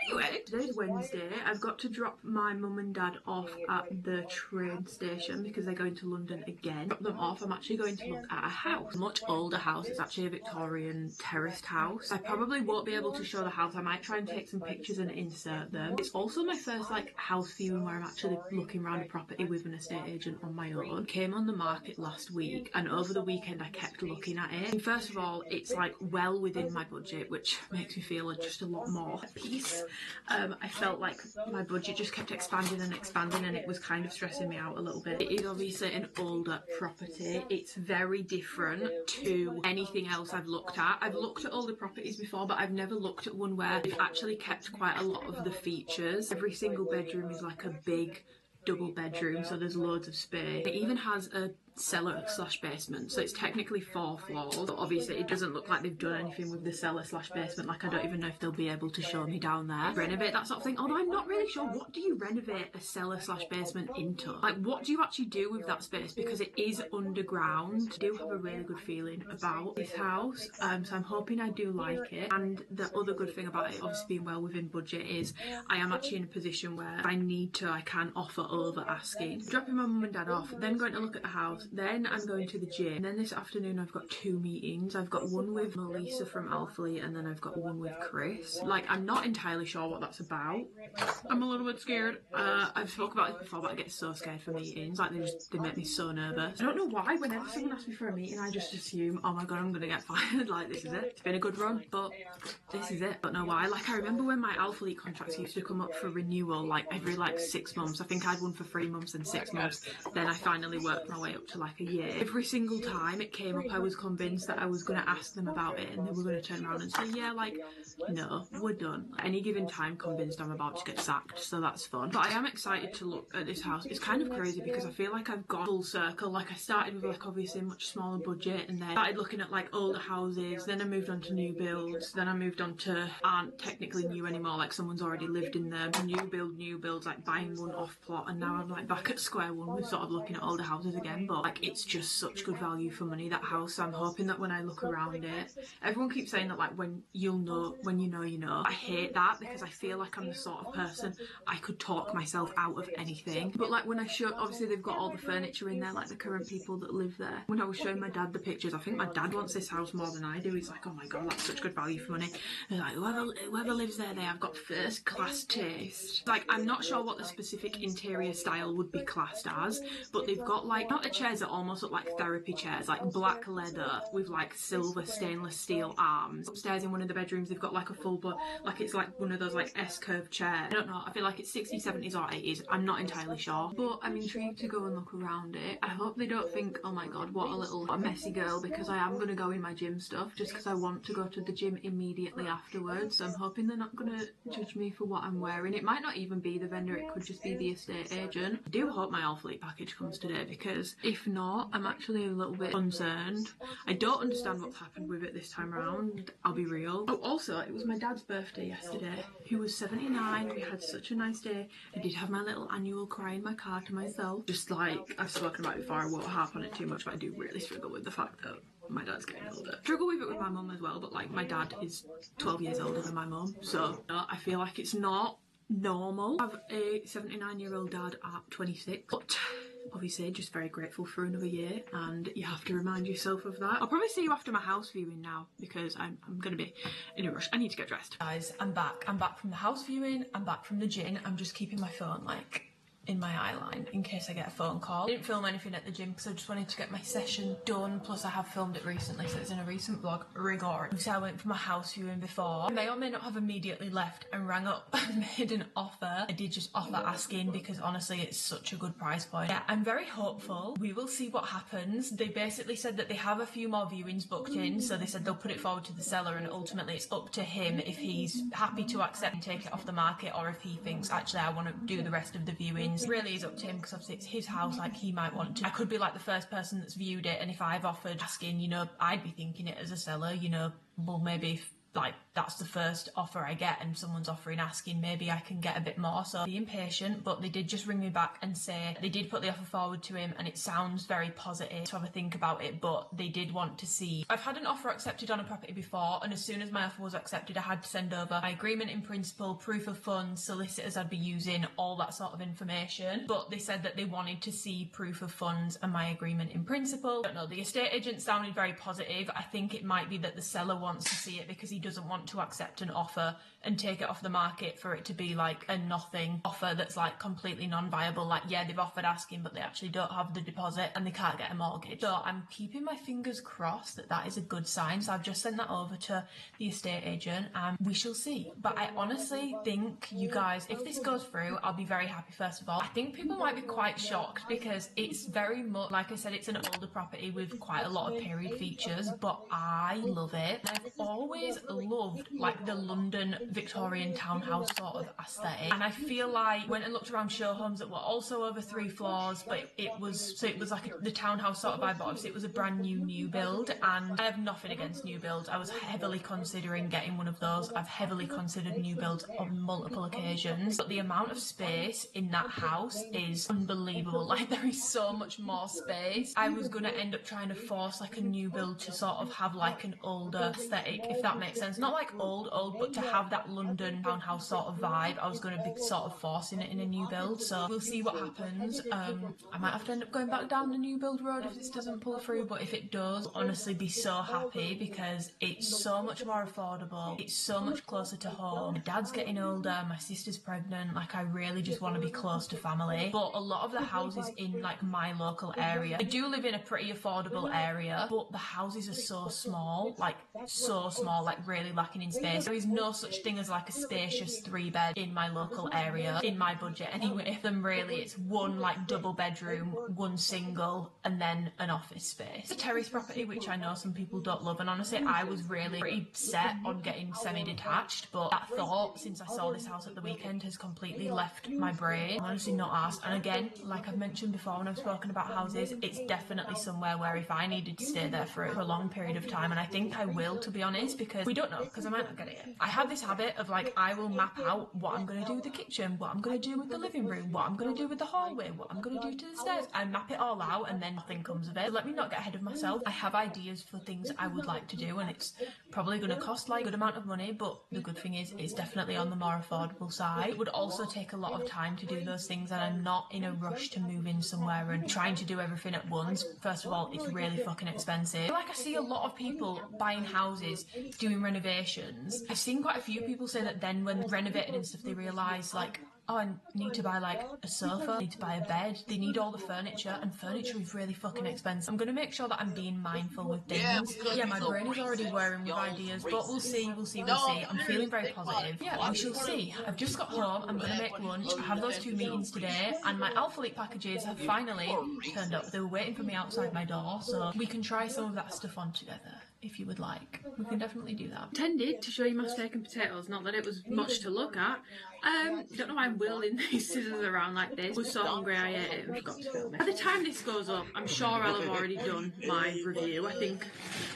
Anyway, today's Wednesday. I've got to drop my mum and dad off at the train station because they're going to London again. Drop them off. I'm actually going to look at a house, a much older house. It's actually a Victorian terraced house. I probably won't be able to show the house. I might try and take some pictures and insert them. It's also my first like house viewing where I'm actually looking around a property with an estate agent on my own. Came on the market last week, and over the weekend I kept looking at it. And first of all, it's like well within my budget, which makes me feel just a lot more at peace. I felt like my budget just kept expanding and expanding, and it was kind of stressing me out a little bit. It is obviously an older property. It's very different to anything else I've looked at. I've looked at older properties before, but I've never looked at one where they've actually kept quite a lot of the features. Every single bedroom is like a big double bedroom, so there's loads of space. It even has a cellar slash basement, so it's technically 4 floors, but obviously it doesn't look like they've done anything with the cellar slash basement. Like, I don't even know if they'll be able to show me down there, renovate that sort of thing, although I'm not really sure. What do you renovate a cellar slash basement into? Like, what do you actually do with that space? Because it is underground. I do have a really good feeling about this house, so I'm hoping I do like it. And the other good thing about it, obviously being well within budget, is I am actually in a position where if I need to, I can offer over asking. Dropping my mum and dad off, then going to look at the house, then I'm going to the gym, and then this afternoon I've got 2 meetings. I've got one with Melissa from Alphalete, and then I've got one with Chris. Like, I'm not entirely sure what that's about. I'm a little bit scared. I've spoken about this before, but I get so scared for meetings. Like, they make me so nervous. I don't know why. Whenever someone asks me for a meeting, I just assume, oh my god, I'm gonna get fired. Like, this is it. It's been a good run, but this is it. Don't know why. Like, I remember when my Alphalete contracts used to come up for renewal, like every like 6 months. I think I had one for 3 months and 6 months. Then I finally worked my way up to like a year. Every single time it came up, I was convinced that I was going to ask them about it, and they were going to turn around and say, yeah, like, no, we're done. At any given time, convinced I'm about to get sacked, so that's fun. But I am excited to look at this house. It's kind of crazy because I feel like I've gone full circle. Like, I started with like obviously a much smaller budget, and then started looking at like older houses, then I moved on to new builds, then I moved on to aren't technically new anymore, like someone's already lived in them, new builds, like buying one off plot, and now I'm like back at square one with sort of looking at older houses again. But like, it's just such good value for money, that house. So I'm hoping that when I look around it, everyone keeps saying that like when you know you know. I hate that because I feel like I'm the sort of person I could talk myself out of anything. But like, when I show, obviously they've got all the furniture in there, like the current people that live there. When I was showing my dad the pictures, I think my dad wants this house more than I do. He's like, oh my god, that's such good value for money. He's like, whoever lives there, they have got first class taste. Like, I'm not sure what the specific interior style would be classed as, but they've got like, not the chairs that almost look like therapy chairs, like black leather with like silver stainless steel arms. Upstairs in one of the bedrooms they've got like a full, but like it's like one of those like S-curve chairs. I don't know, I feel like it's 60s, 70s or 80s. I'm not entirely sure, but I'm intrigued to go and look around it. I hope they don't think, oh my god, what a little messy girl, because I am going to go in my gym stuff just because I want to go to the gym immediately afterwards. So I'm hoping they're not going to judge me for what I'm wearing. It might not even be the vendor, it could just be the estate agent. I do hope my Alphalete package comes today, because if not, I'm actually a little bit concerned. I don't understand what's happened with it this time around, I'll be real. Oh, also, it was my dad's birthday yesterday. He was 79, we had such a nice day. I did have my little annual cry in my car to myself. Just like I've spoken about before, I won't harp on it too much, but I do really struggle with the fact that my dad's getting older. Struggle with it with my mum as well, but like, my dad is 12 years older than my mum, so I feel like it's not normal to have a 79-year-old dad at 26. But obviously just very grateful for another year, and you have to remind yourself of that. I'll probably see you after my house viewing now because I'm going to be in a rush. I need to get dressed. Guys, I'm back. I'm back from the house viewing. I'm back from the gym. I'm just keeping my phone like in my eye line in case I get a phone call. I didn't film anything at the gym because I just wanted to get my session done, plus I have filmed it recently, so it's in a recent vlog regard. So I went for my house viewing before. I may or may not have immediately left and rang up and made an offer. I did just offer asking because honestly it's such a good price point. Yeah, I'm very hopeful. We will see what happens. They basically said that they have a few more viewings booked in, so they said they'll put it forward to the seller and ultimately it's up to him if he's happy to accept and take it off the market, or if he thinks actually I want to do the rest of the viewings. Really is up to him because obviously it's his house, like he might want to. I could be like the first person that's viewed it, and if I've offered asking, you know, I'd be thinking it as a seller, you know, well maybe if like that's the first offer I get and someone's offering asking, maybe I can get a bit more. So be impatient, but they did just ring me back and say they did put the offer forward to him and it sounds very positive to have a think about it, but they did want to see. I've had an offer accepted on a property before, and as soon as my offer was accepted I had to send over my agreement in principle, proof of funds, solicitors I'd be using, all that sort of information. But they said that they wanted to see proof of funds and my agreement in principle. I don't know, the estate agent sounded very positive. I think it might be that the seller wants to see it because he doesn't want to accept an offer and take it off the market for it to be like a nothing offer that's like completely non-viable. Like, yeah, they've offered asking but they actually don't have the deposit and they can't get a mortgage. So I'm keeping my fingers crossed that that is a good sign. So I've just sent that over to the estate agent and we shall see. But I honestly think, you guys, if this goes through, I'll be very happy. First of all, I think people might be quite shocked because it's very much, like I said, it's an older property with quite a lot of period features, but I love it. I've always loved like the London Victorian townhouse sort of aesthetic, and I feel like went and looked around show homes that were also over 3 floors, but it was like the townhouse sort of vibe, but obviously it was a brand new build, and I have nothing against new builds. I was heavily considering getting one of those. I've heavily considered new builds on multiple occasions, but the amount of space in that house is unbelievable. Like, there is so much more space. I was gonna end up trying to force like a new build to sort of have like an older aesthetic, if that makes sense. Not like old, but to have that London townhouse sort of vibe. I was going to be sort of forcing it in a new build, so we'll see what happens. I might have to end up going back down the new build road if this doesn't pull through, but if it does, I'll honestly be so happy because it's so much more affordable. It's so much closer to home. My dad's getting older, my sister's pregnant, like I really just want to be close to family. But a lot of the houses in like my local area, I do live in a pretty affordable area, but the houses are so small, like really lacking in space. There is no such thing as like a spacious 3-bed in my local area, in my budget anyway. Then really it's one like double bedroom, one single, and then an office space. It's a terrace property, which I know some people don't love, and honestly I was really pretty set on getting semi-detached, but that thought since I saw this house at the weekend has completely left my brain. I'm honestly not asked, and again, like I've mentioned before when I've spoken about houses, it's definitely somewhere where if I needed to stay there for a long period of time, and I think I will, to be honest, because we don't know, because I might not get it yet. I have this habit of like, I will map out what I'm going to do with the kitchen, what I'm going to do with the living room, what I'm going to do with the hallway, what I'm going to do to the stairs. I map it all out and then nothing comes of it. So let me not get ahead of myself. I have ideas for things I would like to do, and it's probably going to cost like a good amount of money, but the good thing is it's definitely on the more affordable side. It would also take a lot of time to do those things, and I'm not in a rush to move in somewhere and trying to do everything at once. First of all, it's really fucking expensive. Like, I see a lot of people buying houses, doing renovations. I've seen quite a few people say that then when renovated and stuff, they realise like, oh, I need to buy like a sofa, I need to buy a bed, they need all the furniture, and furniture is really fucking expensive. I'm gonna make sure that I'm being mindful with things. Yeah, my brain is already whirring with ideas, but we'll see. I'm feeling very positive. Yeah, we shall see. I've just got home, I'm gonna make lunch, I have those 2 meetings today, and my alphalete packages have finally turned up. They were waiting for me outside my door, so we can try some of that stuff on together. If you would like, we can definitely do that. Intended to show you my steak and potatoes, not that it was much to look at. Don't know why I'm whirling these scissors around like this. I was so hungry I ate it and forgot to film it. By the time this goes up, I'm sure I'll have already done my review. I think,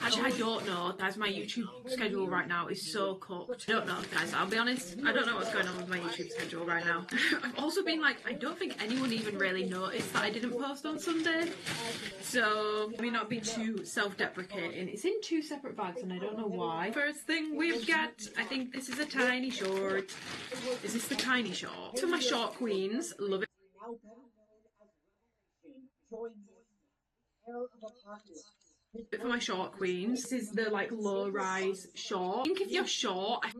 actually I don't know, guys, my YouTube schedule right now is so cooked. I don't know, guys, I'll be honest, I don't know what's going on with my YouTube schedule right now. I've also been like, I don't think anyone even really noticed that I didn't post on Sunday. So, I mean, not being too self-deprecating. It's in 2 separate bags and I don't know why. First thing we've got, I think this is a tiny short. Is this the tiny short? To my short queens, love it. join the air of apocalypse. For my short queens, this is the like low rise short. I think if you're short, I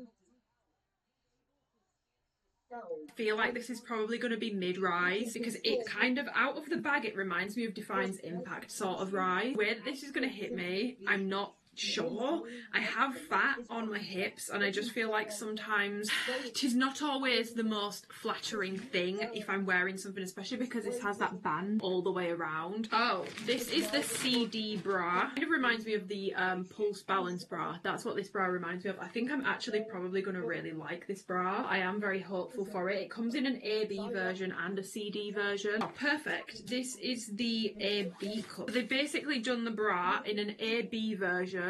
feel like this is probably going to be mid-rise because it kind of, out of the bag, it reminds me of Define's Impact sort of rise. Where this is going to hit me, I'm not sure. I have fat on my hips and I just feel like sometimes it is not always the most flattering thing if I'm wearing something, especially because this has that band all the way around. Oh, this is the CD bra. It reminds me of the Pulse Balance bra. That's what this bra reminds me of. I think I'm actually probably going to really like this bra. I am very hopeful for it. It comes in an AB version and a CD version. Oh, perfect. This is the AB cut. They've basically done the bra in an AB version,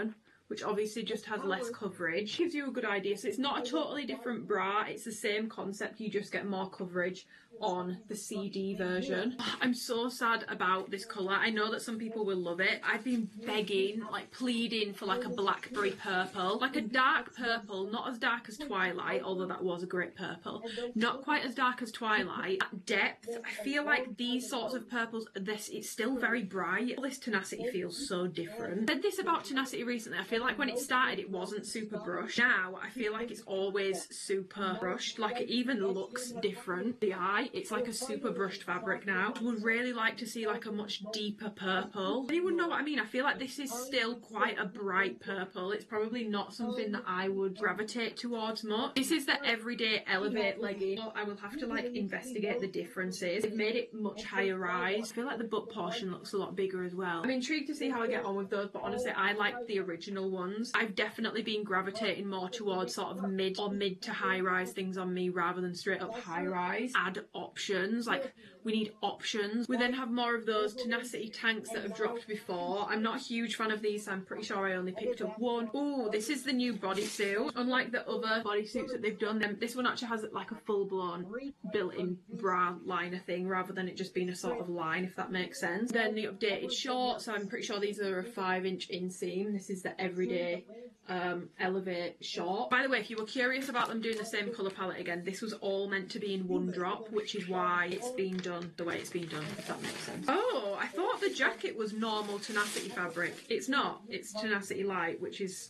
which obviously just has less coverage. Gives you a good idea. So it's not a totally different bra, it's the same concept, you just get more coverage on the CD version. I'm so sad about this colour. I know that some people will love it. I've been begging, like pleading for like a blackberry purple, like a dark purple, not as dark as Twilight, although that was a great purple, not quite as dark as Twilight. At depth, I feel like these sorts of purples, it's still very bright. All this Tenacity feels so different. I said this about Tenacity recently. I feel like when it started it wasn't super brushed. Now I feel like it's always super brushed. Like it even looks different. The eye, it's like a super brushed fabric now. I would really like to see like a much deeper purple. Anyone know what I mean? I feel like this is still quite a bright purple. It's probably not something that I would gravitate towards much. This is the Everyday Elevate legging. I will have to like investigate the differences. They've made it much higher rise. I feel like the butt portion looks a lot bigger as well. I'm intrigued to see how I get on with those, but honestly I like the original ones. I've definitely been gravitating more towards sort of mid to high rise things on me rather than straight up high rise. Add options, like we need options. We then have more of those Tenacity tanks that have dropped before. I'm not a huge fan of these, so I'm pretty sure I only picked up one. Oh, this is the new bodysuit. Unlike the other bodysuits that they've done, this one actually has like a full-blown built-in bra liner thing rather than it just being a sort of line, if that makes sense. Then the updated shorts, so I'm pretty sure these are a 5-inch inseam. This is the Everyday Elevate short. By the way, if you were curious about them doing the same colour palette again, this was all meant to be in one drop, which is why it's been done the way it's been done, if that makes sense. Oh, I thought the jacket was normal Tenacity fabric. It's not. It's Tenacity Light, which is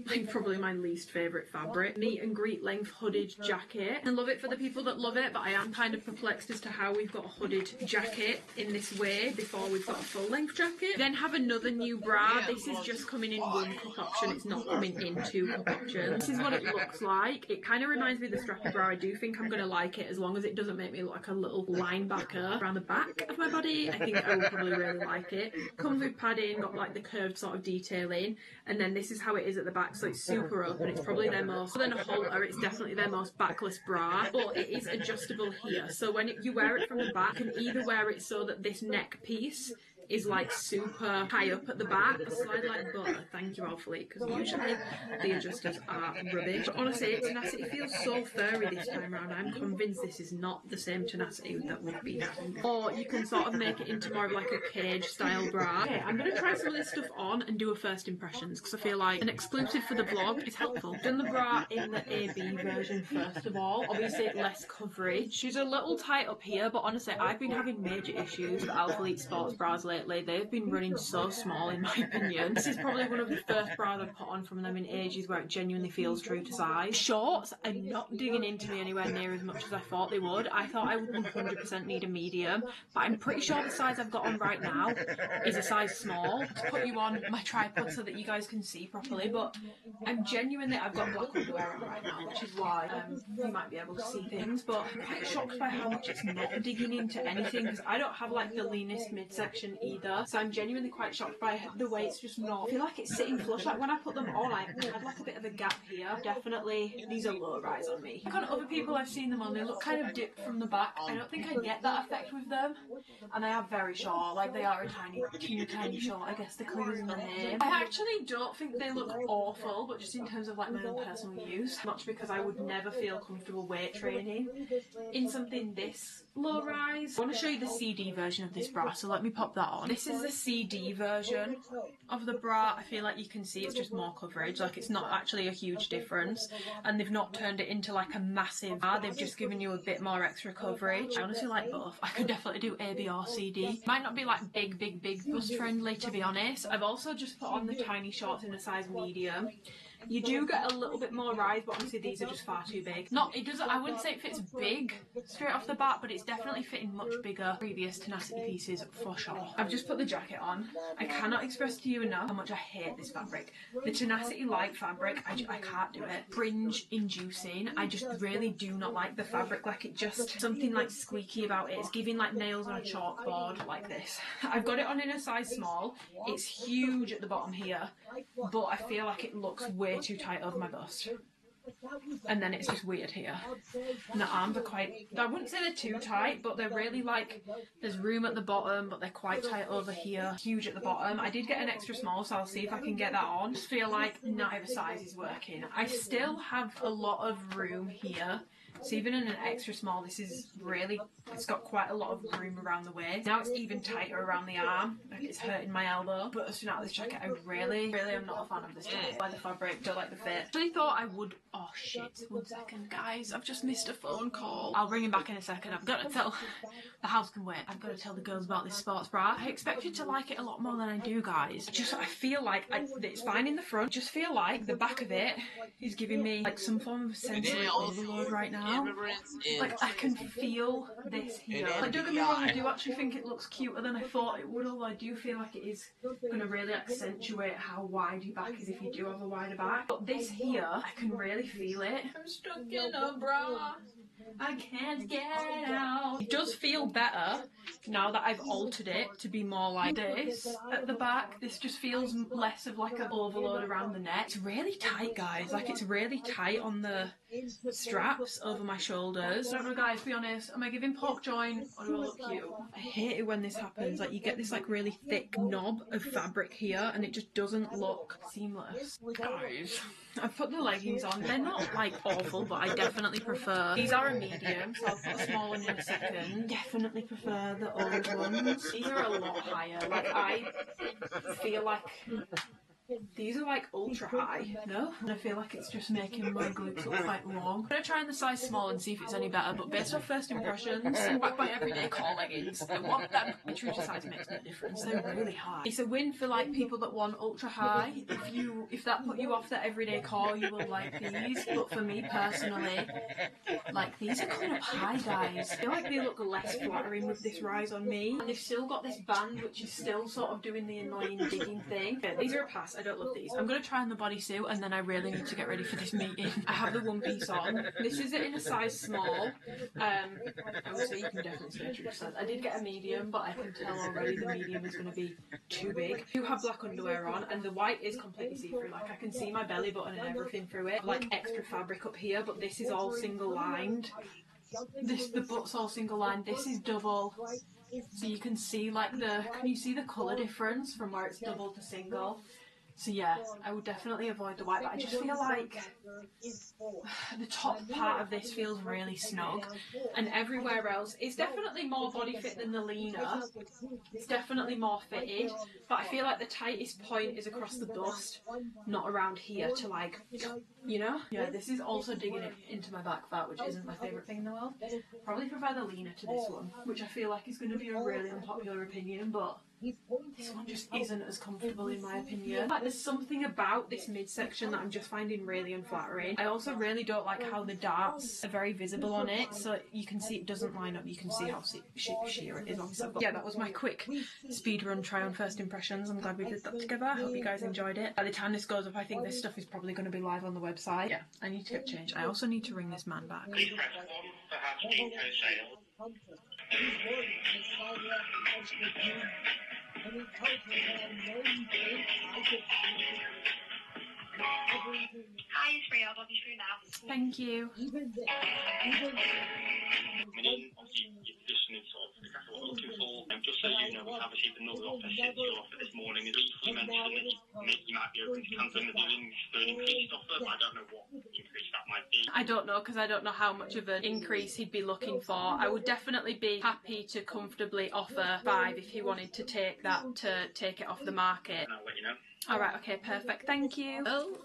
like probably my least favourite fabric. Meet and greet length hooded jacket. I love it for the people that love it, but I am kind of perplexed as to how we've got a hooded jacket in this way before we've got a full length jacket. Then have another new bra. This is just coming in one cup option. It's not coming in two cup options. This is what it looks like. It kind of reminds me of the strappy bra. I do think I'm going to like it as long as it doesn't make me look like a little linebacker around the back of my body. I think I will probably really like it. Comes with padding, got like the curved sort of detailing, and then this is how it is at the back, so it's super open. It's probably their most, other than a halter, it's definitely their most backless bra, but it is adjustable here, so when you wear it from the back, you can either wear it so that this neck piece is like super high up at the back. Slide like butter. Thank you, alphalete, because usually the adjusters are rubbish. But honestly, Tenacity feels so furry this time around. I'm convinced this is not the same Tenacity that would be now. Or you can sort of make it into more of like a cage style bra. Okay, I'm going to try some of this stuff on and do a first impressions, because I feel like an exclusive for the vlog is helpful. Done the bra in the AB version first of all. Obviously less coverage. She's a little tight up here, but honestly I've been having major issues with alphalete sports bras lately. They've been running so small in my opinion. This is probably one of the first bras I've put on from them in ages where it genuinely feels true to size. Shorts are not digging into me anywhere near as much as I thought they would. I thought I would 100% need a medium, but I'm pretty sure the size I've got on right now is a size small. To put you on my tripod so that you guys can see properly, but I've got black underwear on right now, which is why you might be able to see things, but I'm quite shocked by how much it's not digging into anything, because I don't have like the leanest midsection either, so I'm genuinely quite shocked by the way it's just not. I feel like it's sitting flush. Like when I put them on, I had like a bit of a gap here. Definitely, these are low rise on me. Like on other people I've seen them on, they look kind of dipped from the back. I don't think I get that effect with them, and they are very short. Like they are a tiny short. I guess the clue's in the name. I actually don't think they look awful, but just in terms of like my own personal use, much because I would never feel comfortable weight training in something this low rise. I want to show you the CD version of this bra, so let me pop that on. This is the CD version of the bra. I feel like you can see it's just more coverage, like it's not actually a huge difference, and they've not turned it into like a massive bra, they've just given you a bit more extra coverage. I honestly like both. I could definitely do AB or CD. Might not be like big bust friendly, to be honest. I've also just put on the tiny shorts in a size medium. You do get a little bit more rise, but honestly these are just far too big. It doesn't, I wouldn't say it fits big straight off the bat, but it's definitely fitting much bigger previous tenacity pieces for sure. I've just put the jacket on. I cannot express to you enough how much I hate this fabric. The tenacity light fabric, I can't do it. Fringe inducing. I just really do not like the fabric. Like it just, something like squeaky about it. It's giving like nails on a chalkboard like this. I've got it on in a size small. It's huge at the bottom here, but I feel like it looks way too tight over my bust, and then it's just weird here, and the arms are quite, I wouldn't say they're too tight, but they're really like, there's room at the bottom, but they're quite tight over here, huge at the bottom. I did get an extra small, so I'll see if I can get that on. Just feel like neither size is working. I still have a lot of room here, so even in an extra small, this is really, it's got quite a lot of room around the waist. Now it's even tighter around the arm, like it's hurting my elbow. But as soon as this jacket, I really am not a fan of this jacket. I like the fabric, don't like the fit. I really thought I would, oh shit, 1 second guys, I've just missed a phone call. I'll bring him back in a second. I've got to tell, the house can wait. I've got to tell the girls about this sports bra. I expected to like it a lot more than I do, guys. I feel like it's fine in the front. Just feel like the back of it is giving me like some form of sensory overload right now. Like I can feel this here. Like don't get me wrong, I do actually think it looks cuter than I thought it would, although I do feel like it is going to really accentuate how wide your back is if you do have a wider back. But this here, I can really feel it. I'm stuck in a bra. I can't get out. It does feel better now that I've altered it to be more like this at the back. This just feels less of like an overload around the neck. It's really tight, guys. Like it's really tight on the straps over my shoulders. I don't know, guys, be honest, am I giving pork joint or do I look cute? I hate it when this happens. Like you get this like really thick knob of fabric here and it just doesn't look seamless. Guys, I've put the leggings on. They're not like awful, but I definitely prefer, these are a medium, so I'll put a small one in a second. Definitely prefer the old ones. These are a lot higher. Like I feel like these are like ultra high, no? And I feel like it's just making my glutes look quite long. I'm gonna try in the size small and see if it's any better, but based off first impressions, like my everyday core leggings, I want them. The true to size makes no difference, they're really high. It's a win for like people that want ultra high. If that put you off the everyday core, you will like these, but for me personally, like these are coming up high, guys. I feel like they look less flattering with this rise on me. And they've still got this band which is still sort of doing the annoying digging thing. Okay, these are a pass. I don't love these. I'm going to try on the bodysuit and then I really need to get ready for this meeting. I have the one piece on. This is in a size small. I would say you can definitely stay true to size. I did get a medium, but I can tell already the medium is going to be too big. I do have black underwear on and the white is completely see-through. Like I can see my belly button and everything through it. Like extra fabric up here, but this is all single lined. The butt's all single lined. This is double. So you can see like can you see the colour difference from where it's double to single? So yeah, I would definitely avoid the white, but I just feel like the top part of this feels really snug, and everywhere else, it's definitely more body fit than the leaner, it's definitely more fitted, but I feel like the tightest point is across the bust, not around here to like, you know? Yeah, this is also digging it into my back fat, which isn't my favourite thing in the world. Probably prefer the leaner to this one, which I feel like is going to be a really unpopular opinion, but this one just isn't as comfortable in my opinion. Like there's something about this midsection that I'm just finding really unflattering. I also really don't like how the darts are very visible on it, so you can see it doesn't line up. You can see how sheer it is on. So yeah, that was my quick speed run try on first impressions. I'm glad we did that together. I hope you guys enjoyed it. By the time this goes up, I think this stuff is probably going to be live on the website. Yeah, I need to get changed. I also need to ring this man back. Please press 1 for hashtag co-sale. Hi, it's Rhea. I'll be through now. Thank you. I mean, obviously, your position is sort of exactly what we're looking for. Just so you know, we have received another offer since your offer this morning. As you mentioned that you might be open to cancelling the viewing for an increased offer, but I don't know what increase that might be. I don't know, because I don't know how much of an increase he'd be looking for. I would definitely be happy to comfortably offer 5 if he wanted to take that, to take it off the market. I'll let you know. Alright, okay, perfect, thank you. Oh,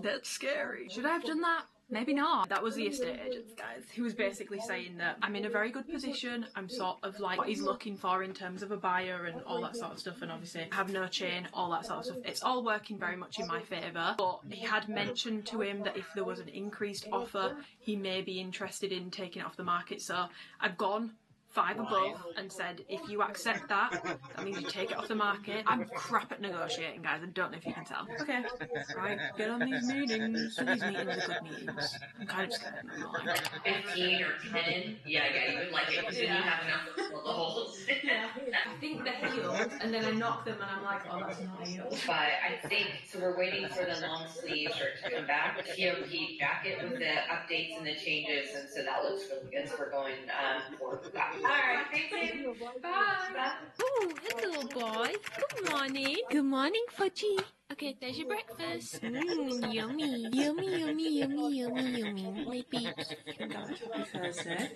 that's scary. Should I have done that? Maybe not. That was the estate agent, guys. He was basically saying that I'm in a very good position. I'm sort of like what he's looking for in terms of a buyer and all that sort of stuff. And obviously I have no chain, all that sort of stuff. It's all working very much in my favour. But he had mentioned to him that if there was an increased offer, he may be interested in taking it off the market. So I've gone 5 above and said, if you accept that, that means you take it off the market. I'm crap at negotiating, guys. I don't know if you can tell. Okay, right, get on these meetings. So these meetings are good meetings. I'm kind of scared, I'm not lying. 15 or 10. Yeah, you would like it because then you have enough to fill the holes. Yeah. I think they're healed, and then I knock them and I'm like, oh, that's not healed. But I think, so we're waiting for the long sleeve shirt to come back. The TOP jacket with the updates and the changes, and so that looks really good. So we're going forward with that. Alright, thank you. Bye. Oh, hello, boy. Good morning. Good morning, Fudgy. Okay, there's your breakfast. Yummy. Yummy, yummy, yummy, yummy, yummy. My peeps. Happy Thursday.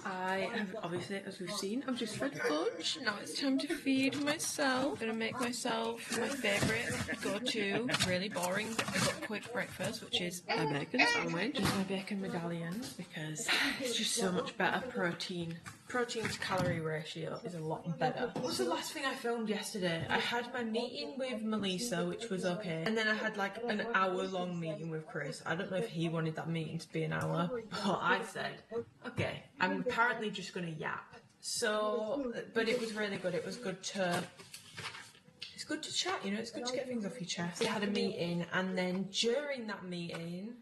I have, obviously, as we've seen, I've just fed fudge. Now it's time to feed myself. I'm gonna make myself my favourite go-to, really boring but quick breakfast, which is a bacon sandwich and my bacon medallions, because it's just so much better protein. Protein to calorie ratio is a lot better. What was the last thing I filmed yesterday? I had my meeting with Melissa, which was okay, and then I had like an hour-long meeting with Chris. I don't know if he wanted that meeting to be an hour, but I said, okay, I'm apparently just gonna yap. So, but it was really good. It was good to... It's good to chat, you know, it's good to get things off your chest. We had a meeting, and then during that meeting...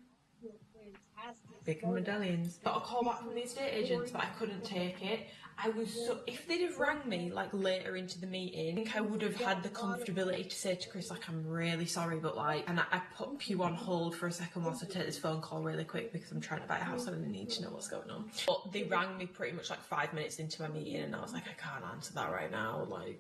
Bacon medallions. Got a call back from the estate agents, but I couldn't take it. I was so... If they'd have rang me, like, later into the meeting, I think I would have had the comfortability to say to Chris, like, I'm really sorry, but, like... And I put you on hold for a second whilst I take this phone call really quick because I'm trying to buy a house and I need to know what's going on. But they rang me pretty much, like, 5 minutes into my meeting and I was like, I can't answer that right now, like...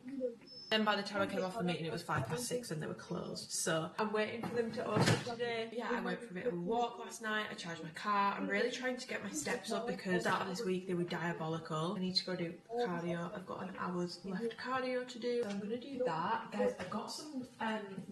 Then by the time I came off the meeting, it was 6:05 and they were closed. So I'm waiting for them to open today. Yeah, I went for a bit of a walk last night. I charged my car. I'm really trying to get my steps up because at the start of this week they were diabolical. I need to go do cardio. I've got an hour's left cardio to do. So I'm gonna do that. Guys, I got some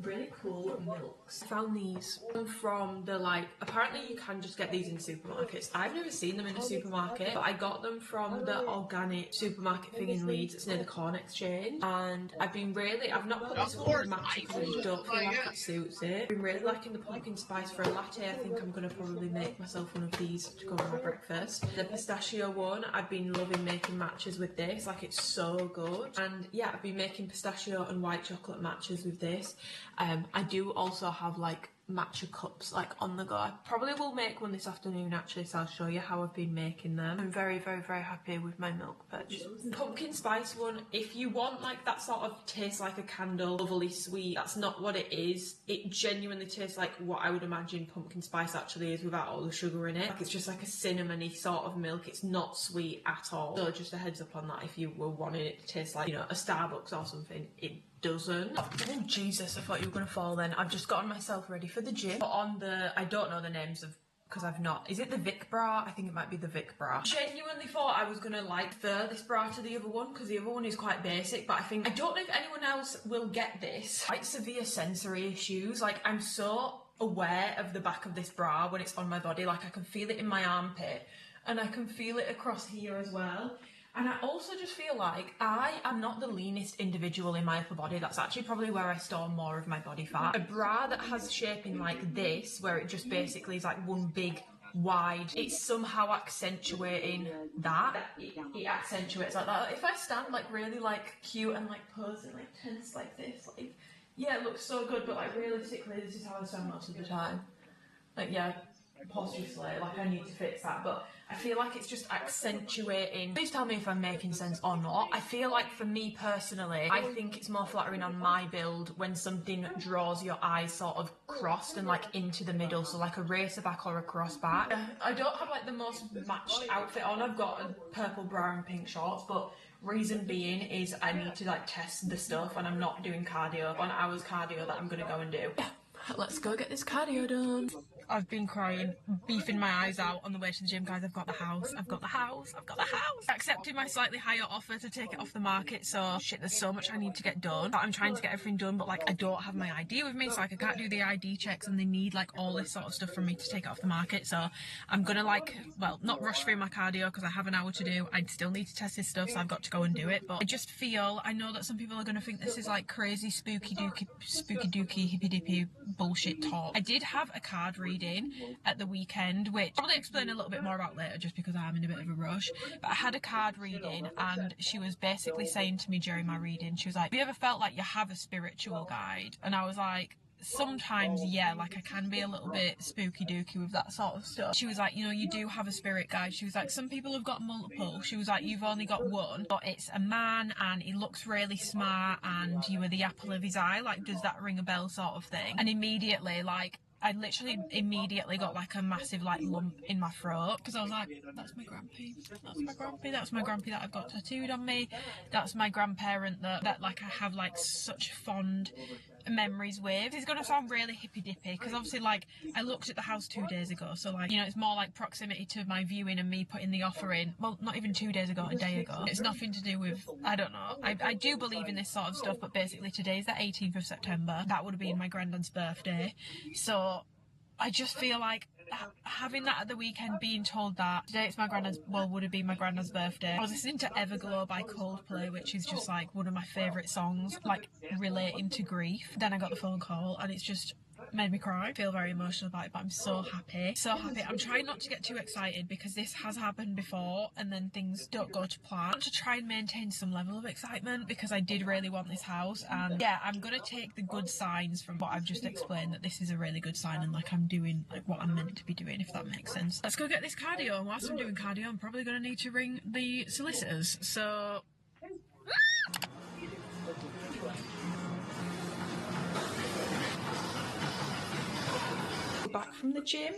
really cool milks. I found these from the, like, apparently you can just get these in supermarkets. I've never seen them in a supermarket, but I got them from the organic supermarket thing in Leeds. It's near the Corn Exchange, and I've not put this one in matcha because I just don't feel like it suits it. I've been really liking the pumpkin spice for a latte. I think I'm going to probably make myself one of these to go with my breakfast. The pistachio one, I've been loving making matchas with this, like it's so good. And yeah, I've been making pistachio and white chocolate matchas with this. I do also have like matcha cups like on the go. I probably will make one this afternoon actually, so I'll show you how I've been making them. I'm very, very, very happy with my milk purchase. Pumpkin spice one, if you want like that sort of taste like a candle, overly sweet, that's not what it is. It genuinely tastes like what I would imagine pumpkin spice actually is without all the sugar in it. Like it's just like a cinnamony sort of milk. It's not sweet at all. So just a heads up on that if you were wanting it to taste like, you know, a Starbucks or something. It doesn't. Oh Jesus, I thought you were gonna fall then. I've just gotten myself ready for the gym. But on the, I don't know the names of, because I've not, is it the Vic bra? I think it might be the Vic bra. Genuinely thought I was gonna like prefer this bra to the other one because the other one is quite basic, but I think, I don't know if anyone else will get this. Quite severe sensory issues. Like I'm so aware of the back of this bra when it's on my body. Like I can feel it in my armpit and I can feel it across here as well. And I also just feel like I am not the leanest individual in my upper body. That's actually probably where I store more of my body fat. A bra that has shaping like this, where it just basically is like one big wide, it's somehow accentuating that. It accentuates like that. If I stand like really like cute and like posing like tense like this, like yeah, it looks so good, but like realistically this is how I stand most of the time. Like yeah, posthumously, like I need to fix that, but I feel like it's just accentuating. Please tell me if I'm making sense or not. I feel like for me personally, I think it's more flattering on my build when something draws your eyes sort of crossed and like into the middle, so like a racer back or a cross back. I don't have like the most matched outfit on. I've got a purple bra and pink shorts, but reason being is I need to like test the stuff and I'm not doing cardio. 1 hour's cardio that I'm gonna go and do. Yeah. Let's go get this cardio done. I've been crying, beefing my eyes out on the way to the gym, guys. I've got the house. I've got the house. I've got the house. I accepted my slightly higher offer to take it off the market, so shit, there's so much I need to get done. But I'm trying to get everything done, but like I don't have my ID with me, so like I can't do the ID checks, and they need like all this sort of stuff from me to take it off the market. So I'm gonna like, well, not rush through my cardio because I have an hour to do. I still need to test this stuff, so I've got to go and do it. But I just feel, I know that some people are gonna think this is like crazy spooky dooky hippy dippy bullshit talk. I did have a card reading at the weekend, which I'll probably explain a little bit more about later just because I'm in a bit of a rush. But I had a card reading, and she was basically saying to me during my reading, she was like, have you ever felt like you have a spiritual guide? And I was like, sometimes, yeah, like I can be a little bit spooky dooky with that sort of stuff. She was like, you know, you do have a spirit guide. She was like, some people have got multiple. She was like, you've only got one, but it's a man and he looks really smart and you were the apple of his eye. Like, does that ring a bell sort of thing? And immediately, like, I literally immediately got like a massive like lump in my throat because I was like, that's my grampy, that's my grampy, that's my grampy that I've got tattooed on me, that's my grandparent that like I have like such fond memories with. It's gonna sound really hippy dippy because obviously like I looked at the house 2 days ago, so like, you know, it's more like proximity to my viewing and me putting the offer in. Well, not even 2 days ago, a day ago. It's nothing to do with, I don't know, I do believe in this sort of stuff, but basically today's the 18th of September. That would have been my granddad's birthday, so I just feel like having that at the weekend, being told that today it's my granddad's, well, would have been my granddad's birthday. I was listening to Everglow by Coldplay, which is just like one of my favourite songs, like relating to grief. Then I got the phone call and it's just made me cry. I feel very emotional about it, but I'm so happy. So happy. I'm trying not to get too excited because this has happened before and then things don't go to plan. I want to try and maintain some level of excitement because I did really want this house, and yeah, I'm gonna take the good signs from what I've just explained, that this is a really good sign and like I'm doing like what I'm meant to be doing, if that makes sense. Let's go get this cardio, and whilst I'm doing cardio I'm probably gonna need to ring the solicitors, so back from the gym.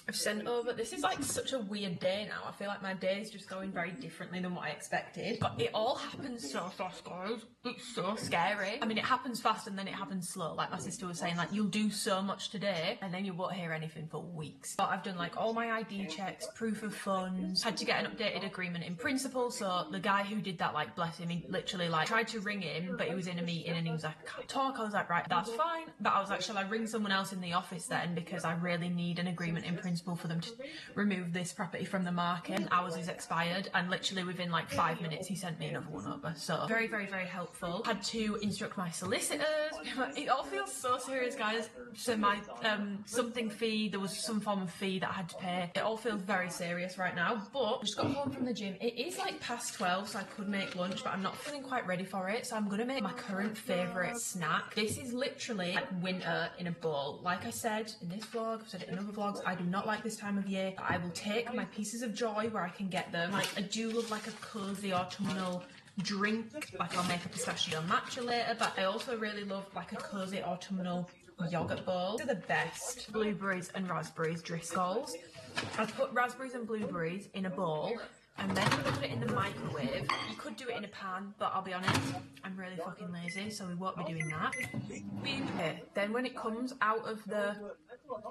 I've sent over, this is like such a weird day now. I feel like my day is just going very differently than what I expected. But it all happens so fast, guys. It's so scary. I mean, it happens fast and then it happens slow. Like my sister was saying, like, you'll do so much today and then you won't hear anything for weeks. But I've done like all my ID checks, proof of funds, had to get an updated agreement in principle. So the guy who did that, like, bless him, he literally like tried to ring him, but he was in a meeting and he was like, I can't talk. I was like, right, that's fine. But I was like, shall I ring someone else in the office then? Because I really need an agreement in principle for them to remove this property from the market. Ours is expired, and literally within like 5 minutes he sent me another one over. So very, very, very helpful. Had to instruct my solicitors. It all feels so serious, guys. So my something fee, there was some form of fee that I had to pay. It all feels very serious right now, but I just got home from the gym. It is like past 12, so I could make lunch, but I'm not feeling quite ready for it, so I'm gonna make my current favourite snack. This is literally like winter in a bowl. Like I said in this vlog, I've said it in other vlogs, I do not like this time of year. I will take my pieces of joy where I can get them. Like, I do love like a cozy autumnal drink. Like, I'll make a pistachio matcha later, but I also really love like a cozy autumnal yogurt bowl. They're the best. Blueberries and raspberries Driscolls. I put raspberries and blueberries in a bowl, and then I'm gonna put it in the microwave. You could do it in a pan, but I'll be honest, I'm really fucking lazy, so we won't be doing that. Okay, then when it comes out of the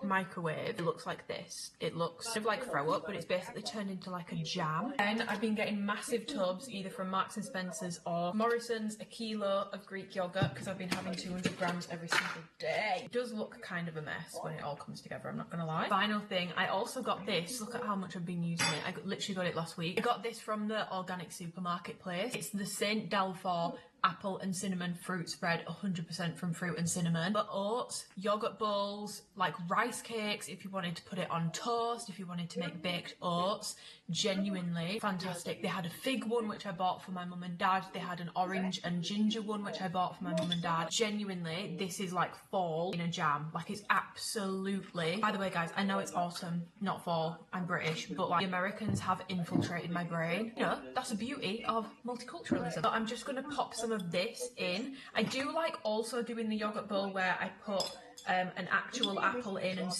microwave, it looks like this. It looks sort of like throw up, but it's basically turned into like a jam. And I've been getting massive tubs, either from Marks and Spencer's or Morrison's, a kilo of Greek yogurt, because I've been having 200 grams every single day. It does look kind of a mess when it all comes together, I'm not gonna lie. Final thing, I also got this. Look at how much I've been using it. I literally got it last week. I got this from the organic supermarket place. It's the St. Dalfor apple and cinnamon fruit spread, 100% from fruit and cinnamon. But oats, yogurt bowls, like rice cakes, if you wanted to put it on toast, if you wanted to make baked oats, genuinely fantastic. They had a fig one, which I bought for my mum and dad. They had an orange and ginger one, which I bought for my mum and dad. Genuinely, this is like fall in a jam. Like, it's absolutely... By the way, guys, I know it's autumn, not fall. I'm British, but like, the Americans have infiltrated my brain. You know, that's the beauty of multiculturalism. So I'm just gonna pop some of this in. I do like also doing the yogurt bowl where I put an actual apple in and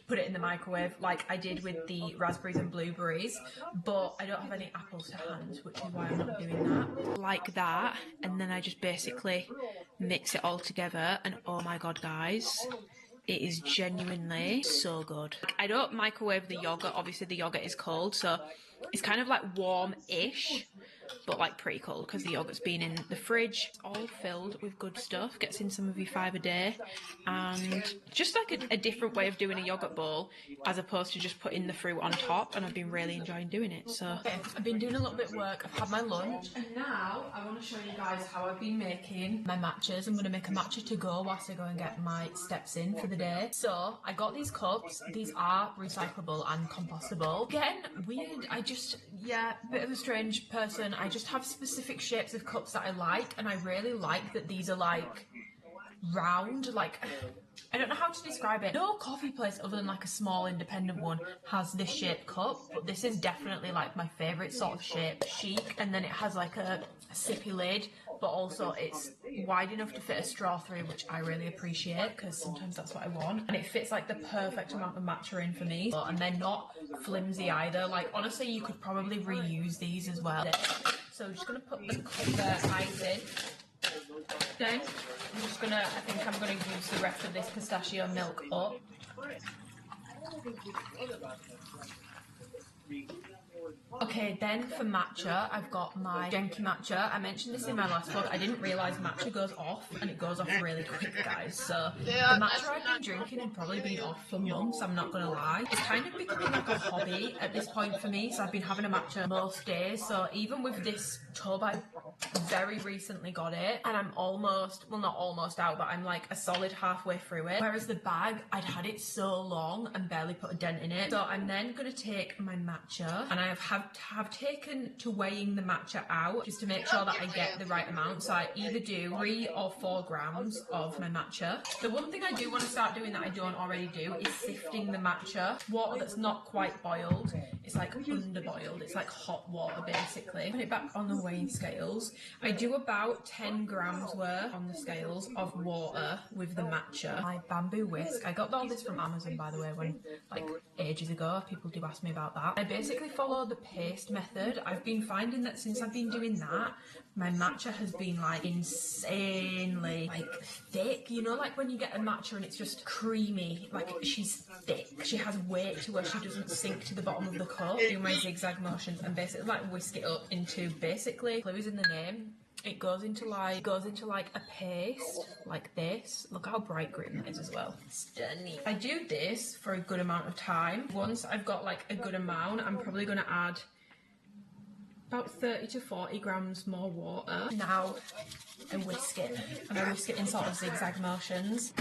put it in the microwave like I did with the raspberries and blueberries, but I don't have any apples to hand, which is why I'm not doing that. Like that, and then I just basically mix it all together, and oh my god, guys, It is genuinely so good. I don't microwave the yogurt. Obviously the yogurt is cold, so it's kind of like warm-ish, but like pretty cold because the yogurt's been in the fridge. It's all filled with good stuff. Gets in some of your 5 a day, and just like a different way of doing a yogurt bowl as opposed to just putting the fruit on top, and I've been really enjoying doing it. So okay, I've been doing a little bit of work, I've had my lunch, and now I want to show you guys how I've been making my matchas. I'm going to make a matcha to go whilst I go and get my steps in for the day. So I got these cups. These are recyclable and compostable. Again, weird. Yeah, bit of a strange person. I just have specific shapes of cups that I like, and I really like that these are like round, like I don't know how to describe it. No coffee place other than like a small independent one has this shaped cup, but this is definitely like my favourite sort of shape. Chic, and then it has like a sippy lid, but also it's wide enough to fit a straw through, which I really appreciate because sometimes that's what I want. And it fits like the perfect amount of matcha in for me, and they're not flimsy either. Like honestly, you could probably reuse these as well. So I'm just gonna put the ice in. Then I'm gonna use the rest of this pistachio milk up. Okay, then for matcha, I've got my Genki matcha. I mentioned this in my last vlog. I didn't realise matcha goes off, and it goes off really quick, guys. So the matcha I've been drinking and probably been off for months, I'm not gonna lie. It's kind of becoming like a hobby at this point for me, so I've been having a matcha most days. So even with this tub, I very recently got it, and I'm almost, well not almost out, but I'm like a solid halfway through it. Whereas the bag, I'd had it so long and barely put a dent in it. So I'm then gonna take my matcha, and I have taken to weighing the matcha out just to make sure that I get the right amount. So I either do 3 or 4 grams of my matcha. The one thing I do want to start doing that I don't already do is sifting the matcha. Water that's not quite boiled, it's like underboiled, it's like hot water basically. Put it back on the weighing scales. I do about 10 grams worth on the scales of water with the matcha. My bamboo whisk, I got all this from Amazon by the way, when like ages ago. People do ask me about that. I basically follow the paste method. I've been finding that since I've been doing that, my matcha has been like insanely like thick. You know, like when you get a matcha and it's just creamy, like she's thick. She has weight to where she doesn't sink to the bottom of the cup. Do my zigzag motions and basically like whisk it up into basically, clues in the name. It goes into like a paste like this. Look how bright green that is as well. Stunning. I do this for a good amount of time. Once I've got like a good amount, I'm probably going to add about 30 to 40 grams more water. Now I whisk it, and I whisk it in sort of zigzag motions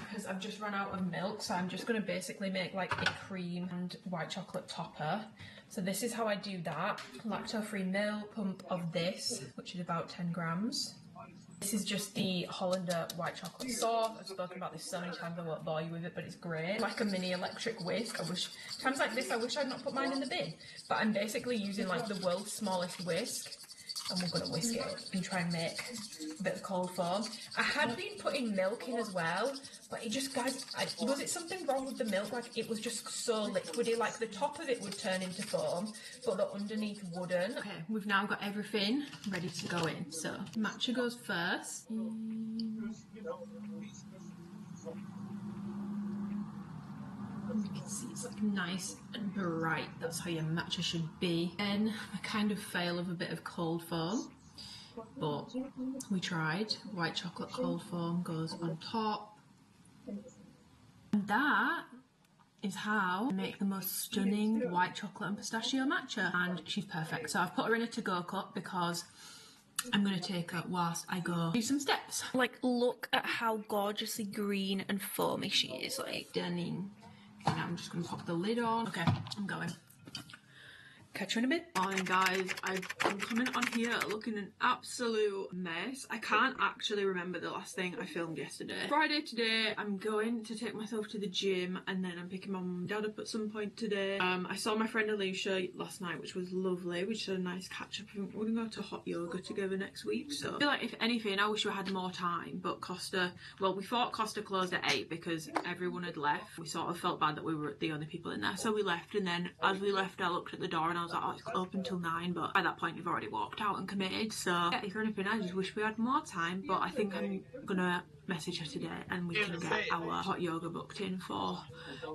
because I've just run out of milk, so I'm just going to basically make like a cream and white chocolate topper. So this is how I do that. Lacto-free milk pump of this, which is about 10 grams. This is just the Hollander white chocolate sauce. I've spoken about this so many times I won't bore you with it, but it's great. Like a mini electric whisk. I wish, times like this, I wish I'd not put mine in the bin. But I'm basically using like the world's smallest whisk, and we're gonna whisk it and try and make a bit of cold foam. I had been putting milk in as well, but it just, guys, was it something wrong with the milk? Like it was just so liquidy, like the top of it would turn into foam, but the underneath wouldn't. Okay, we've now got everything ready to go in. So matcha goes first. And you can see it's like nice and bright. That's how your matcha should be. Then I kind of fail of a bit of cold foam, but we tried. White chocolate cold foam goes on top. And that is how I make the most stunning white chocolate and pistachio matcha. And she's perfect. So I've put her in a to-go cup because I'm going to take her whilst I go do some steps. Like, look at how gorgeously green and foamy she is. Like, stunning. And I'm just going to pop the lid on. Okay, I'm going. Catch you in a bit. Morning guys, I'm coming on here looking an absolute mess. I can't actually remember the last thing I filmed yesterday. Friday today, I'm going to take myself to the gym, and then I'm picking my mum and dad up at some point today. I saw my friend Alicia last night, which was lovely. We just had a nice catch up. We're going to go to hot yoga together next week. So I feel like if anything, I wish we had more time, but Costa, well, we thought Costa closed at 8 because everyone had left. We sort of felt bad that we were the only people in there, so we left. And then as we left, I looked at the door and I was like, oh, it's open till 9, but by that point you've already walked out and committed. So yeah, if anything, I just wish we had more time, but I think I'm gonna message her today and we can get our hot yoga booked in for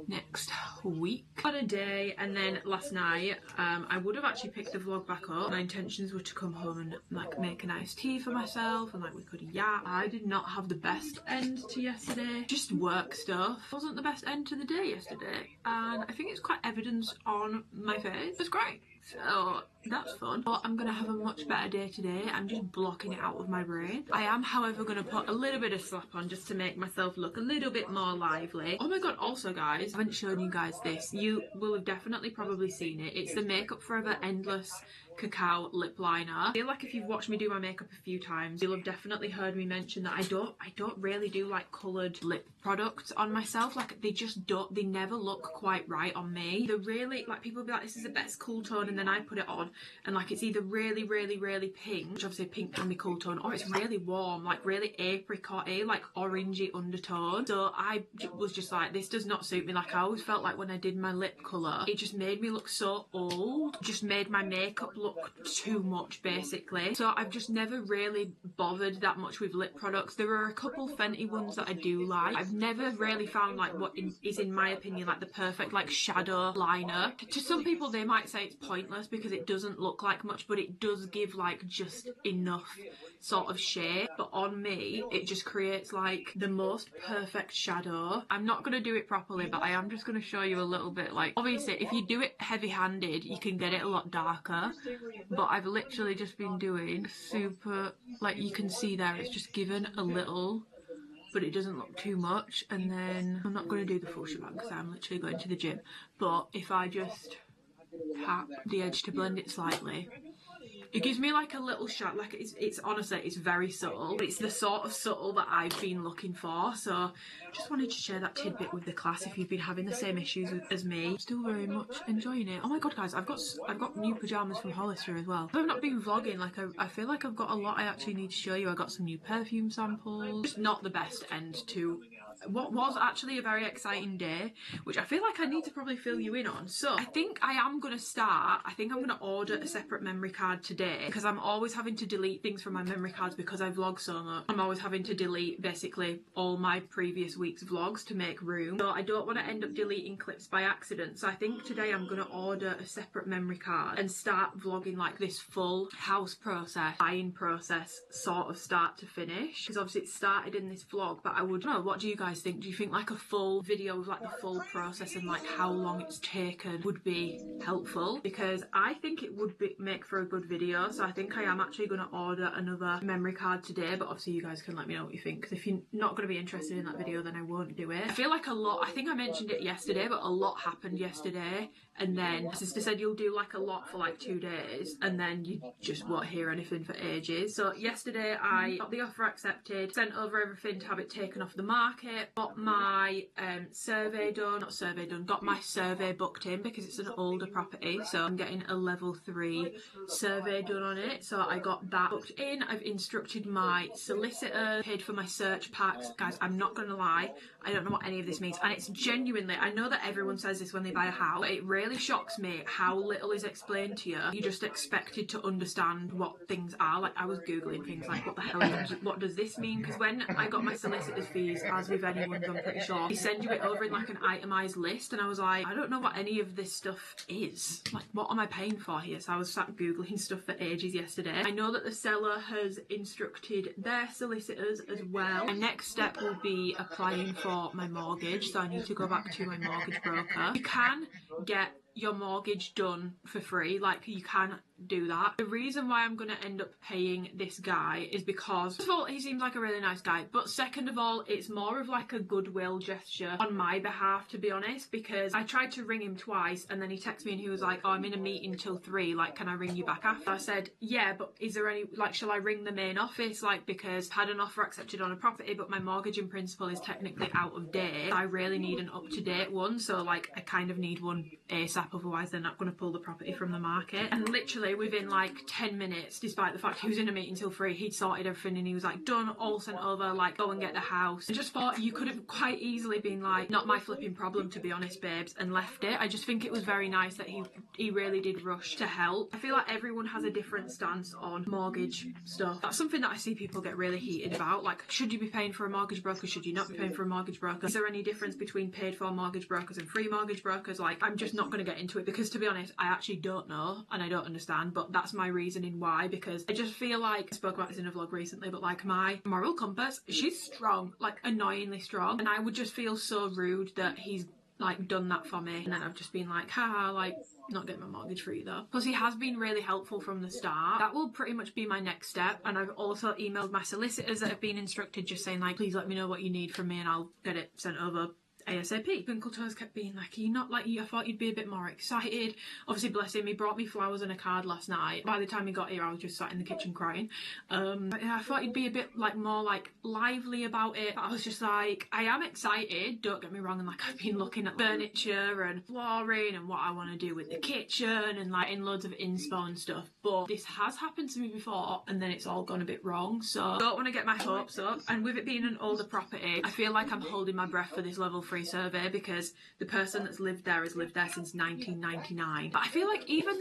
next week. On a day, and then last night I would have actually picked the vlog back up. My intentions were to come home and like make a nice tea for myself and like we could yap. I did not have the best end to yesterday, just work stuff. Wasn't the best end to the day yesterday, and I think it's quite evident on my face. It's great, so that's fun. But I'm gonna have a much better day today. I'm just blocking it out of my brain. I am, however, gonna put a little bit of slap on just to make myself look a little bit more lively. Oh my god, also guys, I haven't shown you guys this. You will have definitely probably seen it. It's the Makeup Forever Endless Cacao lip liner. I feel like if you've watched me do my makeup a few times, you'll have definitely heard me mention that I don't really do like coloured lip products on myself. Like they never look quite right on me. They're really, like, people be like, this is the best cool tone, and then I put it on and like it's either really pink, which obviously pink can be cool tone, or it's really warm, like really apricot-y, like orangey undertone. So I was just like, this does not suit me. Like, I always felt like when I did my lip colour, it just made me look so old, just made my makeup look too much basically. So I've just never really bothered that much with lip products. There are a couple Fenty ones that I do like. I've never really found like what is in my opinion like the perfect like shadow liner. To some people they might say it's pointless because it doesn't look like much, but it does give like just enough sort of shade. But on me it just creates like the most perfect shadow. I'm not going to do it properly, but I am just going to show you a little bit. Like, obviously if you do it heavy-handed you can get it a lot darker, but I've literally just been doing super, like you can see there, it's just given a little, but it doesn't look too much. And then I'm not going to do the full shebang because I'm literally going to the gym, but if I just tap the edge to blend it slightly, it gives me like a little shot. Like it's honestly, it's very subtle, but it's the sort of subtle that I've been looking for. So just wanted to share that tidbit with the class if you've been having the same issues as me. Still very much enjoying it. Oh my god guys, I've got new pyjamas from Hollister as well. I've not been vlogging, like I feel like I've got a lot I actually need to show you. I got some new perfume samples. Just not the best end to what was actually a very exciting day, which I feel like I need to probably fill you in on. So I think I am going to start, I think I'm going to order a separate memory card today, because I'm always having to delete things from my memory cards because I vlog so much. I'm always having to delete basically all my previous week's vlogs to make room, so I don't want to end up deleting clips by accident. So I think today I'm going to order a separate memory card and start vlogging like this full house process, buying process, sort of start to finish, because obviously it started in this vlog. But I would know, what do you guys think? Do you think like a full video of like the full process and like how long it's taken would be helpful? Because I think it would make for a good video. So I think I am actually going to order another memory card today, but obviously you guys can let me know what you think, because if you're not going to be interested in that video then I won't do it. I feel like a lot, I think I mentioned it yesterday, but a lot happened yesterday, and then my sister said you'll do like a lot for like 2 days and then you just won't hear anything for ages. So yesterday I got the offer accepted, sent over everything to have it taken off the market, got my got my survey booked in because it's an older property, so I'm getting a level 3 survey done on it. So I got that booked in. I've instructed my solicitor, paid for my search packs. Guys, I'm not gonna lie, I don't know what any of this means, and it's genuinely, I know that everyone says this when they buy a house, but it really shocks me how little is explained to you. You're just expected to understand what things are. Like, I was googling things like, what the hell what does this mean? Because when I got my solicitor's fees, as with anyone's I'm pretty sure, they send you it over in like an itemised list, and I was like, I don't know what any of this stuff is. Like, what am I paying for here? So I was sat googling stuff for ages yesterday. I know that the seller has instructed their solicitors as well. My next step will be applying for my mortgage, so I need to go back to my mortgage broker. You can get your mortgage done for free, like you can do that. The reason why I'm going to end up paying this guy is because, first of all, he seems like a really nice guy, but second of all, it's more of like a goodwill gesture on my behalf, to be honest, because I tried to ring him twice and then he texted me and he was like, oh, I'm in a meeting till 3, like, can I ring you back after? I said, yeah, but is there any, like, shall I ring the main office, like, because I had an offer accepted on a property, but my mortgage in principle is technically out of date. I really need an up-to-date one, so like I kind of need one ASAP, otherwise they're not going to pull the property from the market. And literally literally within like 10 minutes, despite the fact he was in a meeting till 3, he'd sorted everything and he was like, done, all sent over, like, go and get the house. I just thought you could have quite easily been like, not my flipping problem, to be honest, babes, and left it. I just think it was very nice that he really did rush to help. I feel like everyone has a different stance on mortgage stuff. That's something that I see people get really heated about. Like, should you be paying for a mortgage broker? Should you not be paying for a mortgage broker? Is there any difference between paid for mortgage brokers and free mortgage brokers? Like, I'm just not going to get into it because, to be honest, I actually don't know and I don't understand, but that's my reasoning why, because I just feel like, I spoke about this in a vlog recently, but like my moral compass, she's strong, like annoyingly strong, and I would just feel so rude that he's like done that for me, and then I've just been like, haha, like, not getting my mortgage free though. Plus he has been really helpful from the start. That will pretty much be my next step, and I've also emailed my solicitors that have been instructed, just saying like, please let me know what you need from me and I'll get it sent over ASAP. Twinkle Toes kept being like, are you not like, I thought you'd be a bit more excited. Obviously, bless him, he brought me flowers and a card last night. By the time he got here, I was just sat in the kitchen crying. But yeah, I thought you'd be a bit like more like lively about it. But I was just like, I am excited, don't get me wrong, and like I've been looking at furniture and flooring and what I want to do with the kitchen and like in loads of inspo and stuff. But this has happened to me before and then it's all gone a bit wrong. So I don't want to get my hopes up. And with it being an older property, I feel like I'm holding my breath for this level 3 survey because the person that's lived there has lived there since 1999. But I feel like even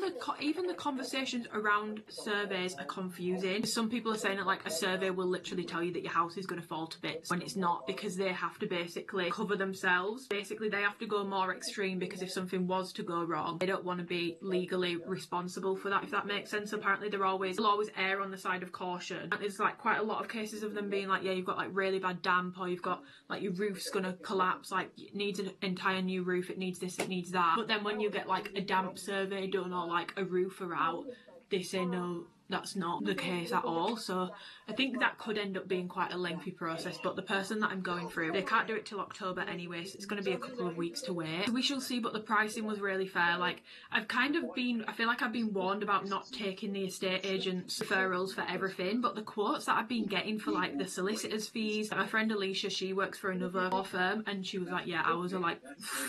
the conversations around surveys are confusing. Some people are saying that like a survey will literally tell you that your house is going to fall to bits when it's not, because they have to basically cover themselves. Basically they have to go more extreme because if something was to go wrong, they don't want to be legally responsible for that, if that makes sense. So apparently they'll always err on the side of caution. And there's like quite a lot of cases of them being like, yeah, you've got like really bad damp, or you've got like your roof's gonna collapse, like it needs an entire new roof, it needs this, it needs that. But then when you get like a damp survey done or like a roofer out, they say no, that's not the case at all. So I think that could end up being quite a lengthy process, but the person that I'm going through, they can't do it till October anyway, so it's going to be a couple of weeks to wait. So we shall see, but the pricing was really fair. Like, I feel like I've been warned about not taking the estate agent's referrals for everything, but the quotes that I've been getting for like the solicitor's fees, my friend Alicia, she works for another law firm, and she was like, yeah, ours are like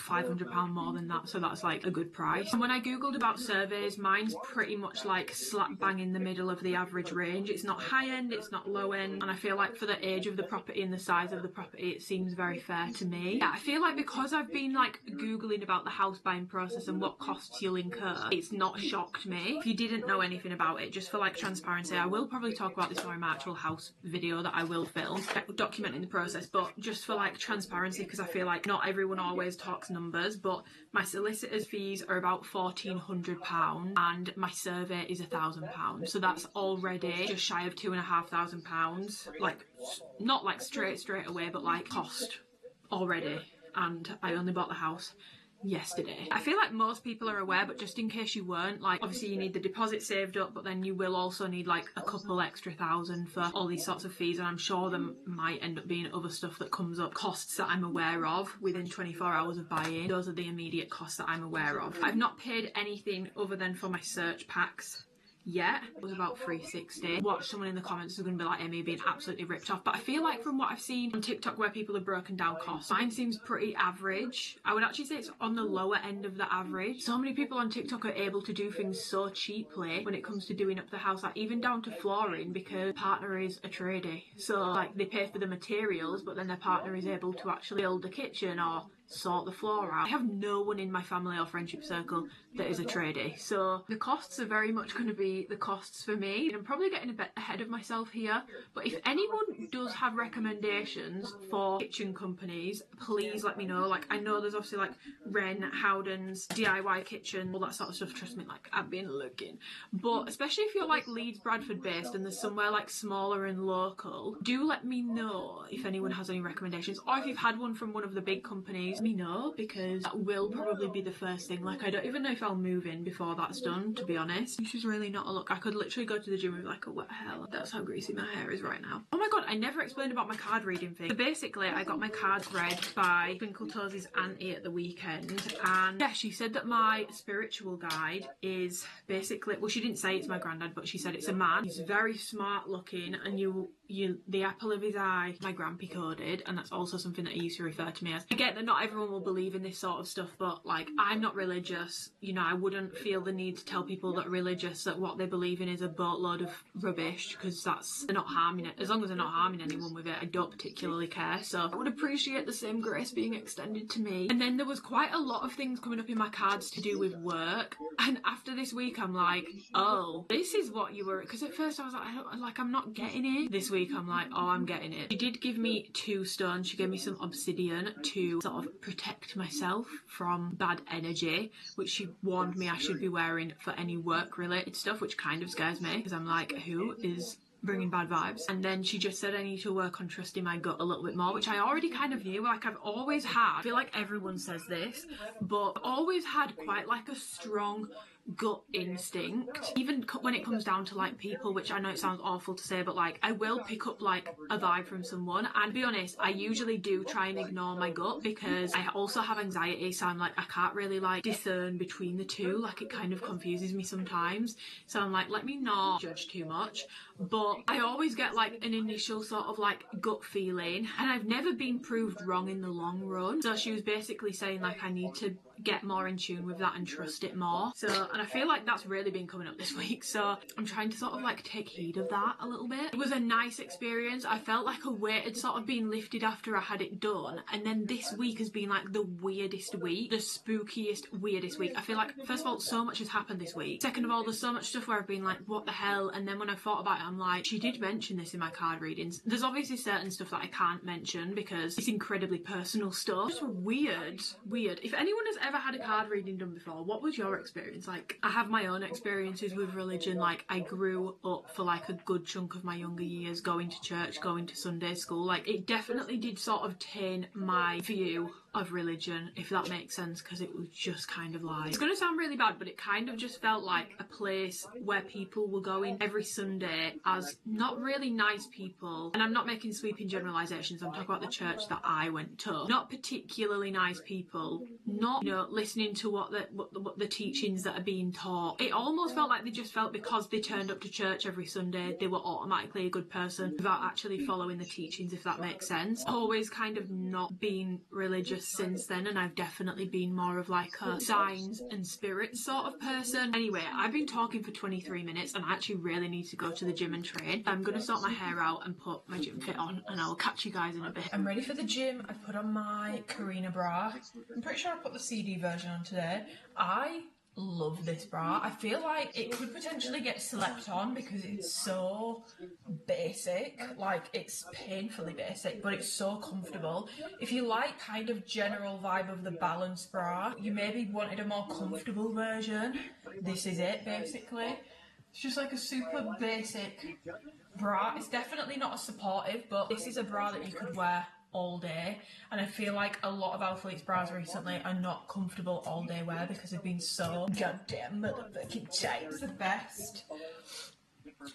£500 more than that, so that's like a good price. And when I googled about surveys, mine's pretty much like slap bang in the middle of the average range. It's not high end, it's not low end, and I feel like for the age of the property and the size of the property, it seems very fair to me. Yeah, I feel like because I've been like googling about the house buying process and what costs you'll incur, it's not shocked me. If you didn't know anything about it, just for like transparency, I will probably talk about this more in my actual house video that I will film, documenting the process, but just for like transparency, because I feel like not everyone always talks numbers, but my solicitor's fees are about £1,400 and my survey is £1,000, so that's already just shy of £2,500, like not like straight away, but like cost already. And I only bought the house yesterday. I feel like most people are aware, but just in case you weren't, like obviously you need the deposit saved up, but then you will also need like a couple extra thousand for all these sorts of fees, and I'm sure there might end up being other stuff that comes up, costs that I'm aware of within 24 hours of buying. Those are the immediate costs that I'm aware of. I've not paid anything other than for my search packs yet. It was about $360. Watch someone in the comments is going to be like, Amy being absolutely ripped off, but I feel like from what I've seen on TikTok where people have broken down costs, mine seems pretty average. I would actually say it's on the lower end of the average. So many people on TikTok are able to do things so cheaply when it comes to doing up the house, like even down to flooring, because partner is a tradie, so like they pay for the materials, but then their partner is able to actually build the kitchen or sort the floor out. I have no one in my family or friendship circle that is a tradie, so the costs are very much going to be the costs for me. And I'm probably getting a bit ahead of myself here, but if anyone does have recommendations for kitchen companies, please let me know. Like, I know there's obviously like Wren, Howden's, DIY Kitchen, all that sort of stuff. Trust me, like I've been looking, but especially if you're like Leeds, Bradford based and there's somewhere like smaller and local, do let me know if anyone has any recommendations, or if you've had one from one of the big companies, let me know, because that will probably be the first thing. Like, I don't even know if I'll move in before that's done, to be honest. This is really not a look. I could literally go to the gym with like a wet hair. That's how greasy my hair is right now. Oh my god, I never explained about my card reading thing. So basically I got my cards read by Twinkle Toes' auntie at the weekend, and yeah, she said that my spiritual guide is basically, well, she didn't say it's my granddad, but she said it's a man. He's very smart looking, and the apple of his eye, my grampy coded, and that's also something that he used to refer to me as. I get that not everyone will believe in this sort of stuff, but like, I'm not religious, you know, I wouldn't feel the need to tell people that are religious that what they believe in is a boatload of rubbish, because they're not harming it. As long as they're not harming anyone with it, I don't particularly care. So I would appreciate the same grace being extended to me. And then there was quite a lot of things coming up in my cards to do with work, and after this week I'm like, oh, this is what you were, because at first I was like, I'm not getting it. This week I'm like, oh, I'm getting it. She did give me 2 stones. She gave me some obsidian to sort of protect myself from bad energy, which she warned me I should be wearing for any work related stuff, which kind of scares me because I'm like, who is bringing bad vibes? And then she just said I need to work on trusting my gut a little bit more, which I already kind of knew. Like, I've always had, I feel like everyone says this, but I've always had quite like a strong gut instinct, even when it comes down to like people, which I know it sounds awful to say, but like, I will pick up like a vibe from someone, and to be honest, I usually do try and ignore my gut because I also have anxiety, so I'm like, I can't really like discern between the two, like it kind of confuses me sometimes, so I'm like, let me not judge too much. But I always get like an initial sort of like gut feeling, and I've never been proved wrong in the long run. So she was basically saying like, I need to get more in tune with that and trust it more. So, and I feel like that's really been coming up this week, so I'm trying to sort of like take heed of that a little bit. It was a nice experience. I felt like a weight had sort of been lifted after I had it done, and then this week has been like the weirdest week, the spookiest, weirdest week. I feel like, first of all, so much has happened this week. Second of all, there's so much stuff where I've been like, what the hell? And then when I thought about it, I'm like, she did mention this in my card readings. There's obviously certain stuff that I can't mention because it's incredibly personal stuff. Just weird. If anyone has ever had a card reading done before, what was your experience? Like, I have my own experiences with religion. Like, I grew up for like a good chunk of my younger years going to church, going to Sunday school. Like, it definitely did sort of taint my view of religion, if that makes sense, because it was just kind of like, it's gonna sound really bad, but it kind of just felt like a place where people were going every Sunday as not really nice people. And I'm not making sweeping generalizations, I'm talking about the church that I went to. Not particularly nice people, not, you know, listening to what the teachings that are being taught. It almost felt like they just felt because they turned up to church every Sunday, they were automatically a good person without actually following the teachings, if that makes sense. Always kind of not been religious since then, and I've definitely been more of like a signs and spirits sort of person. Anyway, I've been talking for 23 minutes and I actually really need to go to the gym and train. I'm gonna sort my hair out and put my gym fit on, and I'll catch you guys in a bit. I'm ready for the gym. I've put on my Corrina bra. I'm pretty sure I put the CD version on today. I love this bra. I feel like it could potentially get slept on because it's so basic. Like, it's painfully basic, but it's so comfortable. If you like kind of general vibe of the Balance bra, you maybe wanted a more comfortable version, this is it basically. It's just like a super basic bra. It's definitely not a supportive, but this is a bra that you could wear all day, and I feel like a lot of alphalete bras recently are not comfortable all day wear because they've been so goddamn motherfucking tight. It's the best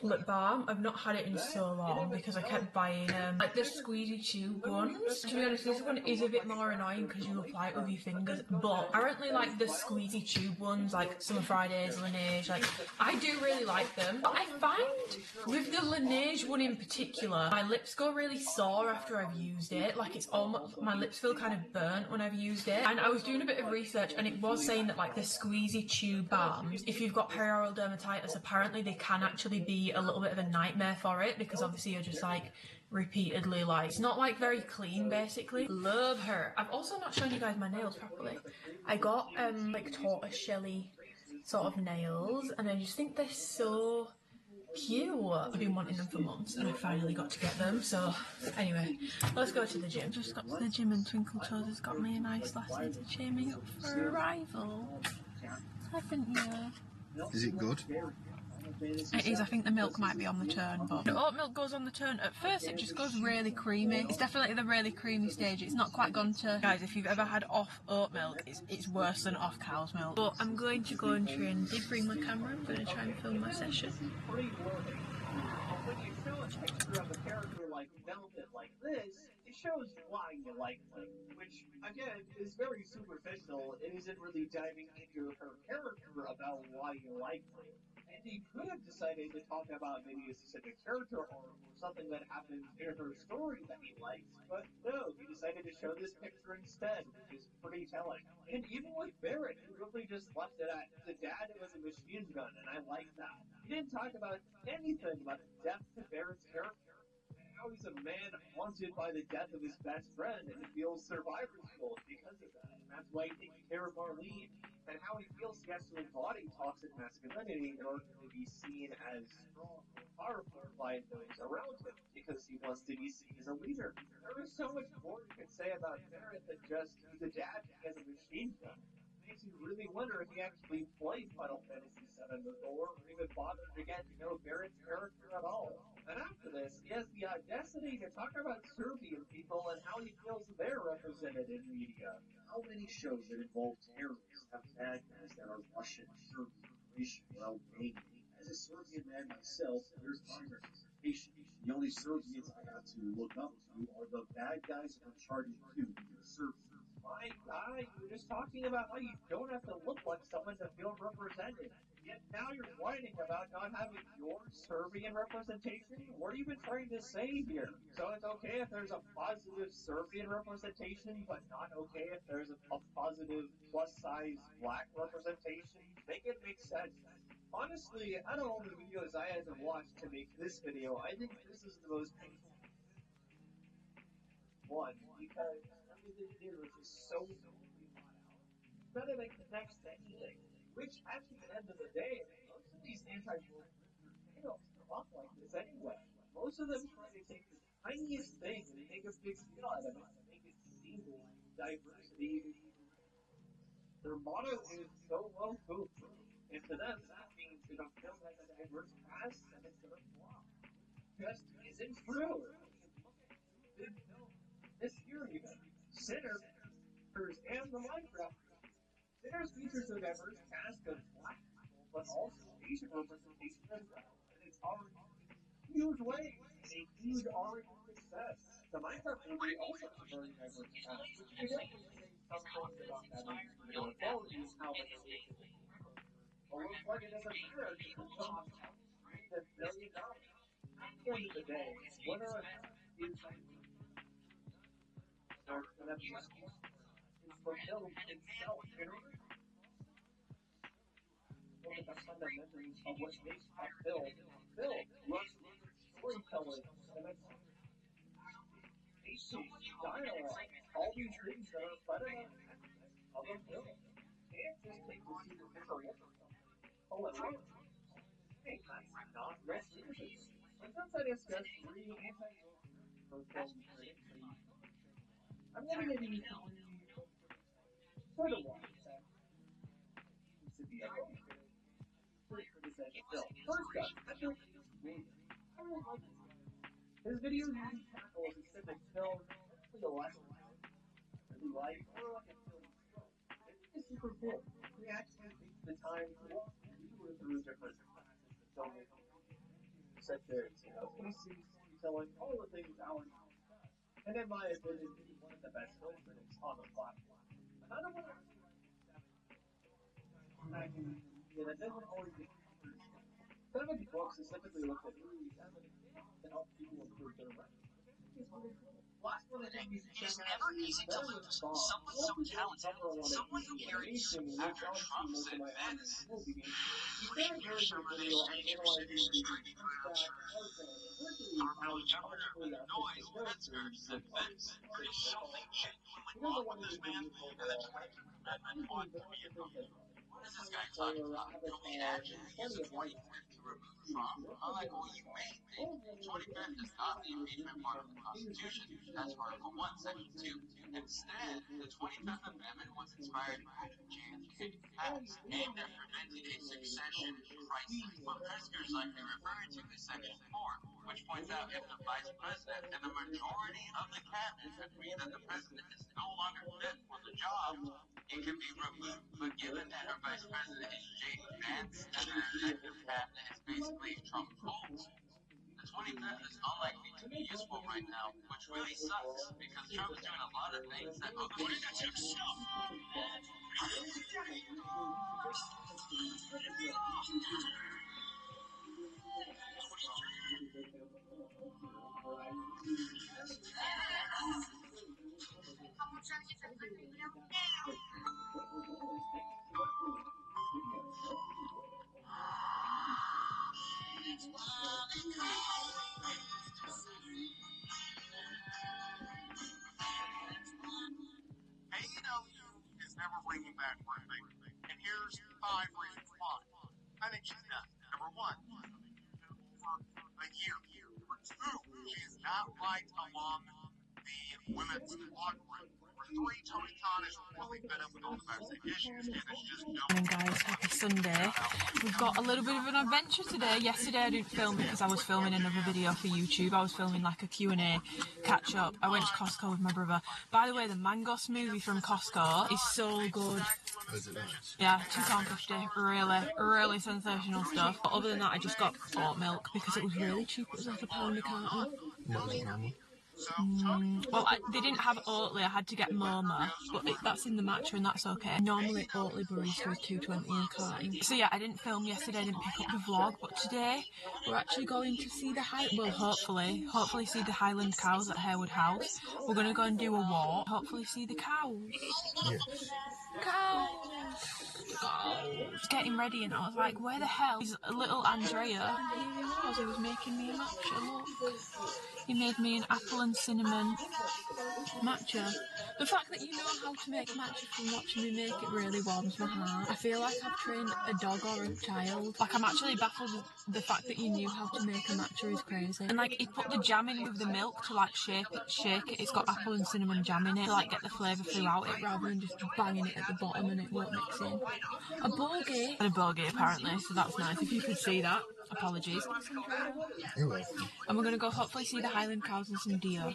lip balm. I've not had it in so long because I kept buying like the squeezy tube ones. To be honest, this one is a bit more annoying because you apply it with your fingers, but apparently like the squeezy tube ones, like Summer Fridays, Laneige, like I do really like them. But I find with the Laneige one in particular, my lips go really sore after I've used it. Like, it's almost, my lips feel kind of burnt when I've used it. And I was doing a bit of research and it was saying that like the squeezy tube balms, if you've got perioral dermatitis, apparently they can actually be a little bit of a nightmare for it because obviously you're just like repeatedly like, it's not like very clean basically. Love her. I've also not shown you guys my nails properly. I got like tortoise shelly sort of nails and I just think they're so cute. I've been wanting them for months and I finally got to get them. So anyway, let's go to the gym. Just got to the gym and Twinkle Toes has got me a nice latte to cheer me up for arrival. Haven't you? Is it good? It is. I think the milk might be on the turn, but the oat milk goes on the turn. At first it just goes really creamy. It's definitely the really creamy stage. It's not quite gone to, guys, if you've ever had off oat milk, it's worse than off cow's milk. But I'm going to go and train. Did bring my camera. I'm going to try and film my session. When you show a picture of a character like Velvet like this, it shows why you like them, which again is very superficial. It isn't really diving into her character about why you like them. And he could have decided to talk about maybe a specific character or something that happened in her story that he likes, but no, he decided to show this picture instead, which is pretty telling. And even with Barrett, he really just left it at the dad was a machine gun, and I like that. He didn't talk about anything about the depth to Barrett's character. How he's a man haunted by the death of his best friend and feels survivor's guilt because of that. And that's why he takes care of Marlene. And how he feels he has to embody toxic masculinity in order to be seen as strong or powerful by those around him, because he wants to be seen as a leader. There is so much more you could say about Barrett than just he's a dad he has a machine gun. It makes you really wonder if he actually played Final Fantasy VII before, or even bothered to get to know Barrett's character at all. And after this, he has the audacity to talk about Serbian people and how he feels they're represented in media. How many shows that involve terrorists have bad guys that are Russian, Serbian, Croatian, or Albanian? As a Serbian man myself, there's my representation. The only Serbians I have to look up to are the bad guys in Uncharted 2, the Serbians. My guy, you were just talking about how you don't have to look like someone to feel represented. Yet now you're whining about not having your Serbian representation? What are you even trying to say here? So it's okay if there's a positive Serbian representation, but not okay if there's a positive plus-size black representation? Make it make sense. Honestly, out of all the videos I had to watch to make this video, I think this is the most painful one, because everything here is just so none of it connects to anything. Which, at the end of the day, most of these anti-war tales come off like this anyway. Most of them try to take the tiniest thing and make a big deal out of it to make it seem like diversity. Their motto is so well foolproof. And to them, that means if a film has a diverse cast, then it's gonna flop. Just isn't true. This year even, Sinners and the Minecraft. Sinners features a diverse cast of black people, but also Asian representation as well. And it's already huge ways and a huge already success. The Minecraft movie also has a very diverse cast, which you definitely say some things about that movie's video quality and how it is. But looks like it doesn't matter because the film made $1 billion. At the end of the day, whether or not it's an episode is the film itself. In order to look at the fundamentals of what makes a film, works storytelling, and pacing, dialogue, all these things that are fundamental aspects of a film. You can't just take the superficial look at something, pull it out, hey, that's not realistic. And since I discussed 3 anti-war film critics, I'm going to give you 3 sort of ones that seems to be a criticizing film. First up, Patrick Williams. I really like this guy. His videos usually tackle a specific film, typically a lesson I really like, or like a film trope. I think it's super cool. He actually takes the time to walk through different facets of filmmaking, such as, pacing, storytelling, all the things Alan does. And in my opinion, he's one of the best film critics on the platform. Another one that doesn't always get covered. Some of his books specifically look at movies as an example to help people improve their writing. Last one I think you should check out is Someone so talented, someone who carries after Trump said this. He very similar exchange for Sinners during the North Governor of Illinois, Pritzker, said this. There's something genuinely wrong with this man, and the 25th Amendment ought to be invoked. What is this guy talking about? Can we actually use the 25th to remove Trump? I like what you may think. The 25th is not the impeachment part of the Constitution. That's Article 1, Section 2. Instead, the 25th Amendment was inspired by the JFK Act, aimed at preventing a succession crisis. But Pritzker's likely referring to is Section 4, which points out if the Vice President and the majority of the cabinet agree that the President is no longer fit for the job, it can be removed. But given that our Vice President is J.D. Vance and the executive cabinet is basically Trump cult, the 25th is unlikely to be useful right now, which really sucks, because Trump is doing a lot of things that other people took stuff. is never bringing back working. And here's 5 reasons why. I think she's done. Number 1, over a year. Number 2, she is not liked among the women's locker room. Number 3, Tony Khan is really fed up with all the vaccine issues, and it's just no. Morning guys, happy Sunday. We've got a little bit of an adventure today. Yesterday I didn't film because I was filming another video for YouTube. I was filming like a Q&A catch up. I went to Costco with my brother. By the way, the mango smoothie from Costco is so good. Is it nice? Yeah, £2.50. Really sensational stuff. But other than that, I just got oat milk because it was really cheap. It was like £1 a carton. What was it normal? Well, they didn't have Oatly. I had to get Moma, but that's in the matcha and that's okay. Normally Oatly barista is $2.20 a carton. So yeah, I didn't film yesterday. I didn't pick up the vlog, but today we're actually going to see the hopefully see the Highland cows at Harewood House. We're gonna go and do a walk. Hopefully see the cows. Yes. Cows. Getting ready and I was like, where the hell is little Andrea? And here he was making me a matcha, look. He made me an apple and cinnamon matcha. The fact that you know how to make matcha from watching me make it really warms my heart. I feel like I've trained a dog or a child. Like, I'm actually baffled with the fact that you knew how to make a matcha is crazy. And like, he put the jam in with the milk to like shake it. It's got apple and cinnamon jam in it to like get the flavour throughout it rather than just banging it at the bottom and it won't mix in. A bogey. And a bogey apparently, so that's nice. If you could see that. Apologies. And we're going to go hopefully see the Highland cows and some deer.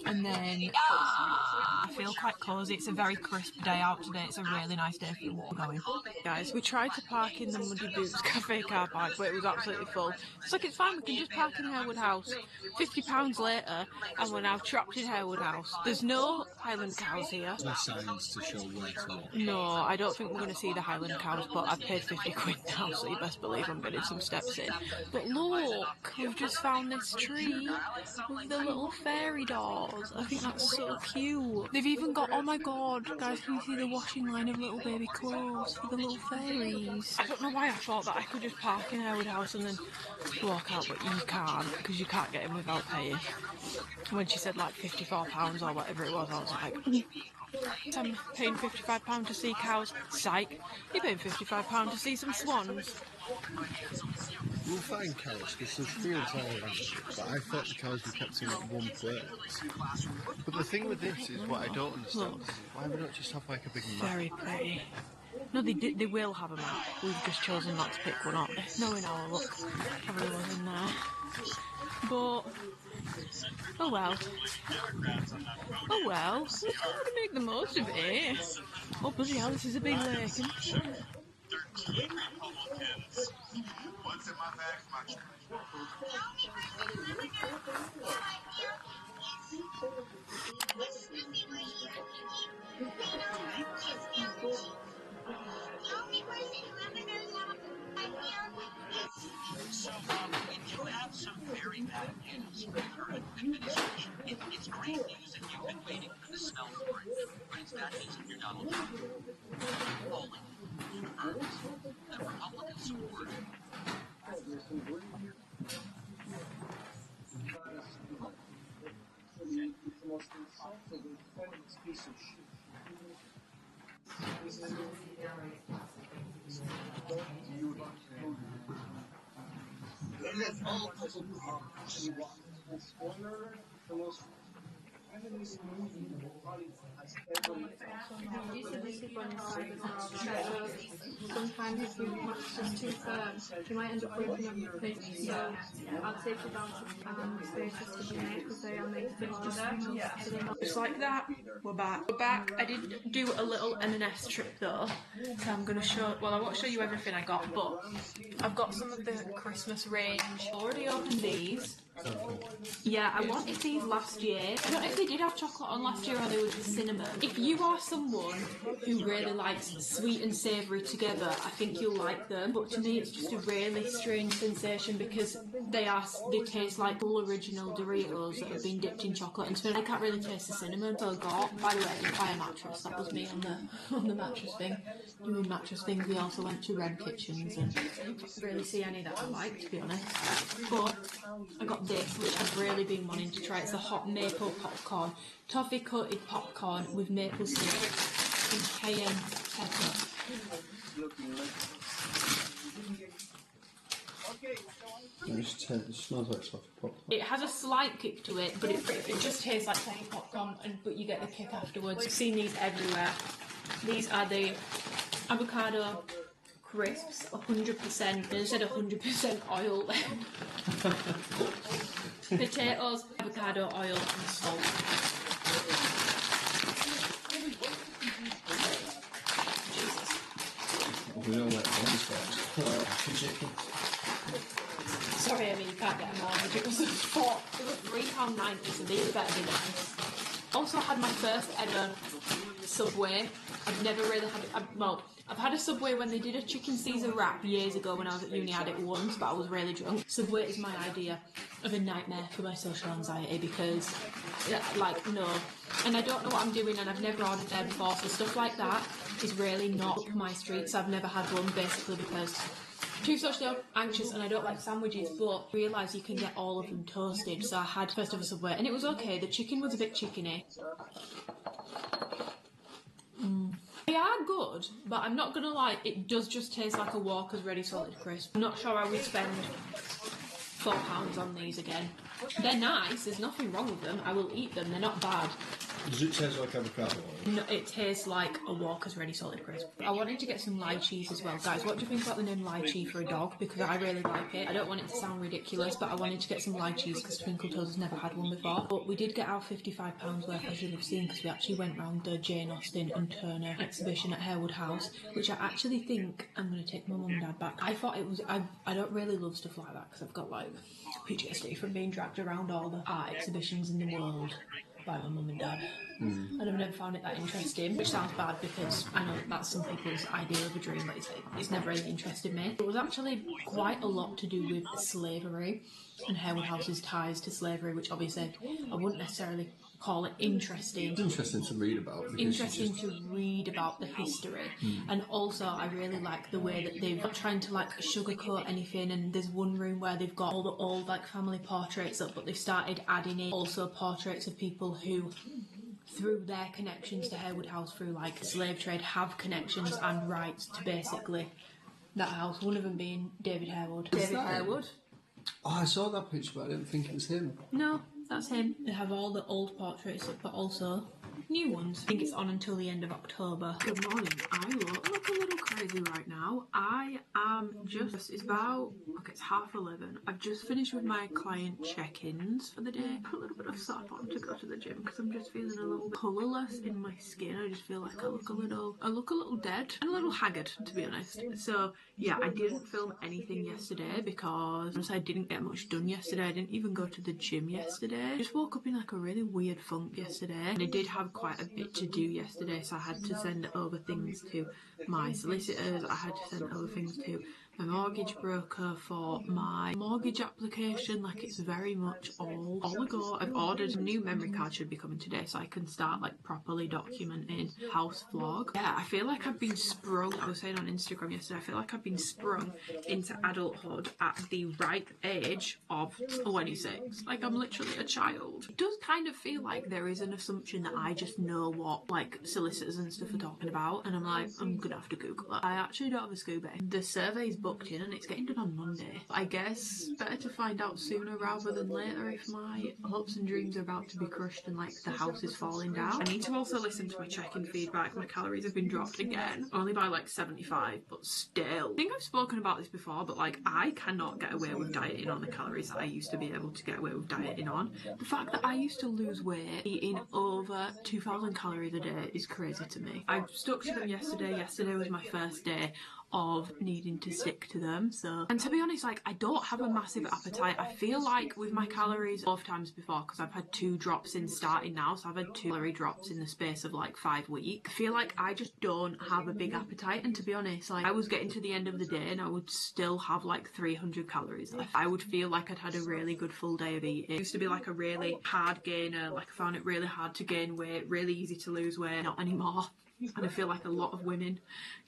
And then, I feel quite cosy. It's a very crisp day out today. It's a really nice day for a walk going. Guys, we tried to park in the Muddy Boots Cafe car park, but it was absolutely full. It's like, it's fine, we can just park in Harewood House. £50 later, and we're now trapped in Harewood House. There's no Highland cows here. No signs to show where to walk. No, I don't think we're going to see the Highland cows, but I've paid 50 quid now, so you best believe I'm getting some steps in. But look, we've just found this tree with the little fairy dolls. I think that's so cute. They've even got, oh my god, guys, can you see the washing line of little baby clothes for the little fairies? I don't know why I thought that I could just park in Harewood House and then walk out, but you can't, because you can't get in without paying. When she said like £54 or whatever it was, I was like, I'm paying £55 to see cows. Psych. You're paying £55 to see some swans. We'll find cows because there's fields all around, but I thought the cows were kept in one place. But the thing with this is what I don't understand is why we don't just have like a big map. Very pretty. No, they will have a map. We've just chosen not to pick one up. Knowing our luck, probably was in there. But oh well. Oh well. We've got to make the most of it. Oh bloody hell, this is a big lake. What's in my bag? My So, we do have some very bad news for the current administration. It's great news if you've been waiting for the smell for it, but it's bad news if you're Donald Trump. Polling confirms that Republican support. the most insulting, feminist piece of shit. The most feminist movie Hollywood has ever made. Sometimes if you match just too firm, you might end up breaking up your face. So I'd take it down to spaces to be made because they are made to just like that. We're back. I did do a little M&S trip though, so I'm going to show, well I won't show you everything I got, but I've got some of the Christmas range. Already opened these, Yeah, I wanted these last year. I don't know if they did have chocolate on last year or they were just cinnamon. If you are someone who really likes sweet and savoury together, I think you'll like them. But to me, it's just a really strange sensation because they taste like full original Doritos that have been dipped in chocolate. And to me, I can't really taste the cinnamon. So I got, by the way, I didn't buy a mattress. That was me on the mattress thing. Doing mattress things. We also went to Red Kitchens and didn't really see any that I liked, to be honest. But I got this, which I've really been wanting to try. It's the hot maple popcorn, toffee coated popcorn with maple syrup and cayenne pepper. It smells like toffee popcorn. It has a slight kick to it, but it just tastes like toffee popcorn, but you get the kick afterwards. I've seen these everywhere. These are the avocado crisps, 100%. Instead of 100% oil. Potatoes, avocado oil, and salt. We don't like chicken. Sorry, I mean you can't get them all. It was £3.90, so these better be nice. Also had my first ever Subway. I've never really had I've had a Subway when they did a chicken Caesar wrap years ago when I was at uni. I had it once, but I was really drunk. Subway is my idea of a nightmare for my social anxiety because, no. And I don't know what I'm doing and I've never ordered there before, so stuff like that is really not up my street, so I've never had one basically because too socially anxious and I don't like sandwiches, but I realised you can get all of them toasted, so I had first ever Subway and it was okay. The chicken was a bit chickeny. They are good, but I'm not gonna lie, it does just taste like a Walker's Ready Salted Crisp. I'm not sure I would spend £4 on these again. They're nice, there's nothing wrong with them, I will eat them, they're not bad. Does it taste like avocado oil? No, it tastes like a Walker's Ready Salted Crisp. I wanted to get some lychees as well. Guys, what do you think about the name lychee for a dog? Because I really like it. I don't want it to sound ridiculous, but I wanted to get some lychees because Twinkle Toes has never had one before. But we did get our £55 worth, as you'll have seen, because we actually went round the Jane Austen and Turner exhibition at Harewood House, which I actually think I'm going to take my mum and dad back. I thought it was... I don't really love stuff like that because I've got, PTSD from being dragged around all the art exhibitions in the world by my mum and dad. And I've never found it that interesting, which sounds bad because I know that's some people's idea of a dream, but it's never really interested me. It was actually quite a lot to do with slavery and Harewood House's ties to slavery, which obviously I wouldn't necessarily call it interesting. It's interesting to read about. Interesting to read about the history. And also I really like the way that they've not trying to sugarcoat anything, and there's one room where they've got all the old family portraits up, but they've started adding in also portraits of people who through their connections to Harewood House through slave trade have connections and rights to basically that house, one of them being David Harewood. David Harewood. Oh, I saw that picture but I didn't think it was him. No, that's him. They have all the old portraits up but also new ones. I think it's on until the end of October. Good morning. I look a little crazy right now. I am just, it's about, okay, it's 11:30. I've just finished with my client check-ins for the day. Put a little bit of soap on to go to the gym because I'm just feeling a little bit colourless in my skin. I just feel like I look a little dead and a little haggard, to be honest. So yeah, I didn't film anything yesterday because I didn't get much done yesterday. I didn't even go to the gym yesterday. I just woke up in a really weird funk yesterday, and I did have quite a bit to do yesterday, so I had to send over things to my solicitors, I had to send over things to my mortgage broker for my mortgage application. It's very much all ago. I've ordered a new memory card, should be coming today, so I can start properly documenting house vlog. Yeah, I feel like I've been sprung, I was saying on Instagram yesterday, I feel like I've been sprung into adulthood at the ripe age of 26. I'm literally a child. It does kind of feel like there is an assumption that I just know what solicitors and stuff are talking about, and I'm gonna have to Google it. I actually don't have a scuba. The survey's booked in and it's getting done on Monday. I guess better to find out sooner rather than later if my hopes and dreams are about to be crushed and the house is falling down. I need to also listen to my check-in feedback. My calories have been dropped again, only by 75, but still. I think I've spoken about this before, but I cannot get away with dieting on the calories that I used to be able to get away with dieting on. The fact that I used to lose weight eating over 2,000 calories a day is crazy to me. I stuck to them yesterday. Yesterday was my first day of needing to stick to them. So, and to be honest, like, I don't have a massive appetite. I feel like with my calories both times before, because I've had 2 drops in starting now, so I've had 2 calorie drops in the space of like 5 weeks. I feel like I just don't have a big appetite, and to be honest, like, I was getting to the end of the day and I would still have like 300 calories left. I would feel like I'd had a really good full day of eating. I used to be like a really hard gainer, like I found it really hard to gain weight, really easy to lose weight. Not anymore. And I feel like a lot of women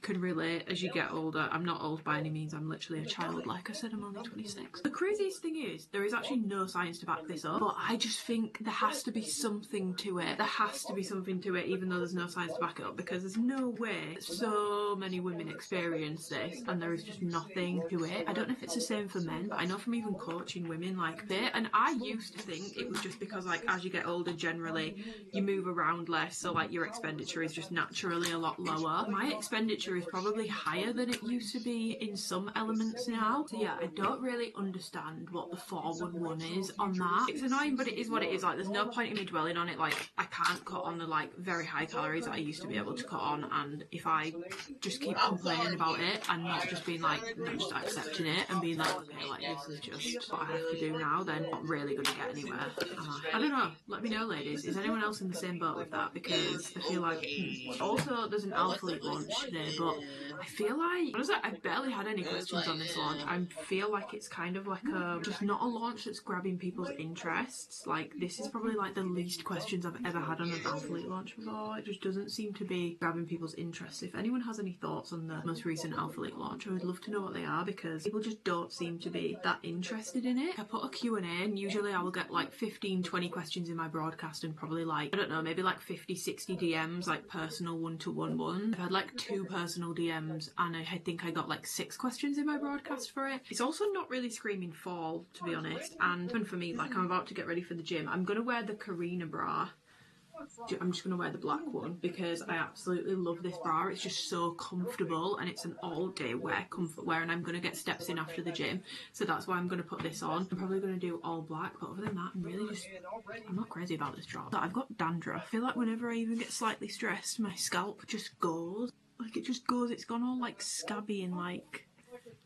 can relate as you get older. I'm not old by any means, I'm literally a child. Like I said, I'm only 26. The craziest thing is, there is actually no science to back this up, but I just think there has to be something to it. There has to be something to it, even though there's no science to back it up, because there's no way so many women experience this and there is just nothing to it. I don't know if it's the same for men, but I know from even coaching women like that, and I used to think it was just because, like, as you get older, generally you move around less, so like your expenditure is just naturally a lot lower. My expenditure is probably higher than it used to be in some elements now. So yeah, I don't really understand what the 411 is on that. It's annoying, but it is what it is. Like, there's no point in me dwelling on it. Like, I can't cut on the like very high calories that I used to be able to cut on, and if I just keep complaining about it and not just being like, not just accepting it and being like, okay, like, this is just what I have to do now, then I'm not really going to get anywhere. I don't know. Let me know, ladies. Is anyone else in the same boat with that? Because I feel like also there's an alphalete launch today, but I feel like, honestly, I barely had any questions on this launch. I feel like it's kind of like a, just not a launch that's grabbing people's interests. Like, this is probably like the least questions I've ever had on an alphalete launch before. It just doesn't seem to be grabbing people's interests. If anyone has any thoughts on the most recent alphalete launch, I would love to know what they are, because people just don't seem to be that interested in it. I put a Q&A, and usually I will get like 15-20 questions in my broadcast, and probably like, I don't know, maybe like 50-60 DMs, like personal one-to-one ones. I've had like 2 personal DMs, and I think I got like 6 questions in my broadcast for it. It's also not really screaming fall, to be honest, and even for me, like, I'm about to get ready for the gym. I'm gonna wear the Corrina bra. I'm just going to wear the black one because I absolutely love this bra. It's just so comfortable, and it's an all-day wear comfort wear, and I'm going to get steps in after the gym, so that's why I'm going to put this on. I'm probably going to do all black, but other than that, I'm not crazy about this drop. I've got dandruff. I feel like whenever I even get slightly stressed, my scalp just goes. Like, it just goes. It's gone all like scabby and like,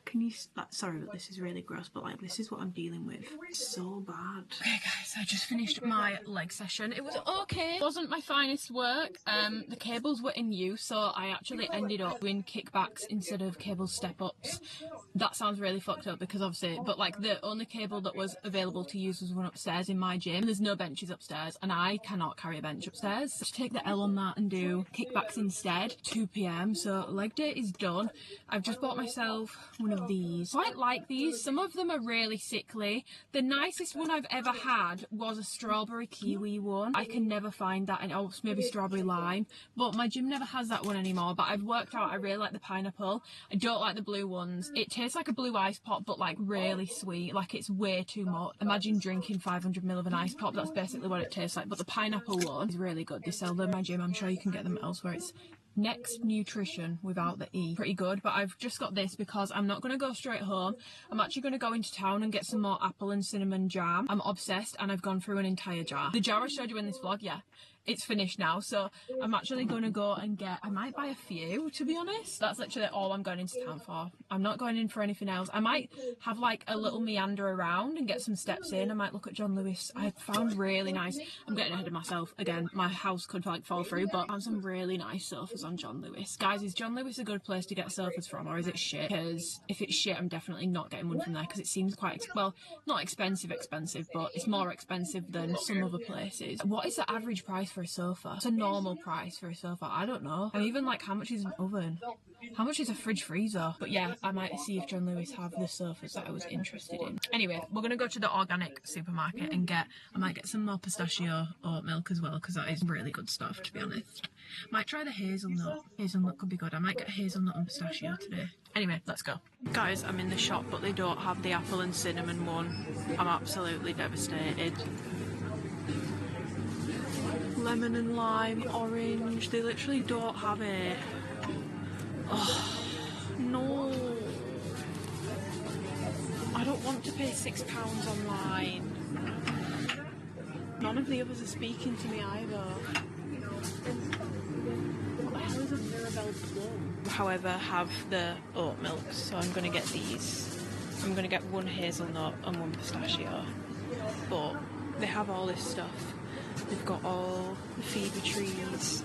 can you, sorry, but this is really gross, but like, this is what I'm dealing with. It's so bad. Okay guys, I just finished my leg session. It was okay. It wasn't my finest work. The cables were in use, so I actually ended up doing kickbacks instead of cable step-ups. That sounds really fucked up because obviously, but like, the only cable that was available to use was one upstairs in my gym. There's no benches upstairs, and I cannot carry a bench upstairs. So just take the L on that and do kickbacks instead. 2 PM, so leg day is done. I've just bought myself one of these. I quite like these. Some of them are really sickly. The nicest one I've ever had was a strawberry kiwi one. I can never find that, and oh, maybe strawberry lime, but my gym never has that one anymore. But I've worked out I really like the pineapple. I don't like the blue ones. It tastes like a blue ice pop, but like really sweet. Like, it's way too much. Imagine drinking 500 ml of an ice pop. That's basically what it tastes like. But the pineapple one is really good. They sell them in my gym. I'm sure you can get them elsewhere. It's Next Nutrition without the E. Pretty good, but I've just got this because I'm not going to go straight home. I'm actually going to go into town and get some more apple and cinnamon jam. I'm obsessed, and I've gone through an entire jar. The jar I showed you in this vlog, yeah, it's finished now, so I'm actually going to go and get, I might buy a few, to be honest. That's literally all I'm going into town for. I'm not going in for anything else. I might have like a little meander around and get some steps in. I might look at John Lewis. I found really nice, I'm getting ahead of myself again, my house could like fall through, but I found some really nice sofas on John Lewis. Guys, is John Lewis a good place to get sofas from, or is it shit? Because if it's shit, I'm definitely not getting one from there, because it seems quite, well, not expensive, but it's more expensive than some other places. What is the average price for a sofa? It's a normal price for a sofa. I don't know. And even like, how much is an oven? How much is a fridge freezer? But yeah, I might see if John Lewis have the sofas that I was interested in. Anyway, we're gonna go to the organic supermarket and I might get some more pistachio oat milk as well, because that is really good stuff, to be honest. Might try the hazelnut. Hazelnut could be good. I might get hazelnut and pistachio today. Anyway, let's go. Guys, I'm in the shop, but they don't have the apple and cinnamon one. I'm absolutely devastated. Lemon and lime, orange, they literally don't have it. Oh, no. I don't want to pay £6 online. None of the others are speaking to me either. What the hell is doesn't Mirabelle Plum, however, have the oat milk, so I'm going to get these. I'm going to get one hazelnut and one pistachio, but they have all this stuff. They've got all the fever trees,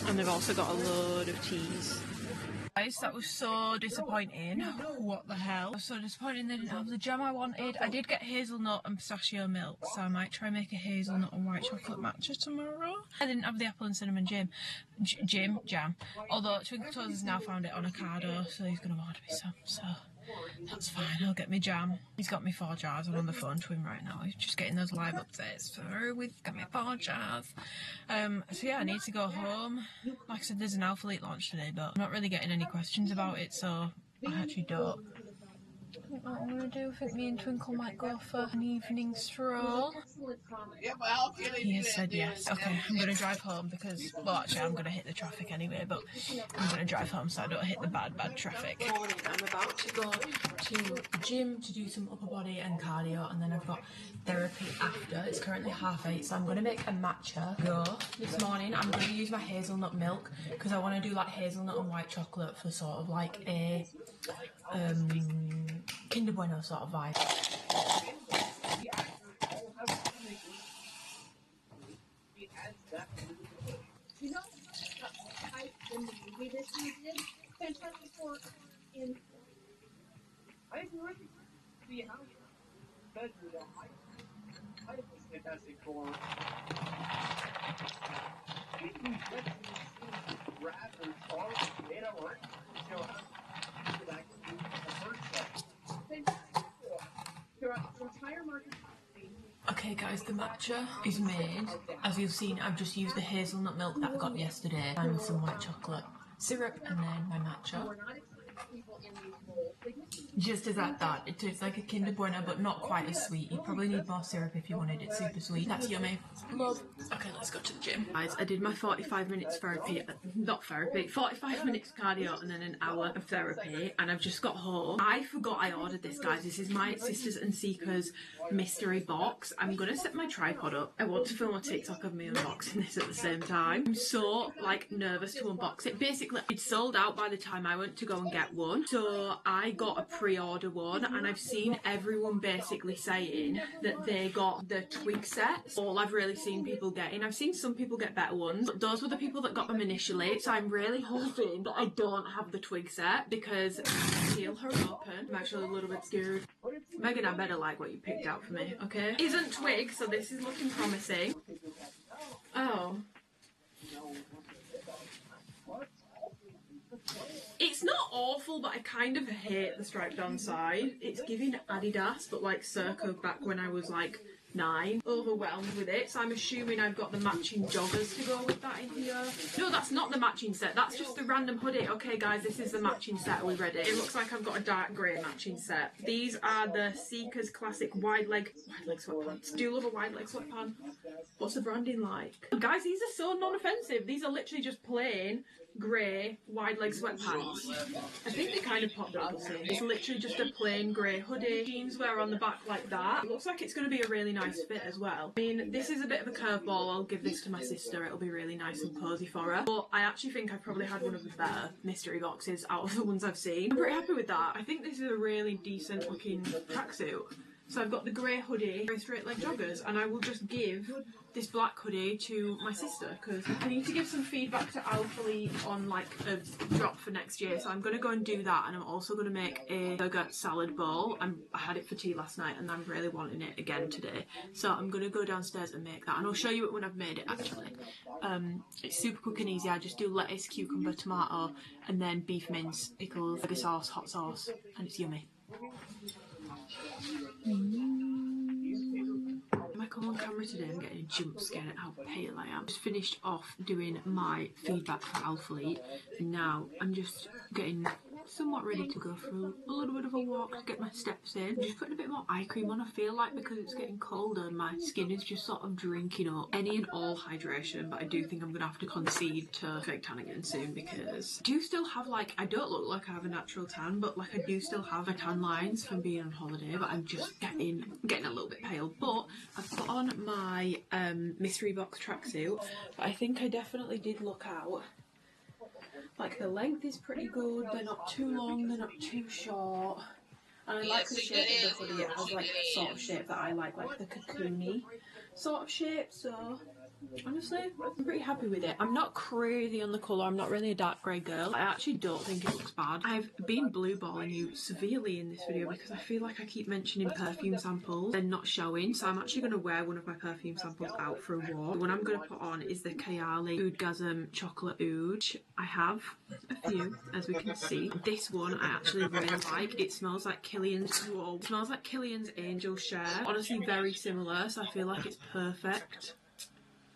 and they've also got a load of teas. Guys, that was so disappointing. What the hell? I was so disappointed they didn't have the jam I wanted. I did get hazelnut and pistachio milk, so I might try and make a hazelnut and white chocolate matcha tomorrow. I didn't have the apple and cinnamon jam. Although Twinkle Toes has now found it on Ocado, so he's going to order me some, so that's fine. I'll get me jam. He's got me 4 jars. I'm on the phone to him right now. He's just getting those live updates. So we've got me 4 jars. So yeah, I need to go home. Like I said, there's an alphalete launch today, but I'm not really getting any questions about it, so I actually don't. I don't know what I'm going to do. I think me and Twinkle might go for an evening stroll. He has said yes. Okay, I'm going to drive home because, well, actually, I'm going to hit the traffic anyway, but I'm going to drive home so I don't hit the bad traffic. I'm about to go to the gym to do some upper body and cardio, and then I've got therapy after. It's currently 8:30, so I'm going to make a matcha go this morning. I'm going to use my hazelnut milk because I want to do like hazelnut and white chocolate for sort of like a Kinder Bueno sort of vibe. You know, in the movie this you did, Fantastic Four in. I didn't see how that was I was Fantastic Four. Okay guys, the matcha is made. As you've seen, I've just used the hazelnut milk that I got yesterday and some white chocolate syrup and then my matcha. Just as I thought, it tastes like a Kinder Bueno but not quite as sweet. You probably need more syrup if you wanted it super sweet. That's yummy. Love. Okay, let's go to the gym. Guys, I did my 45 minutes therapy, 45 minutes cardio and then an hour of therapy, and I've just got home. I forgot I ordered this, guys. This is my Sisters and Seekers mystery box. I'm gonna set my tripod up. I want to film a TikTok of me unboxing this at the same time. I'm so like nervous to unbox it. Basically, it sold out by the time I went to go and get one, so I got a pre-order one, and I've seen everyone basically saying that they got the twig sets. All I've really seen people getting. I've seen some people get better ones, but those were the people that got them initially, so I'm really hoping that I don't have the twig set because peel her open. I'm actually a little bit scared. Megan, I better like what you picked out for me, okay? Isn't twig, so this is looking promising. Oh. It's not awful, but I kind of hate the striped on side. It's giving Adidas, but like circa back when I was like 9. Overwhelmed with it, so I'm assuming I've got the matching joggers to go with that in here. No, that's not the matching set, that's just the random hoodie. Okay guys, this is the matching set. Are we ready? It looks like I've got a dark grey matching set. These are the Seekers classic wide leg sweatpants. Do you love a wide leg sweatpant? What's the branding like? Guys, these are so non-offensive. These are literally just plain grey wide leg sweatpants. I think they kind of popped up. It's literally just a plain grey hoodie. Jeans wear on the back like that. It looks like it's going to be a really nice fit as well. I mean, this is a bit of a curveball. I'll give this to my sister. It'll be really nice and cozy for her. But I actually think I've probably had one of the better mystery boxes out of the ones I've seen. I'm pretty happy with that. I think this is a really decent looking tracksuit. So I've got the grey hoodie, grey straight leg joggers, and I will just give this black hoodie to my sister because I need to give some feedback to alphalete on like a drop for next year. So I'm going to go and do that, and I'm also going to make a burger salad bowl. I had it for tea last night and I'm really wanting it again today. So I'm going to go downstairs and make that, and I'll show you it when I've made it actually. It's super quick and easy. I just do lettuce, cucumber, tomato, and then beef mince, pickles, burger sauce, hot sauce, and it's yummy. Am I come on camera today? I'm getting a jump scare at how pale I am. Just finished off doing my feedback for alphalete, and now I'm just getting somewhat ready to go for a little bit of a walk to get my steps in. I'm just putting a bit more eye cream on. I feel like because it's getting colder, my skin is just sort of drinking up any and all hydration, but I do think I'm gonna have to concede to fake tan again soon because I do still have like, I don't look like I have a natural tan, but like I do still have my tan lines from being on holiday, but I'm just getting a little bit pale. But I've put on my mystery box tracksuit, but I think I definitely did look out Like the length is pretty good, they're not too long, they're not too short. And I like the shape of the hoodie. It has like the sort of shape that I like the cocoony sort of shape, so honestly, I'm pretty happy with it. I'm not crazy on the colour, I'm not really a dark grey girl. I actually don't think it looks bad. I've been blue balling you severely in this video because I feel like I keep mentioning perfume samples and not showing, so I'm actually going to wear one of my perfume samples out for a walk. The one I'm going to put on is the Kylie Oudgasm Chocolate Oud. I have a few, as we can see. This one I actually really like. It smells like Killian's, whoa, it smells like Killian's Angel Share. Honestly, very similar, so I feel like it's perfect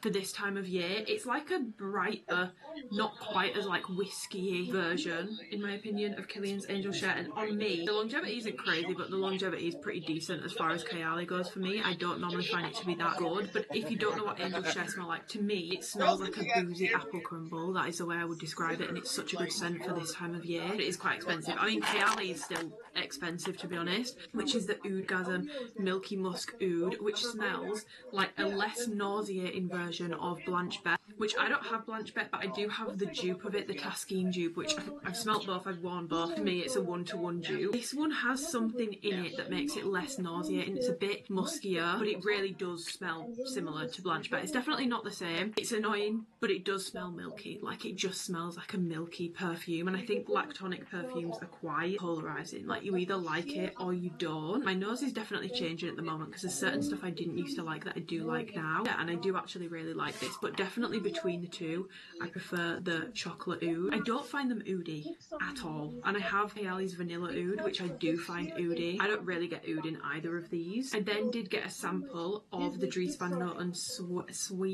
for this time of year. It's like a brighter, not quite as like whiskey-y version, in my opinion, of Killian's Angel Share. And on me, the longevity isn't crazy, but the longevity is pretty decent as far as Kylie goes for me. I don't normally find it to be that good, but if you don't know what Angel Share smell like, to me, it smells like a boozy apple crumble. That is the way I would describe it, and it's such a good scent for this time of year. It is quite expensive. I mean, Kylie is still expensive, to be honest, which is the Oudgasm Milky Musk Oud, which smells like a less nauseating version of Blanche Bet, which I don't have Blanche Bet, but I do have the dupe of it, the Taskine dupe, which I've smelt both, I've worn both. For me, it's a 1-to-1 dupe. This one has something in it that makes it less nauseating. It's a bit muskier, but it really does smell similar to Blanche Bet. It's definitely not the same. It's annoying, but it does smell milky. Like, it just smells like a milky perfume, and I think lactonic perfumes are quite polarising. Like, you either like it or you don't. My nose is definitely changing at the moment because there's certain stuff I didn't used to like that I do like now, and I do actually really like this, but definitely between the two, I prefer the chocolate oud. I don't find them oudy at all, and I have Kylie's vanilla oud, which I do find oudy. I don't really get oud in either of these. I then did get a sample of the Dries Van Noten Soy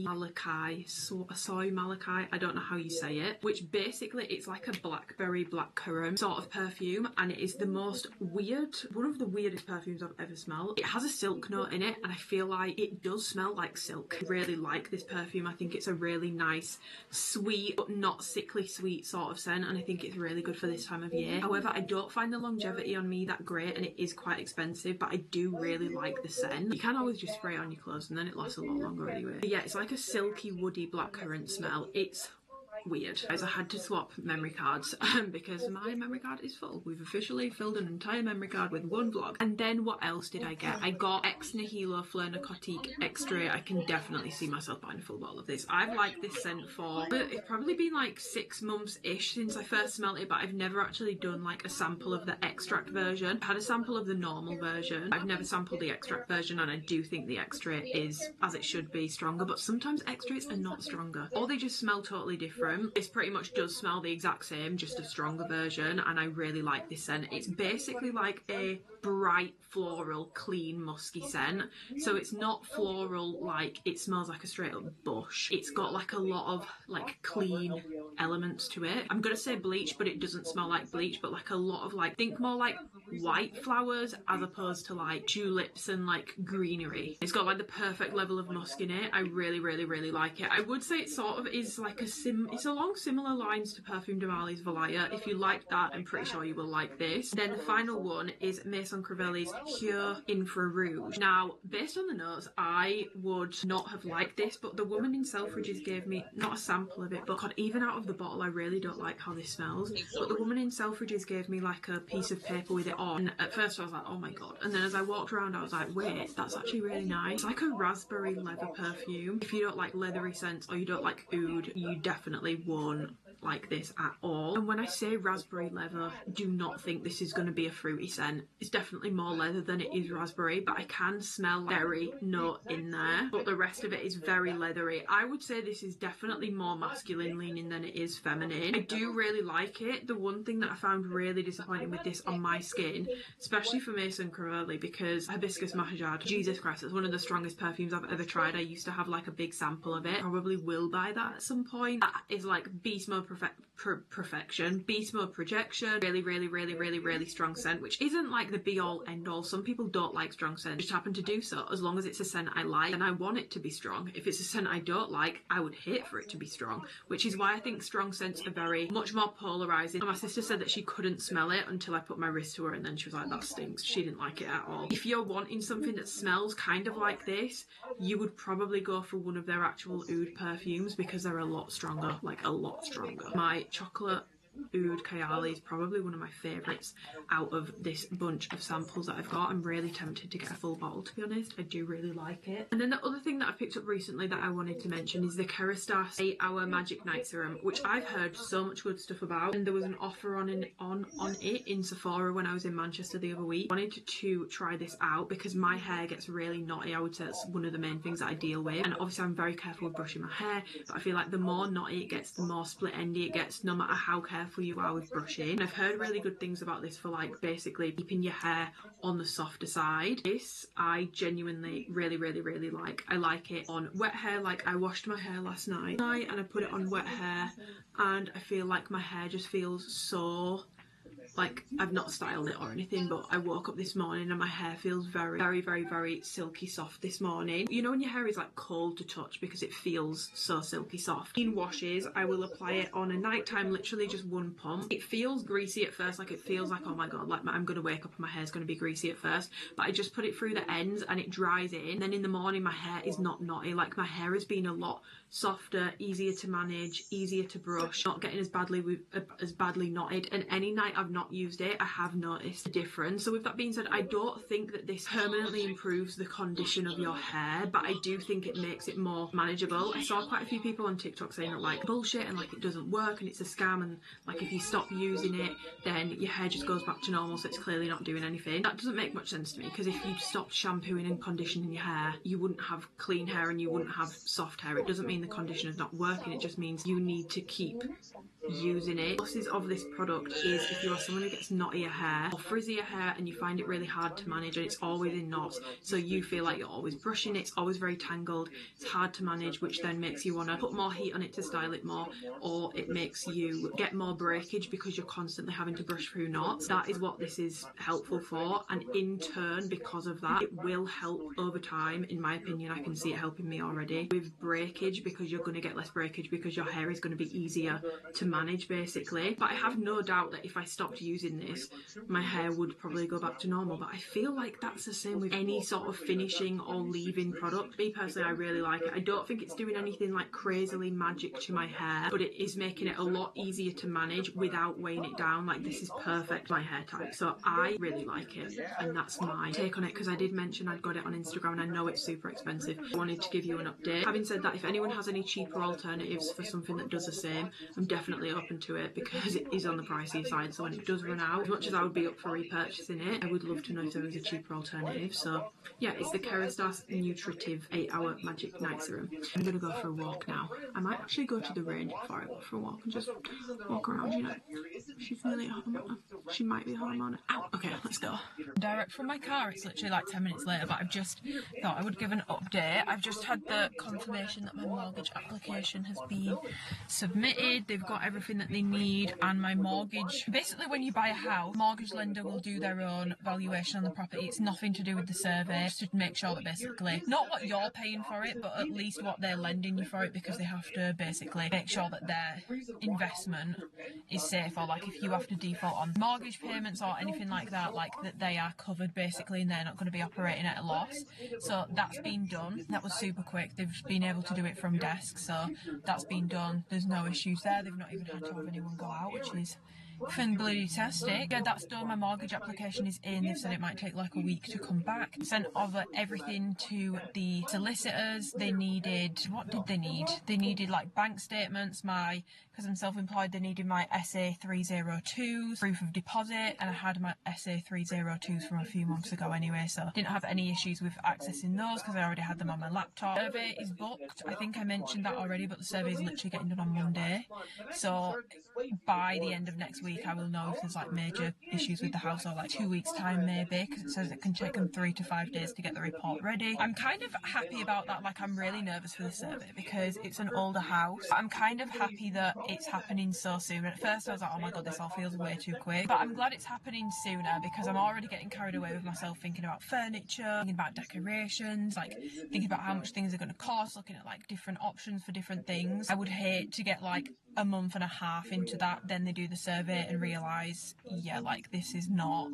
Malachi, I don't know how you say it, which basically it's like a blackberry blackcurrant sort of perfume, and it is the most weird, one of the weirdest perfumes I've ever smelled. It has a silk note in it, and I feel like it does smell like silk. I really like this perfume. I think it's a really nice, sweet, but not sickly sweet sort of scent, and I think it's really good for this time of year. However, I don't find the longevity on me that great, and it is quite expensive, but I do really like the scent. You can always just spray it on your clothes and then it lasts a lot longer anyway. But yeah, it's like a silky, woody blackcurrant smell. It's weird. Guys, I had to swap memory cards because my memory card is full. We've officially filled an entire memory card with one vlog. And then what else did I get? I got Ex Nihilo Fleur Narcotique Extrait. I can definitely see myself buying a full bottle of this. I've liked this scent for, it's probably been like 6 months-ish since I first smelled it, but I've never actually done like a sample of the extract version. I've had a sample of the normal version. I've never sampled the extract version, and I do think the extrait is, as it should be, stronger, but sometimes extracts are not stronger, or they just smell totally different. This pretty much does smell the exact same, just a stronger version, and I really like this scent. It's basically like a bright floral, clean, musky scent. So it's not floral, like it smells like a straight up bush. It's got like a lot of like clean elements to it. I'm gonna say bleach, but it doesn't smell like bleach, but like a lot of like, think more like white flowers as opposed to like tulips and like greenery. It's got like the perfect level of musk in it. I really like it. I would say it sort of is like it's along similar lines to Parfum de Marly's Valaya. If you like that, I'm pretty sure you will like this. Then the final one is Maison Crivelli's Pure Infra Rouge. Now, based on the notes, I would not have liked this, but the woman in Selfridges gave me, not a sample of it, but God, even out of the bottle, I really don't like how this smells. But the woman in Selfridges gave me like a piece of paper with it on. And at first I was like, oh my God. And then as I walked around, I was like, wait, that's actually really nice. It's like a raspberry leather perfume. If you don't like leathery scents or you don't like oud, you definitely won't like this at all. And when I say raspberry leather, do not think this is going to be a fruity scent. It's definitely more leather than it is raspberry, but I can smell berry note in there, but the rest of it is very leathery. I would say this is definitely more masculine leaning than it is feminine. I do really like it. The one thing that I found really disappointing with this on my skin, especially for Maison Crivelli, because Hibiscus Mahajad, Jesus Christ, it's one of the strongest perfumes I've ever tried. I used to have like a big sample of it. Probably will buy that at some point. That is like beast mode perfection, beast mode projection, really strong scent, which isn't like the be all end all. Some people don't like strong scents, just happen to do so. As long as it's a scent I like, and I want it to be strong. If it's a scent I don't like, I would hate for it to be strong, which is why I think strong scents are very much more polarizing. And my sister said that she couldn't smell it until I put my wrist to her, and then she was like, that stinks. She didn't like it at all. If you're wanting something that smells kind of like this, you would probably go for one of their actual oud perfumes because they're a lot stronger, like a lot stronger. My chocolate oud kayali is probably one of my favourites out of this bunch of samples that I've got. I'm really tempted to get a full bottle, to be honest. I do really like it. And then the other thing that I've picked up recently that I wanted to mention is the Kerastase 8-Hour Magic Night Serum, which I've heard so much good stuff about, and there was an offer on it in Sephora when I was in Manchester the other week. I wanted to try this out because my hair gets really knotty. I would say that's one of the main things that I deal with, and obviously I'm very careful with brushing my hair, but I feel like the more knotty it gets, the more split endy it gets, no matter how careful you are with brushing. And I've heard really good things about this for like basically keeping your hair on the softer side. This I genuinely really like. I like it on wet hair. Like I washed my hair last night and I put it on wet hair, and I feel like my hair just feels so, like, I've not styled it or anything, but I woke up this morning and my hair feels very silky soft this morning. You know when your hair is like cold to touch because it feels so silky soft. In washes, I will apply it on a nighttime, literally just one pump. It feels greasy at first, like it feels like, oh my god, like I'm gonna wake up and my hair's gonna be greasy at first, but I just put it through the ends and it dries in. Then in the morning my hair is not knotty, like my hair has been a lot softer, easier to manage, easier to brush, not getting as badly knotted. And any night I've not used it, I have noticed a difference. So with that being said, I don't think that this permanently improves the condition of your hair, but I do think it makes it more manageable. I saw quite a few people on TikTok saying that like bullshit and like it doesn't work and it's a scam, and like if you stop using it then your hair just goes back to normal, so it's clearly not doing anything. That doesn't make much sense to me, because if you stopped shampooing and conditioning your hair, you wouldn't have clean hair and you wouldn't have soft hair. It doesn't mean the conditioner's not working, it just means you need to keep using it. Pluses of this product is if you are someone who gets knottier hair or frizzier hair and you find it really hard to manage and it's always in knots, so you feel like you're always brushing it, it's always very tangled, it's hard to manage, which then makes you want to put more heat on it to style it more, or it makes you get more breakage because you're constantly having to brush through knots. That is what this is helpful for, and in turn, because of that, it will help over time. In my opinion, I can see it helping me already with breakage, because you're going to get less breakage because your hair is going to be easier to manage basically. But I have no doubt that if I stopped using this, my hair would probably go back to normal. But I feel like that's the same with any sort of finishing or leave-in product. Me personally, I really like it. I don't think it's doing anything like crazily magic to my hair, but it is making it a lot easier to manage without weighing it down. Like this is perfect for my hair type, so I really like it, and that's my take on it, because I did mention I'd got it on Instagram and I know it's super expensive. I wanted to give you an update. Having said that, if anyone has any cheaper alternatives for something that does the same, I'm definitely open to it, because it is on the pricey side. So when it does run out, as much as I would be up for repurchasing it, I would love to know if there is a cheaper alternative. So yeah, it's the Kerastase Nutritive 8-Hour Magic Night Serum. I'm gonna go for a walk now. I might actually go to the range before I go for a walk and just walk around, you know. She's nearly at home. She might be home on it. Ow. Okay, let's go. Direct from my car. It's literally like 10 minutes later, but I've just thought I would give an update. I've just had the confirmation that my mortgage application has been submitted. They've got everything that they need, and my mortgage, basically when you buy a house, mortgage lender will do their own valuation on the property. It's nothing to do with the survey, just to make sure that basically not what you're paying for it, but at least what they're lending you for it, because they have to basically make sure that their investment is safe, or like if you have to default on mortgage payments or anything like that, like that they are covered basically, and they're not going to be operating at a loss. So that's been done. That was super quick. They've been able to do it from desk, so that's been done. There's no issues there. They've not even had to have anyone go out, which is fantastic. Yeah, that's done. My mortgage application is in. They've said it might take like a week to come back. Sent over everything to the solicitors. They needed, what did they need? They needed like bank statements, because I'm self-employed, they needed my SA302s, proof of deposit, and I had my SA302s from a few months ago anyway, so didn't have any issues with accessing those because I already had them on my laptop. Survey is booked. I think I mentioned that already, but the survey is literally getting done on Monday, so by the end of next week I will know if there's like major issues with the house, or like 2 weeks time maybe, because it says it can take them 3 to 5 days to get the report ready. I'm kind of happy about that. Like I'm really nervous for the survey because it's an older house. I'm kind of happy that it's happening so soon. At first I was like, oh my god, this all feels way too quick, but I'm glad it's happening sooner, because I'm already getting carried away with myself thinking about furniture, thinking about decorations, like thinking about how much things are going to cost, looking at like different options for different things. I would hate to get like a month and a half into that, then they do the survey and realise, yeah, like this is not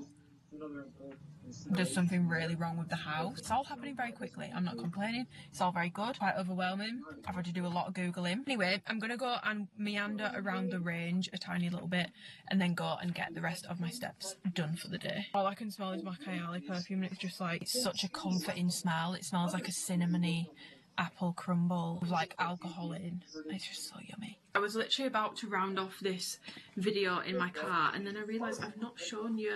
there's something really wrong with the house. It's all happening very quickly. I'm not complaining. It's all very good. Quite overwhelming. I've had to do a lot of Googling. Anyway, I'm going to go and meander around the range a tiny little bit and then go and get the rest of my steps done for the day. All I can smell is my Kayali perfume, and it's just like, it's such a comforting smell. It smells like a cinnamony apple crumble with like alcohol in. It's just so yummy. I was literally about to round off this video in my car, and then I realised I've not shown you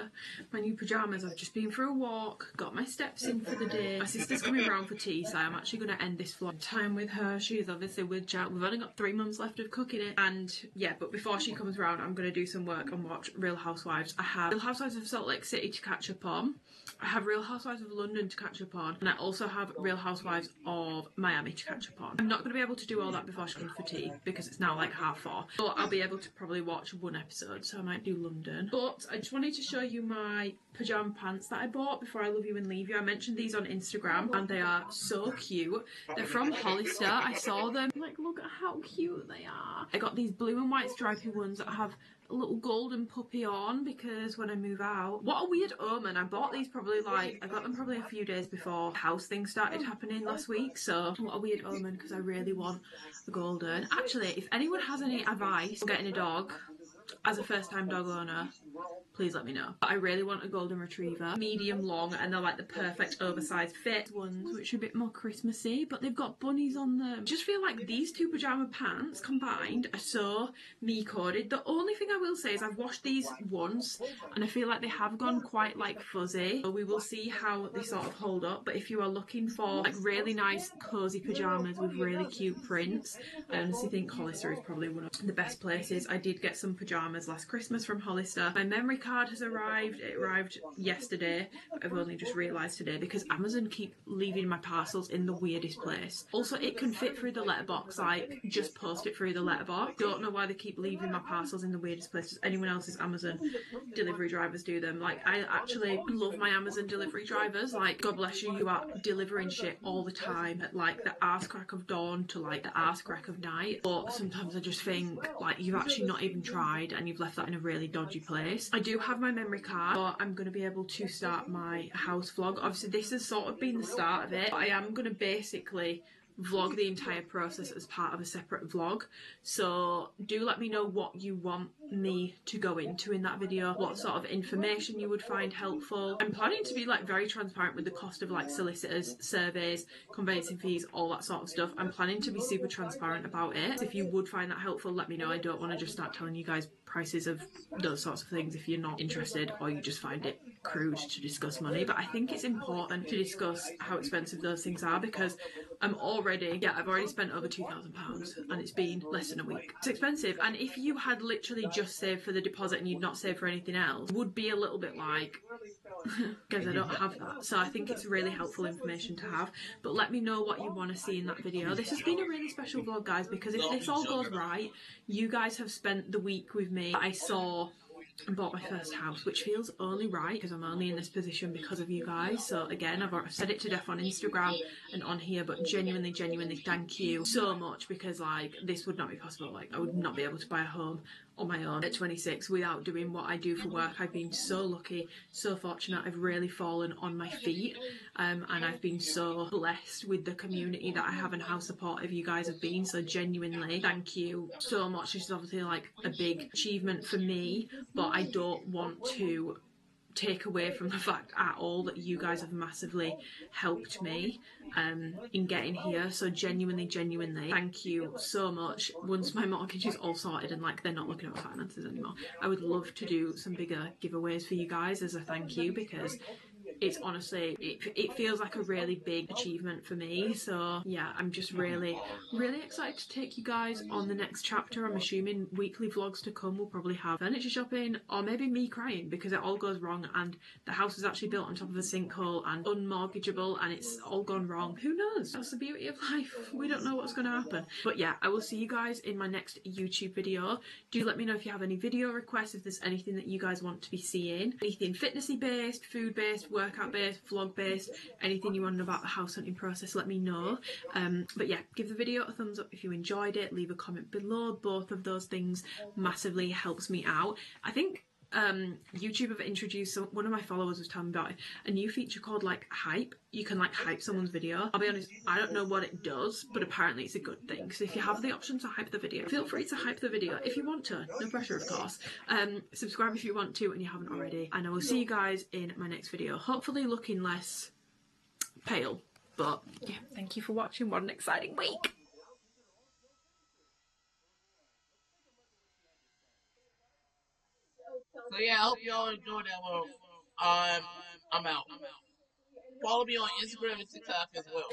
my new pyjamas. I've just been for a walk, got my steps in for the day. My sister's coming round for tea, so I'm actually going to end this vlog time with her. She's obviously with Jack. We've only got 3 months left of cooking it, and yeah, but before she comes round, I'm going to do some work and watch Real Housewives. I have Real Housewives of Salt Lake City to catch up on. I have Real Housewives of London to catch up on, and I also have Real Housewives of Miami to catch up on. I'm not going to be able to do all that before she comes for tea because it's now like 4:30, but I'll be able to probably watch one episode, so I might do London. But I just wanted to show you my pyjama pants that I bought before I love you and leave you. I mentioned these on Instagram and they are so cute. They're from Hollister. I saw them, like, look at how cute they are. I got these blue and white stripy ones that have a little golden puppy on because when I move out. What a weird omen. I bought these probably like, I got them probably a few days before house things started happening last week, so what a weird omen because I really want the golden. Actually, if anyone has any advice for getting a dog as a first time dog owner, please let me know. But I really want a golden retriever, medium long, and they're like the perfect oversized fit ones, which are a bit more Christmassy, but they've got bunnies on them. Just feel like these two pyjama pants combined are so me coded. The only thing I will say is I've washed these once and I feel like they have gone quite like fuzzy, so we will see how they sort of hold up. But if you are looking for like really nice cozy pyjamas with really cute prints, I honestly think Hollister is probably one of the best places. I did get some pyjamas last Christmas from Hollister. My memory card has arrived. It arrived yesterday, but I've only just realised today because Amazon keep leaving my parcels in the weirdest place. Also, it can fit through the letterbox, like just post it through the letterbox. Don't know why they keep leaving my parcels in the weirdest places. Anyone else's Amazon delivery drivers do them. Like, I actually love my Amazon delivery drivers. Like, God bless you, you are delivering shit all the time at like the arse crack of dawn to like the arse crack of night. But sometimes I just think like you've actually not even tried and you've left that in a really dodgy place. I do have my memory card, so I'm going to be able to start my house vlog. Obviously this has sort of been the start of it, but I am going to basically vlog the entire process as part of a separate vlog. So do let me know what you want me to go into in that video, what sort of information you would find helpful. I'm planning to be like very transparent with the cost of like solicitors, surveys, conveyancing fees, all that sort of stuff. I'm planning to be super transparent about it. So if you would find that helpful, let me know. I don't want to just start telling you guys prices of those sorts of things if you're not interested or you just find it crude to discuss money. But I think it's important to discuss how expensive those things are because I've already spent over £2,000 and it's been less than a week. It's expensive, and if you had literally just saved for the deposit and you'd not saved for anything else, it would be a little bit like, because I don't have that. So I think it's really helpful information to have. But let me know what you want to see in that video. This has been a really special vlog, guys, because if this all goes right, you guys have spent the week with me. I saw and bought my first house, which feels only right because I'm only in this position because of you guys. So again, I've said it to death on Instagram and on here, but genuinely thank you so much, because like this would not be possible. Like I would not be able to buy a home on my own at 26 without doing what I do for work. I've been so lucky, so fortunate. I've really fallen on my feet, and I've been so blessed with the community that I have and how supportive you guys have been. So genuinely thank you so much. This is obviously like a big achievement for me, but I don't want to take away from the fact at all that you guys have massively helped me in getting here. So genuinely thank you so much. Once my mortgage is all sorted and like they're not looking at my finances anymore, I would love to do some bigger giveaways for you guys as a thank you, because it's honestly, it feels like a really big achievement for me. So yeah, I'm just really excited to take you guys on the next chapter. I'm assuming weekly vlogs to come will probably have furniture shopping or maybe me crying because it all goes wrong and the house is actually built on top of a sinkhole and unmortgageable and it's all gone wrong. Who knows? That's the beauty of life. We don't know what's going to happen. But yeah, I will see you guys in my next YouTube video. Do let me know if you have any video requests, if there's anything that you guys want to be seeing. Anything fitnessy based, food based, workout based, vlog based, anything you want to know about the house hunting process, let me know. But yeah, give the video a thumbs up if you enjoyed it, leave a comment below. Both of those things massively helps me out. I think YouTube have introduced, one of my followers was telling me about it, a new feature called like hype. You can like hype someone's video. I'll be honest, I don't know what it does, but apparently it's a good thing. So if you have the option to hype the video, feel free to hype the video if you want to. No pressure, of course. Subscribe if you want to and you haven't already. And I will see you guys in my next video. Hopefully looking less pale. But yeah, thank you for watching. What an exciting week. So yeah, I hope y'all enjoyed that one. I'm out. Follow me on Instagram and TikTok as well.